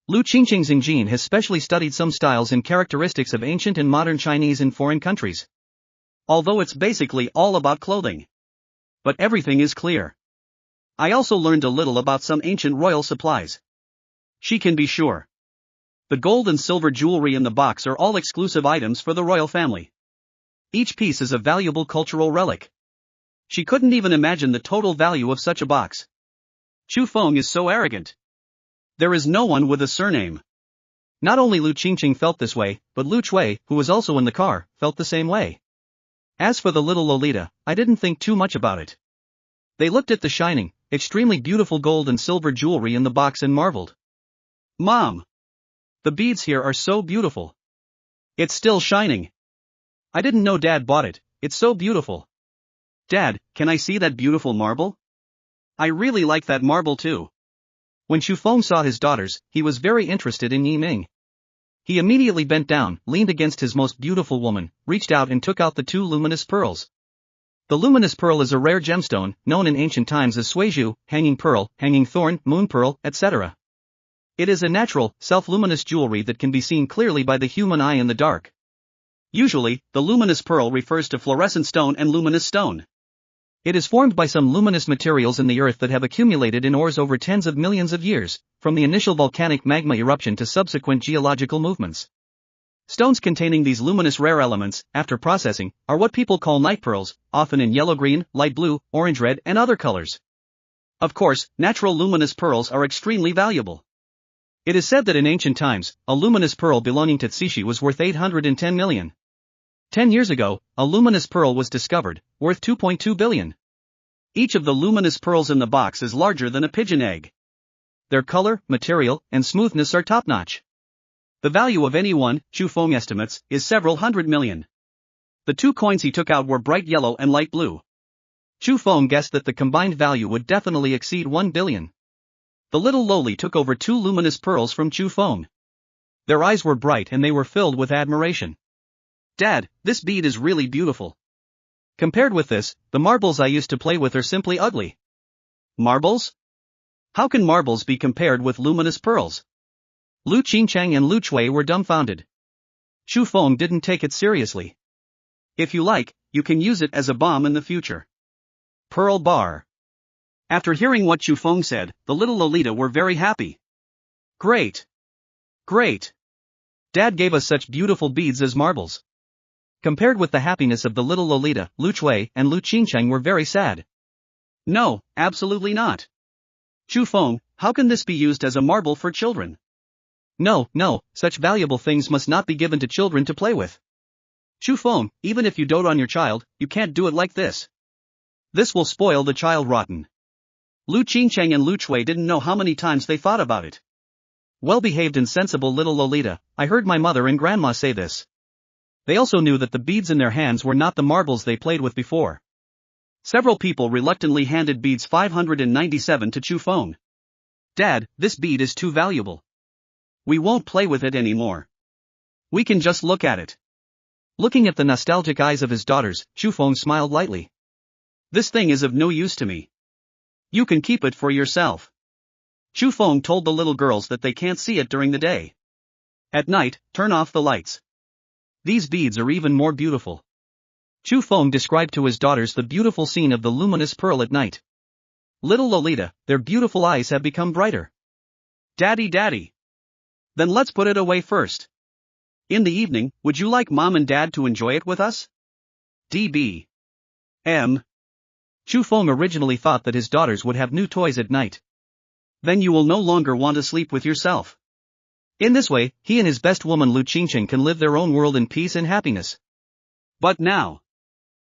Lu Qingcheng's Xingjin has specially studied some styles and characteristics of ancient and modern Chinese in foreign countries. Although it's basically all about clothing. But everything is clear. I also learned a little about some ancient royal supplies. She can be sure. The gold and silver jewelry in the box are all exclusive items for the royal family. Each piece is a valuable cultural relic. She couldn't even imagine the total value of such a box. Chu Feng is so arrogant. There is no one with a surname. Not only Lu Qingcheng felt this way, but Lu Chui, who was also in the car, felt the same way. As for the little Lolita, I didn't think too much about it. They looked at the shining, extremely beautiful gold and silver jewelry in the box and marveled. Mom! The beads here are so beautiful. It's still shining. I didn't know Dad bought it, it's so beautiful. Dad, can I see that beautiful marble? I really like that marble too. When Chu Feng saw his daughters, he was very interested in Yi Ming. He immediately bent down, leaned against his most beautiful woman, reached out and took out the 2 luminous pearls. The luminous pearl is a rare gemstone, known in ancient times as suizhu, hanging pearl, hanging thorn, moon pearl, etc. It is a natural, self-luminous jewelry that can be seen clearly by the human eye in the dark. Usually, the luminous pearl refers to fluorescent stone and luminous stone. It is formed by some luminous materials in the earth that have accumulated in ores over tens of millions of years, from the initial volcanic magma eruption to subsequent geological movements. Stones containing these luminous rare elements, after processing, are what people call night pearls, often in yellow-green, light blue, orange-red and other colors. Of course, natural luminous pearls are extremely valuable. It is said that in ancient times, a luminous pearl belonging to Cixi was worth 810 million. 10 years ago, a luminous pearl was discovered, worth 2.2 billion. Each of the luminous pearls in the box is larger than a pigeon egg. Their color, material, and smoothness are top-notch. The value of any one, Chu Feng estimates, is several hundred million. The 2 coins he took out were bright yellow and light blue. Chu Feng guessed that the combined value would definitely exceed 1 billion. The little loli took over 2 luminous pearls from Chu Feng. Their eyes were bright and they were filled with admiration. Dad, this bead is really beautiful. Compared with this, the marbles I used to play with are simply ugly. Marbles? How can marbles be compared with luminous pearls? Lu Qingcheng and Lu Chui were dumbfounded. Chu Feng didn't take it seriously. If you like, you can use it as a bomb in the future. Pearl bar. After hearing what Chu Feng said, the little Lolita were very happy. Great! Great! Dad gave us such beautiful beads as marbles. Compared with the happiness of the little Lolita, Lu Chui and Lu Qingcheng were very sad. No, absolutely not. Chu Feng, how can this be used as a marble for children? No, such valuable things must not be given to children to play with. Chu Feng, even if you dote on your child, you can't do it like this. This will spoil the child rotten. Lu Qingcheng and Lu Chui didn't know how many times they thought about it. Well-behaved and sensible little Lolita, I heard my mother and grandma say this. They also knew that the beads in their hands were not the marbles they played with before. Several people reluctantly handed beads 597 to Chu Feng. Dad, this bead is too valuable. We won't play with it anymore. We can just look at it. Looking at the nostalgic eyes of his daughters, Chu Feng smiled lightly. This thing is of no use to me. You can keep it for yourself. Chu Feng told the little girls that they can't see it during the day. At night, turn off the lights. These beads are even more beautiful. Chu Feng described to his daughters the beautiful scene of the luminous pearl at night. Little Lolita, their beautiful eyes have become brighter. Daddy. Then let's put it away first. In the evening, would you like Mom and Dad to enjoy it with us? DB. M. Chu Feng originally thought that his daughters would have new toys at night. Then you will no longer want to sleep with yourself. In this way, he and his best woman Lu Qingqing can live their own world in peace and happiness. But now,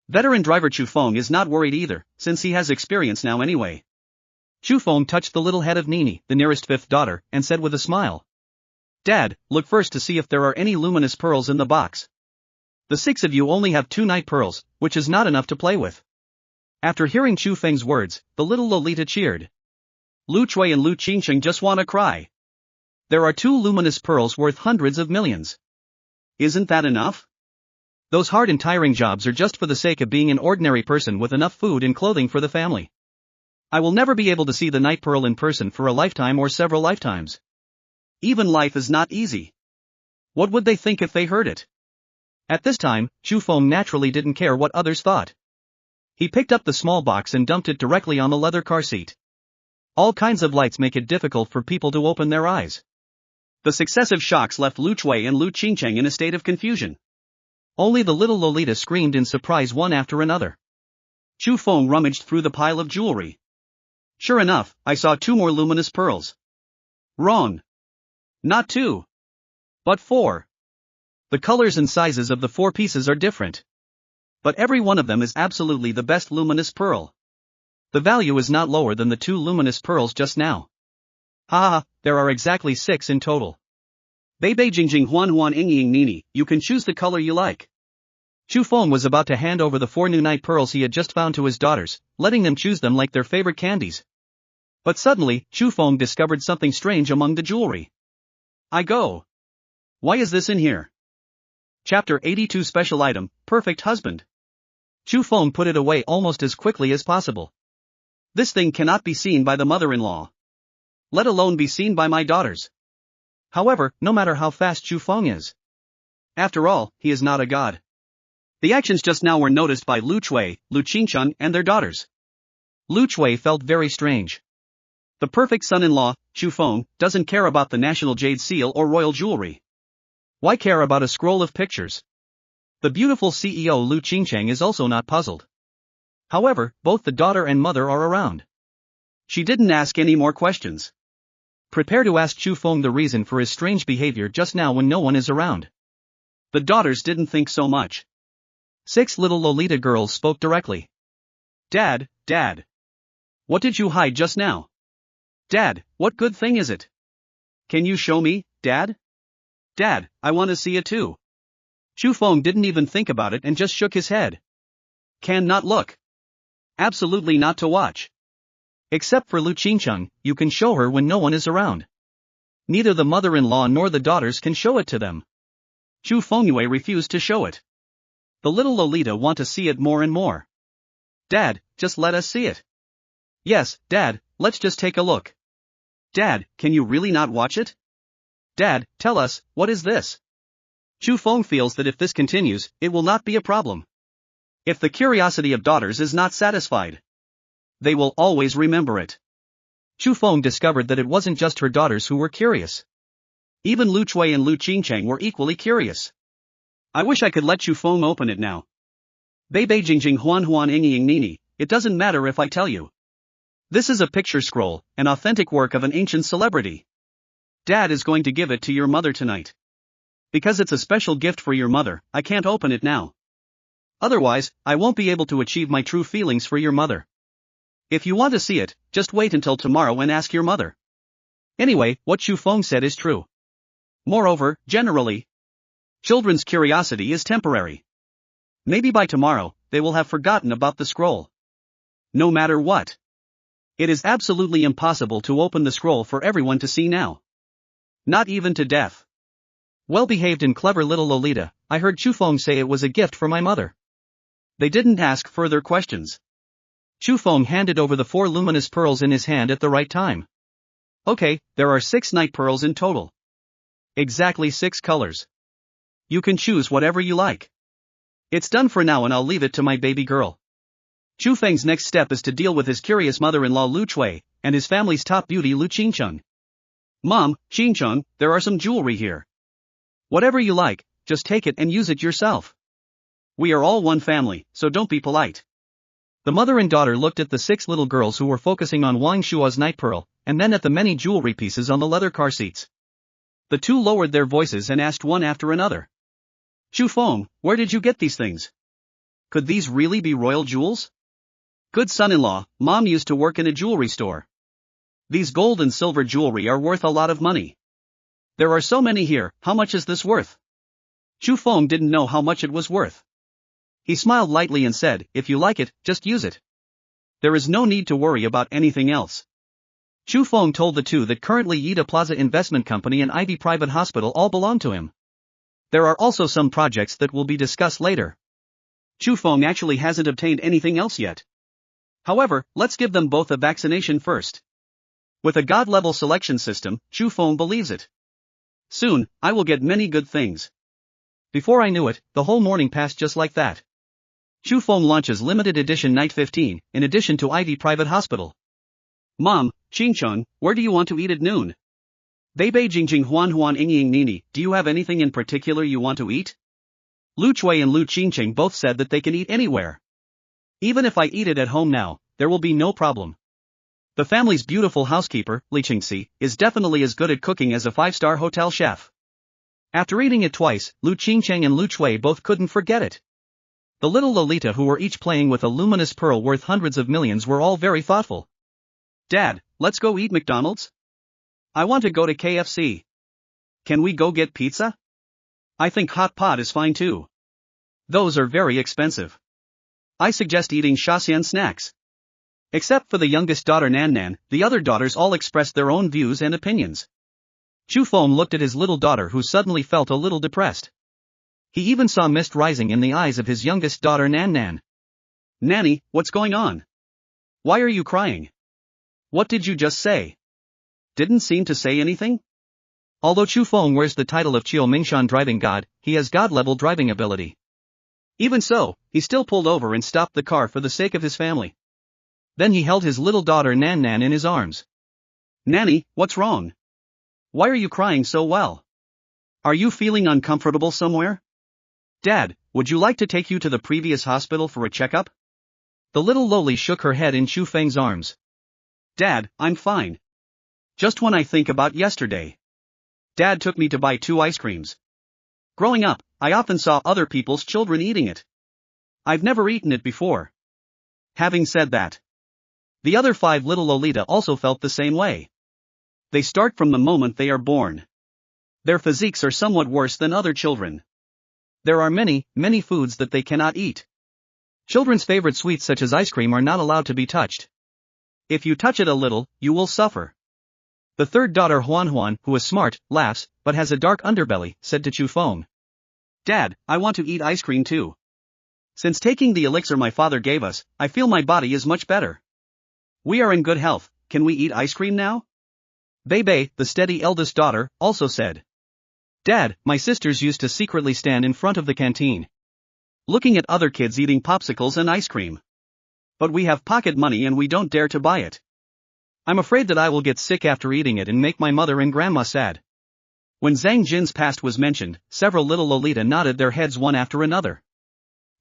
veteran driver Chu Feng is not worried either, since he has experience now anyway. Chu Feng touched the little head of Nini, the nearest fifth daughter, and said with a smile. Dad, look first to see if there are any luminous pearls in the box. The 6 of you only have 2 night pearls, which is not enough to play with. After hearing Chu Feng's words, the little Lolita cheered. Lu Chui and Lu Qingqing just want to cry. There are 2 luminous pearls worth hundreds of millions. Isn't that enough? Those hard and tiring jobs are just for the sake of being an ordinary person with enough food and clothing for the family. I will never be able to see the night pearl in person for a lifetime or several lifetimes. Even life is not easy. What would they think if they heard it? At this time, Chu Feng naturally didn't care what others thought. He picked up the small box and dumped it directly on the leather car seat. All kinds of lights make it difficult for people to open their eyes. The successive shocks left Lu Chui and Lu Qingqing in a state of confusion. Only the little Lolita screamed in surprise one after another. Chu Feng rummaged through the pile of jewelry. Sure enough, I saw 2 more luminous pearls. Wrong. Not 2. But 4. The colors and sizes of the 4 pieces are different. But every one of them is absolutely the best luminous pearl. The value is not lower than the 2 luminous pearls just now. Haha, there are exactly 6 in total. Bei Jingjing Huan Huan Ying Nini, you can choose the color you like. Chu Feng was about to hand over the 4 new night pearls he had just found to his daughters, letting them choose them like their favorite candies. But suddenly, Chu Feng discovered something strange among the jewelry. I go. Why is this in here? Chapter 82 Special Item, Perfect Husband. Chu Feng put it away almost as quickly as possible. This thing cannot be seen by the mother-in-law. Let alone be seen by my daughters. However, no matter how fast Chu Feng is. After all, he is not a god. The actions just now were noticed by Lu Chui, Lu Qingqing and their daughters. Lu Chui felt very strange. The perfect son-in-law, Chu Feng, doesn't care about the national jade seal or royal jewelry. Why care about a scroll of pictures? The beautiful CEO Lu Qingqing is also not puzzled. However, both the daughter and mother are around. She didn't ask any more questions. Prepare to ask Chu Feng the reason for his strange behavior just now when no one is around. The daughters didn't think so much. 6 little Lolita girls spoke directly. Dad. What did you hide just now? Dad, what good thing is it? Can you show me, Dad? Dad, I want to see it too. Chu Feng didn't even think about it and just shook his head. Can not look. Absolutely not to watch. Except for Lu Qingqing, you can show her when no one is around. Neither the mother-in-law nor the daughters can show it to them. Chu Fengyue refused to show it. The little Lolita want to see it more and more. Dad, just let us see it. Yes, Dad, let's just take a look. Dad, can you really not watch it? Dad, tell us, what is this? Chu Feng feels that if this continues, it will not be a problem. If the curiosity of daughters is not satisfied, they will always remember it. Chu Feng discovered that it wasn't just her daughters who were curious. Even Lu Chui and Lu Qingqing were equally curious. I wish I could let Chu Feng open it now. Bei Jingjing Huan Huan Ying Nini, it doesn't matter if I tell you. This is a picture scroll, an authentic work of an ancient celebrity. Dad is going to give it to your mother tonight. Because it's a special gift for your mother, I can't open it now. Otherwise, I won't be able to achieve my true feelings for your mother. If you want to see it, just wait until tomorrow and ask your mother. Anyway, what Chu Feng said is true. Moreover, generally, children's curiosity is temporary. Maybe by tomorrow, they will have forgotten about the scroll. No matter what. It is absolutely impossible to open the scroll for everyone to see now. Not even to death. Well-behaved and clever little Lolita, I heard Chu Feng say it was a gift for my mother. They didn't ask further questions. Chu Feng handed over the 4 luminous pearls in his hand at the right time. Okay, there are 6 night pearls in total. Exactly 6 colors. You can choose whatever you like. It's done for now and I'll leave it to my baby girl. Chu Feng's next step is to deal with his curious mother-in-law Lu Chui, and his family's top beauty Lu Qingcheng. Mom, Qingcheng, there are some jewelry here. Whatever you like, just take it and use it yourself. We are all one family, so don't be polite. The mother and daughter looked at the 6 little girls who were focusing on Wang Shua's night pearl, and then at the many jewelry pieces on the leather car seats. The two lowered their voices and asked one after another. Chu Feng, where did you get these things? Could these really be royal jewels? Good son-in-law, Mom used to work in a jewelry store. These gold and silver jewelry are worth a lot of money. There are so many here, how much is this worth? Chu Feng didn't know how much it was worth. He smiled lightly and said, if you like it, just use it. There is no need to worry about anything else. Chu Feng told the two that currently Yida Plaza Investment Company and Ivy Private Hospital all belong to him. There are also some projects that will be discussed later. Chu Feng actually hasn't obtained anything else yet. However, let's give them both a vaccination first. With a God-level selection system, Chu Feng believes it. Soon, I will get many good things. Before I knew it, the whole morning passed just like that. Chu Feng launches limited edition Night 15, in addition to Ivy Private Hospital. Mom, Qingcheng, where do you want to eat at noon? Beibei Jingjing Huan Huan Ingying Nini, do you have anything in particular you want to eat? Lu Chui and Lu Qingcheng both said that they can eat anywhere. Even if I eat it at home now, there will be no problem. The family's beautiful housekeeper, Li Qingxi, is definitely as good at cooking as a 5-star hotel chef. After eating it twice, Lu Qingcheng and Lu Chui both couldn't forget it. The little Lolita who were each playing with a luminous pearl worth hundreds of millions were all very thoughtful. Dad, let's go eat McDonald's? I want to go to KFC. Can we go get pizza? I think hot pot is fine too. Those are very expensive. I suggest eating Shaxian snacks. Except for the youngest daughter Nan Nan, the other daughters all expressed their own views and opinions. Chu Feng looked at his little daughter who suddenly felt a little depressed. He even saw mist rising in the eyes of his youngest daughter Nan Nan. Nanny, what's going on? Why are you crying? What did you just say? Didn't seem to say anything? Although Chu Feng wears the title of Qiu Mingshan driving god, he has god-level driving ability. Even so, he still pulled over and stopped the car for the sake of his family. Then he held his little daughter Nan Nan in his arms. Nanny, what's wrong? Why are you crying so well? Are you feeling uncomfortable somewhere? Dad, would you like to take you to the previous hospital for a checkup? The little Loli shook her head in Chu Feng's arms. Dad, I'm fine. Just when I think about yesterday. Dad took me to buy 2 ice creams. Growing up, I often saw other people's children eating it. I've never eaten it before. Having said that, the other 5 little Lolita also felt the same way. They start from the moment they are born. Their physiques are somewhat worse than other children. There are many, many foods that they cannot eat. Children's favorite sweets such as ice cream are not allowed to be touched. If you touch it a little, you will suffer. The third daughter Huan Huan, who is smart, laughs, but has a dark underbelly, said to Chu Feng. Dad, I want to eat ice cream too. Since taking the elixir my father gave us, I feel my body is much better. We are in good health, can we eat ice cream now? Beibei, the steady eldest daughter, also said. Dad, my sisters used to secretly stand in front of the canteen, looking at other kids eating popsicles and ice cream. But we have pocket money and we don't dare to buy it. I'm afraid that I will get sick after eating it and make my mother and grandma sad. When Zhang Jin's past was mentioned, several little Lolita nodded their heads one after another.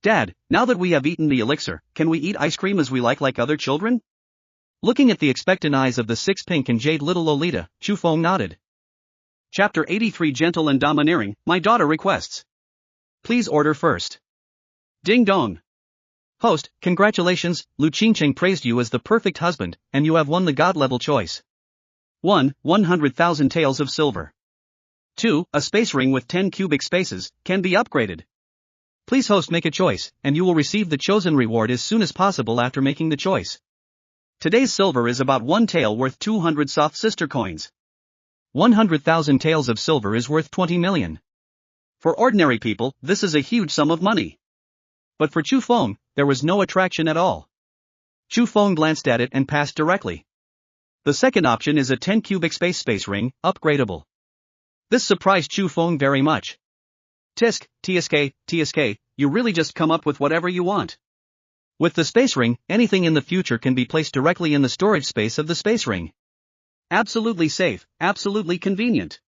Dad, now that we have eaten the elixir, can we eat ice cream as we like other children? Looking at the expectant eyes of the 6 pink and jade little Lolita, Chu Feng nodded. Chapter 83 Gentle and Domineering, my daughter requests. Please order first. Ding dong. Host, congratulations, Lu Qingcheng praised you as the perfect husband, and you have won the god-level choice. 1. 100,000 taels of silver. 2. A space ring with 10 cubic spaces, can be upgraded. Please host make a choice, and you will receive the chosen reward as soon as possible after making the choice. Today's silver is about 1 tael worth 200 soft sister coins. 100,000 taels of silver is worth 20 million. For ordinary people, this is a huge sum of money. But for Chu Feng, there was no attraction at all. Chu Feng glanced at it and passed directly. The second option is a 10 cubic space ring, upgradable. This surprised Chu Feng very much. TSK, you really just come up with whatever you want. With the space ring, anything in the future can be placed directly in the storage space of the space ring. Absolutely safe, absolutely convenient.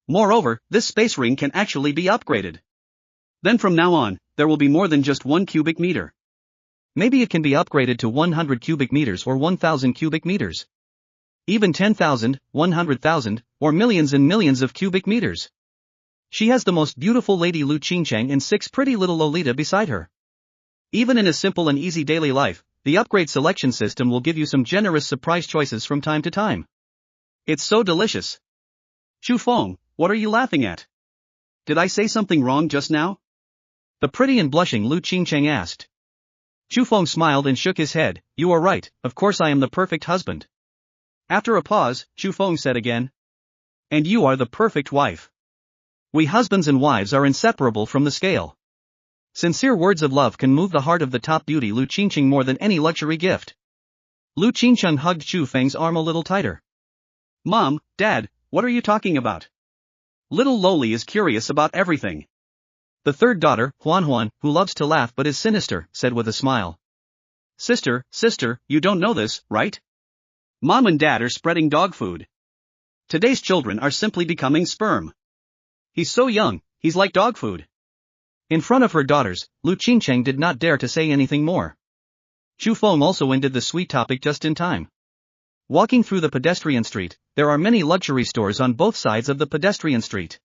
Moreover, this space ring can actually be upgraded. Then from now on, there will be more than just 1 cubic meter. Maybe it can be upgraded to 100 cubic meters or 1000 cubic meters. Even 10,000, 100,000, or millions and millions of cubic meters. She has the most beautiful Lady Lu Qingchang and 6 pretty little Lolita beside her. Even in a simple and easy daily life, the upgrade selection system will give you some generous surprise choices from time to time. It's so delicious. Chu Feng, what are you laughing at? Did I say something wrong just now? The pretty and blushing Lu Qingchang asked. Chu Feng smiled and shook his head. You are right, of course I am the perfect husband. After a pause, Chu Feng said again. And you are the perfect wife. We husbands and wives are inseparable from the scale. Sincere words of love can move the heart of the top beauty Lu Qingchang more than any luxury gift. Lu Qingchang hugged Chu Feng's arm a little tighter. Mom, Dad, what are you talking about? Little Loli is curious about everything. The third daughter, Huan, who loves to laugh but is sinister, said with a smile. Sister, you don't know this, right? Mom and Dad are spreading dog food. Today's children are simply becoming sperm. He's so young, he's like dog food. In front of her daughters, Lu Qingchang did not dare to say anything more. Chu Feng also ended the sweet topic just in time. Walking through the pedestrian street, there are many luxury stores on both sides of the pedestrian street.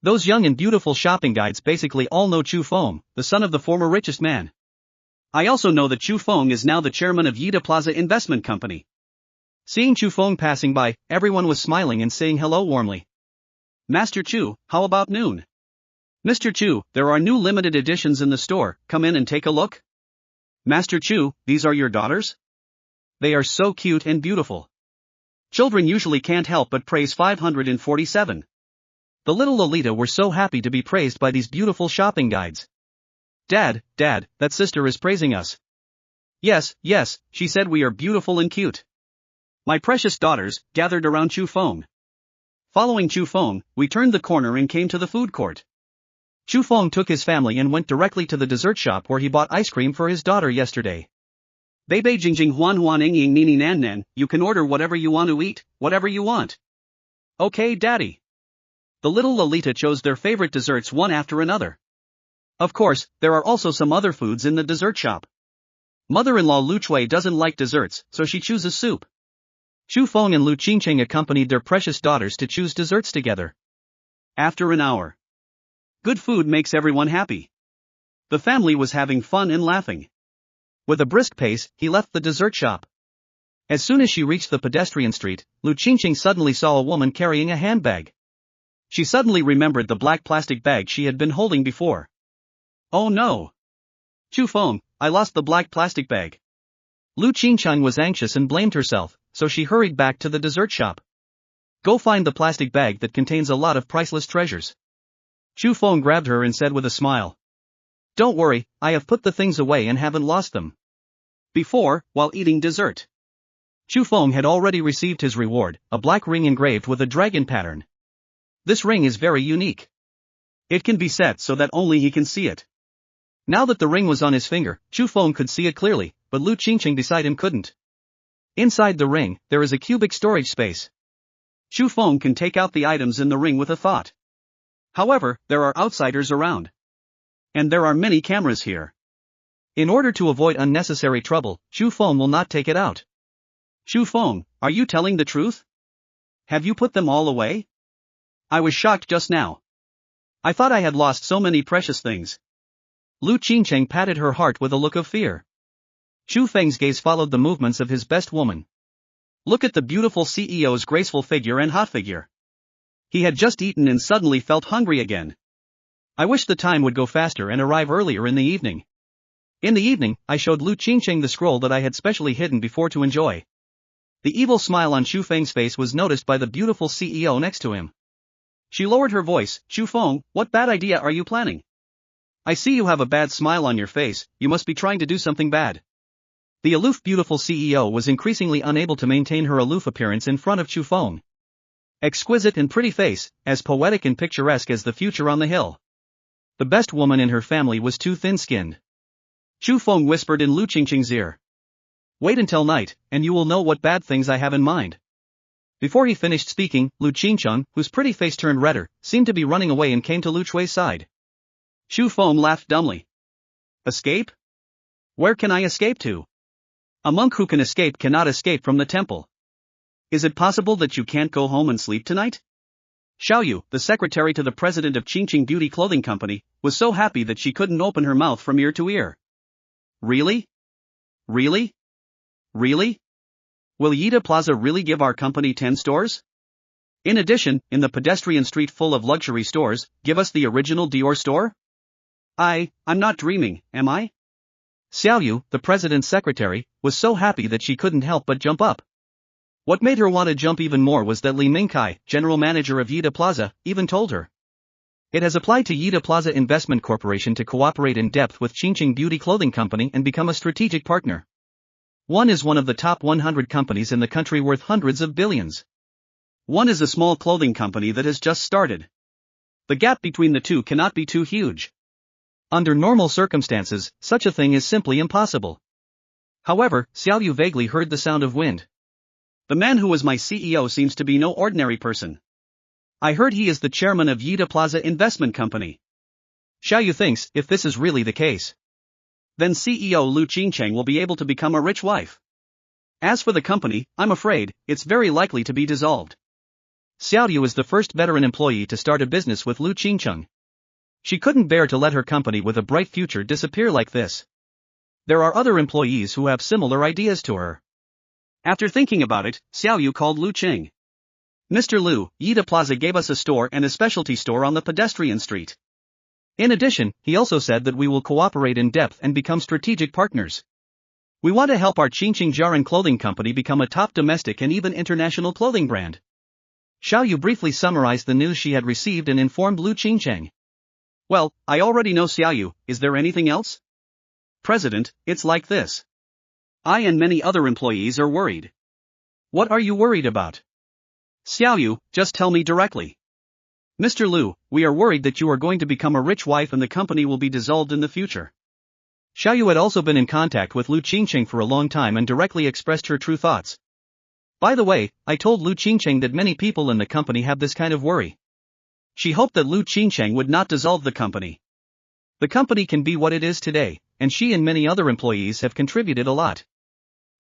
Those young and beautiful shopping guides basically all know Chu Feng, the son of the former richest man. I also know that Chu Feng is now the chairman of Yida Plaza Investment Company. Seeing Chu Feng passing by, everyone was smiling and saying hello warmly. Master Chu, how about noon? Mr. Chu, there are new limited editions in the store, come in and take a look. Master Chu, these are your daughters? They are so cute and beautiful. Children usually can't help but praise 547. The little Lolita were so happy to be praised by these beautiful shopping guides. Dad, that sister is praising us. Yes, she said we are beautiful and cute. My precious daughters gathered around Chu Feng. Following Chu Feng, we turned the corner and came to the food court. Chu Feng took his family and went directly to the dessert shop where he bought ice cream for his daughter yesterday. Bei Jingjing Huan Ing Ying Nini Nan, you can order whatever you want to eat, whatever you want. Okay, Daddy. The little Lolita chose their favorite desserts one after another. Of course, there are also some other foods in the dessert shop. Mother-in-law Lu Chui doesn't like desserts, so she chooses soup. Chu Feng and Lu Qingchang accompanied their precious daughters to choose desserts together. After an hour. Good food makes everyone happy. The family was having fun and laughing. With a brisk pace, he left the dessert shop. As soon as she reached the pedestrian street, Lu Qingchang suddenly saw a woman carrying a handbag. She suddenly remembered the black plastic bag she had been holding before. Oh no! Chu Feng, I lost the black plastic bag. Lu Qingchang was anxious and blamed herself, so she hurried back to the dessert shop. Go find the plastic bag that contains a lot of priceless treasures. Chu Feng grabbed her and said with a smile. Don't worry, I have put the things away and haven't lost them. Before, while eating dessert, Chu Feng had already received his reward, a black ring engraved with a dragon pattern. This ring is very unique. It can be set so that only he can see it. Now that the ring was on his finger, Chu Feng could see it clearly, but Lu Qingchang beside him couldn't. Inside the ring, there is a cubic storage space. Chu Feng can take out the items in the ring with a thought. However, there are outsiders around. And there are many cameras here. In order to avoid unnecessary trouble, Chu Feng will not take it out. Chu Feng, are you telling the truth? Have you put them all away? I was shocked just now. I thought I had lost so many precious things. Lu Qingchang patted her heart with a look of fear. Chu Feng's gaze followed the movements of his best woman. Look at the beautiful CEO's graceful figure and hot figure. He had just eaten and suddenly felt hungry again. I wish the time would go faster and arrive earlier in the evening. In the evening, I showed Lu Qingchang the scroll that I had specially hidden before to enjoy. The evil smile on Chu Feng's face was noticed by the beautiful CEO next to him. She lowered her voice, Chu Feng, what bad idea are you planning? I see you have a bad smile on your face, you must be trying to do something bad. The aloof beautiful CEO was increasingly unable to maintain her aloof appearance in front of Chu Feng. Exquisite and pretty face, as poetic and picturesque as the future on the hill. The best woman in her family was too thin-skinned. Chu Feng whispered in Lu Qingqing's ear. Wait until night, and you will know what bad things I have in mind. Before he finished speaking, Lu Qingqing, whose pretty face turned redder, seemed to be running away and came to Lu Chui's side. Chu Feng laughed dumbly. Escape? Where can I escape to? A monk who can escape cannot escape from the temple. Is it possible that you can't go home and sleep tonight? Xiao Yu, the secretary to the president of Qingqing Beauty Clothing Company, was so happy that she couldn't open her mouth from ear to ear. Really? Really? Really? Will Yida Plaza really give our company 10 stores? In addition, in the pedestrian street full of luxury stores, give us the original Dior store? I'm not dreaming, am I? Xiao Yu, the president's secretary, was so happy that she couldn't help but jump up. What made her want to jump even more was that Li Mingkai, general manager of Yida Plaza, even told her. It has applied to Yida Plaza Investment Corporation to cooperate in depth with Qingqing Beauty Clothing Company and become a strategic partner. One is one of the top 100 companies in the country worth hundreds of billions. One is a small clothing company that has just started. The gap between the two cannot be too huge. Under normal circumstances, such a thing is simply impossible. However, Xiao Yu vaguely heard the sound of wind. The man who was my CEO seems to be no ordinary person. I heard he is the chairman of Yida Plaza Investment Company. Xiao Yu thinks, if this is really the case, then CEO Lu Qingqing will be able to become a rich wife. As for the company, I'm afraid, it's very likely to be dissolved. Xiao Yu is the first veteran employee to start a business with Lu Qingqing. She couldn't bear to let her company with a bright future disappear like this. There are other employees who have similar ideas to her. After thinking about it, Xiao Yu called Lu Qing. Mr. Lu, Yida Plaza gave us a store and a specialty store on the pedestrian street. In addition, he also said that we will cooperate in depth and become strategic partners. We want to help our Qingqing Jiaran clothing company become a top domestic and even international clothing brand. Xiao Yu briefly summarized the news she had received and informed Lu Qingqing. Well, I already know Xiao Yu, is there anything else? President, it's like this. I and many other employees are worried. What are you worried about? Xiao Yu, just tell me directly. Mr. Lu, we are worried that you are going to become a rich wife and the company will be dissolved in the future. Xiao Yu had also been in contact with Lu Qingqing for a long time and directly expressed her true thoughts. By the way, I told Lu Qingqing that many people in the company have this kind of worry. She hoped that Lu Qingqing would not dissolve the company. The company can be what it is today, and she and many other employees have contributed a lot.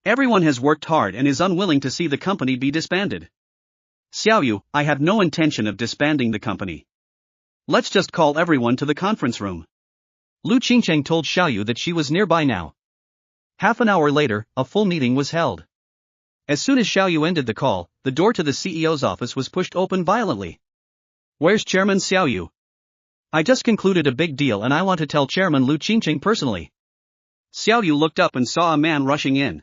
Everyone has worked hard and is unwilling to see the company be disbanded. Xiao Yu, I have no intention of disbanding the company. Let's just call everyone to the conference room. Lu Qingqing told Xiao Yu that she was nearby now. Half an hour later, a full meeting was held. As soon as Xiao Yu ended the call, the door to the CEO's office was pushed open violently. Where's Chairman Xiao Yu? I just concluded a big deal and I want to tell Chairman Lu Qingqing personally. Xiao Yu looked up and saw a man rushing in.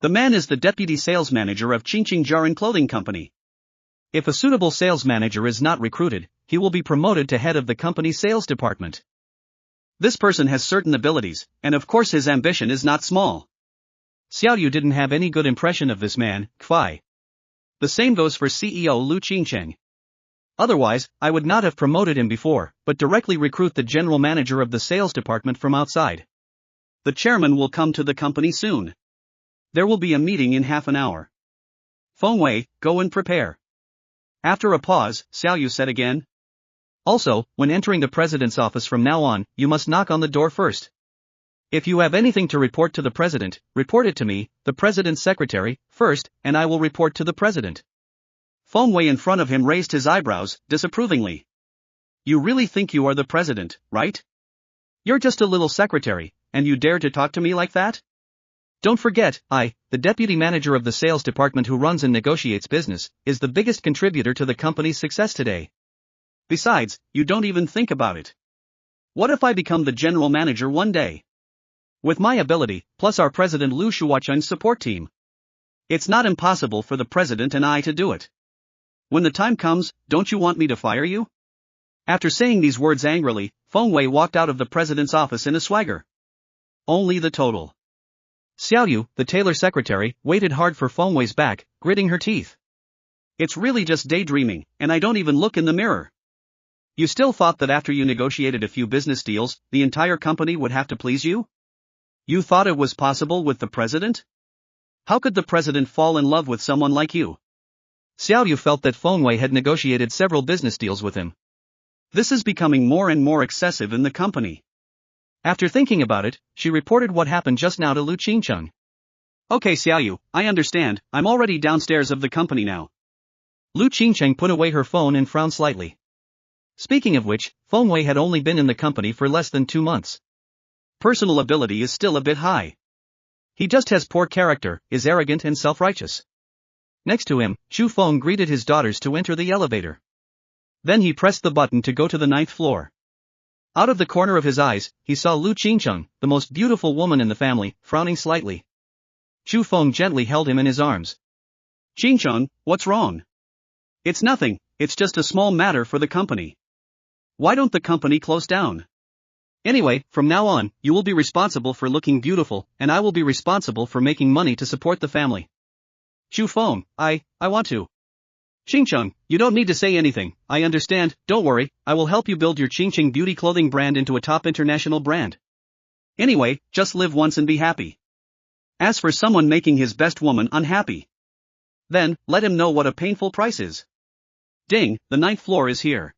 The man is the deputy sales manager of Qingqing Jiaran Clothing Company. If a suitable sales manager is not recruited, he will be promoted to head of the company's sales department. This person has certain abilities, and of course his ambition is not small. Xiao Yu didn't have any good impression of this man, Kuai. The same goes for CEO Lu Qingqing. Otherwise, I would not have promoted him before, but directly recruit the general manager of the sales department from outside. The chairman will come to the company soon. There will be a meeting in half an hour. Feng Wei, go and prepare. After a pause, Xiao Yu said again. Also, when entering the president's office from now on, you must knock on the door first. If you have anything to report to the president, report it to me, the president's secretary, first, and I will report to the president. Feng Wei in front of him raised his eyebrows, disapprovingly. You really think you are the president, right? You're just a little secretary, and you dare to talk to me like that? Don't forget, the deputy manager of the sales department who runs and negotiates business, is the biggest contributor to the company's success today. Besides, you don't even think about it. What if I become the general manager one day? With my ability, plus our president Lu Shuacheng's support team. It's not impossible for the president and I to do it. When the time comes, don't you want me to fire you? After saying these words angrily, Feng Wei walked out of the president's office in a swagger. Only the total. Xiaoyu, the tailor secretary, waited hard for Feng Wei's back, gritting her teeth. It's really just daydreaming, and I don't even look in the mirror. You still thought that after you negotiated a few business deals, the entire company would have to please you? You thought it was possible with the president? How could the president fall in love with someone like you? Xiaoyu felt that Feng Wei had negotiated several business deals with him. This is becoming more and more excessive in the company. After thinking about it, she reported what happened just now to Lu Qingcheng. Okay Xiaoyu, I understand, I'm already downstairs of the company now. Lu Qingcheng put away her phone and frowned slightly. Speaking of which, Feng Wei had only been in the company for less than 2 months. Personal ability is still a bit high. He just has poor character, is arrogant and self-righteous. Next to him, Chu Feng greeted his daughters to enter the elevator. Then he pressed the button to go to the 9th floor. Out of the corner of his eyes, he saw Lu Qingcheng, the most beautiful woman in the family, frowning slightly. Chu Feng gently held him in his arms. Qingcheng, what's wrong? It's nothing, it's just a small matter for the company. Why don't the company close down? Anyway, from now on, you will be responsible for looking beautiful, and I will be responsible for making money to support the family. Chu Feng, I want to. Qingcheng, you don't need to say anything, I understand, don't worry, I will help you build your Qingcheng beauty clothing brand into a top international brand. Anyway, just live once and be happy. As for someone making his best woman unhappy, then, let him know what a painful price is. Ding, the 9th floor is here.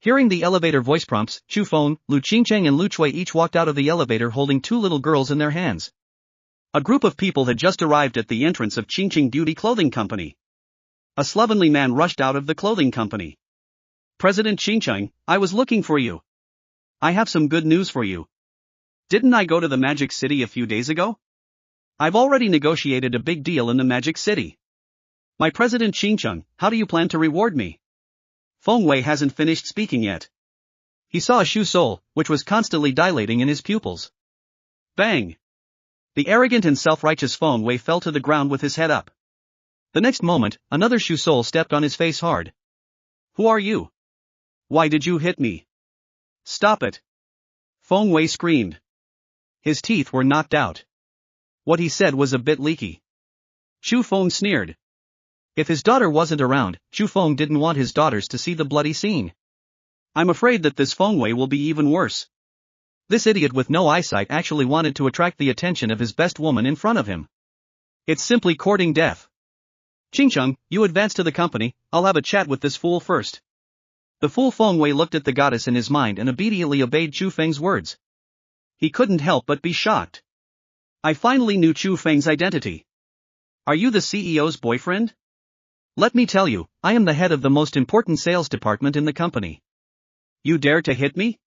Hearing the elevator voice prompts, Chu Feng, Lu Qingcheng and Lu Chui each walked out of the elevator holding 2 little girls in their hands. A group of people had just arrived at the entrance of Qingcheng Beauty Clothing Company. A slovenly man rushed out of the clothing company. President Qingcheng, I was looking for you. I have some good news for you. Didn't I go to the Magic City a few days ago? I've already negotiated a big deal in the Magic City. My President Qingcheng, how do you plan to reward me? Feng Wei hasn't finished speaking yet. He saw a shoe sole, which was constantly dilating in his pupils. Bang! The arrogant and self-righteous Feng Wei fell to the ground with his head up. The next moment, another shoe sole stepped on his face hard. Who are you? Why did you hit me? Stop it! Feng Wei screamed. His teeth were knocked out. What he said was a bit leaky. Chu Feng sneered. If his daughter wasn't around, Chu Feng didn't want his daughters to see the bloody scene. I'm afraid that this Feng Wei will be even worse. This idiot with no eyesight actually wanted to attract the attention of his best woman in front of him. It's simply courting death. Qingcheng, you advance to the company, I'll have a chat with this fool first. The fool Feng Wei looked at the goddess in his mind and obediently obeyed Chu Feng's words. He couldn't help but be shocked. I finally knew Chu Feng's identity. Are you the CEO's boyfriend? Let me tell you, I am the head of the most important sales department in the company. You dare to hit me?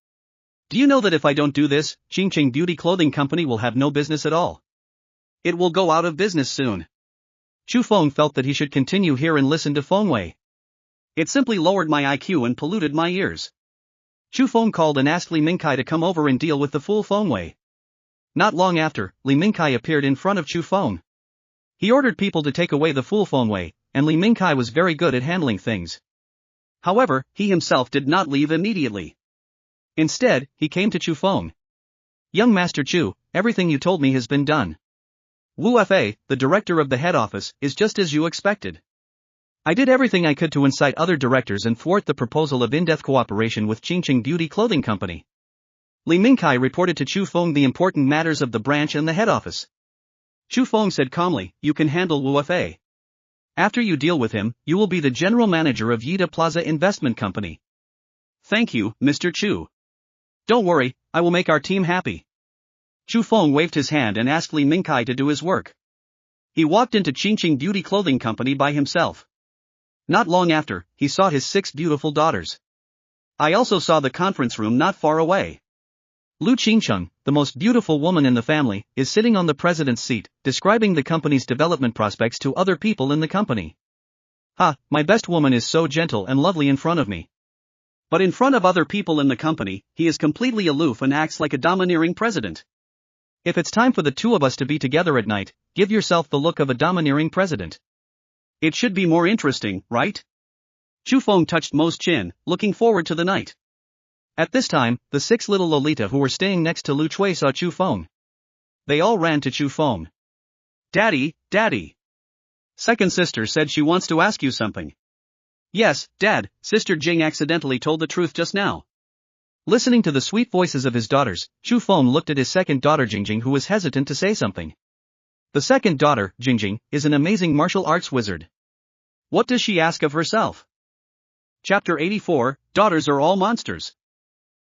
Do you know that if I don't do this, Qingcheng Beauty Clothing Company will have no business at all? It will go out of business soon. Chu Feng felt that he should continue here and listen to Feng Wei. It simply lowered my IQ and polluted my ears. Chu Feng called and asked Li Mingkai to come over and deal with the fool Feng Wei. Not long after, Li Mingkai appeared in front of Chu Feng. He ordered people to take away the fool Feng Wei, and Li Mingkai was very good at handling things. However, he himself did not leave immediately. Instead, he came to Chu Feng. Young Master Chu, everything you told me has been done. Wu Fa, the director of the head office, is just as you expected. I did everything I could to incite other directors and thwart the proposal of in-depth cooperation with Qingcheng Beauty Clothing Company. Li Mingkai reported to Chu Feng the important matters of the branch and the head office. Chu Feng said calmly, you can handle Wu Fa. After you deal with him, you will be the general manager of Yida Plaza Investment Company. Thank you, Mr. Chu. Don't worry, I will make our team happy. Chu Feng waved his hand and asked Li Mingkai to do his work. He walked into Qingcheng Beauty Clothing Company by himself. Not long after, he saw his 6 beautiful daughters. I also saw the conference room not far away. Lu Qingcheng, the most beautiful woman in the family, is sitting on the president's seat, describing the company's development prospects to other people in the company. Ha, my best woman is so gentle and lovely in front of me. But in front of other people in the company, he is completely aloof and acts like a domineering president. If it's time for the 2 of us to be together at night, give yourself the look of a domineering president. It should be more interesting, right? Chu Feng touched Mo's chin, looking forward to the night. At this time, the 6 little Lolita who were staying next to Lu Chui saw Chu Feng. they all ran to Chu Feng. Daddy, Daddy. Second sister said she wants to ask you something. Yes, Dad, Sister Jing accidentally told the truth just now. Listening to the sweet voices of his daughters, Chu Feng looked at his second daughter Jingjing, who was hesitant to say something. The second daughter, Jingjing, is an amazing martial arts wizard. What does she ask of herself? Chapter 84, Daughters are all monsters.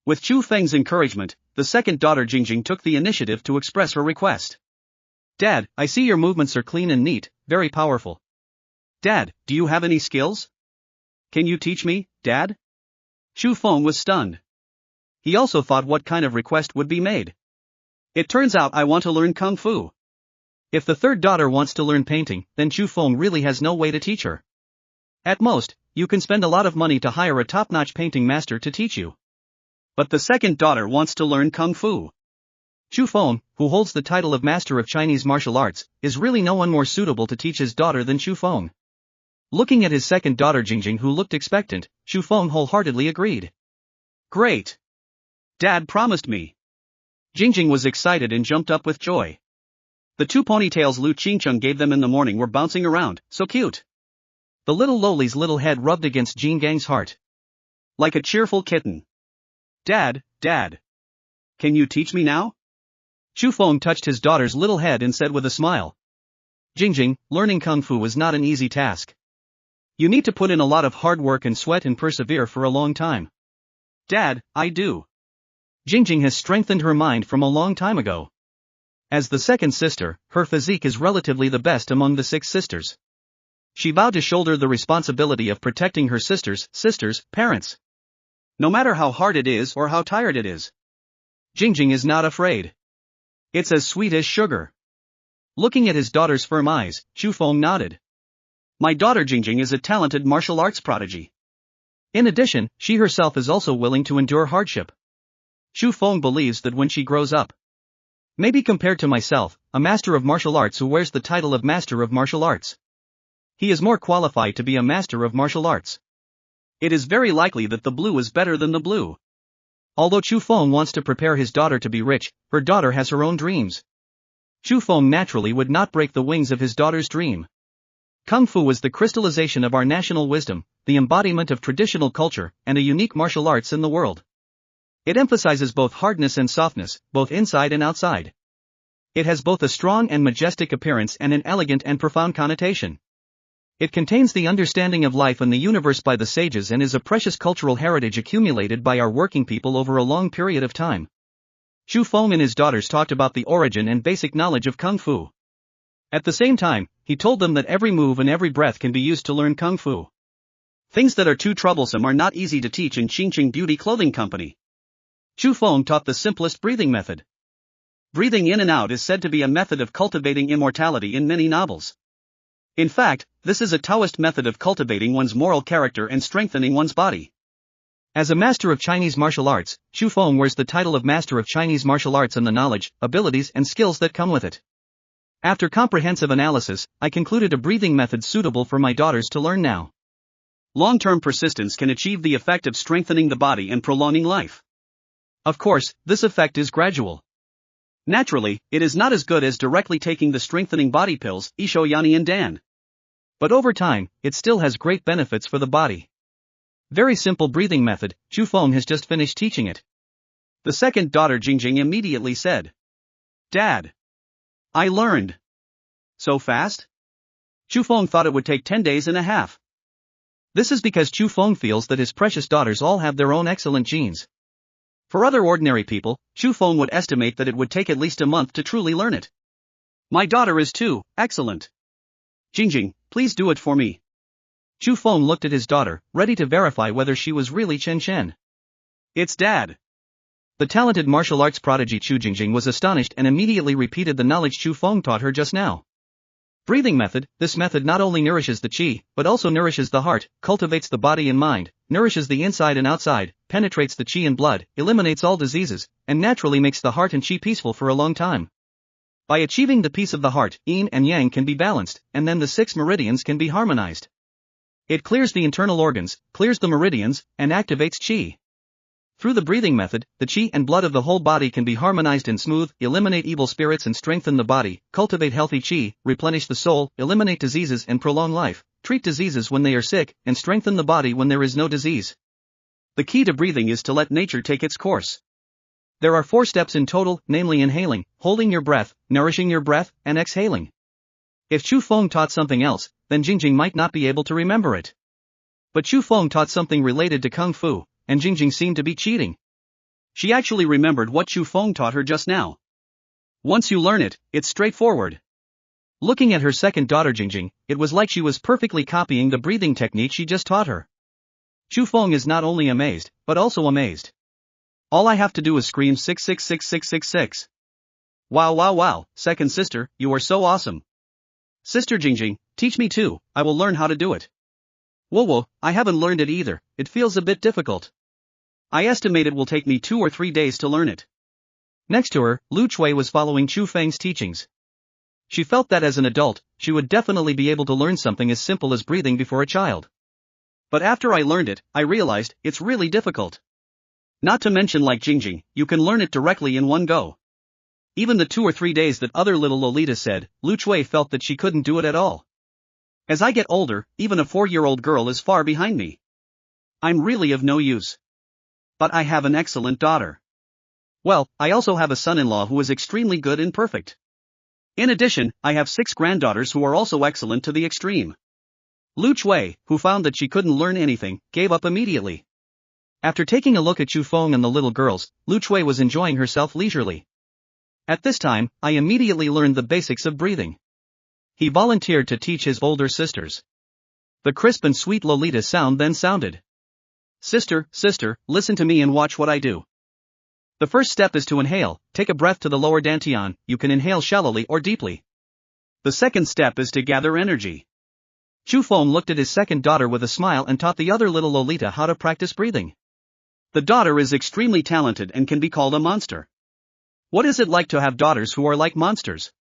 With Chu Feng's encouragement, the second daughter Jingjing took the initiative to express her request. Dad, I see your movements are clean and neat, very powerful. Dad, do you have any skills? Can you teach me, Dad? Chu Feng was stunned. He also thought what kind of request would be made. It turns out I want to learn Kung Fu. If the third daughter wants to learn painting, then Chu Feng really has no way to teach her. At most, you can spend a lot of money to hire a top-notch painting master to teach you. But the second daughter wants to learn Kung Fu. Chu Feng, who holds the title of Master of Chinese Martial Arts, is really no one more suitable to teach his daughter than Chu Feng. Looking at his second daughter Jingjing, who looked expectant, Chu Feng wholeheartedly agreed. Great! Dad promised me. Jingjing was excited and jumped up with joy. The two ponytails Lu Qingcheng gave them in the morning were bouncing around, so cute. The little lowly's little head rubbed against Jin Gang's heart. Like a cheerful kitten. Dad, Dad. Can you teach me now? Chu Feng touched his daughter's little head and said with a smile. Jingjing, learning Kung Fu is not an easy task. You need to put in a lot of hard work and sweat and persevere for a long time. Dad, I do. Jingjing has strengthened her mind from a long time ago. As the second sister, her physique is relatively the best among the 6 sisters. She vowed to shoulder the responsibility of protecting her sisters' parents. No matter how hard it is or how tired it is. Jingjing is not afraid. It's as sweet as sugar. Looking at his daughter's firm eyes, Chu Feng nodded. My daughter Jingjing is a talented martial arts prodigy. In addition, she herself is also willing to endure hardship. Chu Feng believes that when she grows up, maybe compared to myself, a master of martial arts who wears the title of Master of Martial Arts, he is more qualified to be a master of martial arts. It is very likely that the blue is better than the blue. Although Chu Feng wants to prepare his daughter to be rich, her daughter has her own dreams. Chu Feng naturally would not break the wings of his daughter's dream. Kung Fu is the crystallization of our national wisdom, the embodiment of traditional culture, and a unique martial arts in the world. It emphasizes both hardness and softness, both inside and outside. It has both a strong and majestic appearance and an elegant and profound connotation. It contains the understanding of life and the universe by the sages and is a precious cultural heritage accumulated by our working people over a long period of time. Chu Feng and his daughters talked about the origin and basic knowledge of Kung Fu. At the same time, he told them that every move and every breath can be used to learn Kung Fu. Things that are too troublesome are not easy to teach in Qingqing Beauty Clothing Company. Chu Feng taught the simplest breathing method. Breathing in and out is said to be a method of cultivating immortality in many novels. In fact, this is a Taoist method of cultivating one's moral character and strengthening one's body. As a master of Chinese martial arts, Chu Feng wears the title of Master of Chinese Martial Arts and the knowledge, abilities and skills that come with it. After comprehensive analysis, I concluded a breathing method suitable for my daughters to learn now. Long-term persistence can achieve the effect of strengthening the body and prolonging life. Of course, this effect is gradual. Naturally, it is not as good as directly taking the strengthening body pills, Isho Yani and Dan. But over time, it still has great benefits for the body. Very simple breathing method, Chu Feng has just finished teaching it. The second daughter Jingjing immediately said, Dad, I learned. So fast? Chu Feng thought it would take 10 days and a half. This is because Chu Feng feels that his precious daughters all have their own excellent genes. For other ordinary people, Chu Feng would estimate that it would take at least a month to truly learn it. My daughter is too excellent. Jingjing, please do it for me. Chu Feng looked at his daughter, ready to verify whether she was really Chen Chen. It's Dad. The talented martial arts prodigy Chu Jingjing was astonished and immediately repeated the knowledge Chu Feng taught her just now. Breathing method, this method not only nourishes the qi, but also nourishes the heart, cultivates the body and mind, nourishes the inside and outside, penetrates the qi and blood, eliminates all diseases, and naturally makes the heart and qi peaceful for a long time. By achieving the peace of the heart, yin and yang can be balanced, and then the 6 meridians can be harmonized. It clears the internal organs, clears the meridians, and activates qi. Through the breathing method, the qi and blood of the whole body can be harmonized and smooth, eliminate evil spirits and strengthen the body, cultivate healthy qi, replenish the soul, eliminate diseases and prolong life, treat diseases when they are sick, and strengthen the body when there is no disease. The key to breathing is to let nature take its course. There are 4 steps in total, namely inhaling, holding your breath, nourishing your breath, and exhaling. If Chu Feng taught something else, then Jingjing might not be able to remember it. But Chu Feng taught something related to Kung Fu, and Jingjing seemed to be cheating. She actually remembered what Chu Feng taught her just now. Once you learn it, it's straightforward. Looking at her second daughter Jingjing, it was like she was perfectly copying the breathing technique she just taught her. Chu Feng is not only amazed, but also amazed. All I have to do is scream 666666. Wow wow wow, second sister, you are so awesome. Sister Jingjing, teach me too, I will learn how to do it. Whoa, I haven't learned it either, it feels a bit difficult. I estimate it will take me 2 or 3 days to learn it. Next to her, Lu Chui was following Chu Feng's teachings. She felt that as an adult, she would definitely be able to learn something as simple as breathing before a child. But after I learned it, I realized, it's really difficult. Not to mention like Jingjing, you can learn it directly in one go. Even the 2 or 3 days that other little Lolitas said, Lu Chui felt that she couldn't do it at all. As I get older, even a 4-year-old girl is far behind me. I'm really of no use. But I have an excellent daughter. Well, I also have a son-in-law who is extremely good and perfect. In addition, I have 6 granddaughters who are also excellent to the extreme. Lu Chui, who found that she couldn't learn anything, gave up immediately. After taking a look at Chu Feng and the little girls, Lu Chui was enjoying herself leisurely. At this time, I immediately learned the basics of breathing. He volunteered to teach his older sisters. The crisp and sweet Lolita sound then sounded. Sister, listen to me and watch what I do. The first step is to inhale, take a breath to the lower dantian, you can inhale shallowly or deeply. The second step is to gather energy. Chu Feng looked at his second daughter with a smile and taught the other little Lolita how to practice breathing. The daughter is extremely talented and can be called a monster. What is it like to have daughters who are like monsters?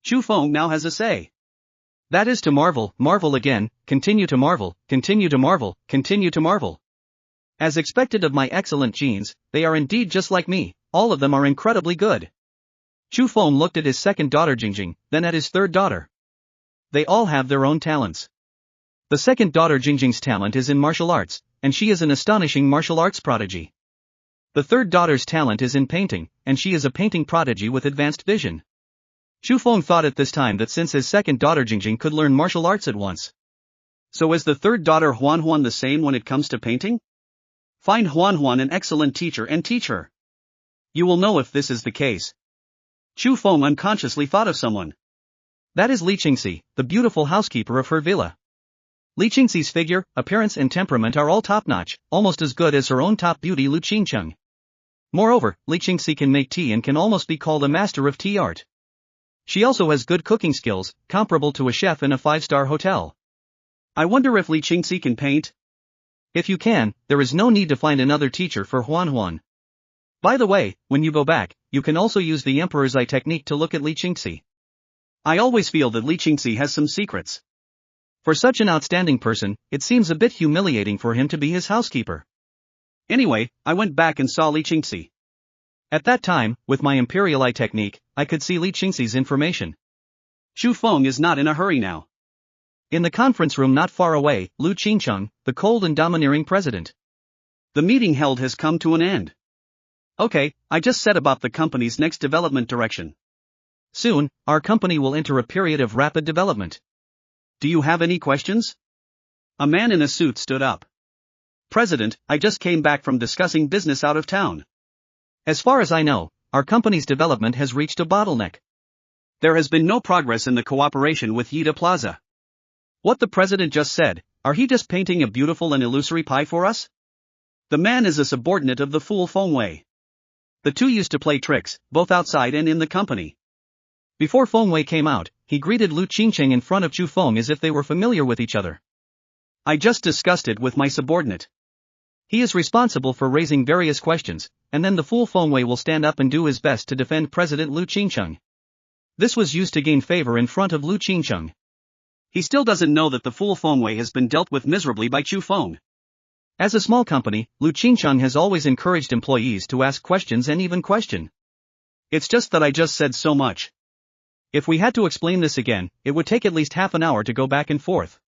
Chu Feng now has a say. That is to marvel, marvel again, continue to marvel, continue to marvel, continue to marvel. As expected of my excellent genes, they are indeed just like me, all of them are incredibly good. Chu Feng looked at his second daughter Jingjing, then at his third daughter. They all have their own talents. The second daughter Jingjing's talent is in martial arts, and she is an astonishing martial arts prodigy. The third daughter's talent is in painting, and she is a painting prodigy with advanced vision. Chu Feng thought at this time that since his second daughter Jingjing could learn martial arts at once. So is the third daughter Huan the same when it comes to painting? Find Huan an excellent teacher and teach her. You will know if this is the case. Chu Feng unconsciously thought of someone. That is Li Qingxi, the beautiful housekeeper of her villa. Li Qingxi's figure, appearance and temperament are all top-notch, almost as good as her own top beauty Lu Qingcheng. Moreover, Li Qingxi can make tea and can almost be called a master of tea art. She also has good cooking skills, comparable to a chef in a 5-star hotel. I wonder if Li Qingxi can paint? If you can, there is no need to find another teacher for Huan. By the way, when you go back, you can also use the Emperor's Eye technique to look at Li Qingxi. I always feel that Li Qingxi has some secrets. For such an outstanding person, it seems a bit humiliating for him to be his housekeeper. Anyway, I went back and saw Li Qingxi. At that time, with my Imperial Eye technique, I could see Li Qingxi's information. Chu Feng is not in a hurry now. In the conference room not far away, Lu Qingcheng, the cold and domineering president. The meeting held has come to an end. Okay, I just said about the company's next development direction. Soon, our company will enter a period of rapid development. Do you have any questions? A man in a suit stood up. President, I just came back from discussing business out of town. As far as I know, our company's development has reached a bottleneck. There has been no progress in the cooperation with Yida Plaza. What the president just said, are he just painting a beautiful and illusory pie for us? The man is a subordinate of the fool Feng Wei. The two used to play tricks, both outside and in the company. Before Feng Wei came out, he greeted Lu Qingcheng in front of Chu Feng as if they were familiar with each other. I just discussed it with my subordinate. He is responsible for raising various questions, and then the fool Feng Wei will stand up and do his best to defend President Lu Qingcheng. This was used to gain favor in front of Lu Qingcheng. He still doesn't know that the fool Feng Wei has been dealt with miserably by Chu Feng. As a small company, Lu Qingcheng has always encouraged employees to ask questions and even question. It's just that I just said so much. If we had to explain this again, it would take at least half an hour to go back and forth.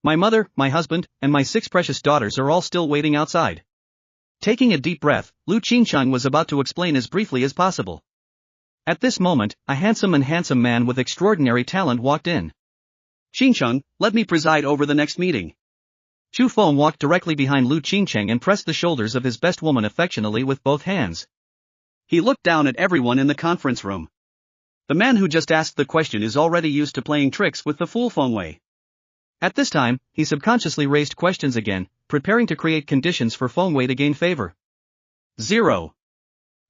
My mother, my husband, and my 6 precious daughters are all still waiting outside. Taking a deep breath, Lu Qingcheng was about to explain as briefly as possible. At this moment, a handsome man with extraordinary talent walked in. Qingcheng, let me preside over the next meeting. Chu Feng walked directly behind Lu Qingcheng and pressed the shoulders of his best woman affectionately with both hands. He looked down at everyone in the conference room. The man who just asked the question is already used to playing tricks with the fool Feng Wei. At this time, he subconsciously raised questions again, preparing to create conditions for Feng Wei to gain favor. 0.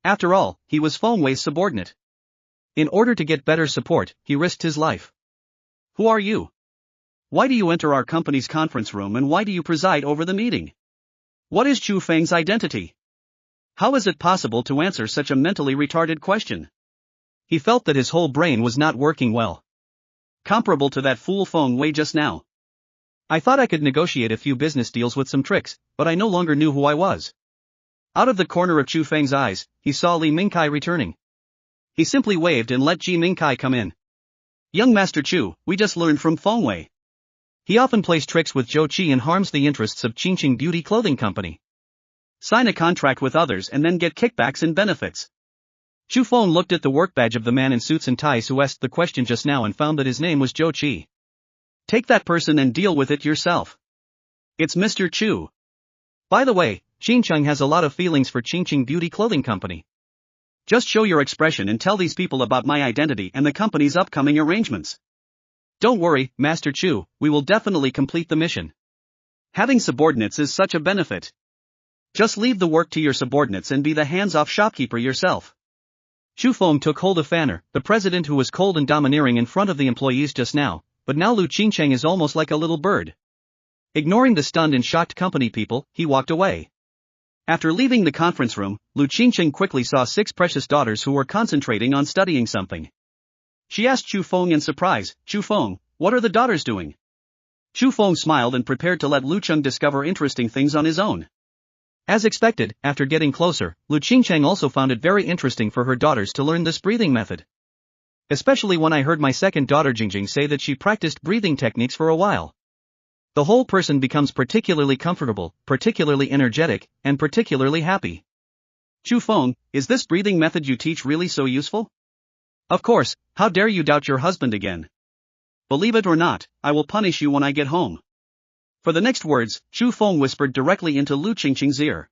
After all, he was Feng Wei's subordinate. In order to get better support, he risked his life. Who are you? Why do you enter our company's conference room and why do you preside over the meeting? What is Chu Feng's identity? How is it possible to answer such a mentally retarded question? He felt that his whole brain was not working well. Comparable to that fool Feng Wei just now. I thought I could negotiate a few business deals with some tricks, but I no longer knew who I was. Out of the corner of Chu Feng's eyes, he saw Li Mingkai returning. He simply waved and let Ji Mingkai come in. Young Master Chu, we just learned from Feng Wei. He often plays tricks with Zhou Qi and harms the interests of Qingqing Beauty Clothing Company. Sign a contract with others and then get kickbacks and benefits. Chu Feng looked at the work badge of the man in suits and ties who asked the question just now and found that his name was Zhou Qi. Take that person and deal with it yourself. It's Mr. Chu. By the way, Qingcheng has a lot of feelings for Qingqing Beauty Clothing Company. Just show your expression and tell these people about my identity and the company's upcoming arrangements. Don't worry, Master Chu, we will definitely complete the mission. Having subordinates is such a benefit. Just leave the work to your subordinates and be the hands-off shopkeeper yourself. Chu Feng took hold of Fanner, the president who was cold and domineering in front of the employees just now, but now Lu Qingcheng is almost like a little bird. Ignoring the stunned and shocked company people, he walked away. After leaving the conference room, Lu Qingcheng quickly saw 6 precious daughters who were concentrating on studying something. She asked Chu Feng in surprise, Chu Feng, what are the daughters doing? Chu Feng smiled and prepared to let Lu Cheng discover interesting things on his own. As expected, after getting closer, Lu Qingcheng also found it very interesting for her daughters to learn this breathing method. Especially when I heard my second daughter Jingjing say that she practiced breathing techniques for a while. The whole person becomes particularly comfortable, particularly energetic, and particularly happy. Chu Feng, is this breathing method you teach really so useful? Of course, how dare you doubt your husband again? Believe it or not, I will punish you when I get home. For the next words, Chu Feng whispered directly into Lu Qingcheng's ear.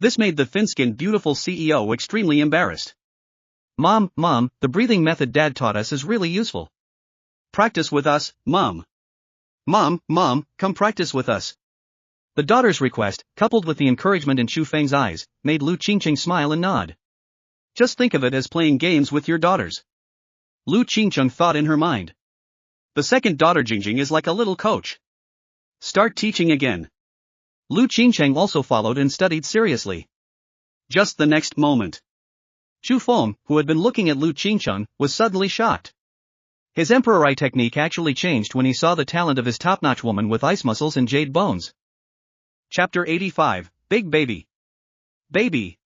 This made the thin-skinned beautiful CEO extremely embarrassed. Mom, the breathing method Dad taught us is really useful. Practice with us, Mom. Mom, come practice with us. The daughter's request, coupled with the encouragement in Chu Feng's eyes, made Lu Qingcheng smile and nod. Just think of it as playing games with your daughters. Lu Qingcheng thought in her mind. The second daughter Jingjing is like a little coach. Start teaching again. Lu Qingcheng also followed and studied seriously. Just the next moment. Chu Feng, who had been looking at Lu Qingcheng, was suddenly shocked. His emperor eye technique actually changed when he saw the talent of his top-notch woman with ice muscles and jade bones. Chapter 85, Big Baby. Baby.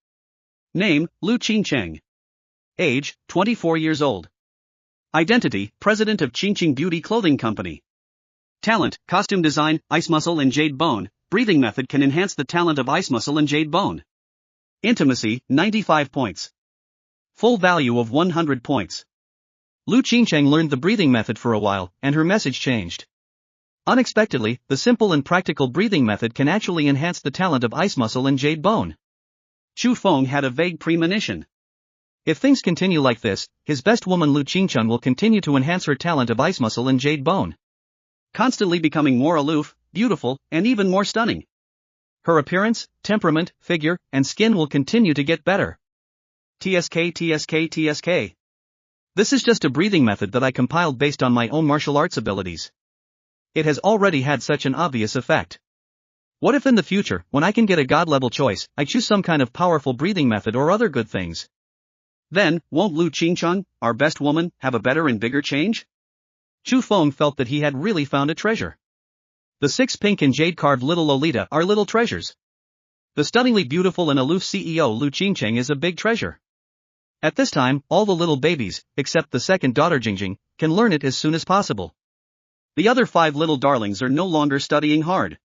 Name, Lu Qingcheng. Age, 24 years old. Identity, President of Qingqing Beauty Clothing Company. Talent, costume design, ice muscle and jade bone. Breathing method can enhance the talent of ice muscle and jade bone. Intimacy, 95 points. Full value of 100 points. Lu Qingcheng learned the breathing method for a while, and her message changed. Unexpectedly, the simple and practical breathing method can actually enhance the talent of ice muscle and jade bone. Chu Feng had a vague premonition. If things continue like this, his best woman Lu Qingcheng will continue to enhance her talent of ice muscle and jade bone. Constantly becoming more aloof, beautiful, and even more stunning. Her appearance, temperament, figure, and skin will continue to get better. TSK. This is just a breathing method that I compiled based on my own martial arts abilities. It has already had such an obvious effect. What if in the future, when I can get a god-level choice, I choose some kind of powerful breathing method or other good things? Then, won't Lu Qingcheng, our best woman, have a better and bigger change? Chu Feng felt that he had really found a treasure. The 6 pink and jade-carved little Lolita are little treasures. The stunningly beautiful and aloof CEO Lu Qingcheng is a big treasure. At this time, all the little babies, except the second daughter Jingjing, can learn it as soon as possible. The other 5 little darlings are no longer studying hard.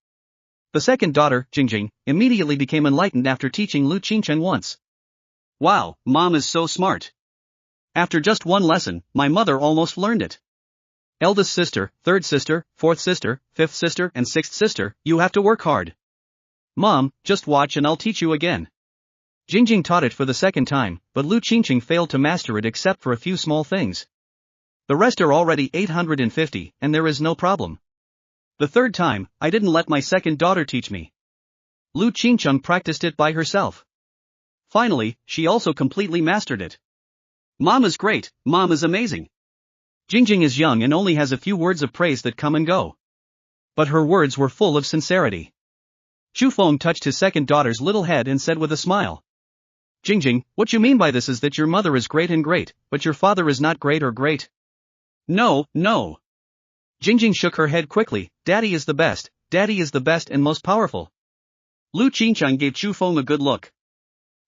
The second daughter, Jingjing, immediately became enlightened after teaching Lu Qingcheng once. Wow, mom is so smart. After just one lesson, my mother almost learned it. Eldest sister, third sister, fourth sister, fifth sister and sixth sister, you have to work hard. Mom, just watch and I'll teach you again. Jingjing taught it for the second time, but Lu Qingcheng failed to master it except for a few small things. The rest are already 850, and there is no problem. The third time, I didn't let my second daughter teach me. Lu Qingcheng practiced it by herself. Finally, she also completely mastered it. Mom is great, mom is amazing. Jingjing is young and only has a few words of praise that come and go. But her words were full of sincerity. Chu Feng touched his second daughter's little head and said with a smile. Jingjing, what you mean by this is that your mother is great and great, but your father is not great or great. No, no. Jingjing shook her head quickly, Daddy is the best and most powerful. Lu Qingcheng gave Chu Feng a good look.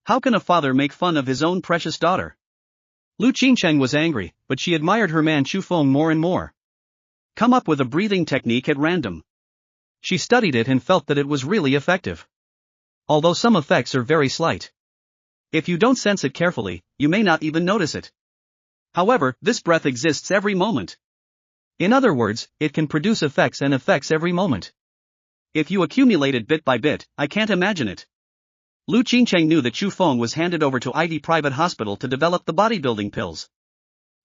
How can a father make fun of his own precious daughter? Lu Qingcheng was angry, but she admired her man Chu Feng more and more. Come up with a breathing technique at random. She studied it and felt that it was really effective. Although some effects are very slight. If you don't sense it carefully, you may not even notice it. However, this breath exists every moment. In other words, it can produce effects every moment. If you accumulate it bit by bit, I can't imagine it. Lu Qingcheng knew that Chu Feng was handed over to ID Private Hospital to develop the bodybuilding pills.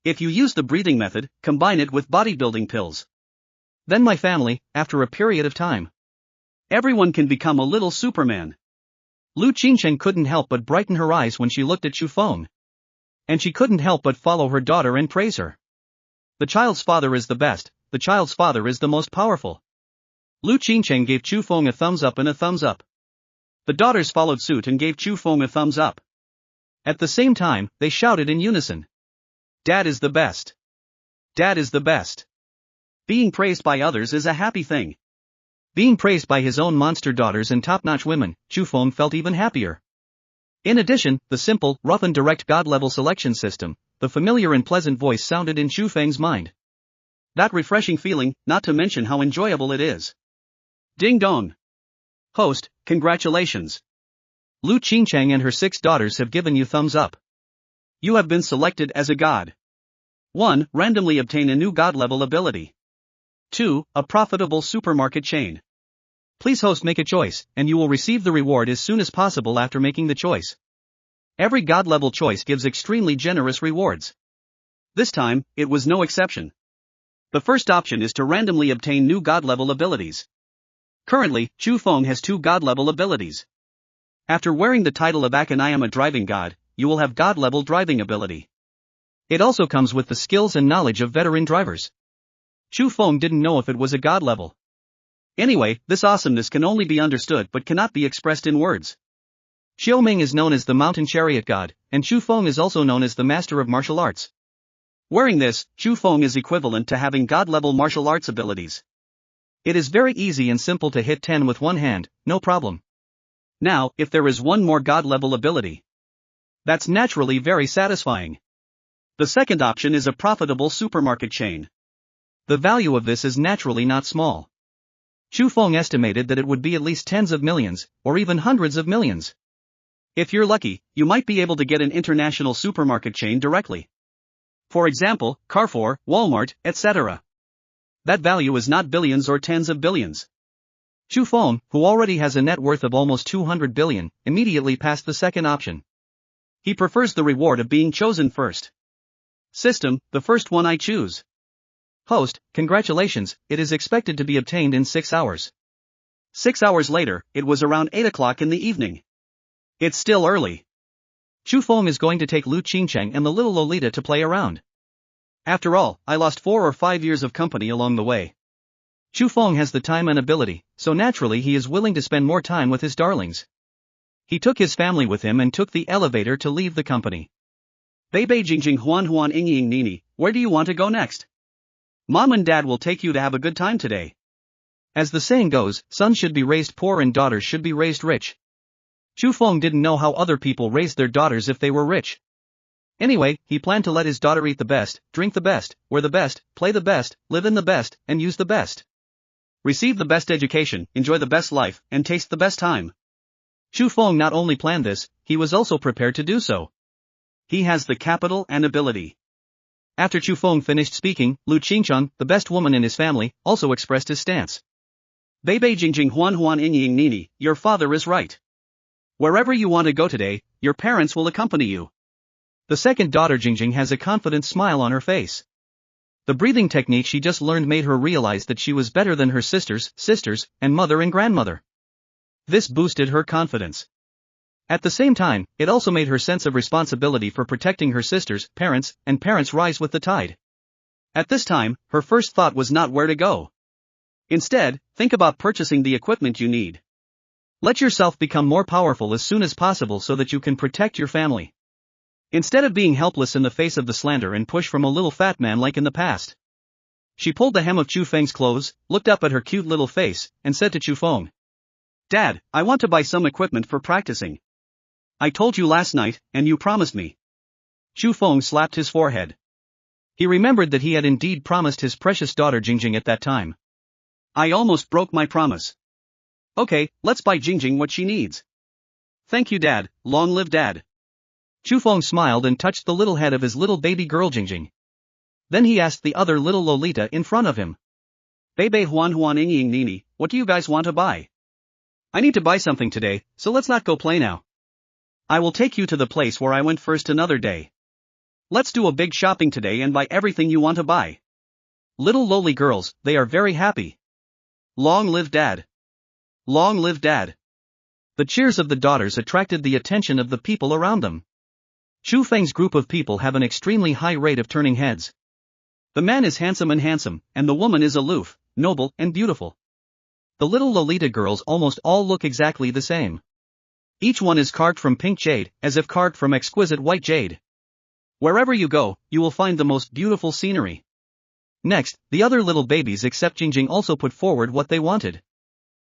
If you use the breathing method, combine it with bodybuilding pills. Then my family, after a period of time, everyone can become a little Superman. Lu Qingcheng couldn't help but brighten her eyes when she looked at Chu Feng. And she couldn't help but follow her daughter and praise her. The child's father is the best, the child's father is the most powerful. Lu Qingcheng gave Chu Feng a thumbs up and a thumbs up. The daughters followed suit and gave Chu Feng a thumbs up. At the same time, they shouted in unison. Dad is the best. Dad is the best. Being praised by others is a happy thing. Being praised by his own monster daughters and top-notch women, Chu Feng felt even happier. In addition, the simple, rough and direct God-level selection system, the familiar and pleasant voice sounded in Chu Feng's mind. That refreshing feeling, not to mention how enjoyable it is. Ding dong. Host, congratulations. Lu Qingcheng and her 6 daughters have given you thumbs up. You have been selected as a god. 1. Randomly obtain a new god-level ability. 2. A profitable supermarket chain. Please host make a choice, and you will receive the reward as soon as possible after making the choice. Every god-level choice gives extremely generous rewards. This time, it was no exception. The first option is to randomly obtain new god-level abilities. Currently, Chu Feng has 2 god-level abilities. After wearing the title of Akanayama driving god, you will have god-level driving ability. It also comes with the skills and knowledge of veteran drivers. Chu Feng didn't know if it was a god level. Anyway, this awesomeness can only be understood but cannot be expressed in words. Xiao Ming is known as the mountain chariot god, and Chu Feng is also known as the master of martial arts. Wearing this, Chu Feng is equivalent to having god-level martial arts abilities. It is very easy and simple to hit 10 with one hand, no problem. Now, if there is one more god-level ability, that's naturally very satisfying. The second option is a profitable supermarket chain. The value of this is naturally not small. Chu Feng estimated that it would be at least tens of millions, or even hundreds of millions. If you're lucky, you might be able to get an international supermarket chain directly. For example, Carrefour, Walmart, etc. That value is not billions or tens of billions. Chu Feng, who already has a net worth of almost 200 billion, immediately passed the second option. He prefers the reward of being chosen first. System, the first one I choose. Host, congratulations, it is expected to be obtained in 6 hours. 6 hours later, it was around 8 o'clock in the evening. It's still early. Chu Feng is going to take Lu Qingcheng and the little Lolita to play around. After all, I lost 4 or 5 years of company along the way. Chu Feng has the time and ability, so naturally he is willing to spend more time with his darlings. He took his family with him and took the elevator to leave the company. Bei Jingjing Huan Huan Ingying Nini, where do you want to go next? Mom and Dad will take you to have a good time today. As the saying goes, sons should be raised poor and daughters should be raised rich. Chu Feng didn't know how other people raised their daughters if they were rich. Anyway, he planned to let his daughter eat the best, drink the best, wear the best, play the best, live in the best, and use the best. Receive the best education, enjoy the best life, and taste the best time. Chu Feng not only planned this, he was also prepared to do so. He has the capital and ability. After Chu Feng finished speaking, Lu Qingcheng, the best woman in his family, also expressed his stance. Beibei Jingjing Huan Huan Inying Nini, your father is right. Wherever you want to go today, your parents will accompany you. The second daughter Jingjing has a confident smile on her face. The breathing technique she just learned made her realize that she was better than her sisters, and mother and grandmother. This boosted her confidence. At the same time, it also made her sense of responsibility for protecting her sisters, parents rise with the tide. At this time, her first thought was not where to go. Instead, think about purchasing the equipment you need. Let yourself become more powerful as soon as possible so that you can protect your family. Instead of being helpless in the face of the slander and push from a little fat man like in the past. She pulled the hem of Chu Feng's clothes, looked up at her cute little face, and said to Chu Feng, "Dad, I want to buy some equipment for practicing. I told you last night, and you promised me." Chu Feng slapped his forehead. He remembered that he had indeed promised his precious daughter Jingjing at that time. "I almost broke my promise. Okay, let's buy Jingjing what she needs." "Thank you, Dad, long live Dad." Chu Feng smiled and touched the little head of his little baby girl Jingjing. Then he asked the other little Lolita in front of him. "Beibei Huan Huan Inying Nini, what do you guys want to buy? I need to buy something today, so let's not go play now. I will take you to the place where I went first another day. Let's do a big shopping today and buy everything you want to buy." Little lowly girls, they are very happy. Long live Dad. Long live Dad. The cheers of the daughters attracted the attention of the people around them. Chu Feng's group of people have an extremely high rate of turning heads. The man is handsome, and the woman is aloof, noble, and beautiful. The little Lolita girls almost all look exactly the same. Each one is carved from pink jade, as if carved from exquisite white jade. Wherever you go, you will find the most beautiful scenery. Next, the other little babies except Jingjing also put forward what they wanted.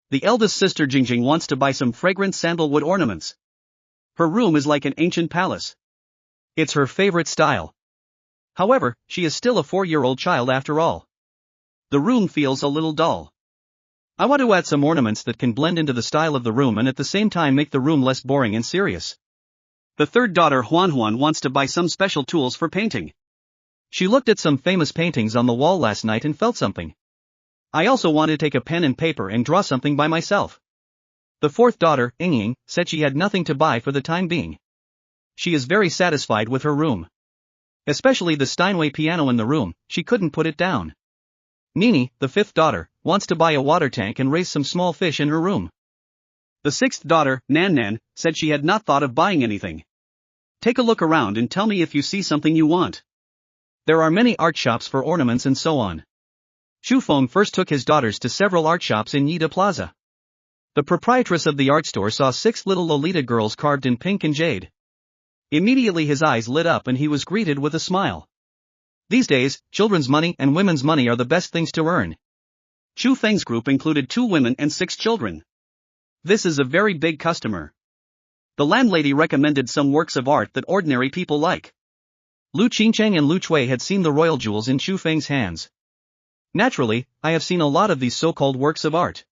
The eldest sister Jingjing wants to buy some fragrant sandalwood ornaments. Her room is like an ancient palace. It's her favorite style. However, she is still a 4-year-old child after all. The room feels a little dull. I want to add some ornaments that can blend into the style of the room and at the same time make the room less boring and serious. The third daughter Huan Huan wants to buy some special tools for painting. She looked at some famous paintings on the wall last night and felt something. I also want to take a pen and paper and draw something by myself. The fourth daughter, Yingying, said she had nothing to buy for the time being. She is very satisfied with her room. Especially the Steinway piano in the room, she couldn't put it down. Nini, the fifth daughter, wants to buy a water tank and raise some small fish in her room. The sixth daughter, Nan Nan, said she had not thought of buying anything. Take a look around and tell me if you see something you want. There are many art shops for ornaments and so on. Chu Feng first took his daughters to several art shops in Yida Plaza. The proprietress of the art store saw 6 little Lolita girls carved in pink and jade. Immediately his eyes lit up and he was greeted with a smile. These days, children's money and women's money are the best things to earn. Chu Feng's group included 2 women and 6 children. This is a very big customer. The landlady recommended some works of art that ordinary people like. Lu Qingcheng and Lu Chui had seen the royal jewels in Chu Feng's hands. Naturally, I have seen a lot of these so-called works of art.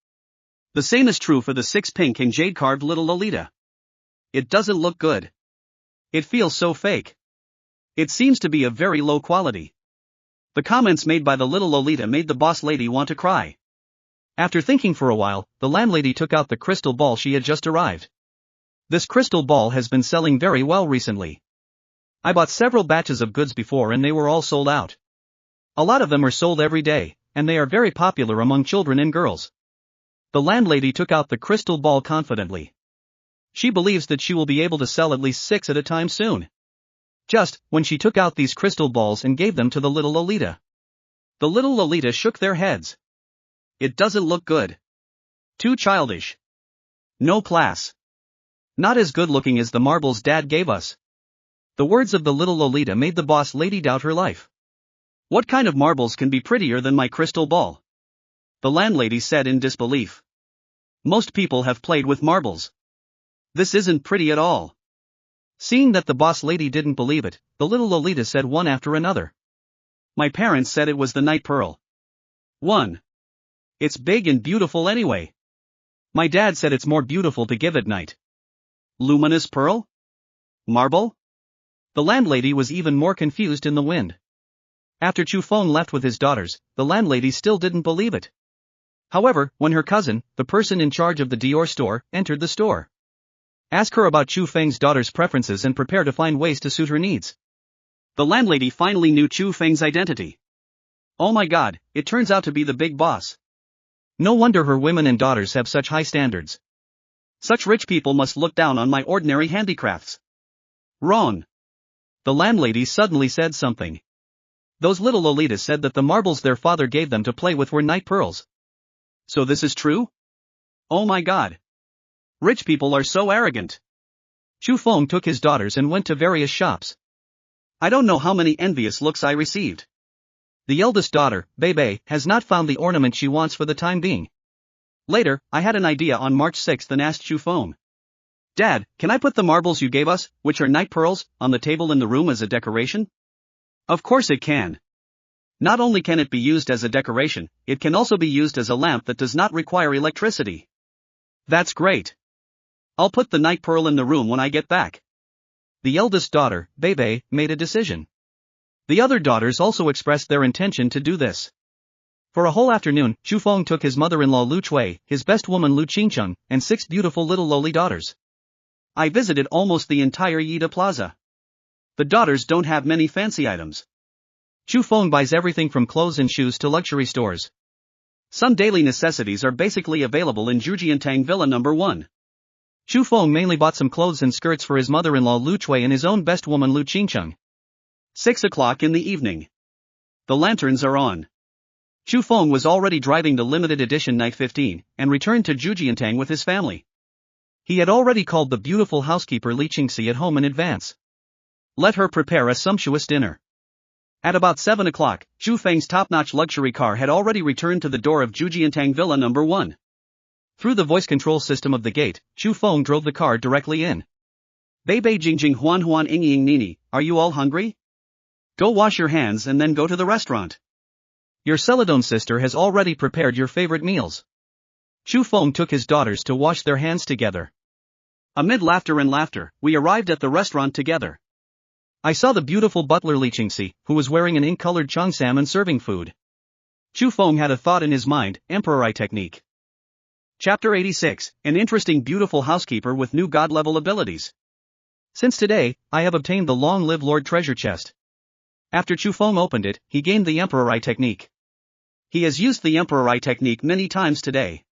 The same is true for the 6 pink and jade carved little Lolita. It doesn't look good. It feels so fake. It seems to be of very low quality. The comments made by the little Lolita made the boss lady want to cry. After thinking for a while, the landlady took out the crystal ball she had just arrived. This crystal ball has been selling very well recently. I bought several batches of goods before and they were all sold out. A lot of them are sold every day, and they are very popular among children and girls. The landlady took out the crystal ball confidently. She believes that she will be able to sell at least 6 at a time soon. Just when she took out these crystal balls and gave them to the little Lolita. The little Lolita shook their heads. It doesn't look good. Too childish. No class. Not as good looking as the marbles Dad gave us. The words of the little Lolita made the boss lady doubt her life. What kind of marbles can be prettier than my crystal ball? the landlady said in disbelief. Most people have played with marbles. This isn't pretty at all. Seeing that the boss lady didn't believe it, the little Lolita said one after another. My parents said it was the night pearl. 1. It's big and beautiful anyway. My dad said it's more beautiful to give at night. Luminous pearl? Marble? The landlady was even more confused in the wind. After Chu Feng left with his daughters, the landlady still didn't believe it. However, when her cousin, the person in charge of the Dior store, entered the store, ask her about Chu Feng's daughter's preferences and prepare to find ways to suit her needs. The landlady finally knew Chu Feng's identity. Oh my god, it turns out to be the big boss. No wonder her women and daughters have such high standards. Such rich people must look down on my ordinary handicrafts. Wrong. The landlady suddenly said something. Those little Lolitas said that the marbles their father gave them to play with were night pearls. So this is true? Oh my god. Rich people are so arrogant. Chu Feng took his daughters and went to various shops. I don't know how many envious looks I received. The eldest daughter, Bebe, has not found the ornament she wants for the time being. Later, I had an idea on March 6th and asked Chu Feng. Dad, can I put the marbles you gave us, which are night pearls, on the table in the room as a decoration? Of course it can. Not only can it be used as a decoration, it can also be used as a lamp that does not require electricity. That's great. I'll put the night pearl in the room when I get back. The eldest daughter, Bebe, made a decision. The other daughters also expressed their intention to do this. For a whole afternoon, Chu Feng took his mother-in-law Lu Chui, his best woman Lu Qingcheng, and 6 beautiful little lowly daughters. I visited almost the entire Yida Plaza. The daughters don't have many fancy items. Chu Feng buys everything from clothes and shoes to luxury stores. Some daily necessities are basically available in Zhujiantang Villa No. 1. Chu Feng mainly bought some clothes and skirts for his mother-in-law Lu Chui and his own best woman Lu Qingcheng. 6 o'clock in the evening. The lanterns are on. Chu Feng was already driving the limited edition Night 15, and returned to Zhujiantang with his family. He had already called the beautiful housekeeper Li Qingxi at home in advance. Let her prepare a sumptuous dinner. At about 7 o'clock, Chu Feng's top-notch luxury car had already returned to the door of Zhujiantang Villa No. 1. Through the voice control system of the gate, Chu Feng drove the car directly in. Bei Jingjing Huan Huan Ing Ying Nini, are you all hungry? Go wash your hands and then go to the restaurant. Your Celadon sister has already prepared your favorite meals. Chu Feng took his daughters to wash their hands together. Amid laughter and laughter, we arrived at the restaurant together. I saw the beautiful butler Li Qingxi, who was wearing an ink-colored cheongsam and serving food. Chu Feng had a thought in his mind, Emperor Eye Technique. Chapter 86, an interesting beautiful housekeeper with new god-level abilities. Since today, I have obtained the long-live Lord Treasure Chest. After Chu Feng opened it, he gained the Emperor Eye Technique. He has used the Emperor Eye Technique many times today.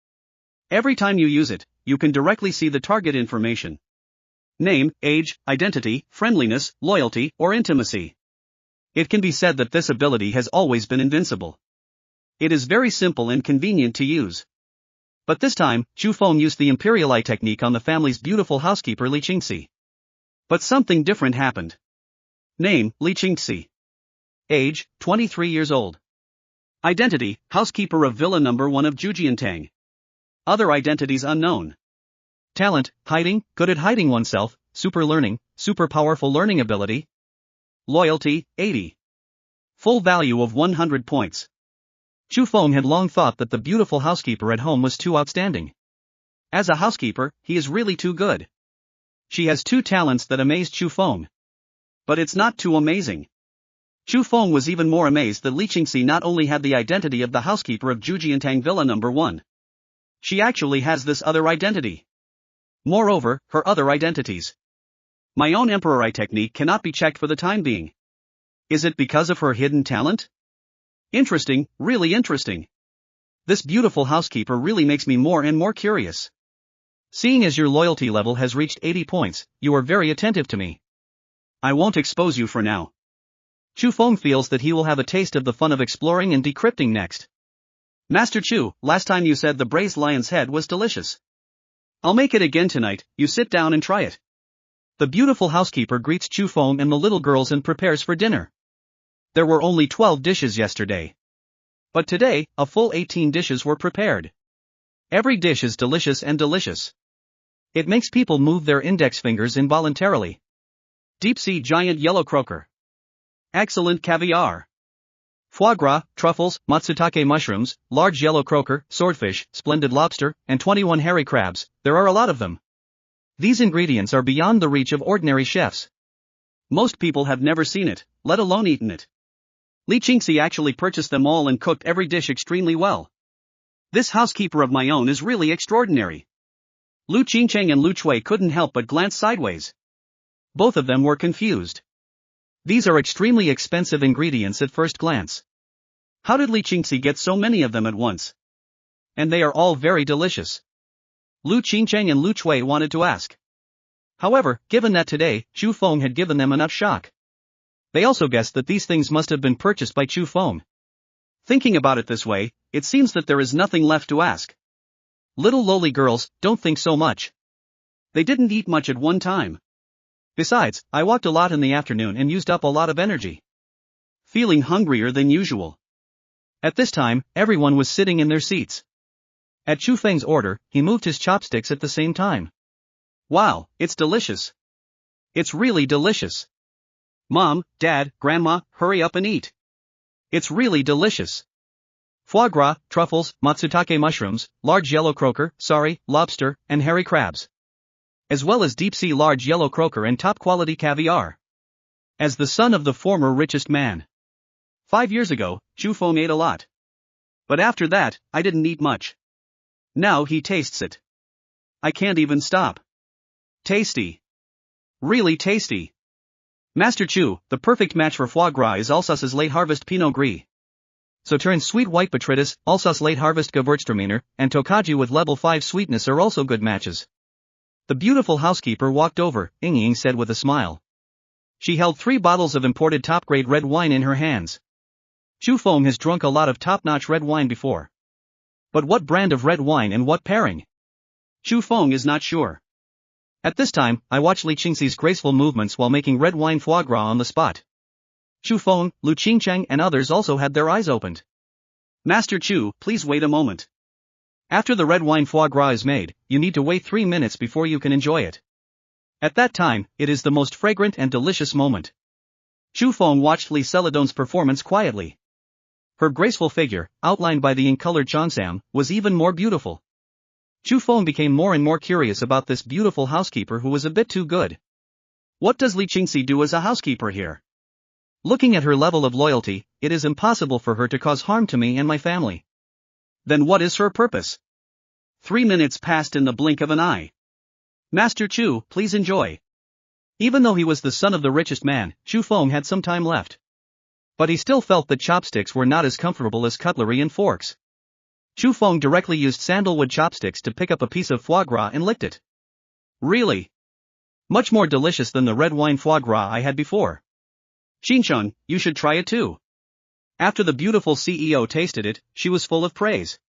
Every time you use it, you can directly see the target information. Name, age, identity, friendliness, loyalty, or intimacy. It can be said that this ability has always been invincible. It is very simple and convenient to use. But this time, Chu Feng used the Imperial Eye Technique on the family's beautiful housekeeper Li Qingxi. But something different happened. Name, Li Qingxi. Age, 23 years old. Identity, housekeeper of Villa No. 1 of Zhujiantang. Other identities unknown. Talent, hiding, good at hiding oneself, super learning, super powerful learning ability. Loyalty, 80. Full value of 100 points. Chu Feng had long thought that the beautiful housekeeper at home was too outstanding. As a housekeeper, he is really too good. She has 2 talents that amazed Chu Feng. But it's not too amazing. Chu Feng was even more amazed that Li Qingxi not only had the identity of the housekeeper of Zhujiantang Villa No. 1. She actually has this other identity. Moreover, her other identities. My own Emperor Eye Technique cannot be checked for the time being. Is it because of her hidden talent? Interesting, really interesting. This beautiful housekeeper really makes me more and more curious. Seeing as your loyalty level has reached 80 points, you are very attentive to me. I won't expose you for now. Chu Feng feels that he will have a taste of the fun of exploring and decrypting next. Master Chu, last time you said the braised lion's head was delicious. I'll make it again tonight, you sit down and try it. The beautiful housekeeper greets Chu Feng and the little girls and prepares for dinner. There were only 12 dishes yesterday. But today, a full 18 dishes were prepared. Every dish is delicious and delicious. It makes people move their index fingers involuntarily. Deep sea giant yellow croaker. Excellent caviar. Foie gras, truffles, matsutake mushrooms, large yellow croaker, swordfish, splendid lobster, and 21 hairy crabs. There are a lot of them. These ingredients are beyond the reach of ordinary chefs. Most people have never seen it, let alone eaten it. Li Qingxi actually purchased them all and cooked every dish extremely well. This housekeeper of my own is really extraordinary. Lu Qingcheng and Lu Chui couldn't help but glance sideways. Both of them were confused. These are extremely expensive ingredients at first glance. How did Li Qingxi get so many of them at once? And they are all very delicious. Lu Qingcheng and Lu Chui wanted to ask. However, given that today, Chu Feng had given them enough shock. They also guessed that these things must have been purchased by Chu Feng. Thinking about it this way, it seems that there is nothing left to ask. Little lowly girls, don't think so much. They didn't eat much at one time. Besides, I walked a lot in the afternoon and used up a lot of energy. Feeling hungrier than usual. At this time, everyone was sitting in their seats. At Chu Feng's order, he moved his chopsticks at the same time. Wow, it's delicious. It's really delicious. Mom, Dad, Grandma, hurry up and eat. It's really delicious. Foie gras, truffles, matsutake mushrooms, large yellow croaker, lobster, and hairy crabs. As well as deep-sea large yellow croaker and top-quality caviar. As the son of the former richest man. 5 years ago, Chu Feng ate a lot. But after that, I didn't eat much. Now he tastes it. I can't even stop. Tasty. Really tasty. Master Chu, the perfect match for foie gras is Alsace's late-harvest Pinot Gris. Sautern's sweet white botrytis, Alsace late-harvest Gewürztraminer, and Tokaji with level 5 sweetness are also good matches. The beautiful housekeeper walked over, Ying said with a smile. She held 3 bottles of imported top-grade red wine in her hands. Chu Feng has drunk a lot of top-notch red wine before. But what brand of red wine and what pairing? Chu Feng is not sure. At this time, I watched Li Qingxi's graceful movements while making red wine foie gras on the spot. Chu Feng, Lu Qingcheng and others also had their eyes opened. Master Chu, please wait a moment. After the red wine foie gras is made, you need to wait 3 minutes before you can enjoy it. At that time, it is the most fragrant and delicious moment. Chu Feng watched Li Celadon's performance quietly. Her graceful figure, outlined by the ink-colored cheongsam, was even more beautiful. Chu Feng became more and more curious about this beautiful housekeeper who was a bit too good. What does Li Qingxi do as a housekeeper here? Looking at her level of loyalty, it is impossible for her to cause harm to me and my family. Then what is her purpose? 3 minutes passed in the blink of an eye. Master Chu, please enjoy. Even though he was the son of the richest man, Chu Feng had some time left. But he still felt that chopsticks were not as comfortable as cutlery and forks. Chu Feng directly used sandalwood chopsticks to pick up a piece of foie gras and licked it. Really? Much more delicious than the red wine foie gras I had before. Xinsheng, you should try it too. After the beautiful CEO tasted it, she was full of praise.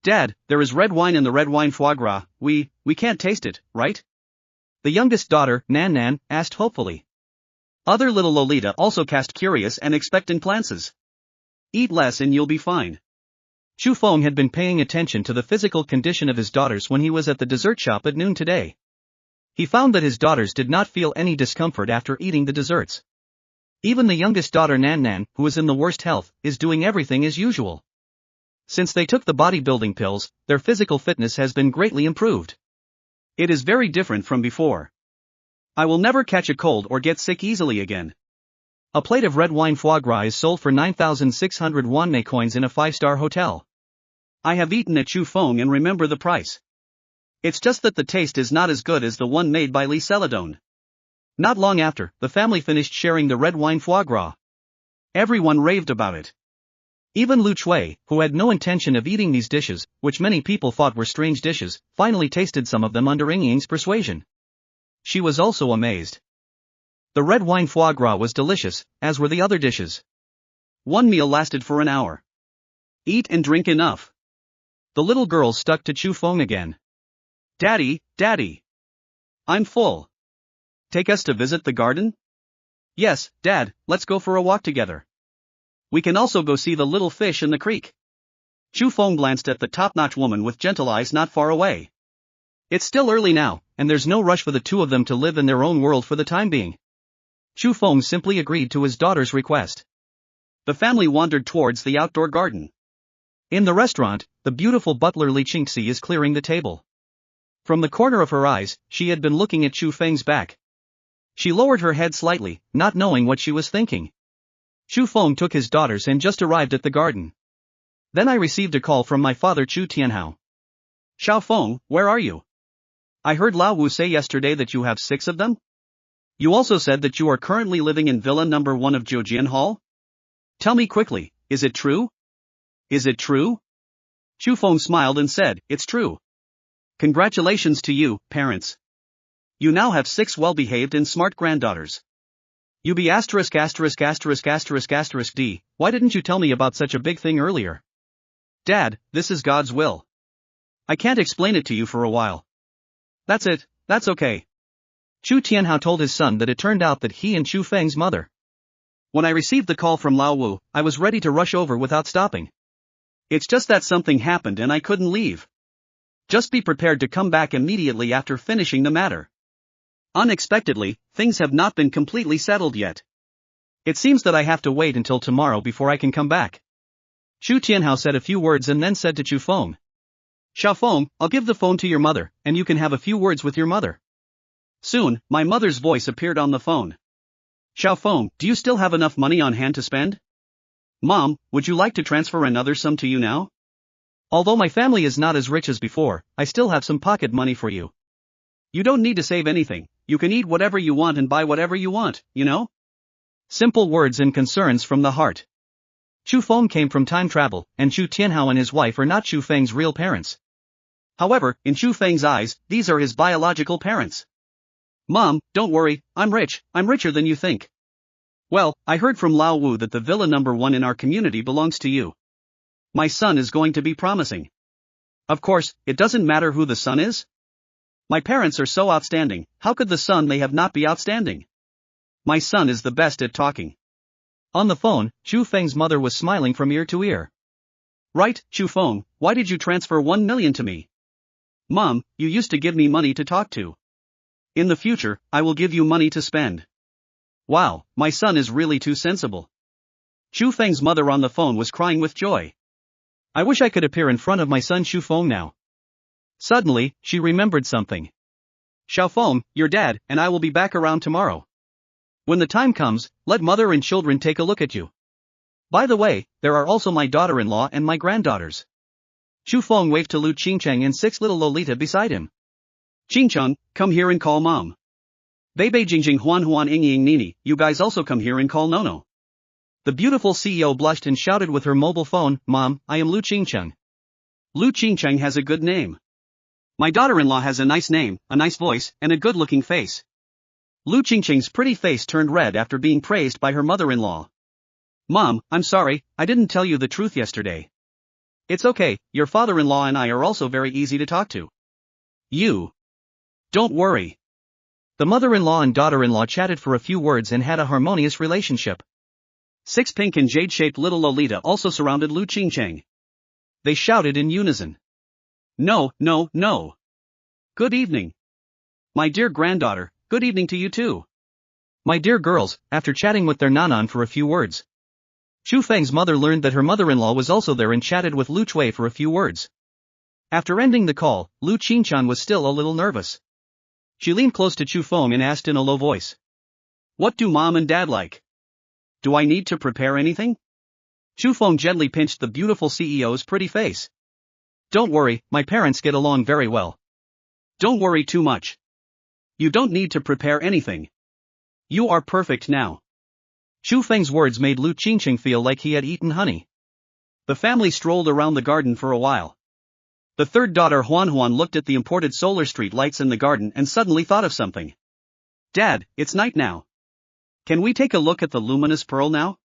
Dad, there is red wine in the red wine foie gras, we can't taste it, right? The youngest daughter, Nan Nan, asked hopefully. Other little Lolita also cast curious and expectant glances. Eat less and you'll be fine. Chu Feng had been paying attention to the physical condition of his daughters when he was at the dessert shop at noon today. He found that his daughters did not feel any discomfort after eating the desserts. Even the youngest daughter Nan Nan, who is in the worst health, is doing everything as usual. Since they took the bodybuilding pills, their physical fitness has been greatly improved. It is very different from before. I will never catch a cold or get sick easily again. A plate of red wine foie gras is sold for 9,600 wanmei coins in a 5-star hotel. I have eaten at Chu Feng and remember the price. It's just that the taste is not as good as the one made by Li Celadon. Not long after, the family finished sharing the red wine foie gras. Everyone raved about it. Even Lu Chui, who had no intention of eating these dishes, which many people thought were strange dishes, finally tasted some of them under Ying's persuasion. She was also amazed. The red wine foie gras was delicious, as were the other dishes. One meal lasted for an hour. Eat and drink enough. The little girls stuck to Chu Feng again. Daddy, Daddy. I'm full. Take us to visit the garden? Yes, Dad, let's go for a walk together. We can also go see the little fish in the creek. Chu Feng glanced at the top-notch woman with gentle eyes not far away. It's still early now, and there's no rush for the two of them to live in their own world for the time being. Chu Feng simply agreed to his daughter's request. The family wandered towards the outdoor garden. In the restaurant, the beautiful butler Li Qingxi is clearing the table. From the corner of her eyes, she had been looking at Chu Feng's back. She lowered her head slightly, not knowing what she was thinking. Chu Feng took his daughters and just arrived at the garden. Then I received a call from my father Chu Tianhao. Xiao Feng, where are you? I heard Lao Wu say yesterday that you have 6 of them? You also said that you are currently living in Villa number 1 of Zhoujian Hall? Tell me quickly, is it true? Is it true? Chu Feng smiled and said, it's true. Congratulations to you, parents. You now have 6 well-behaved and smart granddaughters. You be asterisk asterisk asterisk asterisk asterisk D, why didn't you tell me about such a big thing earlier? Dad, this is God's will. I can't explain it to you for a while. That's it, that's okay. Chu Tianhao told his son that it turned out that he and Chu Feng's mother. When I received the call from Lao Wu, I was ready to rush over without stopping. It's just that something happened and I couldn't leave. Just be prepared to come back immediately after finishing the matter. Unexpectedly, things have not been completely settled yet. It seems that I have to wait until tomorrow before I can come back. Chu Tianhao said a few words and then said to Chu Feng. Xiao Feng, I'll give the phone to your mother, and you can have a few words with your mother. Soon, my mother's voice appeared on the phone. Xiao Feng, do you still have enough money on hand to spend? Mom, would you like to transfer another sum to you now? Although my family is not as rich as before, I still have some pocket money for you. You don't need to save anything, you can eat whatever you want and buy whatever you want, you know? Simple words and concerns from the heart. Chu Feng came from time travel, and Chu Tianhao and his wife are not Chu Feng's real parents. However, in Chu Feng's eyes, these are his biological parents. Mom, don't worry, I'm richer than you think. Well, I heard from Lao Wu that the villa number 1 in our community belongs to you. My son is going to be promising. Of course, it doesn't matter who the son is. My parents are so outstanding, how could the son may have not be outstanding? My son is the best at talking. On the phone, Chu Feng's mother was smiling from ear to ear. Right, Chu Feng, why did you transfer 1 million to me? Mom, you used to give me money to talk to. In the future, I will give you money to spend. Wow, my son is really too sensible. Chu Feng's mother on the phone was crying with joy. I wish I could appear in front of my son Chu Feng now. Suddenly, she remembered something. Xiao Feng, your dad and I will be back around tomorrow. When the time comes, let mother and children take a look at you. By the way, there are also my daughter-in-law and my granddaughters. Chu Feng waved to Lu Qingcheng and 6 little Lolita beside him. Qingcheng, come here and call Mom. Bebe Jingjing Huan Huan Ing Ying Nini, you guys also come here and call Nono. The beautiful CEO blushed and shouted with her mobile phone, Mom, I am Lu Qingcheng. Lu Qingcheng has a good name. My daughter-in-law has a nice name, a nice voice, and a good-looking face. Lu Qingcheng's pretty face turned red after being praised by her mother-in-law. Mom, I'm sorry, I didn't tell you the truth yesterday. It's okay, your father-in-law and I are also very easy to talk to. You. Don't worry. The mother-in-law and daughter-in-law chatted for a few words and had a harmonious relationship. 6 pink and jade-shaped little Lolita also surrounded Lu Qingcheng. They shouted in unison. No, no, no. Good evening. My dear granddaughter, good evening to you too. My dear girls, after chatting with their nanan for a few words. Chu Feng's mother learned that her mother-in-law was also there and chatted with Lu Chui for a few words. After ending the call, Lu Qingchan was still a little nervous. She leaned close to Chu Feng and asked in a low voice. What do Mom and Dad like? Do I need to prepare anything? Chu Feng gently pinched the beautiful CEO's pretty face. Don't worry, my parents get along very well. Don't worry too much. You don't need to prepare anything. You are perfect now. Chu Feng's words made Lu Qingcheng feel like he had eaten honey. The family strolled around the garden for a while. The third daughter Huan Huan looked at the imported solar street lights in the garden and suddenly thought of something. Dad, it's night now. Can we take a look at the luminous pearl now?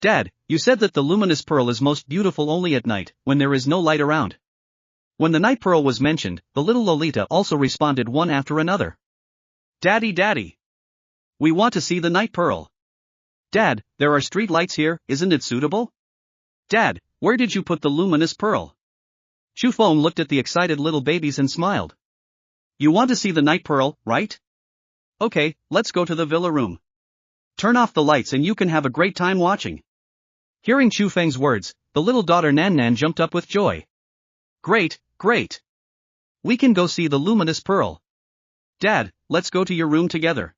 Dad, you said that the luminous pearl is most beautiful only at night, when there is no light around. When the night pearl was mentioned, the little Lolita also responded one after another. Daddy, Daddy. We want to see the night pearl. Dad, there are street lights here, isn't it suitable? Dad, where did you put the luminous pearl? Chu Feng looked at the excited little babies and smiled. You want to see the night pearl, right? Okay, let's go to the villa room. Turn off the lights and you can have a great time watching. Hearing Chu Feng's words, the little daughter Nan Nan jumped up with joy. Great, great. We can go see the luminous pearl. Dad, let's go to your room together.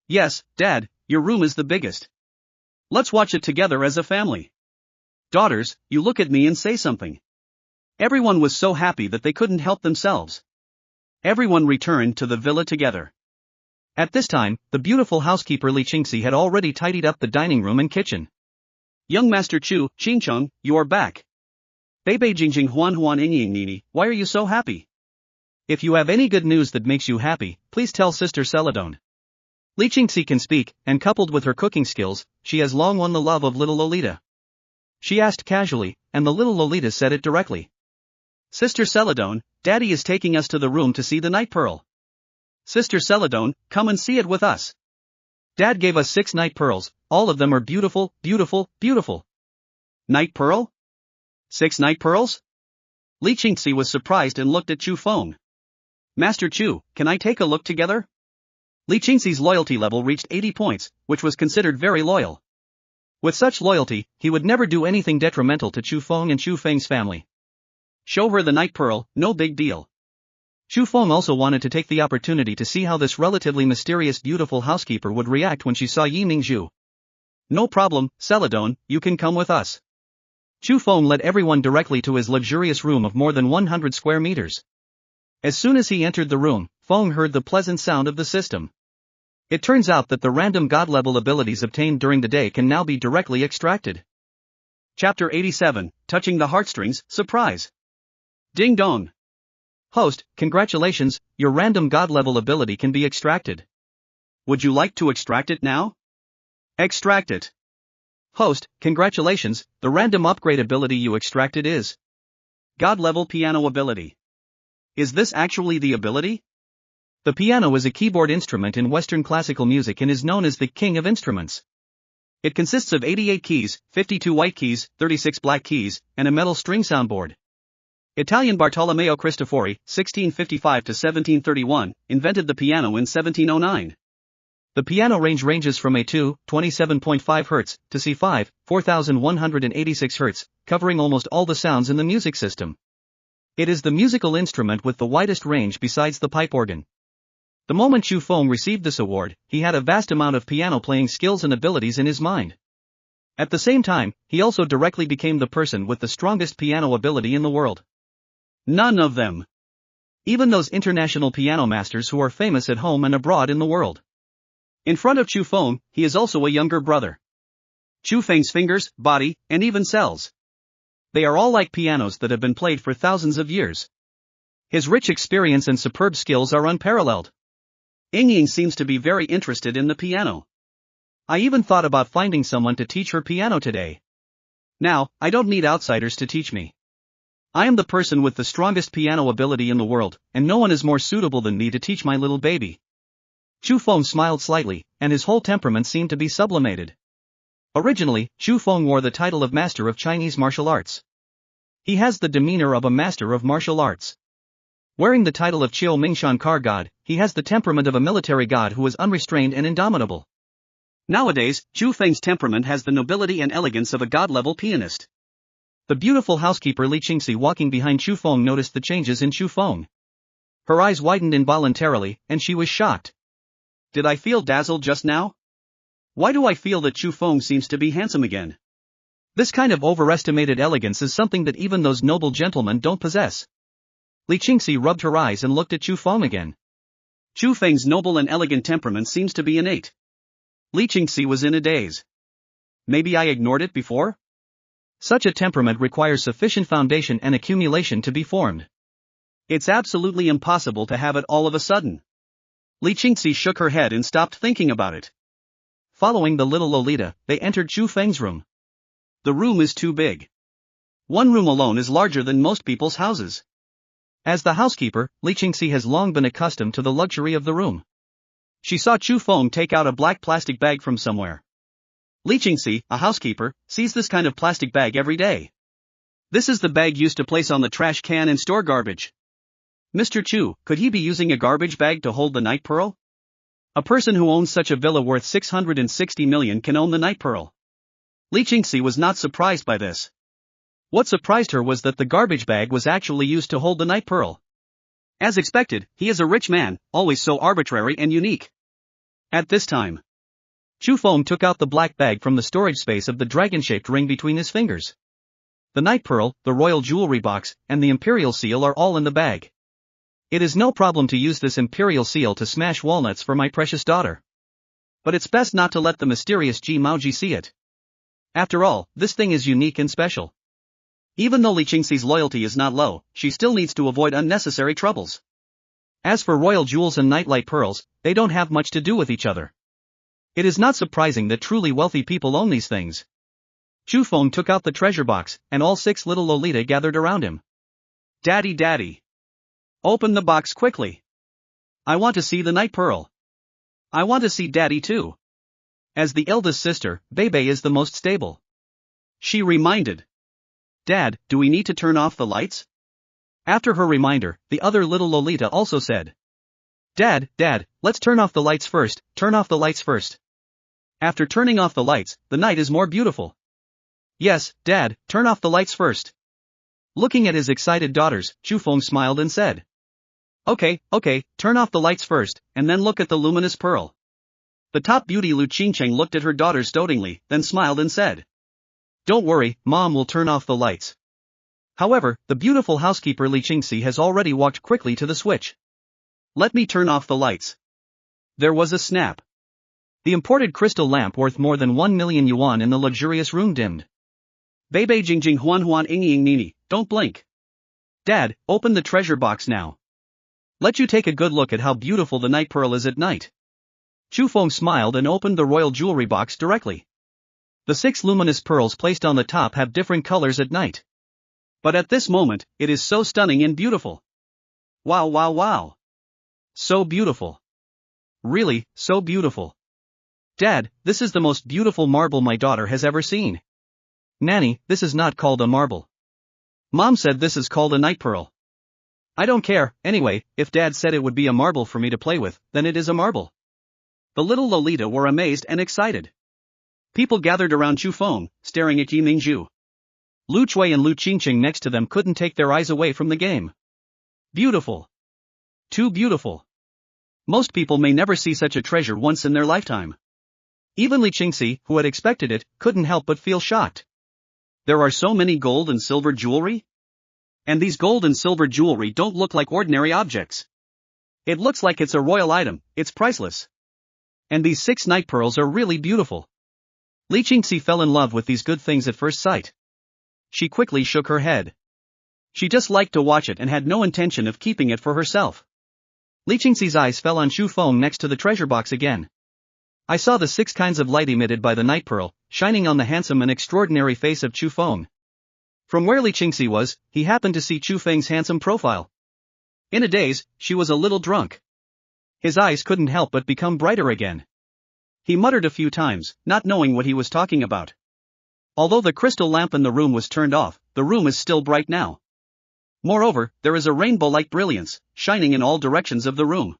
Yes, Dad, your room is the biggest. Let's watch it together as a family. Daughters, you look at me and say something. Everyone was so happy that they couldn't help themselves. Everyone returned to the villa together. At this time, the beautiful housekeeper Li Qingxi had already tidied up the dining room and kitchen. Young Master Chu, Qingcheng, you are back. Bebe Jingjing Huan Huan Ying Nini, why are you so happy? If you have any good news that makes you happy, please tell Sister Celadon. Li Qingxi can speak, and coupled with her cooking skills, she has long won the love of little Lolita. She asked casually, and the little Lolita said it directly. Sister Celadon, Daddy is taking us to the room to see the night pearl. Sister Celadon, come and see it with us. Dad gave us 6 night pearls, all of them are beautiful, beautiful, beautiful. Night pearl? 6 night pearls? Li Qingxi was surprised and looked at Chu Feng. Master Chu, can I take a look together? Li Qingxi's loyalty level reached 80 points, which was considered very loyal. With such loyalty, he would never do anything detrimental to Chu Feng and Chu Feng's family. Show her the night pearl, no big deal. Chu Feng also wanted to take the opportunity to see how this relatively mysterious beautiful housekeeper would react when she saw Yi Mingzhu. No problem, Celadon, you can come with us. Chu Feng led everyone directly to his luxurious room of more than 100 square meters. As soon as he entered the room, Feng heard the pleasant sound of the system. It turns out that the random god-level abilities obtained during the day can now be directly extracted. Chapter 87, Touching the Heartstrings, Surprise. Ding dong. Host, congratulations, your random god-level ability can be extracted. Would you like to extract it now? Extract it. Host, congratulations, the random upgrade ability you extracted is God-level piano ability. Is this actually the ability? The piano is a keyboard instrument in Western classical music and is known as the king of instruments. It consists of 88 keys, 52 white keys, 36 black keys, and a metal string soundboard. Italian Bartolomeo Cristofori, 1655–1731, invented the piano in 1709. The piano ranges from A2, 27.5 Hz, to C5, 4186 Hz, covering almost all the sounds in the music system. It is the musical instrument with the widest range besides the pipe organ. The moment Chu Feng received this award, he had a vast amount of piano playing skills and abilities in his mind. At the same time, he also directly became the person with the strongest piano ability in the world. None of them. Even those international piano masters who are famous at home and abroad in the world. In front of Chu Feng, he is also a younger brother. Chu Feng's fingers, body, and even cells. They are all like pianos that have been played for thousands of years. His rich experience and superb skills are unparalleled. Ying seems to be very interested in the piano. I even thought about finding someone to teach her piano today. Now, I don't need outsiders to teach me. I am the person with the strongest piano ability in the world, and no one is more suitable than me to teach my little baby. Chu Feng smiled slightly, and his whole temperament seemed to be sublimated. Originally, Chu Feng wore the title of Master of Chinese Martial Arts. He has the demeanor of a Master of Martial Arts. Wearing the title of Qiu Mingshan Car God, he has the temperament of a military god who is unrestrained and indomitable. Nowadays, Chu Feng's temperament has the nobility and elegance of a god-level pianist. The beautiful housekeeper Li Qingxi walking behind Chu Feng noticed the changes in Chu Feng. Her eyes widened involuntarily, and she was shocked. Did I feel dazzled just now? Why do I feel that Chu Feng seems to be handsome again? This kind of overestimated elegance is something that even those noble gentlemen don't possess. Li Qingxi rubbed her eyes and looked at Chu Feng again. Chu Feng's noble and elegant temperament seems to be innate. Li Qingxi was in a daze. Maybe I ignored it before? Such a temperament requires sufficient foundation and accumulation to be formed. It's absolutely impossible to have it all of a sudden. Li Qingxi shook her head and stopped thinking about it. Following the little Lolita, they entered Chu Feng's room. The room is too big. One room alone is larger than most people's houses. As the housekeeper, Li Qingxi has long been accustomed to the luxury of the room. She saw Chu Feng take out a black plastic bag from somewhere. Li Qingxi, a housekeeper, sees this kind of plastic bag every day. This is the bag used to place on the trash can and store garbage. Mr. Chu, could he be using a garbage bag to hold the night pearl? A person who owns such a villa worth 660 million can own the night pearl. Li Qingxi was not surprised by this. What surprised her was that the garbage bag was actually used to hold the night pearl. As expected, he is a rich man, always so arbitrary and unique. At this time, Chu Feng took out the black bag from the storage space of the dragon-shaped ring between his fingers. The night pearl, the royal jewelry box, and the imperial seal are all in the bag. It is no problem to use this imperial seal to smash walnuts for my precious daughter. But it's best not to let the mysterious Ji Maoji see it. After all, this thing is unique and special. Even though Li Qingxi's loyalty is not low, she still needs to avoid unnecessary troubles. As for royal jewels and nightlight pearls, they don't have much to do with each other. It is not surprising that truly wealthy people own these things. Chu Feng took out the treasure box, and all 6 little Lolita gathered around him. Daddy, Daddy! Open the box quickly. I want to see the night pearl. I want to see Daddy too. As the eldest sister, Bebe is the most stable. She reminded. Dad, do we need to turn off the lights? After her reminder, the other little Lolita also said. Dad, let's turn off the lights first, turn off the lights first. After turning off the lights, the night is more beautiful. Yes, Dad, turn off the lights first. Looking at his excited daughters, Chu Feng smiled and said. Okay, turn off the lights first, and then look at the luminous pearl. The top beauty Lu Qingcheng looked at her daughters dotingly, then smiled and said. Don't worry, Mom will turn off the lights. However, the beautiful housekeeper Li Qingxi has already walked quickly to the switch. Let me turn off the lights. There was a snap. The imported crystal lamp worth more than 1 million yuan in the luxurious room dimmed. Bebe Jingjing Huan Huan Ying Nini, don't blink. Dad, open the treasure box now. Let you take a good look at how beautiful the night pearl is at night. Chu Feng smiled and opened the royal jewelry box directly. The 6 luminous pearls placed on the top have different colors at night. But at this moment, it is so stunning and beautiful. Wow. So beautiful. Really, so beautiful. Dad, this is the most beautiful marble my daughter has ever seen. Nanny, this is not called a marble. Mom said this is called a night pearl. I don't care, anyway, if Dad said it would be a marble for me to play with, then it is a marble. The little Lolita were amazed and excited. People gathered around Chu Feng, staring at Yi Mingzhu. Lu Chui and Lu Qingqing next to them couldn't take their eyes away from the game. Beautiful. Too beautiful. Most people may never see such a treasure once in their lifetime. Even Li Qingxi, who had expected it, couldn't help but feel shocked. There are so many gold and silver jewelry? And these gold and silver jewelry don't look like ordinary objects. It looks like it's a royal item, it's priceless. And these 6 night pearls are really beautiful. Li Qingxi fell in love with these good things at first sight. She quickly shook her head. She just liked to watch it and had no intention of keeping it for herself. Li Qingxi's eyes fell on Chu Feng next to the treasure box again. I saw the 6 kinds of light emitted by the night pearl, shining on the handsome and extraordinary face of Chu Feng. From where Li Qingxi was, he happened to see Chu Feng's handsome profile. In a daze, she was a little drunk. His eyes couldn't help but become brighter again. He muttered a few times, not knowing what he was talking about. Although the crystal lamp in the room was turned off, the room is still bright now. Moreover, there is a rainbow-like brilliance, shining in all directions of the room.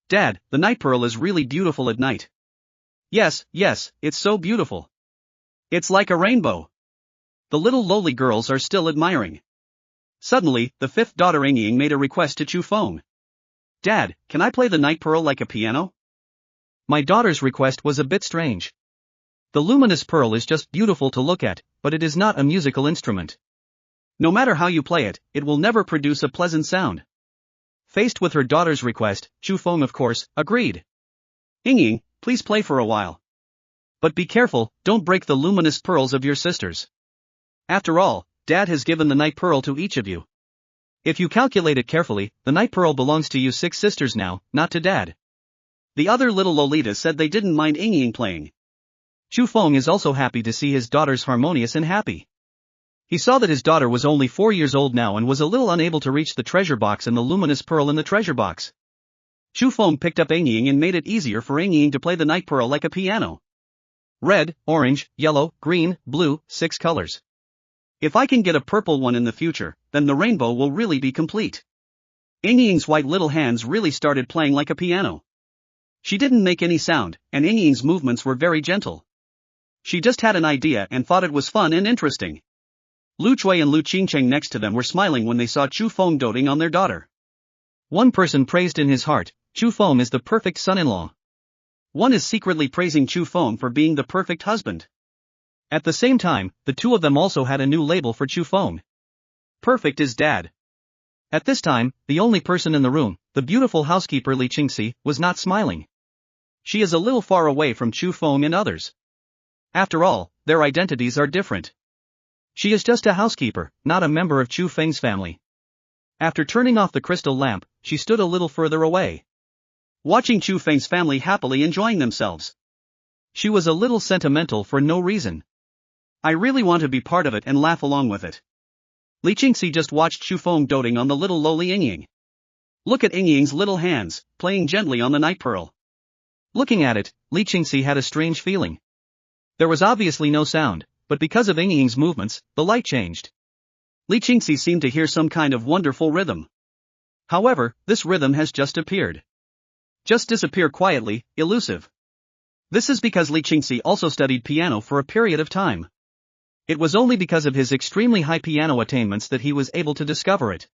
Dad, the night pearl is really beautiful at night. Yes, it's so beautiful. It's like a rainbow. The little lowly girls are still admiring. Suddenly, the 5th daughter Ying made a request to Chu Feng. Dad, can I play the night pearl like a piano? My daughter's request was a bit strange. The luminous pearl is just beautiful to look at, but it is not a musical instrument. No matter how you play it, it will never produce a pleasant sound. Faced with her daughter's request, Chu Feng of course, agreed. Ying, please play for a while. But be careful, don't break the luminous pearls of your sisters. After all, Dad has given the night pearl to each of you. If you calculate it carefully, the night pearl belongs to you 6 sisters now, not to Dad. The other little Lolitas said they didn't mind Ying playing. Chu Feng is also happy to see his daughters harmonious and happy. He saw that his daughter was only 4 years old now and was a little unable to reach the treasure box and the luminous pearl in the treasure box. Chu Feng picked up Ying and made it easier for Ying to play the night pearl like a piano. Red, orange, yellow, green, blue, 6 colors. If I can get a purple one in the future, then the rainbow will really be complete. Yingying's white little hands really started playing like a piano. She didn't make any sound, and Yingying's movements were very gentle. She just had an idea and thought it was fun and interesting. Lu Chui and Lu Qingcheng next to them were smiling when they saw Chu Feng doting on their daughter. One person praised in his heart, Chu Feng is the perfect son-in-law. One is secretly praising Chu Feng for being the perfect husband. At the same time, the two of them also had a new label for Chu Feng. Perfect is dad. At this time, the only person in the room, the beautiful housekeeper Li Qingxi, was not smiling. She is a little far away from Chu Feng and others. After all, their identities are different. She is just a housekeeper, not a member of Chu Feng's family. After turning off the crystal lamp, she stood a little further away, watching Chu Feng's family happily enjoying themselves. She was a little sentimental for no reason. I really want to be part of it and laugh along with it. Li Qingxi just watched Chu Feng doting on the little lowly Yingying. Look at Yingying's little hands, playing gently on the night pearl. Looking at it, Li Qingxi had a strange feeling. There was obviously no sound, but because of Yingying's movements, the light changed. Li Qingxi seemed to hear some kind of wonderful rhythm. However, this rhythm has just appeared. Just disappear quietly, elusive. This is because Li Qingxi also studied piano for a period of time. It was only because of his extremely high piano attainments that he was able to discover it.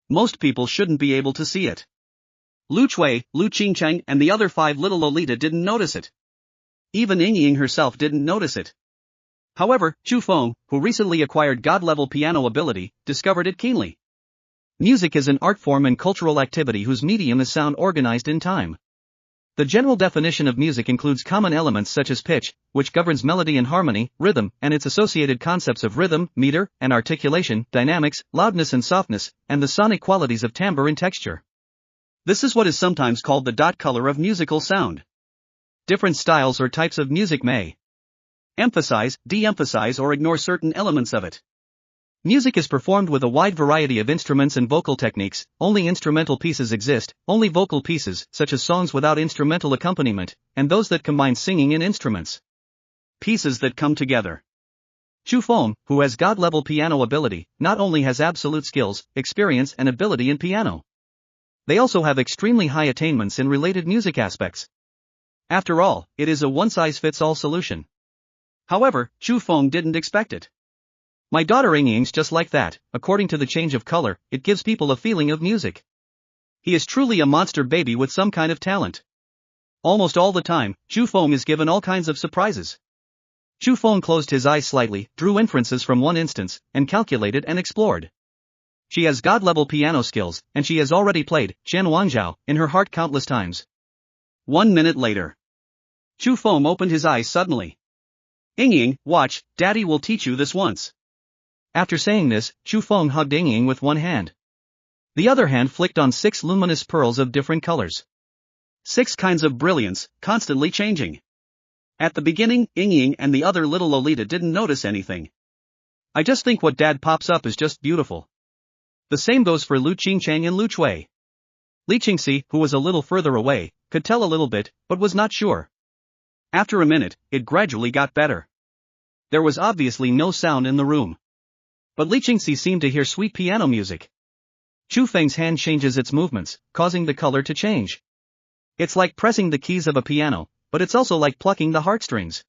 Most people shouldn't be able to see it. Lu Chui, Lu Qingcheng and the other 5 little Lolita didn't notice it. Even Yingying herself didn't notice it. However, Chu Feng, who recently acquired God-level piano ability, discovered it keenly. Music is an art form and cultural activity whose medium is sound organized in time. The general definition of music includes common elements such as pitch, which governs melody and harmony, rhythm, and its associated concepts of rhythm, meter, and articulation, dynamics, loudness and softness, and the sonic qualities of timbre and texture. This is what is sometimes called the dot color of musical sound. Different styles or types of music may emphasize, de-emphasize or ignore certain elements of it. Music is performed with a wide variety of instruments and vocal techniques. Only instrumental pieces exist, only vocal pieces, such as songs without instrumental accompaniment, and those that combine singing and instruments. Pieces that come together. Chu Feng, who has God-level piano ability, not only has absolute skills, experience and ability in piano. They also have extremely high attainments in related music aspects. After all, it is a one-size-fits-all solution. However, Chu Feng didn't expect it. My daughter Yingying's just like that. According to the change of color, it gives people a feeling of music. He is truly a monster baby with some kind of talent. Almost all the time, Chu Feng is given all kinds of surprises. Chu Feng closed his eyes slightly, drew inferences from one instance, and calculated and explored. She has God-level piano skills, and she has already played Chen Wangzhao in her heart countless times. 1 minute later, Chu Feng opened his eyes suddenly. Yingying, watch, Daddy will teach you this once. After saying this, Chu Feng hugged Yingying with one hand. The other hand flicked on 6 luminous pearls of different colors. 6 kinds of brilliance, constantly changing. At the beginning, Yingying and the other little Lolita didn't notice anything. I just think what dad pops up is just beautiful. The same goes for Lu Qingcheng and Lu Chui. Li Qingxi, who was a little further away, could tell a little bit, but was not sure. After a minute, it gradually got better. There was obviously no sound in the room. But Li Qingxi seemed to hear sweet piano music. Chu Feng's hand changes its movements, causing the color to change. It's like pressing the keys of a piano, but it's also like plucking the heartstrings.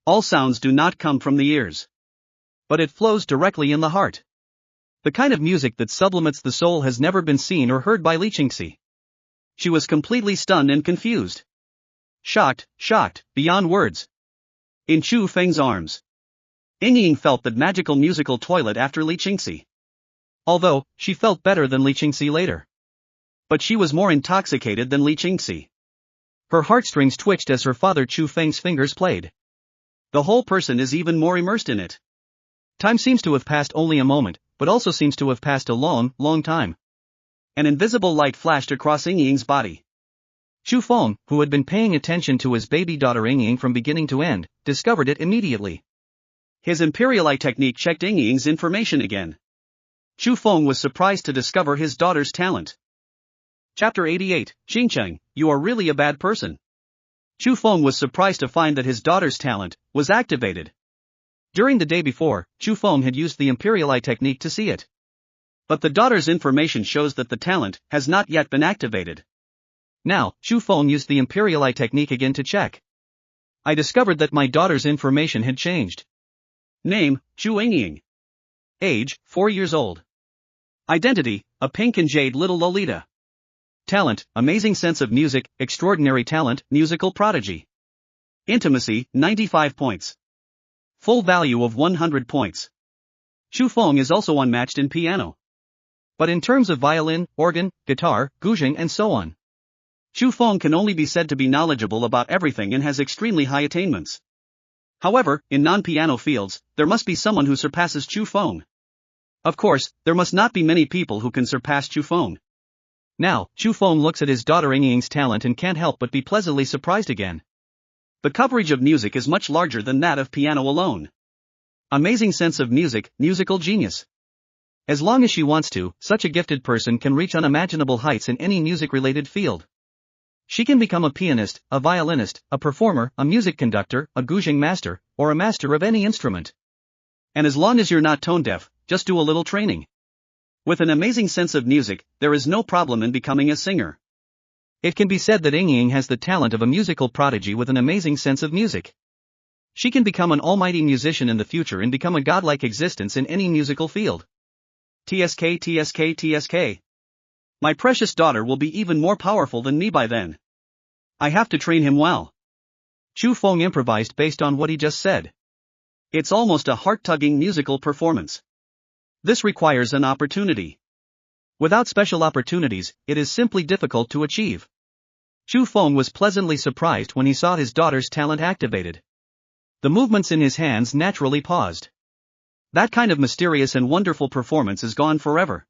All sounds do not come from the ears, but it flows directly in the heart. The kind of music that sublimates the soul has never been seen or heard by Li Qingxi. She was completely stunned and confused. Shocked, beyond words. In Chu Feng's arms, Yingying felt that magical musical toilet after Li Qingxi. Although, she felt better than Li Qingxi later. But she was more intoxicated than Li Qingxi. Her heartstrings twitched as her father Chu Feng's fingers played. The whole person is even more immersed in it. Time seems to have passed only a moment, but also seems to have passed a long, long time. An invisible light flashed across Yingying's body. Chu Feng, who had been paying attention to his baby daughter Yingying from beginning to end, discovered it immediately. His Imperial Eye technique checked Yingying's information again. Chu Feng was surprised to discover his daughter's talent. Chapter 88, Qingcheng, you are really a bad person. Chu Feng was surprised to find that his daughter's talent was activated. During the day before, Chu Feng had used the Imperial Eye technique to see it. But the daughter's information shows that the talent has not yet been activated. Now, Chu Feng used the Imperial Eye technique again to check. I discovered that my daughter's information had changed. Name, Chu Yingying. Age, 4 years old. Identity, a pink and jade little Lolita. Talent, amazing sense of music, extraordinary talent, musical prodigy. Intimacy, 95 points. Full value of 100 points. Chu Feng is also unmatched in piano. But in terms of violin, organ, guitar, guzheng and so on, Chu Feng can only be said to be knowledgeable about everything and has extremely high attainments. However, in non-piano fields, there must be someone who surpasses Chu Feng. Of course, there must not be many people who can surpass Chu Feng. Now, Chu Feng looks at his daughter Yingying's talent and can't help but be pleasantly surprised again. The coverage of music is much larger than that of piano alone. Amazing sense of music, musical genius. As long as she wants to, such a gifted person can reach unimaginable heights in any music-related field. She can become a pianist, a violinist, a performer, a music conductor, a guzheng master, or a master of any instrument. And as long as you're not tone-deaf, just do a little training. With an amazing sense of music, there is no problem in becoming a singer. It can be said that Yingying has the talent of a musical prodigy with an amazing sense of music. She can become an almighty musician in the future and become a godlike existence in any musical field. TSK TSK TSK. My precious daughter will be even more powerful than me by then. I have to train him well. Chu Feng improvised based on what he just said. It's almost a heart-tugging musical performance. This requires an opportunity. Without special opportunities, it is simply difficult to achieve. Chu Feng was pleasantly surprised when he saw his daughter's talent activated. The movements in his hands naturally paused. That kind of mysterious and wonderful performance is gone forever.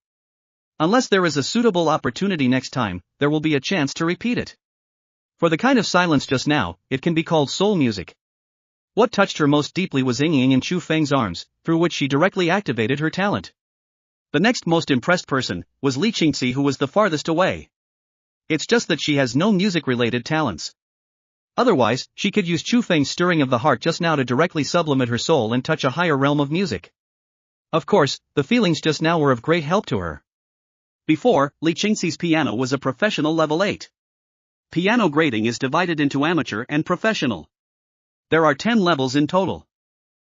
Unless there is a suitable opportunity next time, there will be a chance to repeat it. For the kind of silence just now, it can be called soul music. What touched her most deeply was Yingying in Chu Feng's arms, through which she directly activated her talent. The next most impressed person was Li Qingxi, who was the farthest away. It's just that she has no music-related talents. Otherwise, she could use Chu Feng's stirring of the heart just now to directly sublimate her soul and touch a higher realm of music. Of course, the feelings just now were of great help to her. Before, Li Qingxi's piano was a professional level 8. Piano grading is divided into amateur and professional. There are 10 levels in total.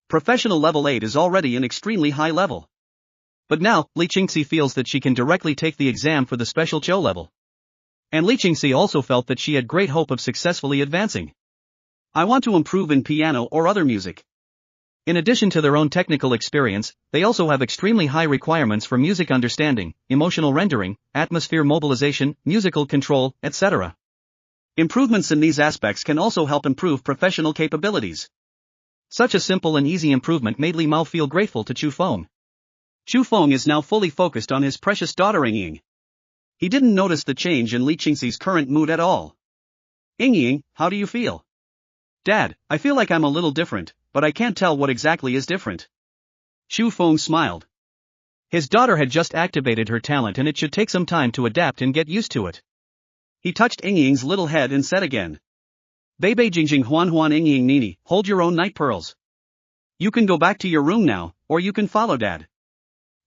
Professional level 8 is already an extremely high level. But now, Li Qingxi feels that she can directly take the exam for the special Chou level. And Li Qingxi also felt that she had great hope of successfully advancing. I want to improve in piano or other music. In addition to their own technical experience, they also have extremely high requirements for music understanding, emotional rendering, atmosphere mobilization, musical control, etc. Improvements in these aspects can also help improve professional capabilities. Such a simple and easy improvement made Li Mao feel grateful to Chu Feng. Chu Feng is now fully focused on his precious daughter Yingying. He didn't notice the change in Li Qingxi's current mood at all. Yingying, how do you feel? Dad, I feel like I'm a little different, but I can't tell what exactly is different. Chu Feng smiled. His daughter had just activated her talent and it should take some time to adapt and get used to it. He touched Yingying's little head and said again. Bebe Jingjing Huan Huan Yingying Nini, hold your own night pearls. You can go back to your room now, or you can follow Dad.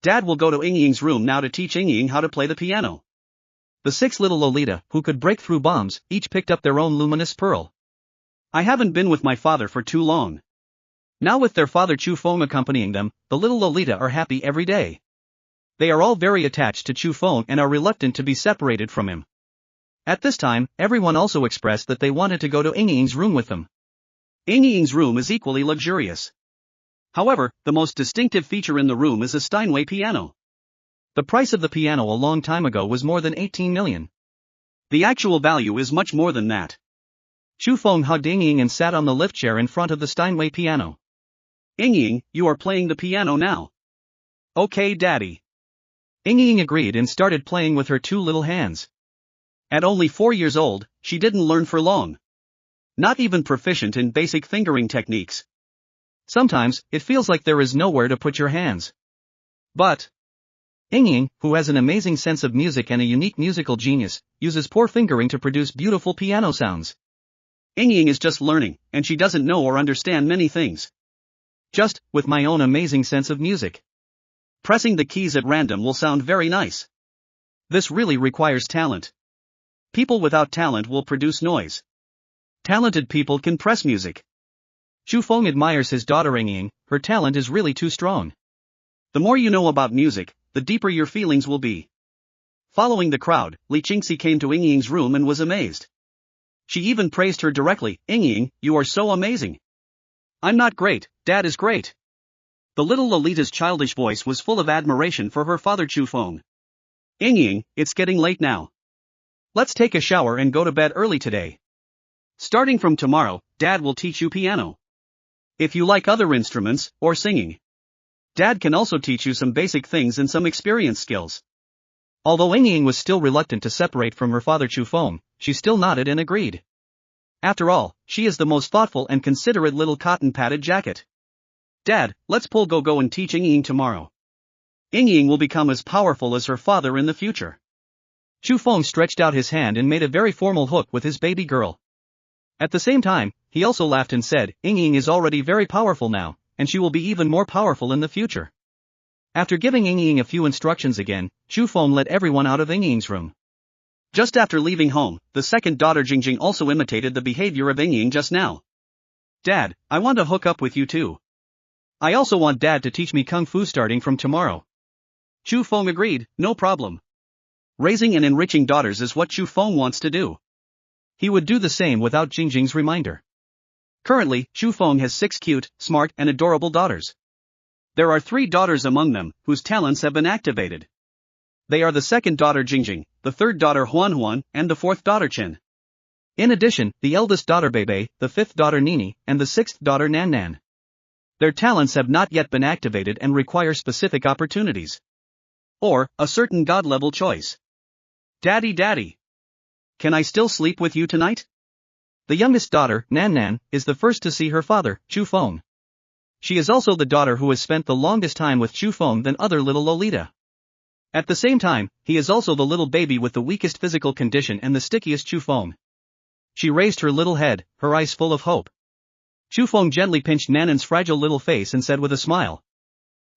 Dad will go to Yingying's room now to teach Yingying how to play the piano. The 6 little Lolita, who could break through bombs, each picked up their own luminous pearl. I haven't been with my father for too long. Now with their father Chu Feng accompanying them, the little Lolita are happy every day. They are all very attached to Chu Feng and are reluctant to be separated from him. At this time, everyone also expressed that they wanted to go to Yingying's room with them. Yingying's room is equally luxurious. However, the most distinctive feature in the room is a Steinway piano. The price of the piano a long time ago was more than 18 million. The actual value is much more than that. Chu Feng hugged Yingying and sat on the lift chair in front of the Steinway piano. Yingying, you are playing the piano now. Okay, Daddy. Yingying agreed and started playing with her 2 little hands. At only 4 years old, she didn't learn for long. Not even proficient in basic fingering techniques. Sometimes, it feels like there is nowhere to put your hands. But Yingying, who has an amazing sense of music and a unique musical genius, uses poor fingering to produce beautiful piano sounds. Ying is just learning, and she doesn't know or understand many things. Just, with my own amazing sense of music. Pressing the keys at random will sound very nice. This really requires talent. People without talent will produce noise. Talented people can press music. Chu Feng admires his daughter Ying, her talent is really too strong. The more you know about music, the deeper your feelings will be. Following the crowd, Li Qingxi came to Ying's room and was amazed. She even praised her directly, Ying, you are so amazing. I'm not great, Dad is great. The little Lolita's childish voice was full of admiration for her father Chu Feng. Ying, it's getting late now. Let's take a shower and go to bed early today. Starting from tomorrow, Dad will teach you piano. If you like other instruments, or singing, Dad can also teach you some basic things and some experience skills. Although Ying was still reluctant to separate from her father Chu Feng, she still nodded and agreed. After all, she is the most thoughtful and considerate little cotton-padded jacket. Dad, let's go and teach Ying tomorrow. Ying will become as powerful as her father in the future. Chu Feng stretched out his hand and made a very formal hook with his baby girl. At the same time, he also laughed and said, Ying is already very powerful now, and she will be even more powerful in the future. After giving Ying a few instructions again, Chu Feng let everyone out of Ying's room. Just after leaving home, the second daughter Jingjing also imitated the behavior of Ying just now. Dad, I want to hook up with you too. I also want Dad to teach me Kung Fu starting from tomorrow. Chu Feng agreed, no problem. Raising and enriching daughters is what Chu Feng wants to do. He would do the same without Jingjing's reminder. Currently, Chu Feng has 6 cute, smart, and adorable daughters. There are 3 daughters among them, whose talents have been activated. They are the second daughter Jingjing, the third daughter Huan, and the fourth daughter Chen. In addition, the eldest daughter Bebe, the fifth daughter Nini, and the sixth daughter Nan. Their talents have not yet been activated and require specific opportunities. Or, a certain god-level choice. Daddy. Can I still sleep with you tonight? The youngest daughter, Nan, is the first to see her father, Chu Feng. She is also the daughter who has spent the longest time with Chu Feng than other little Lolita. At the same time, he is also the little baby with the weakest physical condition and the stickiest Chu Feng. She raised her little head, her eyes full of hope. Chu Feng gently pinched Nan's fragile little face and said with a smile.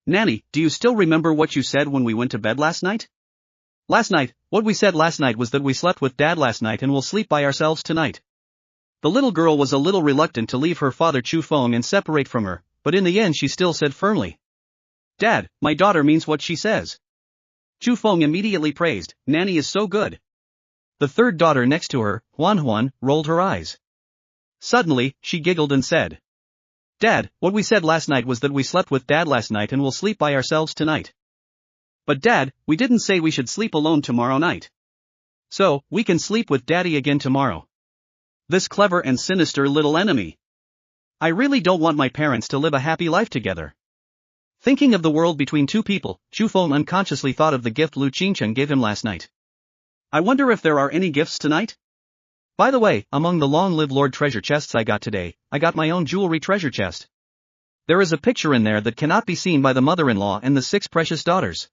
Nanny, do you still remember what you said when we went to bed last night? Last night, what we said last night was that we slept with Dad last night and will sleep by ourselves tonight. The little girl was a little reluctant to leave her father Chu Feng and separate from her, but in the end she still said firmly. Dad, my daughter means what she says. Chu Feng immediately praised, Nanny is so good. The third daughter next to her, Huan, rolled her eyes. Suddenly, she giggled and said. Dad, what we said last night was that we slept with Dad last night and will sleep by ourselves tonight. But Dad, we didn't say we should sleep alone tomorrow night. So, we can sleep with Daddy again tomorrow. This clever and sinister little enemy. I really don't want my parents to live a happy life together. Thinking of the world between two people, Chu Feng unconsciously thought of the gift Lu Qingcheng gave him last night. I wonder if there are any gifts tonight? By the way, among the long-live Lord treasure chests I got today, I got my own jewelry treasure chest. There is a picture in there that cannot be seen by the mother-in-law and the 6 precious daughters.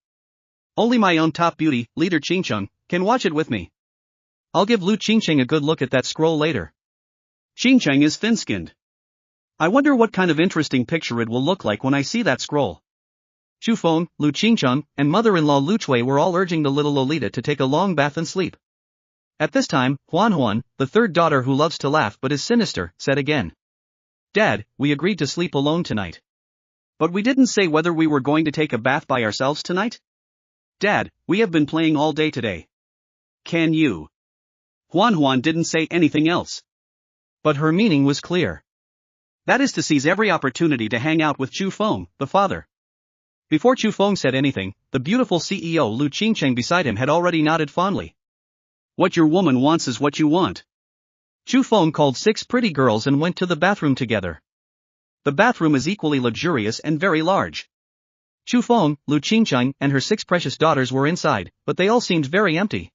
Only my own top beauty, Leader Qingcheng, can watch it with me. I'll give Lu Qingcheng a good look at that scroll later. Qingcheng is thin-skinned. I wonder what kind of interesting picture it will look like when I see that scroll. Chu Feng, Lu Qingcheng, and mother-in-law Lu Chui were all urging the little Lolita to take a long bath and sleep. At this time, Huan, the third daughter who loves to laugh but is sinister, said again. Dad, we agreed to sleep alone tonight. But we didn't say whether we were going to take a bath by ourselves tonight? Dad, we have been playing all day today. Can you? Huan didn't say anything else. But her meaning was clear. That is to seize every opportunity to hang out with Chu Feng, the father. Before Chu Feng said anything, the beautiful CEO Lu Qingcheng beside him had already nodded fondly. What your woman wants is what you want. Chu Feng called 6 pretty girls and went to the bathroom together. The bathroom is equally luxurious and very large. Chu Feng, Lu Qingcheng, and her 6 precious daughters were inside, but they all seemed very empty.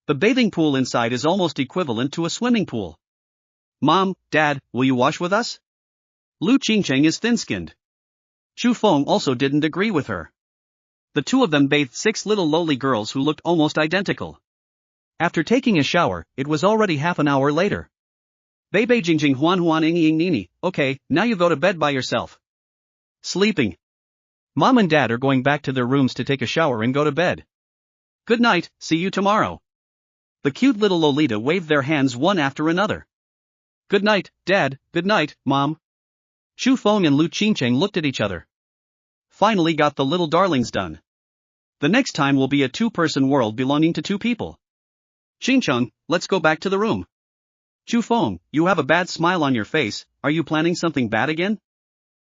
The bathing pool inside is almost equivalent to a swimming pool. Mom, Dad, will you wash with us? Lu Qingcheng is thin-skinned. Chu Feng also didn't agree with her. The two of them bathed 6 little lowly girls who looked almost identical. After taking a shower, it was already half an hour later. Bebe Jingjing Huan Huan Ing Ying Nini, okay, now you go to bed by yourself. Sleeping. Mom and Dad are going back to their rooms to take a shower and go to bed. Good night, see you tomorrow. The cute little Lolita waved their hands one after another. Good night, Dad, good night, Mom. Chu Feng and Lu Qingcheng looked at each other. Finally got the little darlings done. The next time will be a two-person world belonging to two people. Qingcheng, let's go back to the room. Chu Feng, you have a bad smile on your face, are you planning something bad again?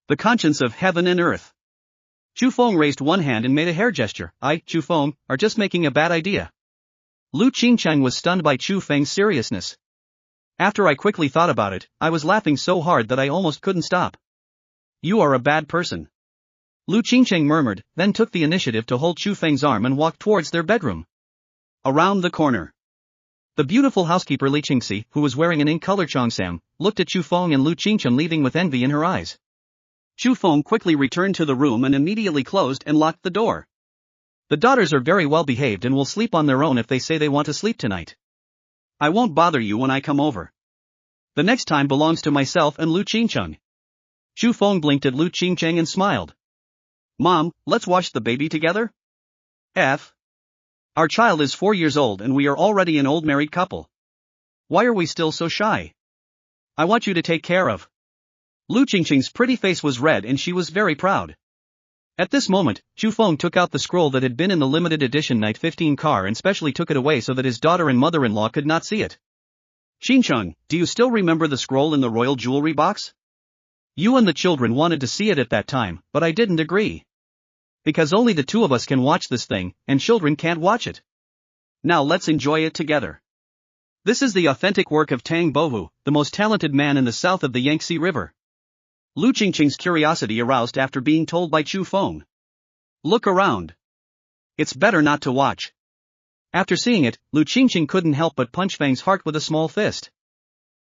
The conscience of heaven and earth. Chu Feng raised one hand and made a hair gesture. I, Chu Feng, are just making a bad idea. Lu Qingcheng was stunned by Chu Feng's seriousness. After I quickly thought about it, I was laughing so hard that I almost couldn't stop. You are a bad person. Lu Qingcheng murmured, then took the initiative to hold Chu Feng's arm and walk towards their bedroom. Around the corner. The beautiful housekeeper Li Qingxi, who was wearing an ink-colored cheongsam, looked at Chu Feng and Lu Qingcheng leaving with envy in her eyes. Chu Feng quickly returned to the room and immediately closed and locked the door. The daughters are very well behaved and will sleep on their own if they say they want to sleep tonight. I won't bother you when I come over. The next time belongs to myself and Lu Qingcheng. Chu Feng blinked at Lu Qingcheng and smiled. Mom, let's watch the baby together? Our child is 4 years old and we are already an old married couple. Why are we still so shy? I want you to take care of. Lu Qingcheng's pretty face was red and she was very proud. At this moment, Chu Feng took out the scroll that had been in the limited edition Night 15 car and specially took it away so that his daughter and mother-in-law could not see it. Qingcheng, do you still remember the scroll in the royal jewelry box? You and the children wanted to see it at that time, but I didn't agree. Because only the two of us can watch this thing, and children can't watch it. Now let's enjoy it together. This is the authentic work of Tang Bovu, the most talented man in the south of the Yangtze River. Lu Qingcheng's curiosity aroused after being told by Chu Feng. Look around. It's better not to watch. After seeing it, Lu Qingcheng couldn't help but punch Feng's heart with a small fist.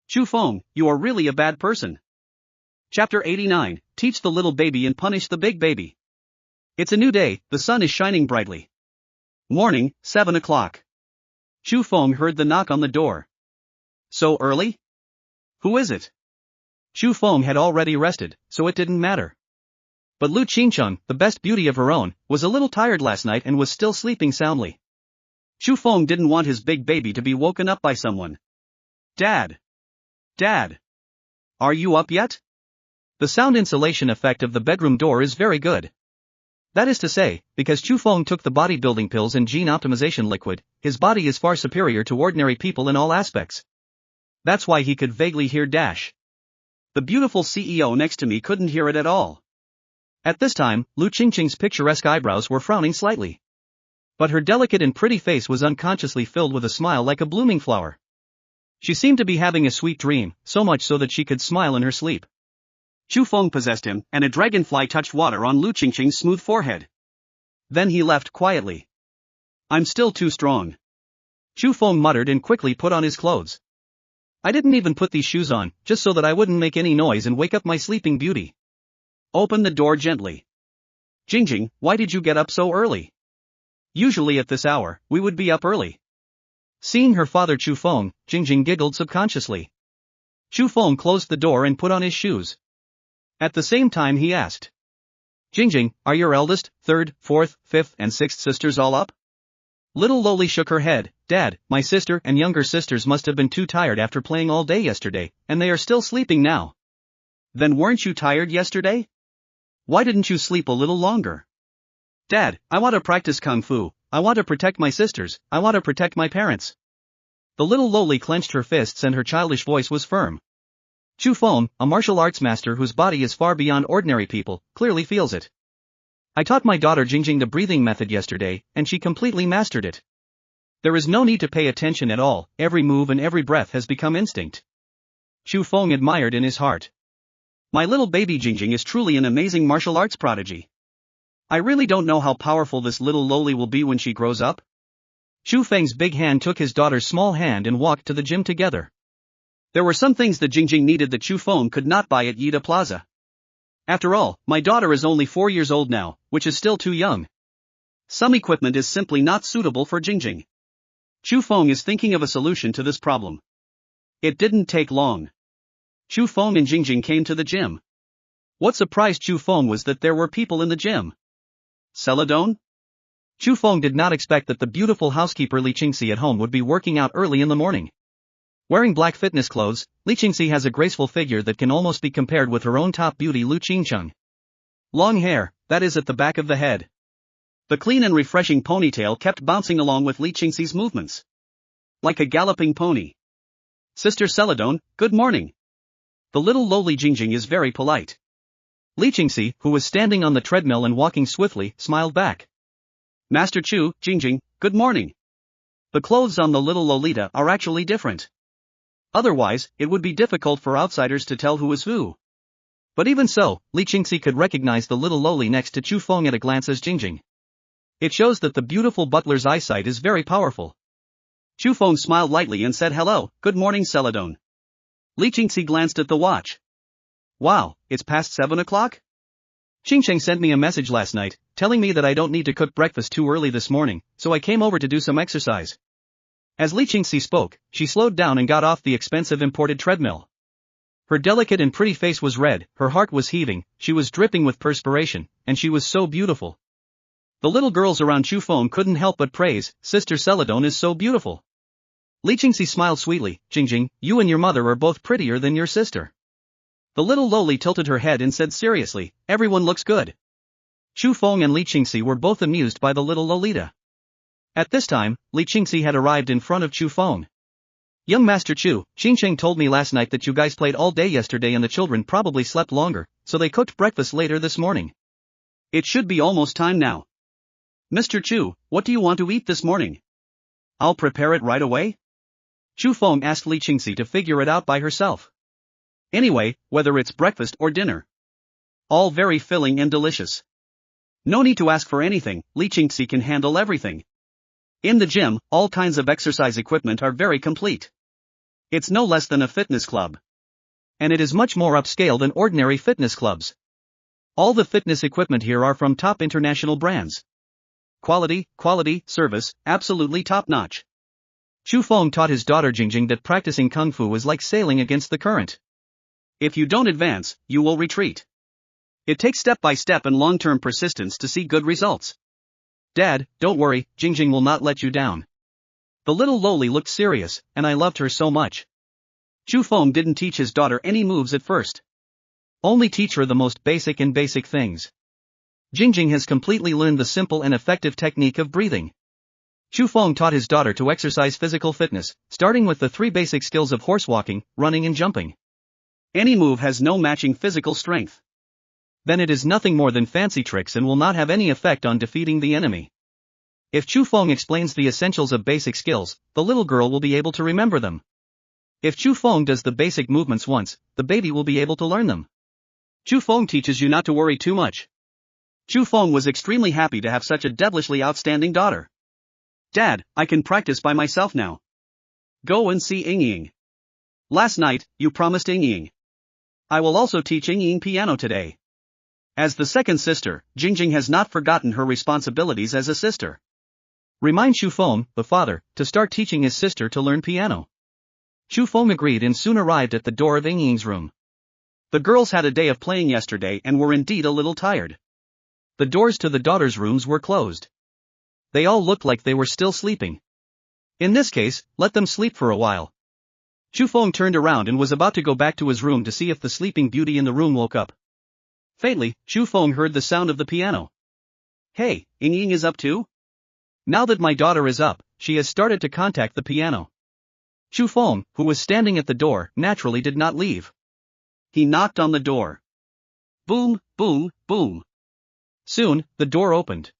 Chu Feng, you are really a bad person. Chapter 89, Teach the little baby and punish the big baby. It's a new day, the sun is shining brightly. Morning, 7 o'clock. Chu Feng heard the knock on the door. So early? Who is it? Chu Feng had already rested, so it didn't matter. But Lu Qingcheng, the best beauty of her own, was a little tired last night and was still sleeping soundly. Chu Feng didn't want his big baby to be woken up by someone. Dad! Dad! Are you up yet? The sound insulation effect of the bedroom door is very good. That is to say, because Chu Feng took the bodybuilding pills and gene optimization liquid, his body is far superior to ordinary people in all aspects. That's why he could vaguely hear Dash. The beautiful CEO next to me couldn't hear it at all. At this time, Lu Qingcheng's picturesque eyebrows were frowning slightly. But her delicate and pretty face was unconsciously filled with a smile like a blooming flower. She seemed to be having a sweet dream, so much so that she could smile in her sleep. Chu Feng possessed him, and a dragonfly touched water on Lu Qingcheng's smooth forehead. Then he left quietly. I'm still too strong. Chu Feng muttered and quickly put on his clothes. I didn't even put these shoes on, just so that I wouldn't make any noise and wake up my sleeping beauty. Open the door gently. Jingjing, why did you get up so early? Usually at this hour, we would be up early. Seeing her father Chu Feng, Jingjing giggled subconsciously. Chu Feng closed the door and put on his shoes. At the same time he asked. Jingjing, are your eldest, third, fourth, fifth and sixth sisters all up? Little Loli shook her head. Dad, my sister and younger sisters must have been too tired after playing all day yesterday, and they are still sleeping now. Then weren't you tired yesterday? Why didn't you sleep a little longer? Dad, I want to practice Kung Fu, I want to protect my sisters, I want to protect my parents. The little Loli clenched her fists and her childish voice was firm. Chu Feng, a martial arts master whose body is far beyond ordinary people, clearly feels it. I taught my daughter Jingjing the breathing method yesterday, and she completely mastered it. There is no need to pay attention at all, every move and every breath has become instinct. Chu Feng admired in his heart. My little baby Jingjing is truly an amazing martial arts prodigy. I really don't know how powerful this little Loli will be when she grows up. Chu Feng's big hand took his daughter's small hand and walked to the gym together. There were some things that Jingjing needed that Chu Feng could not buy at Yida Plaza. After all, my daughter is only 4 years old now, which is still too young. Some equipment is simply not suitable for Jingjing. Chu Feng is thinking of a solution to this problem. It didn't take long. Chu Feng and Jingjing came to the gym. What surprised Chu Feng was that there were people in the gym. Celadon? Chu Feng did not expect that the beautiful housekeeper Li Qingxi at home would be working out early in the morning. Wearing black fitness clothes, Li Qingxi has a graceful figure that can almost be compared with her own top beauty Lu Qingcheng. Long hair, that is at the back of the head. The clean and refreshing ponytail kept bouncing along with Li Qingxi's movements. Like a galloping pony. Sister Celadon, good morning. The little lowly Jingjing is very polite. Li Qingxi, who was standing on the treadmill and walking swiftly, smiled back. Master Chu, Jingjing, good morning. The clothes on the little Lolita are actually different. Otherwise, it would be difficult for outsiders to tell who is who. But even so, Li Qingxi could recognize the little lowly next to Chu Feng at a glance as Jingjing. It shows that the beautiful butler's eyesight is very powerful. Chu Feng smiled lightly and said hello, good morning Celadon. Li Qingxi glanced at the watch. Wow, it's past 7 o'clock? Qingcheng sent me a message last night, telling me that I don't need to cook breakfast too early this morning, so I came over to do some exercise. As Li Qingxi spoke, she slowed down and got off the expensive imported treadmill. Her delicate and pretty face was red, her heart was heaving, she was dripping with perspiration, and she was so beautiful. The little girls around Chu Feng couldn't help but praise, Sister Celadon is so beautiful. Li Qingxi smiled sweetly, Jingjing, you and your mother are both prettier than your sister. The little lowly tilted her head and said seriously, everyone looks good. Chu Feng and Li Qingxi were both amused by the little Lolita. At this time, Li Qingxi had arrived in front of Chu Feng. Young Master Chu, Qingcheng told me last night that you guys played all day yesterday and the children probably slept longer, so they cooked breakfast later this morning. It should be almost time now. Mr. Chu, what do you want to eat this morning? I'll prepare it right away. Chu Feng asked Li Qingxi to figure it out by herself. Anyway, whether it's breakfast or dinner. All very filling and delicious. No need to ask for anything, Li Qingxi can handle everything. In the gym, all kinds of exercise equipment are very complete. It's no less than a fitness club. And it is much more upscale than ordinary fitness clubs. All the fitness equipment here are from top international brands. Quality, service, absolutely top-notch. Chu Feng taught his daughter Jingjing that practicing kung fu is like sailing against the current. If you don't advance, you will retreat. It takes step-by-step and long-term persistence to see good results. Dad, don't worry, Jingjing will not let you down. The little lowly looked serious, and I loved her so much. Chu Feng didn't teach his daughter any moves at first. Only teach her the most basic things. Jingjing has completely learned the simple and effective technique of breathing. Chu Feng taught his daughter to exercise physical fitness, starting with the 3 basic skills of horsewalking, running and jumping. Any move has no matching physical strength. Then it is nothing more than fancy tricks and will not have any effect on defeating the enemy. If Chu Feng explains the essentials of basic skills, the little girl will be able to remember them. If Chu Feng does the basic movements once, the baby will be able to learn them. Chu Feng teaches you not to worry too much. Chu Feng was extremely happy to have such a devilishly outstanding daughter. Dad, I can practice by myself now. Go and see Yingying. Last night, you promised Yingying. I will also teach Yingying piano today. As the second sister, Jingjing has not forgotten her responsibilities as a sister. Remind Chu Feng, the father, to start teaching his sister to learn piano. Chu Feng agreed and soon arrived at the door of Yingying's room. The girls had a day of playing yesterday and were indeed a little tired. The doors to the daughters' rooms were closed. They all looked like they were still sleeping. In this case, let them sleep for a while. Chu Feng turned around and was about to go back to his room to see if the sleeping beauty in the room woke up. Faintly, Chu Feng heard the sound of the piano. Hey, Yingying is up too? Now that my daughter is up, she has started to contact the piano. Chu Feng, who was standing at the door, naturally did not leave. He knocked on the door. Boom, boom, boom. Soon, the door opened.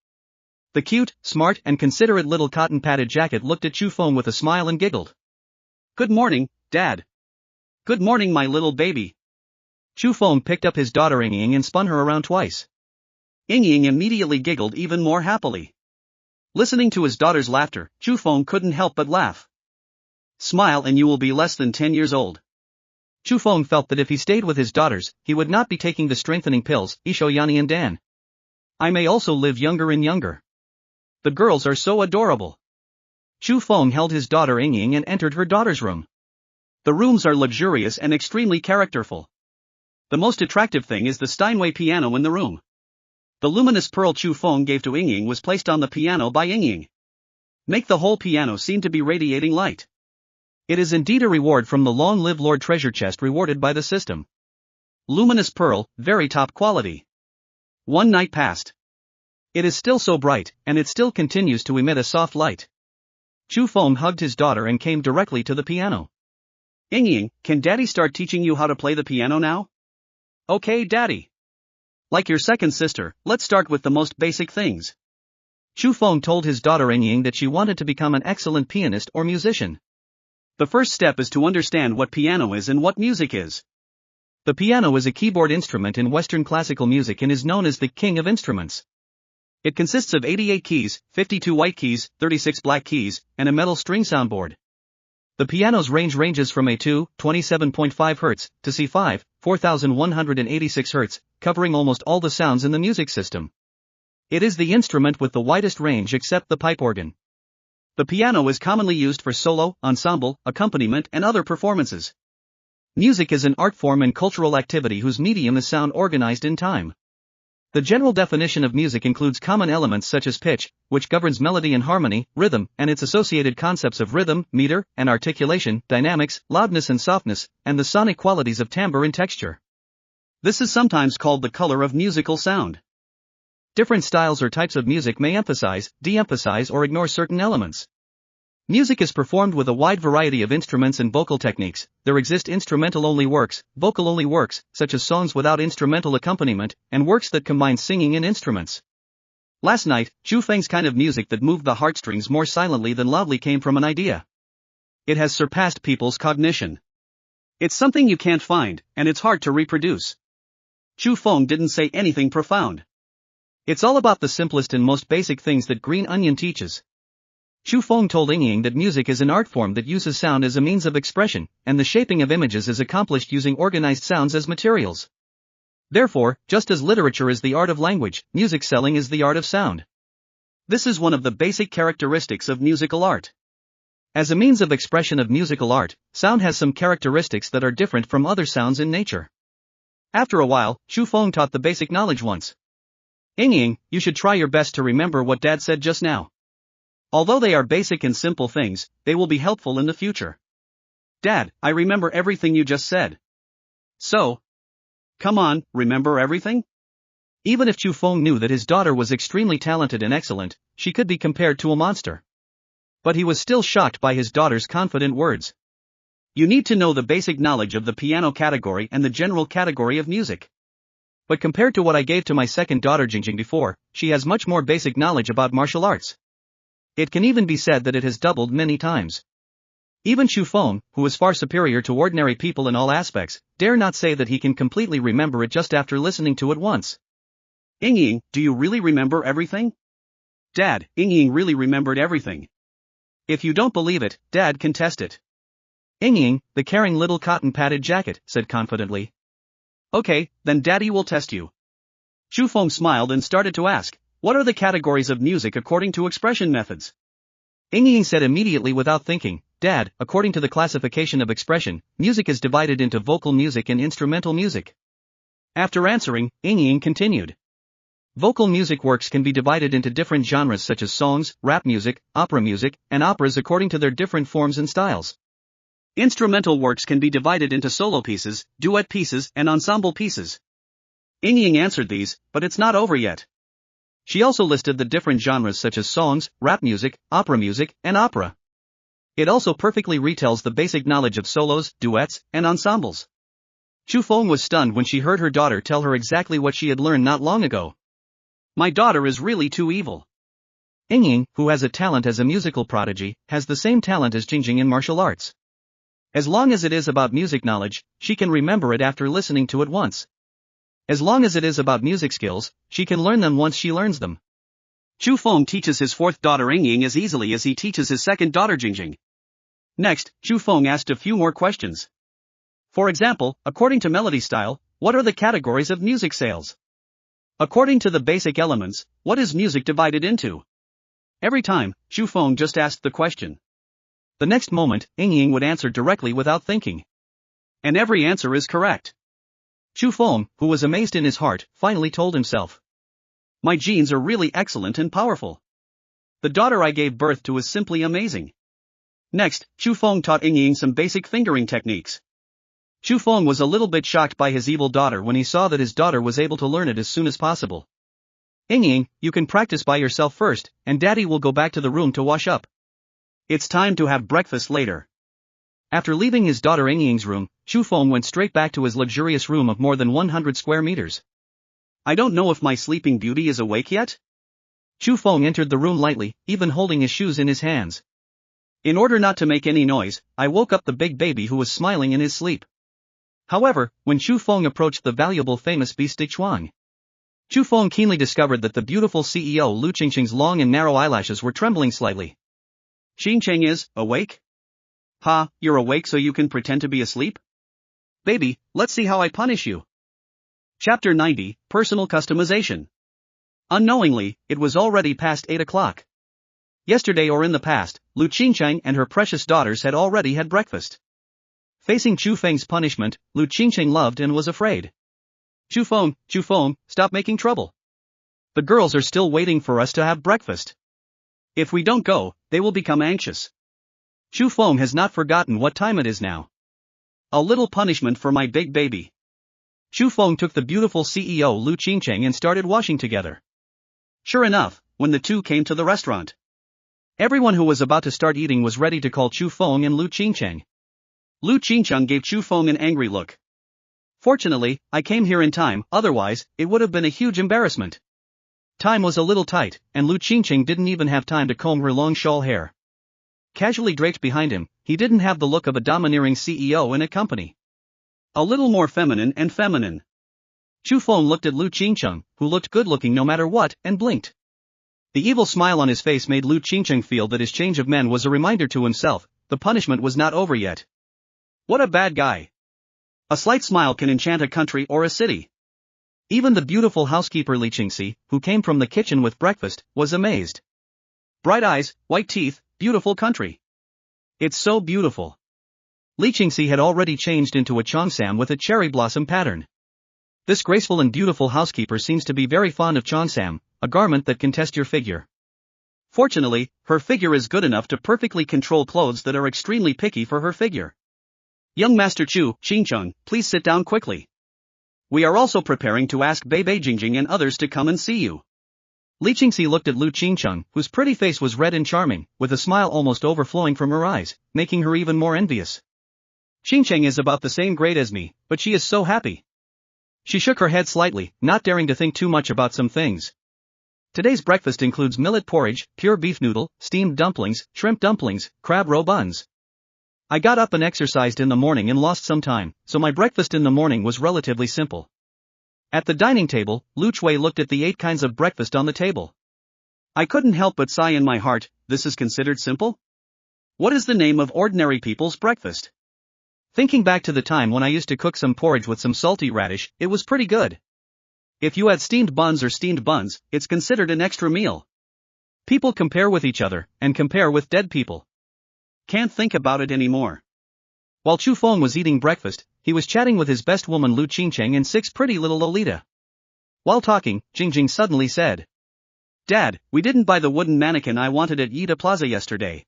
The cute, smart and considerate little cotton-padded jacket looked at Chu Feng with a smile and giggled. Good morning, Dad. Good morning my little baby. Chu Feng picked up his daughter Yingying and spun her around twice. Yingying immediately giggled even more happily. Listening to his daughter's laughter, Chu Feng couldn't help but laugh. Smile and you will be less than 10 years old. Chu Feng felt that if he stayed with his daughters, he would not be taking the strengthening pills, Isho Yani and Dan. I may also live younger and younger. The girls are so adorable. Chu Feng held his daughter Yingying and entered her daughter's room. The rooms are luxurious and extremely characterful. The most attractive thing is the Steinway piano in the room. The luminous pearl Chu Feng gave to Yingying was placed on the piano by Yingying. Make the whole piano seem to be radiating light. It is indeed a reward from the long-live Lord Treasure Chest rewarded by the system. Luminous pearl, very top quality. One night passed. It is still so bright, and it still continues to emit a soft light. Chu Feng hugged his daughter and came directly to the piano. Yingying, can Daddy start teaching you how to play the piano now? Okay, Daddy. Like your second sister, let's start with the most basic things. Chu Feng told his daughter Yingying that she wanted to become an excellent pianist or musician. The first step is to understand what piano is and what music is. The piano is a keyboard instrument in Western classical music and is known as the king of instruments. It consists of 88 keys, 52 white keys, 36 black keys, and a metal string soundboard. The piano's ranges from A2, 27.5 Hz, to C5, 4186 Hz, covering almost all the sounds in the music system. It is the instrument with the widest range except the pipe organ. The piano is commonly used for solo, ensemble, accompaniment and other performances. Music is an art form and cultural activity whose medium is sound organized in time. The general definition of music includes common elements such as pitch, which governs melody and harmony, rhythm, and its associated concepts of rhythm, meter, and articulation, dynamics, loudness and softness, and the sonic qualities of timbre and texture. This is sometimes called the color of musical sound. Different styles or types of music may emphasize, de-emphasize or ignore certain elements. Music is performed with a wide variety of instruments and vocal techniques. There exist instrumental-only works, vocal-only works, such as songs without instrumental accompaniment, and works that combine singing and instruments. Last night, Chu Feng's kind of music that moved the heartstrings more silently than loudly came from an idea. It has surpassed people's cognition. It's something you can't find, and it's hard to reproduce. Chu Feng didn't say anything profound. It's all about the simplest and most basic things that Green Onion teaches. Chu Feng told Yingying that music is an art form that uses sound as a means of expression, and the shaping of images is accomplished using organized sounds as materials. Therefore, just as literature is the art of language, music selling is the art of sound. This is one of the basic characteristics of musical art. As a means of expression of musical art, sound has some characteristics that are different from other sounds in nature. After a while, Chu Feng taught the basic knowledge once. Yingying, you should try your best to remember what Dad said just now. Although they are basic and simple things, they will be helpful in the future. Dad, I remember everything you just said. So? Come on, remember everything? Even if Chu Feng knew that his daughter was extremely talented and excellent, she could be compared to a monster. But he was still shocked by his daughter's confident words. You need to know the basic knowledge of the piano category and the general category of music. But compared to what I gave to my second daughter Jingjing before, she has much more basic knowledge about martial arts. It can even be said that it has doubled many times. Even Chu Feng, who is far superior to ordinary people in all aspects, dare not say that he can completely remember it just after listening to it once. Yingying, do you really remember everything? Dad, Yingying really remembered everything. If you don't believe it, Dad can test it. Yingying, the caring little cotton-padded jacket, said confidently. Okay, then Daddy will test you. Chu Feng smiled and started to ask, what are the categories of music according to expression methods? Yingying said immediately without thinking, Dad, according to the classification of expression, music is divided into vocal music and instrumental music. After answering, Yingying continued. Vocal music works can be divided into different genres such as songs, rap music, and operas according to their different forms and styles. Instrumental works can be divided into solo pieces, duet pieces, and ensemble pieces. Yingying answered these, but it's not over yet. She also listed the different genres such as songs, rap music, and opera. It also perfectly retells the basic knowledge of solos, duets, and ensembles. Chu Feng was stunned when she heard her daughter tell her exactly what she had learned not long ago. My daughter is really too evil. Yingying, who has a talent as a musical prodigy, has the same talent as Jingjing in martial arts. As long as it is about music knowledge, she can remember it after listening to it once. As long as it is about music skills, she can learn them once she learns them. Chu Feng teaches his fourth daughter Yingying as easily as he teaches his second daughter Jingjing. Next, Chu Feng asked a few more questions. For example, according to melody style, what are the categories of music sales? According to the basic elements, what is music divided into? Every time, Chu Feng just asked the question. The next moment, Ying would answer directly without thinking. And every answer is correct. Chu Feng, who was amazed in his heart, finally told himself. My genes are really excellent and powerful. The daughter I gave birth to is simply amazing. Next, Chu Feng taught Ying some basic fingering techniques. Chu Feng was a little bit shocked by his evil daughter when he saw that his daughter was able to learn it as soon as possible. Ying, you can practice by yourself first, and daddy will go back to the room to wash up. It's time to have breakfast later. After leaving his daughter Ying's room, Chu Feng went straight back to his luxurious room of more than 100 square meters. I don't know if my sleeping beauty is awake yet? Chu Feng entered the room lightly, even holding his shoes in his hands. In order not to make any noise, I woke up the big baby who was smiling in his sleep. However, when Chu Feng approached the valuable famous beast Chuang, Chu Feng keenly discovered that the beautiful CEO Lu Qingqing's long and narrow eyelashes were trembling slightly. Qingqing is awake? Ha, you're awake so you can pretend to be asleep? Baby, let's see how I punish you. Chapter 90, Personal Customization. Unknowingly, it was already past 8 o'clock. Yesterday or in the past, Lu Qingqing and her precious daughters had already had breakfast. Facing Chu Feng's punishment, Lu Qingqing loved and was afraid. Chu Feng, stop making trouble. The girls are still waiting for us to have breakfast. If we don't go, they will become anxious. Chu Feng has not forgotten what time it is now. A little punishment for my big baby. Chu Feng took the beautiful CEO Lu Qingqing and started washing together. Sure enough, when the two came to the restaurant, everyone who was about to start eating was ready to call Chu Feng and Lu Qingqing. Lu Qingqing gave Chu Feng an angry look. Fortunately, I came here in time, otherwise, it would have been a huge embarrassment. Time was a little tight, and Lu Qingqing didn't even have time to comb her long shawl hair. Casually draped behind him, he didn't have the look of a domineering CEO in a company. A little more feminine and feminine. Chu Feng looked at Lu Qingqing, who looked good-looking no matter what, and blinked. The evil smile on his face made Lu Qingqing feel that his change of men was a reminder to himself, the punishment was not over yet. What a bad guy. A slight smile can enchant a country or a city. Even the beautiful housekeeper Li Qingxi, who came from the kitchen with breakfast, was amazed. Bright eyes, white teeth, beautiful country. It's so beautiful. Li Qingxi had already changed into a cheongsam with a cherry blossom pattern. This graceful and beautiful housekeeper seems to be very fond of cheongsam, a garment that can test your figure. Fortunately, her figure is good enough to perfectly control clothes that are extremely picky for her figure. Young Master Chu, Qingqing, please sit down quickly. We are also preparing to ask Bebe Jingjing and others to come and see you. Li Qingxi looked at Lu Qingqing, whose pretty face was red and charming, with a smile almost overflowing from her eyes, making her even more envious. Qingqing is about the same grade as me, but she is so happy. She shook her head slightly, not daring to think too much about some things. Today's breakfast includes millet porridge, pure beef noodle, steamed dumplings, shrimp dumplings, crab roe buns. I got up and exercised in the morning and lost some time, so my breakfast in the morning was relatively simple. At the dining table, Lu Chui looked at the 8 kinds of breakfast on the table. I couldn't help but sigh in my heart, this is considered simple? What is the name of ordinary people's breakfast? Thinking back to the time when I used to cook some porridge with some salty radish, it was pretty good. If you add steamed buns or steamed buns, it's considered an extra meal. People compare with each other, and compare with dead people. Can't think about it anymore. While Chu Feng was eating breakfast, he was chatting with his best woman Lu Qingqing and 6 pretty little Lolita. While talking, Jingjing suddenly said, Dad, we didn't buy the wooden mannequin I wanted at Yida Plaza yesterday.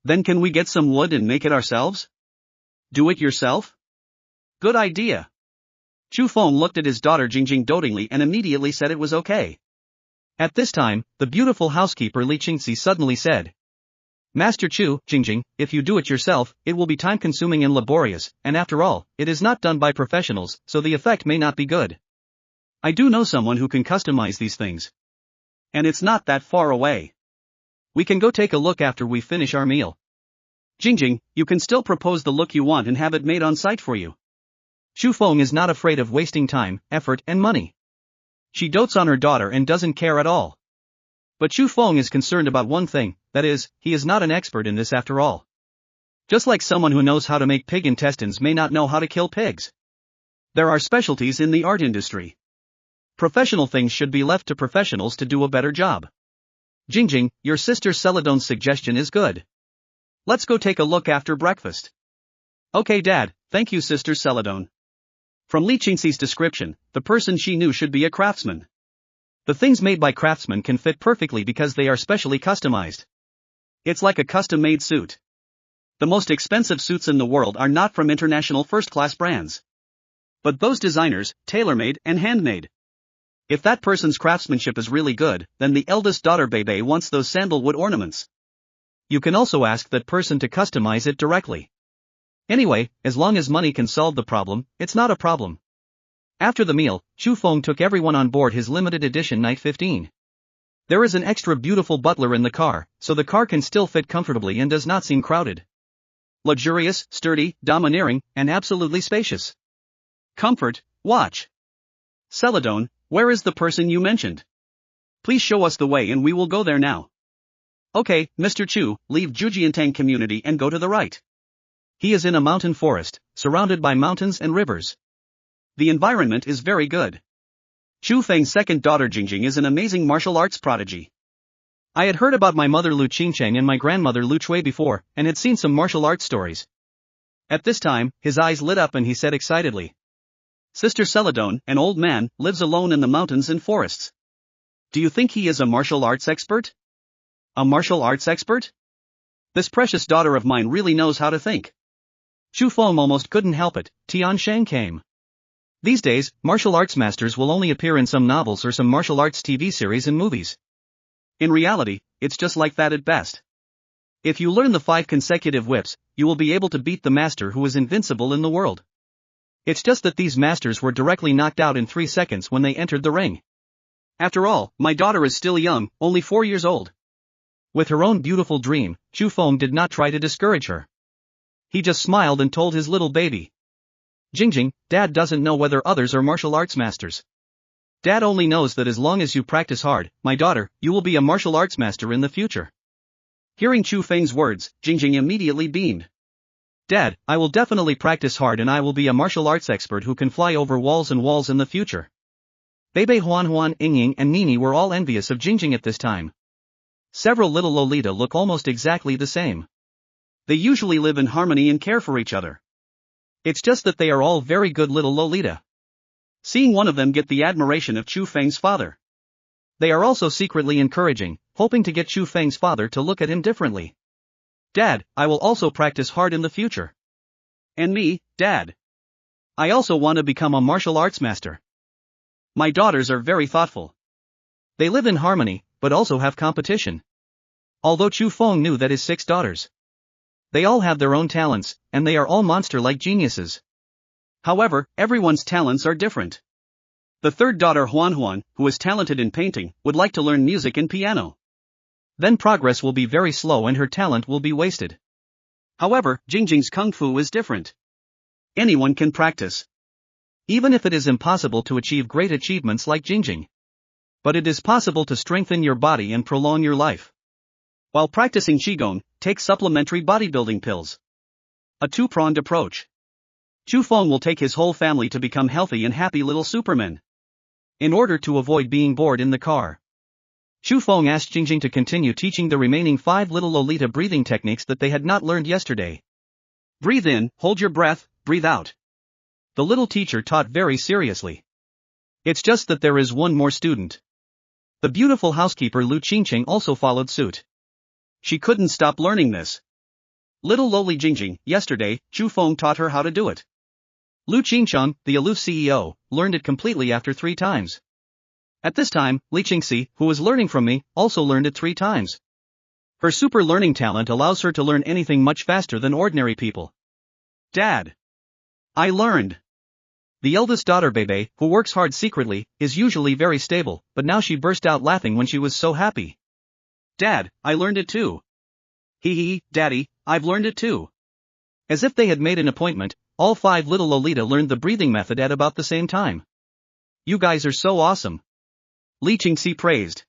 Then can we get some wood and make it ourselves? Do it yourself? Good idea. Chu Feng looked at his daughter Jingjing dotingly and immediately said it was okay. At this time, the beautiful housekeeper Li Qingxi suddenly said, Master Chu, Jingjing, if you do it yourself, it will be time-consuming and laborious, and after all, it is not done by professionals, so the effect may not be good. I do know someone who can customize these things. And it's not that far away. We can go take a look after we finish our meal. Jingjing, you can still propose the look you want and have it made on site for you. Chu Feng is not afraid of wasting time, effort, and money. She dotes on her daughter and doesn't care at all. But Chu Feng is concerned about one thing, that is, he is not an expert in this after all. Just like someone who knows how to make pig intestines may not know how to kill pigs. There are specialties in the art industry. Professional things should be left to professionals to do a better job. Jingjing, your sister Celadone's suggestion is good. Let's go take a look after breakfast. Okay Dad, thank you Sister Celadon. From Li Qingxi's description, the person she knew should be a craftsman. The things made by craftsmen can fit perfectly because they are specially customized. It's like a custom-made suit. The most expensive suits in the world are not from international first-class brands. But those designers, tailor-made and handmade. If that person's craftsmanship is really good, then the eldest daughter Bebe wants those sandalwood ornaments. You can also ask that person to customize it directly. Anyway, as long as money can solve the problem, it's not a problem. After the meal, Chu Feng took everyone on board his limited edition Night 15. There is an extra beautiful butler in the car, so the car can still fit comfortably and does not seem crowded. Luxurious, sturdy, domineering, and absolutely spacious. Comfort, watch. Celadon, where is the person you mentioned? Please show us the way and we will go there now. Okay, Mr. Chu, leave Jujiantang community and go to the right. He is in a mountain forest, surrounded by mountains and rivers. The environment is very good. Chu Feng's second daughter Jingjing is an amazing martial arts prodigy. I had heard about my mother Lu Qingcheng and my grandmother Lu Chui before, and had seen some martial arts stories. At this time, his eyes lit up and he said excitedly. Sister Celadon, an old man, lives alone in the mountains and forests. Do you think he is a martial arts expert? A martial arts expert? This precious daughter of mine really knows how to think. Chu Feng almost couldn't help it. Tian Shang came. These days, martial arts masters will only appear in some novels or some martial arts TV series and movies. In reality, it's just like that at best. If you learn the 5 consecutive whips, you will be able to beat the master who is invincible in the world. It's just that these masters were directly knocked out in 3 seconds when they entered the ring. After all, my daughter is still young, only 4 years old. With her own beautiful dream, Chu Feng did not try to discourage her. He just smiled and told his little baby. Jingjing, Dad doesn't know whether others are martial arts masters. Dad only knows that as long as you practice hard, my daughter, you will be a martial arts master in the future. Hearing Chu Feng's words, Jingjing immediately beamed. Dad, I will definitely practice hard and I will be a martial arts expert who can fly over walls and walls in the future. Bebe Huan, Yingying and Nini were all envious of Jingjing at this time. Several little Lolita look almost exactly the same. They usually live in harmony and care for each other. It's just that they are all very good little Lolita. Seeing one of them get the admiration of Chu Feng's father. They are also secretly encouraging, hoping to get Chu Feng's father to look at him differently. Dad, I will also practice hard in the future. And me, Dad. I also want to become a martial arts master. My daughters are very thoughtful. They live in harmony, but also have competition. Although Chu Feng knew that his 6 daughters. They all have their own talents, and they are all monster-like geniuses. However, everyone's talents are different. The third daughter Huan, who is talented in painting, would like to learn music and piano. Then progress will be very slow and her talent will be wasted. However, Jingjing's kung fu is different. Anyone can practice. Even if it is impossible to achieve great achievements like Jingjing. But it is possible to strengthen your body and prolong your life. While practicing Qigong, take supplementary bodybuilding pills. A 2-pronged approach. Chu Feng will take his whole family to become healthy and happy little supermen. In order to avoid being bored in the car, Chu Feng asked Jingjing to continue teaching the remaining 5 little Lolita breathing techniques that they had not learned yesterday. Breathe in, hold your breath, breathe out. The little teacher taught very seriously. It's just that there is one more student. The beautiful housekeeper Lu Qingcheng also followed suit. She couldn't stop learning this. Little lowly Jingjing, yesterday, Chu Feng taught her how to do it. Lu Qingcheng, the aloof CEO, learned it completely after 3 times. At this time, Li Qingxi, who was learning from me, also learned it 3 times. Her super learning talent allows her to learn anything much faster than ordinary people. Dad. I learned. The eldest daughter Bebe, who works hard secretly, is usually very stable, but now she burst out laughing when she was so happy. Dad, I learned it too. Hee, Daddy, I've learned it too. As if they had made an appointment, all 5 little Lolita learned the breathing method at about the same time. You guys are so awesome. Li Qingxi praised.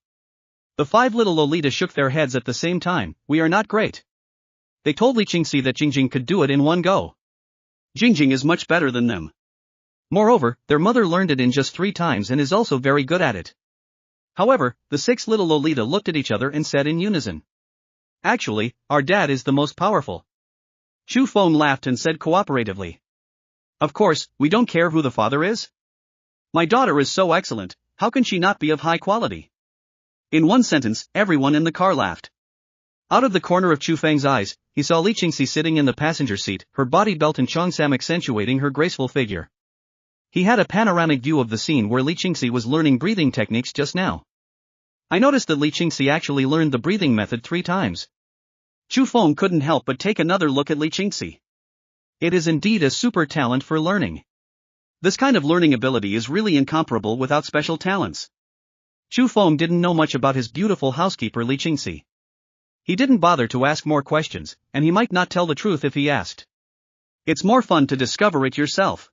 The 5 little Lolita shook their heads at the same time. We are not great. They told Li Qingxi that Jingjing could do it in one go. Jingjing is much better than them. Moreover, their mother learned it in just 3 times and is also very good at it. However, the 6 little Lolita looked at each other and said in unison. Actually, our dad is the most powerful. Chu Feng laughed and said cooperatively. Of course, we don't care who the father is. My daughter is so excellent, how can she not be of high quality? In one sentence, everyone in the car laughed. Out of the corner of Chu Feng's eyes, he saw Li Qingxi sitting in the passenger seat, her body belt and cheongsam accentuating her graceful figure. He had a panoramic view of the scene where Li Qingxi was learning breathing techniques just now. I noticed that Li Qingxi actually learned the breathing method 3 times. Chu Feng couldn't help but take another look at Li Qingxi. It is indeed a super talent for learning. This kind of learning ability is really incomparable without special talents. Chu Feng didn't know much about his beautiful housekeeper Li Qingxi. He didn't bother to ask more questions, and he might not tell the truth if he asked. It's more fun to discover it yourself.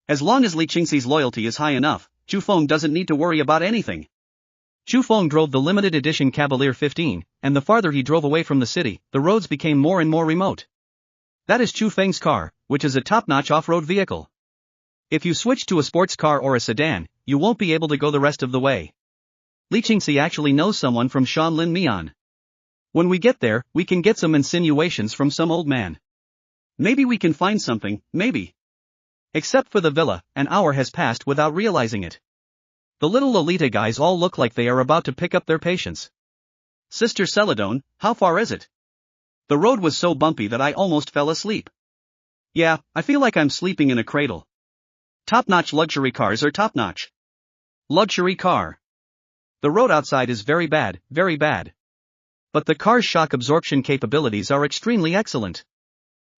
As long as Li Qingxi's loyalty is high enough, Chu Feng doesn't need to worry about anything. Chu Feng drove the limited edition Cavalier 15, and the farther he drove away from the city, the roads became more and more remote. That is Chu Feng's car, which is a top-notch off-road vehicle. If you switch to a sports car or a sedan, you won't be able to go the rest of the way. Li Qingxi actually knows someone from Shanlin Mian. When we get there, we can get some insinuations from some old man. Maybe we can find something, maybe. Except for the villa, an hour has passed without realizing it. The little Lolita guys all look like they are about to pick up their patience. Sister Celadon, how far is it? The road was so bumpy that I almost fell asleep. Yeah, I feel like I'm sleeping in a cradle. Top-notch luxury cars are top-notch. Luxury car. The road outside is very bad, very bad. But the car's shock absorption capabilities are extremely excellent.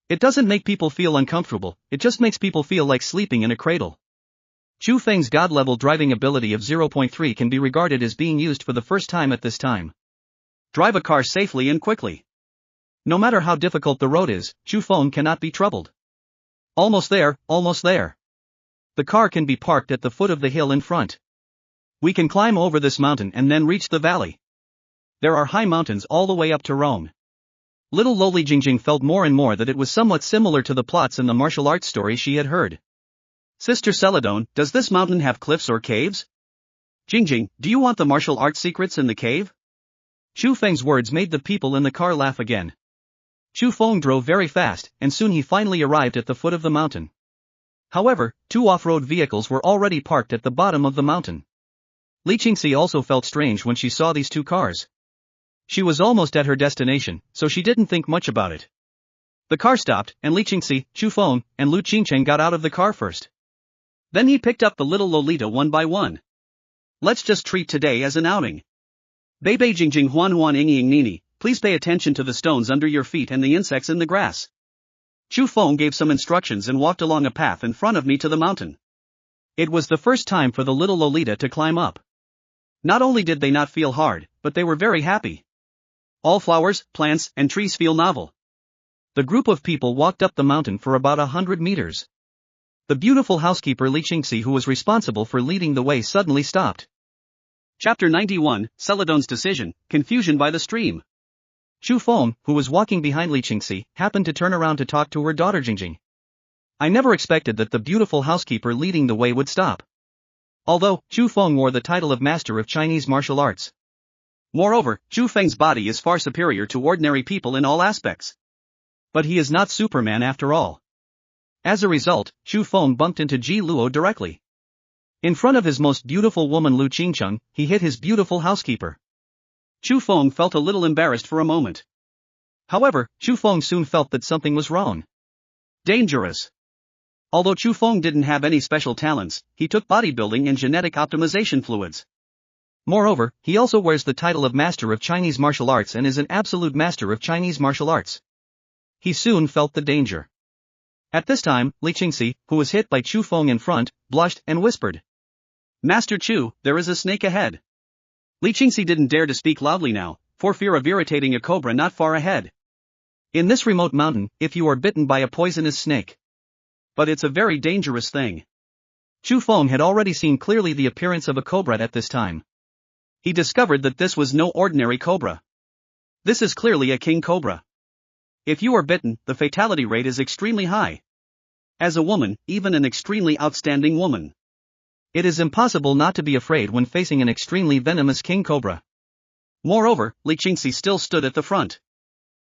It doesn't make people feel uncomfortable, it just makes people feel like sleeping in a cradle. Chu Feng's god-level driving ability of 0.3 can be regarded as being used for the first time at this time. Drive a car safely and quickly. No matter how difficult the road is, Chu Feng cannot be troubled. Almost there, almost there. The car can be parked at the foot of the hill in front. We can climb over this mountain and then reach the valley. There are high mountains all the way up to Rome. Little Loli Jingjing felt more and more that it was somewhat similar to the plots in the martial arts story she had heard. Sister Celadon, does this mountain have cliffs or caves? Jingjing, do you want the martial arts secrets in the cave? Chu Feng's words made the people in the car laugh again. Chu Feng drove very fast, and soon he finally arrived at the foot of the mountain. However, 2 off-road vehicles were already parked at the bottom of the mountain. Li Qingxi also felt strange when she saw these 2 cars. She was almost at her destination, so she didn't think much about it. The car stopped, and Li Qingxi, Chu Feng, and Lu Qingcheng got out of the car first. Then he picked up the little Lolita one by one. Let's just treat today as an outing. Bei Jingjing Huan Huan Ying Nini, please pay attention to the stones under your feet and the insects in the grass. Chu Feng gave some instructions and walked along a path in front of me to the mountain. It was the first time for the little Lolita to climb up. Not only did they not feel hard, but they were very happy. All flowers, plants, and trees feel novel. The group of people walked up the mountain for about 100 meters. The beautiful housekeeper Li Qingxi, who was responsible for leading the way, suddenly stopped. Chapter 91, Celadon's Decision, Confusion by the Stream. Chu Feng, who was walking behind Li Qingxi, happened to turn around to talk to her daughter Jingjing. I never expected that the beautiful housekeeper leading the way would stop. Although, Chu Feng wore the title of Master of Chinese Martial Arts. Moreover, Chu Feng's body is far superior to ordinary people in all aspects. But he is not Superman after all. As a result, Chu Feng bumped into Ji Luo directly. In front of his most beautiful woman Lu Qingcheng, he hit his beautiful housekeeper. Chu Feng felt a little embarrassed for a moment. However, Chu Feng soon felt that something was wrong. Dangerous. Although Chu Feng didn't have any special talents, he took bodybuilding and genetic optimization fluids. Moreover, he also wears the title of Master of Chinese Martial Arts and is an absolute master of Chinese martial arts. He soon felt the danger. At this time, Li Qingxi, who was hit by Chu Feng in front, blushed and whispered. Master Chu, there is a snake ahead. Li Qingxi didn't dare to speak loudly now, for fear of irritating a cobra not far ahead. In this remote mountain, if you are bitten by a poisonous snake. But it's a very dangerous thing. Chu Feng had already seen clearly the appearance of a cobra at this time. He discovered that this was no ordinary cobra. This is clearly a king cobra. If you are bitten, the fatality rate is extremely high. As a woman, even an extremely outstanding woman, it is impossible not to be afraid when facing an extremely venomous king cobra. Moreover, Li Qingxi still stood at the front.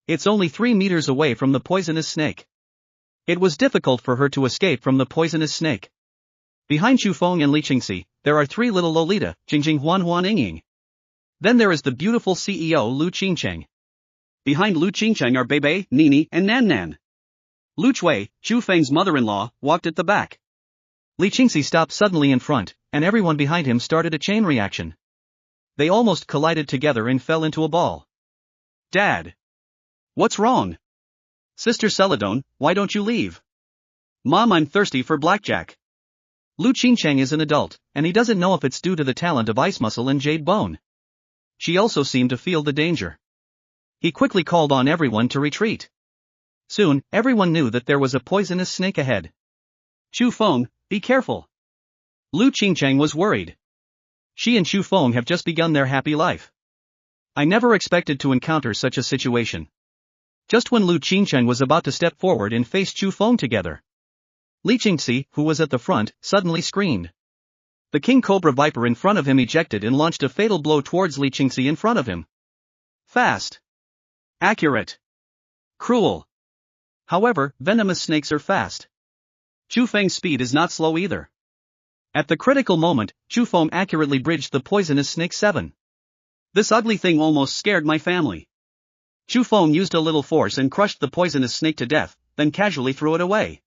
It's only 3 meters away from the poisonous snake. It was difficult for her to escape from the poisonous snake. Behind Chu Feng and Li Qingxi, there are 3 little Lolita, Jingjing Huan Huan Yingying. Then there is the beautiful CEO Lu Qingcheng. Behind Lu Qingcheng are Bebe, Nini, and Nan Nan. Lu Chui, Chu Feng's mother-in-law, walked at the back. Li Qingxi stopped suddenly in front, and everyone behind him started a chain reaction. They almost collided together and fell into a ball. Dad! What's wrong? Sister Celadon, why don't you leave? Mom, I'm thirsty for blackjack. Lu Qingcheng is an adult, and he doesn't know if it's due to the talent of Ice Muscle and Jade Bone. She also seemed to feel the danger. He quickly called on everyone to retreat. Soon, everyone knew that there was a poisonous snake ahead. Chu Feng, be careful. Lu Qingcheng was worried. She and Chu Feng have just begun their happy life. I never expected to encounter such a situation. Just when Lu Qingcheng was about to step forward and face Chu Feng together, Li Qingxi, who was at the front, suddenly screamed. The king cobra viper in front of him ejected and launched a fatal blow towards Li Qingxi in front of him. Fast. Accurate. Cruel. However, venomous snakes are fast. Chu Feng's speed is not slow either. At the critical moment, Chu Feng accurately bridged the poisonous snake 7. This ugly thing almost scared my family. Chu Feng used a little force and crushed the poisonous snake to death, then casually threw it away.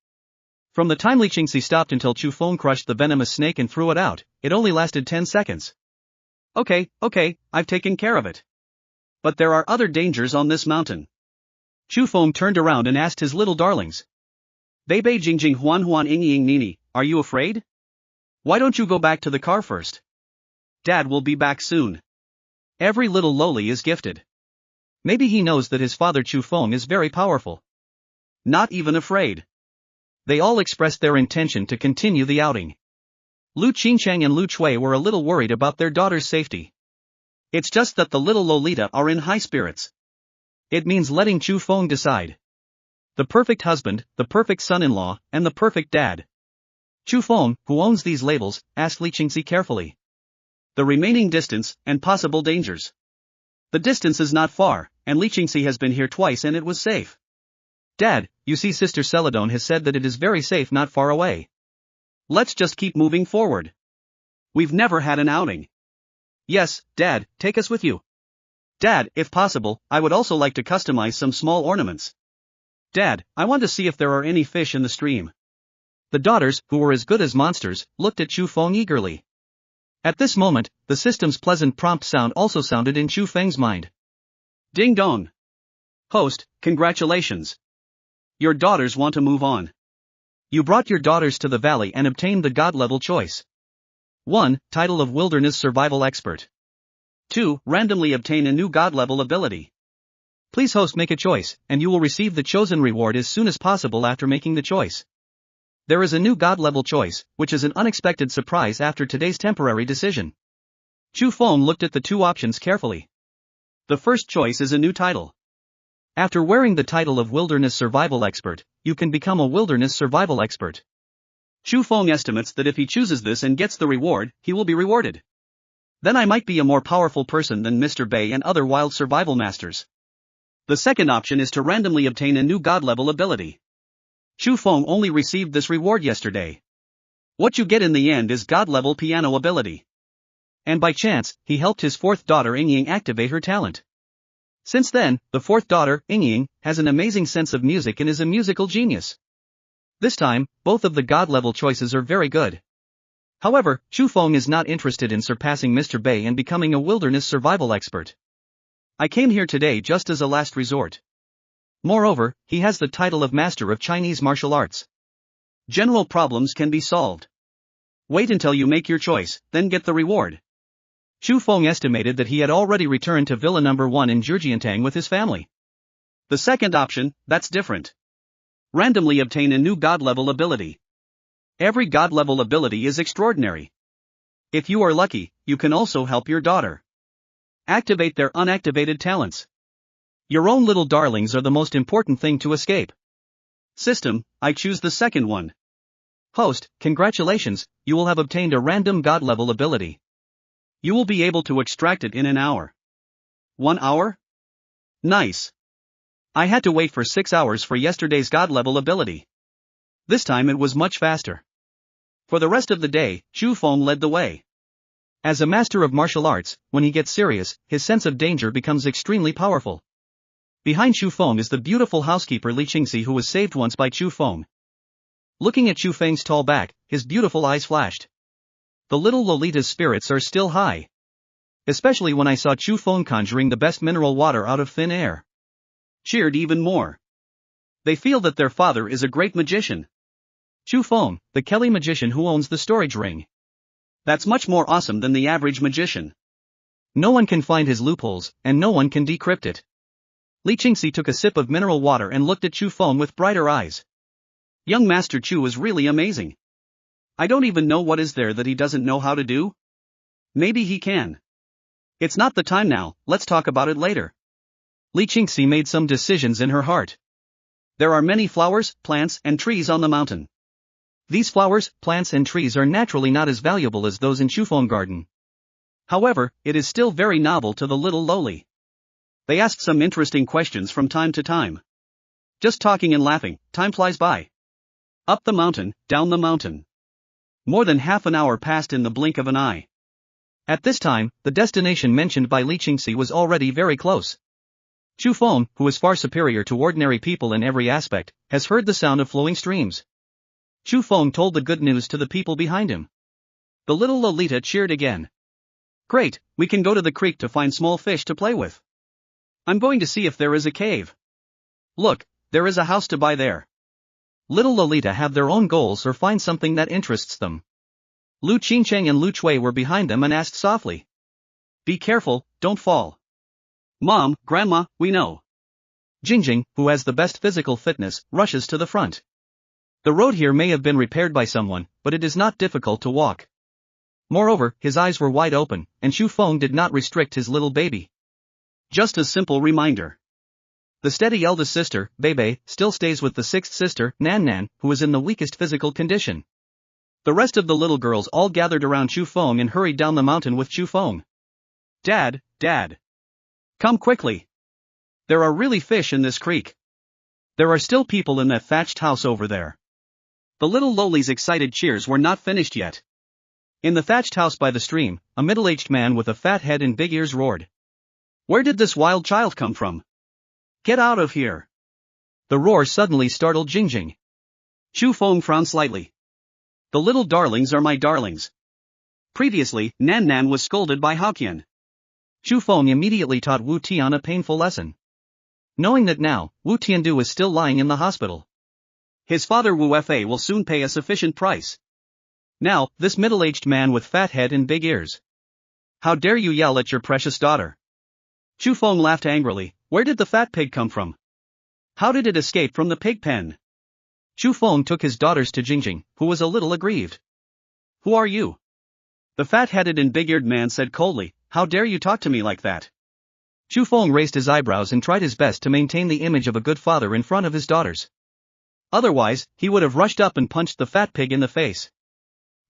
From the time Li Qingxi stopped until Chu Feng crushed the venomous snake and threw it out, it only lasted 10 seconds. Okay, I've taken care of it. But there are other dangers on this mountain. Chu Feng turned around and asked his little darlings. Bebe Jingjing Huan Huan Yingying Nini, are you afraid? Why don't you go back to the car first? Dad will be back soon. Every little loli is gifted. Maybe he knows that his father Chu Feng is very powerful. Not even afraid. They all expressed their intention to continue the outing. Lu Qingcheng and Lu Chui were a little worried about their daughter's safety. It's just that the little Lolita are in high spirits. It means letting Chu Feng decide. The perfect husband, the perfect son-in-law, and the perfect dad. Chu Feng, who owns these labels, asked Li Qingxi carefully. The remaining distance, and possible dangers. The distance is not far, and Li Qingxi has been here twice and it was safe. Dad, you see Sister Celadon has said that it is very safe not far away. Let's just keep moving forward. We've never had an outing. Yes, Dad, take us with you. Dad, if possible, I would also like to customize some small ornaments. Dad, I want to see if there are any fish in the stream. The daughters, who were as good as monsters, looked at Chu Feng eagerly. At this moment, the system's pleasant prompt sound also sounded in Chu Feng's mind. Ding dong. Host, congratulations. Your daughters want to move on. You brought your daughters to the valley and obtained the God-level choice. 1. Title of Wilderness Survival Expert. 2. Randomly obtain a new God-level ability. Please host make a choice, and you will receive the chosen reward as soon as possible after making the choice. There is a new God-level choice, which is an unexpected surprise after today's temporary decision. Chu Feng looked at the 2 options carefully. The first choice is a new title. After wearing the title of Wilderness Survival Expert, you can become a Wilderness Survival Expert. Chu Feng estimates that if he chooses this and gets the reward, he will be rewarded. Then I might be a more powerful person than Mr. Bei and other wild survival masters. The second option is to randomly obtain a new God-level ability. Chu Feng only received this reward yesterday. What you get in the end is God-level piano ability. And by chance, he helped his 4th daughter Yingying activate her talent. Since then, the 4th daughter, Yingying, has an amazing sense of music and is a musical genius. This time, both of the God-level choices are very good. However, Chu Feng is not interested in surpassing Mr. Bei and becoming a wilderness survival expert. I came here today just as a last resort. Moreover, he has the title of Master of Chinese Martial Arts. General problems can be solved. Wait until you make your choice, then get the reward. Chu Feng estimated that he had already returned to Villa No. 1 in Zhejiantang with his family. The second option, that's different. Randomly obtain a new God-level ability. Every God-level ability is extraordinary. If you are lucky, you can also help your daughter. Activate their unactivated talents. Your own little darlings are the most important thing to escape. System, I choose the second one. Host, congratulations, you will have obtained a random God-level ability. You will be able to extract it in an hour. 1 hour? Nice. I had to wait for 6 hours for yesterday's god-level ability. This time it was much faster. For the rest of the day, Chu Feng led the way. As a master of martial arts, when he gets serious, his sense of danger becomes extremely powerful. Behind Chu Feng is the beautiful housekeeper Li Qingxi, who was saved once by Chu Feng. Looking at Chu Feng's tall back, his beautiful eyes flashed. The little Lolita's spirits are still high. Especially when I saw Chu Feng conjuring the best mineral water out of thin air. Cheered even more. They feel that their father is a great magician. Chu Feng, the Kelly magician who owns the storage ring. That's much more awesome than the average magician. No one can find his loopholes, and no one can decrypt it. Li Qingxi took a sip of mineral water and looked at Chu Feng with brighter eyes. Young Master Chu is really amazing. I don't even know what is there that he doesn't know how to do. Maybe he can. It's not the time now, let's talk about it later. Li Qingxi made some decisions in her heart. There are many flowers, plants, and trees on the mountain. These flowers, plants and trees are naturally not as valuable as those in Chufeng Garden. However, it is still very novel to the little lowly. They ask some interesting questions from time to time. Just talking and laughing, time flies by. Up the mountain, down the mountain. More than half an hour passed in the blink of an eye. At this time, the destination mentioned by Li Qingxi was already very close. Chu Feng, who is far superior to ordinary people in every aspect, has heard the sound of flowing streams. Chu Feng told the good news to the people behind him. The little Lolita cheered again. Great, we can go to the creek to find small fish to play with. I'm going to see if there is a cave. Look, there is a house to buy there. Little Lolita have their own goals or find something that interests them. Lu Qingcheng and Lu Chui were behind them and asked softly. Be careful, don't fall. Mom, Grandma, we know. Jingjing, who has the best physical fitness, rushes to the front. The road here may have been repaired by someone, but it is not difficult to walk. Moreover, his eyes were wide open, and Chu Feng did not restrict his little baby. Just a simple reminder. The steady eldest sister, Bebe, still stays with the sixth sister, Nan Nan, who is in the weakest physical condition. The rest of the little girls all gathered around Chu Feng and hurried down the mountain with Chu Feng. Dad, Dad. Come quickly. There are really fish in this creek. There are still people in that thatched house over there. The little lowly's excited cheers were not finished yet. In the thatched house by the stream, a middle-aged man with a fat head and big ears roared. Where did this wild child come from? Get out of here. The roar suddenly startled Jingjing. Chu Feng frowned slightly. The little darlings are my darlings. Previously, Nan Nan was scolded by Haoqian. Chu Feng immediately taught Wu Tian a painful lesson. Knowing that now, Wu Tiandu is still lying in the hospital. His father Wu Fa will soon pay a sufficient price. Now, this middle-aged man with fat head and big ears. How dare you yell at your precious daughter? Chu Feng laughed angrily. Where did the fat pig come from? How did it escape from the pig pen? Chu Feng took his daughters to Jingjing, who was a little aggrieved. Who are you? The fat-headed and big-eared man said coldly, how dare you talk to me like that? Chu Feng raised his eyebrows and tried his best to maintain the image of a good father in front of his daughters. Otherwise, he would have rushed up and punched the fat pig in the face.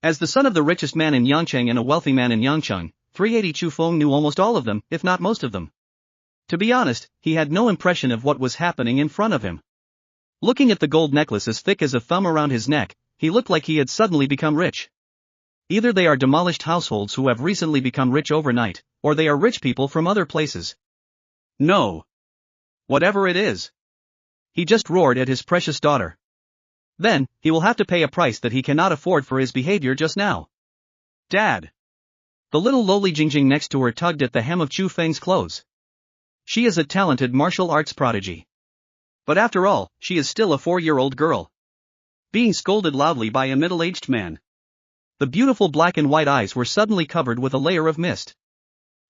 As the son of the richest man in Yangcheng and a wealthy man in Yangcheng, 380 Chu Feng knew almost all of them, if not most of them. To be honest, he had no impression of what was happening in front of him. Looking at the gold necklace as thick as a thumb around his neck, he looked like he had suddenly become rich. Either they are demolished households who have recently become rich overnight, or they are rich people from other places. No. Whatever it is. He just roared at his precious daughter. Then, he will have to pay a price that he cannot afford for his behavior just now. Dad. The little lowly Jingjing next to her tugged at the hem of Chu Feng's clothes. She is a talented martial arts prodigy. But after all, she is still a 4-year-old girl. Being scolded loudly by a middle-aged man. The beautiful black and white eyes were suddenly covered with a layer of mist.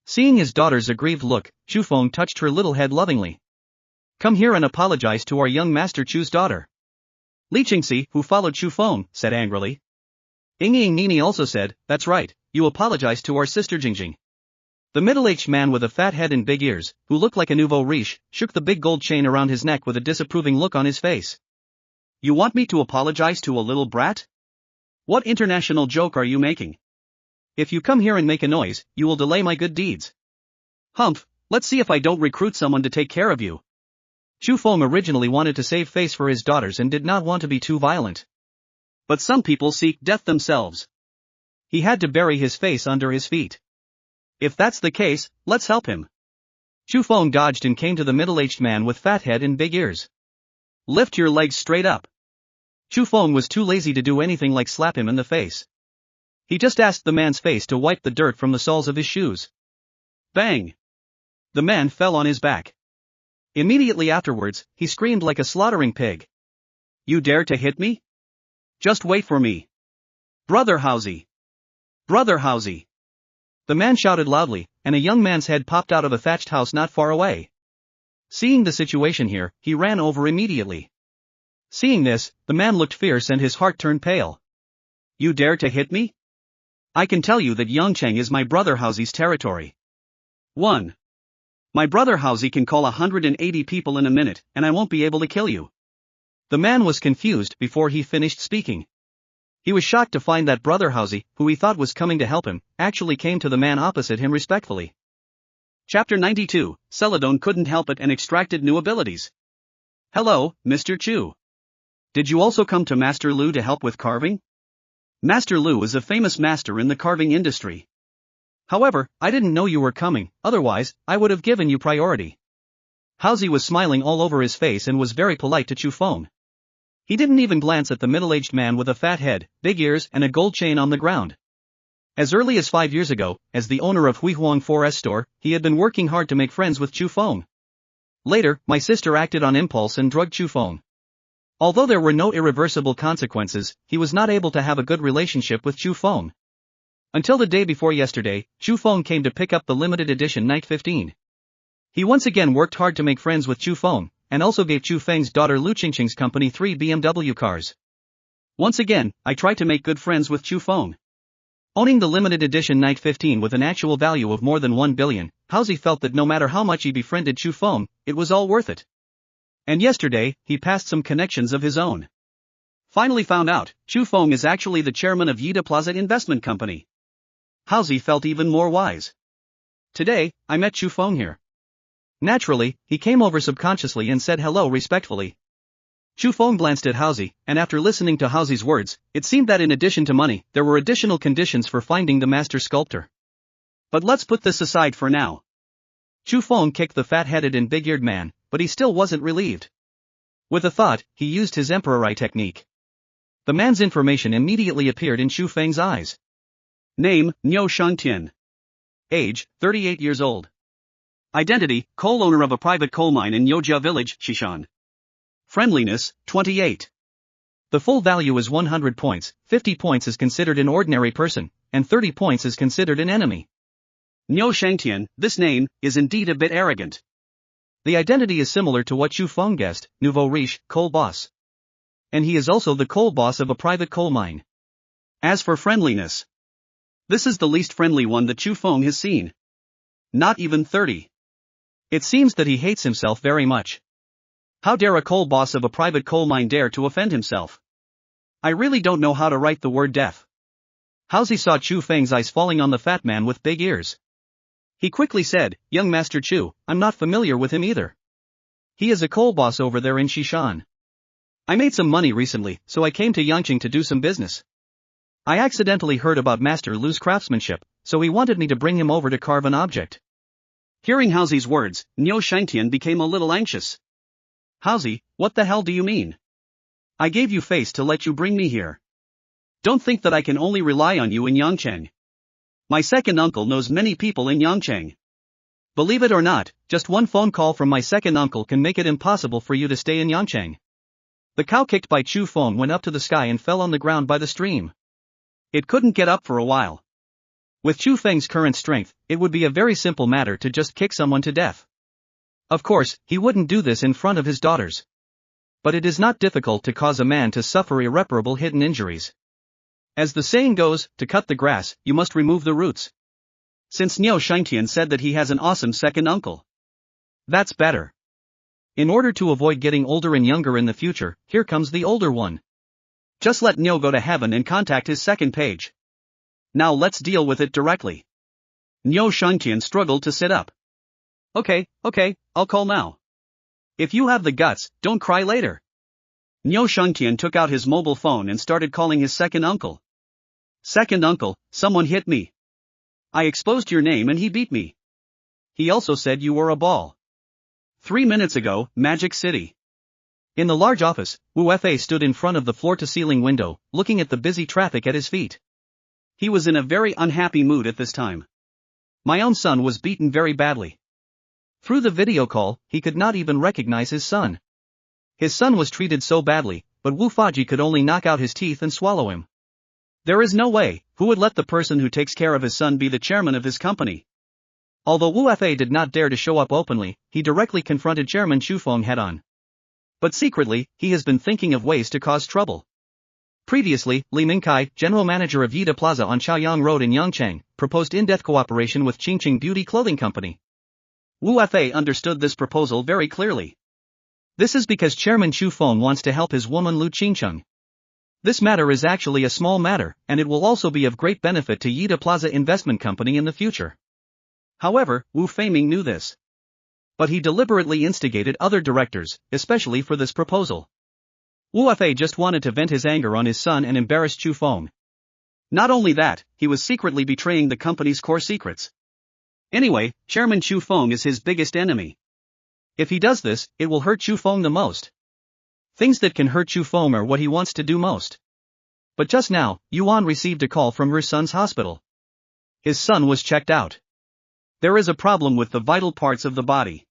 Seeing his daughter's aggrieved look, Chu Feng touched her little head lovingly. Come here and apologize to our young Master Chu's daughter. Li Qingxi, who followed Chu Feng, said angrily. Ying Nini also said, that's right, you apologize to our sister Jingjing. The middle-aged man with a fat head and big ears, who looked like a nouveau riche, shook the big gold chain around his neck with a disapproving look on his face. You want me to apologize to a little brat? What international joke are you making? If you come here and make a noise, you will delay my good deeds. Humph, let's see if I don't recruit someone to take care of you. Chu Feng originally wanted to save face for his daughters and did not want to be too violent. But some people seek death themselves. He had to bury his face under his feet. If that's the case, let's help him. Chu Feng dodged and came to the middle-aged man with fat head and big ears. Lift your legs straight up. Chu Feng was too lazy to do anything like slap him in the face. He just asked the man's face to wipe the dirt from the soles of his shoes. Bang! The man fell on his back. Immediately afterwards, he screamed like a slaughtering pig. You dare to hit me? Just wait for me. Brother Housie! Brother Housie! The man shouted loudly, and a young man's head popped out of a thatched house not far away. Seeing the situation here, he ran over immediately. Seeing this, the man looked fierce and his heart turned pale. You dare to hit me? I can tell you that Yangcheng is my brother Housie's territory. 1. My brother Housie can call 180 people in a minute, and I won't be able to kill you. The man was confused before he finished speaking. He was shocked to find that brother Housie, who he thought was coming to help him, actually came to the man opposite him respectfully. Chapter 92, Celadon couldn't help it and extracted new abilities. Hello, Mr. Chu. Did you also come to Master Lu to help with carving? Master Lu is a famous master in the carving industry. However, I didn't know you were coming, otherwise, I would have given you priority. Housie was smiling all over his face and was very polite to Chu Feng. He didn't even glance at the middle-aged man with a fat head, big ears and a gold chain on the ground. As early as 5 years ago, as the owner of Huihuang Forest Store, he had been working hard to make friends with Chu Feng. Later, my sister acted on impulse and drugged Chu Feng. Although there were no irreversible consequences, he was not able to have a good relationship with Chu Feng. Until the day before yesterday, Chu Feng came to pick up the limited edition Night 15. He once again worked hard to make friends with Chu Feng, and also gave Chu Feng's daughter Lu Qingqing's company 3 BMW cars. Once again, I tried to make good friends with Chu Feng. Owning the limited edition Night 15 with an actual value of more than 1 billion, Housie felt that no matter how much he befriended Chu Feng, it was all worth it. And yesterday, he passed some connections of his own. Finally found out, Chu Feng is actually the chairman of Yida Plaza Investment Company. Housie felt even more wise. Today, I met Chu Feng here. Naturally, he came over subconsciously and said hello respectfully. Chu Feng glanced at Housie, and after listening to Housie's words, it seemed that in addition to money, there were additional conditions for finding the master sculptor. But let's put this aside for now. Chu Feng kicked the fat-headed and big-eared man, but he still wasn't relieved. With a thought, he used his Emperor Eye technique. The man's information immediately appeared in Chu Feng's eyes. Name, Niu Shangtian. Age, 38 years old. Identity, coal owner of a private coal mine in Yojia village, Xishan. Friendliness, 28. The full value is 100 points, 50 points is considered an ordinary person, and 30 points is considered an enemy. Niu Shangtian, this name, is indeed a bit arrogant. The identity is similar to what Chu Feng guessed, Nouveau Riche, coal boss. And he is also the coal boss of a private coal mine. As for friendliness, this is the least friendly one that Chu Feng has seen. Not even 30. It seems that he hates himself very much. How dare a coal boss of a private coal mine dare to offend himself? I really don't know how to write the word deaf. Housie saw Chu Feng's eyes falling on the fat man with big ears. He quickly said, Young Master Chu, I'm not familiar with him either. He is a coal boss over there in Xishan. I made some money recently, so I came to Yangqing to do some business. I accidentally heard about Master Lu's craftsmanship, so he wanted me to bring him over to carve an object. Hearing Housie's words, Niu Shangtian became a little anxious. Housie, what the hell do you mean? I gave you face to let you bring me here. Don't think that I can only rely on you in Yangcheng. My second uncle knows many people in Yangcheng. Believe it or not, just one phone call from my second uncle can make it impossible for you to stay in Yangcheng. The cow kicked by Chu Feng went up to the sky and fell on the ground by the stream. It couldn't get up for a while. With Chu Feng's current strength, it would be a very simple matter to just kick someone to death. Of course, he wouldn't do this in front of his daughters. But it is not difficult to cause a man to suffer irreparable hidden injuries. As the saying goes, to cut the grass, you must remove the roots. Since Niu Shangtian said that he has an awesome second uncle. That's better. In order to avoid getting older and younger in the future, here comes the older one. Just let Niu go to heaven and contact his second page. Now let's deal with it directly. Niu Shangtian struggled to sit up. Okay, I'll call now. If you have the guts, don't cry later. Niu Shengtian took out his mobile phone and started calling his second uncle. Second uncle, someone hit me. I exposed your name and he beat me. He also said you were a ball. 3 minutes ago, Magic City. In the large office, Wu Fei stood in front of the floor-to-ceiling window, looking at the busy traffic at his feet. He was in a very unhappy mood at this time. My own son was beaten very badly. Through the video call, he could not even recognize his son. His son was treated so badly, but Wu Faji could only knock out his teeth and swallow him. There is no way, who would let the person who takes care of his son be the chairman of his company? Although Wu Fei did not dare to show up openly, he directly confronted Chairman Chu Feng head-on. But secretly, he has been thinking of ways to cause trouble. Previously, Li Mingkai, general manager of Yida Plaza on Chaoyang Road in Yangchang, proposed in-depth cooperation with Qingqing Beauty Clothing Company. Wu Fei understood this proposal very clearly. This is because Chairman Chu Feng wants to help his woman Lu Qingcheng. This matter is actually a small matter, and it will also be of great benefit to Yida Plaza Investment Company in the future. However, Wu Feiming knew this. But he deliberately instigated other directors, especially for this proposal. Wu Fei just wanted to vent his anger on his son and embarrass Chu Feng. Not only that, he was secretly betraying the company's core secrets. Anyway, Chairman Chu Feng is his biggest enemy. If he does this, it will hurt Chu Feng the most. Things that can hurt Chu Feng are what he wants to do most. But just now, Yuan received a call from her son's hospital. His son was checked out. There is a problem with the vital parts of the body.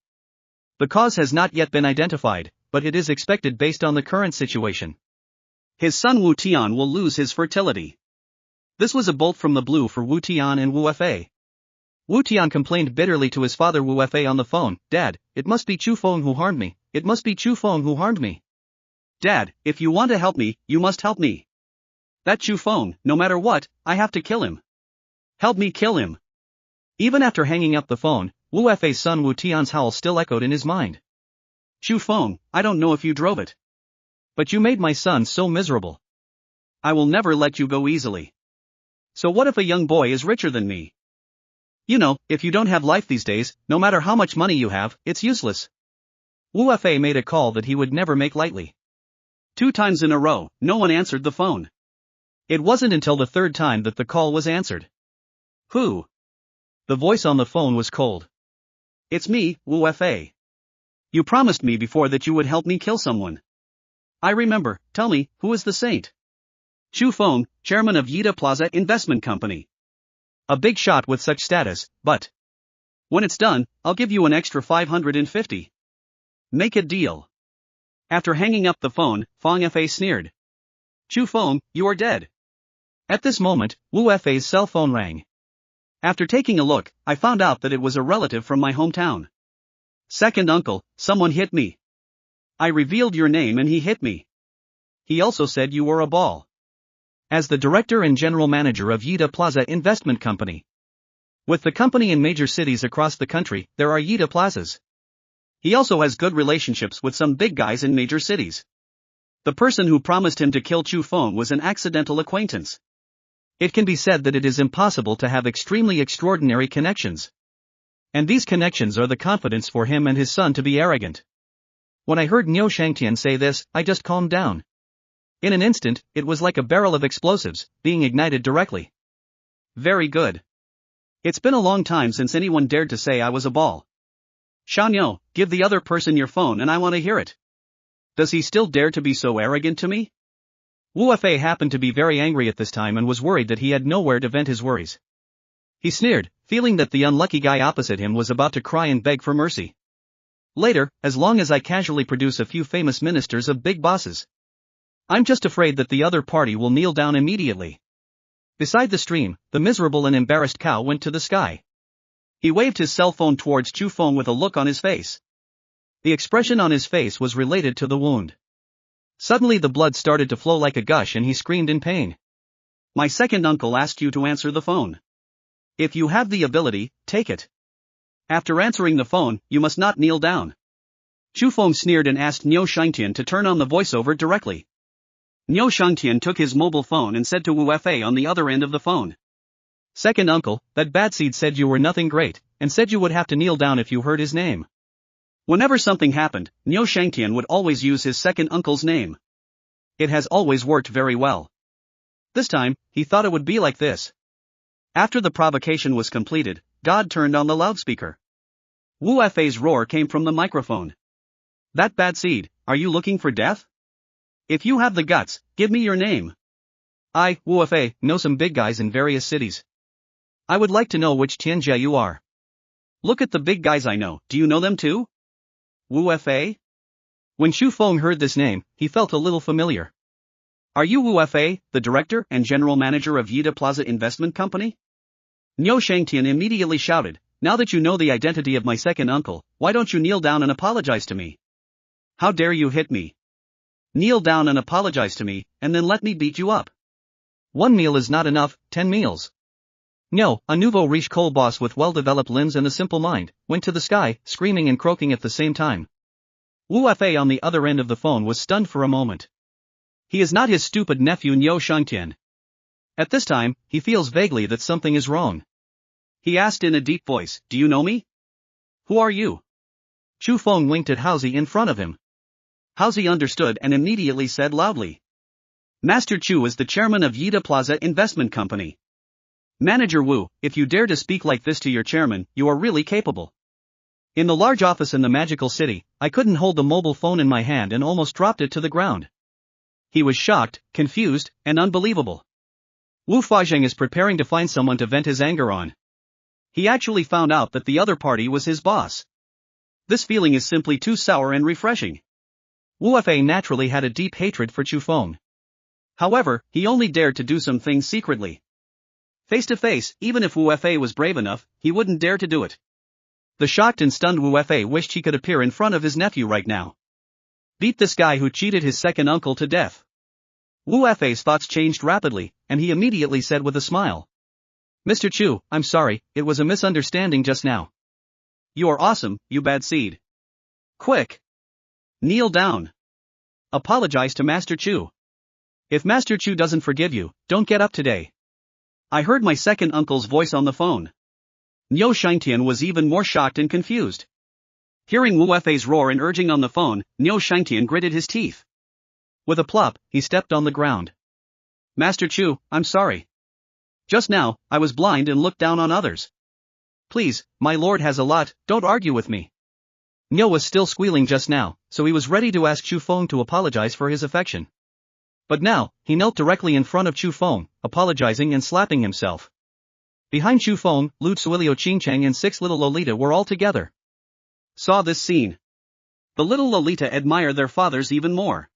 The cause has not yet been identified, but it is expected based on the current situation. His son Wu Tian will lose his fertility. This was a bolt from the blue for Wu Tian and Wu Fei. Wu Tian complained bitterly to his father Wu Fei on the phone, "Dad, it must be Chu Feng who harmed me, it must be Chu Feng who harmed me. Dad, if you want to help me, you must help me. That Chu Feng, no matter what, I have to kill him. Help me kill him." Even after hanging up the phone, Wu Fei's son Wu Tian's howl still echoed in his mind. "Chu Feng, I don't know if you drove it. But you made my son so miserable. I will never let you go easily. So what if a young boy is richer than me? You know, if you don't have life these days, no matter how much money you have, it's useless." Wu Fei made a call that he would never make lightly. 2 times in a row, no one answered the phone. It wasn't until the 3rd time that the call was answered. "Who?" The voice on the phone was cold. "It's me, Wu Fei. You promised me before that you would help me kill someone. I remember, tell me, who is the saint?" "Chu Feng, chairman of Yida Plaza Investment Company. A big shot with such status, but when it's done, I'll give you an extra 550. Make a deal." After hanging up the phone, Feng Fei sneered. "Chu Feng, you are dead." At this moment, Wu Fei's cell phone rang. After taking a look, I found out that it was a relative from my hometown. "Second uncle, someone hit me. I revealed your name and he hit me. He also said you were a ball." As the director and general manager of Yida Plaza Investment Company. With the company in major cities across the country, there are Yida Plazas. He also has good relationships with some big guys in major cities. The person who promised him to kill Chu Feng was an accidental acquaintance. It can be said that it is impossible to have extremely extraordinary connections. And these connections are the confidence for him and his son to be arrogant. When I heard Niu Shengtian say this, I just calmed down. In an instant, it was like a barrel of explosives, being ignited directly. Very good. It's been a long time since anyone dared to say I was a ball. Shanyo, give the other person your phone and I want to hear it. Does he still dare to be so arrogant to me? Wu Fei happened to be very angry at this time and was worried that he had nowhere to vent his worries. He sneered, feeling that the unlucky guy opposite him was about to cry and beg for mercy. Later, as long as I casually produce a few famous ministers of big bosses. I'm just afraid that the other party will kneel down immediately. Beside the stream, the miserable and embarrassed cow went to the sky. He waved his cell phone towards Chu Feng with a look on his face. The expression on his face was related to the wound. Suddenly the blood started to flow like a gush and he screamed in pain. "My second uncle asked you to answer the phone. If you have the ability, take it. After answering the phone, you must not kneel down." Chu Feng sneered and asked Niu Shengtian to turn on the voiceover directly. Niu Shengtian took his mobile phone and said to Wu Fei on the other end of the phone. "Second uncle, that bad seed said you were nothing great, and said you would have to kneel down if you heard his name. Whenever something happened, Niu Shangtian would always use his second uncle's name. It has always worked very well. This time, he thought it would be like this. After the provocation was completed, God turned on the loudspeaker. Wu Fei's roar came from the microphone. That bad seed, are you looking for death? If you have the guts, give me your name. I, Wu Fei, know some big guys in various cities. I would like to know which Tianjie you are. Look at the big guys I know, do you know them too? Wu Fei? When Chu Feng heard this name, he felt a little familiar. Are you Wu Fei, the director and general manager of Yida Plaza Investment Company? Niu Shangtian immediately shouted, now that you know the identity of my second uncle, why don't you kneel down and apologize to me? How dare you hit me? Kneel down and apologize to me, and then let me beat you up. 1 meal is not enough, 10 meals. No, a nouveau riche coal boss with well-developed limbs and a simple mind, went to the sky, screaming and croaking at the same time. Wu Fei on the other end of the phone was stunned for a moment. He is not his stupid nephew Niu Shangtian. At this time, he feels vaguely that something is wrong. He asked in a deep voice, do you know me? Who are you? Chu Feng winked at Haozi in front of him. Haozi understood and immediately said loudly. Master Chu is the chairman of Yida Plaza Investment Company. Manager Wu, if you dare to speak like this to your chairman, you are really capable. In the large office in the magical city, I couldn't hold the mobile phone in my hand and almost dropped it to the ground. He was shocked, confused, and unbelievable. Wu Fazheng is preparing to find someone to vent his anger on. He actually found out that the other party was his boss. This feeling is simply too sour and refreshing. Wu Fei naturally had a deep hatred for Chu Feng. However, he only dared to do some things secretly. Face to face, even if Wu Fei was brave enough, he wouldn't dare to do it. The shocked and stunned Wu Fei wished he could appear in front of his nephew right now. Beat this guy who cheated his second uncle to death. Wu Fei's thoughts changed rapidly, and he immediately said with a smile. Mr. Chu, I'm sorry, it was a misunderstanding just now. You are awesome, you bad seed. Quick! Kneel down. Apologize to Master Chu. If Master Chu doesn't forgive you, don't get up today. I heard my second uncle's voice on the phone. Niu Shangtian was even more shocked and confused. Hearing Wu Fei's roar and urging on the phone, Niu Shangtian gritted his teeth. With a plop, he stepped on the ground. Master Chu, I'm sorry. Just now, I was blind and looked down on others. Please, my lord has a lot, don't argue with me. Niu was still squealing just now, so he was ready to ask Chu Feng to apologize for his affection. But now, he knelt directly in front of Chu Feng, apologizing and slapping himself. Behind Chu Feng, Lu Tsuilio Qingcheng and 6 little Lolita were all together. Saw this scene. The little Lolita admire their fathers even more.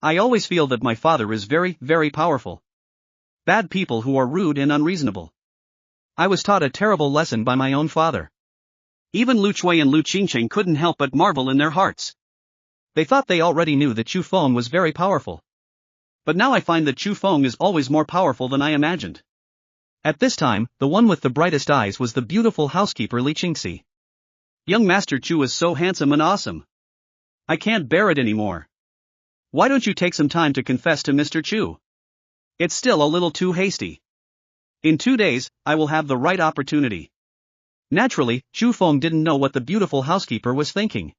I always feel that my father is very, very powerful. Bad people who are rude and unreasonable. I was taught a terrible lesson by my own father. Even Lu Chui and Lu Qingcheng couldn't help but marvel in their hearts. They thought they already knew that Chu Feng was very powerful. But now I find that Chu Feng is always more powerful than I imagined. At this time, the one with the brightest eyes was the beautiful housekeeper Li Qingxi. Young Master Chu is so handsome and awesome. I can't bear it anymore. Why don't you take some time to confess to Mr. Chu? It's still a little too hasty. In 2 days, I will have the right opportunity. Naturally, Chu Feng didn't know what the beautiful housekeeper was thinking.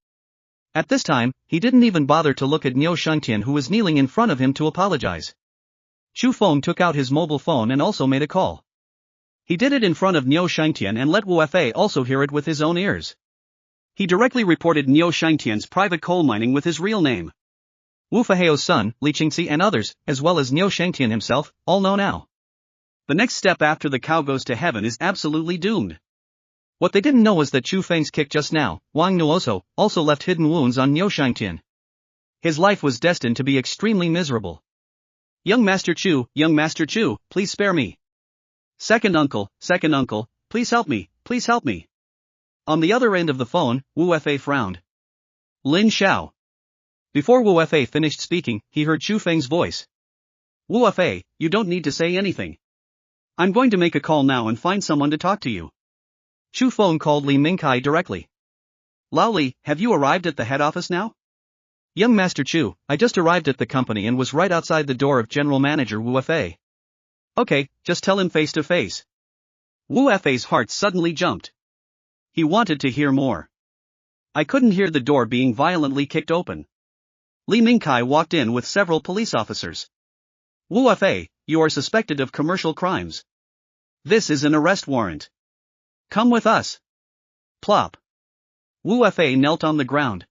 At this time, he didn't even bother to look at Niu Shangtian who was kneeling in front of him to apologize. Chu Feng took out his mobile phone and also made a call. He did it in front of Niu Shangtian and let Wu Fei also hear it with his own ears. He directly reported Niu Shangtian's private coal mining with his real name. Wu Fei's son, Li Qingxi and others, as well as Niu Shangtian himself, all know now. The next step after the cow goes to heaven is absolutely doomed. What they didn't know was that Chu Feng's kick just now, Wang Nuoso, also left hidden wounds on Niu Shangtian. His life was destined to be extremely miserable. Young Master Chu, please spare me. Second uncle, please help me, please help me. On the other end of the phone, Wu Fei frowned. Lin Xiao. Before Wu Fei finished speaking, he heard Chu Feng's voice. Wu Fei, you don't need to say anything. I'm going to make a call now and find someone to talk to you. Chu Feng called Li Mingkai directly. Lao Li, have you arrived at the head office now? Young Master Chu, I just arrived at the company and was right outside the door of General Manager Wu Fei. Okay, just tell him face to face. Wu Fei's heart suddenly jumped. He wanted to hear more. I couldn't hear the door being violently kicked open. Li Mingkai walked in with several police officers. Wu Fei, you are suspected of commercial crimes. This is an arrest warrant. Come with us. Plop. Wu Fei knelt on the ground.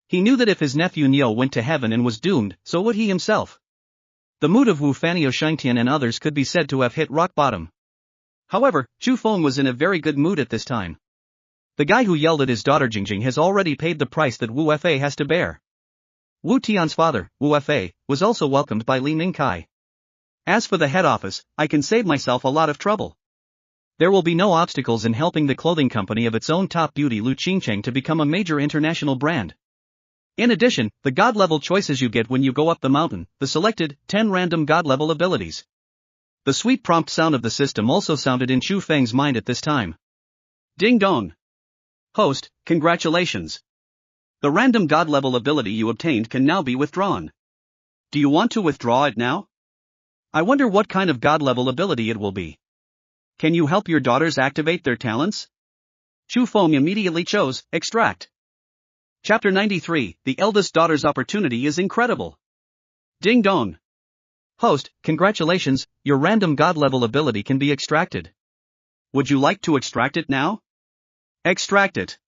He knew that if his nephew Niu went to heaven and was doomed, so would he himself. The mood of Wu Fanio Shengtian and others could be said to have hit rock bottom. However, Chu Feng was in a very good mood at this time. The guy who yelled at his daughter Jingjing has already paid the price that Wu Fei has to bear. Wu Tian's father, Wu Fei, was also welcomed by Li Mingkai. As for the head office, I can save myself a lot of trouble. There will be no obstacles in helping the clothing company of its own top beauty Lu Qingcheng to become a major international brand. In addition, the god-level choices you get when you go up the mountain, the selected 10 random god-level abilities. The sweet prompt sound of the system also sounded in Chu Feng's mind at this time. Ding dong. Host, congratulations. The random god-level ability you obtained can now be withdrawn. Do you want to withdraw it now? I wonder what kind of god-level ability it will be. Can you help your daughters activate their talents? Chu Feng immediately chose extract. Chapter 93, The Eldest Daughter's Opportunity is Incredible. Ding dong. Host, congratulations, your random god-level ability can be extracted. Would you like to extract it now? Extract it.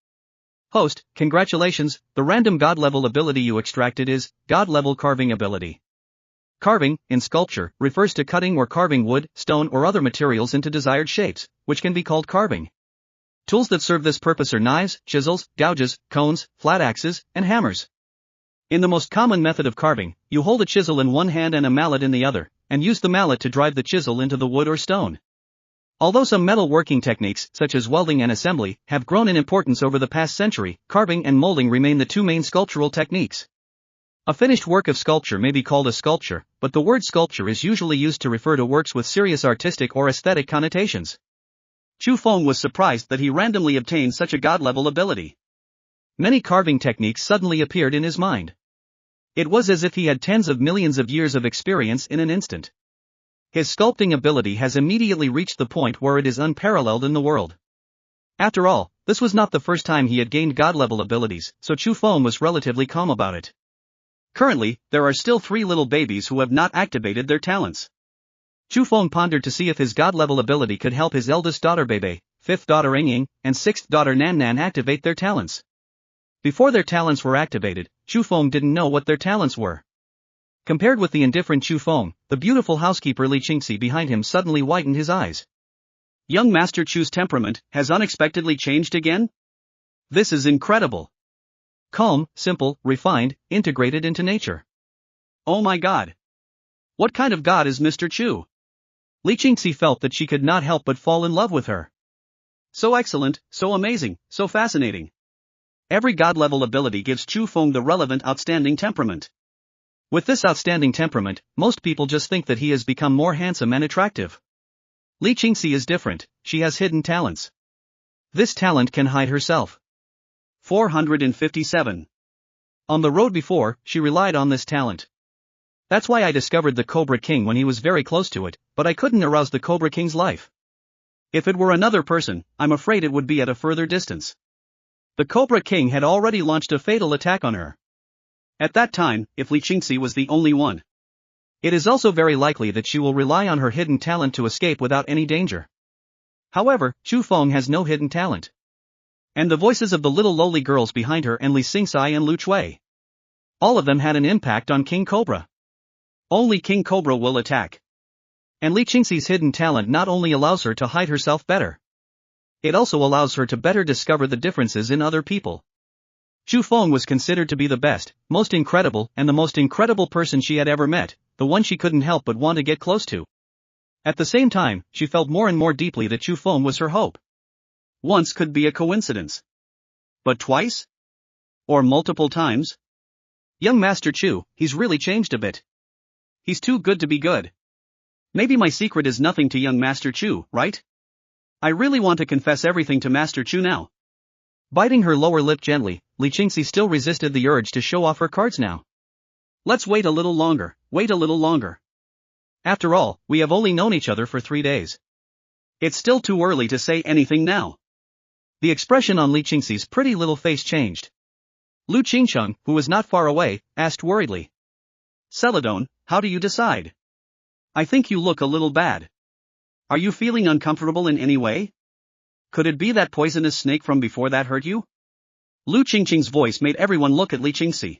Host, congratulations, the random god-level ability you extracted is god-level carving ability. Carving, in sculpture, refers to cutting or carving wood, stone or other materials into desired shapes, which can be called carving. Tools that serve this purpose are knives, chisels, gouges, cones, flat axes, and hammers. In the most common method of carving, you hold a chisel in one hand and a mallet in the other, and use the mallet to drive the chisel into the wood or stone. Although some metal working techniques, such as welding and assembly, have grown in importance over the past century, carving and molding remain the two main sculptural techniques. A finished work of sculpture may be called a sculpture, but the word sculpture is usually used to refer to works with serious artistic or aesthetic connotations. Chu Feng was surprised that he randomly obtained such a god-level ability. Many carving techniques suddenly appeared in his mind. It was as if he had tens of millions of years of experience in an instant. His sculpting ability has immediately reached the point where it is unparalleled in the world. After all, this was not the first time he had gained god-level abilities, so Chu Feng was relatively calm about it. Currently, there are still 3 little babies who have not activated their talents. Chu Feng pondered to see if his god-level ability could help his eldest daughter Bebe, 5th daughter Yingying, and 6th daughter Nan activate their talents. Before their talents were activated, Chu Feng didn't know what their talents were. Compared with the indifferent Chu Feng, the beautiful housekeeper Li Qingxi behind him suddenly whitened his eyes. Young Master Chu's temperament has unexpectedly changed again? This is incredible. Calm, simple, refined, integrated into nature. Oh my god. What kind of god is Mr. Chu? Li Qingxi felt that she could not help but fall in love with her. So excellent, so amazing, so fascinating. Every god-level ability gives Chu Feng the relevant outstanding temperament. With this outstanding temperament, most people just think that he has become more handsome and attractive. Li Qingxi is different, she has hidden talents. This talent can hide herself. 457. On the road before, she relied on this talent. That's why I discovered the Cobra King when he was very close to it, but I couldn't arouse the Cobra King's life. If it were another person, I'm afraid it would be at a further distance. The Cobra King had already launched a fatal attack on her. At that time, if Li Qingxi was the only one, it is also very likely that she will rely on her hidden talent to escape without any danger. However, Chu Feng has no hidden talent. And the voices of the little lowly girls behind her and Li Xingxai and Lu Chui, all of them had an impact on King Cobra. Only King Cobra will attack. And Li Qingxi's hidden talent not only allows her to hide herself better, it also allows her to better discover the differences in other people. Chu Feng was considered to be the best, most incredible and the most incredible person she had ever met, the one she couldn't help but want to get close to. At the same time, she felt more and more deeply that Chu Feng was her hope. Once could be a coincidence. But twice? Or multiple times? Young Master Chu, he's really changed a bit. He's too good to be good. Maybe my secret is nothing to young Master Chu, right? I really want to confess everything to Master Chu now. Biting her lower lip gently, Li Qingxi still resisted the urge to show off her cards now. Let's wait a little longer, wait a little longer. After all, we have only known each other for 3 days. It's still too early to say anything now. The expression on Li Qingxi's pretty little face changed. Lu Qingcheng, who was not far away, asked worriedly. Celadon, how do you decide? I think you look a little bad. Are you feeling uncomfortable in any way? Could it be that poisonous snake from before that hurt you? Lu Qingqing's voice made everyone look at Li Qingxi.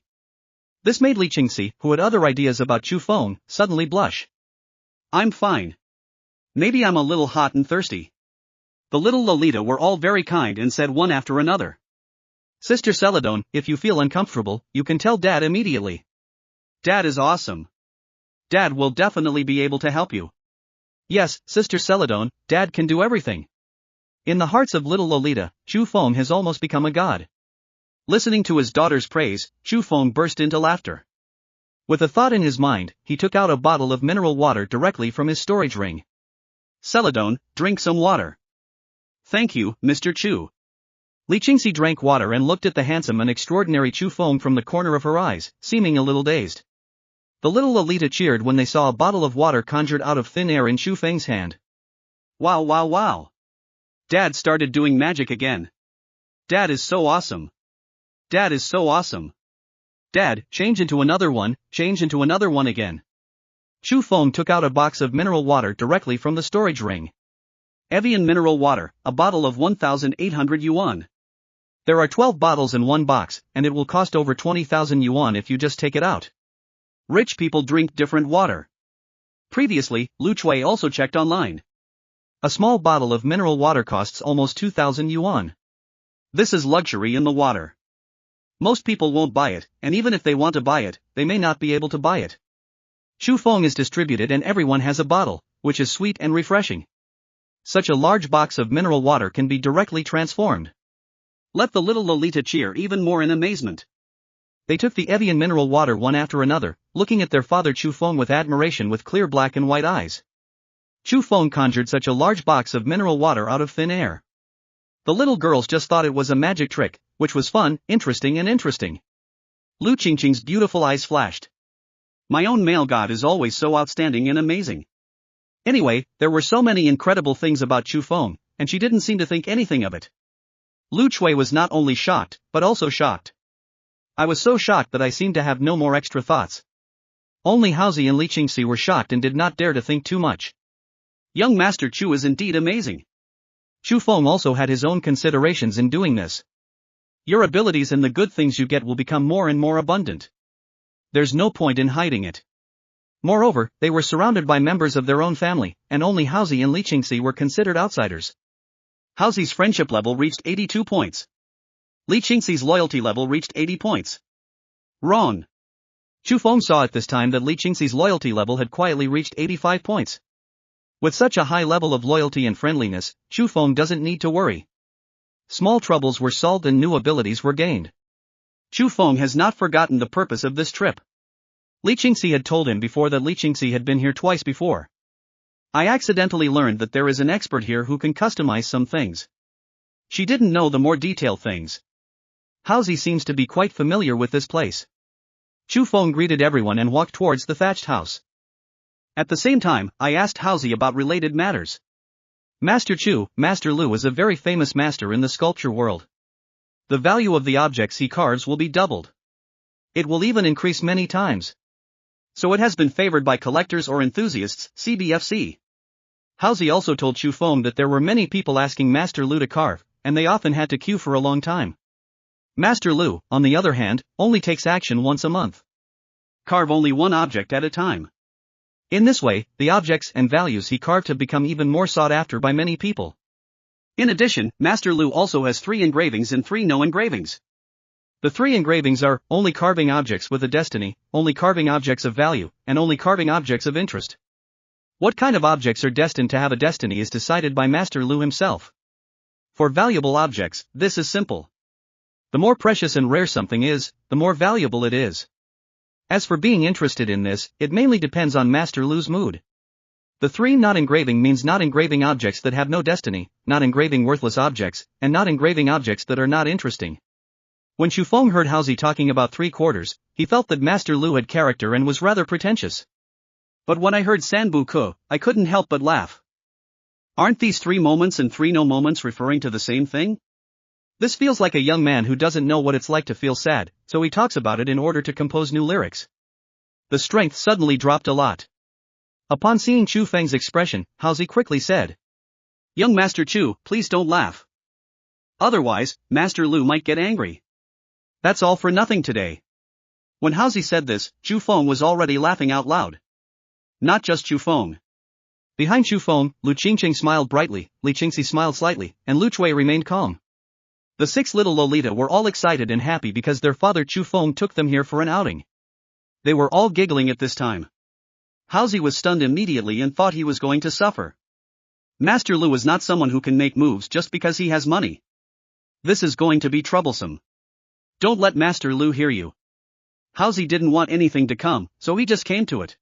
This made Li Qingxi, who had other ideas about Chu Feng, suddenly blush. I'm fine. Maybe I'm a little hot and thirsty. The little Lolita were all very kind and said one after another. Sister Celadon, if you feel uncomfortable, you can tell Dad immediately. Dad is awesome. Dad will definitely be able to help you. Yes, Sister Celadon, Dad can do everything. In the hearts of little Lolita, Chu Feng has almost become a god. Listening to his daughter's praise, Chu Feng burst into laughter. With a thought in his mind, he took out a bottle of mineral water directly from his storage ring. Celadon, drink some water. Thank you, Mr. Chu. Li Qingxi drank water and looked at the handsome and extraordinary Chu Feng from the corner of her eyes, seeming a little dazed. The little Lolita cheered when they saw a bottle of water conjured out of thin air in Chu Feng's hand. Wow wow wow. Dad started doing magic again. Dad is so awesome. Dad is so awesome. Dad, change into another one again. Chu Feng took out a box of mineral water directly from the storage ring. Evian mineral water, a bottle of 1,800 yuan. There are 12 bottles in one box, and it will cost over 20,000 yuan if you just take it out. Rich people drink different water. Previously, Lu Chui also checked online. A small bottle of mineral water costs almost 2,000 yuan. This is luxury in the water. Most people won't buy it, and even if they want to buy it, they may not be able to buy it. Chu Feng is distributed and everyone has a bottle, which is sweet and refreshing. Such a large box of mineral water can be directly transformed. Let the little Lolita cheer even more in amazement. They took the Evian mineral water one after another, looking at their father Chu Feng with admiration with clear black and white eyes. Chu Feng conjured such a large box of mineral water out of thin air. The little girls just thought it was a magic trick, which was fun, interesting. Lu Qingqing's beautiful eyes flashed. My own male god is always so outstanding and amazing. Anyway, there were so many incredible things about Chu Feng, and she didn't seem to think anything of it. Lu Chui was not only shocked, but also shocked. I was so shocked that I seemed to have no more extra thoughts. Only Haozi and Li Qingxi were shocked and did not dare to think too much. Young Master Chu is indeed amazing. Chu Feng also had his own considerations in doing this. Your abilities and the good things you get will become more and more abundant. There's no point in hiding it. Moreover, they were surrounded by members of their own family, and only Haozi and Li Qingxi were considered outsiders. Haozi's friendship level reached 82 points. Li Qingxi's loyalty level reached 80 points. Wrong. Chu Feng saw at this time that Li Qingxi's loyalty level had quietly reached 85 points. With such a high level of loyalty and friendliness, Chu Feng doesn't need to worry. Small troubles were solved and new abilities were gained. Chu Feng has not forgotten the purpose of this trip. Li Qingxi had told him before that Li Qingxi had been here twice before. I accidentally learned that there is an expert here who can customize some things. She didn't know the more detailed things. Haozi seems to be quite familiar with this place. Chu Feng greeted everyone and walked towards the thatched house. At the same time, I asked Haozi about related matters. Master Chu, Master Lu is a very famous master in the sculpture world. The value of the objects he carves will be doubled. It will even increase many times. So it has been favored by collectors or enthusiasts, CBFC. Haozi also told Chu Feng that there were many people asking Master Lu to carve, and they often had to queue for a long time. Master Lu, on the other hand, only takes action once a month. Carve only one object at a time. In this way, the objects and values he carved have become even more sought after by many people. In addition, Master Lu also has 3 engravings and 3 no engravings. The 3 engravings are, only carving objects with a destiny, only carving objects of value, and only carving objects of interest. What kind of objects are destined to have a destiny is decided by Master Lu himself. For valuable objects, this is simple. The more precious and rare something is, the more valuable it is. As for being interested in this, it mainly depends on Master Lu's mood. The 3 not engraving means not engraving objects that have no destiny, not engraving worthless objects, and not engraving objects that are not interesting. When Chu Feng heard Haozi talking about 3 quarters, he felt that Master Lu had character and was rather pretentious. But when I heard Sanbu Ke, I couldn't help but laugh. Aren't these 3 moments and 3 no moments referring to the same thing? This feels like a young man who doesn't know what it's like to feel sad, so he talks about it in order to compose new lyrics. The strength suddenly dropped a lot. Upon seeing Chu Feng's expression, Haozi quickly said, "Young Master Chu, please don't laugh. Otherwise, Master Lu might get angry. That's all for nothing today." When Haozi said this, Chu Feng was already laughing out loud. Not just Chu Feng. Behind Chu Feng, Lu Qingqing smiled brightly, Li Qingxi smiled slightly, and Lu Chui remained calm. The 6 little Lolita were all excited and happy because their father Chu Feng took them here for an outing. They were all giggling at this time. Haozi was stunned immediately and thought he was going to suffer. Master Lu is not someone who can make moves just because he has money. This is going to be troublesome. Don't let Master Lu hear you. Haozi didn't want anything to come, so he just came to it.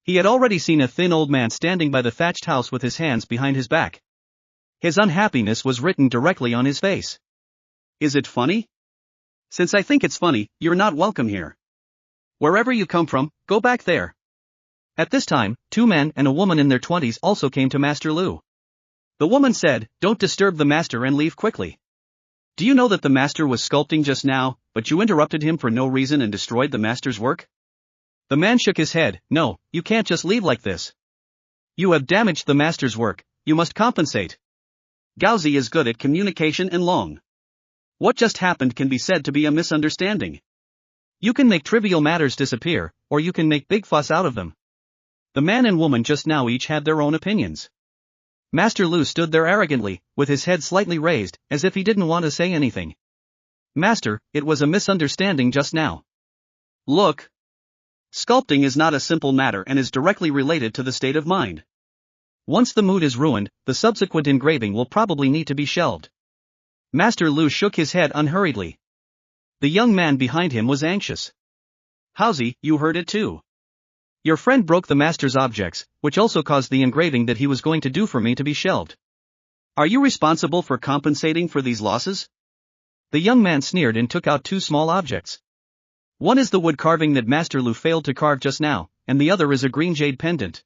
He had already seen a thin old man standing by the thatched house with his hands behind his back. His unhappiness was written directly on his face. Is it funny? Since I think it's funny, you're not welcome here. Wherever you come from, go back there. At this time, 2 men and a woman in their 20s also came to Master Lu. The woman said, "Don't disturb the master and leave quickly. Do you know that the master was sculpting just now, but you interrupted him for no reason and destroyed the master's work?" The man shook his head. "No, you can't just leave like this. You have damaged the master's work, you must compensate." Gaozi is good at communication and long. What just happened can be said to be a misunderstanding. You can make trivial matters disappear, or you can make big fuss out of them. The man and woman just now each had their own opinions. Master Lu stood there arrogantly, with his head slightly raised, as if he didn't want to say anything. "Master, it was a misunderstanding just now. Look. Sculpting is not a simple matter and is directly related to the state of mind. Once the mood is ruined, the subsequent engraving will probably need to be shelved." Master Lu shook his head unhurriedly. The young man behind him was anxious. "Haozi, you heard it too. Your friend broke the master's objects, which also caused the engraving that he was going to do for me to be shelved. Are you responsible for compensating for these losses?" The young man sneered and took out 2 small objects. One is the wood carving that Master Lu failed to carve just now, and the other is a green jade pendant.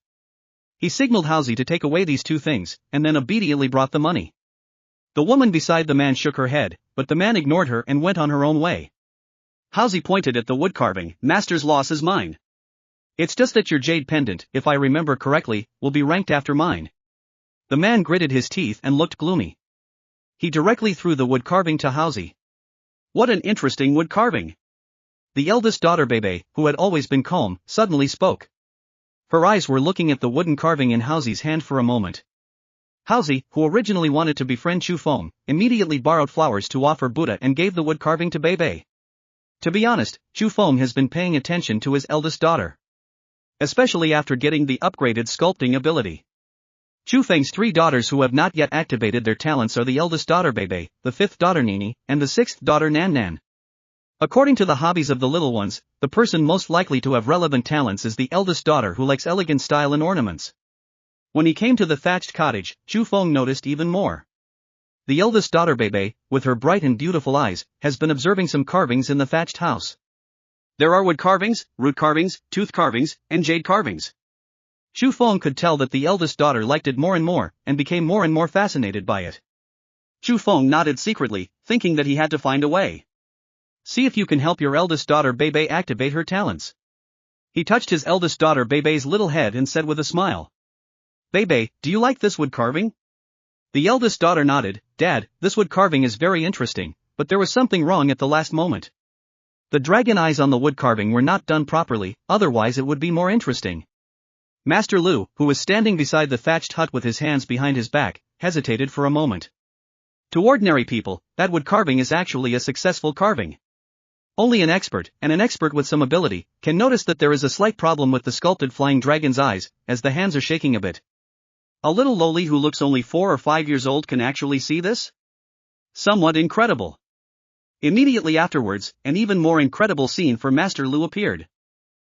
He signaled Haozi to take away these 2 things, and then obediently brought the money. The woman beside the man shook her head, but the man ignored her and went on her own way. Haozi pointed at the wood carving. "Master's loss is mine. It's just that your jade pendant, if I remember correctly, will be ranked after mine." The man gritted his teeth and looked gloomy. He directly threw the wood carving to Haozi. "What an interesting wood carving." The eldest daughter Bebe, who had always been calm, suddenly spoke. Her eyes were looking at the wooden carving in Haozi's hand for a moment. Haozi, who originally wanted to befriend Chu Feng, immediately borrowed flowers to offer Buddha and gave the wood carving to Bebe. To be honest, Chu Feng has been paying attention to his eldest daughter. Especially after getting the upgraded sculpting ability. Chu Feng's 3 daughters who have not yet activated their talents are the eldest daughter Bebe, the 5th daughter Nini, and the 6th daughter Nan Nan. According to the hobbies of the little ones, the person most likely to have relevant talents is the eldest daughter who likes elegant style and ornaments. When he came to the thatched cottage, Chu Feng noticed even more. The eldest daughter Bebe, with her bright and beautiful eyes, has been observing some carvings in the thatched house. There are wood carvings, root carvings, tooth carvings, and jade carvings. Chu Feng could tell that the eldest daughter liked it more and more, and became more and more fascinated by it. Chu Feng nodded secretly, thinking that he had to find a way. "See if you can help your eldest daughter Bebe activate her talents." He touched his eldest daughter Bebe's little head and said with a smile. "Bebe, do you like this wood carving?" The eldest daughter nodded. "Dad, this wood carving is very interesting, but there was something wrong at the last moment. The dragon eyes on the wood carving were not done properly, otherwise it would be more interesting." Master Lu, who was standing beside the thatched hut with his hands behind his back, hesitated for a moment. To ordinary people, that wood carving is actually a successful carving. Only an expert, and an expert with some ability, can notice that there is a slight problem with the sculpted flying dragon's eyes, as the hands are shaking a bit. A little loli who looks only 4 or 5 years old can actually see this? Somewhat incredible. Immediately afterwards, an even more incredible scene for Master Lu appeared.